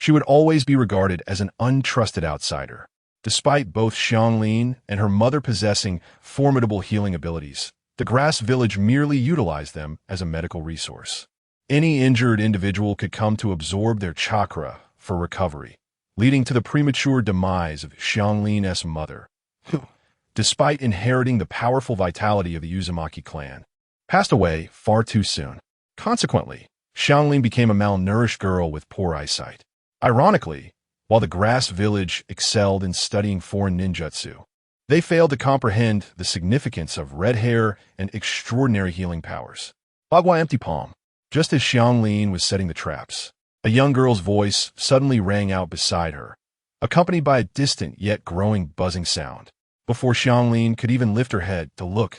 she would always be regarded as an untrusted outsider. Despite both Xianglin and her mother possessing formidable healing abilities, the grass village merely utilized them as a medical resource. Any injured individual could come to absorb their chakra for recovery, leading to the premature demise of Xianglin's mother, who, despite inheriting the powerful vitality of the Uzumaki clan, passed away far too soon. Consequently, Xianglin became a malnourished girl with poor eyesight. Ironically, while the grass village excelled in studying foreign ninjutsu, they failed to comprehend the significance of red hair and extraordinary healing powers. Bagua empty palm. Just as Xianglin was setting the traps, a young girl's voice suddenly rang out beside her, accompanied by a distant yet growing buzzing sound. Before Xianglin could even lift her head to look,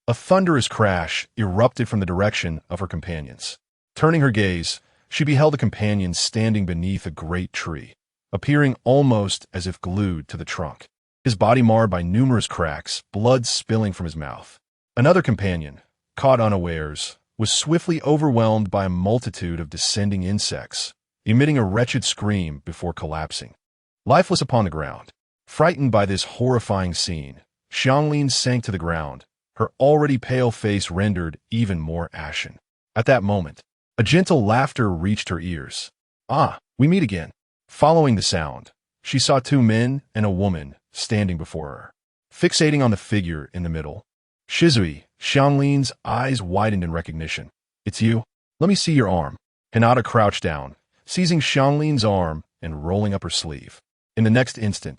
a thunderous crash erupted from the direction of her companions. Turning her gaze, she beheld the companions standing beneath a great tree, appearing almost as if glued to the trunk. his body marred by numerous cracks, blood spilling from his mouth. Another companion, caught unawares, was swiftly overwhelmed by a multitude of descending insects, emitting a wretched scream before collapsing. Lifeless upon the ground, frightened by this horrifying scene, Xianglin sank to the ground, her already pale face rendered even more ashen. At that moment, a gentle laughter reached her ears. "Ah, we meet again." Following the sound, she saw two men and a woman standing before her. Fixating on the figure in the middle, Shizui, Xianlin's eyes widened in recognition. "It's you? Let me see your arm." Hinata crouched down, seizing Xianlin's arm and rolling up her sleeve. In the next instant,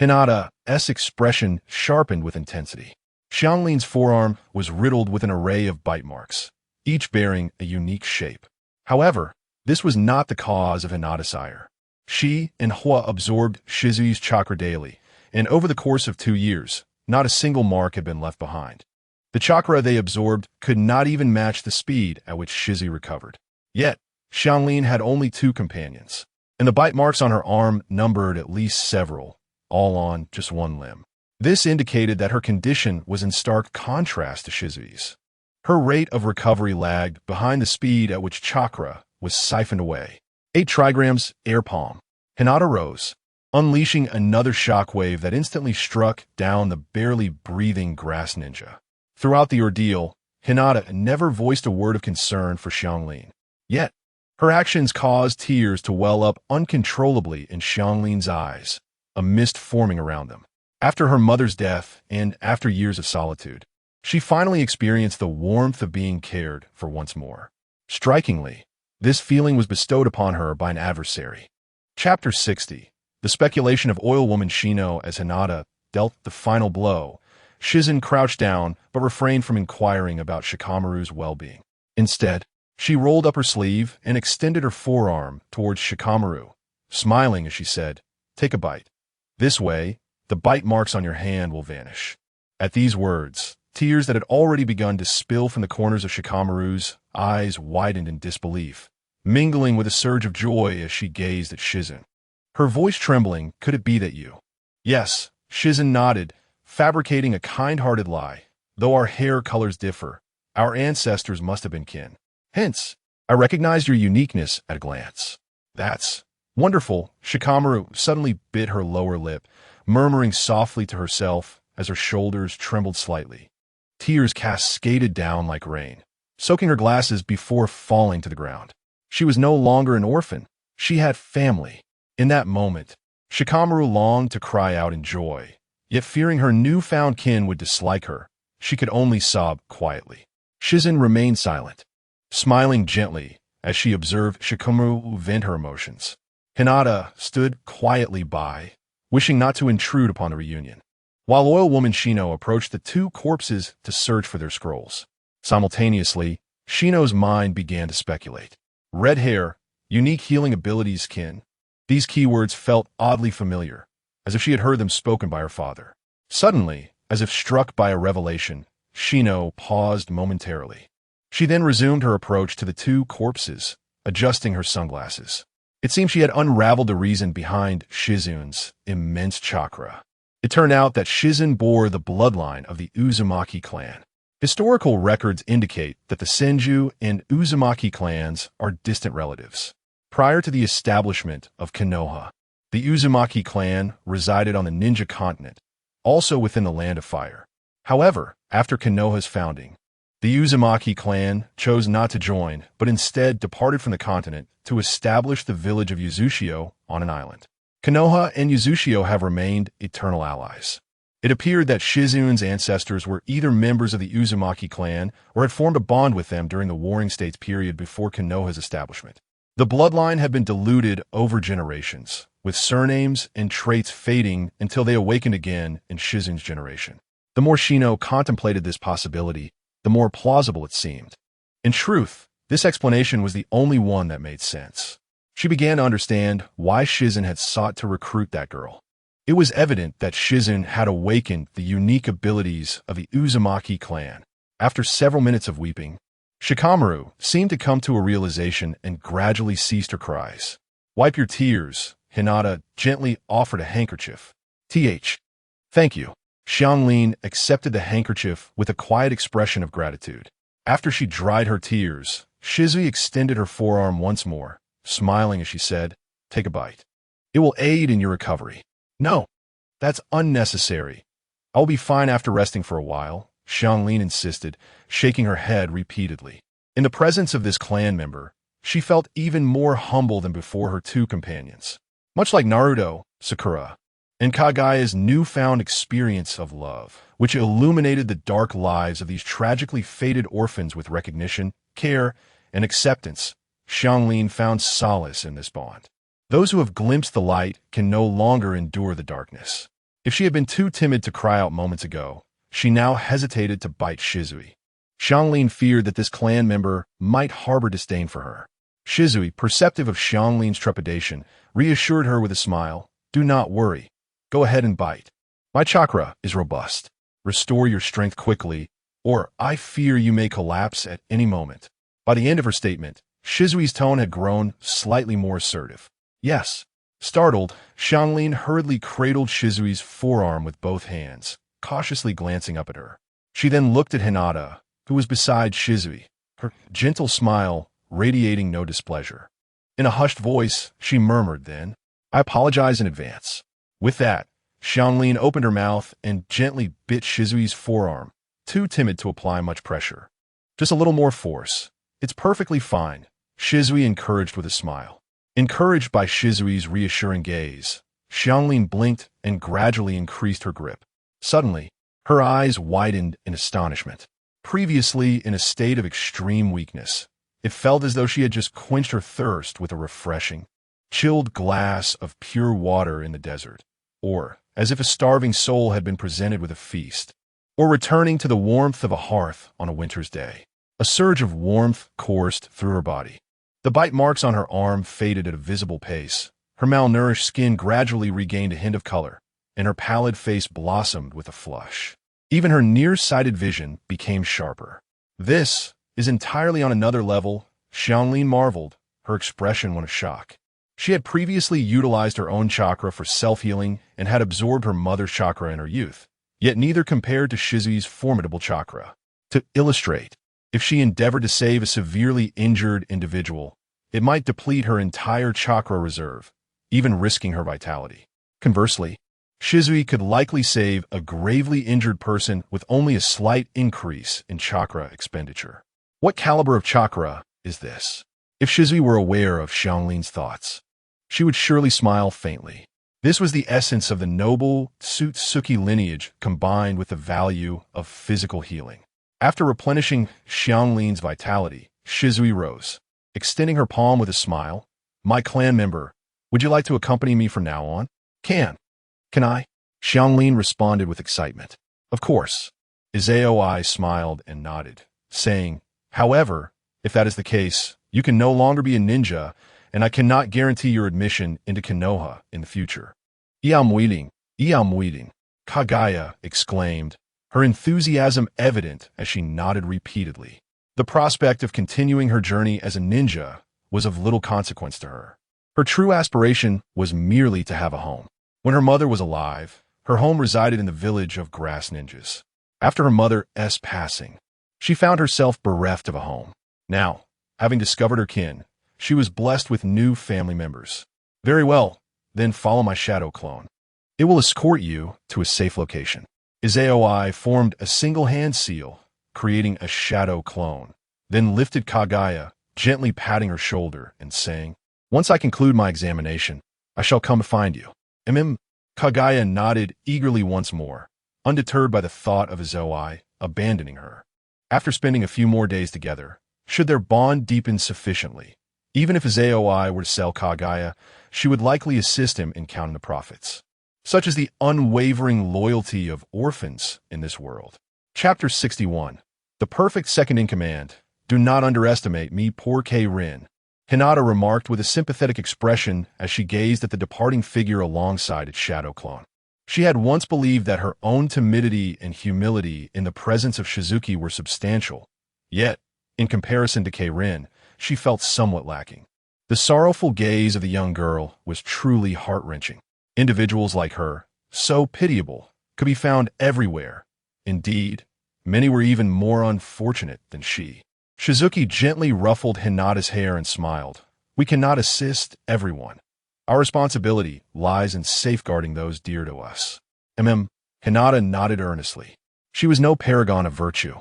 Hinata's expression sharpened with intensity. Xianlin's forearm was riddled with an array of bite marks, each bearing a unique shape. However, this was not the cause of Hinata's ire. She and Hua absorbed Shizui's chakra daily, and over the course of 2 years, not a single mark had been left behind. The chakra they absorbed could not even match the speed at which Shizui recovered. Yet, Xianglin had only 2 companions, and the bite marks on her arm numbered at least several, all on just one limb. This indicated that her condition was in stark contrast to Shizui's. Her rate of recovery lagged behind the speed at which chakra was siphoned away. 8 trigrams, air palm. Hinata rose, unleashing another shockwave that instantly struck down the barely breathing grass ninja. Throughout the ordeal, Hinata never voiced a word of concern for Xianglin. Yet, her actions caused tears to well up uncontrollably in Xianglin's eyes, a mist forming around them. After her mother's death and after years of solitude, she finally experienced the warmth of being cared for once more. Strikingly, this feeling was bestowed upon her by an adversary. Chapter 60. The speculation of oil woman Shino as Hinata dealt the final blow. Shizen crouched down but refrained from inquiring about Shikamaru's well-being. Instead, she rolled up her sleeve and extended her forearm towards Shikamaru, smiling as she said, "Take a bite. This way, the bite marks on your hand will vanish." At these words, tears that had already begun to spill from the corners of Shikamaru's eyes widened in disbelief, mingling with a surge of joy as she gazed at Shizen. Her voice trembling, "Could it be that you—" "Yes," Shizen nodded, fabricating a kind-hearted lie. "Though our hair colors differ, our ancestors must have been kin. Hence, I recognized your uniqueness at a glance." "That's wonderful." Shikamaru suddenly bit her lower lip, murmuring softly to herself as her shoulders trembled slightly. Tears cascaded down like rain, soaking her glasses before falling to the ground. She was no longer an orphan. She had family. In that moment, Shikamaru longed to cry out in joy, yet fearing her newfound kin would dislike her, she could only sob quietly. Shizen remained silent, smiling gently as she observed Shikamaru vent her emotions. Hinata stood quietly by, wishing not to intrude upon the reunion, while oil woman Shino approached the 2 corpses to search for their scrolls. Simultaneously, Shino's mind began to speculate. Red hair, unique healing abilities, kin. These keywords felt oddly familiar, as if she had heard them spoken by her father. Suddenly, as if struck by a revelation, Shino paused momentarily. She then resumed her approach to the 2 corpses, adjusting her sunglasses. It seemed she had unraveled the reason behind Shizun's immense chakra. It turned out that Shizen bore the bloodline of the Uzumaki clan. Historical records indicate that the Senju and Uzumaki clans are distant relatives. Prior to the establishment of Konoha, the Uzumaki clan resided on the Ninja continent, also within the Land of Fire. However, after Konoha's founding, the Uzumaki clan chose not to join, but instead departed from the continent to establish the village of Uzushio on an island. Konoha and Uzushio have remained eternal allies. It appeared that Shizun's ancestors were either members of the Uzumaki clan or had formed a bond with them during the Warring States period before Konoha's establishment. The bloodline had been diluted over generations, with surnames and traits fading until they awakened again in Shizun's generation. The more Shino contemplated this possibility, the more plausible it seemed. In truth, this explanation was the only one that made sense. She began to understand why Shizen had sought to recruit that girl. It was evident that Shizen had awakened the unique abilities of the Uzumaki clan. After several minutes of weeping, Shikamaru seemed to come to a realization and gradually ceased her cries. "Wipe your tears," Hinata gently offered a handkerchief. Thank you. Xianglin accepted the handkerchief with a quiet expression of gratitude. After she dried her tears, Shizui extended her forearm once more, smiling as she said, "Take a bite. It will aid in your recovery." "No, that's unnecessary. I'll be fine after resting for a while," Xianglin insisted, shaking her head repeatedly. In the presence of this clan member, she felt even more humble than before her two companions. Much like Naruto, Sakura, and Kagaya's newfound experience of love, which illuminated the dark lives of these tragically fated orphans with recognition, care, and acceptance, Xianglin found solace in this bond. Those who have glimpsed the light can no longer endure the darkness. If she had been too timid to cry out moments ago, she now hesitated to bite Shizui. Xianglin feared that this clan member might harbor disdain for her. Shizui, perceptive of Xianglin's trepidation, reassured her with a smile, "Do not worry. Go ahead and bite. My chakra is robust. Restore your strength quickly, or I fear you may collapse at any moment." By the end of her statement, Shizui's tone had grown slightly more assertive. "Yes." Startled, Xianglin hurriedly cradled Shizui's forearm with both hands, cautiously glancing up at her. She then looked at Hinata, who was beside Shizui, her gentle smile radiating no displeasure. In a hushed voice, she murmured then, "I apologize in advance." With that, Xianglin opened her mouth and gently bit Shizui's forearm, too timid to apply much pressure. "Just a little more force. It's perfectly fine," Shizui encouraged with a smile. Encouraged by Shizui's reassuring gaze, Xianglin blinked and gradually increased her grip. Suddenly, her eyes widened in astonishment. Previously in a state of extreme weakness, it felt as though she had just quenched her thirst with a refreshing, chilled glass of pure water in the desert, or as if a starving soul had been presented with a feast, or returning to the warmth of a hearth on a winter's day. A surge of warmth coursed through her body. The bite marks on her arm faded at a visible pace. Her malnourished skin gradually regained a hint of color, and her pallid face blossomed with a flush. Even her nearsighted vision became sharper. "This is entirely on another level," Xianglin marveled, her expression one of shock. She had previously utilized her own chakra for self-healing and had absorbed her mother's chakra in her youth, yet neither compared to Shizui's formidable chakra. To illustrate, if she endeavored to save a severely injured individual, it might deplete her entire chakra reserve, even risking her vitality. Conversely, Shizui could likely save a gravely injured person with only a slight increase in chakra expenditure. What caliber of chakra is this? If Shizui were aware of Xianglin's thoughts, she would surely smile faintly. This was the essence of the noble Tsutsuki lineage combined with the value of physical healing. After replenishing Xianglin's vitality, Shizui rose, extending her palm with a smile. "My clan member, would you like to accompany me from now on?" Can I?" Xianglin responded with excitement. "Of course." Izayoi smiled and nodded, saying, "However, if that is the case, you can no longer be a ninja, and I cannot guarantee your admission into Konoha in the future." "I'm waiting, Kagaya exclaimed, her enthusiasm evident as she nodded repeatedly. The prospect of continuing her journey as a ninja was of little consequence to her. Her true aspiration was merely to have a home. When her mother was alive, her home resided in the village of grass ninjas. After her mother's passing, she found herself bereft of a home. Now, having discovered her kin, she was blessed with new family members. "Very well, then follow my shadow clone. It will escort you to a safe location." Izayoi formed a single hand seal, creating a shadow clone, then lifted Kagaya, gently patting her shoulder and saying, "Once I conclude my examination, I shall come to find you." Kagaya nodded eagerly once more, undeterred by the thought of Izayoi abandoning her. After spending a few more days together, should their bond deepen sufficiently, even if Izayoi were to sell Kagaya, she would likely assist him in counting the profits. Such is the unwavering loyalty of orphans in this world. Chapter 61. The perfect second-in-command. "Do not underestimate me, poor K-Rin," Hinata remarked with a sympathetic expression as she gazed at the departing figure alongside its shadow clone. She had once believed that her own timidity and humility in the presence of Shizuki were substantial, yet, in comparison to K-Rin, she felt somewhat lacking. The sorrowful gaze of the young girl was truly heart-wrenching. Individuals like her, so pitiable, could be found everywhere. Indeed, many were even more unfortunate than she. Shizuki gently ruffled Hinata's hair and smiled. We cannot assist everyone. Our responsibility lies in safeguarding those dear to us. Hinata nodded earnestly. She was no paragon of virtue.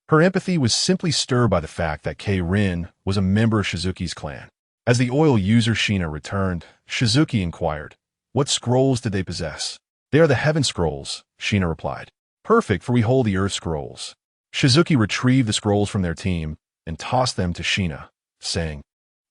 Her empathy was simply stirred by the fact that Kei-Rin was a member of Shizuki's clan. As the oil user Shina returned, Shizuki inquired, "What scrolls did they possess?" "They are the Heaven Scrolls," Shina replied. "Perfect, for we hold the Earth Scrolls." Shizuki retrieved the scrolls from their team and tossed them to Shina, saying,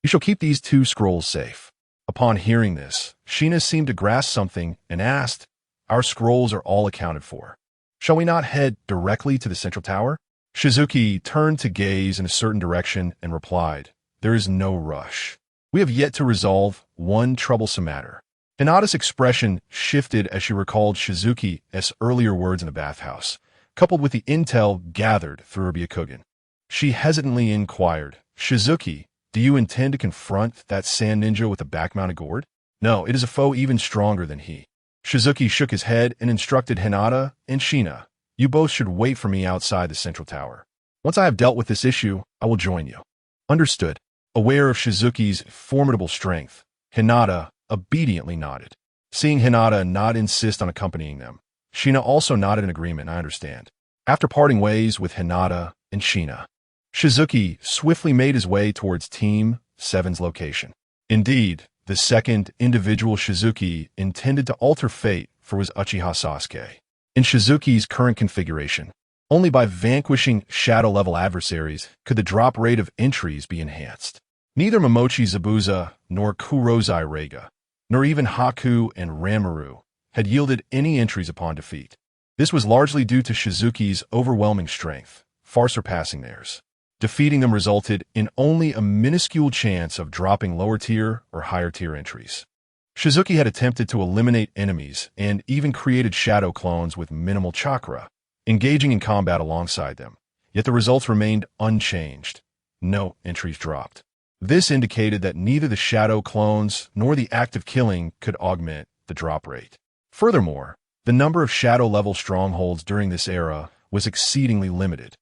"You shall keep these 2 scrolls safe." Upon hearing this, Shina seemed to grasp something and asked, "Our scrolls are all accounted for. Shall we not head directly to the central tower?" Shizuki turned to gaze in a certain direction and replied, "There is no rush. We have yet to resolve one troublesome matter." Hinata's expression shifted as she recalled Shizuki's earlier words in the bathhouse, coupled with the intel gathered through her Byakugan. She hesitantly inquired, "Shizuki, do you intend to confront that sand ninja with a back-mounted gourd?" "No, it is a foe even stronger than he." Shizuki shook his head and instructed Hinata and Shina, "You both should wait for me outside the central tower. Once I have dealt with this issue, I will join you." "Understood." Aware of Shizuki's formidable strength, Hinata obediently nodded. Seeing Hinata not insist on accompanying them, Shina also nodded in agreement. "I understand." After parting ways with Hinata and Shina, Shizuki swiftly made his way towards Team 7's location. Indeed, the second individual Shizuki intended to alter fate for was Uchiha Sasuke. In Shizuki's current configuration, only by vanquishing shadow-level adversaries could the drop rate of entries be enhanced. Neither Momochi Zabuza nor Kurozai Reiga, nor even Haku and Ranmaru, had yielded any entries upon defeat. This was largely due to Shizuki's overwhelming strength, far surpassing theirs. Defeating them resulted in only a minuscule chance of dropping lower-tier or higher-tier entries. Shizuki had attempted to eliminate enemies and even created shadow clones with minimal chakra, engaging in combat alongside them, yet the results remained unchanged. No entries dropped. This indicated that neither the shadow clones nor the act of killing could augment the drop rate. Furthermore, the number of shadow-level strongholds during this era was exceedingly limited.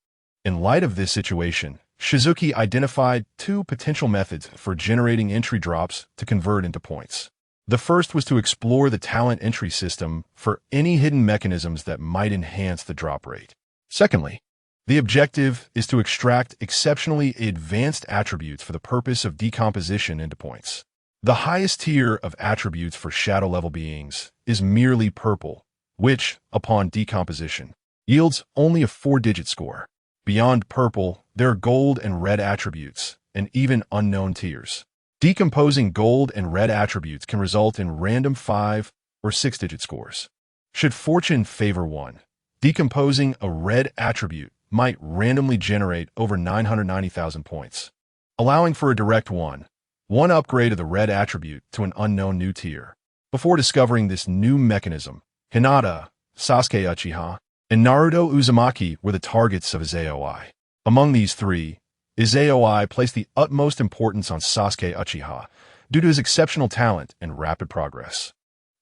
In light of this situation, Shizuki identified 2 potential methods for generating entry drops to convert into points. The first was to explore the talent entry system for any hidden mechanisms that might enhance the drop rate. Secondly, the objective is to extract exceptionally advanced attributes for the purpose of decomposition into points. The highest tier of attributes for shadow-level beings is merely purple, which, upon decomposition, yields only a 4-digit score. Beyond purple, there are gold and red attributes, and even unknown tiers. Decomposing gold and red attributes can result in random 5 or 6-digit scores. Should fortune favor one, decomposing a red attribute might randomly generate over 990,000 points, allowing for a direct one upgrade of the red attribute to an unknown new tier. Before discovering this new mechanism, Hinata, Sasuke Uchiha, and Naruto Uzumaki were the targets of his AOI. Among these 3, his AOI placed the utmost importance on Sasuke Uchiha due to his exceptional talent and rapid progress.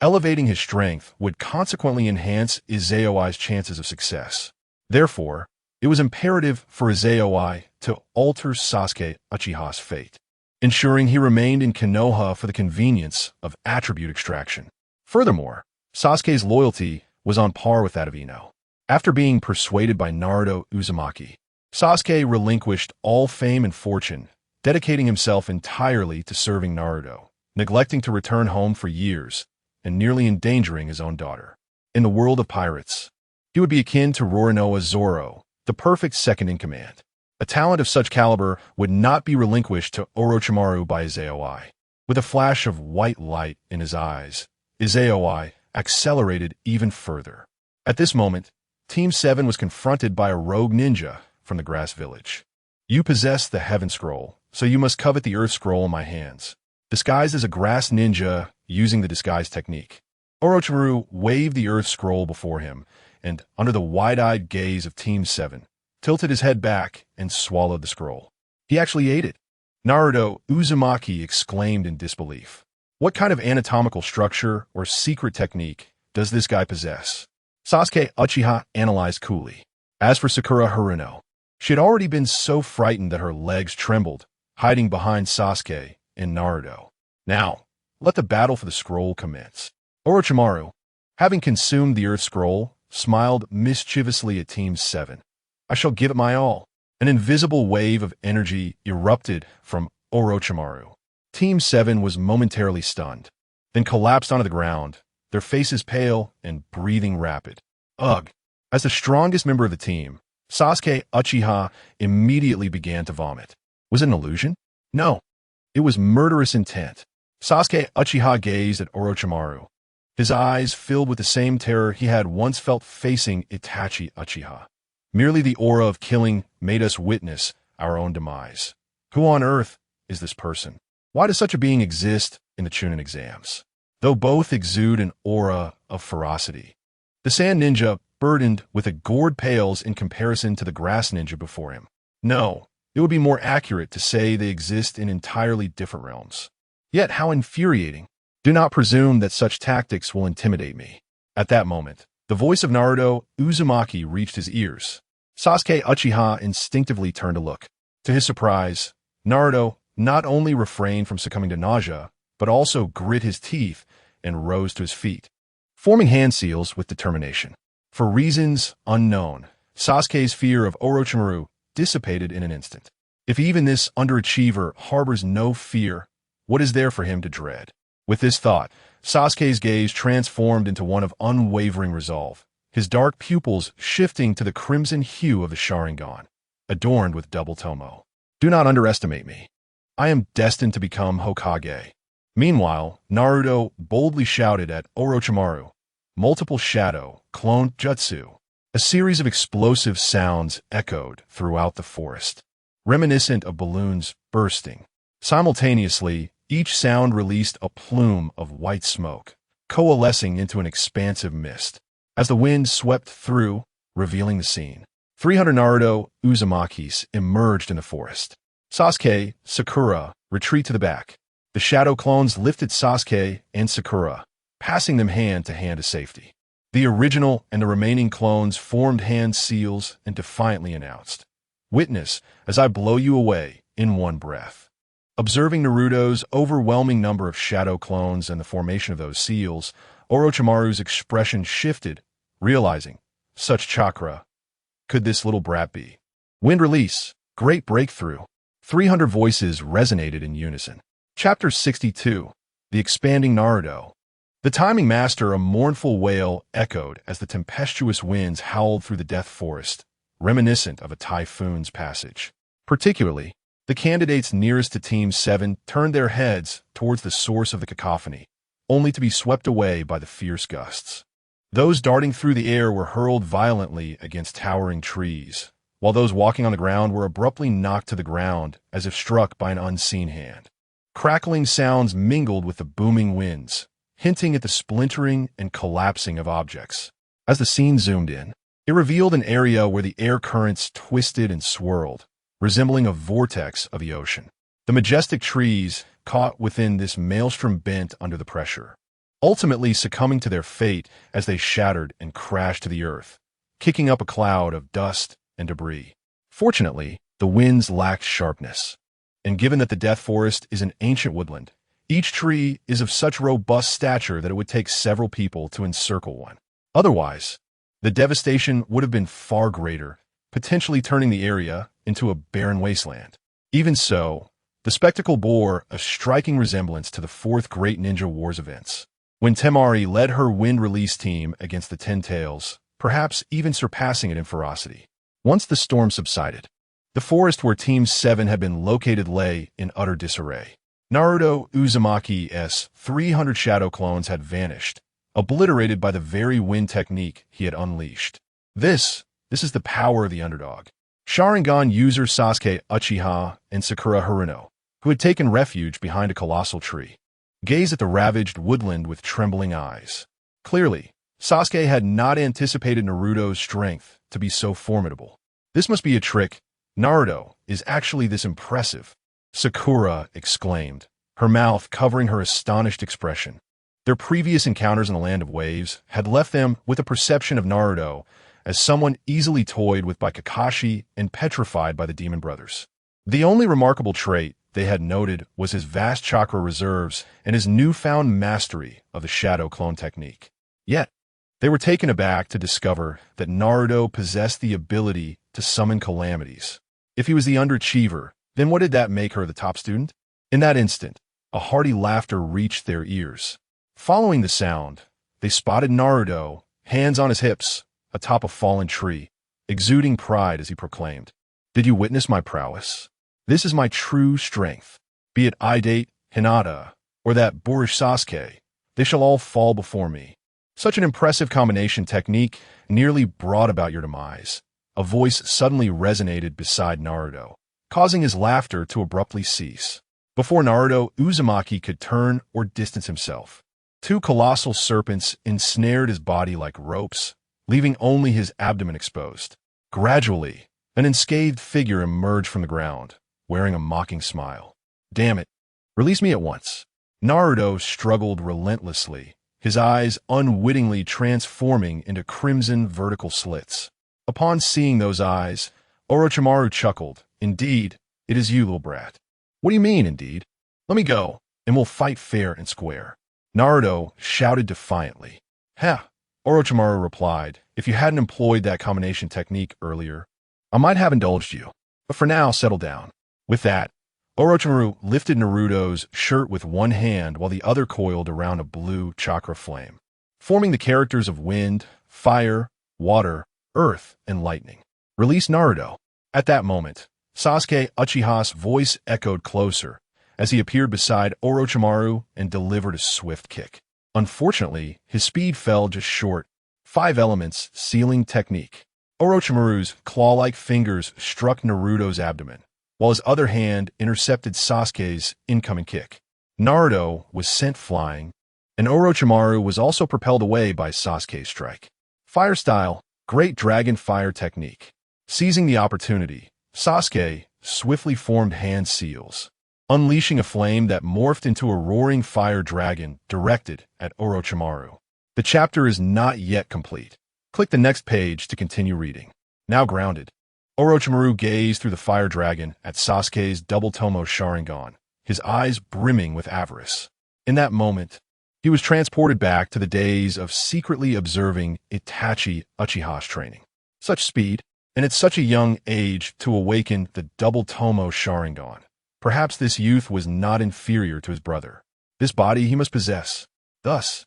Elevating his strength would consequently enhance his AOI's chances of success. Therefore, it was imperative for his AOI to alter Sasuke Uchiha's fate, ensuring he remained in Konoha for the convenience of attribute extraction. Furthermore, Sasuke's loyalty was on par with that of Ino. After being persuaded by Naruto Uzumaki, Sasuke relinquished all fame and fortune, dedicating himself entirely to serving Naruto, neglecting to return home for years, and nearly endangering his own daughter. In the world of pirates, he would be akin to Roronoa Zoro, the perfect second-in-command. A talent of such caliber would not be relinquished to Orochimaru by his AOI. With a flash of white light in his eyes, his AOI accelerated even further. At this moment, Team 7 was confronted by a rogue ninja from the Grass Village. "You possess the Heaven Scroll, so you must covet the Earth Scroll in my hands." Disguised as a grass ninja using the disguise technique, Orochimaru waved the Earth Scroll before him, and, under the wide-eyed gaze of Team 7, tilted his head back and swallowed the scroll. He actually ate it. Naruto Uzumaki exclaimed in disbelief. What kind of anatomical structure or secret technique does this guy possess? Sasuke Uchiha analyzed coolly. As for Sakura Haruno, she had already been so frightened that her legs trembled, hiding behind Sasuke and Naruto. Now, let the battle for the scroll commence. Orochimaru, having consumed the Earth Scroll, smiled mischievously at Team 7. I shall give it my all. An invisible wave of energy erupted from Orochimaru. Team 7 was momentarily stunned, then collapsed onto the ground, their faces pale and breathing rapid. Ugh! As the strongest member of the team, Sasuke Uchiha immediately began to vomit. Was it an illusion? No. It was murderous intent. Sasuke Uchiha gazed at Orochimaru, his eyes filled with the same terror he had once felt facing Itachi Uchiha. Merely the aura of killing made us witness our own demise. Who on earth is this person? Why does such a being exist in the Chunin exams? Though both exude an aura of ferocity, the Sand Ninja burdened with a gourd pales in comparison to the Grass Ninja before him. No, it would be more accurate to say they exist in entirely different realms. Yet how infuriating. Do not presume that such tactics will intimidate me. At that moment, the voice of Naruto Uzumaki reached his ears. Sasuke Uchiha instinctively turned to look. To his surprise, Naruto not only refrained from succumbing to nausea, but also grit his teeth and rose to his feet, forming hand seals with determination. For reasons unknown, Sasuke's fear of Orochimaru dissipated in an instant. If even this underachiever harbors no fear, what is there for him to dread? With this thought, Sasuke's gaze transformed into one of unwavering resolve, his dark pupils shifting to the crimson hue of the Sharingan, adorned with double tomo. Do not underestimate me. I am destined to become Hokage. Meanwhile, Naruto boldly shouted at Orochimaru, multiple shadow, clone jutsu. A series of explosive sounds echoed throughout the forest, reminiscent of balloons bursting. Simultaneously, each sound released a plume of white smoke, coalescing into an expansive mist. As the wind swept through, revealing the scene, 300 Naruto Uzumakis emerged in the forest. Sasuke, Sakura, retreat to the back. The shadow clones lifted Sasuke and Sakura, passing them hand to hand to safety. The original and the remaining clones formed hand seals and defiantly announced, "Witness as I blow you away in one breath." Observing Naruto's overwhelming number of shadow clones and the formation of those seals, Orochimaru's expression shifted, realizing, such chakra could this little brat be? Wind release, great breakthrough. 300 voices resonated in unison. Chapter 62, The Expanding Naruto. The timing master, a mournful wail, echoed as the tempestuous winds howled through the death forest, reminiscent of a typhoon's passage. Particularly, the candidates nearest to Team 7 turned their heads towards the source of the cacophony, only to be swept away by the fierce gusts. Those darting through the air were hurled violently against towering trees, while those walking on the ground were abruptly knocked to the ground as if struck by an unseen hand. Crackling sounds mingled with the booming winds, hinting at the splintering and collapsing of objects. As the scene zoomed in, it revealed an area where the air currents twisted and swirled, resembling a vortex of the ocean. The majestic trees, caught within this maelstrom, bent under the pressure, ultimately succumbing to their fate as they shattered and crashed to the earth, kicking up a cloud of dust and debris. Fortunately, the winds lacked sharpness, and given that the Death Forest is an ancient woodland, each tree is of such robust stature that it would take several people to encircle one. Otherwise, the devastation would have been far greater, potentially turning the area into a barren wasteland. Even so, the spectacle bore a striking resemblance to the Fourth Great Ninja Wars events, when Temari led her wind release team against the Ten Tails, perhaps even surpassing it in ferocity. Once the storm subsided, the forest where Team 7 had been located lay in utter disarray. Naruto Uzumaki's 300 shadow clones had vanished, obliterated by the very wind technique he had unleashed. This is the power of the underdog. Sharingan user Sasuke Uchiha and Sakura Haruno, who had taken refuge behind a colossal tree, gazed at the ravaged woodland with trembling eyes. Clearly, Sasuke had not anticipated Naruto's strength to be so formidable. This must be a trick. Naruto is actually this impressive, Sakura exclaimed, her mouth covering her astonished expression. Their previous encounters in the Land of Waves had left them with a perception of Naruto as someone easily toyed with by Kakashi and petrified by the Demon Brothers. The only remarkable trait they had noted was his vast chakra reserves and his newfound mastery of the shadow clone technique. Yet, they were taken aback to discover that Naruto possessed the ability to summon calamities. If he was the underachiever, then what did that make her the top student? In that instant, a hearty laughter reached their ears. Following the sound, they spotted Naruto, hands on his hips, atop a fallen tree, exuding pride as he proclaimed, "Did you witness my prowess? This is my true strength. Be it Idate, Hinata, or that boorish Sasuke, they shall all fall before me." Such an impressive combination technique nearly brought about your demise. A voice suddenly resonated beside Naruto, causing his laughter to abruptly cease. Before Naruto, Uzumaki could turn or distance himself. Two colossal serpents ensnared his body like ropes, leaving only his abdomen exposed. Gradually, an unscathed figure emerged from the ground, wearing a mocking smile. "Damn it, release me at once." Naruto struggled relentlessly, his eyes unwittingly transforming into crimson vertical slits. Upon seeing those eyes, Orochimaru chuckled. "Indeed, it is you, little brat." "What do you mean, indeed? Let me go, and we'll fight fair and square." Naruto shouted defiantly. "Ha!" Orochimaru replied. "If you hadn't employed that combination technique earlier, I might have indulged you. But for now, settle down." With that, Orochimaru lifted Naruto's shirt with one hand while the other coiled around a blue chakra flame, forming the characters of wind, fire, water, earth, and lightning. "Release Naruto." At that moment, Sasuke Uchiha's voice echoed closer as he appeared beside Orochimaru and delivered a swift kick. Unfortunately, his speed fell just short. 5 elements sealing technique. Orochimaru's claw-like fingers struck Naruto's abdomen, while his other hand intercepted Sasuke's incoming kick. Naruto was sent flying, and Orochimaru was also propelled away by Sasuke's strike. Fire style, Great Dragon Fire technique. Seizing the opportunity, Sasuke swiftly formed hand seals, unleashing a flame that morphed into a roaring fire dragon directed at Orochimaru. The chapter is not yet complete. Click the next page to continue reading. Now grounded, Orochimaru gazed through the fire dragon at Sasuke's double tomo Sharingan, his eyes brimming with avarice. In that moment, he was transported back to the days of secretly observing Itachi Uchiha's training. Such speed, and at such a young age to awaken the double tomo Sharingan. Perhaps this youth was not inferior to his brother. This body he must possess. Thus,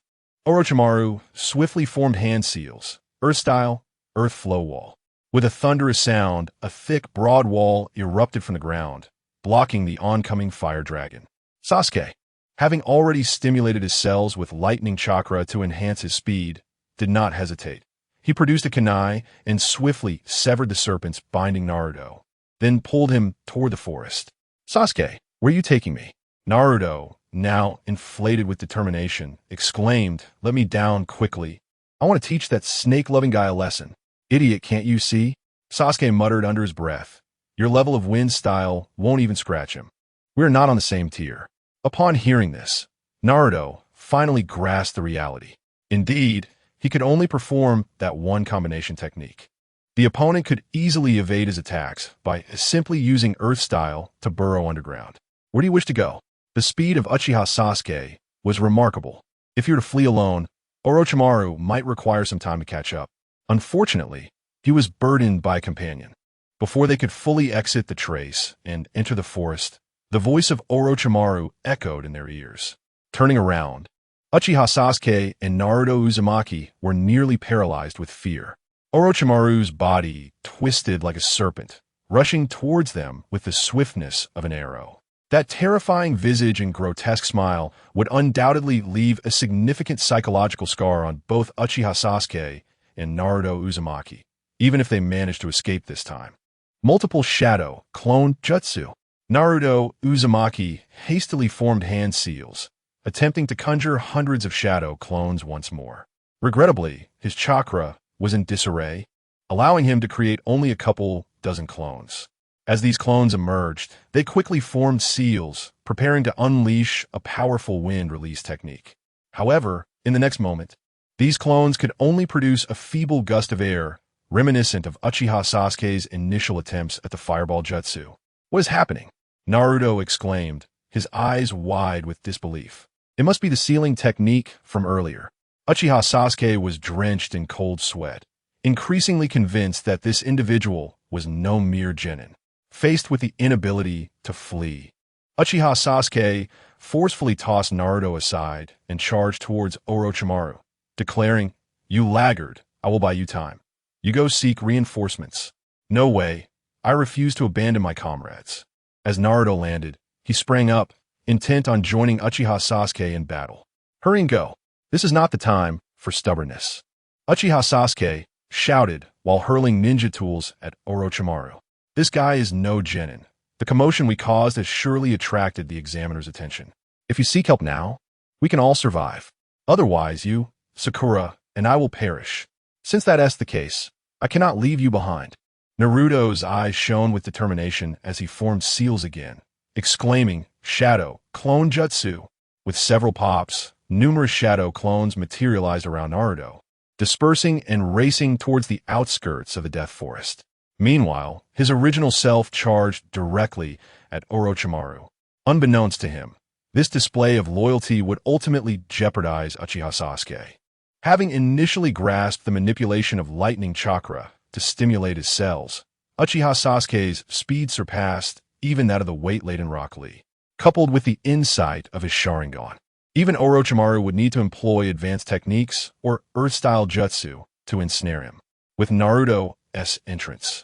Orochimaru swiftly formed hand seals, earth style, earth flow wall. With a thunderous sound, a thick, broad wall erupted from the ground, blocking the oncoming fire dragon. Sasuke, having already stimulated his cells with lightning chakra to enhance his speed, did not hesitate. He produced a kunai and swiftly severed the serpents binding Naruto, then pulled him toward the forest. "Sasuke, where are you taking me?" Naruto, now inflated with determination, exclaimed, "Let me down quickly. I want to teach that snake-loving guy a lesson." "Idiot, can't you see?" Sasuke muttered under his breath. "Your level of wind style won't even scratch him. We're not on the same tier." Upon hearing this, Naruto finally grasped the reality. Indeed, he could only perform that one combination technique. The opponent could easily evade his attacks by simply using Earth Style to burrow underground. Where do you wish to go? The speed of Uchiha Sasuke was remarkable. If he were to flee alone, Orochimaru might require some time to catch up. Unfortunately, he was burdened by a companion. Before they could fully exit the trace and enter the forest, the voice of Orochimaru echoed in their ears. Turning around, Uchiha Sasuke and Naruto Uzumaki were nearly paralyzed with fear. Orochimaru's body twisted like a serpent, rushing towards them with the swiftness of an arrow. That terrifying visage and grotesque smile would undoubtedly leave a significant psychological scar on both Uchiha Sasuke and Naruto Uzumaki, even if they managed to escape this time. Multiple shadow clone jutsu. Naruto Uzumaki hastily formed hand seals, attempting to conjure hundreds of shadow clones once more. Regrettably, his chakra was in disarray, allowing him to create only a couple dozen clones. As these clones emerged, they quickly formed seals, preparing to unleash a powerful wind release technique. However, in the next moment, these clones could only produce a feeble gust of air, reminiscent of Uchiha Sasuke's initial attempts at the fireball jutsu. "What is happening?" Naruto exclaimed, his eyes wide with disbelief. It must be the sealing technique from earlier. Uchiha Sasuke was drenched in cold sweat, increasingly convinced that this individual was no mere genin. Faced with the inability to flee, Uchiha Sasuke forcefully tossed Naruto aside and charged towards Orochimaru, declaring, "You laggard, I will buy you time. You go seek reinforcements." "No way. I refuse to abandon my comrades." As Naruto landed, he sprang up, intent on joining Uchiha Sasuke in battle. "Hurry and go. This is not the time for stubbornness." Uchiha Sasuke shouted while hurling ninja tools at Orochimaru. "This guy is no genin. The commotion we caused has surely attracted the examiner's attention. If you seek help now, we can all survive. Otherwise you, Sakura, and I will perish. Since that is the case, I cannot leave you behind." Naruto's eyes shone with determination as he formed seals again, exclaiming, "Shadow, clone jutsu." With several pops, numerous shadow clones materialized around Naruto, dispersing and racing towards the outskirts of the Death Forest. Meanwhile, his original self charged directly at Orochimaru. Unbeknownst to him, this display of loyalty would ultimately jeopardize Uchiha Sasuke. Having initially grasped the manipulation of lightning chakra to stimulate his cells, Uchiha Sasuke's speed surpassed even that of the weight-laden Rock Lee. Coupled with the insight of his Sharingan, even Orochimaru would need to employ advanced techniques or Earth-style jutsu to ensnare him. With Naruto's entrance,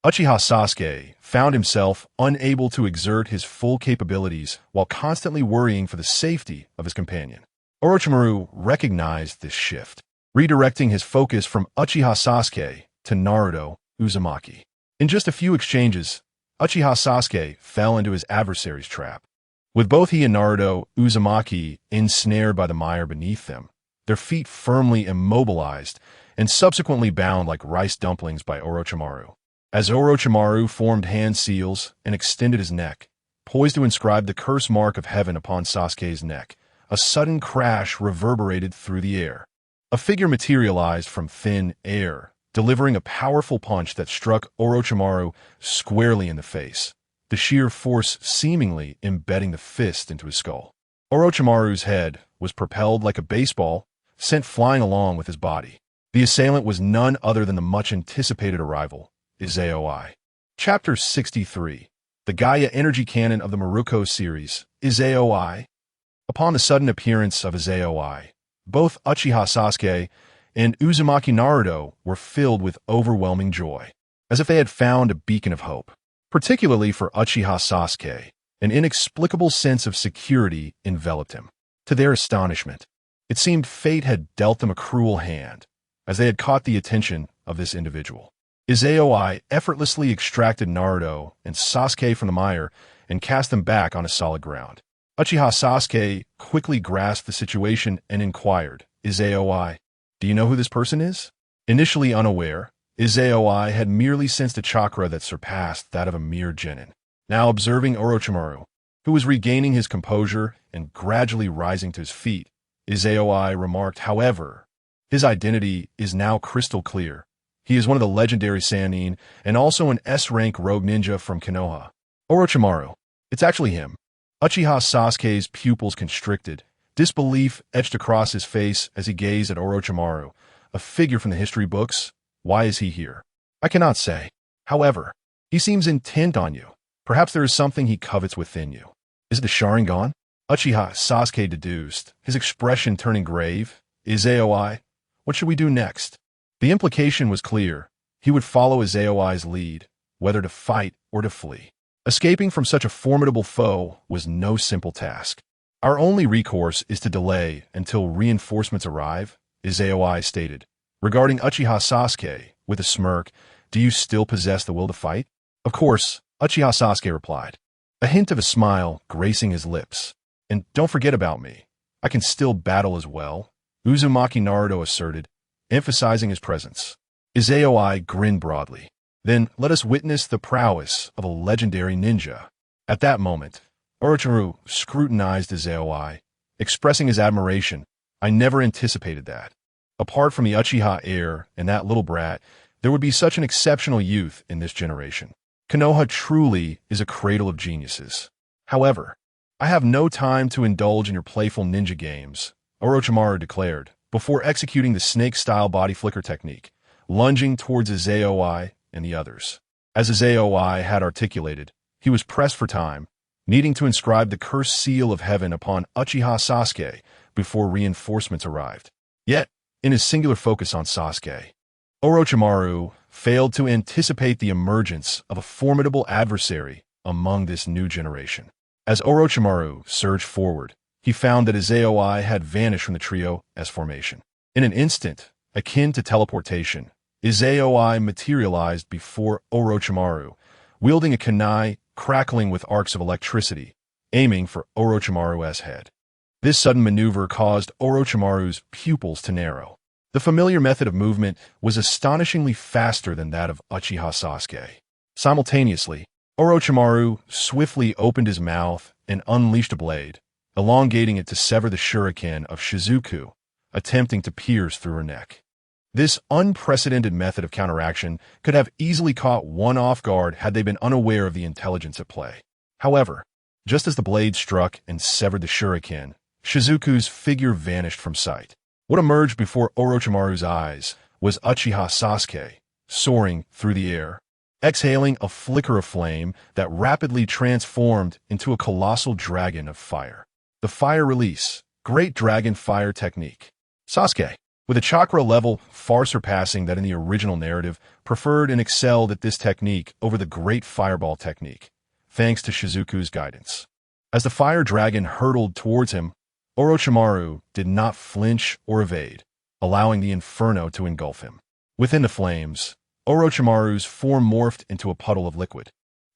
Uchiha Sasuke found himself unable to exert his full capabilities while constantly worrying for the safety of his companion. Orochimaru recognized this shift, redirecting his focus from Uchiha Sasuke to Naruto Uzumaki. In just a few exchanges, Uchiha Sasuke fell into his adversary's trap. With both he and Naruto Uzumaki ensnared by the mire beneath them, their feet firmly immobilized and subsequently bound like rice dumplings by Orochimaru. As Orochimaru formed hand seals and extended his neck, poised to inscribe the curse mark of heaven upon Sasuke's neck, a sudden crash reverberated through the air. A figure materialized from thin air, delivering a powerful punch that struck Orochimaru squarely in the face, the sheer force seemingly embedding the fist into his skull. Orochimaru's head was propelled like a baseball, sent flying along with his body. The assailant was none other than the much-anticipated arrival, Izayoi. Chapter 63. The Gaia Energy Cannon of the Maruko series, Izayoi. Upon the sudden appearance of Izayoi, both Uchiha Sasuke and Uzumaki Naruto were filled with overwhelming joy, as if they had found a beacon of hope. Particularly for Uchiha Sasuke, an inexplicable sense of security enveloped him. To their astonishment, it seemed fate had dealt them a cruel hand, as they had caught the attention of this individual. Izayoi effortlessly extracted Naruto and Sasuke from the mire and cast them back on a solid ground. Uchiha Sasuke quickly grasped the situation and inquired, "Izayoi, do you know who this person is?" Initially unaware, Izayoi had merely sensed a chakra that surpassed that of a mere genin. Now observing Orochimaru, who was regaining his composure and gradually rising to his feet, Izayoi remarked, "However, his identity is now crystal clear. He is one of the legendary Sannin and also an S-rank rogue ninja from Konoha." "Orochimaru, it's actually him." Uchiha Sasuke's pupils constricted. Disbelief etched across his face as he gazed at Orochimaru, a figure from the history books. "Why is he here?" "I cannot say. However, he seems intent on you. Perhaps there is something he covets within you." "Is it the Sharingan?" Uchiha Sasuke deduced, his expression turning grave. "Izayoi, what should we do next?" The implication was clear. He would follow Izayoi's lead, whether to fight or to flee. Escaping from such a formidable foe was no simple task. "Our only recourse is to delay until reinforcements arrive," Izayoi stated. Regarding Uchiha Sasuke, with a smirk, "Do you still possess the will to fight?" "Of course," Uchiha Sasuke replied, a hint of a smile gracing his lips. "And don't forget about me. I can still battle as well," Uzumaki Naruto asserted, emphasizing his presence. Izayoi grinned broadly. "Then let us witness the prowess of a legendary ninja." At that moment, Orochimaru scrutinized Izayoi, expressing his admiration. I never anticipated that. Apart from the Uchiha heir and that little brat, there would be such an exceptional youth in this generation. Konoha truly is a cradle of geniuses. However, I have no time to indulge in your playful ninja games, Orochimaru declared, before executing the snake-style body flicker technique, lunging towards Izayoi and the others. As Izayoi had articulated, he was pressed for time, needing to inscribe the cursed seal of heaven upon Uchiha Sasuke before reinforcements arrived. Yet, in his singular focus on Sasuke, Orochimaru failed to anticipate the emergence of a formidable adversary among this new generation. As Orochimaru surged forward, he found that Izayoi had vanished from the trio as formation. In an instant, akin to teleportation, Izayoi materialized before Orochimaru, wielding a kunai crackling with arcs of electricity, aiming for Orochimaru's head. This sudden maneuver caused Orochimaru's pupils to narrow. The familiar method of movement was astonishingly faster than that of Uchiha Sasuke. Simultaneously, Orochimaru swiftly opened his mouth and unleashed a blade, elongating it to sever the shuriken of Shizuku, attempting to pierce through her neck. This unprecedented method of counteraction could have easily caught one off guard had they been unaware of the intelligence at play. However, just as the blade struck and severed the shuriken, Shizuku's figure vanished from sight. What emerged before Orochimaru's eyes was Uchiha Sasuke, soaring through the air, exhaling a flicker of flame that rapidly transformed into a colossal dragon of fire. The fire release, Great Dragon Fire Technique. Sasuke, with a chakra level far surpassing that in the original narrative, preferred and excelled at this technique over the Great Fireball technique, thanks to Shizuku's guidance. As the fire dragon hurtled towards him, Orochimaru did not flinch or evade, allowing the inferno to engulf him. Within the flames, Orochimaru's form morphed into a puddle of liquid.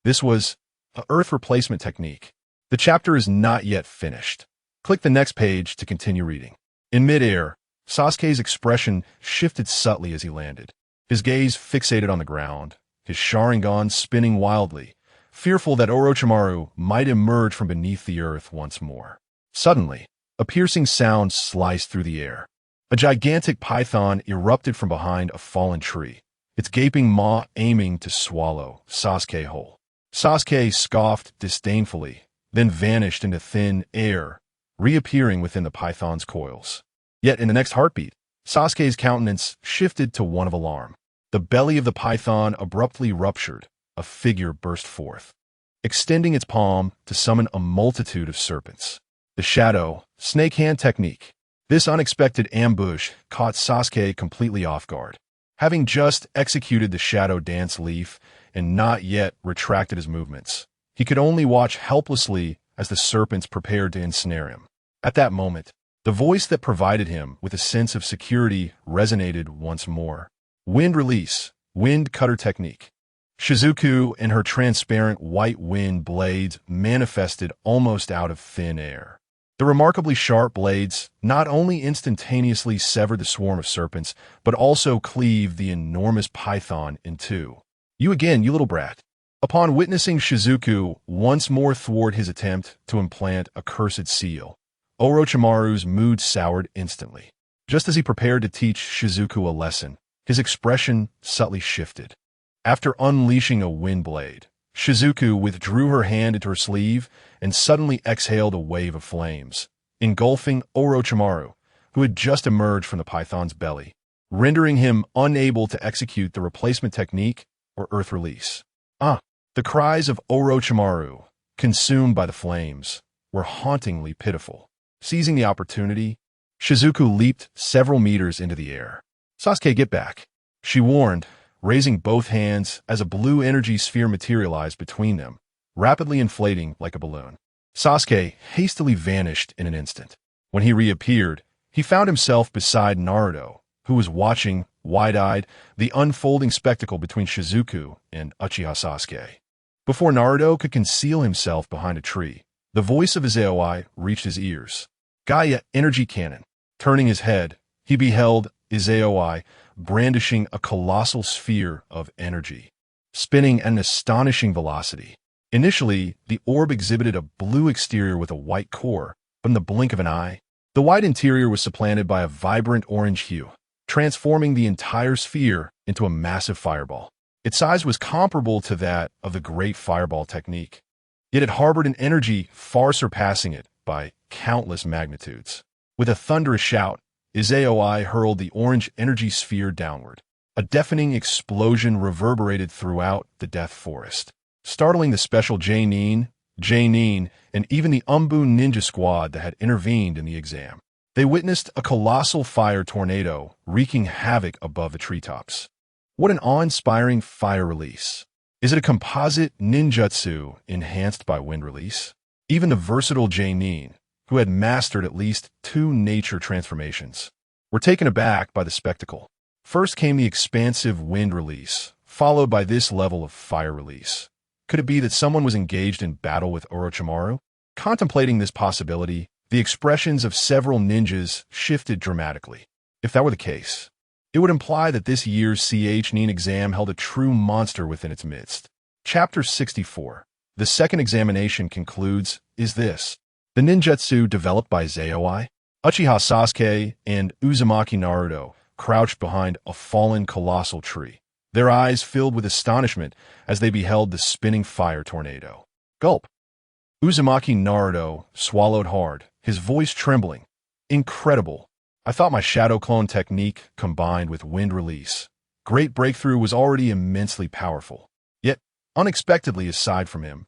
This was an earth replacement technique. The chapter is not yet finished. Click the next page to continue reading. In midair, Sasuke's expression shifted subtly as he landed. His gaze fixated on the ground, his Sharingan spinning wildly, fearful that Orochimaru might emerge from beneath the earth once more. Suddenly, a piercing sound sliced through the air. A gigantic python erupted from behind a fallen tree, its gaping maw aiming to swallow Sasuke whole. Sasuke scoffed disdainfully, then vanished into thin air, reappearing within the python's coils. Yet in the next heartbeat, Sasuke's countenance shifted to one of alarm. The belly of the python abruptly ruptured, a figure burst forth, extending its palm to summon a multitude of serpents. The Shadow Snake Hand Technique. This unexpected ambush caught Sasuke completely off guard. Having just executed the Shadow Dance Leaf and not yet retracted his movements, he could only watch helplessly as the serpents prepared to ensnare him. At that moment, the voice that provided him with a sense of security resonated once more. Wind Release, Wind Cutter Technique. Shizuku and her transparent white wind blades manifested almost out of thin air. The remarkably sharp blades not only instantaneously severed the swarm of serpents, but also cleaved the enormous python in two. You again, you little brat. Upon witnessing Shizuku once more thwart his attempt to implant a cursed seal, Orochimaru's mood soured instantly. Just as he prepared to teach Shizuku a lesson, his expression subtly shifted. After unleashing a wind blade, Shizuku withdrew her hand into her sleeve and suddenly exhaled a wave of flames, engulfing Orochimaru, who had just emerged from the python's belly, rendering him unable to execute the replacement technique or earth release. The cries of Orochimaru, consumed by the flames, were hauntingly pitiful. Seizing the opportunity, Shizuku leaped several meters into the air. Sasuke, get back, she warned, raising both hands as a blue energy sphere materialized between them, rapidly inflating like a balloon. Sasuke hastily vanished in an instant. When he reappeared, he found himself beside Naruto, who was watching, wide-eyed, the unfolding spectacle between Shizuku and Uchiha Sasuke. Before Naruto could conceal himself behind a tree, the voice of Izayoi reached his ears. Gaia Energy Cannon. Turning his head, he beheld Izayoi brandishing a colossal sphere of energy, spinning at an astonishing velocity. Initially, the orb exhibited a blue exterior with a white core, but in the blink of an eye, The white interior was supplanted by a vibrant orange hue, transforming the entire sphere into a massive fireball. Its size was comparable to that of the Great Fireball technique, yet it harbored an energy far surpassing it by countless magnitudes. With a thunderous shout, Izaoi hurled the orange energy sphere downward. A deafening explosion reverberated throughout the Death Forest, startling the special Jainin, and even the Umbu ninja squad that had intervened in the exam. They witnessed a colossal fire tornado wreaking havoc above the treetops. What an awe-inspiring fire release. Is it a composite ninjutsu enhanced by wind release? Even the versatile Jainin, who had mastered at least 2 nature transformations, were taken aback by the spectacle. First came the expansive wind release, followed by this level of fire release. Could it be that someone was engaged in battle with Orochimaru? Contemplating this possibility, the expressions of several ninjas shifted dramatically. If that were the case, it would imply that this year's Nin exam held a true monster within its midst. Chapter 64. The second examination concludes, is this: the ninjutsu developed by Izaoi? Uchiha Sasuke and Uzumaki Naruto crouched behind a fallen colossal tree, their eyes filled with astonishment as they beheld the spinning fire tornado. Gulp. Uzumaki Naruto swallowed hard, his voice trembling. Incredible. I thought my shadow clone technique, combined with wind release, great breakthrough, was already immensely powerful. Yet, unexpectedly aside from him,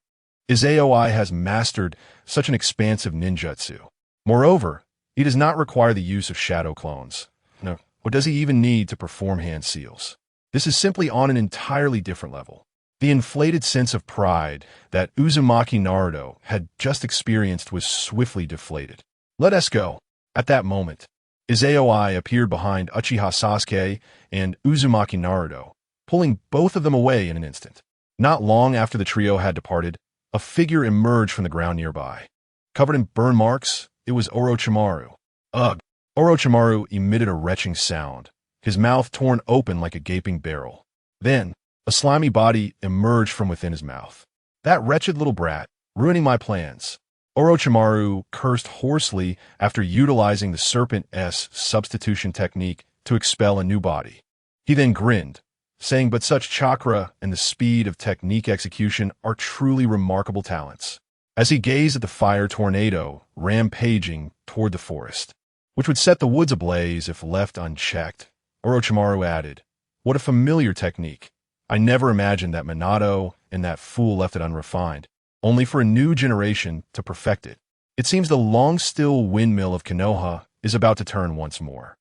Izaoi has mastered such an expansive ninjutsu. Moreover, he does not require the use of shadow clones. No, or does he even need to perform hand seals? This is simply on an entirely different level. The inflated sense of pride that Uzumaki Naruto had just experienced was swiftly deflated. Let us go. At that moment, Izaoi appeared behind Uchiha Sasuke and Uzumaki Naruto, pulling both of them away in an instant. Not long after the trio had departed, a figure emerged from the ground nearby. Covered in burn marks, it was Orochimaru. Ugh! Orochimaru emitted a retching sound, his mouth torn open like a gaping barrel. Then, a slimy body emerged from within his mouth. That wretched little brat, ruining my plans. Orochimaru cursed hoarsely after utilizing the Serpent S substitution technique to expel a new body. He then grinned, saying, "But such chakra and the speed of technique execution are truly remarkable talents," as he gazed at the fire tornado rampaging toward the forest, which would set the woods ablaze if left unchecked. Orochimaru added, "What a familiar technique. I never imagined that Minato and that fool left it unrefined, only for a new generation to perfect it. It seems the long-still windmill of Konoha is about to turn once more."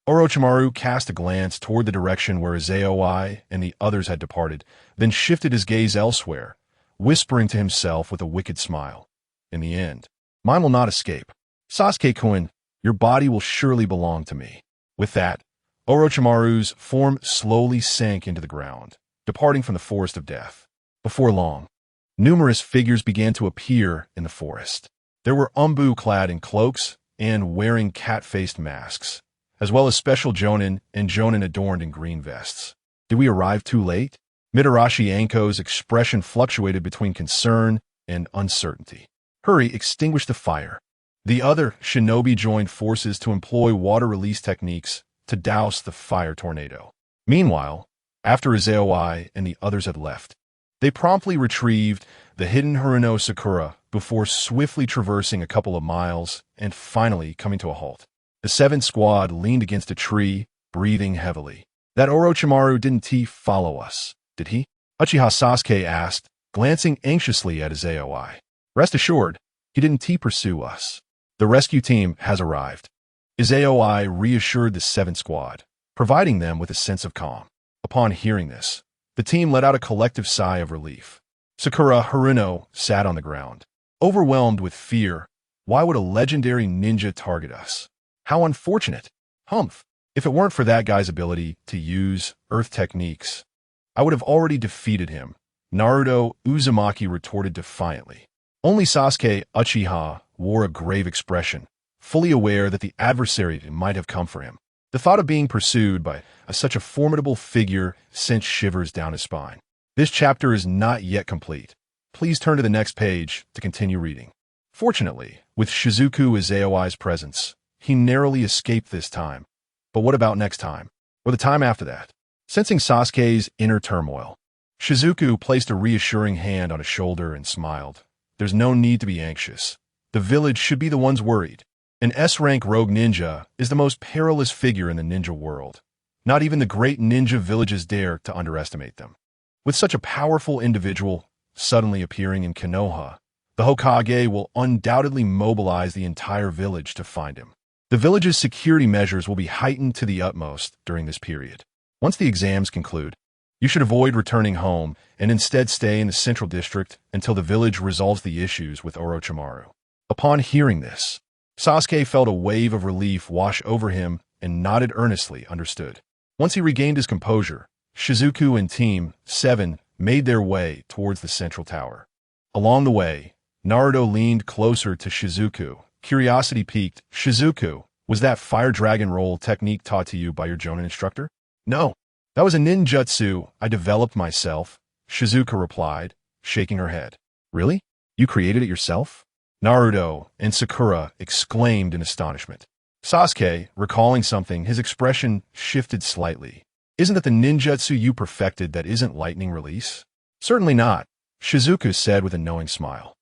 Orochimaru cast a glance toward the direction where Izaoi and the others had departed, then shifted his gaze elsewhere, whispering to himself with a wicked smile, "In the end, mine will not escape. Sasuke-kun, your body will surely belong to me." With that, Orochimaru's form slowly sank into the ground, departing from the forest of death. Before long, numerous figures began to appear in the forest. There were Umbu clad in cloaks and wearing cat-faced masks, as well as special Jonin and Jonin adorned in green vests. Did we arrive too late? Mitarashi Anko's expression fluctuated between concern and uncertainty. Hurry, extinguish the fire. The other shinobi joined forces to employ water release techniques to douse the fire tornado. Meanwhile, after Izaoi and the others had left, they promptly retrieved the hidden Haruno Sakura before swiftly traversing a couple of miles and finally coming to a halt. The seventh squad leaned against a tree, breathing heavily. "That Orochimaru didn't follow us, did he?" Uchiha Sasuke asked, glancing anxiously at Izaoi. "Rest assured, he didn't pursue us. The rescue team has arrived." Izaoi reassured the seventh squad, providing them with a sense of calm. Upon hearing this, the team let out a collective sigh of relief. Sakura Haruno sat on the ground, overwhelmed with fear. Why would a legendary ninja target us? How unfortunate. Humph. If it weren't for that guy's ability to use earth techniques, I would have already defeated him, Naruto Uzumaki retorted defiantly. Only Sasuke Uchiha wore a grave expression, fully aware that the adversary might have come for him. The thought of being pursued by such a formidable figure sent shivers down his spine. This chapter is not yet complete. Please turn to the next page to continue reading. Fortunately, with Shizuku Izaoi's presence, he narrowly escaped this time. But what about next time? Or the time after that? Sensing Sasuke's inner turmoil, Shizuku placed a reassuring hand on his shoulder and smiled. There's no need to be anxious. The village should be the ones worried. An S-rank rogue ninja is the most perilous figure in the ninja world. Not even the great ninja villages dare to underestimate them. With such a powerful individual suddenly appearing in Konoha, the Hokage will undoubtedly mobilize the entire village to find him. The village's security measures will be heightened to the utmost during this period. Once the exams conclude, you should avoid returning home and instead stay in the central district until the village resolves the issues with Orochimaru. Upon hearing this, Sasuke felt a wave of relief wash over him and nodded earnestly, understood. Once he regained his composure, Shizuku and Team 7 made their way towards the central tower. Along the way, Naruto leaned closer to Shizuku. Curiosity piqued. Shizuku, was that fire dragon roll technique taught to you by your Jonin instructor? No, that was a ninjutsu I developed myself, Shizuku replied, shaking her head. Really? You created it yourself? Naruto and Sakura exclaimed in astonishment. Sasuke, recalling something, his expression shifted slightly. Isn't that the ninjutsu you perfected that isn't lightning release? Certainly not, Shizuku said with a knowing smile.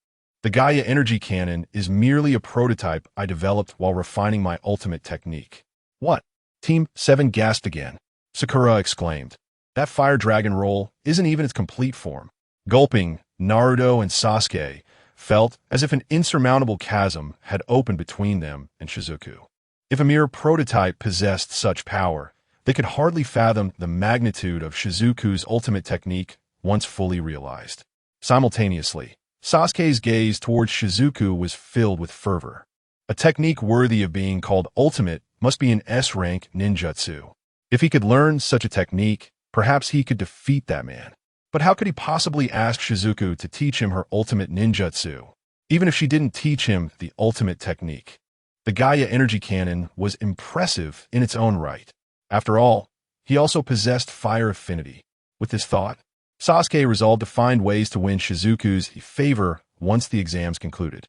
The Gaia energy cannon is merely a prototype I developed while refining my ultimate technique. What? Team 7 gasped again. Sakura exclaimed. That fire dragon roll isn't even its complete form. Gulping, Naruto and Sasuke felt as if an insurmountable chasm had opened between them and Shizuku. If a mere prototype possessed such power, they could hardly fathom the magnitude of Shizuku's ultimate technique once fully realized. Simultaneously, Sasuke's gaze towards Shizuku was filled with fervor. A technique worthy of being called ultimate must be an S-rank ninjutsu. If he could learn such a technique, perhaps he could defeat that man. But how could he possibly ask Shizuku to teach him her ultimate ninjutsu, even if she didn't teach him the ultimate technique? The Gaia energy cannon was impressive in its own right. After all, he also possessed fire affinity. With this thought, Sasuke resolved to find ways to win Shizuku's favor once the exams concluded.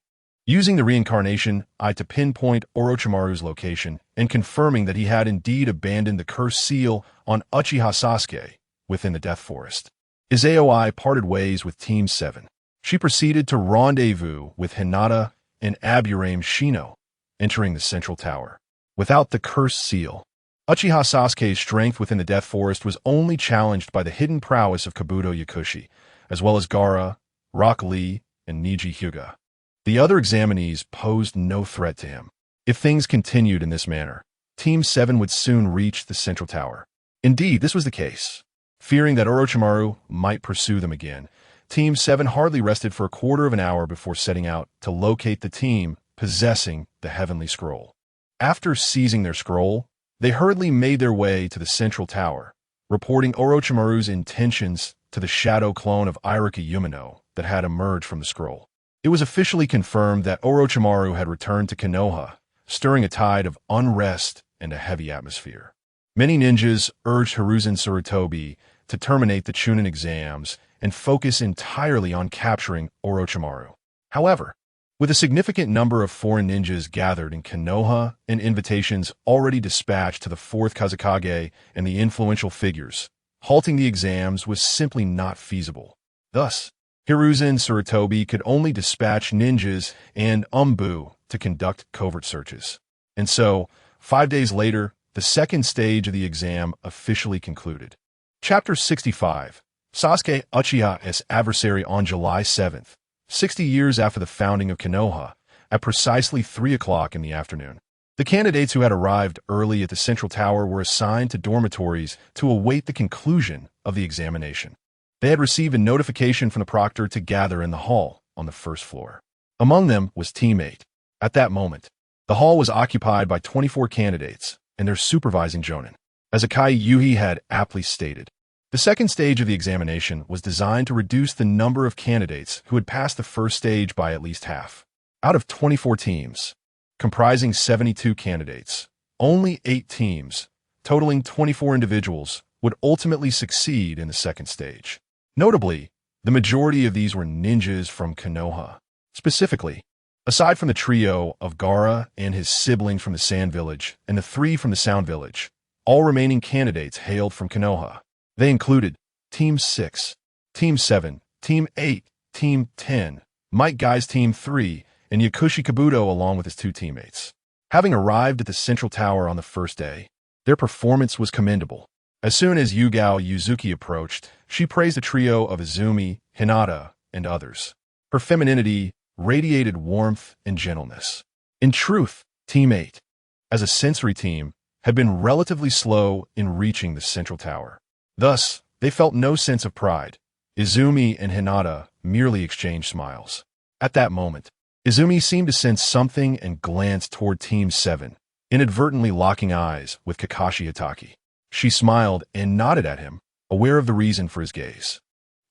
Using the reincarnation eye to pinpoint Orochimaru's location and confirming that he had indeed abandoned the cursed seal on Uchiha Sasuke within the Death Forest, Izayoi parted ways with Team 7. She proceeded to rendezvous with Hinata and Aburame Shino, entering the central tower. Without the cursed seal, Uchiha Sasuke's strength within the Death Forest was only challenged by the hidden prowess of Kabuto Yakushi, as well as Gaara, Rock Lee, and Niji Hyuga. The other examinees posed no threat to him. If things continued in this manner, Team 7 would soon reach the central tower. Indeed, this was the case. Fearing that Orochimaru might pursue them again, Team 7 hardly rested for a quarter of an hour before setting out to locate the team possessing the Heavenly Scroll. After seizing their scroll, they hurriedly made their way to the central tower, reporting Orochimaru's intentions to the shadow clone of Irika Yumino that had emerged from the scroll. It was officially confirmed that Orochimaru had returned to Konoha, stirring a tide of unrest and a heavy atmosphere. Many ninjas urged Hiruzen Sarutobi to terminate the Chunin exams and focus entirely on capturing Orochimaru. However, with a significant number of foreign ninjas gathered in Konoha and invitations already dispatched to the 4th Kazekage and the influential figures, halting the exams was simply not feasible. Thus, Hiruzen Sarutobi could only dispatch ninjas and Umbu to conduct covert searches. And so, 5 days later, the second stage of the exam officially concluded. Chapter 65. Sasuke Uchiha's adversary on July 7th, 60 years after the founding of Konoha, at precisely 3 o'clock in the afternoon. The candidates who had arrived early at the central tower were assigned to dormitories to await the conclusion of the examination. They had received a notification from the proctor to gather in the hall on the first floor. Among them was Team 8. At that moment, the hall was occupied by 24 candidates and their supervising jonin. As Akai Yuhi had aptly stated, the second stage of the examination was designed to reduce the number of candidates who had passed the first stage by at least half. Out of 24 teams, comprising 72 candidates, only 8 teams, totaling 24 individuals, would ultimately succeed in the second stage. Notably, the majority of these were ninjas from Konoha. Specifically, Aside from the trio of Gaara and his siblings from the Sand Village and the three from the Sound Village, all remaining candidates hailed from Konoha. They included Team 6, Team 7, Team 8, Team 10, Mike Guy's Team 3, and Yakushi Kabuto along with his two teammates. Having arrived at the central tower on the first day, their performance was commendable. As soon as Yugao Yuzuki approached, she praised the trio of Izumi, Hinata, and others. Her femininity radiated warmth and gentleness. In truth, Team 8, as a sensory team, had been relatively slow in reaching the central tower. Thus, they felt no sense of pride. Izumi and Hinata merely exchanged smiles. At that moment, Izumi seemed to sense something and glanced toward Team 7, inadvertently locking eyes with Kakashi Hatake. She smiled and nodded at him, aware of the reason for his gaze.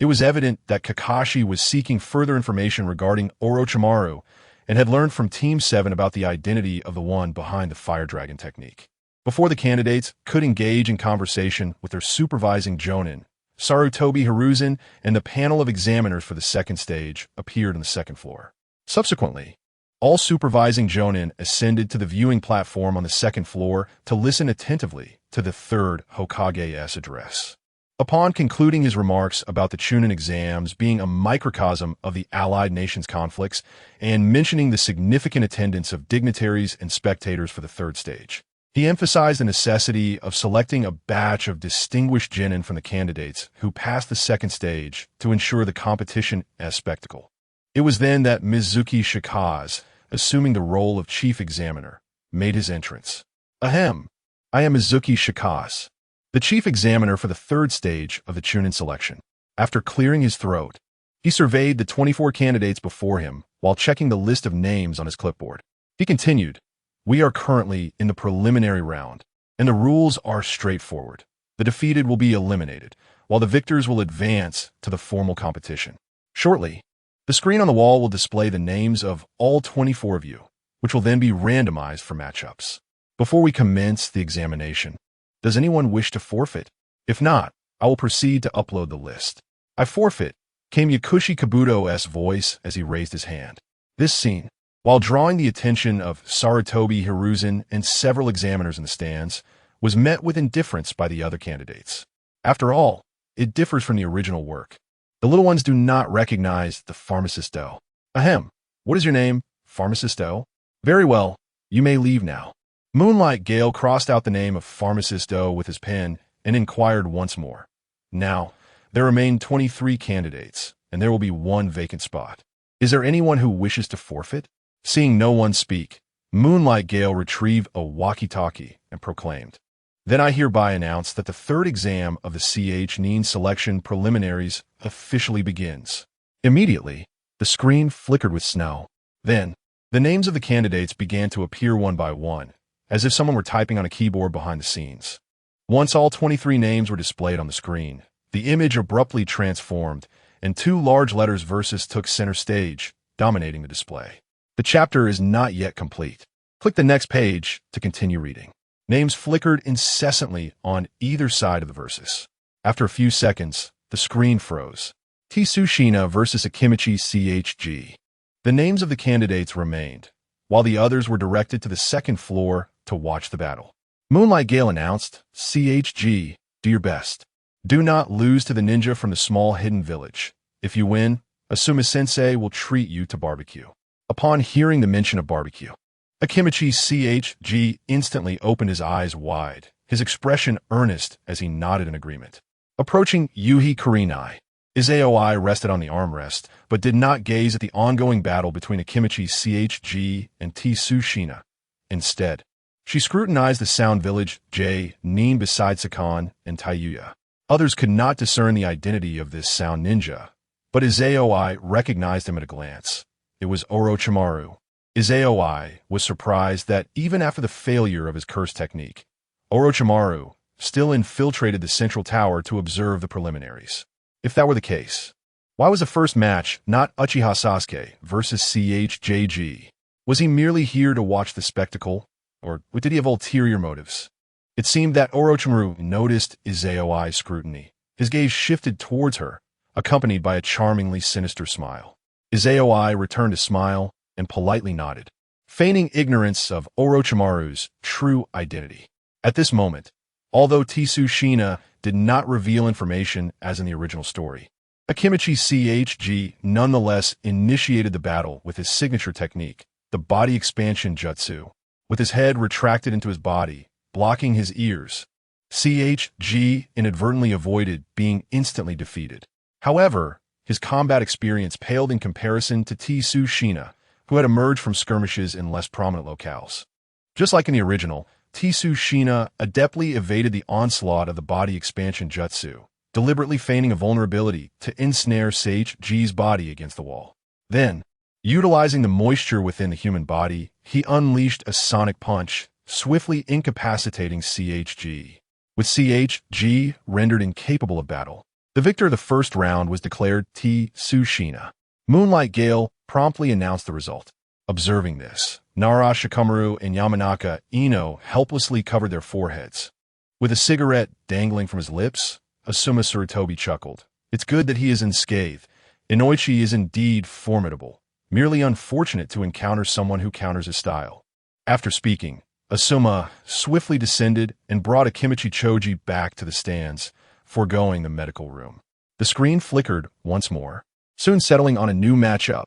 It was evident that Kakashi was seeking further information regarding Orochimaru and had learned from Team 7 about the identity of the one behind the Fire Dragon technique. Before the candidates could engage in conversation with their supervising Jonin, Sarutobi Hiruzen and the panel of examiners for the second stage appeared on the second floor. Subsequently, all supervising Jonin ascended to the viewing platform on the second floor to listen attentively to the third Hokage's address. Upon concluding his remarks about the Chunin exams being a microcosm of the Allied nations' conflicts and mentioning the significant attendance of dignitaries and spectators for the third stage, he emphasized the necessity of selecting a batch of distinguished genin from the candidates who passed the second stage to ensure the competition as spectacle. It was then that Mizuki Shikaze, assuming the role of chief examiner, made his entrance. Ahem, I am Mizuki Shikaze, the chief examiner for the third stage of the Chunin selection. After clearing his throat, he surveyed the 24 candidates before him while checking the list of names on his clipboard. He continued, "We are currently in the preliminary round, and the rules are straightforward. The defeated will be eliminated, while the victors will advance to the formal competition. Shortly, the screen on the wall will display the names of all 24 of you, which will then be randomized for matchups. Before we commence the examination, does anyone wish to forfeit? If not, I will proceed to upload the list." "I forfeit," came Yakushi Kabuto's voice as he raised his hand. This scene, while drawing the attention of Sarutobi Hiruzen and several examiners in the stands, was met with indifference by the other candidates. After all, it differs from the original work. The little ones do not recognize the pharmacist Do. "Ahem, what is your name, Pharmacist Do? Very well, you may leave now." Moonlight Gale crossed out the name of Pharmacist Do with his pen and inquired once more. "Now, there remain 23 candidates, and there will be one vacant spot. Is there anyone who wishes to forfeit?" Seeing no one speak, Moonlight Gale retrieved a walkie-talkie and proclaimed, "Then I hereby announce that the third exam of the CH Nin selection preliminaries officially begins." Immediately, the screen flickered with snow. Then, the names of the candidates began to appear one by one, as if someone were typing on a keyboard behind the scenes. Once all 23 names were displayed on the screen, the image abruptly transformed, and two large letters "Versus" took center stage, dominating the display. The chapter is not yet complete. Click the next page to continue reading. Names flickered incessantly on either side of the Versus. After a few seconds, the screen froze. Tsushina versus Akimichi CHG. The names of the candidates remained, while the others were directed to the second floor to watch the battle. Moonlight Gale announced, "CHG, do your best. Do not lose to the ninja from the small hidden village. If you win, Asuma-sensei will treat you to barbecue." Upon hearing the mention of barbecue, Akimichi CHG instantly opened his eyes wide, his expression earnest as he nodded in agreement. Approaching Yuhi Kurenai, Izaoi rested on the armrest, but did not gaze at the ongoing battle between Akimichi CHG and Tsushina. Instead, she scrutinized the Sound Village J Nin beside Sakan and Taiyuya. Others could not discern the identity of this sound ninja, but Izaoi recognized him at a glance. It was Orochimaru. Izaoi was surprised that even after the failure of his curse technique, Orochimaru still infiltrated the central tower to observe the preliminaries. If that were the case, why was the first match not Uchiha Sasuke versus CHJG? Was he merely here to watch the spectacle, or did he have ulterior motives? It seemed that Orochimaru noticed Izaoi's scrutiny. His gaze shifted towards her, accompanied by a charmingly sinister smile. Izaoi returned a smile and politely nodded, feigning ignorance of Orochimaru's true identity. At this moment, although Tsushima did not reveal information as in the original story, Akimichi CHG nonetheless initiated the battle with his signature technique, the body expansion jutsu. With his head retracted into his body, blocking his ears, CHG inadvertently avoided being instantly defeated. However, his combat experience paled in comparison to Tsushima, who had emerged from skirmishes in less prominent locales. Just like in the original, Tsushima adeptly evaded the onslaught of the body expansion jutsu, deliberately feigning a vulnerability to ensnare CHG's body against the wall. Then, utilizing the moisture within the human body, he unleashed a sonic punch, swiftly incapacitating CHG. With CHG rendered incapable of battle, the victor of the first round was declared Tsushima. Moonlight Gale promptly announced the result. Observing this, Nara Shikamaru and Yamanaka Ino helplessly covered their foreheads. With a cigarette dangling from his lips, Asuma Sarutobi chuckled. It's good that he is unscathed. Inoichi is indeed formidable, merely unfortunate to encounter someone who counters his style. After speaking, Asuma swiftly descended and brought Akimichi Choji back to the stands, foregoing the medical room. The screen flickered once more, soon settling on a new matchup,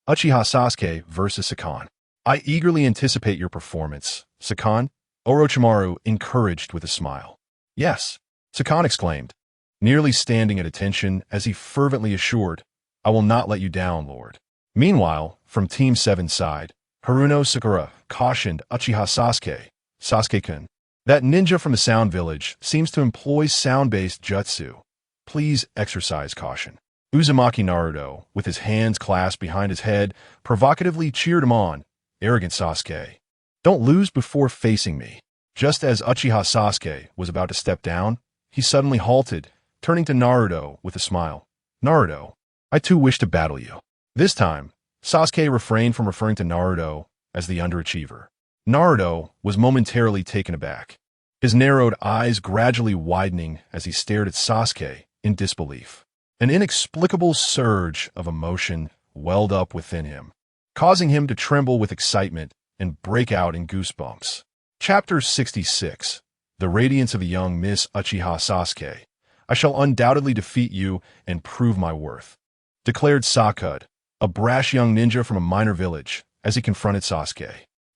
Uchiha Sasuke versus Sakan. I eagerly anticipate your performance, Sakan, Orochimaru encouraged with a smile. Yes, Sakan exclaimed, nearly standing at attention as he fervently assured, I will not let you down, Lord. Meanwhile, from Team 7's side, Haruno Sakura cautioned Uchiha Sasuke, Sasuke-kun, that ninja from the Sound Village seems to employ sound-based jutsu. Please exercise caution. Uzumaki Naruto, with his hands clasped behind his head, provocatively cheered him on. Arrogant Sasuke. Don't lose before facing me. Just as Uchiha Sasuke was about to step down, he suddenly halted, turning to Naruto with a smile. Naruto, I too wish to battle you. This time, Sasuke refrained from referring to Naruto as the underachiever. Naruto was momentarily taken aback, his narrowed eyes gradually widening as he stared at Sasuke in disbelief. An inexplicable surge of emotion welled up within him, causing him to tremble with excitement and break out in goosebumps. Chapter 66. The Radiance of the Young Miss Uchiha Sasuke. I shall undoubtedly defeat you and prove my worth, declared Sakud, a brash young ninja from a minor village, as he confronted Sasuke.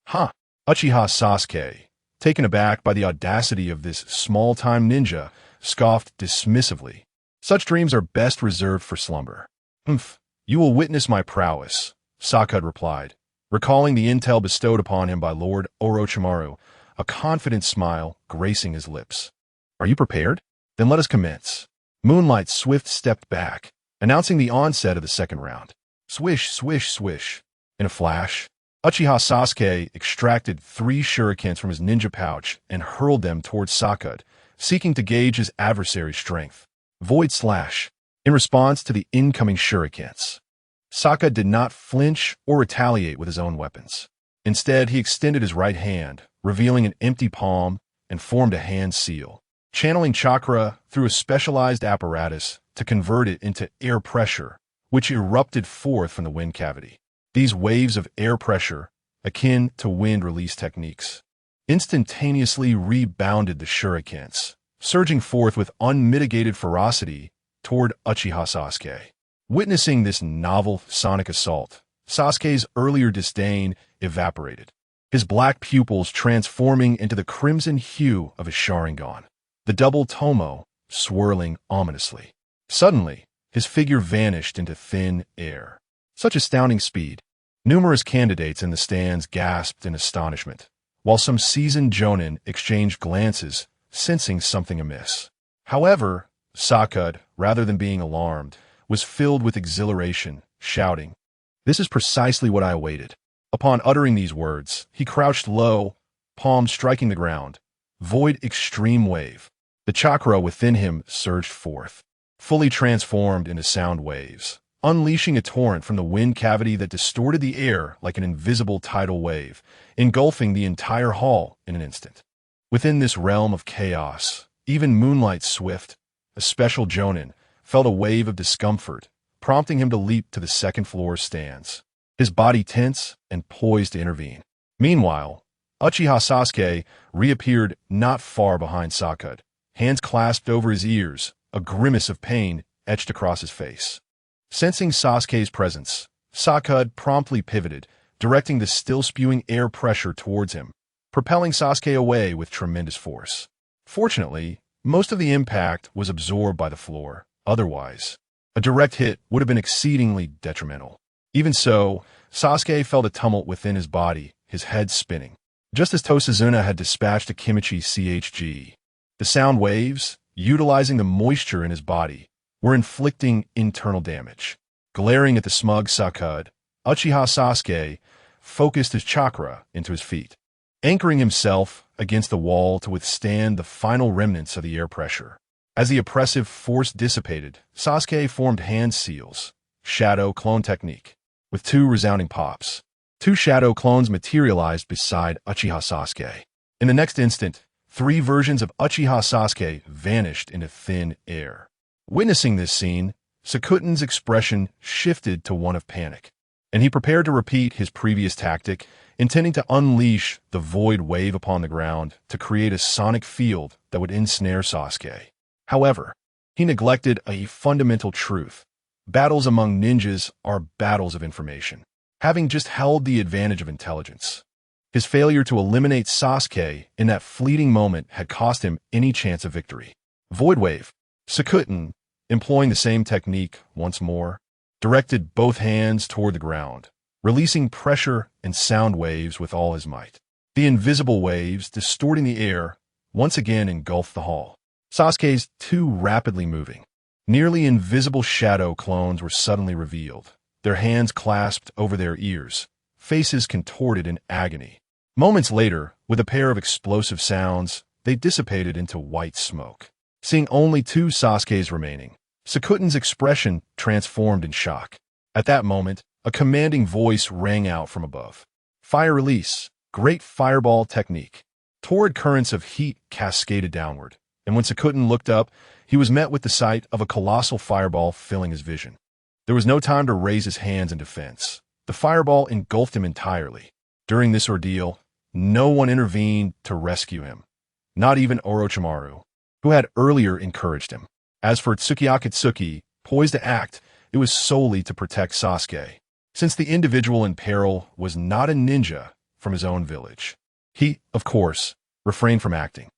Huh. Uchiha Sasuke, taken aback by the audacity of this small-time ninja, scoffed dismissively. Such dreams are best reserved for slumber. You will witness my prowess, Sakud replied, recalling the intel bestowed upon him by Lord Orochimaru, a confident smile gracing his lips. Are you prepared? Then let us commence. Moonlight Swift stepped back, announcing the onset of the second round. Swish, swish, swish. In a flash, Uchiha Sasuke extracted 3 shurikens from his ninja pouch and hurled them towards Sakud, seeking to gauge his adversary's strength. Void Slash. In response to the incoming shurikens, Sakud did not flinch or retaliate with his own weapons. Instead, he extended his right hand, revealing an empty palm, and formed a hand seal, channeling chakra through a specialized apparatus to convert it into air pressure, which erupted forth from the wind cavity. These waves of air pressure, akin to wind release techniques, instantaneously rebounded the shurikens, surging forth with unmitigated ferocity toward Uchiha Sasuke. Witnessing this novel sonic assault, Sasuke's earlier disdain evaporated, his black pupils transforming into the crimson hue of his Sharingan, the double tomo swirling ominously. Suddenly, his figure vanished into thin air. Such astounding speed. Numerous candidates in the stands gasped in astonishment, while some seasoned jonin exchanged glances, sensing something amiss. However, Sakud, rather than being alarmed, was filled with exhilaration, shouting, "This is precisely what I awaited." Upon uttering these words, he crouched low, palms striking the ground. Void Extreme Wave. The chakra within him surged forth, fully transformed into sound waves, unleashing a torrent from the wind cavity that distorted the air like an invisible tidal wave, engulfing the entire hall in an instant. Within this realm of chaos, even Moonlight Swift, a special jonin, felt a wave of discomfort, prompting him to leap to the second floor stands. his body tense and poised to intervene. Meanwhile, Uchiha Sasuke reappeared not far behind Sakura, hands clasped over his ears, a grimace of pain etched across his face. Sensing Sasuke's presence, Sakura promptly pivoted, directing the still-spewing air pressure towards him, propelling Sasuke away with tremendous force. Fortunately, most of the impact was absorbed by the floor. Otherwise, a direct hit would have been exceedingly detrimental. Even so, Sasuke felt a tumult within his body, his head spinning. Just as Tosazuna had dispatched a Kimichi CHG, the sound waves, utilizing the moisture in his body, were inflicting internal damage. Glaring at the smug Sakura, Uchiha Sasuke focused his chakra into his feet, anchoring himself against the wall to withstand the final remnants of the air pressure. As the oppressive force dissipated, Sasuke formed hand seals, shadow clone technique, with 2 resounding pops. 2 shadow clones materialized beside Uchiha Sasuke. In the next instant, 3 versions of Uchiha Sasuke vanished into thin air. Witnessing this scene, Sakutan's expression shifted to one of panic, and he prepared to repeat his previous tactic, intending to unleash the void wave upon the ground to create a sonic field that would ensnare Sasuke. However, he neglected a fundamental truth. Battles among ninjas are battles of information. Having just held the advantage of intelligence, his failure to eliminate Sasuke in that fleeting moment had cost him any chance of victory. Void Wave. Sakutan, employing the same technique once more, directed both hands toward the ground, releasing pressure and sound waves with all his might. The invisible waves, distorting the air, once again engulfed the hall. Sasuke's 2 rapidly moving, nearly invisible shadow clones were suddenly revealed, their hands clasped over their ears, faces contorted in agony. Moments later, with a pair of explosive sounds, they dissipated into white smoke. Seeing only 2 Sasukes remaining, Sakutan's expression transformed in shock. At that moment, a commanding voice rang out from above. Fire release, great fireball technique. Torrid currents of heat cascaded downward, and when Sakutan looked up, he was met with the sight of a colossal fireball filling his vision. There was no time to raise his hands in defense. The fireball engulfed him entirely. During this ordeal, no one intervened to rescue him, not even Orochimaru, who had earlier encouraged him. As for Tsukiya Akatsuki, poised to act, it was solely to protect Sasuke, since the individual in peril was not a ninja from his own village. He, of course, refrained from acting.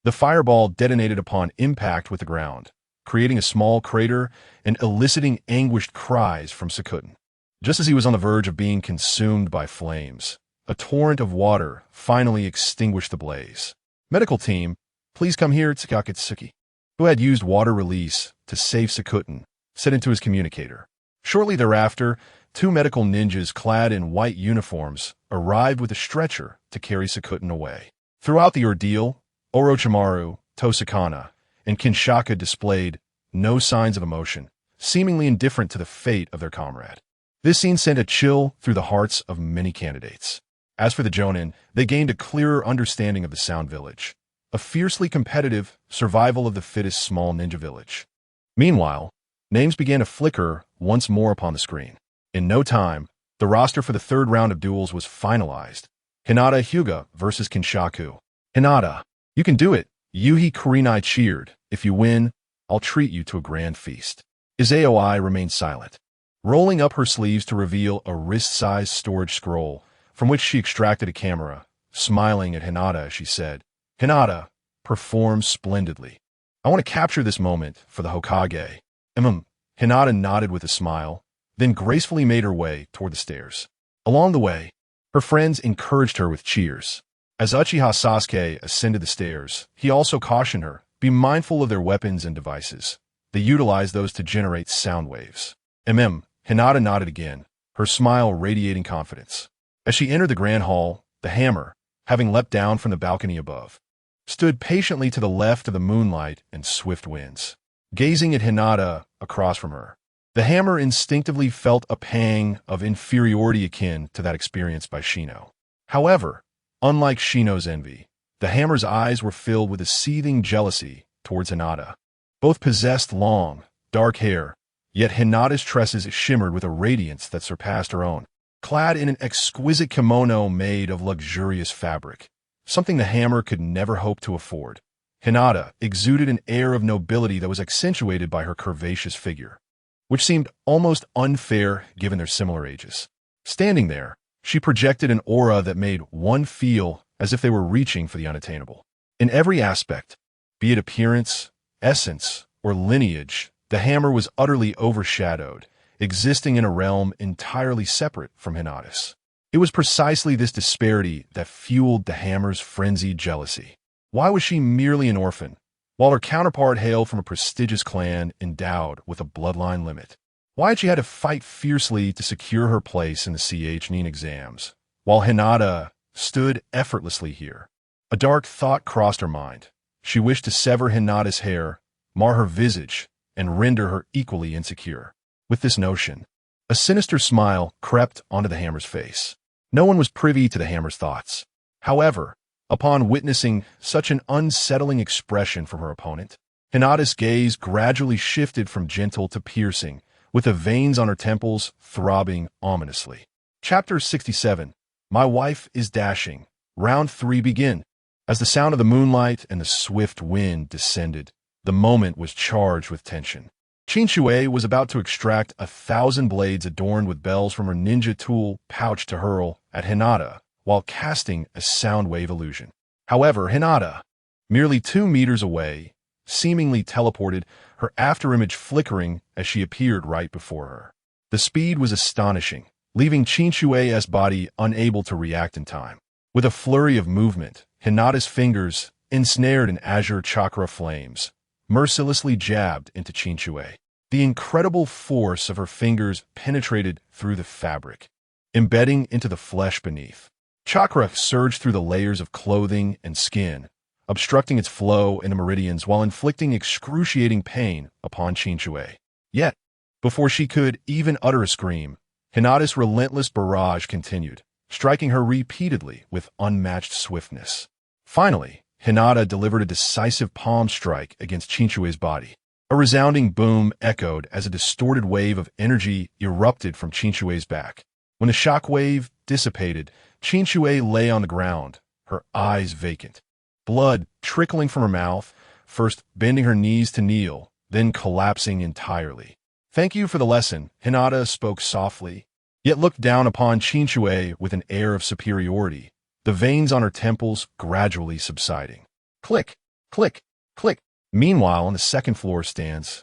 The fireball detonated upon impact with the ground, creating a small crater and eliciting anguished cries from Sakutan. Just as he was on the verge of being consumed by flames, a torrent of water finally extinguished the blaze. Medical team, please come here, Tsukiya Akatsuki, who had used water release to save Sakutan, said into his communicator. Shortly thereafter, 2 medical ninjas clad in white uniforms arrived with a stretcher to carry Sakutan away. Throughout the ordeal, Orochimaru, Tosakana, and Kinshaka displayed no signs of emotion, seemingly indifferent to the fate of their comrade. This scene sent a chill through the hearts of many candidates. As for the Jonin, they gained a clearer understanding of the Sound Village, a fiercely competitive survival of the fittest small ninja village. Meanwhile, names began to flicker once more upon the screen. In no time, the roster for the 3rd round of duels was finalized. Hinata Hyuga versus Kinshaku. Hinata, you can do it. Yuhi Kurinai cheered. If you win, I'll treat you to a grand feast. Izaoi remained silent, rolling up her sleeves to reveal a wrist-sized storage scroll, from which she extracted a camera, smiling at Hinata as she said, Hinata, performed splendidly. I want to capture this moment for the Hokage. Hinata nodded with a smile, then gracefully made her way toward the stairs. Along the way, her friends encouraged her with cheers. As Uchiha Sasuke ascended the stairs, he also cautioned her, be mindful of their weapons and devices. They utilize those to generate sound waves. Hinata nodded again, her smile radiating confidence. As she entered the grand hall, the hammer, having leapt down from the balcony above, stood patiently to the left of the moonlight and swift winds, gazing at Hinata across from her. The hammer instinctively felt a pang of inferiority akin to that experienced by Shino. However, unlike Shino's envy, the hammer's eyes were filled with a seething jealousy towards Hinata. Both possessed long, dark hair, Yet Hinata's tresses shimmered with a radiance that surpassed her own. Clad in an exquisite kimono made of luxurious fabric, something the hammer could never hope to afford, Hinata exuded an air of nobility that was accentuated by her curvaceous figure, which seemed almost unfair given their similar ages. Standing there, she projected an aura that made one feel as if they were reaching for the unattainable. In every aspect, be it appearance, essence, or lineage, the hammer was utterly overshadowed, existing in a realm entirely separate from Hinata's. It was precisely this disparity that fueled the hammer's frenzied jealousy. Why was she merely an orphan, while her counterpart hailed from a prestigious clan endowed with a bloodline limit? Why had she had to fight fiercely to secure her place in the CHNIN exams, while Hinata stood effortlessly here? A dark thought crossed her mind. She wished to sever Hinata's hair, mar her visage, and render her equally insecure. With this notion, a sinister smile crept onto the hammer's face. No one was privy to the hammer's thoughts. However, upon witnessing such an unsettling expression from her opponent, Hinata's gaze gradually shifted from gentle to piercing, with the veins on her temples throbbing ominously. Chapter 67. My wife is dashing. Round 3 begin. As the sound of the moonlight and the swift wind descended, the moment was charged with tension. Qinshui was about to extract 1,000 blades adorned with bells from her ninja tool pouch to hurl at Hinata while casting a sound wave illusion. However, Hinata, merely 2 meters away, seemingly teleported, her afterimage flickering as she appeared right before her. The speed was astonishing, leaving Qinshui's body unable to react in time. With a flurry of movement, Hinata's fingers, ensnared in azure chakra flames, mercilessly jabbed into Qinshui. The incredible force of her fingers penetrated through the fabric, embedding into the flesh beneath. Chakra surged through the layers of clothing and skin, obstructing its flow in the meridians while inflicting excruciating pain upon Qinshui. Yet, before she could even utter a scream, Hinata's relentless barrage continued, striking her repeatedly with unmatched swiftness. Finally, Hinata delivered a decisive palm strike against Qinshui's body. A resounding boom echoed as a distorted wave of energy erupted from Qinshui's back. When the shock wave dissipated, Qinshui lay on the ground, her eyes vacant. Blood trickling from her mouth, first bending her knees to kneel, then collapsing entirely. Thank you for the lesson, Hinata spoke softly, yet looked down upon Qinshui with an air of superiority, the veins on her temples gradually subsiding. Click, click, click. Meanwhile, on the second floor stands,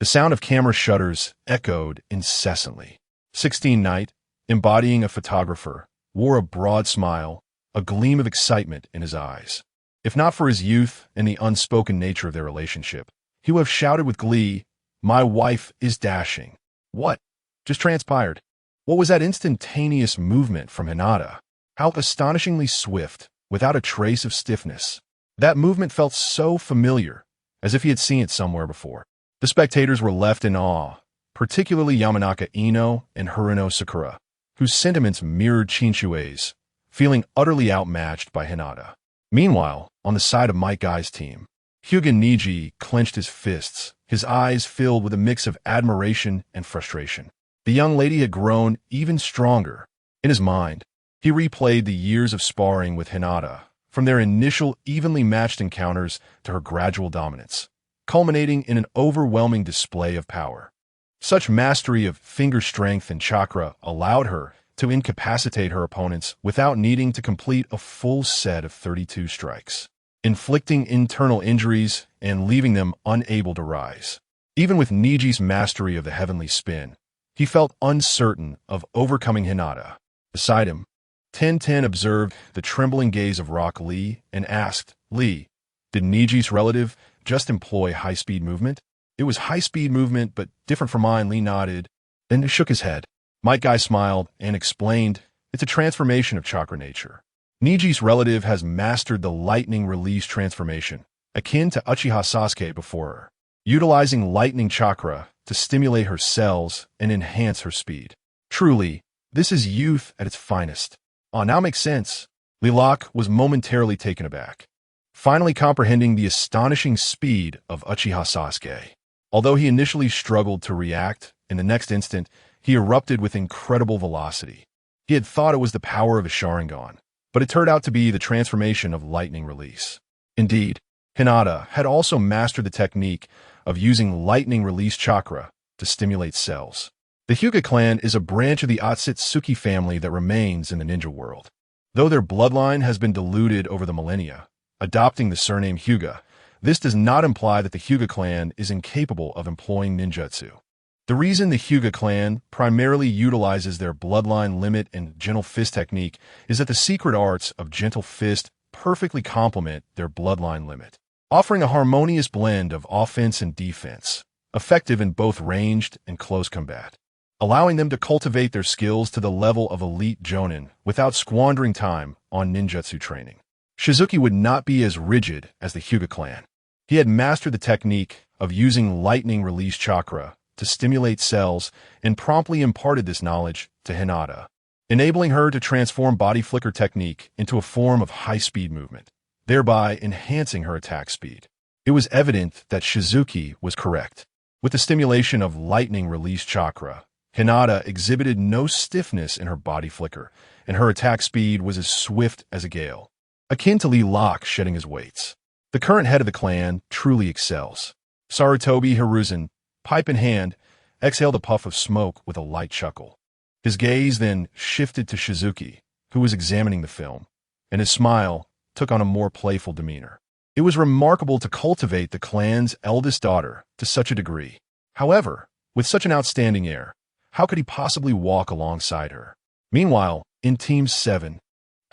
the sound of camera shutters echoed incessantly. 16 Knight, embodying a photographer, wore a broad smile, a gleam of excitement in his eyes. If not for his youth and the unspoken nature of their relationship, he would have shouted with glee, "My wife is dashing." What just transpired? What was that instantaneous movement from Hinata? How astonishingly swift, without a trace of stiffness. That movement felt so familiar, as if he had seen it somewhere before. The spectators were left in awe, particularly Yamanaka Ino and Haruno Sakura, whose sentiments mirrored Qinshui's, feeling utterly outmatched by Hinata. Meanwhile, on the side of Mike Guy's team, Hyugen Niji clenched his fists, his eyes filled with a mix of admiration and frustration. The young lady had grown even stronger. In his mind, he replayed the years of sparring with Hinata, from their initial evenly matched encounters to her gradual dominance, culminating in an overwhelming display of power. Such mastery of finger strength and chakra allowed her to incapacitate her opponents without needing to complete a full set of 32 strikes, inflicting internal injuries and leaving them unable to rise. Even with Niji's mastery of the heavenly spin, he felt uncertain of overcoming Hinata. Beside him, Ten observed the trembling gaze of Rock Lee and asked, "Lee, did Niji's relative just employ high-speed movement?" "It was high-speed movement, but different from mine," Lee nodded, then shook his head. Mike Guy smiled and explained, "It's a transformation of chakra nature. Niji's relative has mastered the lightning release transformation, akin to Uchiha Sasuke before her, utilizing lightning chakra to stimulate her cells and enhance her speed. Truly, this is youth at its finest." Now makes sense. Lilac was momentarily taken aback, finally comprehending the astonishing speed of Uchiha Sasuke. Although he initially struggled to react In the next instant, he erupted with incredible velocity. He had thought it was the power of a Sharingan, but it turned out to be the transformation of lightning release. Indeed, Hinata had also mastered the technique of using lightning release chakra to stimulate cells. The Hyuga clan is a branch of the Otsutsuki family that remains in the ninja world. Though their bloodline has been diluted over the millennia, adopting the surname Hyuga, this does not imply that the Hyuga clan is incapable of employing ninjutsu. The reason the Hyuga clan primarily utilizes their bloodline limit and gentle fist technique is that the secret arts of gentle fist perfectly complement their bloodline limit, offering a harmonious blend of offense and defense, effective in both ranged and close combat, allowing them to cultivate their skills to the level of elite jonin without squandering time on ninjutsu training. Shizuki would not be as rigid as the Hyuga clan. He had mastered the technique of using lightning release chakra to stimulate cells and promptly imparted this knowledge to Hinata, enabling her to transform body flicker technique into a form of high-speed movement, thereby enhancing her attack speed. It was evident that Shizuki was correct. With the stimulation of lightning release chakra, Hinata exhibited no stiffness in her body flicker, and her attack speed was as swift as a gale, akin to Lee Locke shedding his weights. The current head of the clan truly excels. Sarutobi Hiruzen, pipe in hand, exhaled a puff of smoke with a light chuckle. His gaze then shifted to Shizuki, who was examining the film, and his smile took on a more playful demeanor. It was remarkable to cultivate the clan's eldest daughter to such a degree. However, with such an outstanding air, how could he possibly walk alongside her? Meanwhile, in Team 7,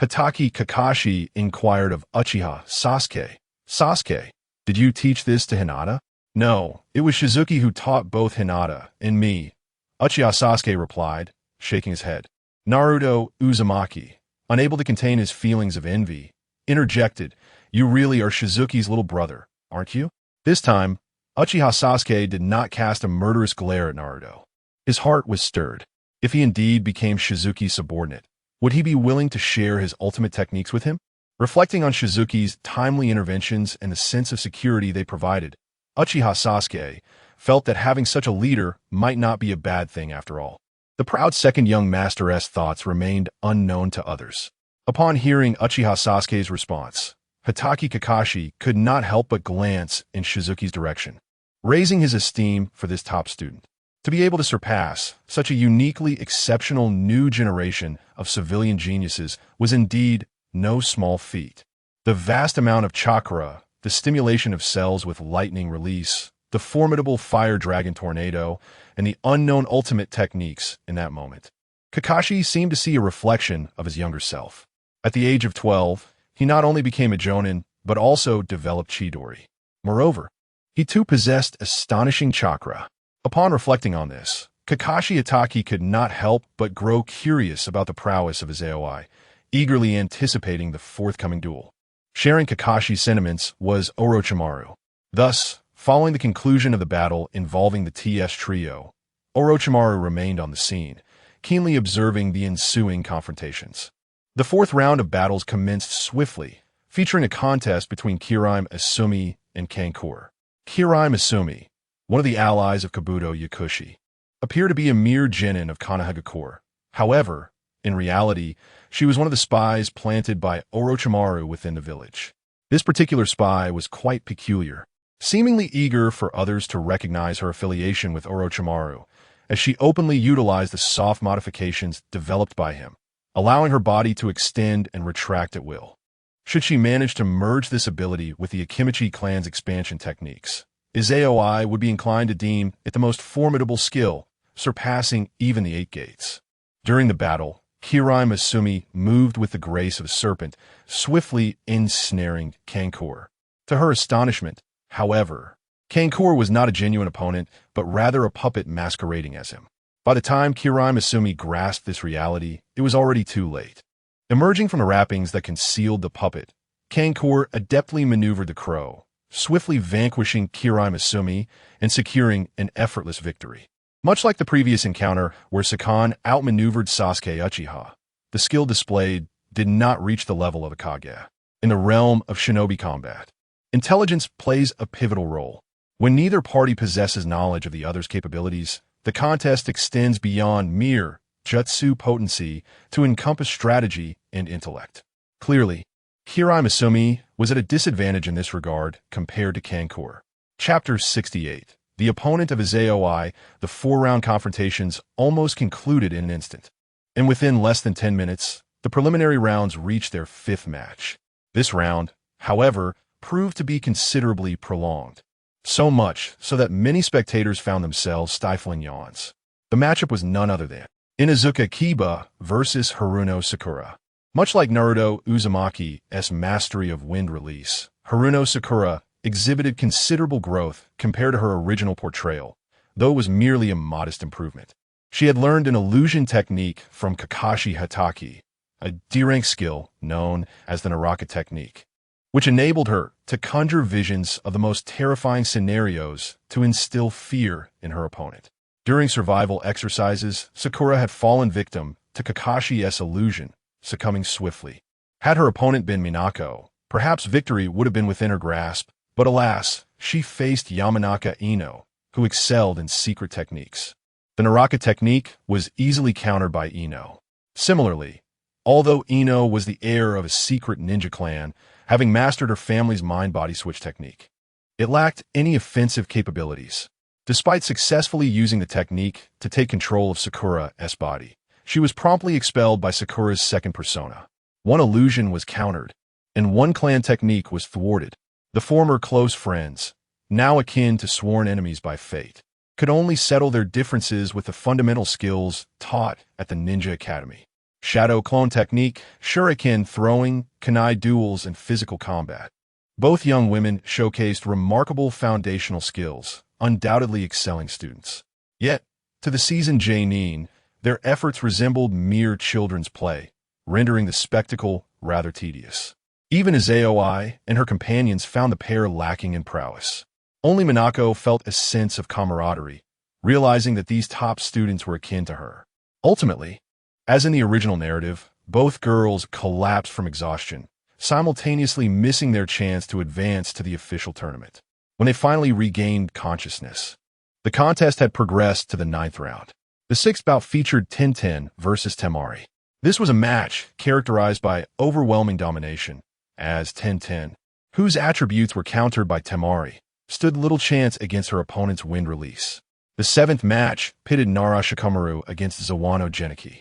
Hitaki Kakashi inquired of Uchiha Sasuke. Sasuke, did you teach this to Hinata? No, it was Shizuki who taught both Hinata and me, Uchiha Sasuke replied, shaking his head. Naruto Uzumaki, unable to contain his feelings of envy, interjected, you really are Shizuki's little brother, aren't you? This time, Uchiha Sasuke did not cast a murderous glare at Naruto. His heart was stirred. If he indeed became Shizuki's subordinate, would he be willing to share his ultimate techniques with him? Reflecting on Shizuki's timely interventions and the sense of security they provided, Uchiha Sasuke felt that having such a leader might not be a bad thing after all. The proud second young master's thoughts remained unknown to others. Upon hearing Uchiha Sasuke's response, Hitaki Kakashi could not help but glance in Shizuki's direction, raising his esteem for this top student. To be able to surpass such a uniquely exceptional new generation of civilian geniuses was indeed no small feat. The vast amount of chakra, the stimulation of cells with lightning release, the formidable fire dragon tornado, and the unknown ultimate techniques in that moment. Kakashi seemed to see a reflection of his younger self. At the age of 12, he not only became a jonin, but also developed Chidori. Moreover, he too possessed astonishing chakra. Upon reflecting on this, Kakashi Hitaki could not help but grow curious about the prowess of his AOI, eagerly anticipating the forthcoming duel. Sharing Kakashi's sentiments was Orochimaru. Thus, following the conclusion of the battle involving the TS trio, Orochimaru remained on the scene, keenly observing the ensuing confrontations. The fourth round of battles commenced swiftly, featuring a contest between Kirime Asumi and Kankura. Kirime Asumi, one of the allies of Kabuto Yakushi, appeared to be a mere genin of Konohagakure. However, in reality, she was one of the spies planted by Orochimaru within the village. This particular spy was quite peculiar, seemingly eager for others to recognize her affiliation with Orochimaru, as she openly utilized the soft modifications developed by him, allowing her body to extend and retract at will. Should she manage to merge this ability with the Akimichi clan's expansion techniques, Izayoi would be inclined to deem it the most formidable skill, surpassing even the Eight Gates. During the battle, Kirime Asumi moved with the grace of a serpent, swiftly ensnaring Kankura. To her astonishment, however, Kankura was not a genuine opponent, but rather a puppet masquerading as him. By the time Kirime Asumi grasped this reality, it was already too late. Emerging from the wrappings that concealed the puppet, Kankura adeptly maneuvered the crow, swiftly vanquishing Kirime Asumi and securing an effortless victory. Much like the previous encounter where Sakan outmaneuvered Sasuke Uchiha, the skill displayed did not reach the level of a Kage. In the realm of shinobi combat, intelligence plays a pivotal role. When neither party possesses knowledge of the other's capabilities, the contest extends beyond mere jutsu potency to encompass strategy and intellect. Clearly, Hirai Masumi was at a disadvantage in this regard compared to Kankura. Chapter 68. The opponent of his AOI, the 4-round confrontations almost concluded in an instant. And within less than 10 minutes, the preliminary rounds reached their 5th match. This round, however, proved to be considerably prolonged. So much so that many spectators found themselves stifling yawns. The matchup was none other than Inuzuka Kiba versus Haruno Sakura. Much like Naruto Uzumaki's mastery of wind release, Haruno Sakura exhibited considerable growth compared to her original portrayal, though it was merely a modest improvement. She had learned an illusion technique from Kakashi Hatake, a D-rank skill known as the Naraka technique, which enabled her to conjure visions of the most terrifying scenarios to instill fear in her opponent. During survival exercises, Sakura had fallen victim to Kakashi's illusion, succumbing swiftly. Had her opponent been Minako, perhaps victory would have been within her grasp, but alas, she faced Yamanaka Ino, who excelled in secret techniques. The Naraka technique was easily countered by Ino. Similarly, although Ino was the heir of a secret ninja clan, having mastered her family's mind-body switch technique, it lacked any offensive capabilities. Despite successfully using the technique to take control of Sakura's body, she was promptly expelled by Sakura's second persona. One illusion was countered, and one clan technique was thwarted. The former close friends, now akin to sworn enemies by fate, could only settle their differences with the fundamental skills taught at the Ninja Academy. Shadow clone technique, shuriken throwing, kunai duels, and physical combat. Both young women showcased remarkable foundational skills, undoubtedly excelling students. Yet, to the seasoned J-nin, their efforts resembled mere children's play, rendering the spectacle rather tedious. Even as AOI and her companions found the pair lacking in prowess. Only Minako felt a sense of camaraderie, realizing that these top students were akin to her. Ultimately, as in the original narrative, both girls collapsed from exhaustion, simultaneously missing their chance to advance to the official tournament. When they finally regained consciousness, the contest had progressed to the 9th round. The 6th bout featured Tenten versus Temari. This was a match characterized by overwhelming domination, as Tenten, whose attributes were countered by Temari, stood little chance against her opponent's wind release. The 7th match pitted Nara Shikamaru against Zawano Geniki.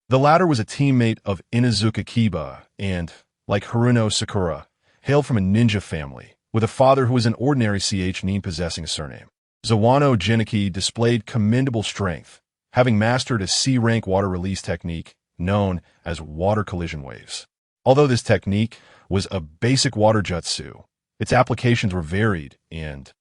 The latter was a teammate of Inuzuka Kiba and, like Haruno Sakura, hailed from a ninja family, with a father who was an ordinary nin possessing a surname. Zawano Geniki displayed commendable strength, having mastered a C-rank water release technique known as water collision waves. Although this technique was a basic water jutsu, its applications were varied and,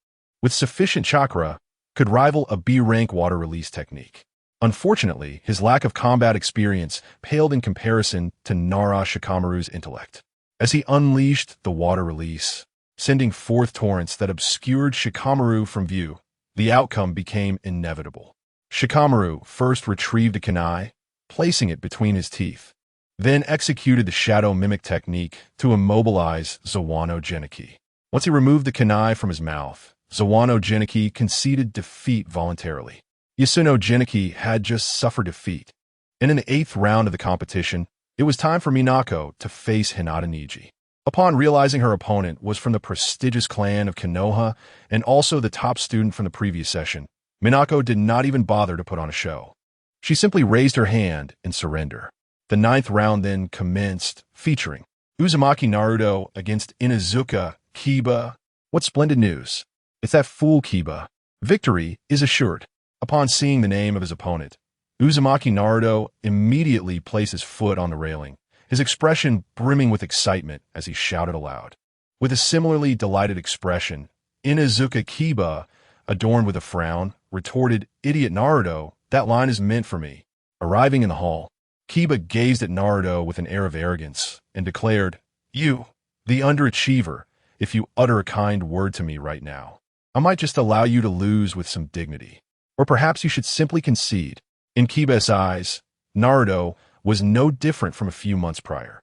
with sufficient chakra, could rival a B-rank water release technique. Unfortunately, his lack of combat experience paled in comparison to Nara Shikamaru's intellect. As he unleashed the water release, sending forth torrents that obscured Shikamaru from view, the outcome became inevitable. Shikamaru first retrieved a kunai, placing it between his teeth, then executed the shadow mimic technique to immobilize Zawano Geniki. Once he removed the kunai from his mouth, Zawano Geniki conceded defeat voluntarily. Yasuno Geniki had just suffered defeat, and in the 8th round of the competition, it was time for Minako to face Hinata Niji. Upon realizing her opponent was from the prestigious clan of Konoha and also the top student from the previous session, Minako did not even bother to put on a show. She simply raised her hand in surrender. The 9th round then commenced, featuring Uzumaki Naruto against Inuzuka Kiba. What splendid news! It's that fool Kiba. Victory is assured. Upon seeing the name of his opponent, Uzumaki Naruto immediately placed his foot on the railing, his expression brimming with excitement as he shouted aloud. With a similarly delighted expression, Inuzuka Kiba, adorned with a frown, retorted, "Idiot Naruto, that line is meant for me." Arriving in the hall, Kiba gazed at Naruto with an air of arrogance and declared, "You, the underachiever, if you utter a kind word to me right now, I might just allow you to lose with some dignity. Or perhaps you should simply concede." In Kiba's eyes, Naruto was no different from a few months prior.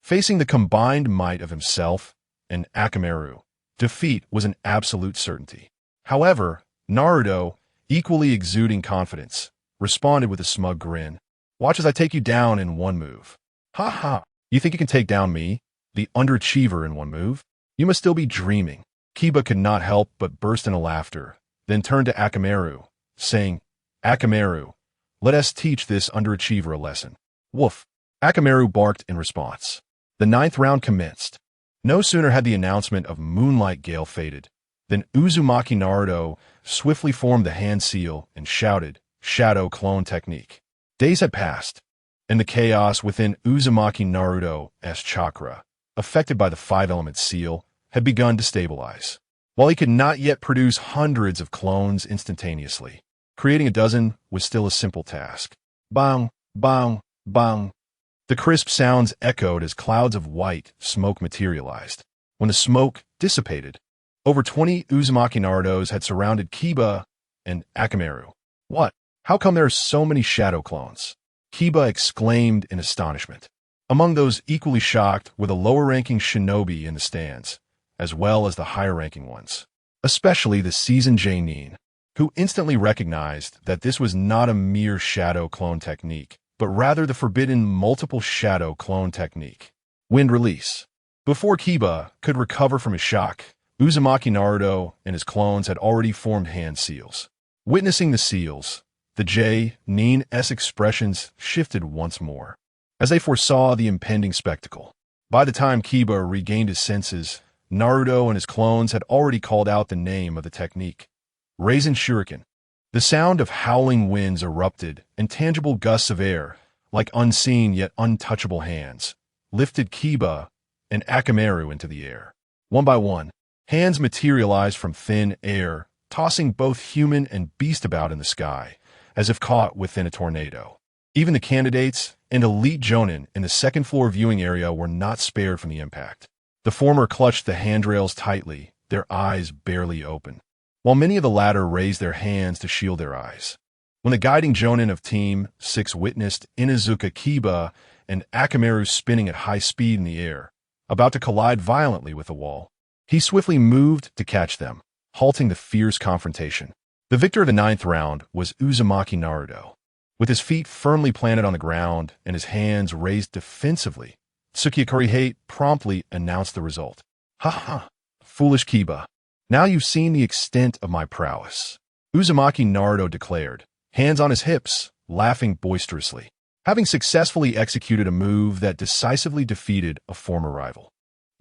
Facing the combined might of himself and Akamaru, defeat was an absolute certainty. However, Naruto, equally exuding confidence, responded with a smug grin. Watch as I take you down in one move. Ha ha! You think you can take down me, the underachiever, in one move? You must still be dreaming. Kiba could not help but burst into laughter, then turned to Akamaru, saying, Akamaru, let us teach this underachiever a lesson. Woof! Akamaru barked in response. The 9th round commenced. No sooner had the announcement of Moonlight Gale faded than Uzumaki Naruto swiftly formed the hand seal and shouted, Shadow Clone Technique. Days had passed, and the chaos within Uzumaki Naruto's chakra, affected by the 5-element seal, had begun to stabilize. While he could not yet produce hundreds of clones instantaneously, creating a dozen was still a simple task. Bang, bang, bang. The crisp sounds echoed as clouds of white smoke materialized. When the smoke dissipated, over 20 Uzumaki Narutos had surrounded Kiba and Akamaru. What? How come there are so many shadow clones? Kiba exclaimed in astonishment. Among those equally shocked were the lower-ranking shinobi in the stands, as well as the higher-ranking ones, especially the seasoned J-nin, who instantly recognized that this was not a mere shadow clone technique, but rather the forbidden multiple shadow clone technique. Wind release. Before Kiba could recover from his shock, Uzumaki Naruto and his clones had already formed hand seals. Witnessing the seals, the J-nin's expressions shifted once more, as they foresaw the impending spectacle. By the time Kiba regained his senses, Naruto and his clones had already called out the name of the technique. Raisin Shuriken. The sound of howling winds erupted, and tangible gusts of air, like unseen yet untouchable hands, lifted Kiba and Akamaru into the air. One by one, hands materialized from thin air, tossing both human and beast about in the sky, as if caught within a tornado. Even the candidates and elite jonin in the second-floor viewing area were not spared from the impact. The former clutched the handrails tightly, their eyes barely open, while many of the latter raised their hands to shield their eyes. When the guiding jonin of Team 6 witnessed Inuzuka Kiba and Akamaru spinning at high speed in the air, about to collide violently with the wall, he swiftly moved to catch them, halting the fierce confrontation. The victor of the 9th round was Uzumaki Naruto. With his feet firmly planted on the ground and his hands raised defensively, Tsukiya promptly announced the result. Ha ha, foolish Kiba. Now you've seen the extent of my prowess. Uzumaki Naruto declared, hands on his hips, laughing boisterously, having successfully executed a move that decisively defeated a former rival.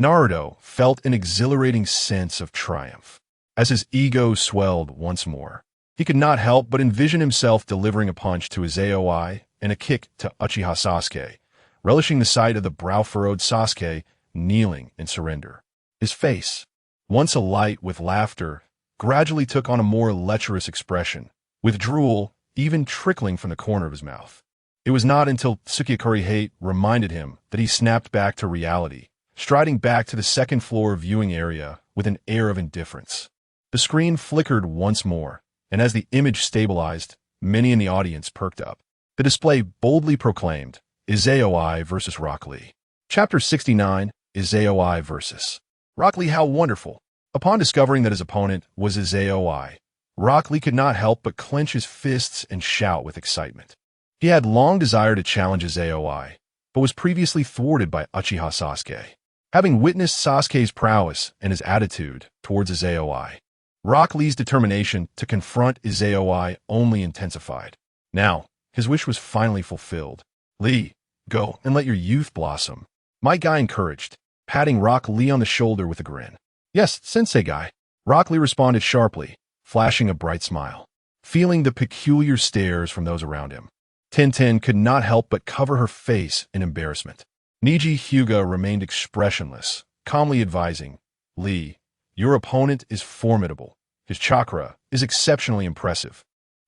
Naruto felt an exhilarating sense of triumph. As his ego swelled once more, he could not help but envision himself delivering a punch to his AOI and a kick to Uchiha Sasuke, relishing the sight of the brow-furrowed Sasuke kneeling in surrender. His face, once alight with laughter, gradually took on a more lecherous expression, with drool even trickling from the corner of his mouth. It was not until Tsukiya reminded him that he snapped back to reality, striding back to the second-floor viewing area with an air of indifference. The screen flickered once more, and as the image stabilized, many in the audience perked up. The display boldly proclaimed, Izayoi vs. Rock Lee. Chapter 69, Izayoi vs. Rock Lee. How wonderful! Upon discovering that his opponent was Izayoi, Rock Lee could not help but clench his fists and shout with excitement. He had long desired to challenge Izayoi, but was previously thwarted by Uchiha Sasuke. Having witnessed Sasuke's prowess and his attitude towards Izayoi, Rock Lee's determination to confront Izayoi only intensified. Now, his wish was finally fulfilled. Lee, go and let your youth blossom. My guy encouraged, patting Rock Lee on the shoulder with a grin. Yes, Sensei guy. Rock Lee responded sharply, flashing a bright smile. Feeling the peculiar stares from those around him, Tintin could not help but cover her face in embarrassment. Niji Hyuga remained expressionless, calmly advising, Lee, your opponent is formidable. His chakra is exceptionally impressive.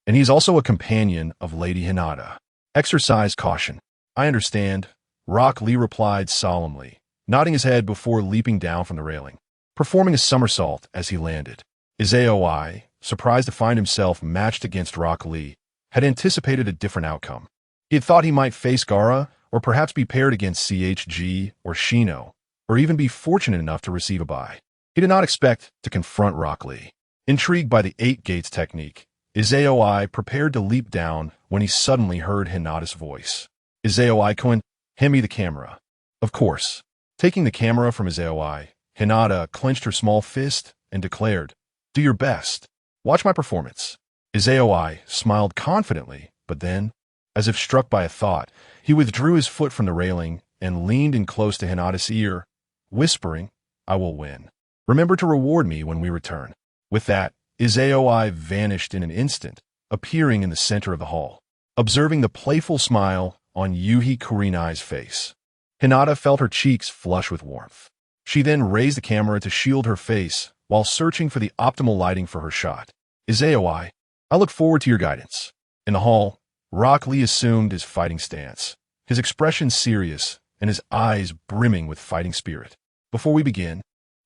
And he's also a companion of Lady Hinata. Exercise caution. I understand, Rock Lee replied solemnly, nodding his head before leaping down from the railing, performing a somersault as he landed. Izayoi, surprised to find himself matched against Rock Lee, had anticipated a different outcome. He had thought he might face Gaara, or perhaps be paired against CHG or Shino, or even be fortunate enough to receive a bye. He did not expect to confront Rock Lee. Intrigued by the 8 gates technique, Izaoi prepared to leap down when he suddenly heard Hinata's voice. Izaoi-kun, hand me the camera. Of course. Taking the camera from Izaoi, Hinata clenched her small fist and declared, do your best. Watch my performance. Izaoi smiled confidently, but then, as if struck by a thought, he withdrew his foot from the railing and leaned in close to Hinata's ear, whispering, I will win. Remember to reward me when we return. With that, Izaoi vanished in an instant, appearing in the center of the hall. Observing the playful smile on Yuhi Kurenai's face, Hinata felt her cheeks flush with warmth. She then raised the camera to shield her face while searching for the optimal lighting for her shot. Izaoi, I look forward to your guidance. In the hall, Rock Lee assumed his fighting stance, his expression serious and his eyes brimming with fighting spirit. Before we begin,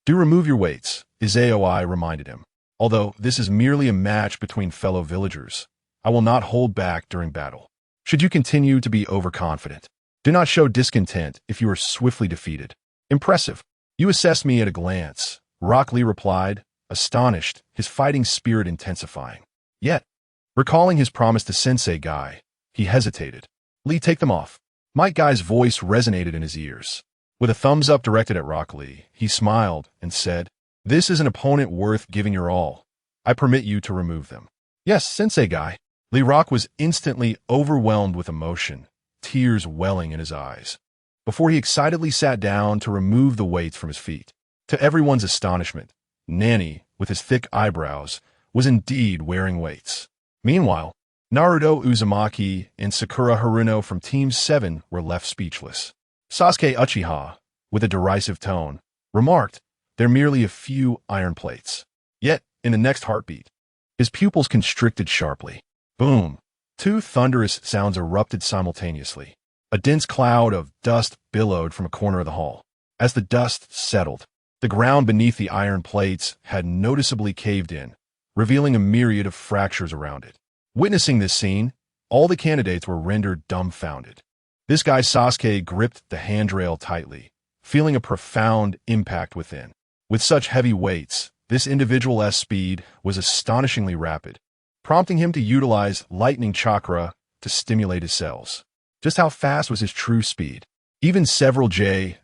do remove your weights, Izaoi reminded him. Although this is merely a match between fellow villagers, I will not hold back during battle. Should you continue to be overconfident, do not show discontent if you are swiftly defeated. Impressive. You assessed me at a glance, Rock Lee replied, astonished, his fighting spirit intensifying. Yet, recalling his promise to Sensei Guy, he hesitated. Lee, take them off. Might Guy's voice resonated in his ears. With a thumbs up directed at Rock Lee, he smiled and said, this is an opponent worth giving your all. I permit you to remove them. Yes, Sensei Guy. Lee Rock was instantly overwhelmed with emotion, tears welling in his eyes, before he excitedly sat down to remove the weights from his feet. To everyone's astonishment, Nani, with his thick eyebrows, was indeed wearing weights. Meanwhile, Naruto Uzumaki and Sakura Haruno from Team 7 were left speechless. Sasuke Uchiha, with a derisive tone, remarked, they're merely a few iron plates. Yet, in the next heartbeat, his pupils constricted sharply. Boom! Two thunderous sounds erupted simultaneously. A dense cloud of dust billowed from a corner of the hall. As the dust settled, the ground beneath the iron plates had noticeably caved in, revealing a myriad of fractures around it. Witnessing this scene, all the candidates were rendered dumbfounded. This guy Sasuke gripped the handrail tightly, feeling a profound impact within. With such heavy weights, this individual's speed was astonishingly rapid, prompting him to utilize lightning chakra to stimulate his cells. Just how fast was his true speed? Even several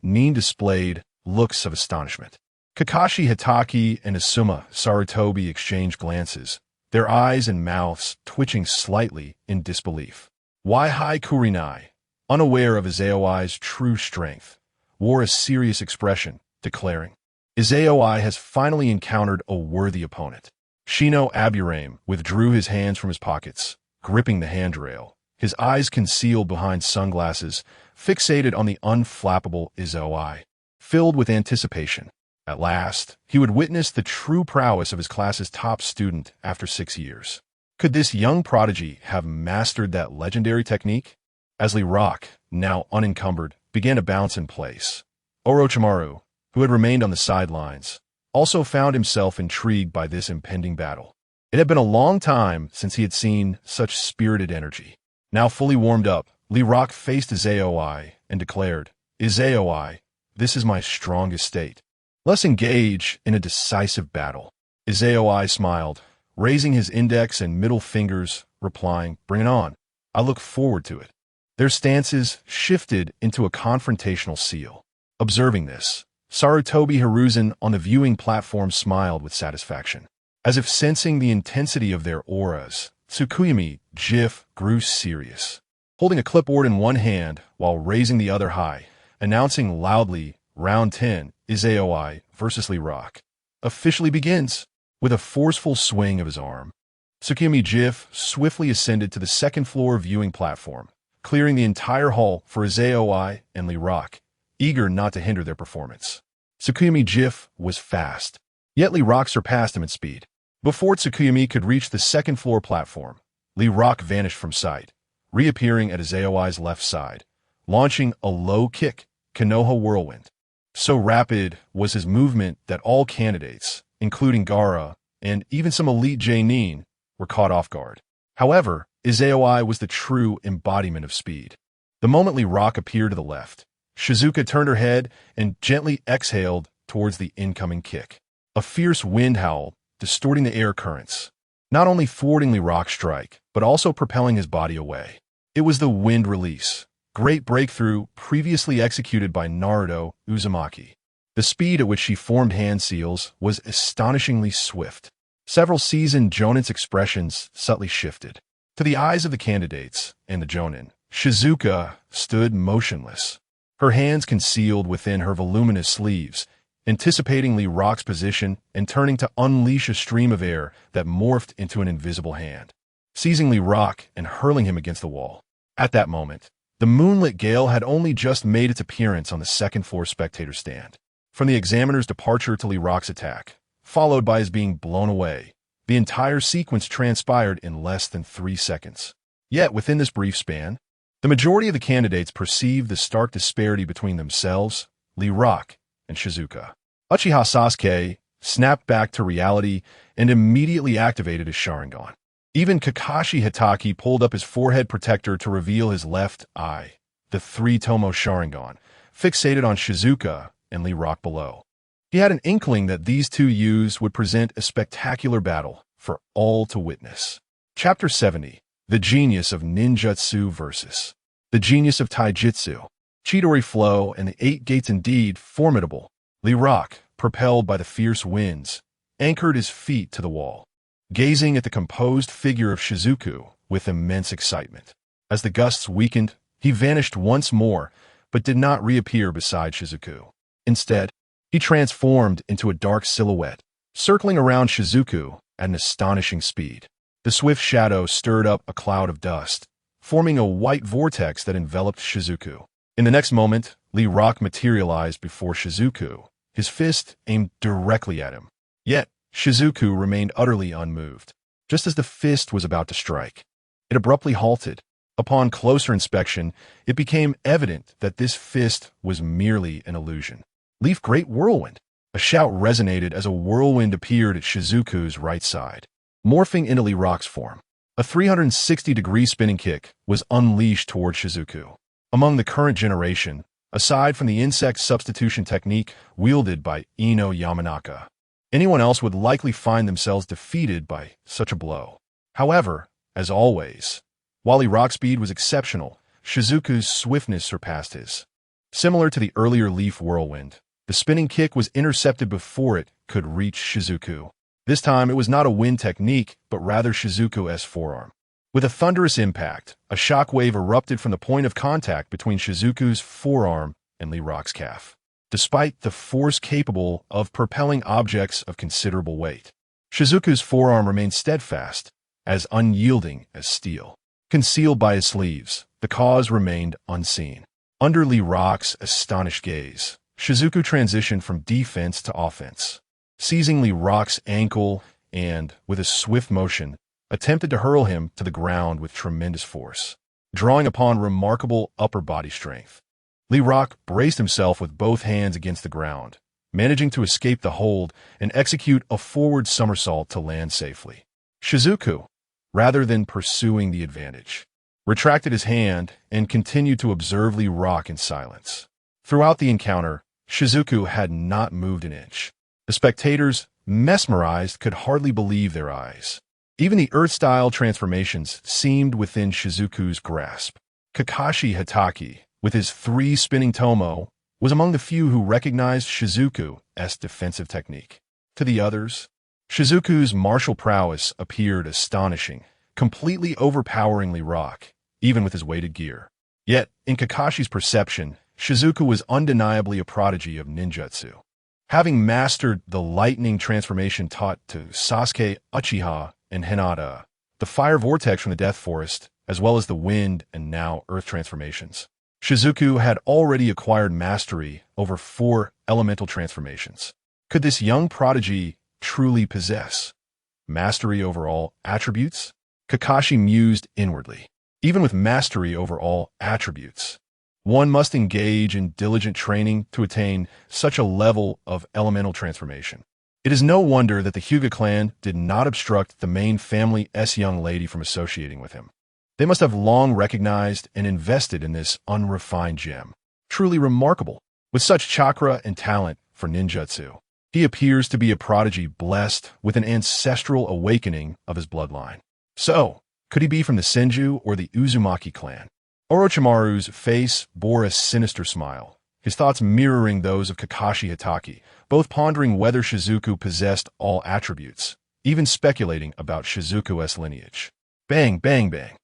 Nin displayed looks of astonishment. Kakashi Hitaki and Asuma Sarutobi exchanged glances, their eyes and mouths twitching slightly in disbelief. Waihai Kurenai, unaware of Izaoi's true strength, wore a serious expression, declaring, Izaoi has finally encountered a worthy opponent. Shino Aburame withdrew his hands from his pockets, gripping the handrail, his eyes concealed behind sunglasses, fixated on the unflappable Izaoi. Filled with anticipation, at last, he would witness the true prowess of his class's top student after 6 years. Could this young prodigy have mastered that legendary technique? As Lee Rock, now unencumbered, began to bounce in place, Orochimaru, who had remained on the sidelines, also found himself intrigued by this impending battle. It had been a long time since he had seen such spirited energy. Now fully warmed up, Lee Rock faced Izaoi and declared, Izaoi, this is my strongest state. Let's engage in a decisive battle. Izaoi smiled, raising his index and middle fingers, replying, bring it on. I look forward to it. Their stances shifted into a confrontational seal. Observing this, Sarutobi Hiruzen on the viewing platform smiled with satisfaction. As if sensing the intensity of their auras, Tsukuyami Jif grew serious, holding a clipboard in one hand while raising the other high, announcing loudly, Round 10, Izaoi versus Lee Rock, officially begins. With a forceful swing of his arm, Tsukuyami Jif swiftly ascended to the second floor viewing platform, clearing the entire hall for Izaoi and Lee Rock, eager not to hinder their performance. Tsukuyami Jif was fast, yet Lee Rock surpassed him in speed. Before Tsukuyami could reach the second floor platform, Lee Rock vanished from sight, reappearing at Izaoi's left side, launching a low kick, Konoha Whirlwind. So rapid was his movement that all candidates, including Gaara and even some elite Nin, were caught off guard. However, Izaoi was the true embodiment of speed. The moment Lee Rock appeared to the left, Shizuka turned her head and gently exhaled towards the incoming kick. A fierce wind howled, distorting the air currents. not only thwarting Lee Rock's strike, but also propelling his body away. It was the wind release, great breakthrough previously executed by Naruto Uzumaki. The speed at which she formed hand seals was astonishingly swift. Several seasoned Jonin's expressions subtly shifted. To the eyes of the candidates and the Jonin, Shizuka stood motionless, her hands concealed within her voluminous sleeves, anticipating Lee Rock's position and turning to unleash a stream of air that morphed into an invisible hand, seizing Lee Rock and hurling him against the wall. At that moment, the moonlit gale had only just made its appearance on the second-floor spectator stand. From the examiner's departure to Lee Rock's attack, followed by his being blown away, the entire sequence transpired in less than 3 seconds. Yet, within this brief span, the majority of the candidates perceived the stark disparity between themselves, Lee Rock, and Shizuka. Uchiha Sasuke snapped back to reality and immediately activated his Sharingan. Even Kakashi Hitaki pulled up his forehead protector to reveal his left eye, the 3-Tomo Sharingan, fixated on Shizuka and Lee Rock below. He had an inkling that these two youths would present a spectacular battle for all to witness. Chapter 70. The Genius of Ninjutsu versus the Genius of Taijutsu. Chidori Flow and the 8 Gates indeed formidable. Lee Rock, propelled by the fierce winds, anchored his feet to the wall, gazing at the composed figure of Shizuku with immense excitement. As the gusts weakened, he vanished once more, but did not reappear beside Shizuku. Instead, he transformed into a dark silhouette, circling around Shizuku at an astonishing speed. The swift shadow stirred up a cloud of dust, forming a white vortex that enveloped Shizuku. In the next moment, Lee Rock materialized before Shizuku, his fist aimed directly at him. Yet, Shizuku remained utterly unmoved. Just as the fist was about to strike, it abruptly halted. Upon closer inspection, it became evident that this fist was merely an illusion. Leaf Great Whirlwind! A shout resonated as a whirlwind appeared at Shizuku's right side, morphing into Lee Rock's form. A 360-degree spinning kick was unleashed toward Shizuku. Among the current generation, aside from the insect substitution technique wielded by Ino Yamanaka, anyone else would likely find themselves defeated by such a blow. However, as always, while Lee Rock's speed was exceptional, Shizuku's swiftness surpassed his. Similar to the earlier Leaf Whirlwind, the spinning kick was intercepted before it could reach Shizuku. This time, it was not a wind technique, but rather Shizuku's forearm. With a thunderous impact, a shockwave erupted from the point of contact between Shizuku's forearm and Lee Rock's calf. Despite the force capable of propelling objects of considerable weight, Shizuku's forearm remained steadfast, as unyielding as steel. Concealed by his sleeves, the cause remained unseen. Under Lee Rock's astonished gaze, Shizuku transitioned from defense to offense, seizing Lee Rock's ankle and, with a swift motion, attempted to hurl him to the ground with tremendous force. Drawing upon remarkable upper body strength, Lee Rock braced himself with both hands against the ground, managing to escape the hold and execute a forward somersault to land safely. Shizuku, rather than pursuing the advantage, retracted his hand and continued to observe Lee Rock in silence. Throughout the encounter, Shizuku had not moved an inch. The spectators, mesmerized, could hardly believe their eyes. Even the Earth-style transformations seemed within Shizuku's grasp. Kakashi Hitaki, with his 3 spinning tomo, was among the few who recognized Shizuku's defensive technique. To the others, Shizuku's martial prowess appeared astonishing, completely overpowering Lee Rock, even with his weighted gear. Yet, in Kakashi's perception, Shizuku was undeniably a prodigy of ninjutsu. Having mastered the lightning transformation taught to Sasuke, Uchiha, and Hinata, the fire vortex from the Death Forest, as well as the wind and now earth transformations, Shizuku had already acquired mastery over 4 elemental transformations. Could this young prodigy truly possess mastery over all attributes? Kakashi mused inwardly. Even with mastery over all attributes, one must engage in diligent training to attain such a level of elemental transformation. It is no wonder that the Hyuga clan did not obstruct the main family's young lady from associating with him. They must have long recognized and invested in this unrefined gem. Truly remarkable. With such chakra and talent for ninjutsu, He appears to be a prodigy blessed with an ancestral awakening of his bloodline. So, could he be from the Senju or the Uzumaki clan? Orochimaru's face bore a sinister smile, his thoughts mirroring those of Kakashi Hitaki, both pondering whether Shizuku possessed all attributes, even speculating about Shizuku's lineage. Bang, bang, bang.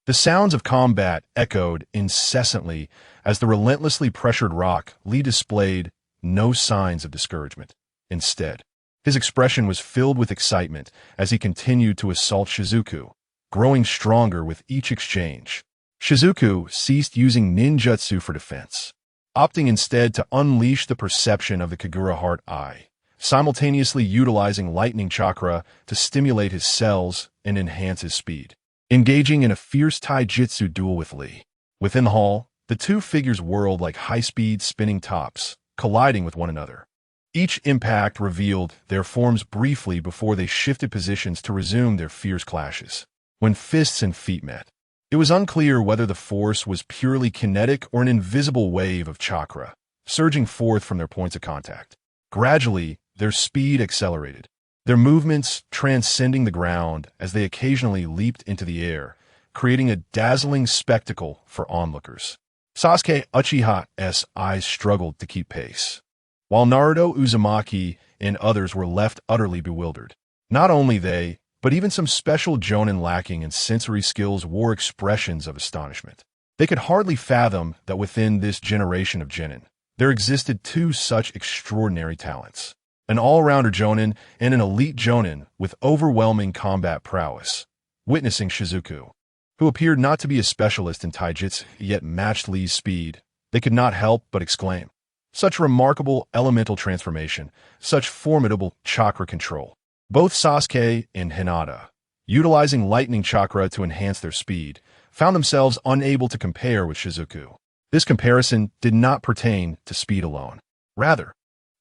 The sounds of combat echoed incessantly as the relentlessly pressured Rock Lee displayed no signs of discouragement. Instead, his expression was filled with excitement as he continued to assault Shizuku, growing stronger with each exchange. Shizuku ceased using ninjutsu for defense, opting instead to unleash the perception of the Kagura Heart Eye, simultaneously utilizing lightning chakra to stimulate his cells and enhance his speed. Engaging in a fierce taijutsu duel with Lee. Within the hall, the two figures whirled like high-speed spinning tops, colliding with one another. Each impact revealed their forms briefly before they shifted positions to resume their fierce clashes. When fists and feet met, it was unclear whether the force was purely kinetic or an invisible wave of chakra, surging forth from their points of contact. Gradually, their speed accelerated, their movements transcending the ground as they occasionally leaped into the air, creating a dazzling spectacle for onlookers. Sasuke Uchiha's eyes struggled to keep pace, while Naruto Uzumaki and others were left utterly bewildered. Not only they, but even some special jonin lacking in sensory skills wore expressions of astonishment. They could hardly fathom that within this generation of genin, there existed two such extraordinary talents. An all-rounder jonin and an elite jonin with overwhelming combat prowess. Witnessing Shizuku, who appeared not to be a specialist in taijutsu yet matched Lee's speed, they could not help but exclaim. Such remarkable elemental transformation, such formidable chakra control. Both Sasuke and Hinata, utilizing lightning chakra to enhance their speed, found themselves unable to compare with Shizuku. This comparison did not pertain to speed alone. Rather,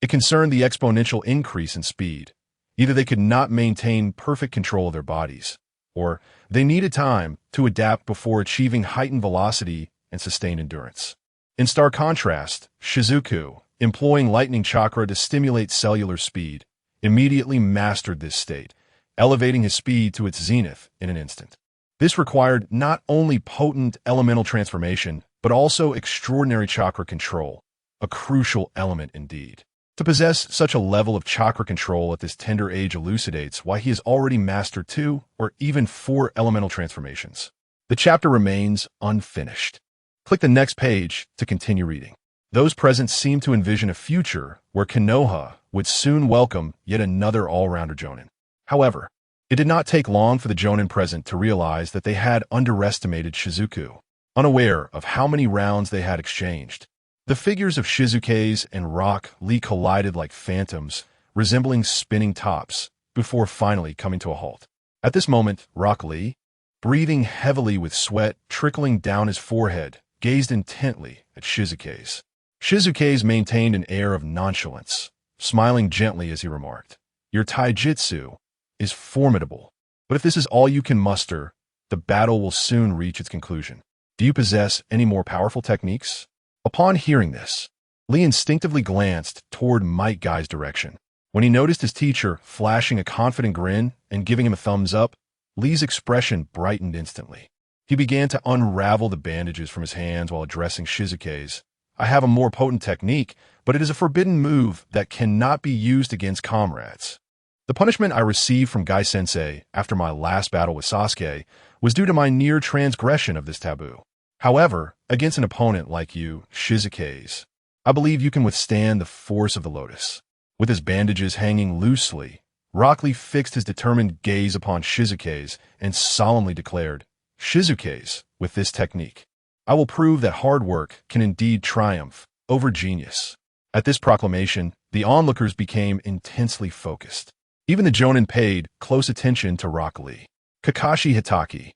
it concerned the exponential increase in speed. Either they could not maintain perfect control of their bodies, or they needed time to adapt before achieving heightened velocity and sustained endurance. In stark contrast, Shizuku, employing lightning chakra to stimulate cellular speed, immediately mastered this state, elevating his speed to its zenith in an instant. This required not only potent elemental transformation, but also extraordinary chakra control, a crucial element indeed. To possess such a level of chakra control at this tender age elucidates why he has already mastered 2 or even 4 elemental transformations. The chapter remains unfinished. Click the next page to continue reading. Those present seem to envision a future where Konoha would soon welcome yet another all-rounder jonin. However, it did not take long for the jonin present to realize that they had underestimated Shizuku, unaware of how many rounds they had exchanged. The figures of Shizuke's and Rock Lee collided like phantoms, resembling spinning tops, before finally coming to a halt. At this moment, Rock Lee, breathing heavily with sweat trickling down his forehead, gazed intently at Shizuke's. Shizuke's maintained an air of nonchalance, smiling gently as he remarked, "Your taijutsu is formidable, but if this is all you can muster, the battle will soon reach its conclusion. Do you possess any more powerful techniques?" Upon hearing this, Lee instinctively glanced toward Might Guy's direction. When he noticed his teacher flashing a confident grin and giving him a thumbs up, Lee's expression brightened instantly. He began to unravel the bandages from his hands while addressing Shizuke's. "I have a more potent technique, but it is a forbidden move that cannot be used against comrades. The punishment I received from Guy-sensei after my last battle with Sasuke was due to my near transgression of this taboo. However, against an opponent like you, Shizuke's, I believe you can withstand the force of the lotus." With his bandages hanging loosely, Rock Lee fixed his determined gaze upon Shizuke's and solemnly declared, "Shizuke's, with this technique, I will prove that hard work can indeed triumph over genius." At this proclamation, the onlookers became intensely focused. Even the jonin paid close attention to Rock Lee. Kakashi Hitaki,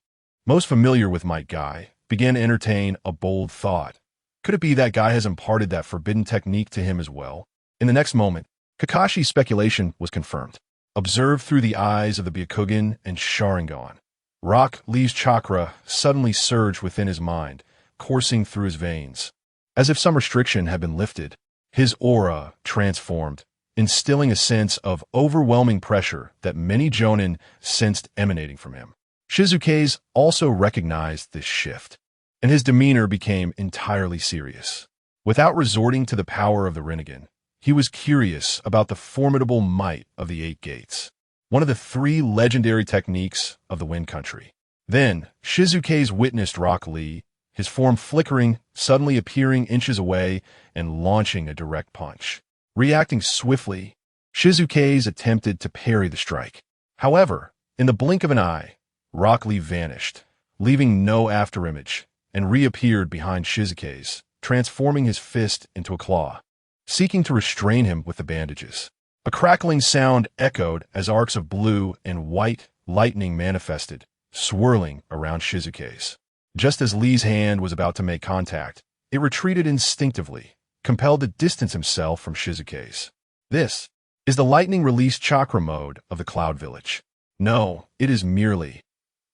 most familiar with Might Guy, began to entertain a bold thought. Could it be that Guy has imparted that forbidden technique to him as well? In the next moment, Kakashi's speculation was confirmed. Observed through the eyes of the Byakugan and Sharingan, Rock Lee's chakra suddenly surged within his mind, coursing through his veins. As if some restriction had been lifted, his aura transformed, instilling a sense of overwhelming pressure that many jonin sensed emanating from him. Shizuke's also recognized this shift, and his demeanor became entirely serious. Without resorting to the power of the Rinnegan, he was curious about the formidable might of the Eight Gates, one of the three legendary techniques of the Wind Country. Then, Shizuke's witnessed Rock Lee, his form flickering, suddenly appearing inches away and launching a direct punch. Reacting swiftly, Shizuke's attempted to parry the strike. However, in the blink of an eye, Rock Lee vanished, leaving no afterimage, and reappeared behind Shizuke's, transforming his fist into a claw, seeking to restrain him with the bandages. A crackling sound echoed as arcs of blue and white lightning manifested, swirling around Shizuke's. Just as Lee's hand was about to make contact, it retreated instinctively, compelled to distance himself from Shizuke's. This is the lightning release chakra mode of the Cloud Village. No, it is merely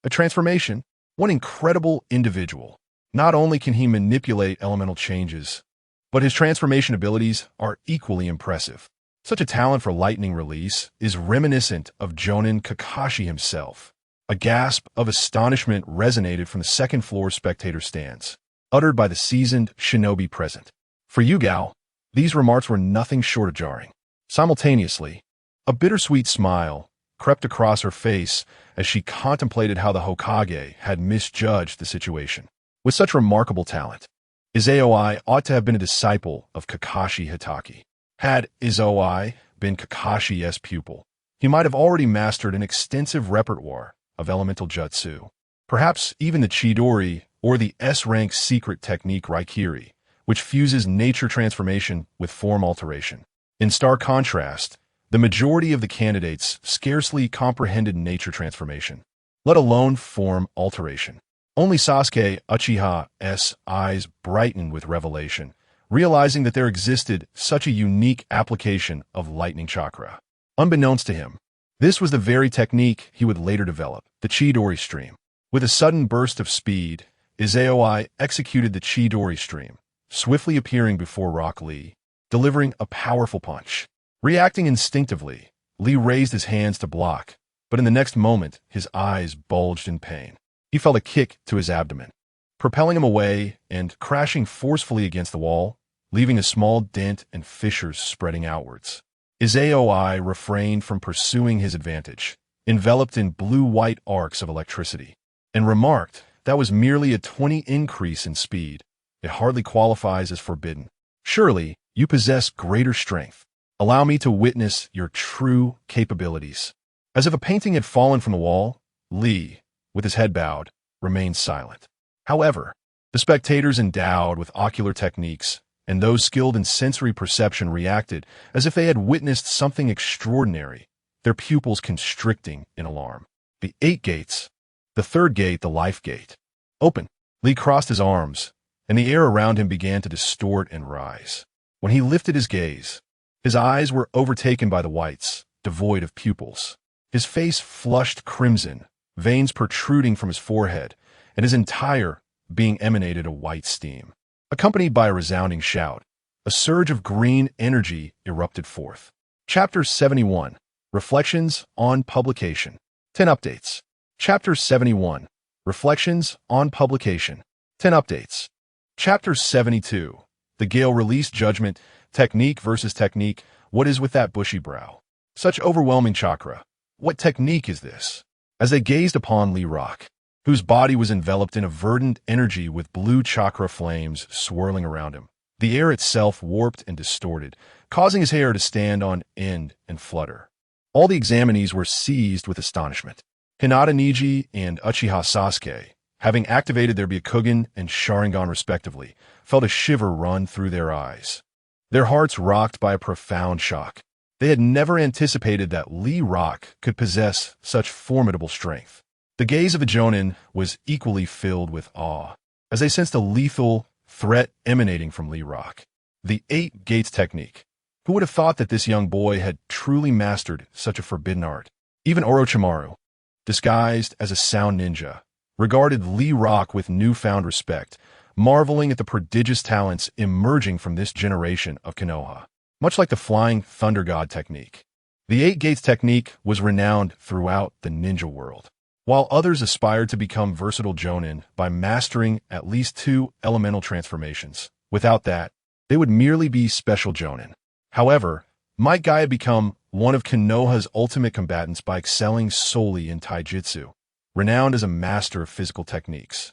a transformation. One incredible individual. Not only can he manipulate elemental changes, but his transformation abilities are equally impressive. Such a talent for lightning release is reminiscent of Jonin Kakashi himself. A gasp of astonishment resonated from the second-floor spectator stands, uttered by the seasoned shinobi present. For Yugao, these remarks were nothing short of jarring. Simultaneously, a bittersweet smile crept across her face as she contemplated how the Hokage had misjudged the situation. With such remarkable talent, Izoi ought to have been a disciple of Kakashi Hitaki. Had Izoi been Kakashi's pupil, he might have already mastered an extensive repertoire of elemental jutsu, perhaps even the Chidori or the S-rank secret technique Raikiri, which fuses nature transformation with form alteration. In stark contrast, the majority of the candidates scarcely comprehended nature transformation, let alone form alteration. Only Sasuke Uchiha's eyes brightened with revelation, realizing that there existed such a unique application of lightning chakra. Unbeknownst to him, this was the very technique he would later develop, the Chidori stream. With a sudden burst of speed, Izoi executed the Chidori stream, swiftly appearing before Rock Lee, delivering a powerful punch. Reacting instinctively, Lee raised his hands to block, but in the next moment, his eyes bulged in pain. He felt a kick to his abdomen, propelling him away and crashing forcefully against the wall, leaving a small dent and fissures spreading outwards. Izoi refrained from pursuing his advantage, enveloped in blue-white arcs of electricity, and remarked that was merely a 20 increase in speed. It hardly qualifies as forbidden. Surely, you possess greater strength. Allow me to witness your true capabilities. As if a painting had fallen from the wall, Lee, with his head bowed, remained silent. However, the spectators endowed with ocular techniques and those skilled in sensory perception reacted as if they had witnessed something extraordinary, their pupils constricting in alarm. The 8 gates, the third gate, the life gate, open. Lee crossed his arms, and the air around him began to distort and rise. When he lifted his gaze, his eyes were overtaken by the whites, devoid of pupils. His face flushed crimson, veins protruding from his forehead, and his entire being emanated a white steam. Accompanied by a resounding shout, a surge of green energy erupted forth. Chapter 71, Reflections on Publication. 10 updates. Chapter 71, Reflections on Publication. 10 updates. Chapter 72, The Gale Release Judgment, Technique versus Technique. What is with that bushy brow? Such overwhelming chakra. What technique is this? As they gazed upon Lee Rock, whose body was enveloped in a verdant energy with blue chakra flames swirling around him, the air itself warped and distorted, causing his hair to stand on end and flutter. All the examinees were seized with astonishment. Hinata Niji and Uchiha Sasuke, having activated their Byakugan and Sharingan respectively, felt a shiver run through their eyes. Their hearts rocked by a profound shock. They had never anticipated that Lee Rock could possess such formidable strength. The gaze of the Jonin was equally filled with awe, as they sensed a lethal threat emanating from Lee Rock. The 8 gates technique. Who would have thought that this young boy had truly mastered such a forbidden art? Even Orochimaru, disguised as a sound ninja, regarded Lee Rock with newfound respect, marveling at the prodigious talents emerging from this generation of Konoha. much like the flying thunder god technique. The eight gates technique was renowned throughout the ninja world. While others aspired to become versatile jonin by mastering at least 2 elemental transformations. Without that, they would merely be special jonin. However, Might Guy had become one of Konoha's ultimate combatants by excelling solely in taijutsu, renowned as a master of physical techniques,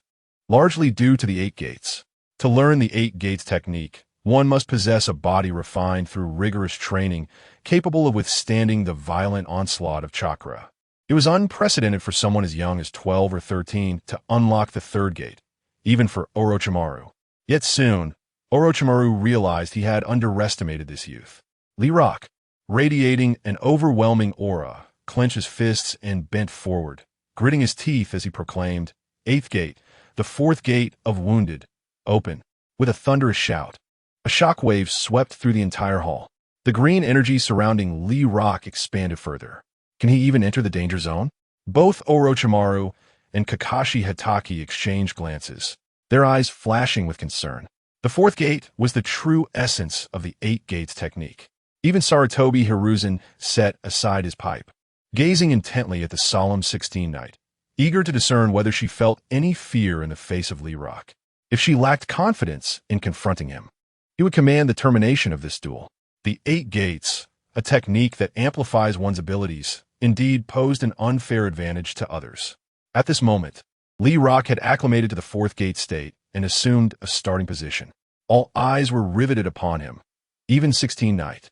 largely due to the eight gates. To learn the eight gates technique, one must possess a body refined through rigorous training, capable of withstanding the violent onslaught of chakra. It was unprecedented for someone as young as 12 or 13 to unlock the third gate, even for Orochimaru. Yet soon, Orochimaru realized he had underestimated this youth. Lee Rock, radiating an overwhelming aura, clenched his fists and bent forward, gritting his teeth as he proclaimed, "Eighth gate, the fourth gate of wounded, open." With a thunderous shout, a shockwave swept through the entire hall. The green energy surrounding Lee Rock expanded further. Can he even enter the danger zone? Both Orochimaru and Kakashi Hatake exchanged glances, their eyes flashing with concern. The fourth gate was the true essence of the eight gates technique. Even Sarutobi Hiruzen set aside his pipe, gazing intently at the solemn 16 Knight, eager to discern whether she felt any fear in the face of Lee Rock. If she lacked confidence in confronting him, he would command the termination of this duel. The eight gates, a technique that amplifies one's abilities, indeed posed an unfair advantage to others. At this moment, Lee Rock had acclimated to the fourth gate state and assumed a starting position. All eyes were riveted upon him, even 16 Knight,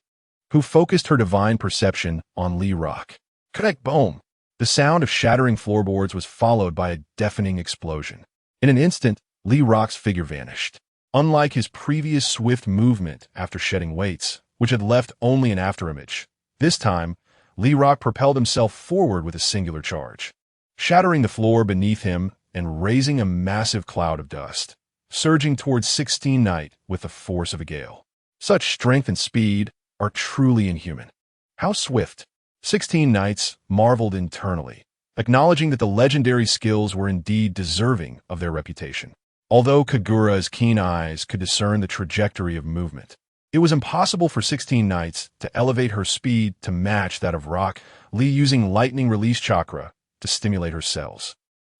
who focused her divine perception on Lee Rock. Connect boom! The sound of shattering floorboards was followed by a deafening explosion. In an instant, Lee Rock's figure vanished. Unlike his previous swift movement after shedding weights, which had left only an afterimage, this time, Lee Rock propelled himself forward with a singular charge, shattering the floor beneath him and raising a massive cloud of dust, surging towards 16 Knight with the force of a gale. Such strength and speed are truly inhuman. How swift! 16 Knights marveled internally, acknowledging that the legendary skills were indeed deserving of their reputation. Although Kagura's keen eyes could discern the trajectory of movement, it was impossible for 16 Knights to elevate her speed to match that of Rock Lee using lightning release chakra to stimulate her cells.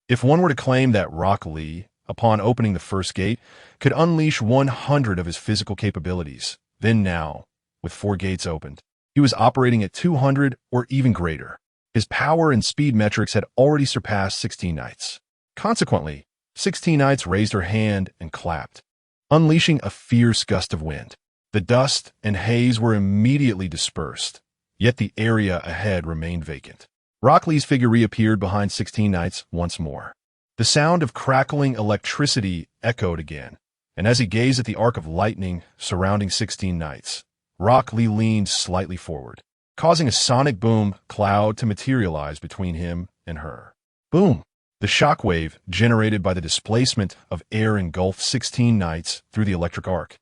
If one were to claim that Rock Lee, upon opening the first gate, could unleash 100 of his physical capabilities, then now, with 4 gates opened, he was operating at 200 or even greater. His power and speed metrics had already surpassed 16 Knights. Consequently, 16 Knights raised her hand and clapped, unleashing a fierce gust of wind. The dust and haze were immediately dispersed, yet the area ahead remained vacant. Rock Lee's figure reappeared behind 16 Knights once more. The sound of crackling electricity echoed again, and as he gazed at the arc of lightning surrounding 16 Knights, Rock Lee leaned slightly forward, causing a sonic boom cloud to materialize between him and her. Boom! The shockwave generated by the displacement of air engulfed 16 Knights through the electric arc.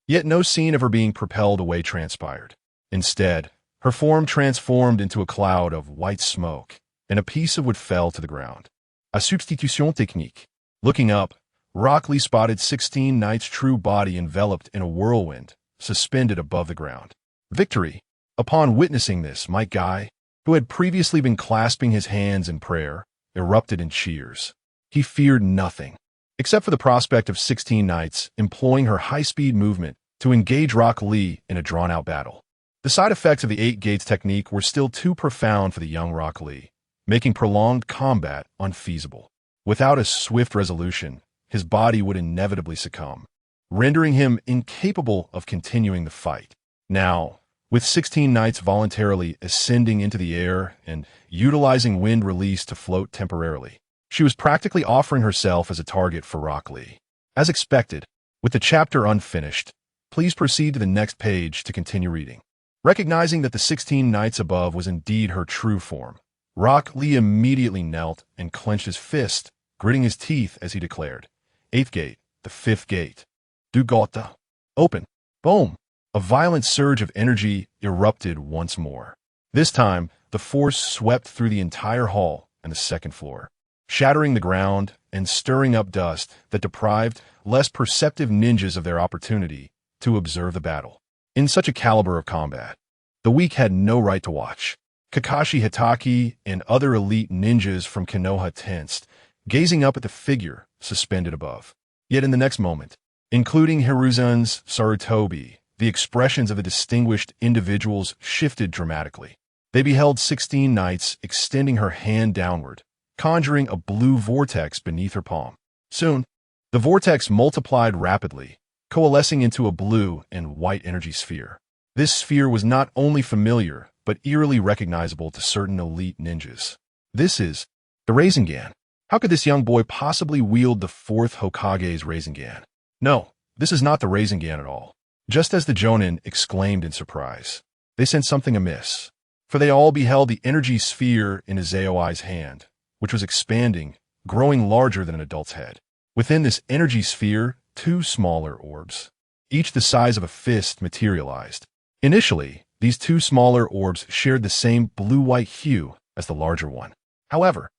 Yet no scene of her being propelled away transpired. Instead, her form transformed into a cloud of white smoke, and a piece of wood fell to the ground. A substitution technique. Looking up, Rock Lee spotted 16 Knight's true body enveloped in a whirlwind, suspended above the ground. Victory! Upon witnessing this, Might Guy, who had previously been clasping his hands in prayer, erupted in cheers. He feared nothing, except for the prospect of 16 Knights employing her high-speed movement to engage Rock Lee in a drawn-out battle. The side effects of the eight gates technique were still too profound for the young Rock Lee, making prolonged combat unfeasible. Without a swift resolution, his body would inevitably succumb, rendering him incapable of continuing the fight. Now, with 16 Knights voluntarily ascending into the air and utilizing wind release to float temporarily, she was practically offering herself as a target for Rock Lee. As expected, with the chapter unfinished, please proceed to the next page to continue reading. Recognizing that the 16 Knights above was indeed her true form, Rock Lee immediately knelt and clenched his fist, gritting his teeth as he declared, "Eighth gate, the fifth gate. Du Gotha. Open." Boom! A violent surge of energy erupted once more. This time, the force swept through the entire hall and the second floor, shattering the ground and stirring up dust that deprived less perceptive ninjas of their opportunity to observe the battle. In such a caliber of combat, the weak had no right to watch. Kakashi Hitaki and other elite ninjas from Konoha tensed, gazing up at the figure suspended above. Yet in the next moment, including Hiruzen's Sarutobi, the expressions of the distinguished individuals shifted dramatically. They beheld 16 knights extending her hand downward, conjuring a blue vortex beneath her palm. Soon, the vortex multiplied rapidly, coalescing into a blue and white energy sphere. This sphere was not only familiar, but eerily recognizable to certain elite ninjas. This is the Rasengan. How could this young boy possibly wield the fourth Hokage's Rasengan? No, this is not the Rasengan at all. Just as the Jonin exclaimed in surprise, they sensed something amiss, for they all beheld the energy sphere in Izaoi's hand, which was expanding, growing larger than an adult's head. Within this energy sphere, two smaller orbs, each the size of a fist, materialized. Initially, these two smaller orbs shared the same blue-white hue as the larger one. However,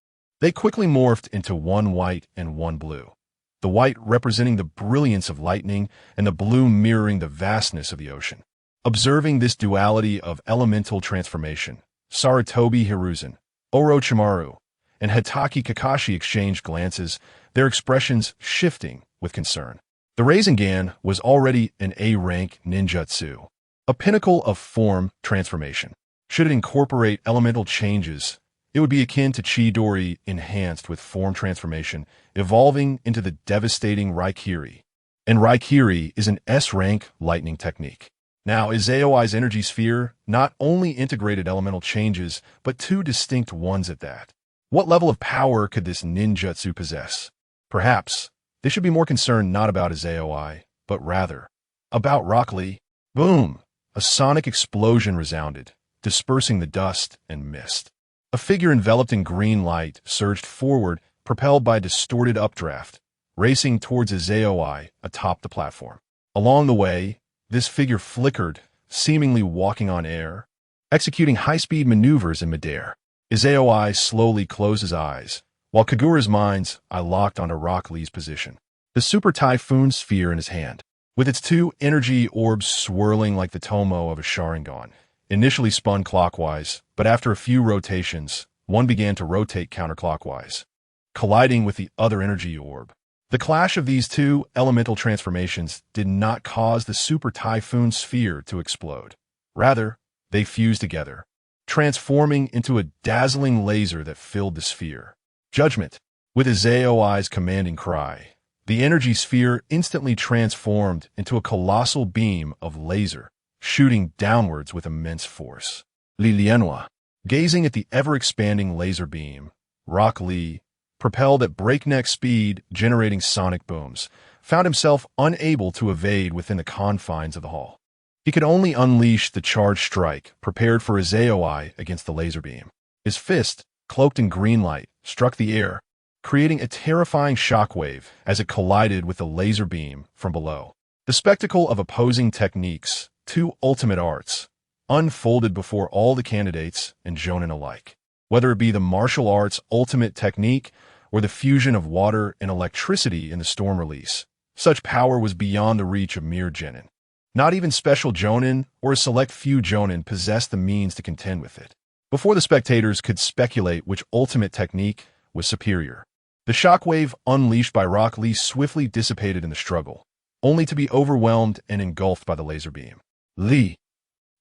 they quickly morphed into one white and one blue, the white representing the brilliance of lightning and the blue mirroring the vastness of the ocean. Observing this duality of elemental transformation, Sarutobi Hiruzen, Orochimaru, and Hitaki Kakashi exchanged glances, their expressions shifting with concern. The Rasengan was already an A-rank ninjutsu, a pinnacle of form transformation. Should it incorporate elemental changes, it would be akin to Chidori enhanced with form transformation, evolving into the devastating Raikiri. And Raikiri is an S-rank lightning technique. Now, Izaoi's energy sphere not only integrated elemental changes, but two distinct ones at that. What level of power could this ninjutsu possess? Perhaps they should be more concerned not about Izaoi, but rather about Rock Lee. Boom! A sonic explosion resounded, dispersing the dust and mist. A figure enveloped in green light surged forward, propelled by a distorted updraft, racing towards Izaoi atop the platform. Along the way, this figure flickered, seemingly walking on air, executing high-speed maneuvers in midair. Izaoi slowly closed his eyes, while Kagura's mind's eye locked onto Rock Lee's position. The Super Typhoon sphere in his hand, with its two energy orbs swirling like the tomo of a Sharingan, initially spun clockwise, but after a few rotations, one began to rotate counterclockwise, colliding with the other energy orb. The clash of these two elemental transformations did not cause the Super Typhoon sphere to explode. Rather, they fused together, transforming into a dazzling laser that filled the sphere. Judgment. With Izaoi's commanding cry, the energy sphere instantly transformed into a colossal beam of laser, shooting downwards with immense force. Lilienwa. Gazing at the ever-expanding laser beam, Rock Lee, propelled at breakneck speed, generating sonic booms, found himself unable to evade within the confines of the hall. He could only unleash the charged strike, prepared for Izaoi against the laser beam. His fist, cloaked in green light, struck the air, creating a terrifying shockwave as it collided with the laser beam from below. The spectacle of opposing techniques, two ultimate arts, unfolded before all the candidates and jonin alike. Whether it be the martial arts ultimate technique or the fusion of water and electricity in the storm release, such power was beyond the reach of mere genin. Not even special jonin or a select few jonin possessed the means to contend with it. Before the spectators could speculate which ultimate technique was superior, the shockwave unleashed by Rock Lee swiftly dissipated in the struggle, only to be overwhelmed and engulfed by the laser beam. Lee.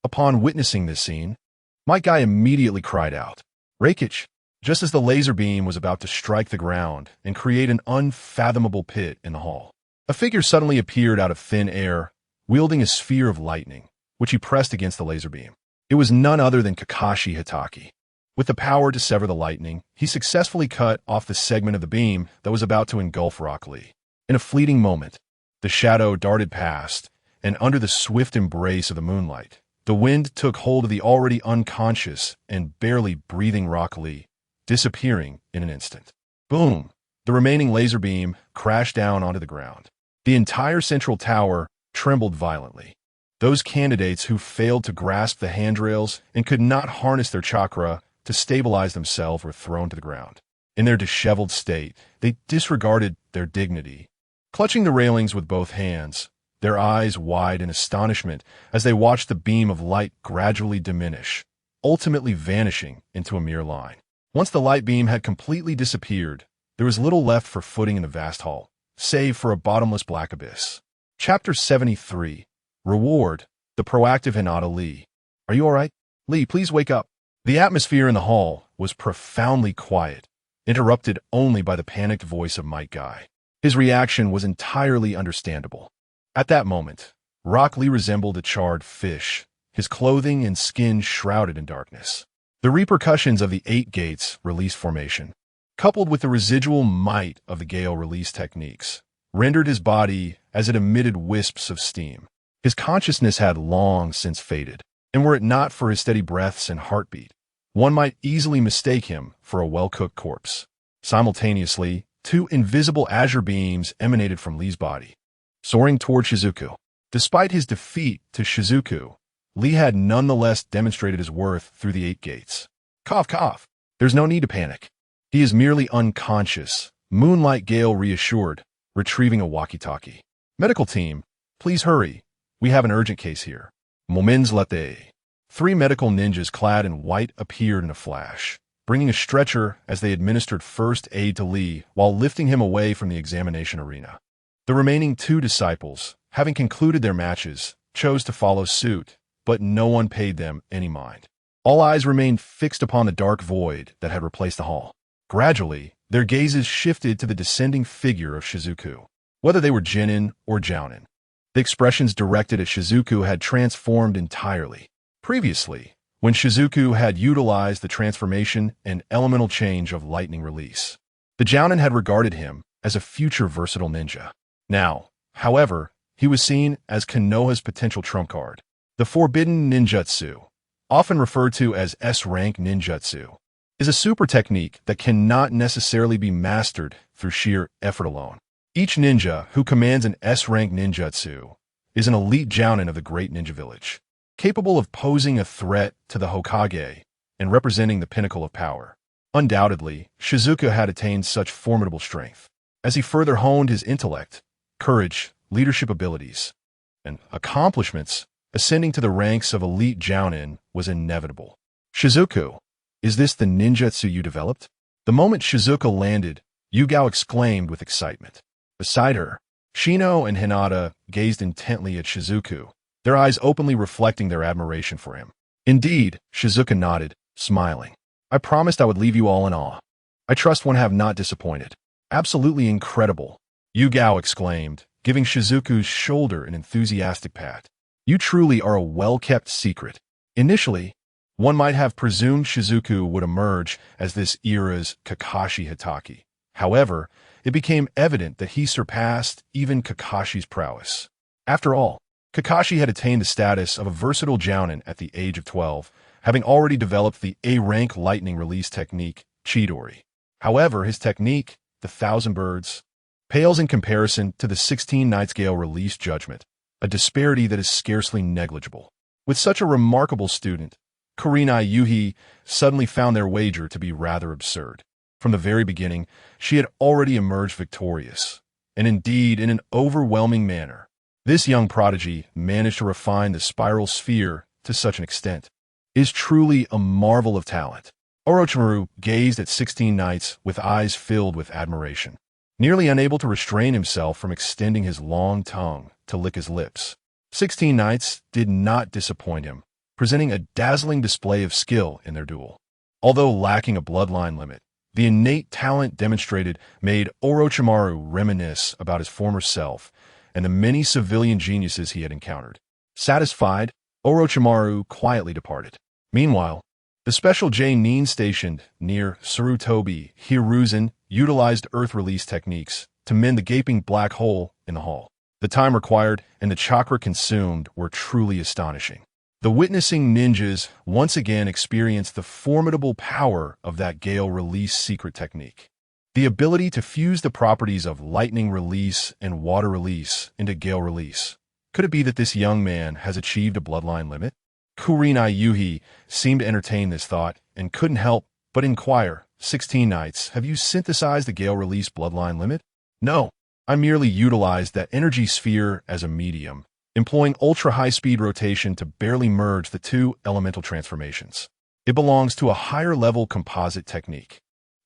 Upon witnessing this scene, my guy immediately cried out, "Rakic!" just as the laser beam was about to strike the ground and create an unfathomable pit in the hall. A figure suddenly appeared out of thin air, wielding a sphere of lightning, which he pressed against the laser beam. It was none other than Kakashi Hitaki. With the power to sever the lightning, he successfully cut off the segment of the beam that was about to engulf Rock Lee. In a fleeting moment, the shadow darted past, and under the swift embrace of the moonlight, the wind took hold of the already unconscious and barely breathing Rock Lee, disappearing in an instant. Boom! The remaining laser beam crashed down onto the ground. The entire central tower trembled violently. Those candidates who failed to grasp the handrails and could not harness their chakra to stabilize themselves were thrown to the ground. In their disheveled state, they disregarded their dignity. Clutching the railings with both hands, their eyes wide in astonishment as they watched the beam of light gradually diminish, ultimately vanishing into a mere line. Once the light beam had completely disappeared, there was little left for footing in the vast hall, save for a bottomless black abyss. Chapter 73. Reward, the proactive Hinata Lee. Are you all right? Lee, please wake up. The atmosphere in the hall was profoundly quiet, interrupted only by the panicked voice of Mike Guy. His reaction was entirely understandable. At that moment, Rock Lee resembled a charred fish, his clothing and skin shrouded in darkness. The repercussions of the 8 gates release formation, coupled with the residual might of the Gale release techniques, rendered his body as it emitted wisps of steam. His consciousness had long since faded, and were it not for his steady breaths and heartbeat, one might easily mistake him for a well-cooked corpse. Simultaneously, 2 invisible azure beams emanated from Lee's body, soaring toward Shizuku. Despite his defeat to Shizuku, Lee had nonetheless demonstrated his worth through the 8 gates. Cough, cough. There's no need to panic. He is merely unconscious, Moonlight Gale reassured, retrieving a walkie-talkie. Medical team, please hurry. We have an urgent case here. Moments later, 3 medical ninjas clad in white appeared in a flash, bringing a stretcher as they administered first aid to Lee while lifting him away from the examination arena. The remaining 2 disciples, having concluded their matches, chose to follow suit, but no one paid them any mind. All eyes remained fixed upon the dark void that had replaced the hall. Gradually, their gazes shifted to the descending figure of Shizuku. Whether they were Jinin or Jounin, the expressions directed at Shizuku had transformed entirely. Previously, when Shizuku had utilized the transformation and elemental change of lightning release, the Jounin had regarded him as a future versatile ninja. Now, however, he was seen as Konoha's potential trump card. The forbidden ninjutsu, often referred to as S-rank ninjutsu, is a super technique that cannot necessarily be mastered through sheer effort alone. Each ninja who commands an S-rank ninjutsu is an elite jounin of the Great Ninja Village, capable of posing a threat to the Hokage and representing the pinnacle of power. Undoubtedly, Shizuku had attained such formidable strength. As he further honed his intellect, courage, leadership abilities, and accomplishments, ascending to the ranks of elite jounin was inevitable. Shizuku, is this the ninjutsu you developed? The moment Shizuka landed, Yugao exclaimed with excitement. Beside her, Shino and Hinata gazed intently at Shizuku, their eyes openly reflecting their admiration for him. Indeed, Shizuka nodded, smiling. I promised I would leave you all in awe. I trust one have not disappointed. Absolutely incredible, Yugao exclaimed, giving Shizuku's shoulder an enthusiastic pat. You truly are a well-kept secret. Initially, one might have presumed Shizuku would emerge as this era's Kakashi Hitaki. However, it became evident that he surpassed even Kakashi's prowess. After all, Kakashi had attained the status of a versatile jounin at the age of 12, having already developed the A-rank lightning release technique, Chidori. However, his technique, the Thousand Birds, pales in comparison to the 16 Nights Gale release judgment, a disparity that is scarcely negligible. With such a remarkable student, Kurenai Yuhi suddenly found their wager to be rather absurd. From the very beginning, she had already emerged victorious, and indeed in an overwhelming manner. This young prodigy managed to refine the spiral sphere to such an extent. It is truly a marvel of talent. Orochimaru gazed at 16 Knights with eyes filled with admiration, nearly unable to restrain himself from extending his long tongue to lick his lips. 16 Knights did not disappoint him, presenting a dazzling display of skill in their duel. Although lacking a bloodline limit, the innate talent demonstrated made Orochimaru reminisce about his former self and the many civilian geniuses he had encountered. Satisfied, Orochimaru quietly departed. Meanwhile, the Special J-Nin stationed near Sarutobi Hiruzen utilized earth release techniques to mend the gaping black hole in the hall. The time required and the chakra consumed were truly astonishing. The witnessing ninjas once again experienced the formidable power of that Gale release secret technique. The ability to fuse the properties of lightning release and water release into Gale release. Could it be that this young man has achieved a bloodline limit? Kurenai Yuhi seemed to entertain this thought and couldn't help but inquire, 16 Knights, have you synthesized the Gale release bloodline limit? No, I merely utilized that energy sphere as a medium, employing ultra-high-speed rotation to barely merge the two elemental transformations. It belongs to a higher-level composite technique.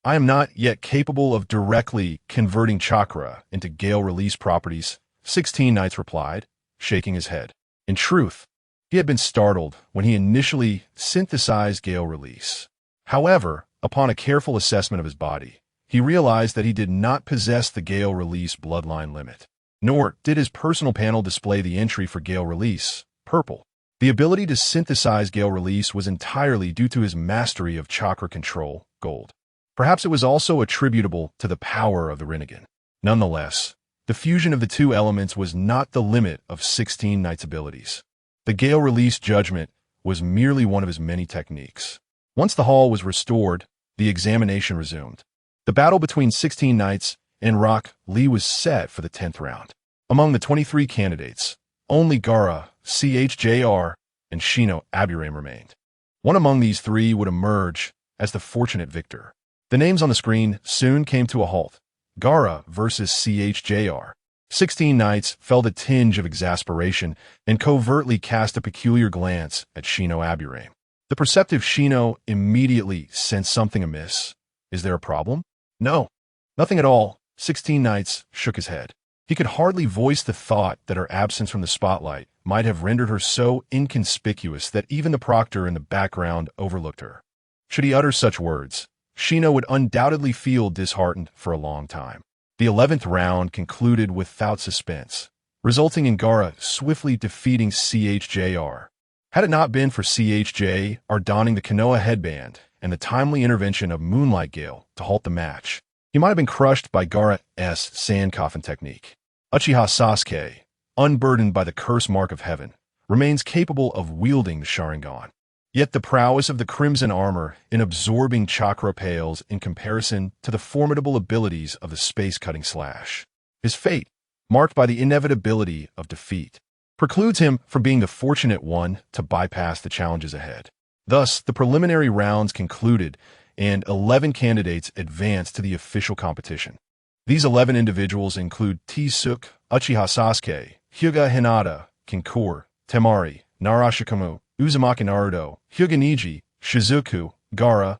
I am not yet capable of directly converting chakra into gale release properties, 16 Knights replied, shaking his head. In truth, he had been startled when he initially synthesized gale release. However, upon a careful assessment of his body, he realized that he did not possess the gale release bloodline limit. Nor did his personal panel display the entry for gale release, purple. The ability to synthesize gale release was entirely due to his mastery of chakra control, gold. Perhaps it was also attributable to the power of the Rinnegan. Nonetheless, the fusion of the two elements was not the limit of 16 Knights' abilities. The gale release judgment was merely one of his many techniques. Once the hall was restored, the examination resumed. The battle between 16 Knights and Rock Lee was set for the 10th round. Among the 23 candidates, only Gara, CHJR, and Shino Aburame remained. One among these three would emerge as the fortunate victor. The names on the screen soon came to a halt. Gara versus CHJR. 16 Knights felt a tinge of exasperation and covertly cast a peculiar glance at Shino Aburame. The perceptive Shino immediately sensed something amiss. Is there a problem? No. Nothing at all. 16 Knights shook his head. He could hardly voice the thought that her absence from the spotlight might have rendered her so inconspicuous that even the proctor in the background overlooked her. Should he utter such words, Shino would undoubtedly feel disheartened for a long time. The 11th round concluded without suspense, resulting in Gara swiftly defeating CHJR. Had it not been for CHJR donning the Konoha headband and the timely intervention of Moonlight Gale to halt the match, he might have been crushed by Gara's sand coffin technique. Uchiha Sasuke, unburdened by the curse mark of heaven, remains capable of wielding the Sharingan. Yet the prowess of the crimson armor in absorbing chakra pales in comparison to the formidable abilities of the space-cutting slash. His fate, marked by the inevitability of defeat, precludes him from being the fortunate one to bypass the challenges ahead. Thus, the preliminary rounds concluded and 11 candidates advanced to the official competition. These 11 individuals include T-Suk, Uchiha Sasuke, Hyuga Hinata, Kinkor, Temari, Narashikamu, Uzumaki Naruto, Hyuga Neji, Shizuku, Gara,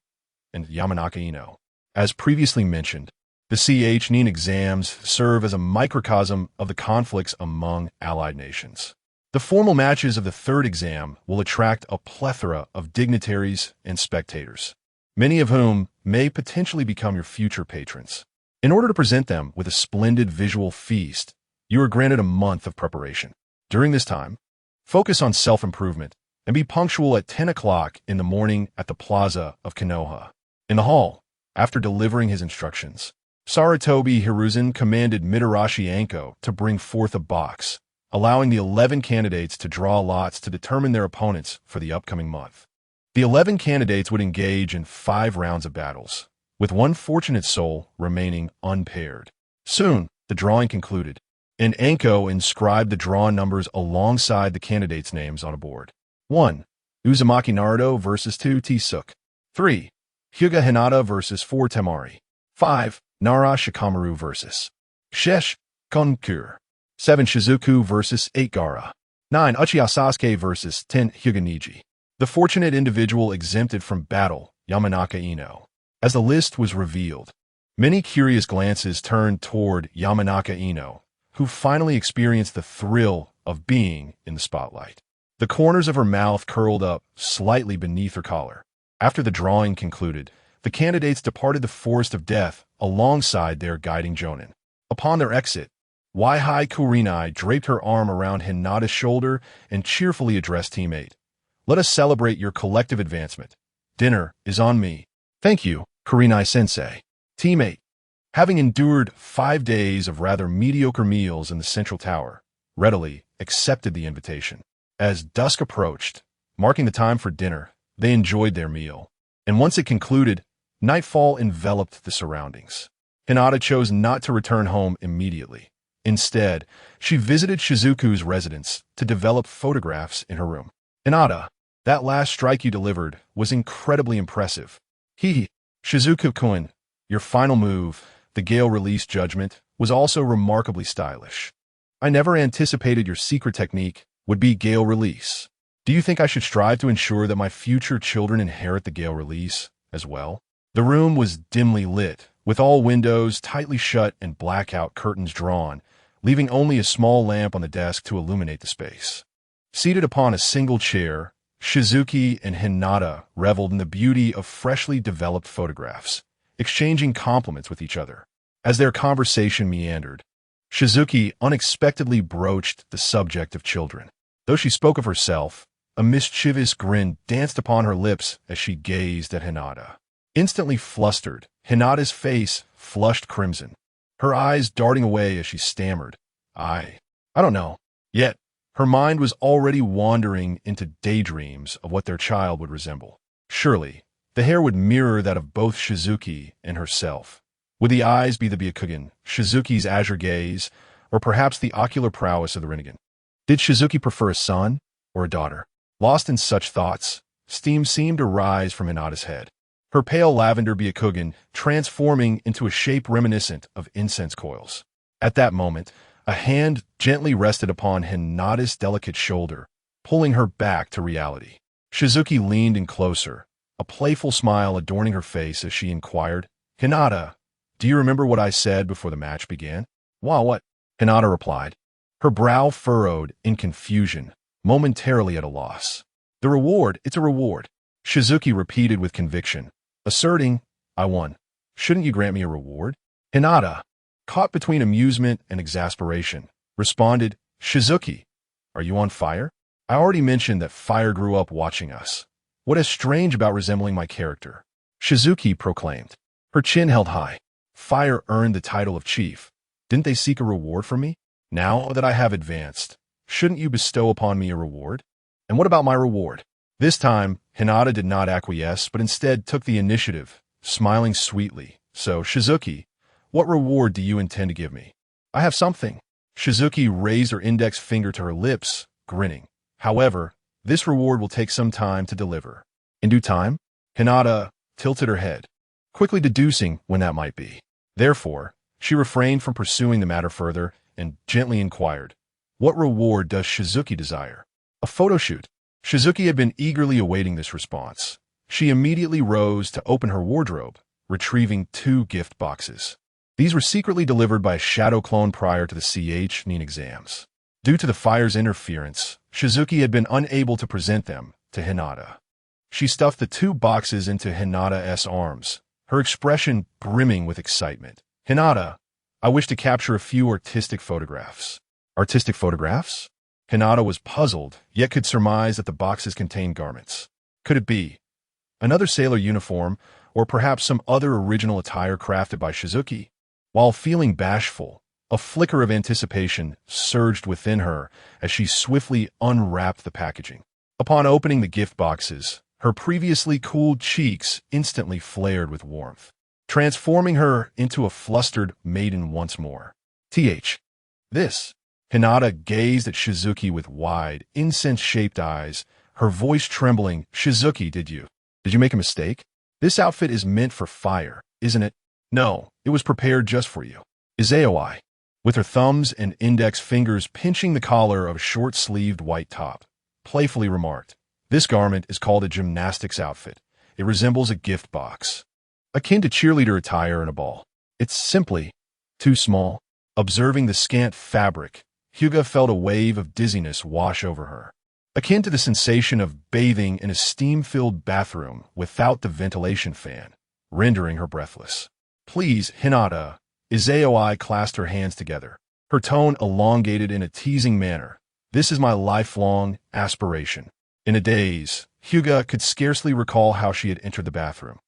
and Yamanaka Ino. As previously mentioned, the CH-NIN exams serve as a microcosm of the conflicts among allied nations. The formal matches of the third exam will attract a plethora of dignitaries and spectators, many of whom may potentially become your future patrons. In order to present them with a splendid visual feast, you are granted a month of preparation. During this time, focus on self-improvement and be punctual at 10 o'clock in the morning at the plaza of Konoha. In the hall, after delivering his instructions, Sarutobi Hiruzen commanded Mitarashi Anko to bring forth a box, allowing the 11 candidates to draw lots to determine their opponents for the upcoming month. The 11 candidates would engage in 5 rounds of battles, with one fortunate soul remaining unpaired. Soon, the drawing concluded, and Anko inscribed the draw numbers alongside the candidates' names on a board. 1. Uzumaki Naruto versus 2 T-Suk. 3. Hyuga Hinata versus 4 Temari. 5. Nara Shikamaru versus Shesh Konkur. 7. Shizuku versus 8 Gara. 9. Uchiha Sasuke versus 10 Hyuga Neji. The fortunate individual exempted from battle, Yamanaka Ino. As the list was revealed, many curious glances turned toward Yamanaka Ino, who finally experienced the thrill of being in the spotlight. The corners of her mouth curled up slightly beneath her collar. After the drawing concluded, the candidates departed the forest of death alongside their guiding jonin. Upon their exit, Waihai Kurinai draped her arm around Hinata's shoulder and cheerfully addressed teammate. Let us celebrate your collective advancement. Dinner is on me. Thank you, Kurinai-sensei. Teammate, having endured 5 days of rather mediocre meals in the central tower, readily accepted the invitation. As dusk approached, marking the time for dinner, they enjoyed their meal. And once it concluded, nightfall enveloped the surroundings. Hinata chose not to return home immediately. Instead, she visited Shizuku's residence to develop photographs in her room. Hinata, that last strike you delivered was incredibly impressive. Shizuku-kun, your final move, the Gale release judgment, was also remarkably stylish. I never anticipated your secret technique would be Gale release. Do you think I should strive to ensure that my future children inherit the Gale release as well? The room was dimly lit, with all windows tightly shut and blackout curtains drawn, leaving only a small lamp on the desk to illuminate the space. Seated upon a single chair, Shizuki and Hinata reveled in the beauty of freshly developed photographs, exchanging compliments with each other. As their conversation meandered, Shizuki unexpectedly broached the subject of children. Though she spoke of herself, a mischievous grin danced upon her lips as she gazed at Hinata. Instantly flustered, Hinata's face flushed crimson, her eyes darting away as she stammered, I don't know. Yet, her mind was already wandering into daydreams of what their child would resemble. Surely, the hair would mirror that of both Shizuki and herself. Would the eyes be the Byakugan, Shizuki's azure gaze, or perhaps the ocular prowess of the Rinnegan? Did Shizuki prefer a son or a daughter? Lost in such thoughts, steam seemed to rise from Hinata's head, her pale lavender Byakugan transforming into a shape reminiscent of incense coils. At that moment, a hand gently rested upon Hinata's delicate shoulder, pulling her back to reality. Shizuki leaned in closer, a playful smile adorning her face as she inquired, Hinata, do you remember what I said before the match began? Well, what? Hinata replied, her brow furrowed in confusion, momentarily at a loss. The reward, it's a reward, Shizuki repeated with conviction, asserting, I won. Shouldn't you grant me a reward? Hinata, caught between amusement and exasperation, responded, Shizuki, are you on fire? I already mentioned that fire grew up watching us. What is strange about resembling my character? Shizuki proclaimed, her chin held high. Fire earned the title of chief. Didn't they seek a reward from me? Now that I have advanced, shouldn't you bestow upon me a reward? And what about my reward? This time, Hinata did not acquiesce, but instead took the initiative, smiling sweetly. So, Shizuki, what reward do you intend to give me? I have something. Shizuki raised her index finger to her lips, grinning. However, this reward will take some time to deliver. In due time, Hinata tilted her head, quickly deducing when that might be. Therefore, she refrained from pursuing the matter further and gently inquired, what reward does Shizuki desire? A photo shoot. Shizuki had been eagerly awaiting this response. She immediately rose to open her wardrobe, retrieving 2 gift boxes. These were secretly delivered by a shadow clone prior to the CH-9 exams. Due to the fire's interference, Shizuki had been unable to present them to Hinata. She stuffed the 2 boxes into Hinata's arms, her expression brimming with excitement. Hinata, I wish to capture a few artistic photographs. Artistic photographs? Hinata was puzzled, yet could surmise that the boxes contained garments. Could it be another sailor uniform, or perhaps some other original attire crafted by Shizuki? While feeling bashful, a flicker of anticipation surged within her as she swiftly unwrapped the packaging. Upon opening the gift boxes, her previously cooled cheeks instantly flared with warmth, transforming her into a flustered maiden once more. This. Hinata gazed at Shizuki with wide, incense-shaped eyes, her voice trembling. Shizuki, did you make a mistake? This outfit is meant for fire, isn't it? No, it was prepared just for you. Izayoi, with her thumbs and index fingers pinching the collar of a short-sleeved white top, playfully remarked, this garment is called a gymnastics outfit. It resembles a gift box, akin to cheerleader attire in a ball. It's simply too small. Observing the scant fabric, Hyuga felt a wave of dizziness wash over her, akin to the sensation of bathing in a steam-filled bathroom without the ventilation fan, rendering her breathless. Please, Hinata. Izayoi clasped her hands together, her tone elongated in a teasing manner. This is my lifelong aspiration. In a daze, Hyuga could scarcely recall how she had entered the bathroom.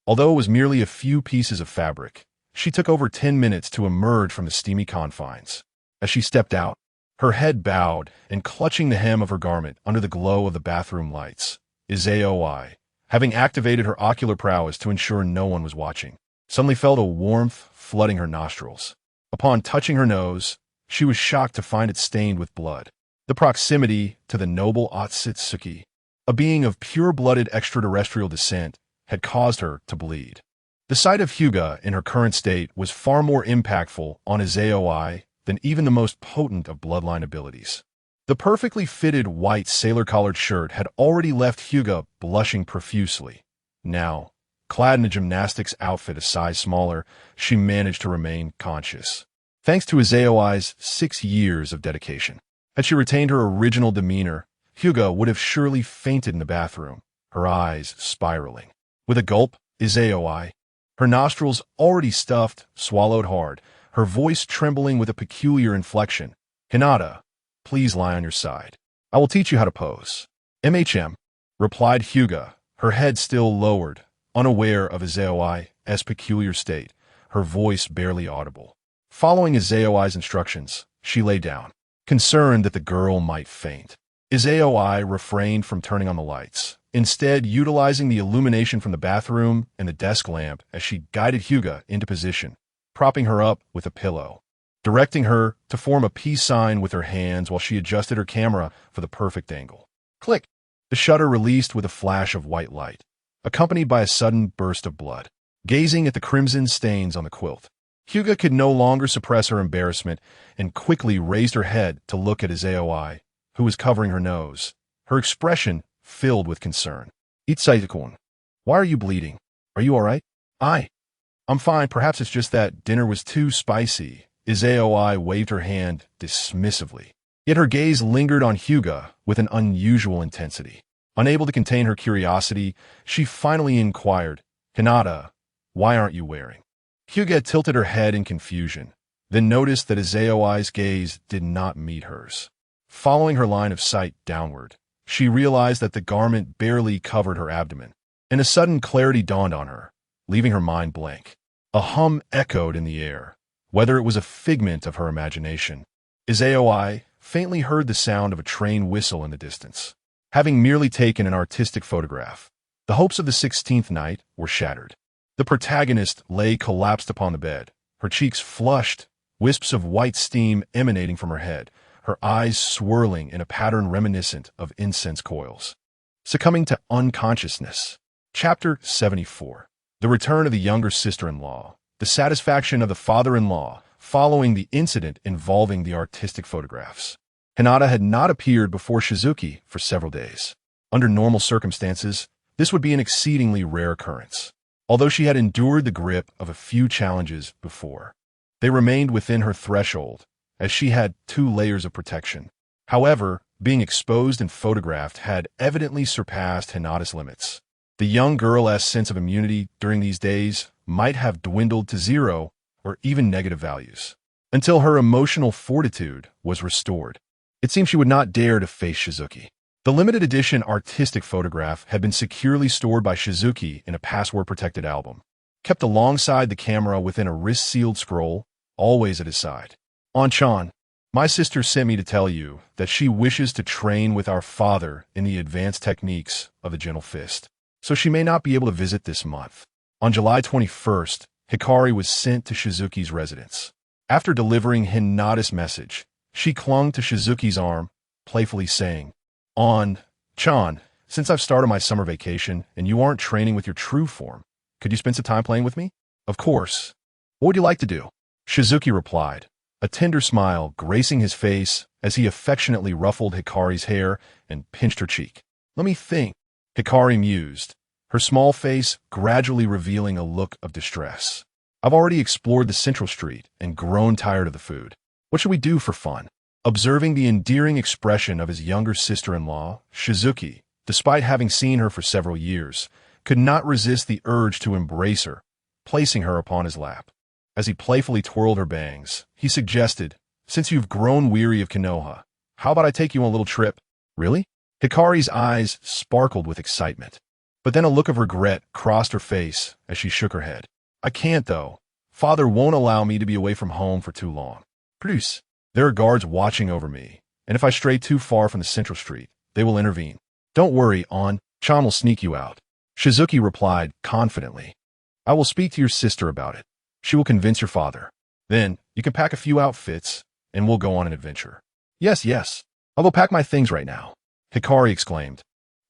Although it was merely a few pieces of fabric, she took over 10 minutes to emerge from the steamy confines. As she stepped out, her head bowed and clutching the hem of her garment under the glow of the bathroom lights, Izayoi, having activated her ocular prowess to ensure no one was watching, suddenly felt a warmth flooding her nostrils. Upon touching her nose, she was shocked to find it stained with blood. The proximity to the noble Otsutsuki, a being of pure-blooded extraterrestrial descent, had caused her to bleed. The sight of Hyuga in her current state was far more impactful on his AOI than even the most potent of bloodline abilities. The perfectly fitted white sailor-collared shirt had already left Hyuga blushing profusely. Now, clad in a gymnastics outfit a size smaller, she managed to remain conscious, thanks to his AOI's 6 years of dedication. Had she retained her original demeanor, Hyuga would have surely fainted in the bathroom, her eyes spiraling. With a gulp, his AOI, her nostrils already stuffed, swallowed hard, her voice trembling with a peculiar inflection. "Hinata, please lie on your side. I will teach you how to pose." "MHM," replied Hyuga, her head still lowered, unaware of his AOI's peculiar state, her voice barely audible. Following his AOI's instructions, she lay down, concerned that the girl might faint. His AOI refrained from turning on the lights, instead utilizing the illumination from the bathroom and the desk lamp as she guided Hyuga into position, propping her up with a pillow, directing her to form a peace sign with her hands while she adjusted her camera for the perfect angle. Click! The shutter released with a flash of white light, accompanied by a sudden burst of blood. Gazing at the crimson stains on the quilt, Hyuga could no longer suppress her embarrassment and quickly raised her head to look at his AOI, who was covering her nose, her expression filled with concern. "Ecstatic. Why are you bleeding? Are you all right?" I'm fine. Perhaps it's just that dinner was too spicy." His AOI waved her hand dismissively. Yet her gaze lingered on Hyuga with an unusual intensity. Unable to contain her curiosity, she finally inquired, "Hinata, why aren't you wearing?" Hyuga tilted her head in confusion, then noticed that his AOI's gaze did not meet hers. Following her line of sight downward, she realized that the garment barely covered her abdomen, and a sudden clarity dawned on her, leaving her mind blank. A hum echoed in the air, whether it was a figment of her imagination. His AOI faintly heard the sound of a train whistle in the distance. Having merely taken an artistic photograph, the hopes of the 16th night were shattered. The protagonist lay collapsed upon the bed, her cheeks flushed, wisps of white steam emanating from her head, her eyes swirling in a pattern reminiscent of incense coils. Succumbing to unconsciousness. Chapter 74. The return of the younger sister-in-law. The satisfaction of the father-in-law following the incident involving the artistic photographs. Hinata had not appeared before Shizuki for several days. Under normal circumstances, this would be an exceedingly rare occurrence. Although she had endured the grip of a few challenges before, they remained within her threshold, as she had 2 layers of protection. However, being exposed and photographed had evidently surpassed Hinata's limits. The young girl's sense of immunity during these days might have dwindled to 0 or even negative values, until her emotional fortitude was restored. It seemed she would not dare to face Shizuki. The limited edition artistic photograph had been securely stored by Shizuki in a password-protected album, kept alongside the camera within a wrist-sealed scroll, always at his side. "An-chan, my sister sent me to tell you that she wishes to train with our father in the advanced techniques of the gentle fist, so she may not be able to visit this month." On July 21st, Hikari was sent to Shizuki's residence. After delivering Hinata's message, she clung to Shizuki's arm, playfully saying, "An-chan, since I've started my summer vacation and you aren't training with your true form, could you spend some time playing with me?" "Of course. What would you like to do?" Shizuki replied, a tender smile gracing his face as he affectionately ruffled Hikari's hair and pinched her cheek. "Let me think," Hikari mused, her small face gradually revealing a look of distress. "I've already explored the central street and grown tired of the food. What should we do for fun?" Observing the endearing expression of his younger sister-in-law, Shizuki, despite having seen her for several years, could not resist the urge to embrace her, placing her upon his lap. As he playfully twirled her bangs, he suggested, "Since you've grown weary of Konoha, how about I take you on a little trip?" "Really?" Hikari's eyes sparkled with excitement, but then a look of regret crossed her face as she shook her head. "I can't, though. Father won't allow me to be away from home for too long. Produce. There are guards watching over me, and if I stray too far from the central street, they will intervene." "Don't worry, An-chan will sneak you out," Shizuki replied confidently. "I will speak to your sister about it. She will convince your father. Then you can pack a few outfits, and we'll go on an adventure." Yes. I'll go pack my things right now," Hikari exclaimed,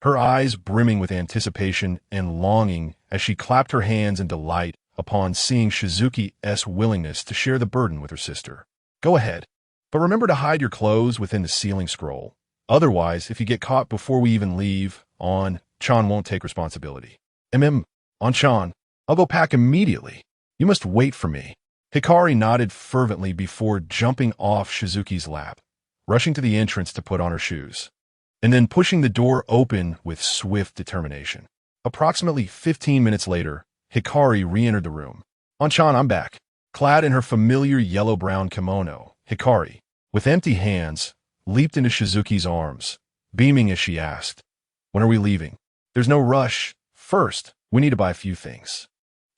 her eyes brimming with anticipation and longing as she clapped her hands in delight upon seeing Shizuki's willingness to share the burden with her sister. Go ahead. But remember to hide your clothes within the ceiling scroll. Otherwise, if you get caught before we even leave, Chan won't take responsibility. On-chan, I'll go pack immediately. You must wait for me. Hikari nodded fervently before jumping off Shizuki's lap, rushing to the entrance to put on her shoes, and then pushing the door open with swift determination. Approximately 15 minutes later, Hikari re-entered the room. On-chan, I'm back. Clad in her familiar yellow-brown kimono, Hikari, with empty hands, leaped into Shizuki's arms, beaming as she asked, "When are we leaving?" "There's no rush. First, we need to buy a few things."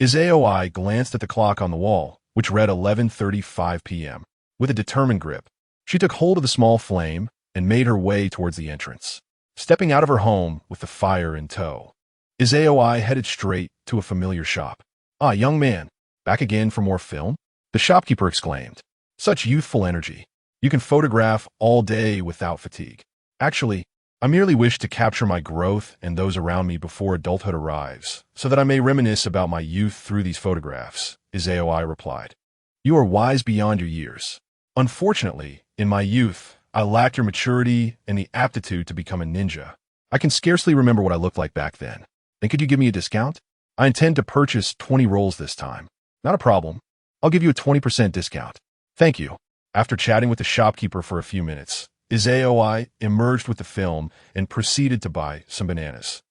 Izayoi glanced at the clock on the wall, which read 11:35 p.m. With a determined grip, she took hold of the small flame and made her way towards the entrance, stepping out of her home with the fire in tow. Izayoi headed straight to a familiar shop. "Ah, young man, back again for more film?" The shopkeeper exclaimed. "Such youthful energy. You can photograph all day without fatigue." "Actually, I merely wish to capture my growth and those around me before adulthood arrives, so that I may reminisce about my youth through these photographs," Izayoi replied. "You are wise beyond your years. Unfortunately, in my youth, I lacked your maturity and the aptitude to become a ninja. I can scarcely remember what I looked like back then. Then could you give me a discount? I intend to purchase 20 rolls this time." "Not a problem. I'll give you a 20% discount." "Thank you." After chatting with the shopkeeper for a few minutes, Izayoi emerged with the film and proceeded to buy some bananas,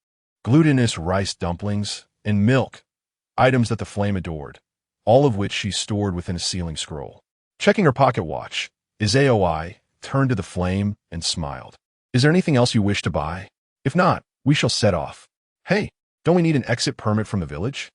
glutinous rice dumplings, and milk, items that the flame adored, all of which she stored within a ceiling scroll. Checking her pocket watch, Izayoi turned to the flame and smiled. "Is there anything else you wish to buy? If not, we shall set off." "Hey, don't we need an exit permit from the village?"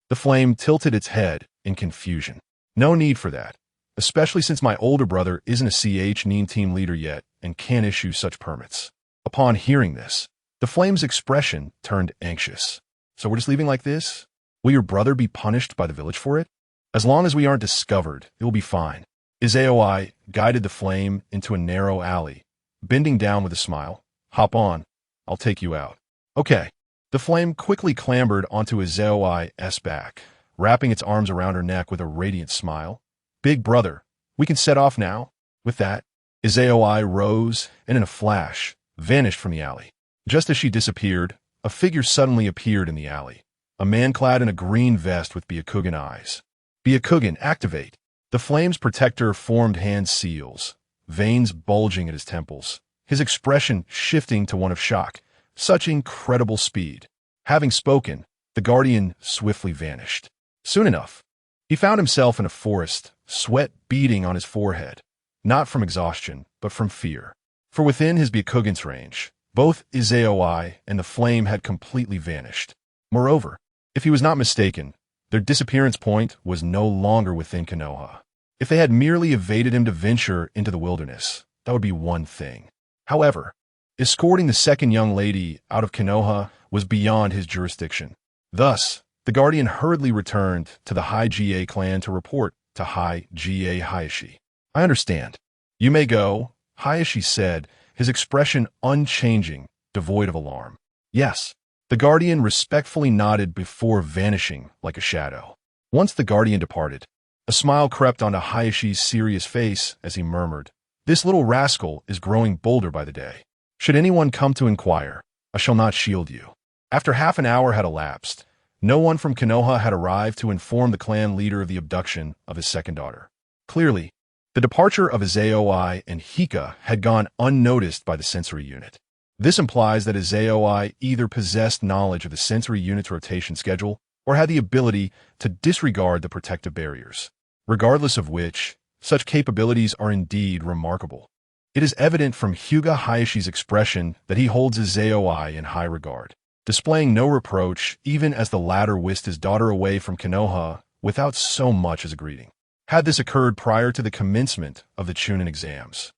The flame tilted its head in confusion. "No need for that, especially since my older brother isn't a CH-NEAN team leader yet and can't issue such permits." Upon hearing this, the flame's expression turned anxious. "So we're just leaving like this? Will your brother be punished by the village for it?" "As long as we aren't discovered, it will be fine." Izayoi guided the flame into a narrow alley, bending down with a smile. "Hop on. I'll take you out." "Okay." The flame quickly clambered onto Izayoi's back, wrapping its arms around her neck with a radiant smile. "Big brother, we can set off now." With that, Izayoi rose and in a flash vanished from the alley. Just as she disappeared, a figure suddenly appeared in the alley. A man clad in a green vest with Byakugan eyes. "Byakugan, activate." The flame's protector formed hand seals, veins bulging at his temples, his expression shifting to one of shock. Such incredible speed. Having spoken, the guardian swiftly vanished. Soon enough, he found himself in a forest, sweat beading on his forehead, not from exhaustion, but from fear. For within his Byakugan's range, both Izayoi and the flame had completely vanished. Moreover, if he was not mistaken, their disappearance point was no longer within Konoha. If they had merely evaded him to venture into the wilderness, that would be one thing. However, escorting the second young lady out of Konoha was beyond his jurisdiction. Thus, the guardian hurriedly returned to the High GA clan to report to High GA Hayashi. "I understand. You may go," Hayashi said, his expression unchanging, devoid of alarm. "Yes." The guardian respectfully nodded before vanishing like a shadow. Once the guardian departed, a smile crept onto Hayashi's serious face as he murmured, "This little rascal is growing bolder by the day. Should anyone come to inquire, I shall not shield you." After half an hour had elapsed, no one from Konoha had arrived to inform the clan leader of the abduction of his second daughter. Clearly, the departure of Izayoi and Hika had gone unnoticed by the sensory unit. This implies that Izayoi either possessed knowledge of the sensory unit's rotation schedule or had the ability to disregard the protective barriers. Regardless of which, such capabilities are indeed remarkable. It is evident from Hyuga Hayashi's expression that he holds Izayoi in high regard, displaying no reproach even as the latter whisked his daughter away from Konoha without so much as a greeting. Had this occurred prior to the commencement of the Chunin exams,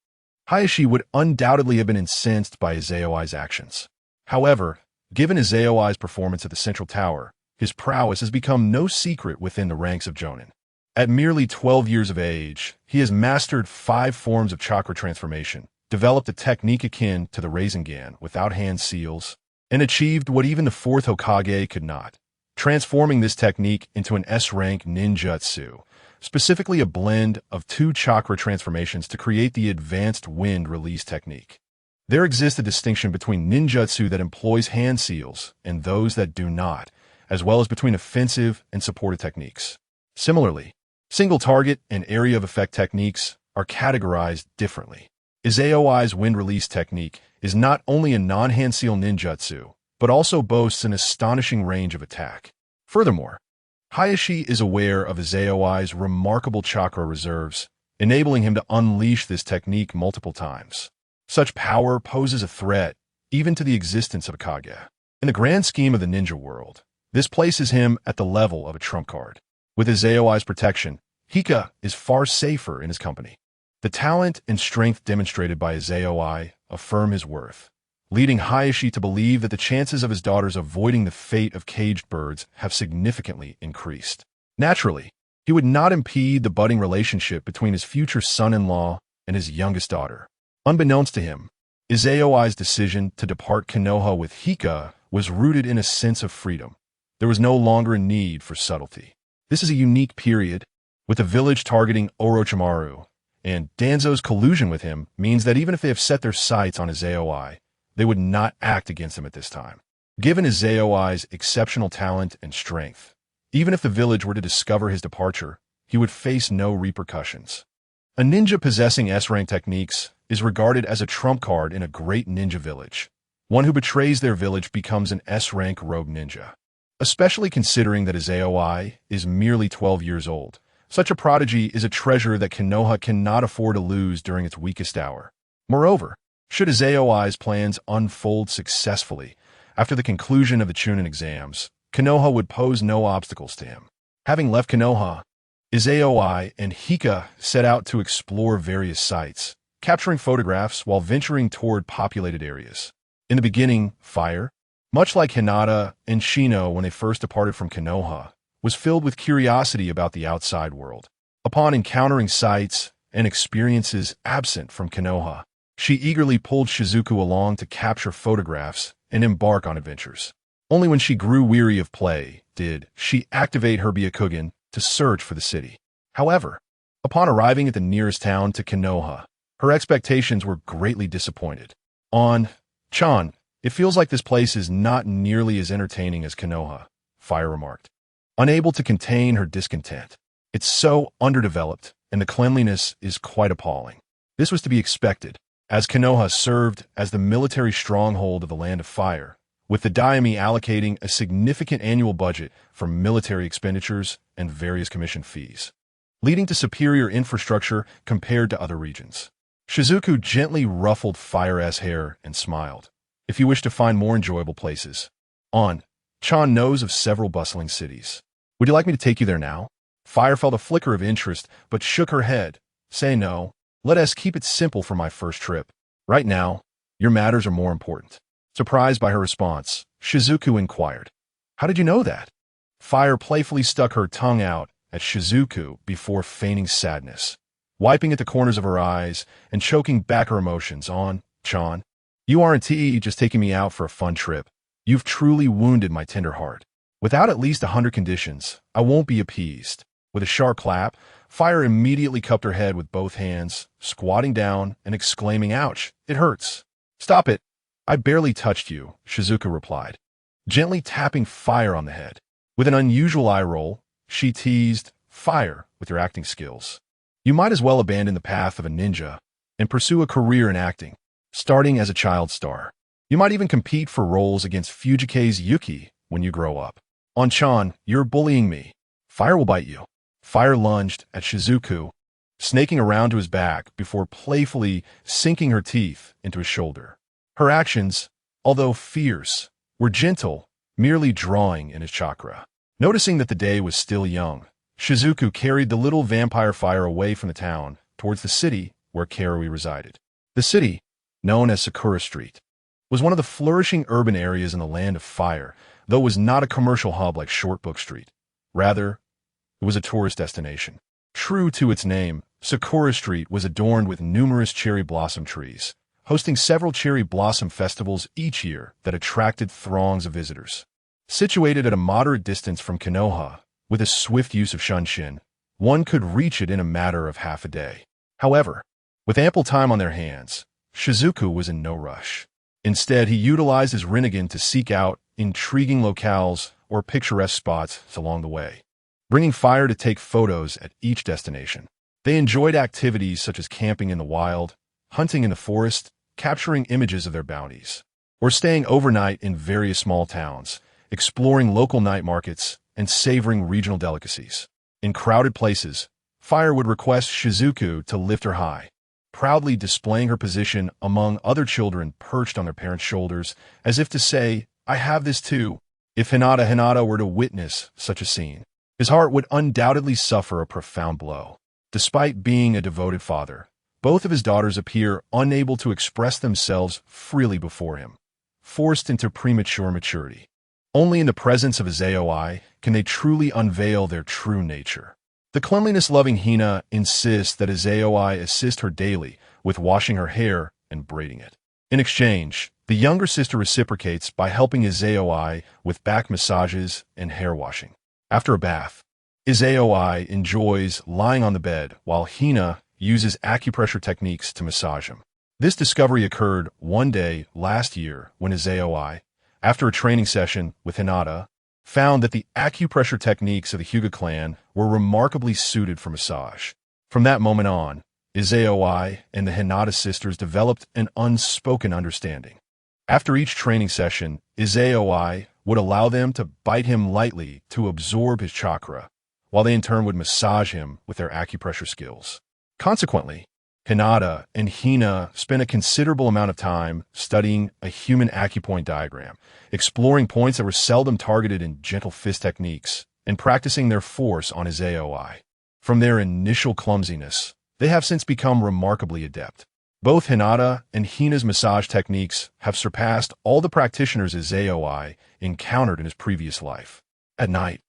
Hayashi would undoubtedly have been incensed by Izayoi's actions. However, given Izayoi's performance at the Central Tower, his prowess has become no secret within the ranks of Jonin. At merely 12 years of age, he has mastered 5 forms of chakra transformation, developed a technique akin to the Rasengan without hand seals, and achieved what even the 4th Hokage could not, transforming this technique into an S-rank ninjutsu, specifically a blend of 2 chakra transformations to create the advanced wind release technique. There exists a distinction between ninjutsu that employs hand seals and those that do not, as well as between offensive and supportive techniques. Similarly, single target and area of effect techniques are categorized differently. Izaoi's wind release technique is not only a non-hand seal ninjutsu, but also boasts an astonishing range of attack. Furthermore, Hayashi is aware of Izaoi's remarkable chakra reserves, enabling him to unleash this technique multiple times. Such power poses a threat even to the existence of a Kage. In the grand scheme of the ninja world, this places him at the level of a trump card. With Izaoi's protection, Hika is far safer in his company. The talent and strength demonstrated by Izaoi affirm his worth, leading Hayashi to believe that the chances of his daughters avoiding the fate of caged birds have significantly increased. Naturally, he would not impede the budding relationship between his future son-in-law and his youngest daughter. Unbeknownst to him, Izaoi's decision to depart Konoha with Hika was rooted in a sense of freedom. There was no longer a need for subtlety. This is a unique period, with the village targeting Orochimaru, and Danzo's collusion with him means that even if they have set their sights on Izaoi, they would not act against him at this time. Given Izaoi's exceptional talent and strength, even if the village were to discover his departure, he would face no repercussions. A ninja possessing S-rank techniques is regarded as a trump card in a great ninja village. One who betrays their village becomes an S-rank rogue ninja. Especially considering that Izaoi is merely 12 years old, such a prodigy is a treasure that Konoha cannot afford to lose during its weakest hour. Moreover, should Izaoi's plans unfold successfully after the conclusion of the Chunin exams, Konoha would pose no obstacles to him. Having left Konoha, Izaoi and Hika set out to explore various sites, capturing photographs while venturing toward populated areas. In the beginning, Fire, much like Hinata and Shino when they first departed from Konoha, was filled with curiosity about the outside world. Upon encountering sights and experiences absent from Konoha, she eagerly pulled Shizuku along to capture photographs and embark on adventures. Only when she grew weary of play did she activate her Byakugan to search for the city. However, upon arriving at the nearest town to Konoha, her expectations were greatly disappointed. On Chan, it feels like this place is not nearly as entertaining as Konoha, Fire remarked. Unable to contain her discontent. It's so underdeveloped, and the cleanliness is quite appalling. This was to be expected, as Konoha served as the military stronghold of the Land of Fire, with the daimyo allocating a significant annual budget for military expenditures and various commission fees, leading to superior infrastructure compared to other regions. Shizuku gently ruffled Fire's hair and smiled. If you wish to find more enjoyable places, Chan knows of several bustling cities. Would you like me to take you there now? Fire felt a flicker of interest, but shook her head. Say no. Let us keep it simple for my first trip. Right now, your matters are more important. Surprised by her response, Shizuku inquired, "How did you know that?" Fire playfully stuck her tongue out at Shizuku before feigning sadness, wiping at the corners of her eyes and choking back her emotions. Chan, you aren't just taking me out for a fun trip. You've truly wounded my tender heart. Without at least 100 conditions, I won't be appeased. With a sharp clap, Fire immediately cupped her head with both hands, squatting down and exclaiming, "Ouch, it hurts." "Stop it. I barely touched you," Shizuku replied, gently tapping Fire on the head. With an unusual eye roll, she teased, "Fire, with your acting skills. You might as well abandon the path of a ninja and pursue a career in acting, starting as a child star. You might even compete for roles against Fujike's Yuki when you grow up. Chan, you're bullying me. Fire will bite you." Fire lunged at Shizuku, snaking around to his back before playfully sinking her teeth into his shoulder. Her actions, although fierce, were gentle, merely drawing in his chakra. Noticing that the day was still young, Shizuku carried the little vampire Fire away from the town towards the city where Karui resided. The city, known as Sakura Street, was one of the flourishing urban areas in the Land of Fire, though it was not a commercial hub like Shortbook Street. Rather, it was a tourist destination. True to its name, Sakura Street was adorned with numerous cherry blossom trees, hosting several cherry blossom festivals each year that attracted throngs of visitors. Situated at a moderate distance from Konoha, with a swift use of Shunshin, one could reach it in a matter of half a day. However, with ample time on their hands, Shizuku was in no rush. Instead, he utilized his Rinnegan to seek out intriguing locales or picturesque spots along the way, bringing fire to take photos at each destination. They enjoyed activities such as camping in the wild, hunting in the forest, capturing images of their bounties, or staying overnight in various small towns, exploring local night markets, and savoring regional delicacies. In crowded places, Fire would request Shizuku to lift her high, proudly displaying her position among other children perched on their parents' shoulders, as if to say, "I have this too." If Hinata were to witness such a scene, his heart would undoubtedly suffer a profound blow. Despite being a devoted father, both of his daughters appear unable to express themselves freely before him, forced into premature maturity. Only in the presence of a Zeoi can they truly unveil their true nature. The cleanliness-loving Hina insists that a Zeoi assist her daily with washing her hair and braiding it. In exchange, the younger sister reciprocates by helping Izeoi with back massages and hair washing. After a bath, Izeoi enjoys lying on the bed while Hina uses acupressure techniques to massage him. This discovery occurred one day last year when Izeoi, after a training session with Hinata, found that the acupressure techniques of the Hyuga clan were remarkably suited for massage. From that moment on, Izeoi and the Hinata sisters developed an unspoken understanding. After each training session, Izeoi would allow them to bite him lightly to absorb his chakra, while they in turn would massage him with their acupressure skills. Consequently, Hinata and Hina spent a considerable amount of time studying a human acupoint diagram, exploring points that were seldom targeted in gentle fist techniques, and practicing their force on Izeoi. From their initial clumsiness, they have since become remarkably adept. Both Hinata and Hina's massage techniques have surpassed all the practitioners Izeoi encountered in his previous life. At night,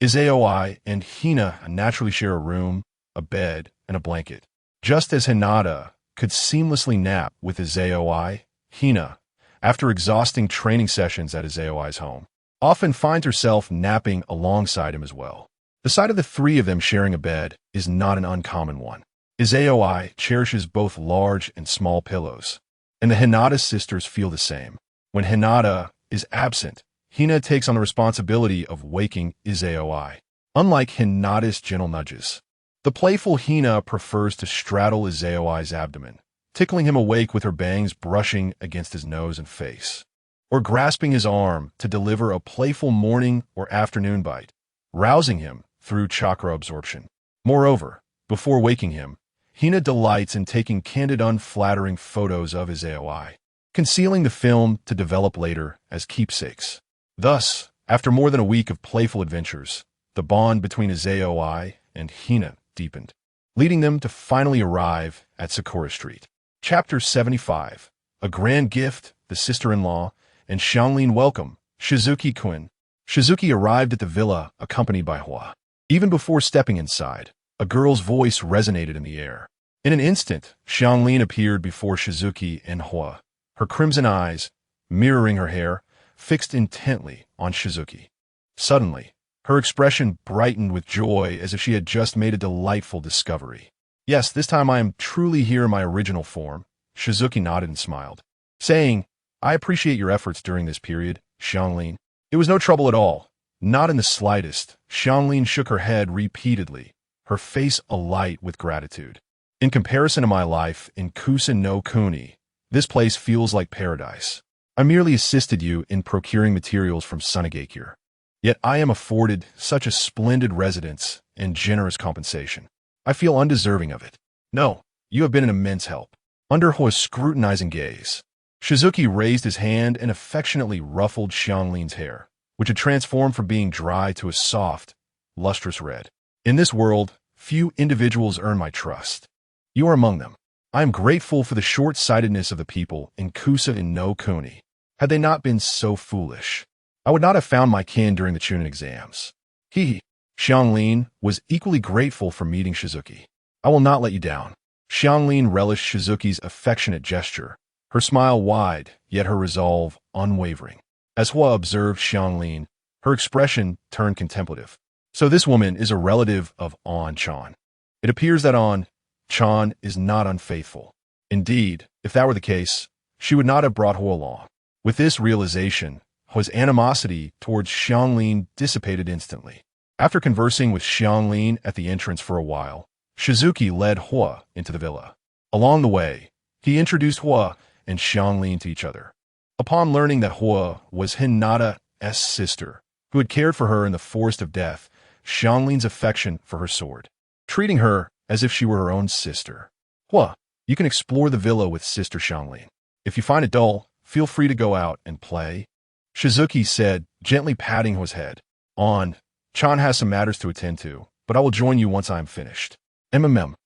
Izeoi and Hina naturally share a room, a bed, and a blanket. Just as Hinata could seamlessly nap with Izeoi, Hina, after exhausting training sessions at Izeoi's home, often finds herself napping alongside him as well. The sight of the three of them sharing a bed is not an uncommon one. Izeoi cherishes both large and small pillows, and the Hinata sisters feel the same. When Hinata is absent, Hina takes on the responsibility of waking Izeoi. Unlike Hinata's gentle nudges, the playful Hina prefers to straddle Izeoi's abdomen, tickling him awake with her bangs brushing against his nose and face, or grasping his arm to deliver a playful morning or afternoon bite, rousing him through chakra absorption. Moreover, before waking him, Hina delights in taking candid, unflattering photos of Izeoi, concealing the film to develop later as keepsakes. Thus, after more than a week of playful adventures, the bond between Izeoi and Hina deepened, leading them to finally arrive at Sakura Street. Chapter 75. A Grand Gift, the Sister-in-Law, and Xianglin welcome, Shizuki-kun. Shizuki arrived at the villa accompanied by Hua. Even before stepping inside, a girl's voice resonated in the air. In an instant, Xianglin appeared before Shizuki and Hua, her crimson eyes, mirroring her hair, fixed intently on Shizuki. Suddenly, her expression brightened with joy as if she had just made a delightful discovery. "Yes, this time I am truly here in my original form," Shizuki nodded and smiled, saying, "I appreciate your efforts during this period, Xianglin." "It was no trouble at all. Not in the slightest." Xianglin shook her head repeatedly, her face alight with gratitude. "In comparison to my life in Kusa no Kuni, this place feels like paradise. I merely assisted you in procuring materials from Sunagakure. Yet I am afforded such a splendid residence and generous compensation. I feel undeserving of it." "No, you have been an immense help." Under Hua's scrutinizing gaze, Shizuki raised his hand and affectionately ruffled Xianglin's hair, which had transformed from being dry to a soft, lustrous red. "In this world, few individuals earn my trust. You are among them. I am grateful for the short-sightedness of the people in Kusa and no Kuni. Had they not been so foolish, I would not have found my kin during the Chunin exams." Xianglin was equally grateful for meeting Shizuki. "I will not let you down." Xianglin relished Shizuki's affectionate gesture, her smile wide, yet her resolve unwavering. As Hua observed Xianglin, Her expression turned contemplative. So this woman is a relative of An Chan. It appears that An Chan is not unfaithful. Indeed, if that were the case, she would not have brought Hua along. With this realization, Hua's animosity towards Xianglin dissipated instantly. After conversing with Xianglin at the entrance for a while, Shizuki led Hua into the villa. Along the way, he introduced Hua and Xianglin to each other. Upon learning that Hua was Hinata's sister, who had cared for her in the Forest of Death, Xianglin's affection for her soared, treating her as if she were her own sister. Hua, you can explore the villa with Sister Xianglin. If you find it dull, feel free to go out and play, Shizuki said, gently patting Hua's head. An Chan has some matters to attend to, but I will join you once I am finished. The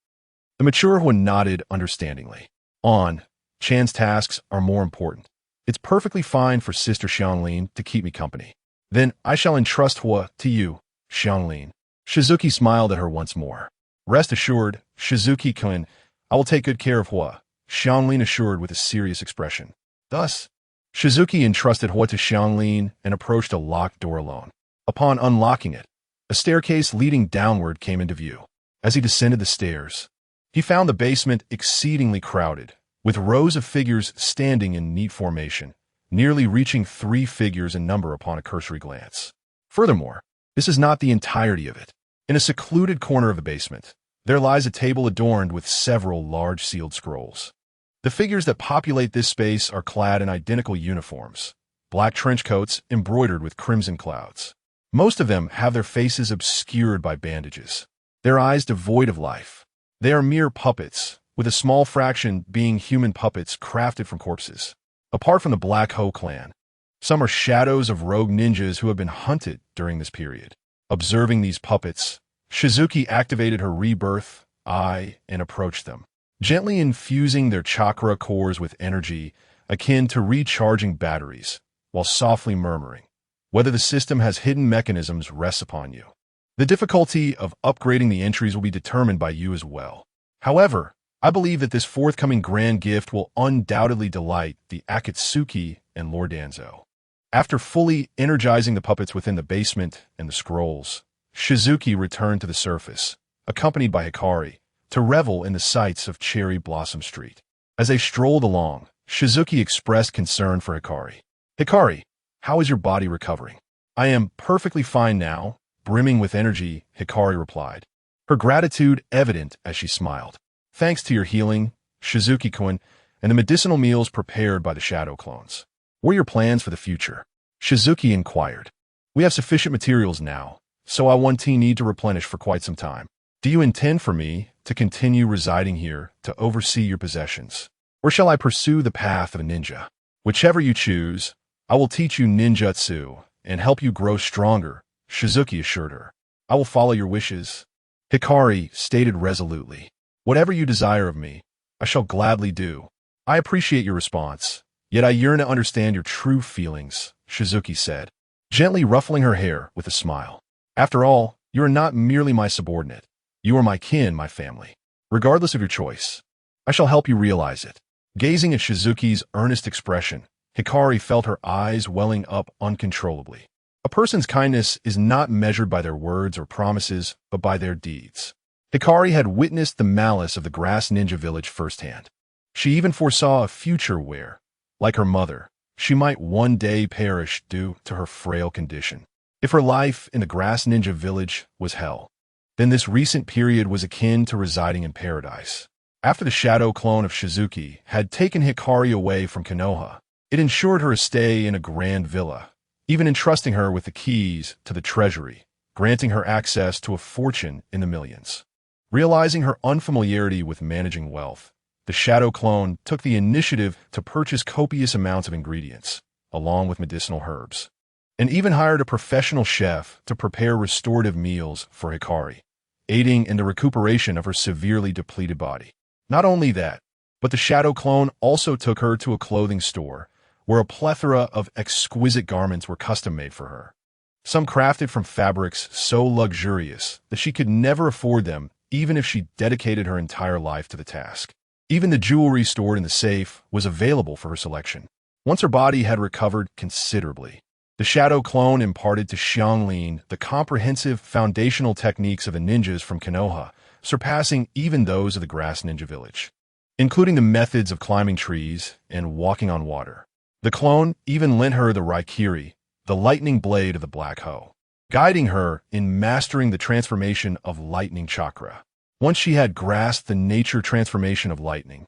mature Hua nodded understandingly. An Chan's tasks are more important. It's perfectly fine for Sister Xianglin to keep me company. Then I shall entrust Hua to you, Xianglin. Shizuki smiled at her once more. Rest assured, Shizuki-kun, I will take good care of Hua, Xianglin assured with a serious expression. Thus, Shizuki entrusted Hua to Xianglin and approached a locked door alone. Upon unlocking it, a staircase leading downward came into view. As he descended the stairs, he found the basement exceedingly crowded, with rows of figures standing in neat formation, nearly reaching 3 figures in number upon a cursory glance. Furthermore, this is not the entirety of it. In a secluded corner of the basement, there lies a table adorned with several large sealed scrolls. The figures that populate this space are clad in identical uniforms, black trench coats embroidered with crimson clouds. Most of them have their faces obscured by bandages, their eyes devoid of life. They are mere puppets, with a small fraction being human puppets crafted from corpses. Apart from the Black Ho clan, some are shadows of rogue ninjas who have been hunted during this period. Observing these puppets, Shizuki activated her rebirth eye and approached them, gently infusing their chakra cores with energy akin to recharging batteries, while softly murmuring, whether the system has hidden mechanisms rests upon you. The difficulty of upgrading the entries will be determined by you as well. However, I believe that this forthcoming grand gift will undoubtedly delight the Akatsuki and Lord Danzo. After fully energizing the puppets within the basement and the scrolls, Shizuki returned to the surface, accompanied by Hikari, to revel in the sights of Cherry Blossom Street. As they strolled along, Shizuki expressed concern for Hikari. Hikari, how is your body recovering? I am perfectly fine now, brimming with energy, Hikari replied, her gratitude evident as she smiled. Thanks to your healing, Shizuki-kun, and the medicinal meals prepared by the shadow clones. What are your plans for the future? Shizuki inquired. We have sufficient materials now, so I won't need to replenish for quite some time. Do you intend for me to continue residing here to oversee your possessions? Or shall I pursue the path of a ninja? Whichever you choose, I will teach you ninjutsu and help you grow stronger, Shizuki assured her. I will follow your wishes, Hikari stated resolutely. Whatever you desire of me, I shall gladly do. I appreciate your response, yet I yearn to understand your true feelings, Shizuki said, gently ruffling her hair with a smile. After all, you are not merely my subordinate. You are my kin, my family. Regardless of your choice, I shall help you realize it. Gazing at Shizuki's earnest expression, Hikari felt her eyes welling up uncontrollably. A person's kindness is not measured by their words or promises, but by their deeds. Hikari had witnessed the malice of the Grass Ninja Village firsthand. She even foresaw a future where, like her mother, she might one day perish due to her frail condition. If her life in the Grass Ninja Village was hell, then this recent period was akin to residing in paradise. After the shadow clone of Shizuki had taken Hikari away from Konoha, it ensured her a stay in a grand villa, even entrusting her with the keys to the treasury, granting her access to a fortune in the millions. Realizing her unfamiliarity with managing wealth, the shadow clone took the initiative to purchase copious amounts of ingredients, along with medicinal herbs, and even hired a professional chef to prepare restorative meals for Hikari, aiding in the recuperation of her severely depleted body. Not only that, but the shadow clone also took her to a clothing store where a plethora of exquisite garments were custom-made for her, some crafted from fabrics so luxurious that she could never afford them even if she dedicated her entire life to the task. Even the jewelry stored in the safe was available for her selection. Once her body had recovered considerably, The shadow clone imparted to Xianglin the comprehensive foundational techniques of the ninjas from Konoha, surpassing even those of the grass ninja village, including the methods of climbing trees and walking on water. The clone even lent her the Raikiri, the lightning blade of the Black Hoe, guiding her in mastering the transformation of lightning chakra. Once she had grasped the nature transformation of lightning,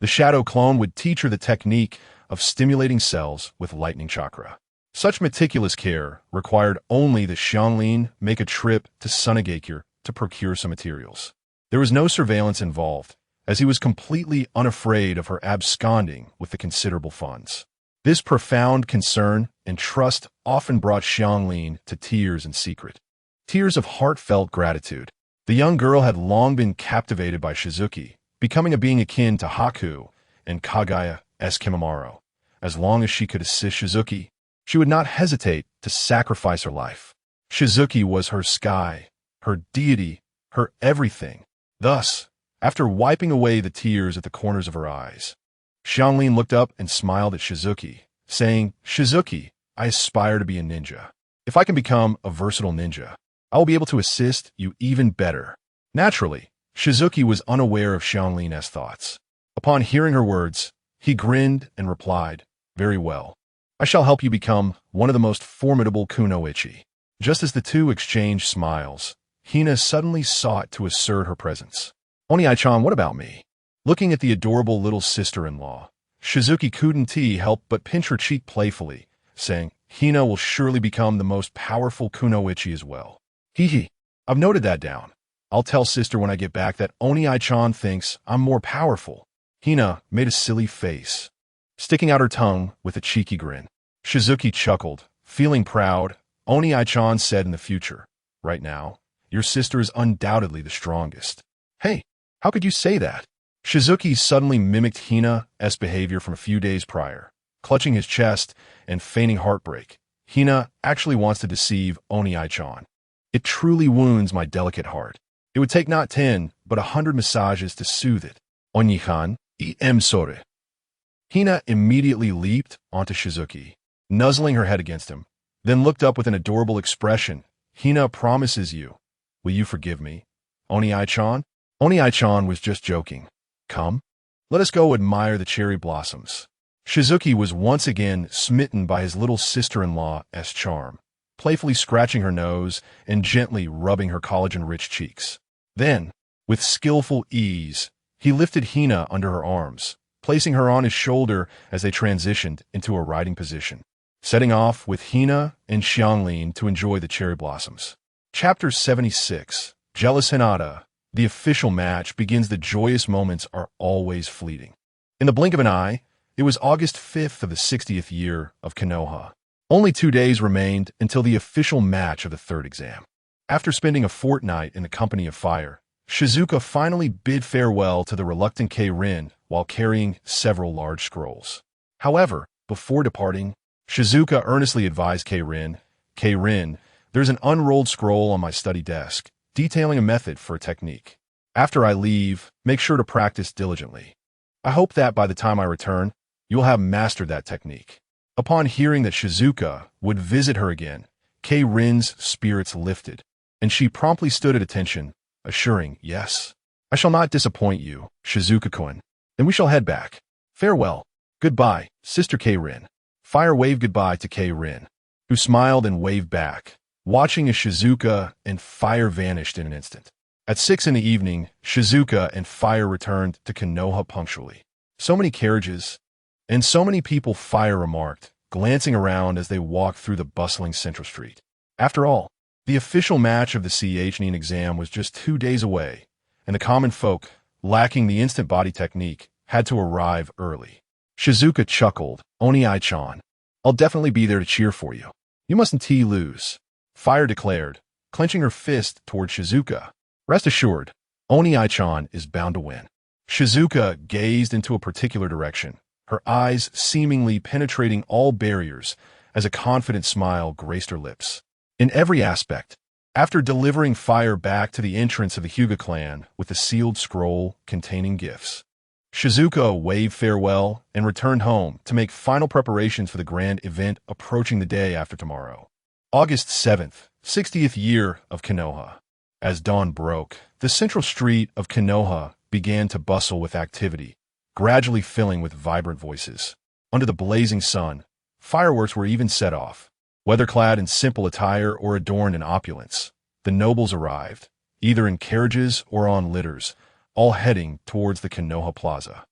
the shadow clone would teach her the technique of stimulating cells with lightning chakra. Such meticulous care required only that Xianglin make a trip to Sunagakure to procure some materials. There was no surveillance involved, as he was completely unafraid of her absconding with the considerable funds. This profound concern and trust often brought Xianglin to tears in secret. Tears of heartfelt gratitude. The young girl had long been captivated by Shizuki, becoming a being akin to Haku and Kagaya-esque Kimimaro. As long as she could assist Shizuki, she would not hesitate to sacrifice her life. Shizuki was her sky, her deity, her everything. Thus, after wiping away the tears at the corners of her eyes, Xianglin looked up and smiled at Shizuki, saying, "Shizuki, I aspire to be a ninja. If I can become a versatile ninja, I will be able to assist you even better." Naturally, Shizuki was unaware of Xianglin's thoughts. Upon hearing her words, he grinned and replied, "Very well. I shall help you become one of the most formidable kunoichi." Just as the two exchanged smiles, Hina suddenly sought to assert her presence. "Oni-chan, what about me?" Looking at the adorable little sister-in-law, Shizuki couldn't help but pinch her cheek playfully, saying, "Hina will surely become the most powerful kunoichi as well." "Hee. I've noted that down. I'll tell sister when I get back that Oni-chan thinks I'm more powerful." Hina made a silly face, sticking out her tongue with a cheeky grin. Shizuki chuckled, feeling proud. Oni-chan said in the future, "Right now, your sister is undoubtedly the strongest." "Hey, how could you say that?" Shizuki suddenly mimicked Hina's behavior from a few days prior, clutching his chest and feigning heartbreak. "Hina actually wants to deceive Oni-chan. It truly wounds my delicate heart. It would take not 10, but 100 massages to soothe it. Oni-chan, em sore." Hina immediately leaped onto Shizuki, nuzzling her head against him, then looked up with an adorable expression. "Hina promises you. Will you forgive me, Oni-chan?" Oni-chan was just joking. "Come, let us go admire the cherry blossoms." Shizuki was once again smitten by his little sister-in-law's charm, playfully scratching her nose and gently rubbing her collagen-rich cheeks. Then, with skillful ease, he lifted Hina under her arms, placing her on his shoulder as they transitioned into a riding position, setting off with Hina and Xianglin to enjoy the cherry blossoms. Chapter 76, Jealous Hinata. The official match begins. The joyous moments are always fleeting. In the blink of an eye, it was August 5th of the 60th year of Konoha. Only 2 days remained until the official match of the third exam. After spending a fortnight in the company of fire, Shizuka finally bid farewell to the reluctant Kei-Rin while carrying several large scrolls. However, before departing, Shizuka earnestly advised Kei-Rin, "Kei-Rin, there's an unrolled scroll on my study desk, detailing a method for a technique. After I leave, make sure to practice diligently. I hope that by the time I return, you'll have mastered that technique." Upon hearing that Shizuka would visit her again, Kei-Rin's spirits lifted, and she promptly stood at attention, assuring, "Yes, I shall not disappoint you, Shizuka-kun. Then we shall head back. Farewell. Goodbye, Sister Kei-Rin." Fire waved goodbye to Kei-Rin, who smiled and waved back, watching as Shizuka and Fire vanished in an instant. At 6 in the evening, Shizuka and Fire returned to Konoha punctually. "So many carriages, and so many people," Fire remarked, glancing around as they walked through the bustling central street. After all, the official match of the CHNIN exam was just 2 days away, and the common folk, lacking the instant body technique, had to arrive early. Shizuka chuckled, "Oni-chan, I'll definitely be there to cheer for you. You mustn't lose," Fire declared, clenching her fist toward Shizuka. "Rest assured, Oni-chan is bound to win." Shizuka gazed into a particular direction, her eyes seemingly penetrating all barriers as a confident smile graced her lips. In every aspect, after delivering Fire back to the entrance of the Hyuga clan with the sealed scroll containing gifts, Shizuka waved farewell and returned home to make final preparations for the grand event approaching the day after tomorrow. August 7th, 60th year of Konoha. As dawn broke, the central street of Konoha began to bustle with activity, gradually filling with vibrant voices. Under the blazing sun, fireworks were even set off. Whether clad in simple attire or adorned in opulence, the nobles arrived, either in carriages or on litters, all heading towards the Konoha Plaza.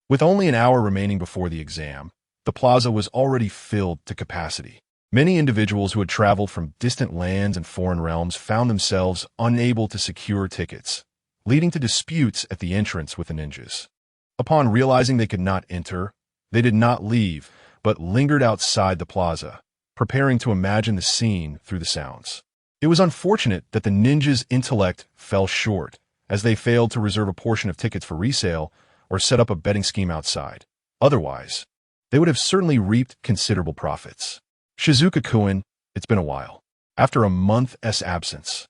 With only an hour remaining before the exam, the plaza was already filled to capacity. Many individuals who had traveled from distant lands and foreign realms found themselves unable to secure tickets, leading to disputes at the entrance with the ninjas. Upon realizing they could not enter, they did not leave, but lingered outside the plaza, preparing to imagine the scene through the sounds. It was unfortunate that the ninjas' intellect fell short, as they failed to reserve a portion of tickets for resale or set up a betting scheme outside. Otherwise, they would have certainly reaped considerable profits. Shizuka-kun, it's been a while. After a month's absence,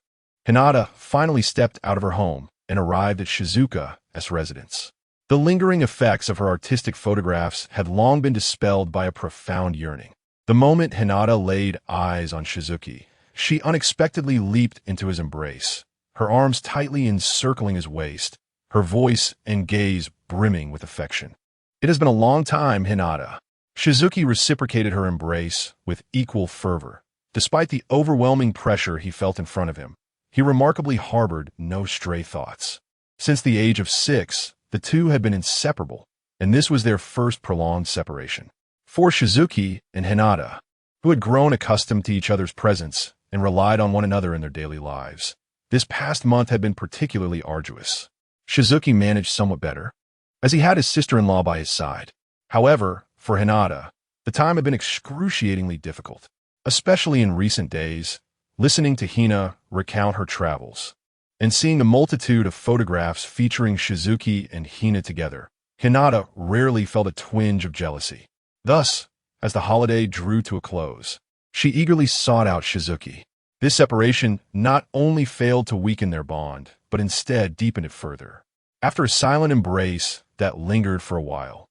Hinata finally stepped out of her home and arrived at Shizuka's residence. The lingering effects of her artistic photographs had long been dispelled by a profound yearning. The moment Hinata laid eyes on Shizuki, she unexpectedly leaped into his embrace, her arms tightly encircling his waist, her voice and gaze brimming with affection. "It has been a long time, Hinata." Shizuki reciprocated her embrace with equal fervor. Despite the overwhelming pressure he felt in front of him, he remarkably harbored no stray thoughts. Since the age of 6, the two had been inseparable, and this was their first prolonged separation. For Shizuki and Hinata, who had grown accustomed to each other's presence and relied on one another in their daily lives, this past month had been particularly arduous. Shizuki managed somewhat better, as he had his sister-in-law by his side. However, for Hinata, the time had been excruciatingly difficult, especially in recent days, listening to Hina recount her travels, and seeing the multitude of photographs featuring Shizuki and Hina together. Hinata rarely felt a twinge of jealousy. Thus, as the holiday drew to a close, she eagerly sought out Shizuki. This separation not only failed to weaken their bond, but instead deepened it further. After a silent embrace that lingered for a while,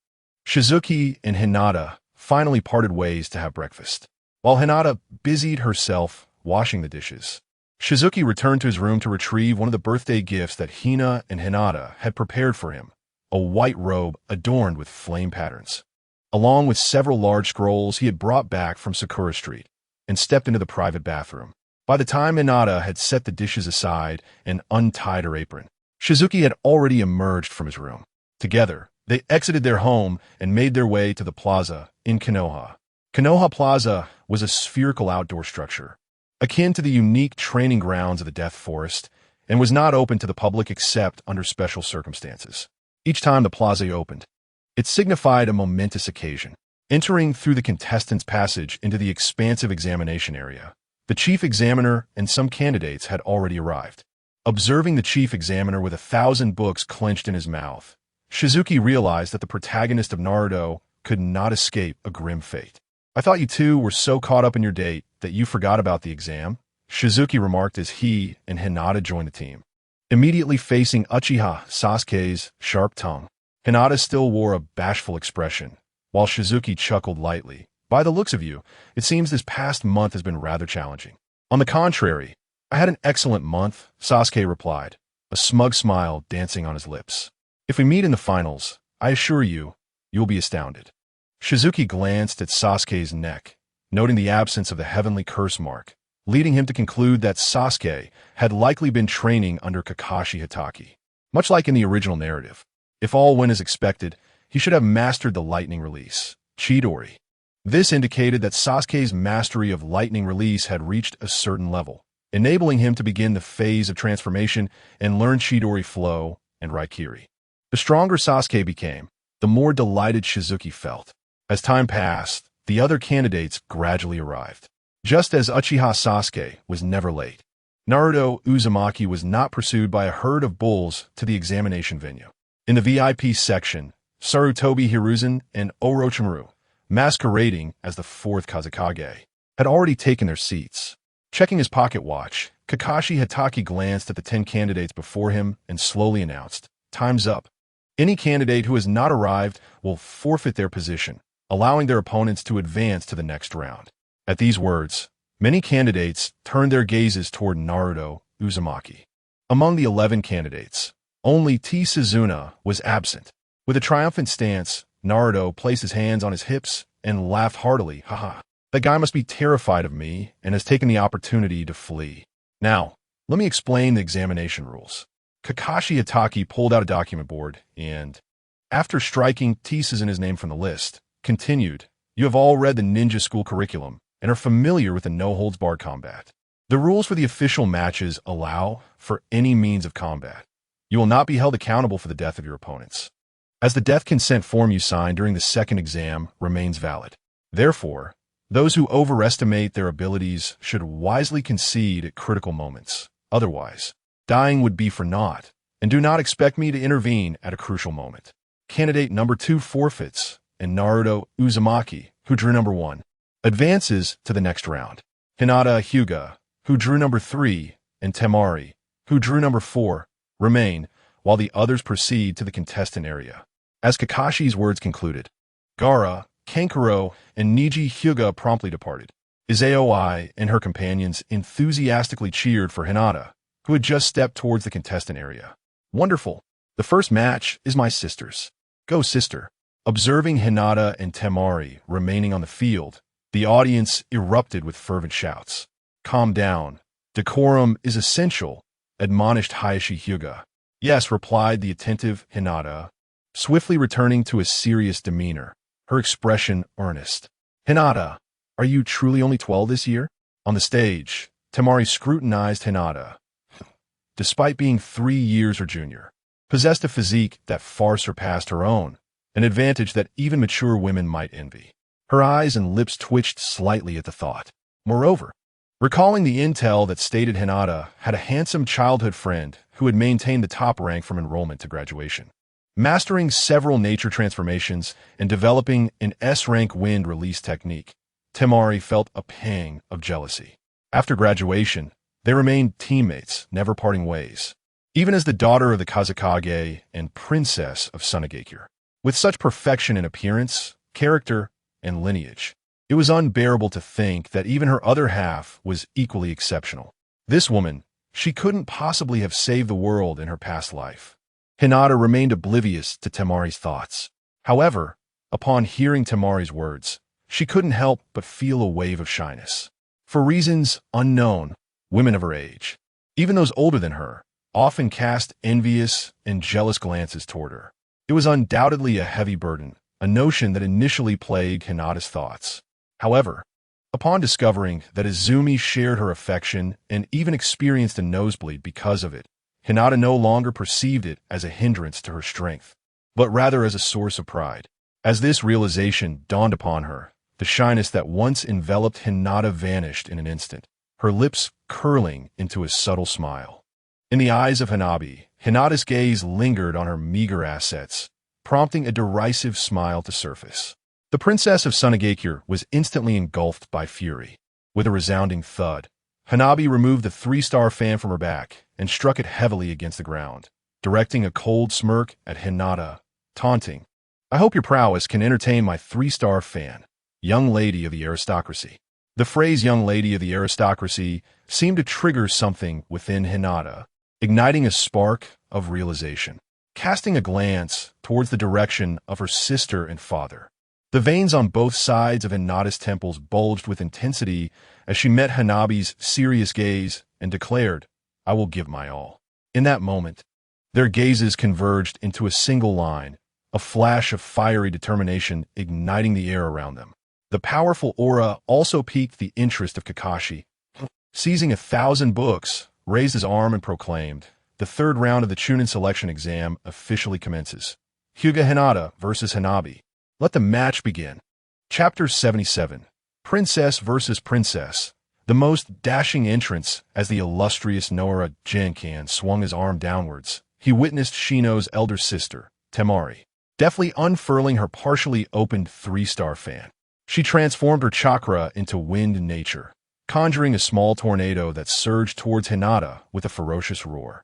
Shizuki and Hinata finally parted ways to have breakfast. While Hinata busied herself washing the dishes, Shizuki returned to his room to retrieve one of the birthday gifts that Hina and Hinata had prepared for him, a white robe adorned with flame patterns. Along with several large scrolls he had brought back from Sakura Street, and stepped into the private bathroom. By the time Hinata had set the dishes aside and untied her apron, Shizuki had already emerged from his room. Together, they exited their home and made their way to the plaza in Konoha. Konoha Plaza was a spherical outdoor structure, akin to the unique training grounds of the Death Forest, and was not open to the public except under special circumstances. Each time the plaza opened, it signified a momentous occasion. Entering through the contestants' passage into the expansive examination area, the chief examiner and some candidates had already arrived. Observing the chief examiner with 1,000 books clenched in his mouth, Shizuki realized that the protagonist of Naruto could not escape a grim fate. "I thought you two were so caught up in your date that you forgot about the exam," Shizuki remarked as he and Hinata joined the team. Immediately facing Uchiha Sasuke's sharp tongue, Hinata still wore a bashful expression, while Shizuki chuckled lightly. "By the looks of you, it seems this past month has been rather challenging." "On the contrary, I had an excellent month," Sasuke replied, a smug smile dancing on his lips. "If we meet in the finals, I assure you, you will be astounded." Shizuki glanced at Sasuke's neck, noting the absence of the heavenly curse mark, leading him to conclude that Sasuke had likely been training under Kakashi Hatake. Much like in the original narrative, if all went as expected, he should have mastered the lightning release, Chidori. This indicated that Sasuke's mastery of lightning release had reached a certain level, enabling him to begin the phase of transformation and learn Chidori flow and Raikiri. The stronger Sasuke became, the more delighted Shizuki felt. As time passed, the other candidates gradually arrived. Just as Uchiha Sasuke was never late, Naruto Uzumaki was not pursued by a herd of bulls to the examination venue. In the VIP section, Sarutobi Hiruzen and Orochimaru, masquerading as the fourth Kazekage, had already taken their seats. Checking his pocket watch, Kakashi Hatake glanced at the 10 candidates before him and slowly announced, "Time's up." Any candidate who has not arrived will forfeit their position, allowing their opponents to advance to the next round. At these words, many candidates turned their gazes toward Naruto Uzumaki. Among the 11 candidates, only T. Suzuna was absent. With a triumphant stance, Naruto placed his hands on his hips and laughed heartily. Haha, that guy must be terrified of me and has taken the opportunity to flee. Now, let me explain the examination rules. Kakashi Hatake pulled out a document board and, after striking T. Suzuna's name from the list, continued, "You have all read the ninja school curriculum and are familiar with the no-holds-barred combat. The rules for the official matches allow for any means of combat. You will not be held accountable for the death of your opponents, as the death consent form you signed during the second exam remains valid. Therefore, those who overestimate their abilities should wisely concede at critical moments. Otherwise, dying would be for naught, and do not expect me to intervene at a crucial moment." Candidate number 2 forfeits, and Naruto Uzumaki, who drew number 1, advances to the next round. Hinata Hyuga, who drew number 3, and Temari, who drew number 4, remain, while the others proceed to the contestant area. As Kakashi's words concluded, Gaara, Kankuro, and Niji Hyuga promptly departed. Izaoi and her companions enthusiastically cheered for Hinata, who had just stepped towards the contestant area. "Wonderful! The first match is my sister's. Go, sister!" Observing Hinata and Temari remaining on the field, the audience erupted with fervent shouts. "Calm down. Decorum is essential," admonished Hayashi Hyuga. "Yes," replied the attentive Hinata, swiftly returning to a serious demeanor, her expression earnest. "Hinata, are you truly only 12 this year?" On the stage, Temari scrutinized Hinata. Despite being 3 years her junior, possessed a physique that far surpassed her own, an advantage that even mature women might envy. Her eyes and lips twitched slightly at the thought. Moreover, recalling the intel that stated Hinata had a handsome childhood friend who had maintained the top rank from enrollment to graduation, mastering several nature transformations and developing an S-rank wind release technique, Temari felt a pang of jealousy. After graduation, they remained teammates, never parting ways, even as the daughter of the Kazekage and princess of Sunagakure. With such perfection in appearance, character, and lineage, it was unbearable to think that even her other half was equally exceptional. This woman, she couldn't possibly have saved the world in her past life. Hinata remained oblivious to Temari's thoughts. However, upon hearing Temari's words, she couldn't help but feel a wave of shyness. For reasons unknown, women of her age, even those older than her, often cast envious and jealous glances toward her. It was undoubtedly a heavy burden, a notion that initially plagued Hinata's thoughts. However, upon discovering that Izumi shared her affection and even experienced a nosebleed because of it, Hinata no longer perceived it as a hindrance to her strength, but rather as a source of pride. As this realization dawned upon her, the shyness that once enveloped Hinata vanished in an instant, her lips curling into a subtle smile. In the eyes of Hanabi, Hinata's gaze lingered on her meager assets, prompting a derisive smile to surface. The princess of Sunagakure was instantly engulfed by fury. With a resounding thud, Hanabi removed the 3-star fan from her back and struck it heavily against the ground, directing a cold smirk at Hinata, taunting, "I hope your prowess can entertain my 3-star fan, young lady of the aristocracy." The phrase young lady of the aristocracy seemed to trigger something within Hinata, igniting a spark of realization. Casting a glance towards the direction of her sister and father, the veins on both sides of Hinata's temples bulged with intensity as she met Hanabi's serious gaze and declared, "I will give my all." In that moment, their gazes converged into a single line, a flash of fiery determination igniting the air around them. The powerful aura also piqued the interest of Kakashi. Seizing 1,000 books, raised his arm and proclaimed, "The third round of the Chunin selection exam officially commences. Hyuga Hinata versus Hanabi. Let the match begin." Chapter 77. Princess versus Princess. The most dashing entrance as the illustrious Noara Genkan swung his arm downwards. He witnessed Shino's elder sister, Temari, deftly unfurling her partially opened 3-star fan. She transformed her chakra into wind nature, conjuring a small tornado that surged towards Hinata with a ferocious roar.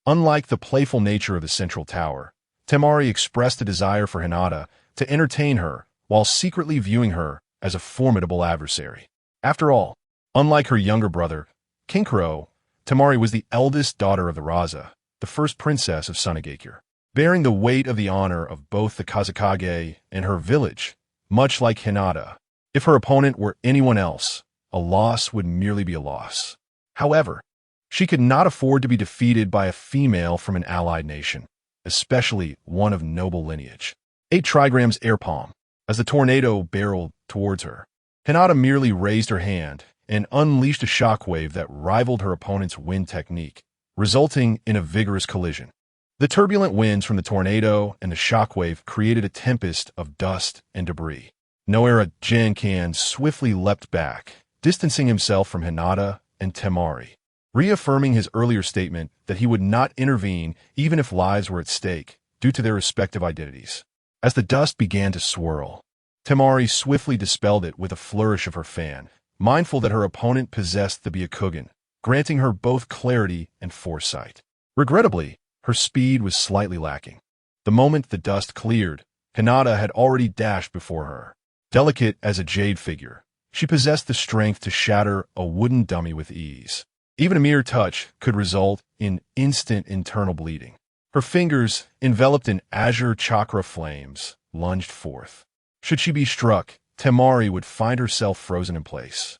Unlike the playful nature of the central tower, Temari expressed a desire for Hinata to entertain her while secretly viewing her as a formidable adversary. After all, unlike her younger brother, Kinkuro, Temari was the eldest daughter of the Raza, the first princess of Sunagakure, bearing the weight of the honor of both the Kazakage and her village, much like Hinata. If her opponent were anyone else, a loss would merely be a loss. However, she could not afford to be defeated by a female from an allied nation, especially one of noble lineage. 8 trigrams air palm. As the tornado barreled towards her, Hinata merely raised her hand and unleashed a shockwave that rivaled her opponent's wind technique, resulting in a vigorous collision. The turbulent winds from the tornado and the shockwave created a tempest of dust and debris. Noera Jinkan swiftly leapt back, distancing himself from Hinata and Temari, reaffirming his earlier statement that he would not intervene even if lives were at stake due to their respective identities. As the dust began to swirl, Temari swiftly dispelled it with a flourish of her fan, mindful that her opponent possessed the Byakugan, granting her both clarity and foresight. Regrettably, her speed was slightly lacking. The moment the dust cleared, Hinata had already dashed before her. Delicate as a jade figure, she possessed the strength to shatter a wooden dummy with ease. Even a mere touch could result in instant internal bleeding. Her fingers, enveloped in azure chakra flames, lunged forth. Should she be struck, Temari would find herself frozen in place.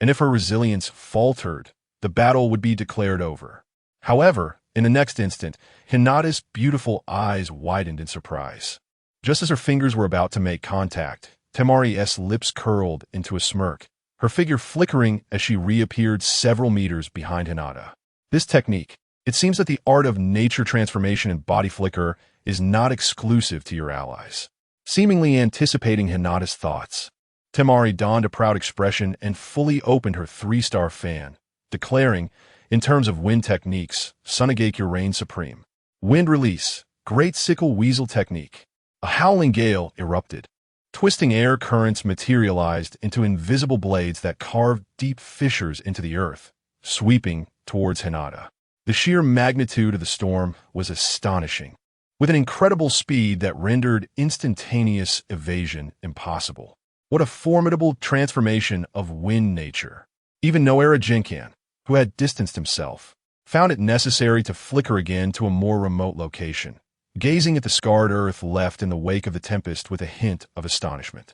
And if her resilience faltered, the battle would be declared over. However, in the next instant, Hinata's beautiful eyes widened in surprise. Just as her fingers were about to make contact, Temari's lips curled into a smirk, her figure flickering as she reappeared several meters behind Hinata. This technique, it seems that the art of nature transformation and body flicker is not exclusive to your allies. Seemingly anticipating Hinata's thoughts, Temari donned a proud expression and fully opened her 3-star fan, declaring, in terms of wind techniques, Sunagakure reigns supreme. Wind release, Great Sickle Weasel technique. A howling gale erupted. Twisting air currents materialized into invisible blades that carved deep fissures into the earth, sweeping towards Hinata. The sheer magnitude of the storm was astonishing, with an incredible speed that rendered instantaneous evasion impossible. What a formidable transformation of wind nature. Even Noera Jinkan, who had distanced himself, found it necessary to flicker again to a more remote location, gazing at the scarred earth left in the wake of the tempest with a hint of astonishment.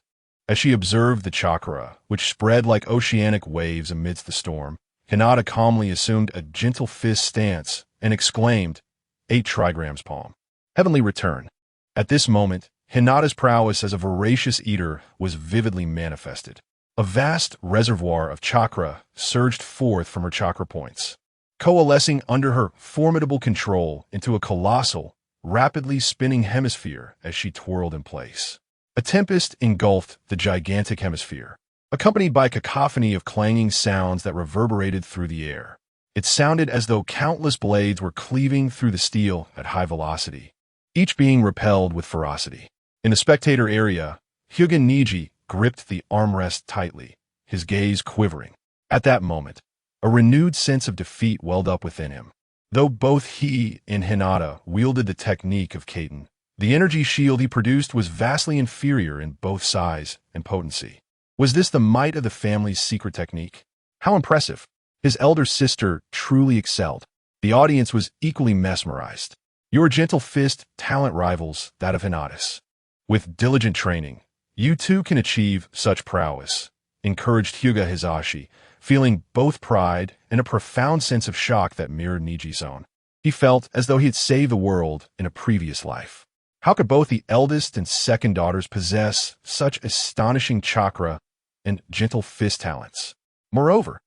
As she observed the chakra, which spread like oceanic waves amidst the storm, Hinata calmly assumed a gentle fist stance and exclaimed, 8 trigrams palm. Heavenly return. At this moment, Hinata's prowess as a voracious eater was vividly manifested. A vast reservoir of chakra surged forth from her chakra points, coalescing under her formidable control into a colossal, rapidly spinning hemisphere as she twirled in place. A tempest engulfed the gigantic hemisphere, accompanied by a cacophony of clanging sounds that reverberated through the air. It sounded as though countless blades were cleaving through the steel at high velocity, each being repelled with ferocity. In the spectator area, Hyugen Niji gripped the armrest tightly, his gaze quivering. At that moment, a renewed sense of defeat welled up within him. Though both he and Hinata wielded the technique of Kaiten, the energy shield he produced was vastly inferior in both size and potency. Was this the might of the family's secret technique? How impressive! His elder sister truly excelled. The audience was equally mesmerized. Your gentle fist talent rivals that of Hinata's. With diligent training, you too can achieve such prowess, encouraged Hyuga Hizashi, feeling both pride and a profound sense of shock that mirrored Niji's own. He felt as though he had saved the world in a previous life. How could both the eldest and second daughters possess such astonishing chakra and gentle fist talents? Moreover,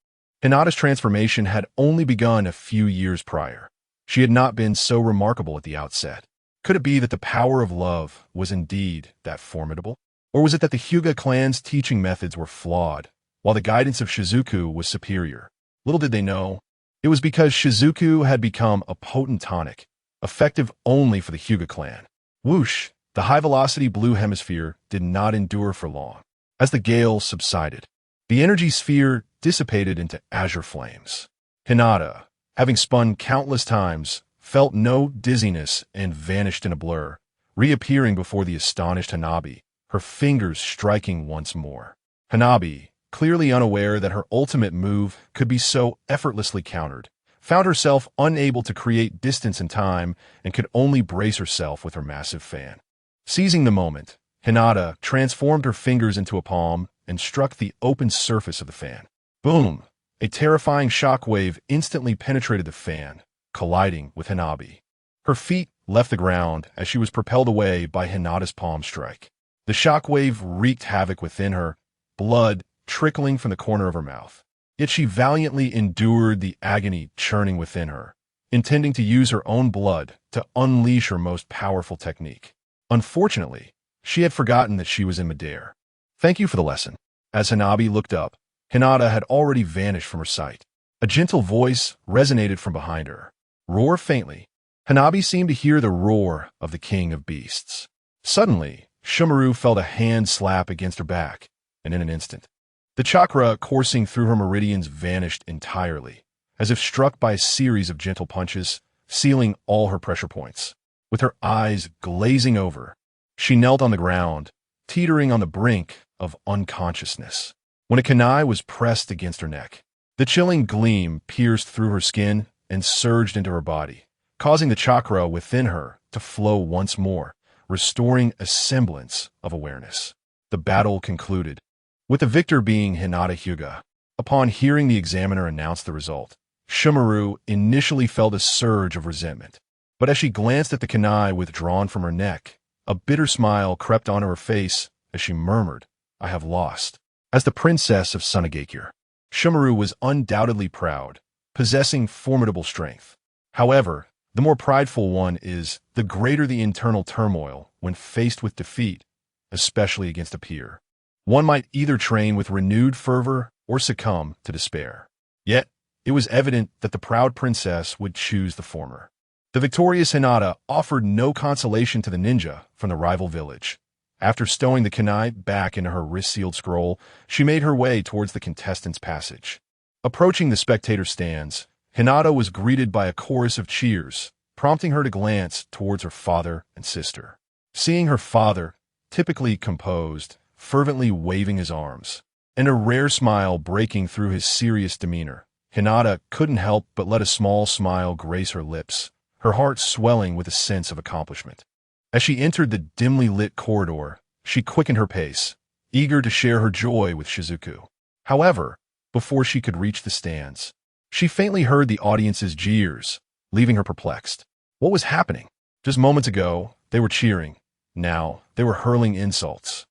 Hinata's transformation had only begun a few years prior. She had not been so remarkable at the outset. Could it be that the power of love was indeed that formidable? Or was it that the Hyuga clan's teaching methods were flawed, while the guidance of Shizuku was superior? Little did they know, it was because Shizuku had become a potent tonic, effective only for the Hyuga clan. Whoosh! The high-velocity blue hemisphere did not endure for long. As the gale subsided, the energy sphere dissipated into azure flames. Hinata, having spun countless times, felt no dizziness and vanished in a blur, reappearing before the astonished Hanabi, her fingers striking once more. Hanabi, clearly unaware that her ultimate move could be so effortlessly countered, found herself unable to create distance and time and could only brace herself with her massive fan. Seizing the moment, Hinata transformed her fingers into a palm and struck the open surface of the fan. Boom! A terrifying shockwave instantly penetrated the fan, colliding with Hanabi. Her feet left the ground as she was propelled away by Hinata's palm strike. The shockwave wreaked havoc within her, blood trickling from the corner of her mouth. Yet she valiantly endured the agony churning within her, intending to use her own blood to unleash her most powerful technique. Unfortunately, she had forgotten that she was in midair. Thank you for the lesson. As Hanabi looked up, Hinata had already vanished from her sight. A gentle voice resonated from behind her. Roar faintly. Hanabi seemed to hear the roar of the king of beasts. Suddenly, Shumaru felt a hand slap against her back, and in an instant, the chakra coursing through her meridians vanished entirely, as if struck by a series of gentle punches, sealing all her pressure points. With her eyes glazing over, she knelt on the ground, teetering on the brink of unconsciousness, when a kunai was pressed against her neck. The chilling gleam pierced through her skin and surged into her body, causing the chakra within her to flow once more, restoring a semblance of awareness. The battle concluded, with the victor being Hinata Hyuga. Upon hearing the examiner announce the result, Shumaru initially felt a surge of resentment. But as she glanced at the kunai withdrawn from her neck, a bitter smile crept onto her face as she murmured, "I have lost." As the princess of Sunagakure, Shumaru was undoubtedly proud, possessing formidable strength. However, the more prideful one is the greater the internal turmoil when faced with defeat, especially against a peer. One might either train with renewed fervor or succumb to despair. Yet, it was evident that the proud princess would choose the former. The victorious Hinata offered no consolation to the ninja from the rival village. After stowing the kunai back into her wrist-sealed scroll, she made her way towards the contestants' passage. Approaching the spectator stands, Hinata was greeted by a chorus of cheers, prompting her to glance towards her father and sister. Seeing her father, typically composed, fervently waving his arms, and a rare smile breaking through his serious demeanor, Hinata couldn't help but let a small smile grace her lips, her heart swelling with a sense of accomplishment. As she entered the dimly lit corridor, she quickened her pace, eager to share her joy with Shizuku. However, before she could reach the stands, she faintly heard the audience's jeers, leaving her perplexed. What was happening? Just moments ago, they were cheering. Now, they were hurling insults.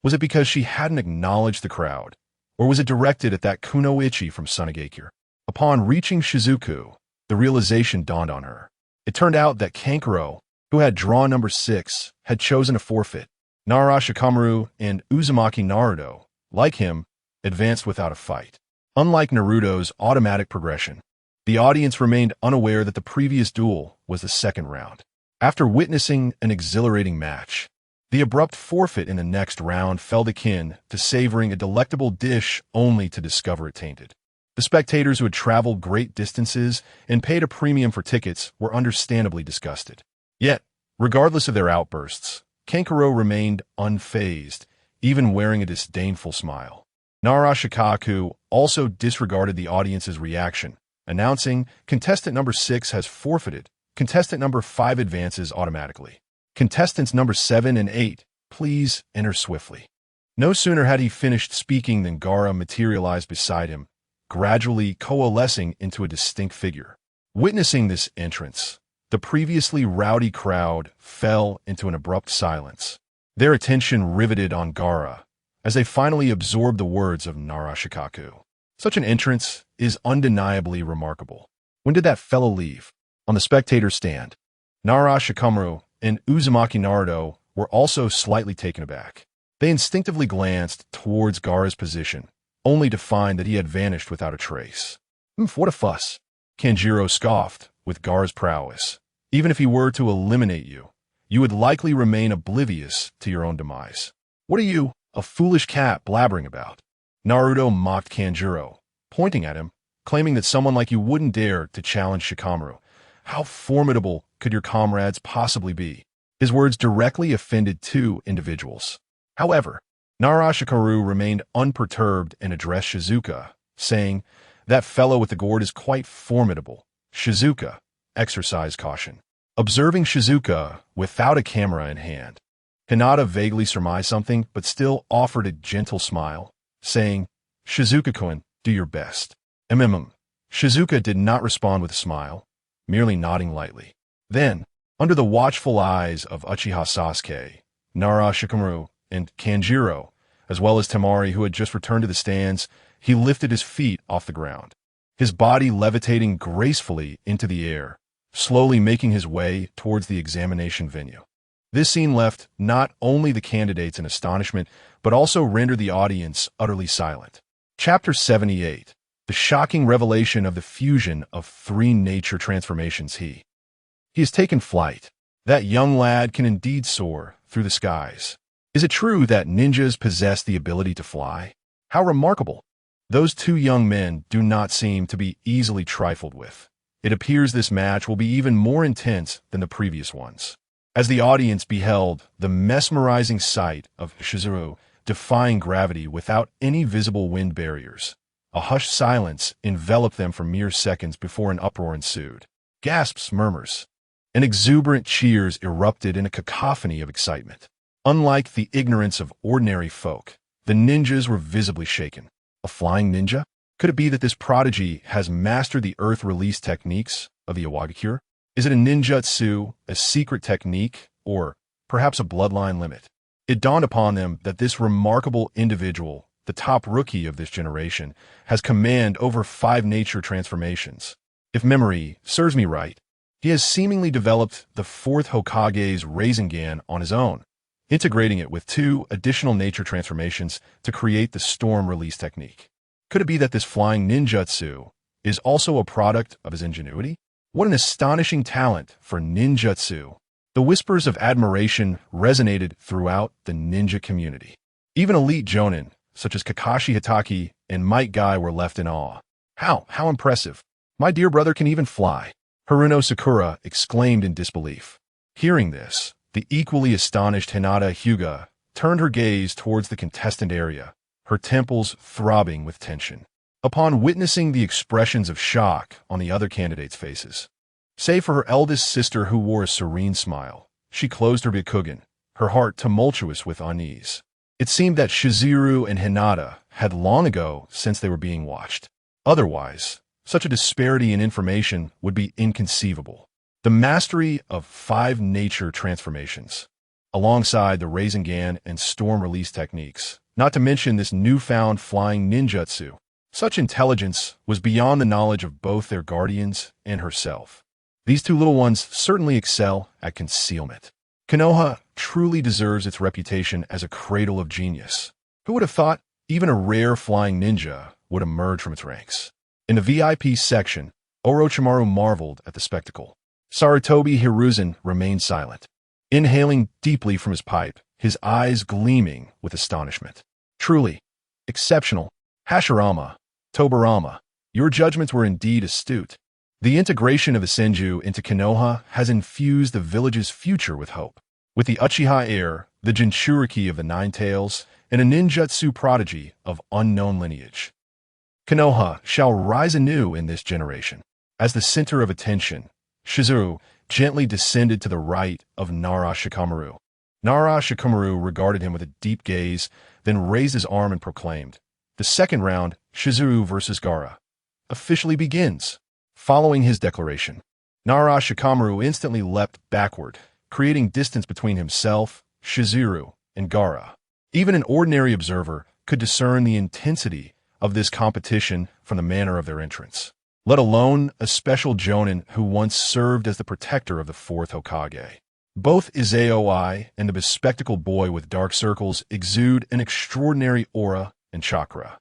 Was it because she hadn't acknowledged the crowd, or was it directed at that kunoichi from Sunagakure? Upon reaching Shizuku, the realization dawned on her. It turned out that Kankuro, who had drawn number 6, had chosen a forfeit. Nara Shikamaru and Uzumaki Naruto, like him, advanced without a fight. Unlike Naruto's automatic progression, the audience remained unaware that the previous duel was the second round. After witnessing an exhilarating match, the abrupt forfeit in the next round felt akin to savoring a delectable dish only to discover it tainted. The spectators who had traveled great distances and paid a premium for tickets were understandably disgusted. Yet, regardless of their outbursts, Kankuro remained unfazed, even wearing a disdainful smile. Nara Shikaku also disregarded the audience's reaction, announcing, "Contestant number 6 has forfeited. Contestant number 5 advances automatically. Contestants number 7 and 8, please enter swiftly." No sooner had he finished speaking than Gaara materialized beside him, gradually coalescing into a distinct figure. Witnessing this entrance, the previously rowdy crowd fell into an abrupt silence, their attention riveted on Gaara, as they finally absorbed the words of Nara Shikaku. Such an entrance is undeniably remarkable. When did that fellow leave? On the spectator stand, Nara Shikamaru and Uzumaki Naruto were also slightly taken aback. They instinctively glanced towards Gaara's position, only to find that he had vanished without a trace. What a fuss! Kanjiro scoffed with Gaara's prowess. Even if he were to eliminate you, you would likely remain oblivious to your own demise. What are you, a foolish cat, blabbering about? Naruto mocked Kanjiro, pointing at him, claiming that someone like you wouldn't dare to challenge Shikamaru. How formidable could your comrades possibly be? His words directly offended two individuals. However, Narashikaru remained unperturbed and addressed Shizuka, saying, "That fellow with the gourd is quite formidable. Shizuka, exercise caution." Observing Shizuka without a camera in hand, Hinata vaguely surmised something but still offered a gentle smile, saying, "Shizuka-kun, do your best." Shizuka did not respond with a smile, merely nodding lightly. Then, under the watchful eyes of Uchiha Sasuke, Narashikaru, and Kanjiro, as well as Temari, who had just returned to the stands, he lifted his feet off the ground, his body levitating gracefully into the air, slowly making his way towards the examination venue. This scene left not only the candidates in astonishment, but also rendered the audience utterly silent. Chapter 78. The shocking revelation of the fusion of three nature transformations. He has taken flight. That young lad can indeed soar through the skies. Is it true that ninjas possess the ability to fly? How remarkable! Those two young men do not seem to be easily trifled with. It appears this match will be even more intense than the previous ones. As the audience beheld the mesmerizing sight of Shizuru defying gravity without any visible wind barriers, a hushed silence enveloped them for mere seconds before an uproar ensued. Gasps, murmurs, and exuberant cheers erupted in a cacophony of excitement. Unlike the ignorance of ordinary folk, the ninjas were visibly shaken. A flying ninja? Could it be that this prodigy has mastered the earth-release techniques of the Iwagakure? Is it a ninjutsu, a secret technique, or perhaps a bloodline limit? It dawned upon them that this remarkable individual, the top rookie of this generation, has command over 5 nature transformations. If memory serves me right, he has seemingly developed the 4th Hokage's Rasengan on his own, integrating it with 2 additional nature transformations to create the storm release technique. Could it be that this flying ninjutsu is also a product of his ingenuity? What an astonishing talent for ninjutsu! The whispers of admiration resonated throughout the ninja community. Even elite jonin, such as Kakashi Hitaki and Might Guy, were left in awe. How impressive! My dear brother can even fly! Haruno Sakura exclaimed in disbelief. Hearing this, the equally astonished Hinata Hyuga turned her gaze towards the contestant area, her temples throbbing with tension. Upon witnessing the expressions of shock on the other candidates' faces, save for her eldest sister who wore a serene smile, she closed her byakugan, her heart tumultuous with unease. It seemed that Shizuru and Hinata had long ago since they were being watched. Otherwise, such a disparity in information would be inconceivable. The mastery of 5 nature transformations, alongside the Rasengan and storm release techniques, not to mention this newfound flying ninjutsu. Such intelligence was beyond the knowledge of both their guardians and herself. These 2 little ones certainly excel at concealment. Konoha truly deserves its reputation as a cradle of genius. Who would have thought even a rare flying ninja would emerge from its ranks? In the VIP section, Orochimaru marveled at the spectacle. Sarutobi Hiruzen remained silent, inhaling deeply from his pipe, his eyes gleaming with astonishment. Truly exceptional. Hashirama, Tobarama, your judgments were indeed astute. The integration of the Senju into Konoha has infused the village's future with hope. With the Uchiha heir, the Jinchuriki of the Nine Tails, and a ninjutsu prodigy of unknown lineage, Konoha shall rise anew in this generation. As the center of attention, Shizuru gently descended to the right of Nara Shikamaru. Nara Shikamaru regarded him with a deep gaze, then raised his arm and proclaimed, "The second round, Shizuru versus Gaara, officially begins." Following his declaration, Nara Shikamaru instantly leapt backward, creating distance between himself, Shizuru, and Gaara. Even an ordinary observer could discern the intensity of this competition from the manner of their entrance, let alone a special jonin who once served as the protector of the 4th Hokage. Both Izeoi and the bespectacled boy with dark circles exude an extraordinary aura and chakra.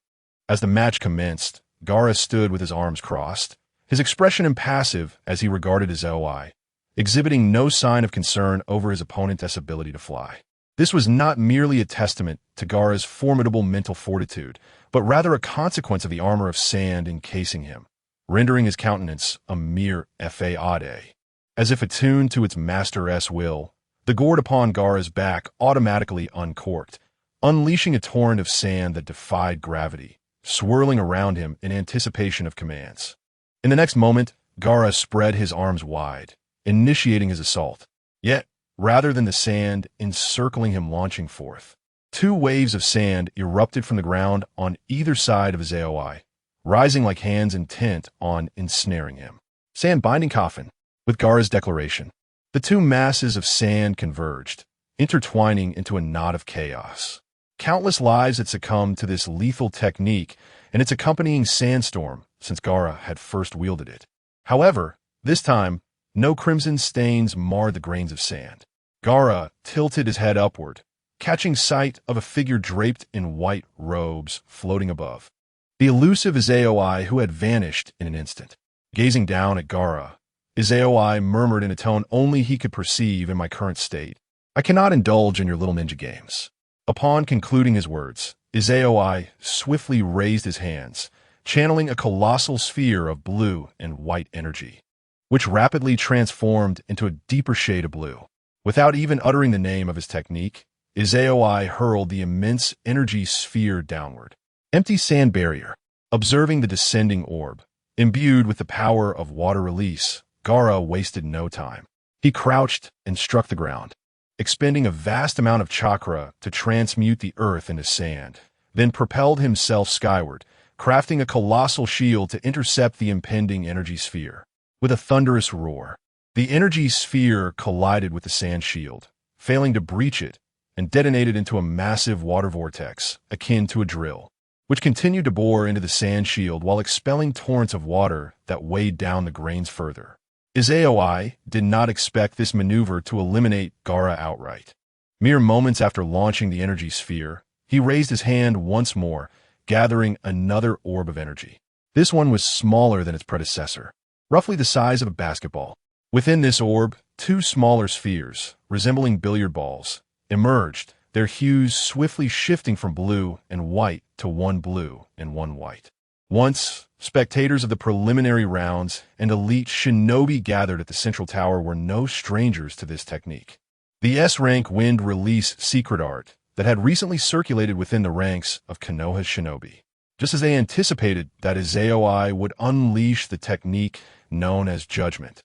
As the match commenced, Gaara stood with his arms crossed, his expression impassive as he regarded Izeoi, exhibiting no sign of concern over his opponent's ability to fly. This was not merely a testament to Gaara's formidable mental fortitude, but rather a consequence of the armor of sand encasing him, rendering his countenance a mere fade. As if attuned to its master's will, The gourd upon Gaara's back automatically uncorked, unleashing a torrent of sand that defied gravity, swirling around him in anticipation of commands. In the next moment, Gaara spread his arms wide, initiating his assault. Yet, rather than the sand encircling him launching forth, two waves of sand erupted from the ground on either side of his AOI, rising like hands intent on ensnaring him. Sand binding coffin. With Gaara's declaration, the two masses of sand converged, intertwining into a knot of chaos. Countless lives had succumbed to this lethal technique and its accompanying sandstorm since Gaara had first wielded it. However, this time, no crimson stains marred the grains of sand. Gaara tilted his head upward, catching sight of a figure draped in white robes floating above. The elusive Azaoi who had vanished in an instant. Gazing down at Gaara, Azaoi murmured in a tone only he could perceive in my current state, "I cannot indulge in your little ninja games." Upon concluding his words, Azaoi swiftly raised his hands, channeling a colossal sphere of blue and white energy, which rapidly transformed into a deeper shade of blue. Without even uttering the name of his technique, Azaoi hurled the immense energy sphere downward. Empty sand barrier. Observing the descending orb, imbued with the power of water release, Gaara wasted no time. He crouched and struck the ground, expending a vast amount of chakra to transmute the earth into sand, then propelled himself skyward, crafting a colossal shield to intercept the impending energy sphere. With a thunderous roar, the energy sphere collided with the sand shield, failing to breach it, and detonated into a massive water vortex, akin to a drill, which continued to bore into the sand shield while expelling torrents of water that weighed down the grains further. Azaoi did not expect this maneuver to eliminate Gaara outright. Mere moments after launching the energy sphere, he raised his hand once more, gathering another orb of energy. This one was smaller than its predecessor, roughly the size of a basketball. Within this orb, two smaller spheres, resembling billiard balls, emerged, their hues swiftly shifting from blue and white to one blue and one white. Once, spectators of the preliminary rounds and elite shinobi gathered at the central tower were no strangers to this technique. The S-rank wind release secret art that had recently circulated within the ranks of Konoha's shinobi, just as they anticipated that Azaoi would unleash the technique known as Judgment.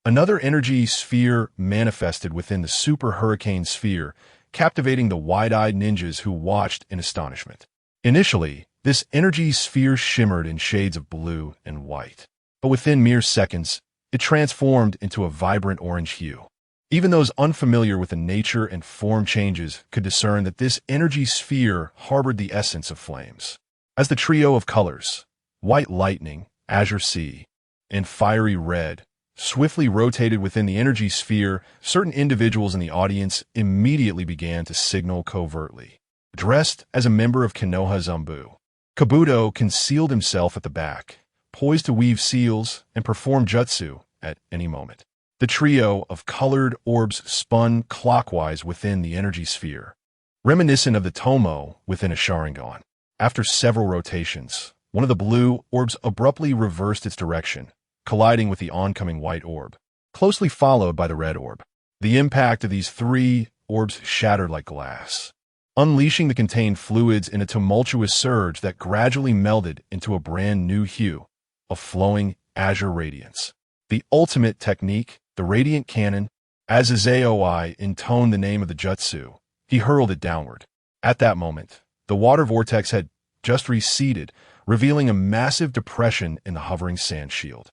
Another energy sphere manifested within the Super Hurricane Sphere, captivating the wide-eyed ninjas who watched in astonishment. Initially, this energy sphere shimmered in shades of blue and white, but within mere seconds, it transformed into a vibrant orange hue. Even those unfamiliar with the nature and form changes could discern that this energy sphere harbored the essence of flames. As the trio of colors, white lightning, azure sea, and fiery red, swiftly rotated within the energy sphere, certain individuals in the audience immediately began to signal covertly. Dressed as a member of Konoha Zanbu, Kabuto concealed himself at the back, poised to weave seals and perform jutsu at any moment. The trio of colored orbs spun clockwise within the energy sphere, reminiscent of the Tomo within a Sharingan. After several rotations, one of the blue orbs abruptly reversed its direction, colliding with the oncoming white orb, closely followed by the red orb. The impact of these three orbs shattered like glass, unleashing the contained fluids in a tumultuous surge that gradually melded into a brand new hue of flowing azure radiance. The ultimate technique, the Radiant Cannon. As Azaoi intoned the name of the jutsu, he hurled it downward. At that moment, the water vortex had just receded, revealing a massive depression in the hovering sand shield.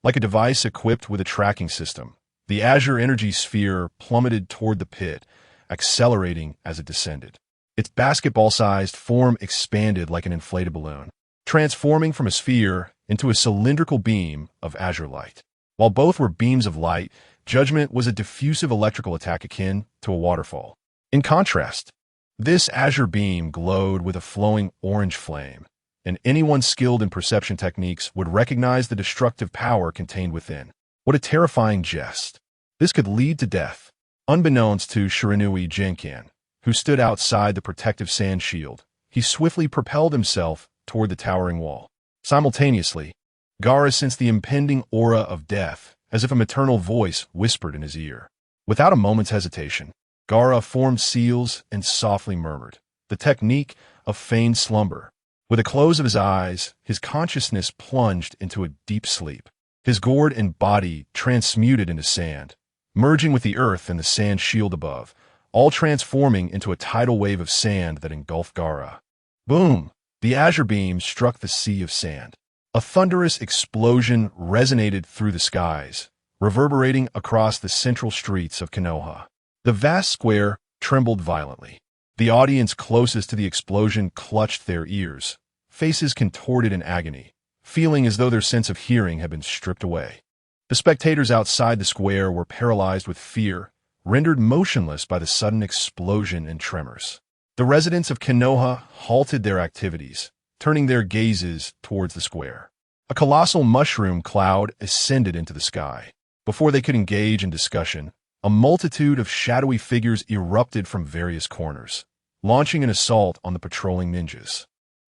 Like a device equipped with a tracking system, the azure energy sphere plummeted toward the pit, accelerating as it descended. Its basketball-sized form expanded like an inflated balloon, transforming from a sphere into a cylindrical beam of azure light. While both were beams of light, Judgment was a diffusive electrical attack akin to a waterfall. In contrast, this azure beam glowed with a flowing orange flame, and anyone skilled in perception techniques would recognize the destructive power contained within. What a terrifying jest. This could lead to death. Unbeknownst to Shiranui Jinkan, who stood outside the protective sand shield, he swiftly propelled himself toward the towering wall. Simultaneously, Gaara sensed the impending aura of death, as if a maternal voice whispered in his ear. Without a moment's hesitation, Gaara formed seals and softly murmured, the technique of feigned slumber. With a close of his eyes, his consciousness plunged into a deep sleep. His gourd and body transmuted into sand, merging with the earth and the sand shield above, all transforming into a tidal wave of sand that engulfed Gaara. Boom! The azure beam struck the sea of sand. A thunderous explosion resonated through the skies, reverberating across the central streets of Konoha. The vast square trembled violently. The audience closest to the explosion clutched their ears, faces contorted in agony, feeling as though their sense of hearing had been stripped away. The spectators outside the square were paralyzed with fear, rendered motionless by the sudden explosion and tremors. The residents of Konoha halted their activities, turning their gazes towards the square. A colossal mushroom cloud ascended into the sky. Before they could engage in discussion, a multitude of shadowy figures erupted from various corners, launching an assault on the patrolling ninjas.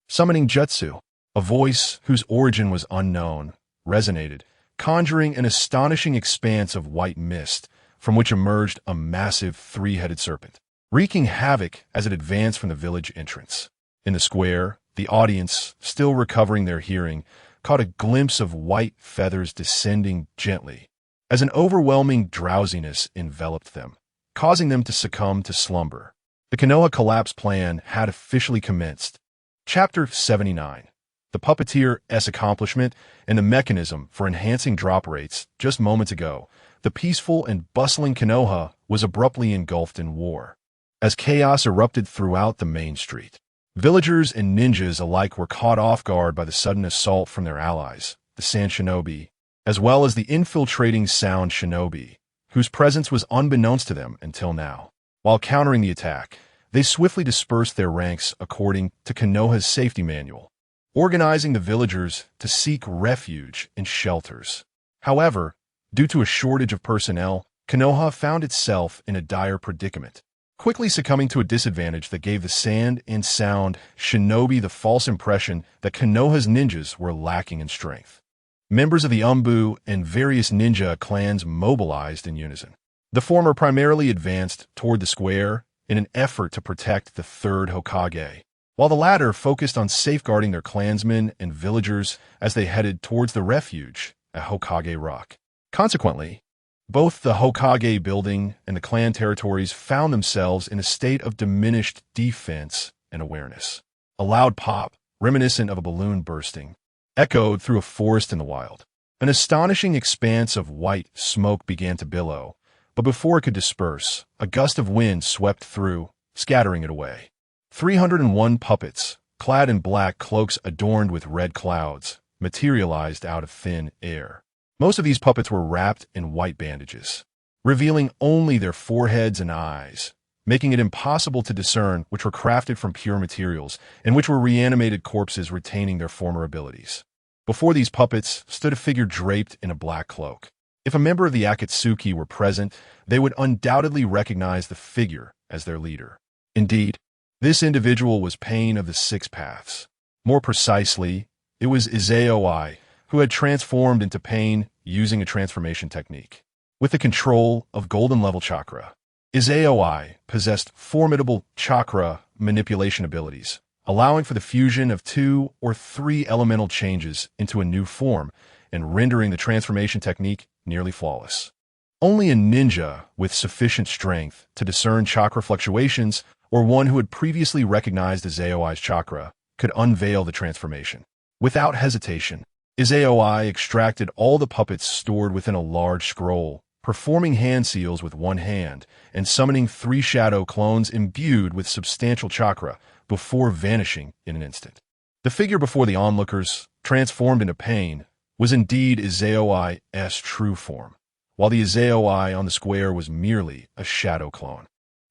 Summoning Jutsu, a voice whose origin was unknown, resonated, conjuring an astonishing expanse of white mist, from which emerged a massive three-headed serpent, wreaking havoc as it advanced from the village entrance. In the square, the audience, still recovering their hearing, caught a glimpse of white feathers descending gently, as an overwhelming drowsiness enveloped them, causing them to succumb to slumber. The Konoha collapse plan had officially commenced. Chapter 79. The Puppeteer's Accomplishment and the Mechanism for Enhancing Drop Rates. Just moments ago, the peaceful and bustling Konoha was abruptly engulfed in war. As chaos erupted throughout the main street, villagers and ninjas alike were caught off guard by the sudden assault from their allies, the Sand Shinobi, as well as the infiltrating Sound Shinobi, whose presence was unbeknownst to them until now. While countering the attack, they swiftly dispersed their ranks according to Konoha's safety manual, organizing the villagers to seek refuge in shelters. However, due to a shortage of personnel, Konoha found itself in a dire predicament, quickly succumbing to a disadvantage that gave the Sand and Sound Shinobi the false impression that Konoha's ninjas were lacking in strength. Members of the Umbu and various ninja clans mobilized in unison. The former primarily advanced toward the square in an effort to protect the third Hokage, while the latter focused on safeguarding their clansmen and villagers as they headed towards the refuge at Hokage Rock. Consequently, both the Hokage building and the clan territories found themselves in a state of diminished defense and awareness. A loud pop, reminiscent of a balloon bursting, echoed through a forest in the wild. An astonishing expanse of white smoke began to billow, but before it could disperse, a gust of wind swept through, scattering it away. 301 puppets, clad in black cloaks adorned with red clouds, materialized out of thin air. Most of these puppets were wrapped in white bandages, revealing only their foreheads and eyes, making it impossible to discern which were crafted from pure materials and which were reanimated corpses retaining their former abilities. Before these puppets stood a figure draped in a black cloak. If a member of the Akatsuki were present, they would undoubtedly recognize the figure as their leader. Indeed, this individual was Pain of the Six Paths. More precisely, it was Izaoi, who had transformed into Pain using a transformation technique. With the control of golden-level chakra, Izaoi possessed formidable chakra manipulation abilities, allowing for the fusion of 2 or 3 elemental changes into a new form and rendering the transformation technique nearly flawless. Only a ninja with sufficient strength to discern chakra fluctuations or one who had previously recognized Izaoi's chakra could unveil the transformation. Without hesitation, Izaoi extracted all the puppets stored within a large scroll, performing hand seals with one hand and summoning 3 shadow clones imbued with substantial chakra before vanishing in an instant. The figure before the onlookers, transformed into Pain, was indeed Izaoi's true form, while the Izaoi on the square was merely a shadow clone.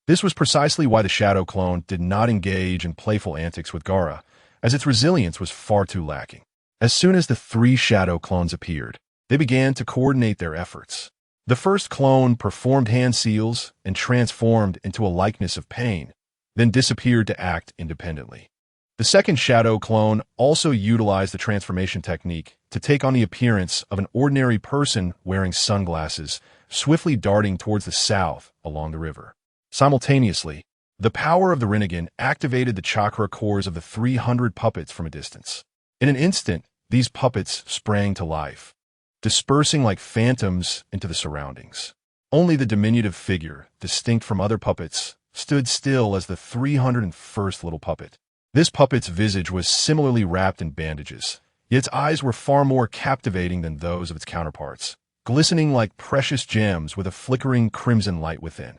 This was precisely why the shadow clone did not engage in playful antics with Gaara, as its resilience was far too lacking. As soon as the 3 shadow clones appeared, they began to coordinate their efforts. The first clone performed hand seals and transformed into a likeness of Pain, then disappeared to act independently. The second shadow clone also utilized the transformation technique to take on the appearance of an ordinary person wearing sunglasses, swiftly darting towards the south along the river. Simultaneously, the power of the Rinnegan activated the chakra cores of the 300 puppets from a distance. In an instant, these puppets sprang to life, dispersing like phantoms into the surroundings. Only the diminutive figure, distinct from other puppets, stood still as the 301st little puppet. This puppet's visage was similarly wrapped in bandages, yet its eyes were far more captivating than those of its counterparts, glistening like precious gems with a flickering crimson light within.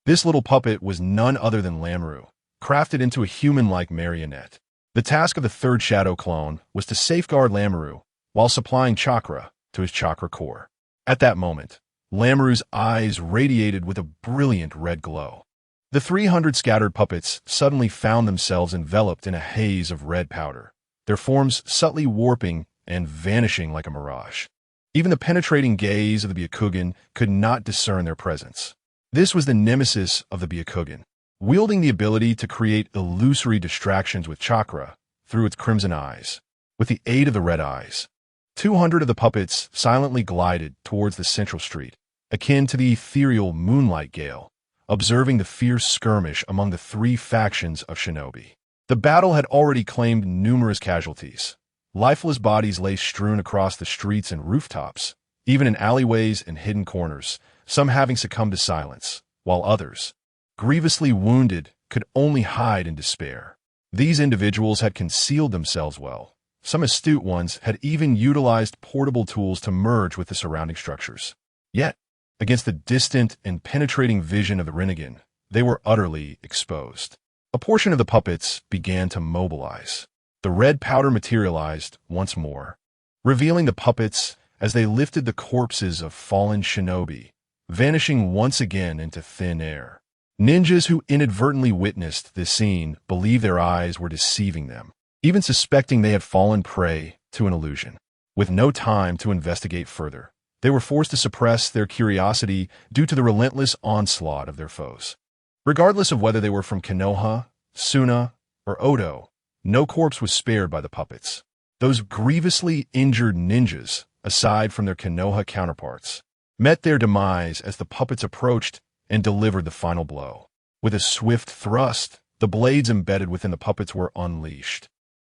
This little puppet was none other than Lamoureux, crafted into a human-like marionette. The task of the third shadow clone was to safeguard Lamoureux while supplying chakra to his chakra core. At that moment, Lamoureux's eyes radiated with a brilliant red glow. The 300 scattered puppets suddenly found themselves enveloped in a haze of red powder, their forms subtly warping and vanishing like a mirage. Even the penetrating gaze of the Byakugan could not discern their presence. This was the nemesis of the Byakugan, wielding the ability to create illusory distractions with chakra through its crimson eyes. With the aid of the red eyes, 200 of the puppets silently glided towards the central street, akin to the ethereal moonlight gale, observing the fierce skirmish among the three factions of shinobi. The battle had already claimed numerous casualties. Lifeless bodies lay strewn across the streets and rooftops, even in alleyways and hidden corners, some having succumbed to silence, while others, grievously wounded, could only hide in despair. These individuals had concealed themselves well. Some astute ones had even utilized portable tools to merge with the surrounding structures. Yet, against the distant and penetrating vision of the Rinnegan, they were utterly exposed. A portion of the puppets began to mobilize. The red powder materialized once more, revealing the puppets as they lifted the corpses of fallen shinobi, vanishing once again into thin air. Ninjas who inadvertently witnessed this scene believed their eyes were deceiving them, even suspecting they had fallen prey to an illusion. With no time to investigate further, they were forced to suppress their curiosity due to the relentless onslaught of their foes. Regardless of whether they were from Konoha, Suna, or Odo, no corpse was spared by the puppets. Those grievously injured ninjas, aside from their Konoha counterparts, met their demise as the puppets approached and delivered the final blow. With a swift thrust, the blades embedded within the puppets were unleashed,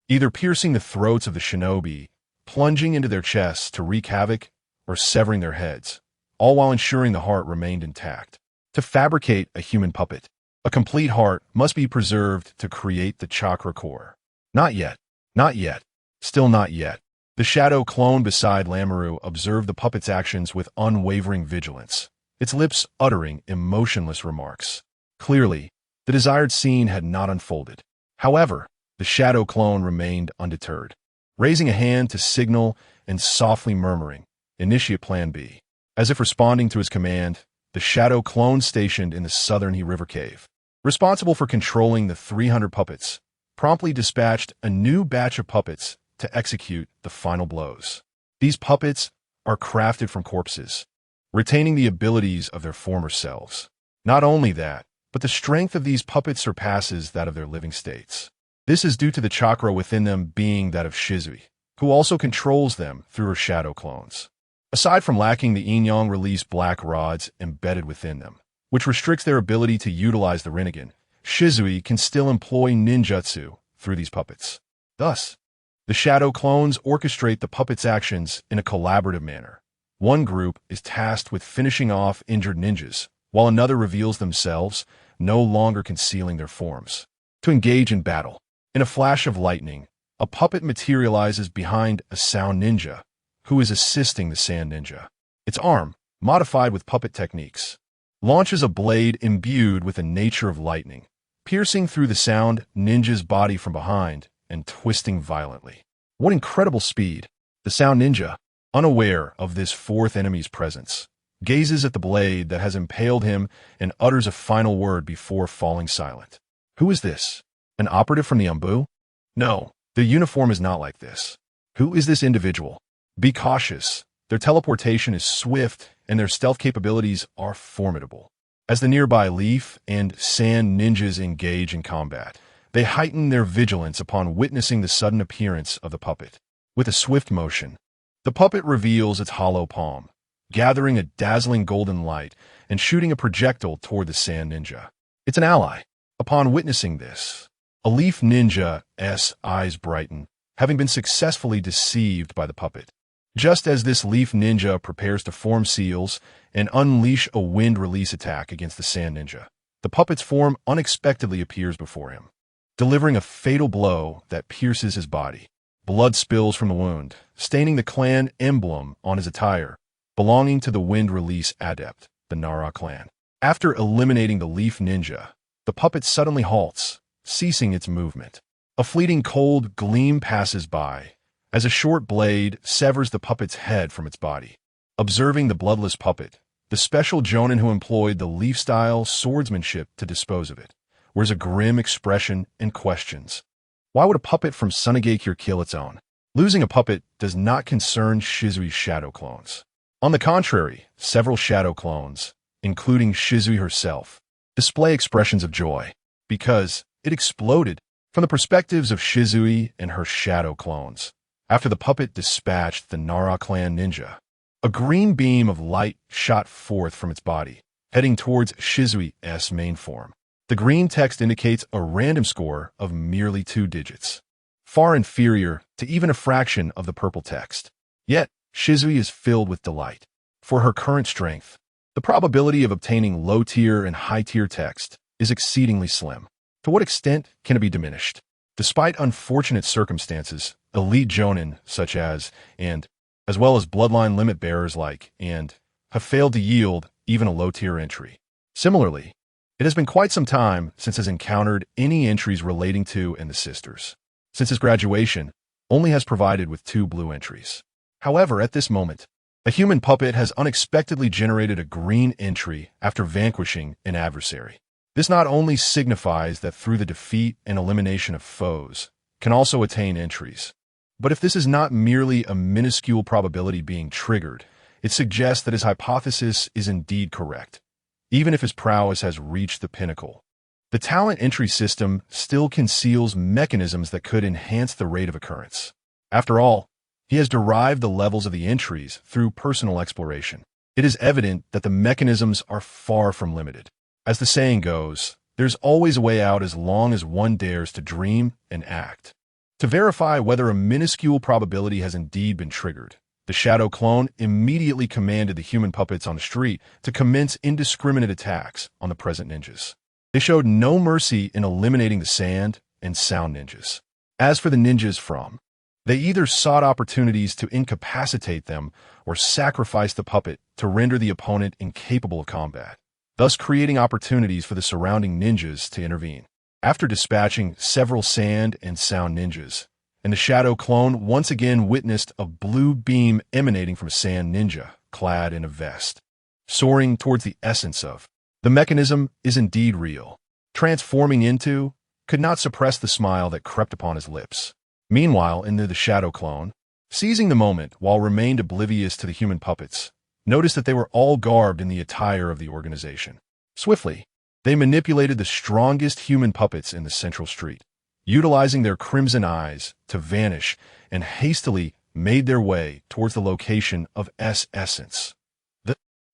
either piercing the throats of the shinobi, plunging into their chests to wreak havoc, or severing their heads, all while ensuring the heart remained intact. To fabricate a human puppet, a complete heart must be preserved to create the chakra core. Not yet. Not yet. Still not yet. The shadow clone beside Lamoureux observed the puppet's actions with unwavering vigilance, its lips uttering emotionless remarks. Clearly, the desired scene had not unfolded. However, the shadow clone remained undeterred, raising a hand to signal and softly murmuring, "Initiate Plan B." As if responding to his command, the shadow clone stationed in the southern river cave, responsible for controlling the 300 puppets, promptly dispatched a new batch of puppets to execute the final blows. These puppets are crafted from corpses, retaining the abilities of their former selves. Not only that, but the strength of these puppets surpasses that of their living states. This is due to the chakra within them being that of Shizui, who also controls them through her shadow clones. Aside from lacking the yin-yang release black rods embedded within them, which restricts their ability to utilize the Rinnegan, Shizui can still employ ninjutsu through these puppets. Thus, the shadow clones orchestrate the puppets' actions in a collaborative manner. One group is tasked with finishing off injured ninjas, while another reveals themselves, no longer concealing their forms, to engage in battle. In a flash of lightning, a puppet materializes behind a sound ninja, who is assisting the sand ninja. Its arm, modified with puppet techniques, launches a blade imbued with the nature of lightning, piercing through the sound ninja's body from behind and twisting violently. What incredible speed! The sound ninja, unaware of this fourth enemy's presence, gazes at the blade that has impaled him and utters a final word before falling silent. Who is this? An operative from the Umbu? No, the uniform is not like this. Who is this individual? Be cautious. Their teleportation is swift and their stealth capabilities are formidable. As the nearby leaf and sand ninjas engage in combat, they heighten their vigilance upon witnessing the sudden appearance of the puppet. With a swift motion, the puppet reveals its hollow palm, gathering a dazzling golden light and shooting a projectile toward the sand ninja. It's an ally. Upon witnessing this, a leaf ninja's eyes brighten, having been successfully deceived by the puppet. Just as this leaf ninja prepares to form seals and unleash a wind release attack against the sand ninja, the puppet's form unexpectedly appears before him, delivering a fatal blow that pierces his body. Blood spills from the wound, staining the clan emblem on his attire, belonging to the wind release adept, the Nara clan. After eliminating the leaf ninja, the puppet suddenly halts, ceasing its movement. A fleeting cold gleam passes by, as a short blade severs the puppet's head from its body. Observing the bloodless puppet, the special jonin who employed the leaf-style swordsmanship to dispose of it wears a grim expression and questions. Why would a puppet from Sunagakure kill its own? Losing a puppet does not concern Shizui's shadow clones. On the contrary, several shadow clones, including Shizui herself, display expressions of joy, because it exploded. From the perspectives of Shizui and her shadow clones, after the puppet dispatched the Nara clan ninja, a green beam of light shot forth from its body, heading towards Shizui's main form. The green text indicates a random score of merely 2 digits, far inferior to even a fraction of the purple text. Yet, Shizui is filled with delight. For her current strength, the probability of obtaining low-tier and high-tier text is exceedingly slim. To what extent can it be diminished? Despite unfortunate circumstances, elite jonin such as well as bloodline limit bearers like have failed to yield even a low-tier entry. Similarly, it has been quite some time since has encountered any entries relating to the sisters. Since his graduation, only has provided with 2 blue entries. However, at this moment, a human puppet has unexpectedly generated a green entry after vanquishing an adversary. This not only signifies that through the defeat and elimination of foes, can also attain entries, but if this is not merely a minuscule probability being triggered, it suggests that his hypothesis is indeed correct, even if his prowess has reached the pinnacle. The talent entry system still conceals mechanisms that could enhance the rate of occurrence. After all, he has derived the levels of the entries through personal exploration. It is evident that the mechanisms are far from limited. As the saying goes, there's always a way out as long as one dares to dream and act. To verify whether a minuscule probability has indeed been triggered, the shadow clone immediately commanded the human puppets on the street to commence indiscriminate attacks on the present ninjas. They showed no mercy in eliminating the sand and sound ninjas. As for the ninjas they either sought opportunities to incapacitate them or sacrifice the puppet to render the opponent incapable of combat, thus creating opportunities for the surrounding ninjas to intervene. After dispatching several sand and sound ninjas, and the shadow clone once again witnessed a blue beam emanating from a sand ninja, clad in a vest, soaring towards the essence of. The mechanism is indeed real. Transforming into, could not suppress the smile that crept upon his lips. Meanwhile, the shadow clone, seizing the moment while remained oblivious to the human puppets, noticed that they were all garbed in the attire of the organization. Swiftly, they manipulated the strongest human puppets in the central street, utilizing their crimson eyes to vanish, and hastily made their way towards the location of essence.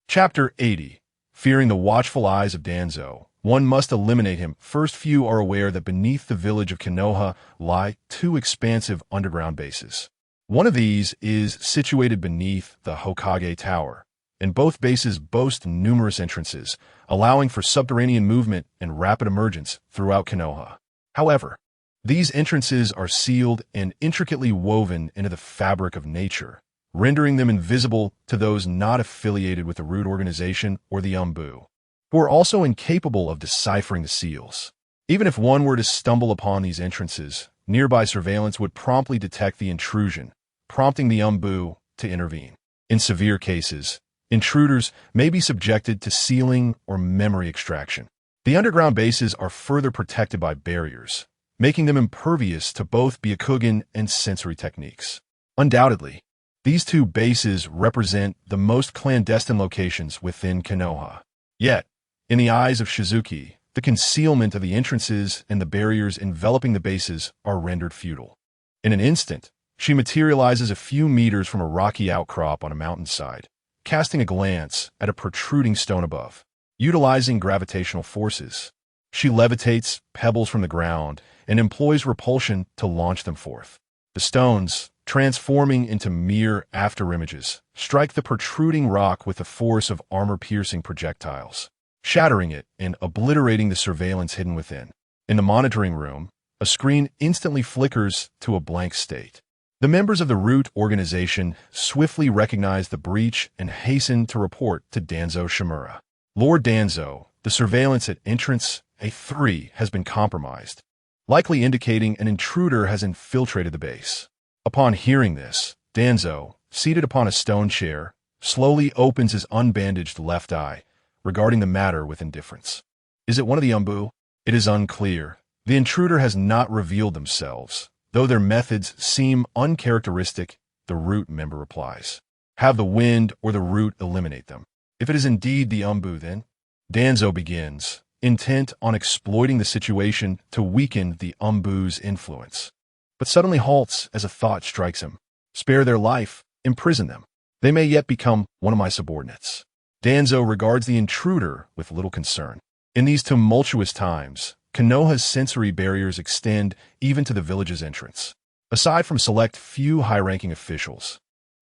Chapter 80. Fearing the watchful eyes of Danzo, one must eliminate him. First, few are aware that beneath the village of Konoha lie 2 expansive underground bases. One of these is situated beneath the Hokage Tower, and both bases boast numerous entrances, allowing for subterranean movement and rapid emergence throughout Konoha. However, these entrances are sealed and intricately woven into the fabric of nature, rendering them invisible to those not affiliated with the root organization or the Umbu, who are also incapable of deciphering the seals. Even if one were to stumble upon these entrances, nearby surveillance would promptly detect the intrusion, prompting the Umbu to intervene. In severe cases, intruders may be subjected to sealing or memory extraction. The underground bases are further protected by barriers, making them impervious to both Byakugan and sensory techniques. Undoubtedly, these 2 bases represent the most clandestine locations within Konoha. Yet, in the eyes of Shizuki, the concealment of the entrances and the barriers enveloping the bases are rendered futile. In an instant, she materializes a few meters from a rocky outcrop on a mountainside, casting a glance at a protruding stone above. Utilizing gravitational forces, she levitates pebbles from the ground and employs repulsion to launch them forth. The stones, transforming into mere afterimages, strike the protruding rock with the force of armor-piercing projectiles, shattering it and obliterating the surveillance hidden within. In the monitoring room, a screen instantly flickers to a blank state. The members of the root organization swiftly recognize the breach and hasten to report to Danzo Shimura. Lord Danzo, the surveillance at entrance A3 has been compromised, likely indicating an intruder has infiltrated the base. Upon hearing this, Danzo, seated upon a stone chair, slowly opens his unbandaged left eye, regarding the matter with indifference. Is it one of the Umbu? It is unclear. The intruder has not revealed themselves, though their methods seem uncharacteristic, the root member replies. Have the wind or the root eliminate them. If it is indeed the Umbu, then? Danzo begins, intent on exploiting the situation to weaken the Umbu's influence, but suddenly halts as a thought strikes him. Spare their life, imprison them. They may yet become one of my subordinates. Danzo regards the intruder with little concern. In these tumultuous times, Konoha's sensory barriers extend even to the village's entrance. Aside from select few high-ranking officials,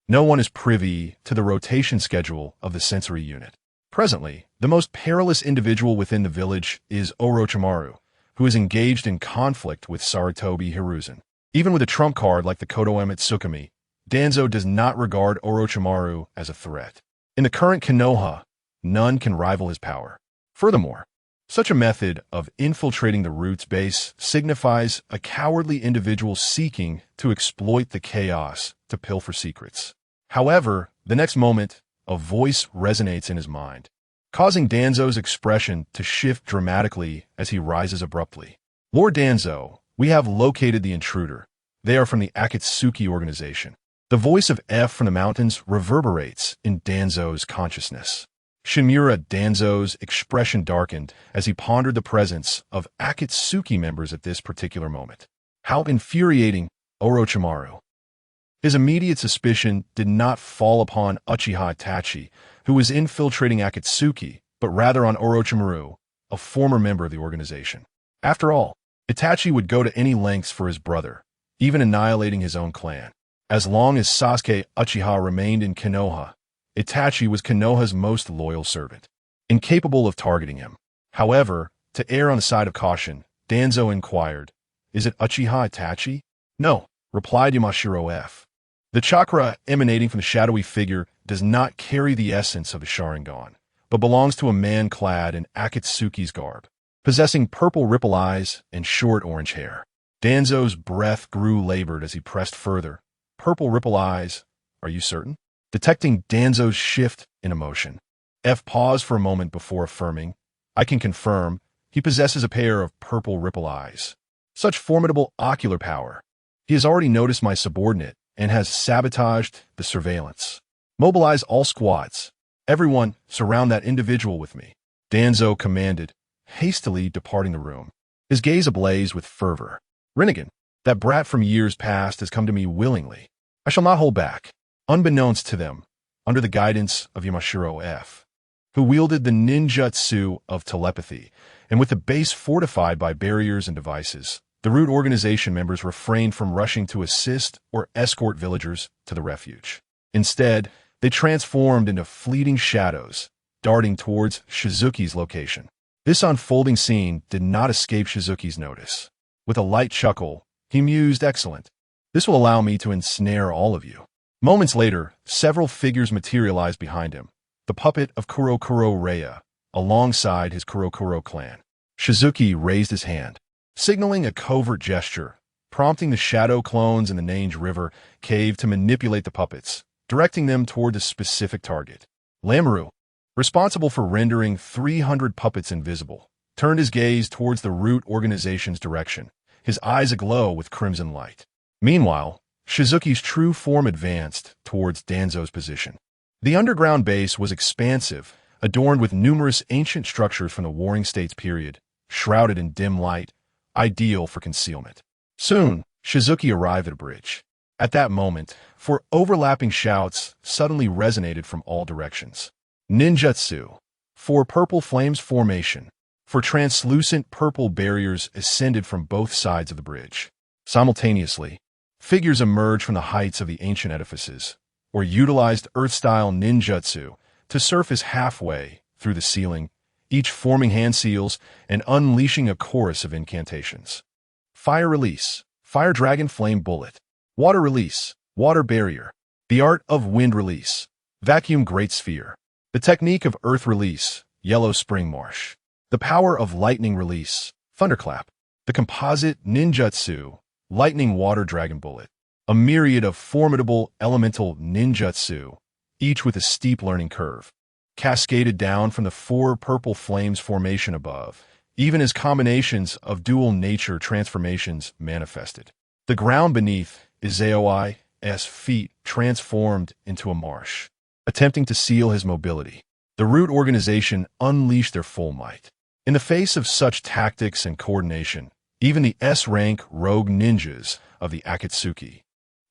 no one is privy to the rotation schedule of the sensory unit. Presently, the most perilous individual within the village is Orochimaru, who is engaged in conflict with Sarutobi Hiruzen. Even with a trump card like the Kodoeme Tsukumi, Danzo does not regard Orochimaru as a threat. In the current Konoha, none can rival his power. Furthermore, such a method of infiltrating the root's base signifies a cowardly individual seeking to exploit the chaos to pilfer secrets. However, the next moment, a voice resonates in his mind, causing Danzo's expression to shift dramatically as he rises abruptly. Lord Danzo, we have located the intruder. They are from the Akatsuki organization. The voice of F from the mountains reverberates in Danzo's consciousness. Shimura Danzo's expression darkened as he pondered the presence of Akatsuki members at this particular moment. How infuriating, Orochimaru. His immediate suspicion did not fall upon Uchiha Itachi, who was infiltrating Akatsuki, but rather on Orochimaru, a former member of the organization. After all, Itachi would go to any lengths for his brother, even annihilating his own clan. As long as Sasuke Uchiha remained in Konoha, Itachi was Konoha's most loyal servant, incapable of targeting him. However, to err on the side of caution, Danzo inquired, "Is it Uchiha Itachi?" "No," replied Yamashiro F. The chakra emanating from the shadowy figure does not carry the essence of the Sharingan, but belongs to a man clad in Akatsuki's garb, possessing purple ripple eyes and short orange hair. Danzo's breath grew labored as he pressed further. Purple ripple eyes, are you certain? Detecting Danzo's shift in emotion, F paused for a moment before affirming, I can confirm he possesses a pair of purple ripple eyes. Such formidable ocular power. He has already noticed my subordinate and has sabotaged the surveillance. Mobilize all squads. Everyone, surround that individual with me. Danzo commanded, hastily departing the room, his gaze ablaze with fervor. Rinnegan, that brat from years past has come to me willingly. I shall not hold back. Unbeknownst to them, under the guidance of Yamashiro F., who wielded the ninjutsu of telepathy, and with the base fortified by barriers and devices, the root organization members refrained from rushing to assist or escort villagers to the refuge. Instead, they transformed into fleeting shadows, darting towards Shizuki's location. This unfolding scene did not escape Shizuki's notice. With a light chuckle, he mused, excellent. This will allow me to ensnare all of you. Moments later, several figures materialized behind him. The puppet of Kurokuro Raya, alongside his Kurokuro clan. Shizuki raised his hand, signaling a covert gesture, prompting the shadow clones in the Nange River cave to manipulate the puppets, directing them toward a specific target. Lamuru, responsible for rendering 300 puppets invisible, turned his gaze towards the root organization's direction, his eyes aglow with crimson light. Meanwhile, Shizuki's true form advanced towards Danzo's position. The underground base was expansive, adorned with numerous ancient structures from the Warring States period, shrouded in dim light, ideal for concealment. Soon, Shizuki arrived at a bridge. At that moment, four overlapping shouts suddenly resonated from all directions. Ninjutsu. For purple flames formation. For translucent purple barriers ascended from both sides of the bridge. Simultaneously, figures emerged from the heights of the ancient edifices, or utilized Earth-style ninjutsu to surface halfway through the ceiling, each forming hand seals and unleashing a chorus of incantations. Fire release, fire dragon flame bullet. Water release, water barrier. The art of wind release, vacuum great sphere. The technique of earth release, yellow spring marsh. The power of lightning release, thunderclap. The composite ninjutsu, lightning water dragon bullet. A myriad of formidable elemental ninjutsu, each with a steep learning curve, cascaded down from the four purple flames formation above, even as combinations of dual nature transformations manifested. The ground beneath Izaoi's feet transformed into a marsh, attempting to seal his mobility. The root organization unleashed their full might. In the face of such tactics and coordination, even the S-rank rogue ninjas of the Akatsuki,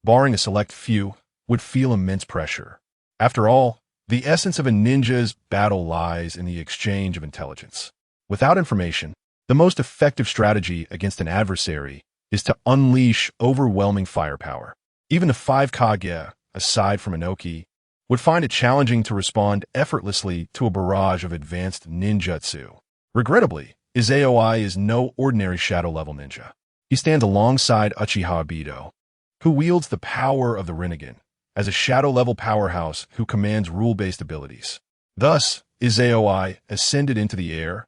barring a select few, would feel immense pressure. After all, the essence of a ninja's battle lies in the exchange of intelligence. Without information, the most effective strategy against an adversary is to unleash overwhelming firepower. Even the 5 Kage, aside from Inoki, would find it challenging to respond effortlessly to a barrage of advanced ninjutsu. Regrettably, Izaoi is no ordinary shadow-level ninja. He stands alongside Uchiha Obito, who wields the power of the Rinnegan, as a shadow-level powerhouse who commands rule-based abilities. Thus, Izaoi ascended into the air,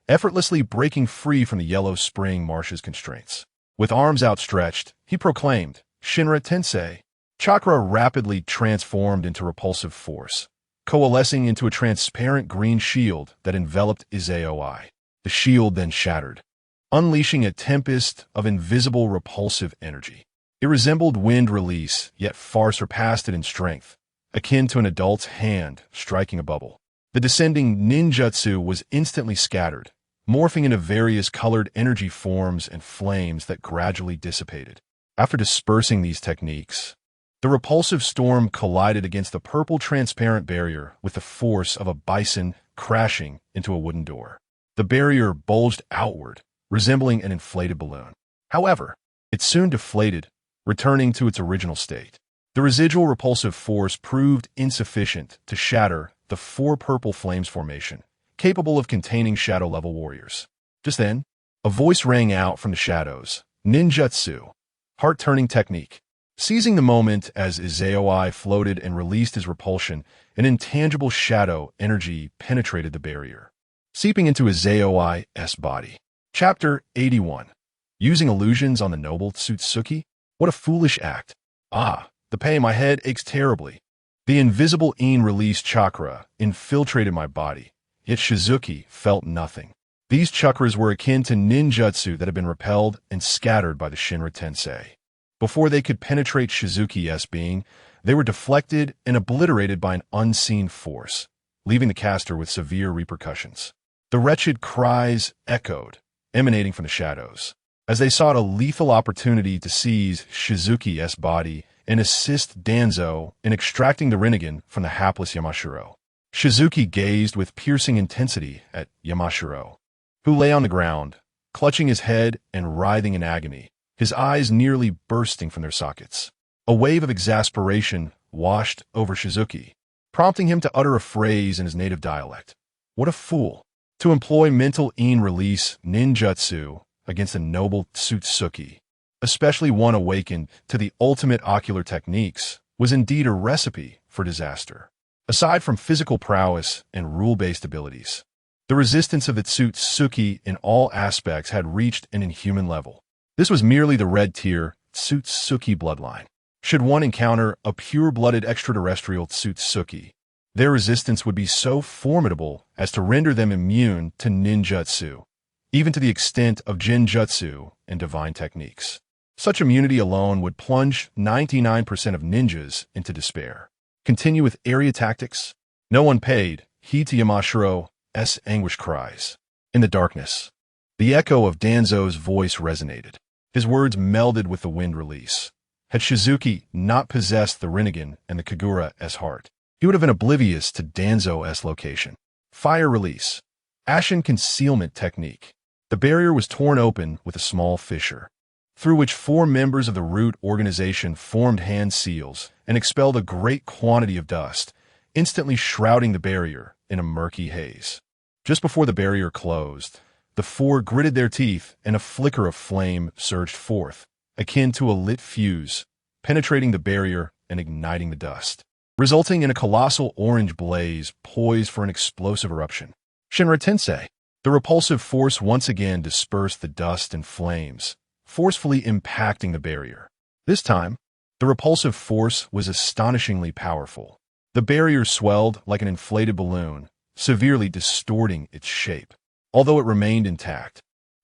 effortlessly breaking free from the yellow spring marsh's constraints. With arms outstretched, he proclaimed, Shinra Tensei. Chakra rapidly transformed into repulsive force, coalescing into a transparent green shield that enveloped Izaoi. The shield then shattered, unleashing a tempest of invisible repulsive energy. It resembled wind release, yet far surpassed it in strength, akin to an adult's hand striking a bubble. The descending ninjutsu was instantly scattered, morphing into various colored energy forms and flames that gradually dissipated. After dispersing these techniques, the repulsive storm collided against the purple transparent barrier with the force of a bison crashing into a wooden door. The barrier bulged outward, resembling an inflated balloon. However, it soon deflated, returning to its original state. The residual repulsive force proved insufficient to shatter the 4 purple flames formation, capable of containing shadow-level warriors. Just then, a voice rang out from the shadows, Ninjutsu, heart-turning technique. Seizing the moment as Izaoi floated and released his repulsion, an intangible shadow energy penetrated the barrier, seeping into Izaoi's body. Chapter 81. Using illusions on the noble Tsutsuki? What a foolish act. Ah, the pain in my head aches terribly. The invisible released chakra infiltrated my body, yet Shizuki felt nothing. These chakras were akin to ninjutsu that had been repelled and scattered by the Shinra Tensei. Before they could penetrate Shizuki's being, they were deflected and obliterated by an unseen force, leaving the caster with severe repercussions. The wretched cries echoed, emanating from the shadows, as they sought a lethal opportunity to seize Shizuki's body and assist Danzo in extracting the Rinnegan from the hapless Yamashiro. Shizuki gazed with piercing intensity at Yamashiro, who lay on the ground, clutching his head and writhing in agony, his eyes nearly bursting from their sockets. A wave of exasperation washed over Shizuki, prompting him to utter a phrase in his native dialect. What a fool! To employ mental release ninjutsu against a noble Tsutsuki, especially one awakened to the ultimate ocular techniques, was indeed a recipe for disaster. Aside from physical prowess and rule-based abilities, the resistance of the Tsutsuki in all aspects had reached an inhuman level. This was merely the red-tier Tsutsuki bloodline. Should one encounter a pure-blooded extraterrestrial Tsutsuki, their resistance would be so formidable as to render them immune to ninjutsu, even to the extent of genjutsu and divine techniques. Such immunity alone would plunge 99% of ninjas into despair. Continue with area tactics? No one paid heed to Yamashiro's anguished cries. In the darkness, the echo of Danzo's voice resonated. His words melded with the wind release, Had Shizuki not possessed the Rinnegan and the Kagura-S heart, he would have been oblivious to Danzo's location. Fire release. Ashen concealment technique. The barrier was torn open with a small fissure, through which 4 members of the root organization formed hand seals and expelled a great quantity of dust, instantly shrouding the barrier in a murky haze. Just before the barrier closed, the 4 gritted their teeth and a flicker of flame surged forth, akin to a lit fuse, penetrating the barrier and igniting the dust, resulting in a colossal orange blaze poised for an explosive eruption. Shinra Tensei. The repulsive force once again dispersed the dust and flames, forcefully impacting the barrier. This time, the repulsive force was astonishingly powerful. The barrier swelled like an inflated balloon, severely distorting its shape. Although it remained intact,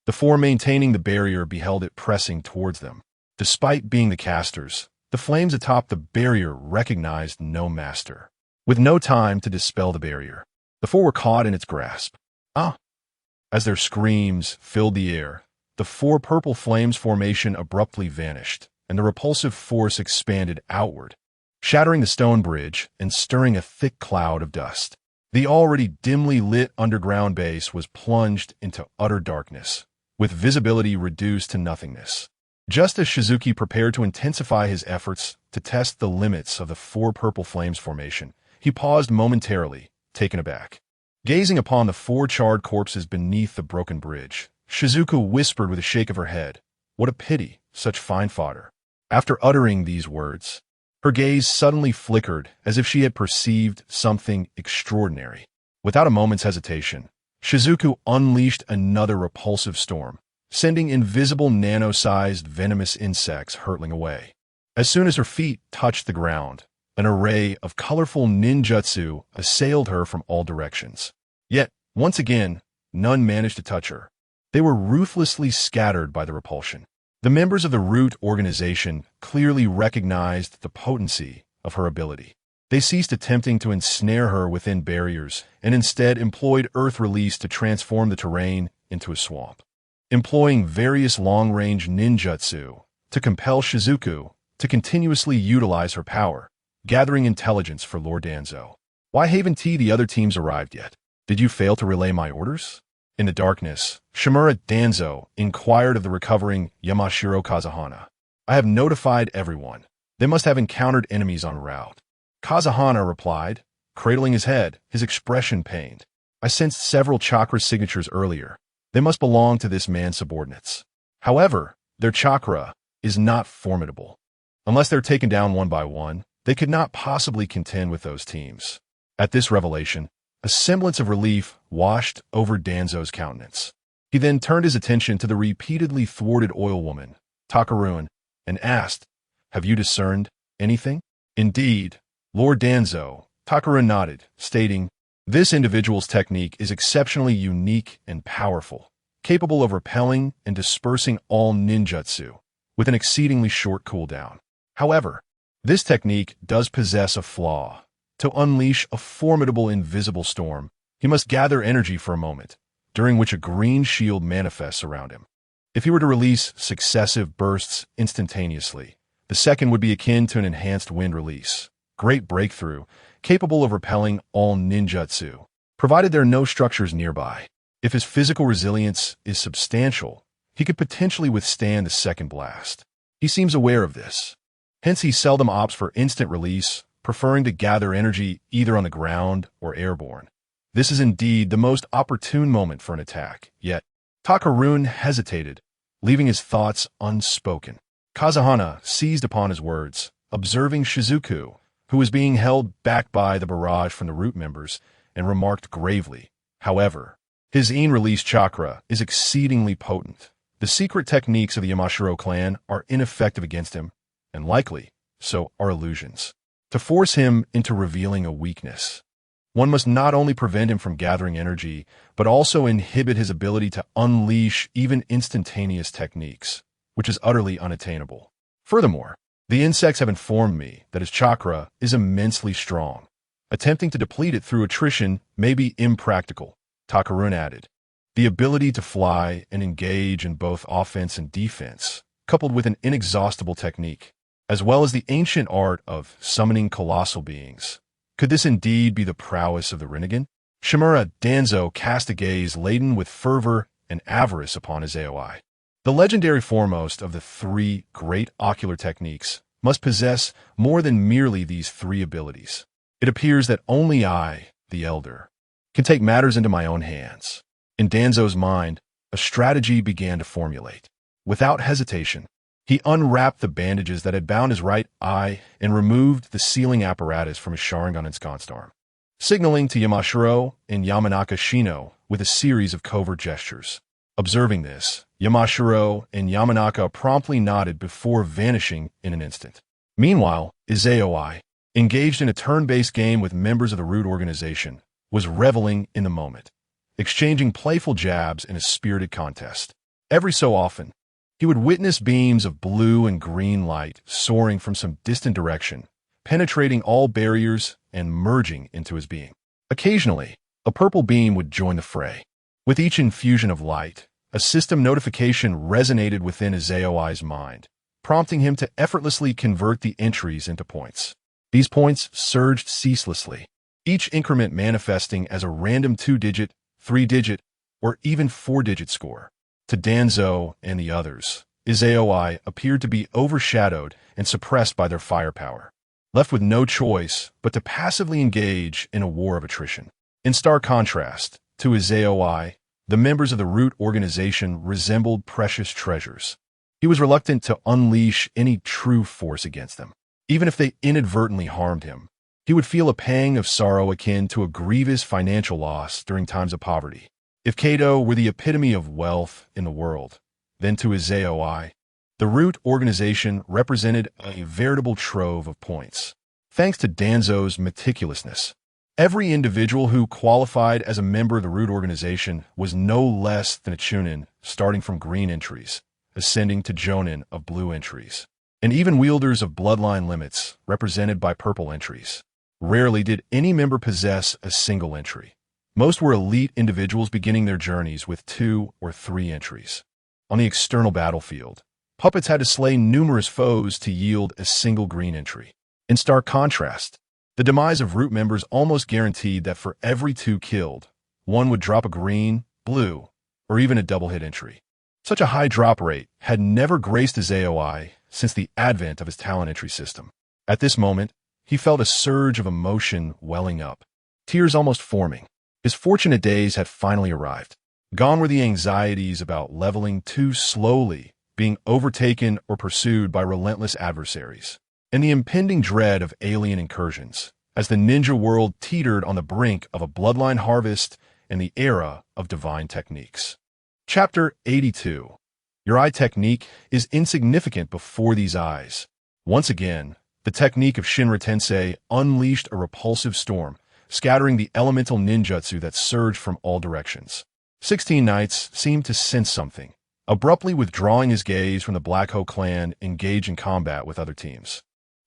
the 4 maintaining the barrier beheld it pressing towards them. Despite being the casters, the flames atop the barrier recognized no master. With no time to dispel the barrier, the 4 were caught in its grasp. As their screams filled the air, the 4 purple flames formation abruptly vanished, and the repulsive force expanded outward, shattering the stone bridge and stirring a thick cloud of dust. The already dimly lit underground base was plunged into utter darkness, with visibility reduced to nothingness. Just as Shizuki prepared to intensify his efforts to test the limits of the 4 purple flames formation, he paused momentarily, taken aback. Gazing upon the 4 charred corpses beneath the broken bridge, Shizuku whispered with a shake of her head, "What a pity, such fine fodder." After uttering these words, her gaze suddenly flickered as if she had perceived something extraordinary. Without a moment's hesitation, Shizuku unleashed another repulsive storm, sending invisible nano-sized venomous insects hurtling away. As soon as her feet touched the ground, an array of colorful ninjutsu assailed her from all directions. Yet, once again, none managed to touch her. They were ruthlessly scattered by the repulsion. The members of the root organization clearly recognized the potency of her ability. They ceased attempting to ensnare her within barriers and instead employed earth release to transform the terrain into a swamp, employing various long-range ninjutsu to compel Shizuku to continuously utilize her power, gathering intelligence for Lord Danzo. "Why haven't the other teams arrived yet? Did you fail to relay my orders?" In the darkness, Shimura Danzo inquired of the recovering Yamashiro Kazahana. "I have notified everyone. They must have encountered enemies en route." Kazahana replied, cradling his head, his expression pained. "I sensed several chakra signatures earlier. They must belong to this man's subordinates. However, their chakra is not formidable. Unless they're taken down one by one, they could not possibly contend with those teams." At this revelation, a semblance of relief washed over Danzo's countenance. He then turned his attention to the repeatedly thwarted oil woman, Takarun, and asked, "Have you discerned anything?" "Indeed, Lord Danzo," Takarun nodded, stating, "This individual's technique is exceptionally unique and powerful, capable of repelling and dispersing all ninjutsu, with an exceedingly short cooldown. However, this technique does possess a flaw. To unleash a formidable invisible storm, he must gather energy for a moment, during which a green shield manifests around him. If he were to release successive bursts instantaneously, the second would be akin to an enhanced wind release. Great breakthrough, capable of repelling all ninjutsu, provided there are no structures nearby. If his physical resilience is substantial, he could potentially withstand the second blast. He seems aware of this. Hence he seldom opts for instant release, preferring to gather energy either on the ground or airborne. This is indeed the most opportune moment for an attack, yet Takarun hesitated, leaving his thoughts unspoken. Kazahana seized upon his words, observing Shizuku, who was being held back by the barrage from the root members, and remarked gravely, "However, his in-release chakra is exceedingly potent. The secret techniques of the Yamashiro clan are ineffective against him, and likely, so are illusions. To force him into revealing a weakness, one must not only prevent him from gathering energy, but also inhibit his ability to unleash even instantaneous techniques, which is utterly unattainable. Furthermore, the insects have informed me that his chakra is immensely strong. Attempting to deplete it through attrition may be impractical," Takarun added. "The ability to fly and engage in both offense and defense, coupled with an inexhaustible technique, as well as the ancient art of summoning colossal beings. Could this indeed be the prowess of the Rinnegan? Shimura Danzo cast a gaze laden with fervor and avarice upon his AOI. The legendary foremost of the three great ocular techniques must possess more than merely these three abilities. It appears that only I, the Elder, can take matters into my own hands. In Danzo's mind, a strategy began to formulate. Without hesitation, he unwrapped the bandages that had bound his right eye and removed the sealing apparatus from his Sharingan ensconced arm, signaling to Yamashiro and Yamanaka Shino with a series of covert gestures. Observing this, Yamashiro and Yamanaka promptly nodded before vanishing in an instant. Meanwhile, Izaoi, engaged in a turn-based game with members of the Root organization, was reveling in the moment, exchanging playful jabs in a spirited contest. Every so often, he would witness beams of blue and green light soaring from some distant direction, penetrating all barriers and merging into his being. Occasionally, a purple beam would join the fray. With each infusion of light, a system notification resonated within Izaoi's mind, prompting him to effortlessly convert the entries into points. These points surged ceaselessly, each increment manifesting as a random 2-digit, 3-digit, or even 4-digit score. To Danzo and the others, Izaoi appeared to be overshadowed and suppressed by their firepower, left with no choice but to passively engage in a war of attrition. In stark contrast to Izaoi, the members of the Root organization resembled precious treasures. He was reluctant to unleash any true force against them. Even if they inadvertently harmed him, he would feel a pang of sorrow akin to a grievous financial loss during times of poverty. If Kato were the epitome of wealth in the world, then to Izaoi, the Root organization represented a veritable trove of points. Thanks to Danzo's meticulousness, every individual who qualified as a member of the Root organization was no less than a Chunin, starting from green entries, ascending to Jonin of blue entries, and even wielders of bloodline limits, represented by purple entries. Rarely did any member possess a single entry. Most were elite individuals beginning their journeys with 2 or 3 entries. On the external battlefield, puppets had to slay numerous foes to yield a single green entry. In stark contrast, the demise of Root members almost guaranteed that for every 2 killed, one would drop a green, blue, or even a double-hit entry. Such a high drop rate had never graced Izaoi since the advent of his talent entry system. At this moment, he felt a surge of emotion welling up, tears almost forming. His fortunate days had finally arrived. Gone were the anxieties about leveling too slowly, being overtaken or pursued by relentless adversaries, and the impending dread of alien incursions, as the ninja world teetered on the brink of a bloodline harvest and the era of divine techniques. Chapter 82. Your eye technique is insignificant before these eyes. Once again, the technique of Shinra Tensei unleashed a repulsive storm, scattering the elemental ninjutsu that surged from all directions. 16 Knights seemed to sense something, abruptly withdrawing his gaze from the Black Hoe clan engaged in combat with other teams,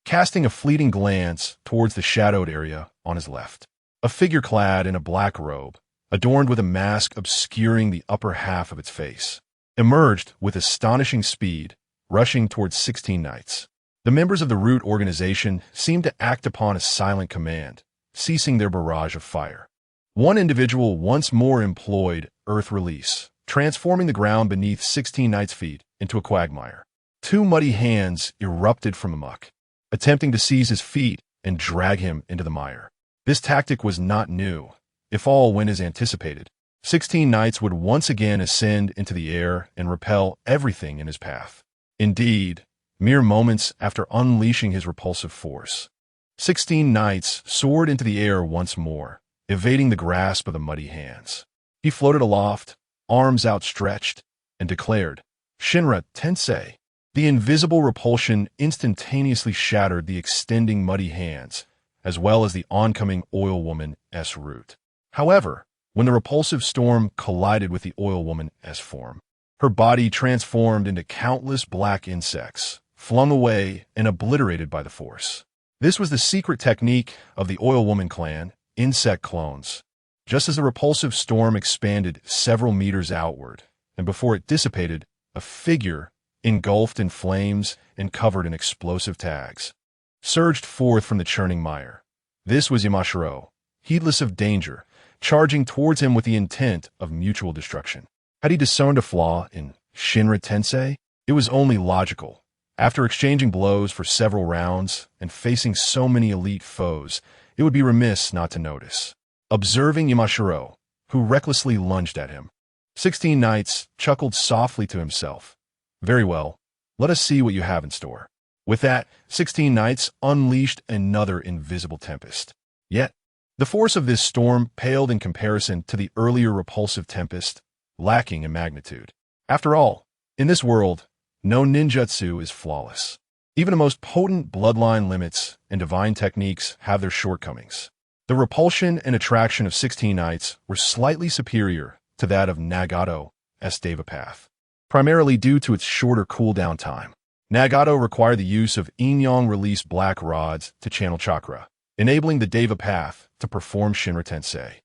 casting a fleeting glance towards the shadowed area on his left. A figure clad in a black robe, adorned with a mask obscuring the upper half of its face, emerged with astonishing speed, rushing towards 16 Knights. The members of the Root organization seemed to act upon a silent command, ceasing their barrage of fire. One individual once more employed Earth Release, transforming the ground beneath 16 Knights' feet into a quagmire. 2 muddy hands erupted from the muck, attempting to seize his feet and drag him into the mire. This tactic was not new. If all went as anticipated, 16 Knights would once again ascend into the air and repel everything in his path. Indeed, mere moments after unleashing his repulsive force, 16 Knights soared into the air once more, evading the grasp of the muddy hands. He floated aloft, arms outstretched, and declared, "Shinra Tensei." The invisible repulsion instantaneously shattered the extending muddy hands, as well as the oncoming Oil Woman-S root. However, when the repulsive storm collided with the Oil Woman-S form, her body transformed into countless black insects, flung away and obliterated by the force. This was the secret technique of the Oil Woman clan, insect clones. Just as the repulsive storm expanded several meters outward, and before it dissipated, a figure engulfed in flames and covered in explosive tags, surged forth from the churning mire. This was Yamashiro, heedless of danger, charging towards him with the intent of mutual destruction. Had he discerned a flaw in Shinra Tensei? It was only logical. After exchanging blows for several rounds and facing so many elite foes, it would be remiss not to notice. Observing Yamashiro, who recklessly lunged at him, 16 Knights chuckled softly to himself. Very well, let us see what you have in store. With that, 16 Knights unleashed another invisible tempest. Yet, the force of this storm paled in comparison to the earlier repulsive tempest, lacking in magnitude. After all, in this world, no ninjutsu is flawless. Even the most potent bloodline limits and divine techniques have their shortcomings. The repulsion and attraction of 16 Knights were slightly superior to that of Nagato's Deva Path, primarily due to its shorter cooldown time. Nagato required the use of yin-yang release black rods to channel chakra, enabling the Deva Path to perform Shinra Tensei.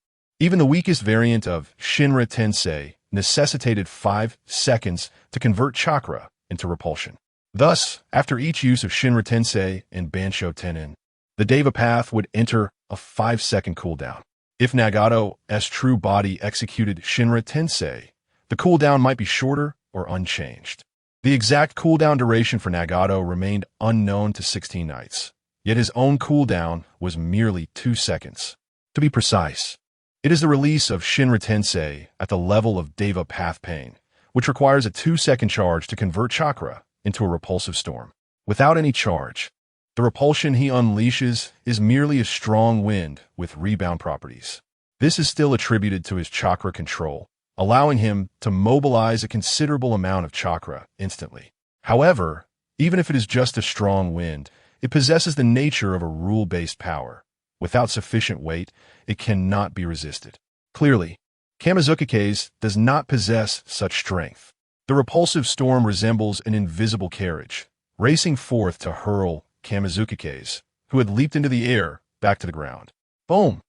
Even the weakest variant of Shinra Tensei necessitated 5 seconds to convert chakra into repulsion. Thus, after each use of Shinra Tensei and Bansho Tenin, the Deva Path would enter a 5-second cooldown. If Nagato's true body executed Shinra Tensei, the cooldown might be shorter or unchanged. The exact cooldown duration for Nagato remained unknown to 16 Knights, yet his own cooldown was merely 2 seconds. To be precise, it is the release of Shinra Tensei at the level of Deva Path Pain, which requires a 2-second charge to convert chakra into a repulsive storm. Without any charge, the repulsion he unleashes is merely a strong wind with rebound properties. This is still attributed to his chakra control, allowing him to mobilize a considerable amount of chakra instantly. However, even if it is just a strong wind, it possesses the nature of a rule-based power. Without sufficient weight, it cannot be resisted. Clearly, Kamizukike's does not possess such strength. The repulsive storm resembles an invisible carriage, racing forth to hurl Kamizukike's, who had leaped into the air, back to the ground. Boom!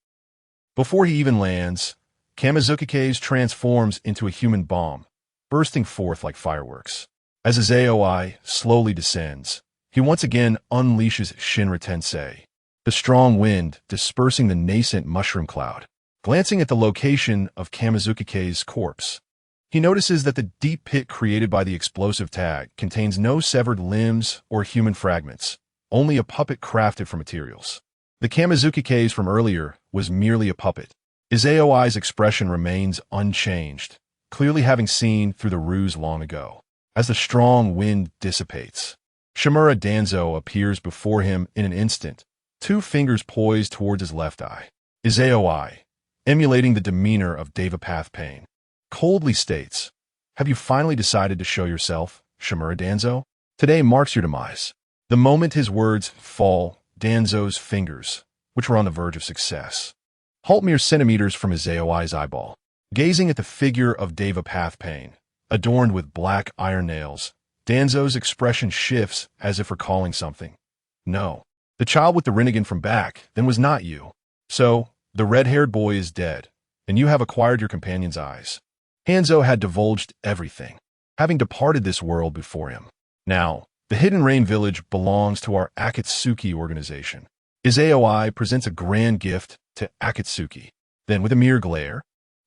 Before he even lands, Kamizukike's transforms into a human bomb, bursting forth like fireworks. As his AOI slowly descends, he once again unleashes Shinra Tensei, the strong wind dispersing the nascent mushroom cloud. Glancing at the location of Kamizukike's corpse, he notices that the deep pit created by the explosive tag contains no severed limbs or human fragments, only a puppet crafted from materials. The Kamizukike's from earlier was merely a puppet. His AOI's expression remains unchanged, clearly having seen through the ruse long ago. As the strong wind dissipates, Shimura Danzo appears before him in an instant, 2 fingers poised towards his left eye. His AOI, emulating the demeanor of Deva Path Pain, coldly states, "Have you finally decided to show yourself, Shimura Danzo? Today marks your demise." The moment his words fall, Danzo's fingers, which were on the verge of success, halt mere centimeters from his AOI's eyeball. Gazing at the figure of Deva Path Pain, adorned with black iron nails, Danzo's expression shifts as if recalling something. No, the child with the Rinnegan from back then was not you. So, the red-haired boy is dead, and you have acquired your companion's eyes. Hanzo had divulged everything, having departed this world before him. Now, the Hidden Rain Village belongs to our Akatsuki organization. His AOI presents a grand gift to Akatsuki. Then, with a mere glare,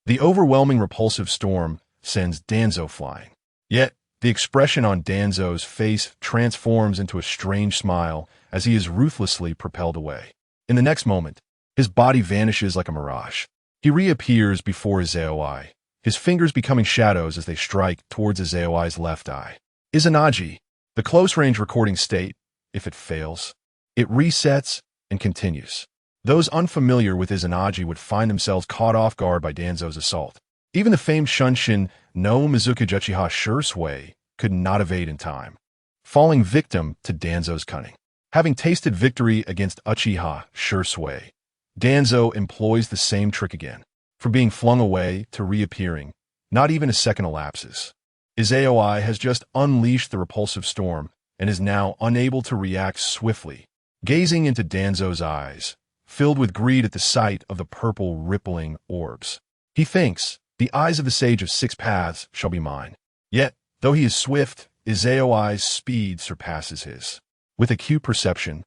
the overwhelming repulsive storm sends Danzo flying. Yet, the expression on Danzo's face transforms into a strange smile as he is ruthlessly propelled away. In the next moment, his body vanishes like a mirage. He reappears before his AOI, his fingers becoming shadows as they strike towards his AOI's left eye. Izanagi, the close-range recording state, if it fails, it resets and continues. Those unfamiliar with Izanagi would find themselves caught off guard by Danzo's assault. Even the famed Shunshin no Mizuki Uchiha Shursui could not evade in time, falling victim to Danzo's cunning. Having tasted victory against Uchiha Shursui, Danzo employs the same trick again. From being flung away to reappearing, not even a second elapses. His AOI has just unleashed the repulsive storm and is now unable to react swiftly. Gazing into Danzo's eyes, filled with greed at the sight of the purple rippling orbs, he thinks, "The eyes of the Sage of 6 Paths shall be mine." Yet, though he is swift Izaoi's speed surpasses his. With acute perception,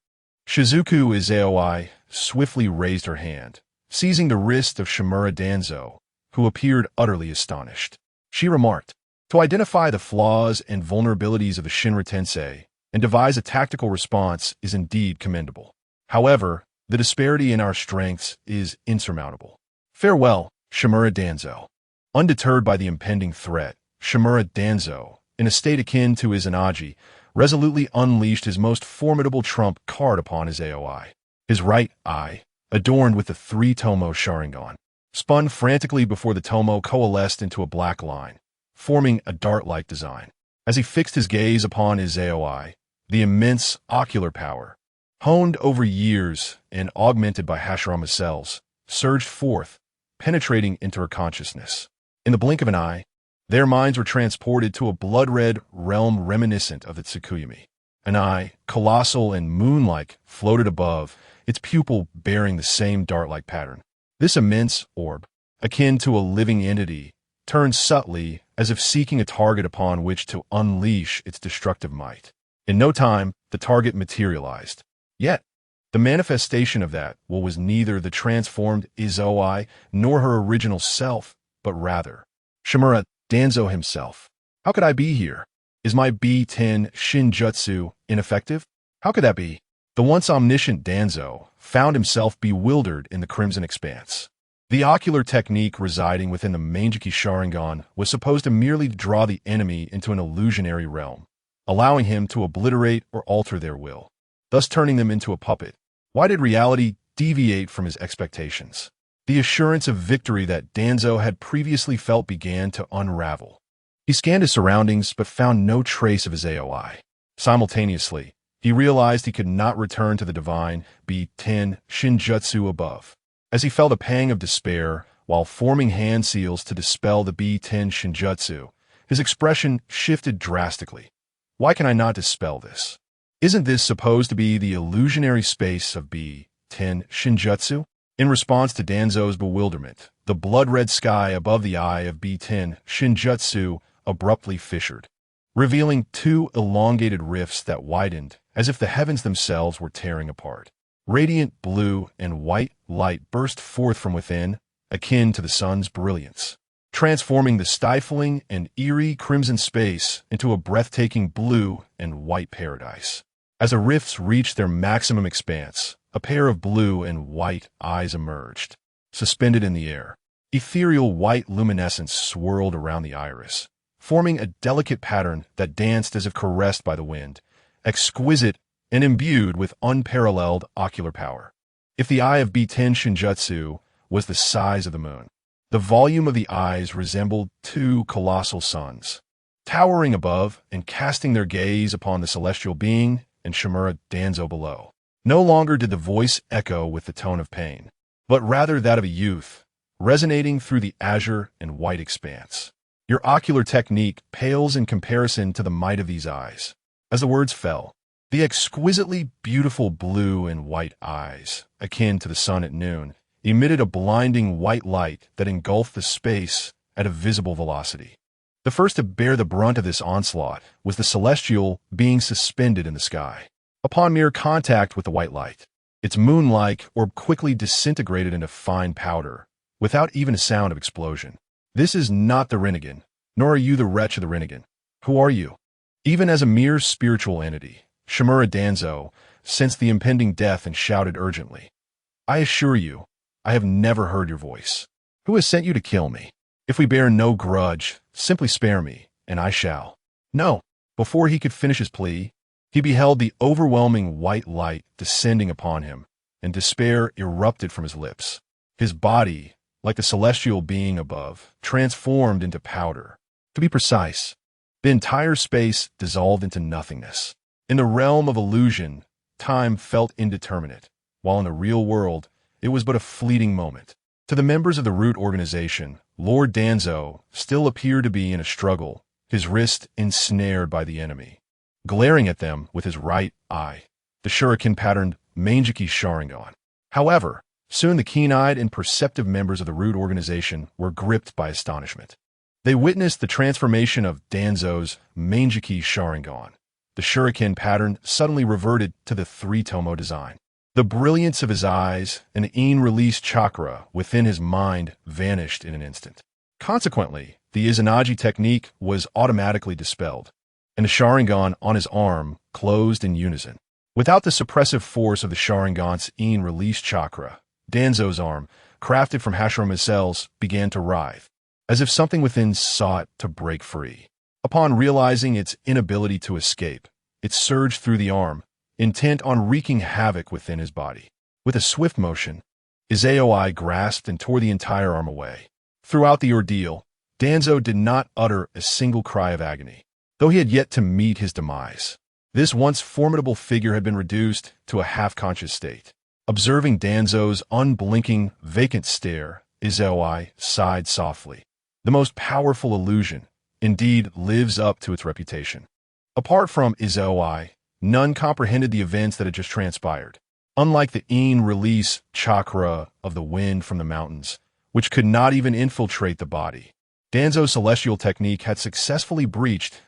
Shizuku Izaoi swiftly raised her hand, seizing the wrist of Shimura Danzo, who appeared utterly astonished. She remarked, "To identify the flaws and vulnerabilities of the Shinra Tensei and devise a tactical response is indeed commendable. However, the disparity in our strengths is insurmountable. Farewell, Shimura Danzo." Undeterred by the impending threat, Shimura Danzo, in a state akin to Izanagi, resolutely unleashed his most formidable trump card upon his Aoi. His right eye, adorned with the 3-tomo Sharingan, spun frantically before the tomo coalesced into a black line, forming a dart-like design. As he fixed his gaze upon his Aoi, the immense ocular power, honed over years and augmented by Hashirama's cells, surged forth, penetrating into her consciousness. In the blink of an eye, their minds were transported to a blood-red realm reminiscent of the Tsukuyami. An eye, colossal and moon-like, floated above, its pupil bearing the same dart-like pattern. This immense orb, akin to a living entity, turned subtly as if seeking a target upon which to unleash its destructive might. In no time, the target materialized. Yet, the manifestation of that was neither the transformed Izoi nor her original self, but rather Shimura Danzo himself. How could I be here? Is my B10 Shinjutsu ineffective? How could that be? The once omniscient Danzo found himself bewildered in the Crimson Expanse. The ocular technique residing within the Manjiki Sharingan was supposed to merely draw the enemy into an illusionary realm, allowing him to obliterate or alter their will, thus turning them into a puppet. Why did reality deviate from his expectations? The assurance of victory that Danzo had previously felt began to unravel. He scanned his surroundings but found no trace of his Aoi. Simultaneously, he realized he could not return to the divine B10 Shinjutsu above. As he felt a pang of despair while forming hand seals to dispel the B10 Shinjutsu, his expression shifted drastically. Why can I not dispel this? Isn't this supposed to be the illusionary space of B10 Shinjutsu? In response to Danzo's bewilderment, the blood-red sky above the eye of B10 Shinjutsu abruptly fissured, revealing two elongated rifts that widened as if the heavens themselves were tearing apart. Radiant blue and white light burst forth from within, akin to the sun's brilliance, transforming the stifling and eerie crimson space into a breathtaking blue and white paradise. As the rifts reached their maximum expanse, a pair of blue and white eyes emerged, suspended in the air. Ethereal white luminescence swirled around the iris, forming a delicate pattern that danced as if caressed by the wind, exquisite and imbued with unparalleled ocular power. If the eye of B10 Shinjutsu was the size of the moon, the volume of the eyes resembled two colossal suns, towering above and casting their gaze upon the celestial being and Shimura Danzo below. No longer did the voice echo with the tone of pain, but rather that of a youth, resonating through the azure and white expanse. Your ocular technique pales in comparison to the might of these eyes. As the words fell, the exquisitely beautiful blue and white eyes, akin to the sun at noon, emitted a blinding white light that engulfed the space at a visible velocity. The first to bear the brunt of this onslaught was the celestial being suspended in the sky. Upon mere contact with the white light, its moon-like orb quickly disintegrated into fine powder, without even a sound of explosion. This is not the Rinnegan, nor are you the wretch of the Rinnegan. Who are you? Even as a mere spiritual entity, Shimura Danzo sensed the impending death and shouted urgently, "I assure you, I have never heard your voice. Who has sent you to kill me? If we bear no grudge, simply spare me, and I shall." No. Before he could finish his plea, he beheld the overwhelming white light descending upon him, and despair erupted from his lips. His body, like the celestial being above, transformed into powder. To be precise, the entire space dissolved into nothingness. In the realm of illusion, time felt indeterminate, while in the real world, it was but a fleeting moment. To the members of the Root organization, Lord Danzo still appeared to be in a struggle, his wrist ensnared by the enemy. Glaring at them with his right eye, the shuriken-patterned Manjiki Sharingan. However, soon the keen-eyed and perceptive members of the Root organization were gripped by astonishment. They witnessed the transformation of Danzo's Mangeki Sharingan. The shuriken pattern suddenly reverted to the three-tomo design. The brilliance of his eyes and in-release chakra within his mind vanished in an instant. Consequently, the Izanagi technique was automatically dispelled, and the Sharingan on his arm closed in unison. Without the suppressive force of the Sharingan's in-release chakra, Danzo's arm, crafted from Hashirama's cells, began to writhe, as if something within sought to break free. Upon realizing its inability to escape, it surged through the arm, intent on wreaking havoc within his body. With a swift motion, Izaoi grasped and tore the entire arm away. Throughout the ordeal, Danzo did not utter a single cry of agony, though he had yet to meet his demise. This once formidable figure had been reduced to a half-conscious state. Observing Danzo's unblinking, vacant stare, Izaoi sighed softly. The most powerful illusion, indeed, lives up to its reputation. Apart from Izaoi, none comprehended the events that had just transpired. Unlike the in-release chakra of the wind from the mountains, which could not even infiltrate the body, Danzo's celestial technique had successfully breached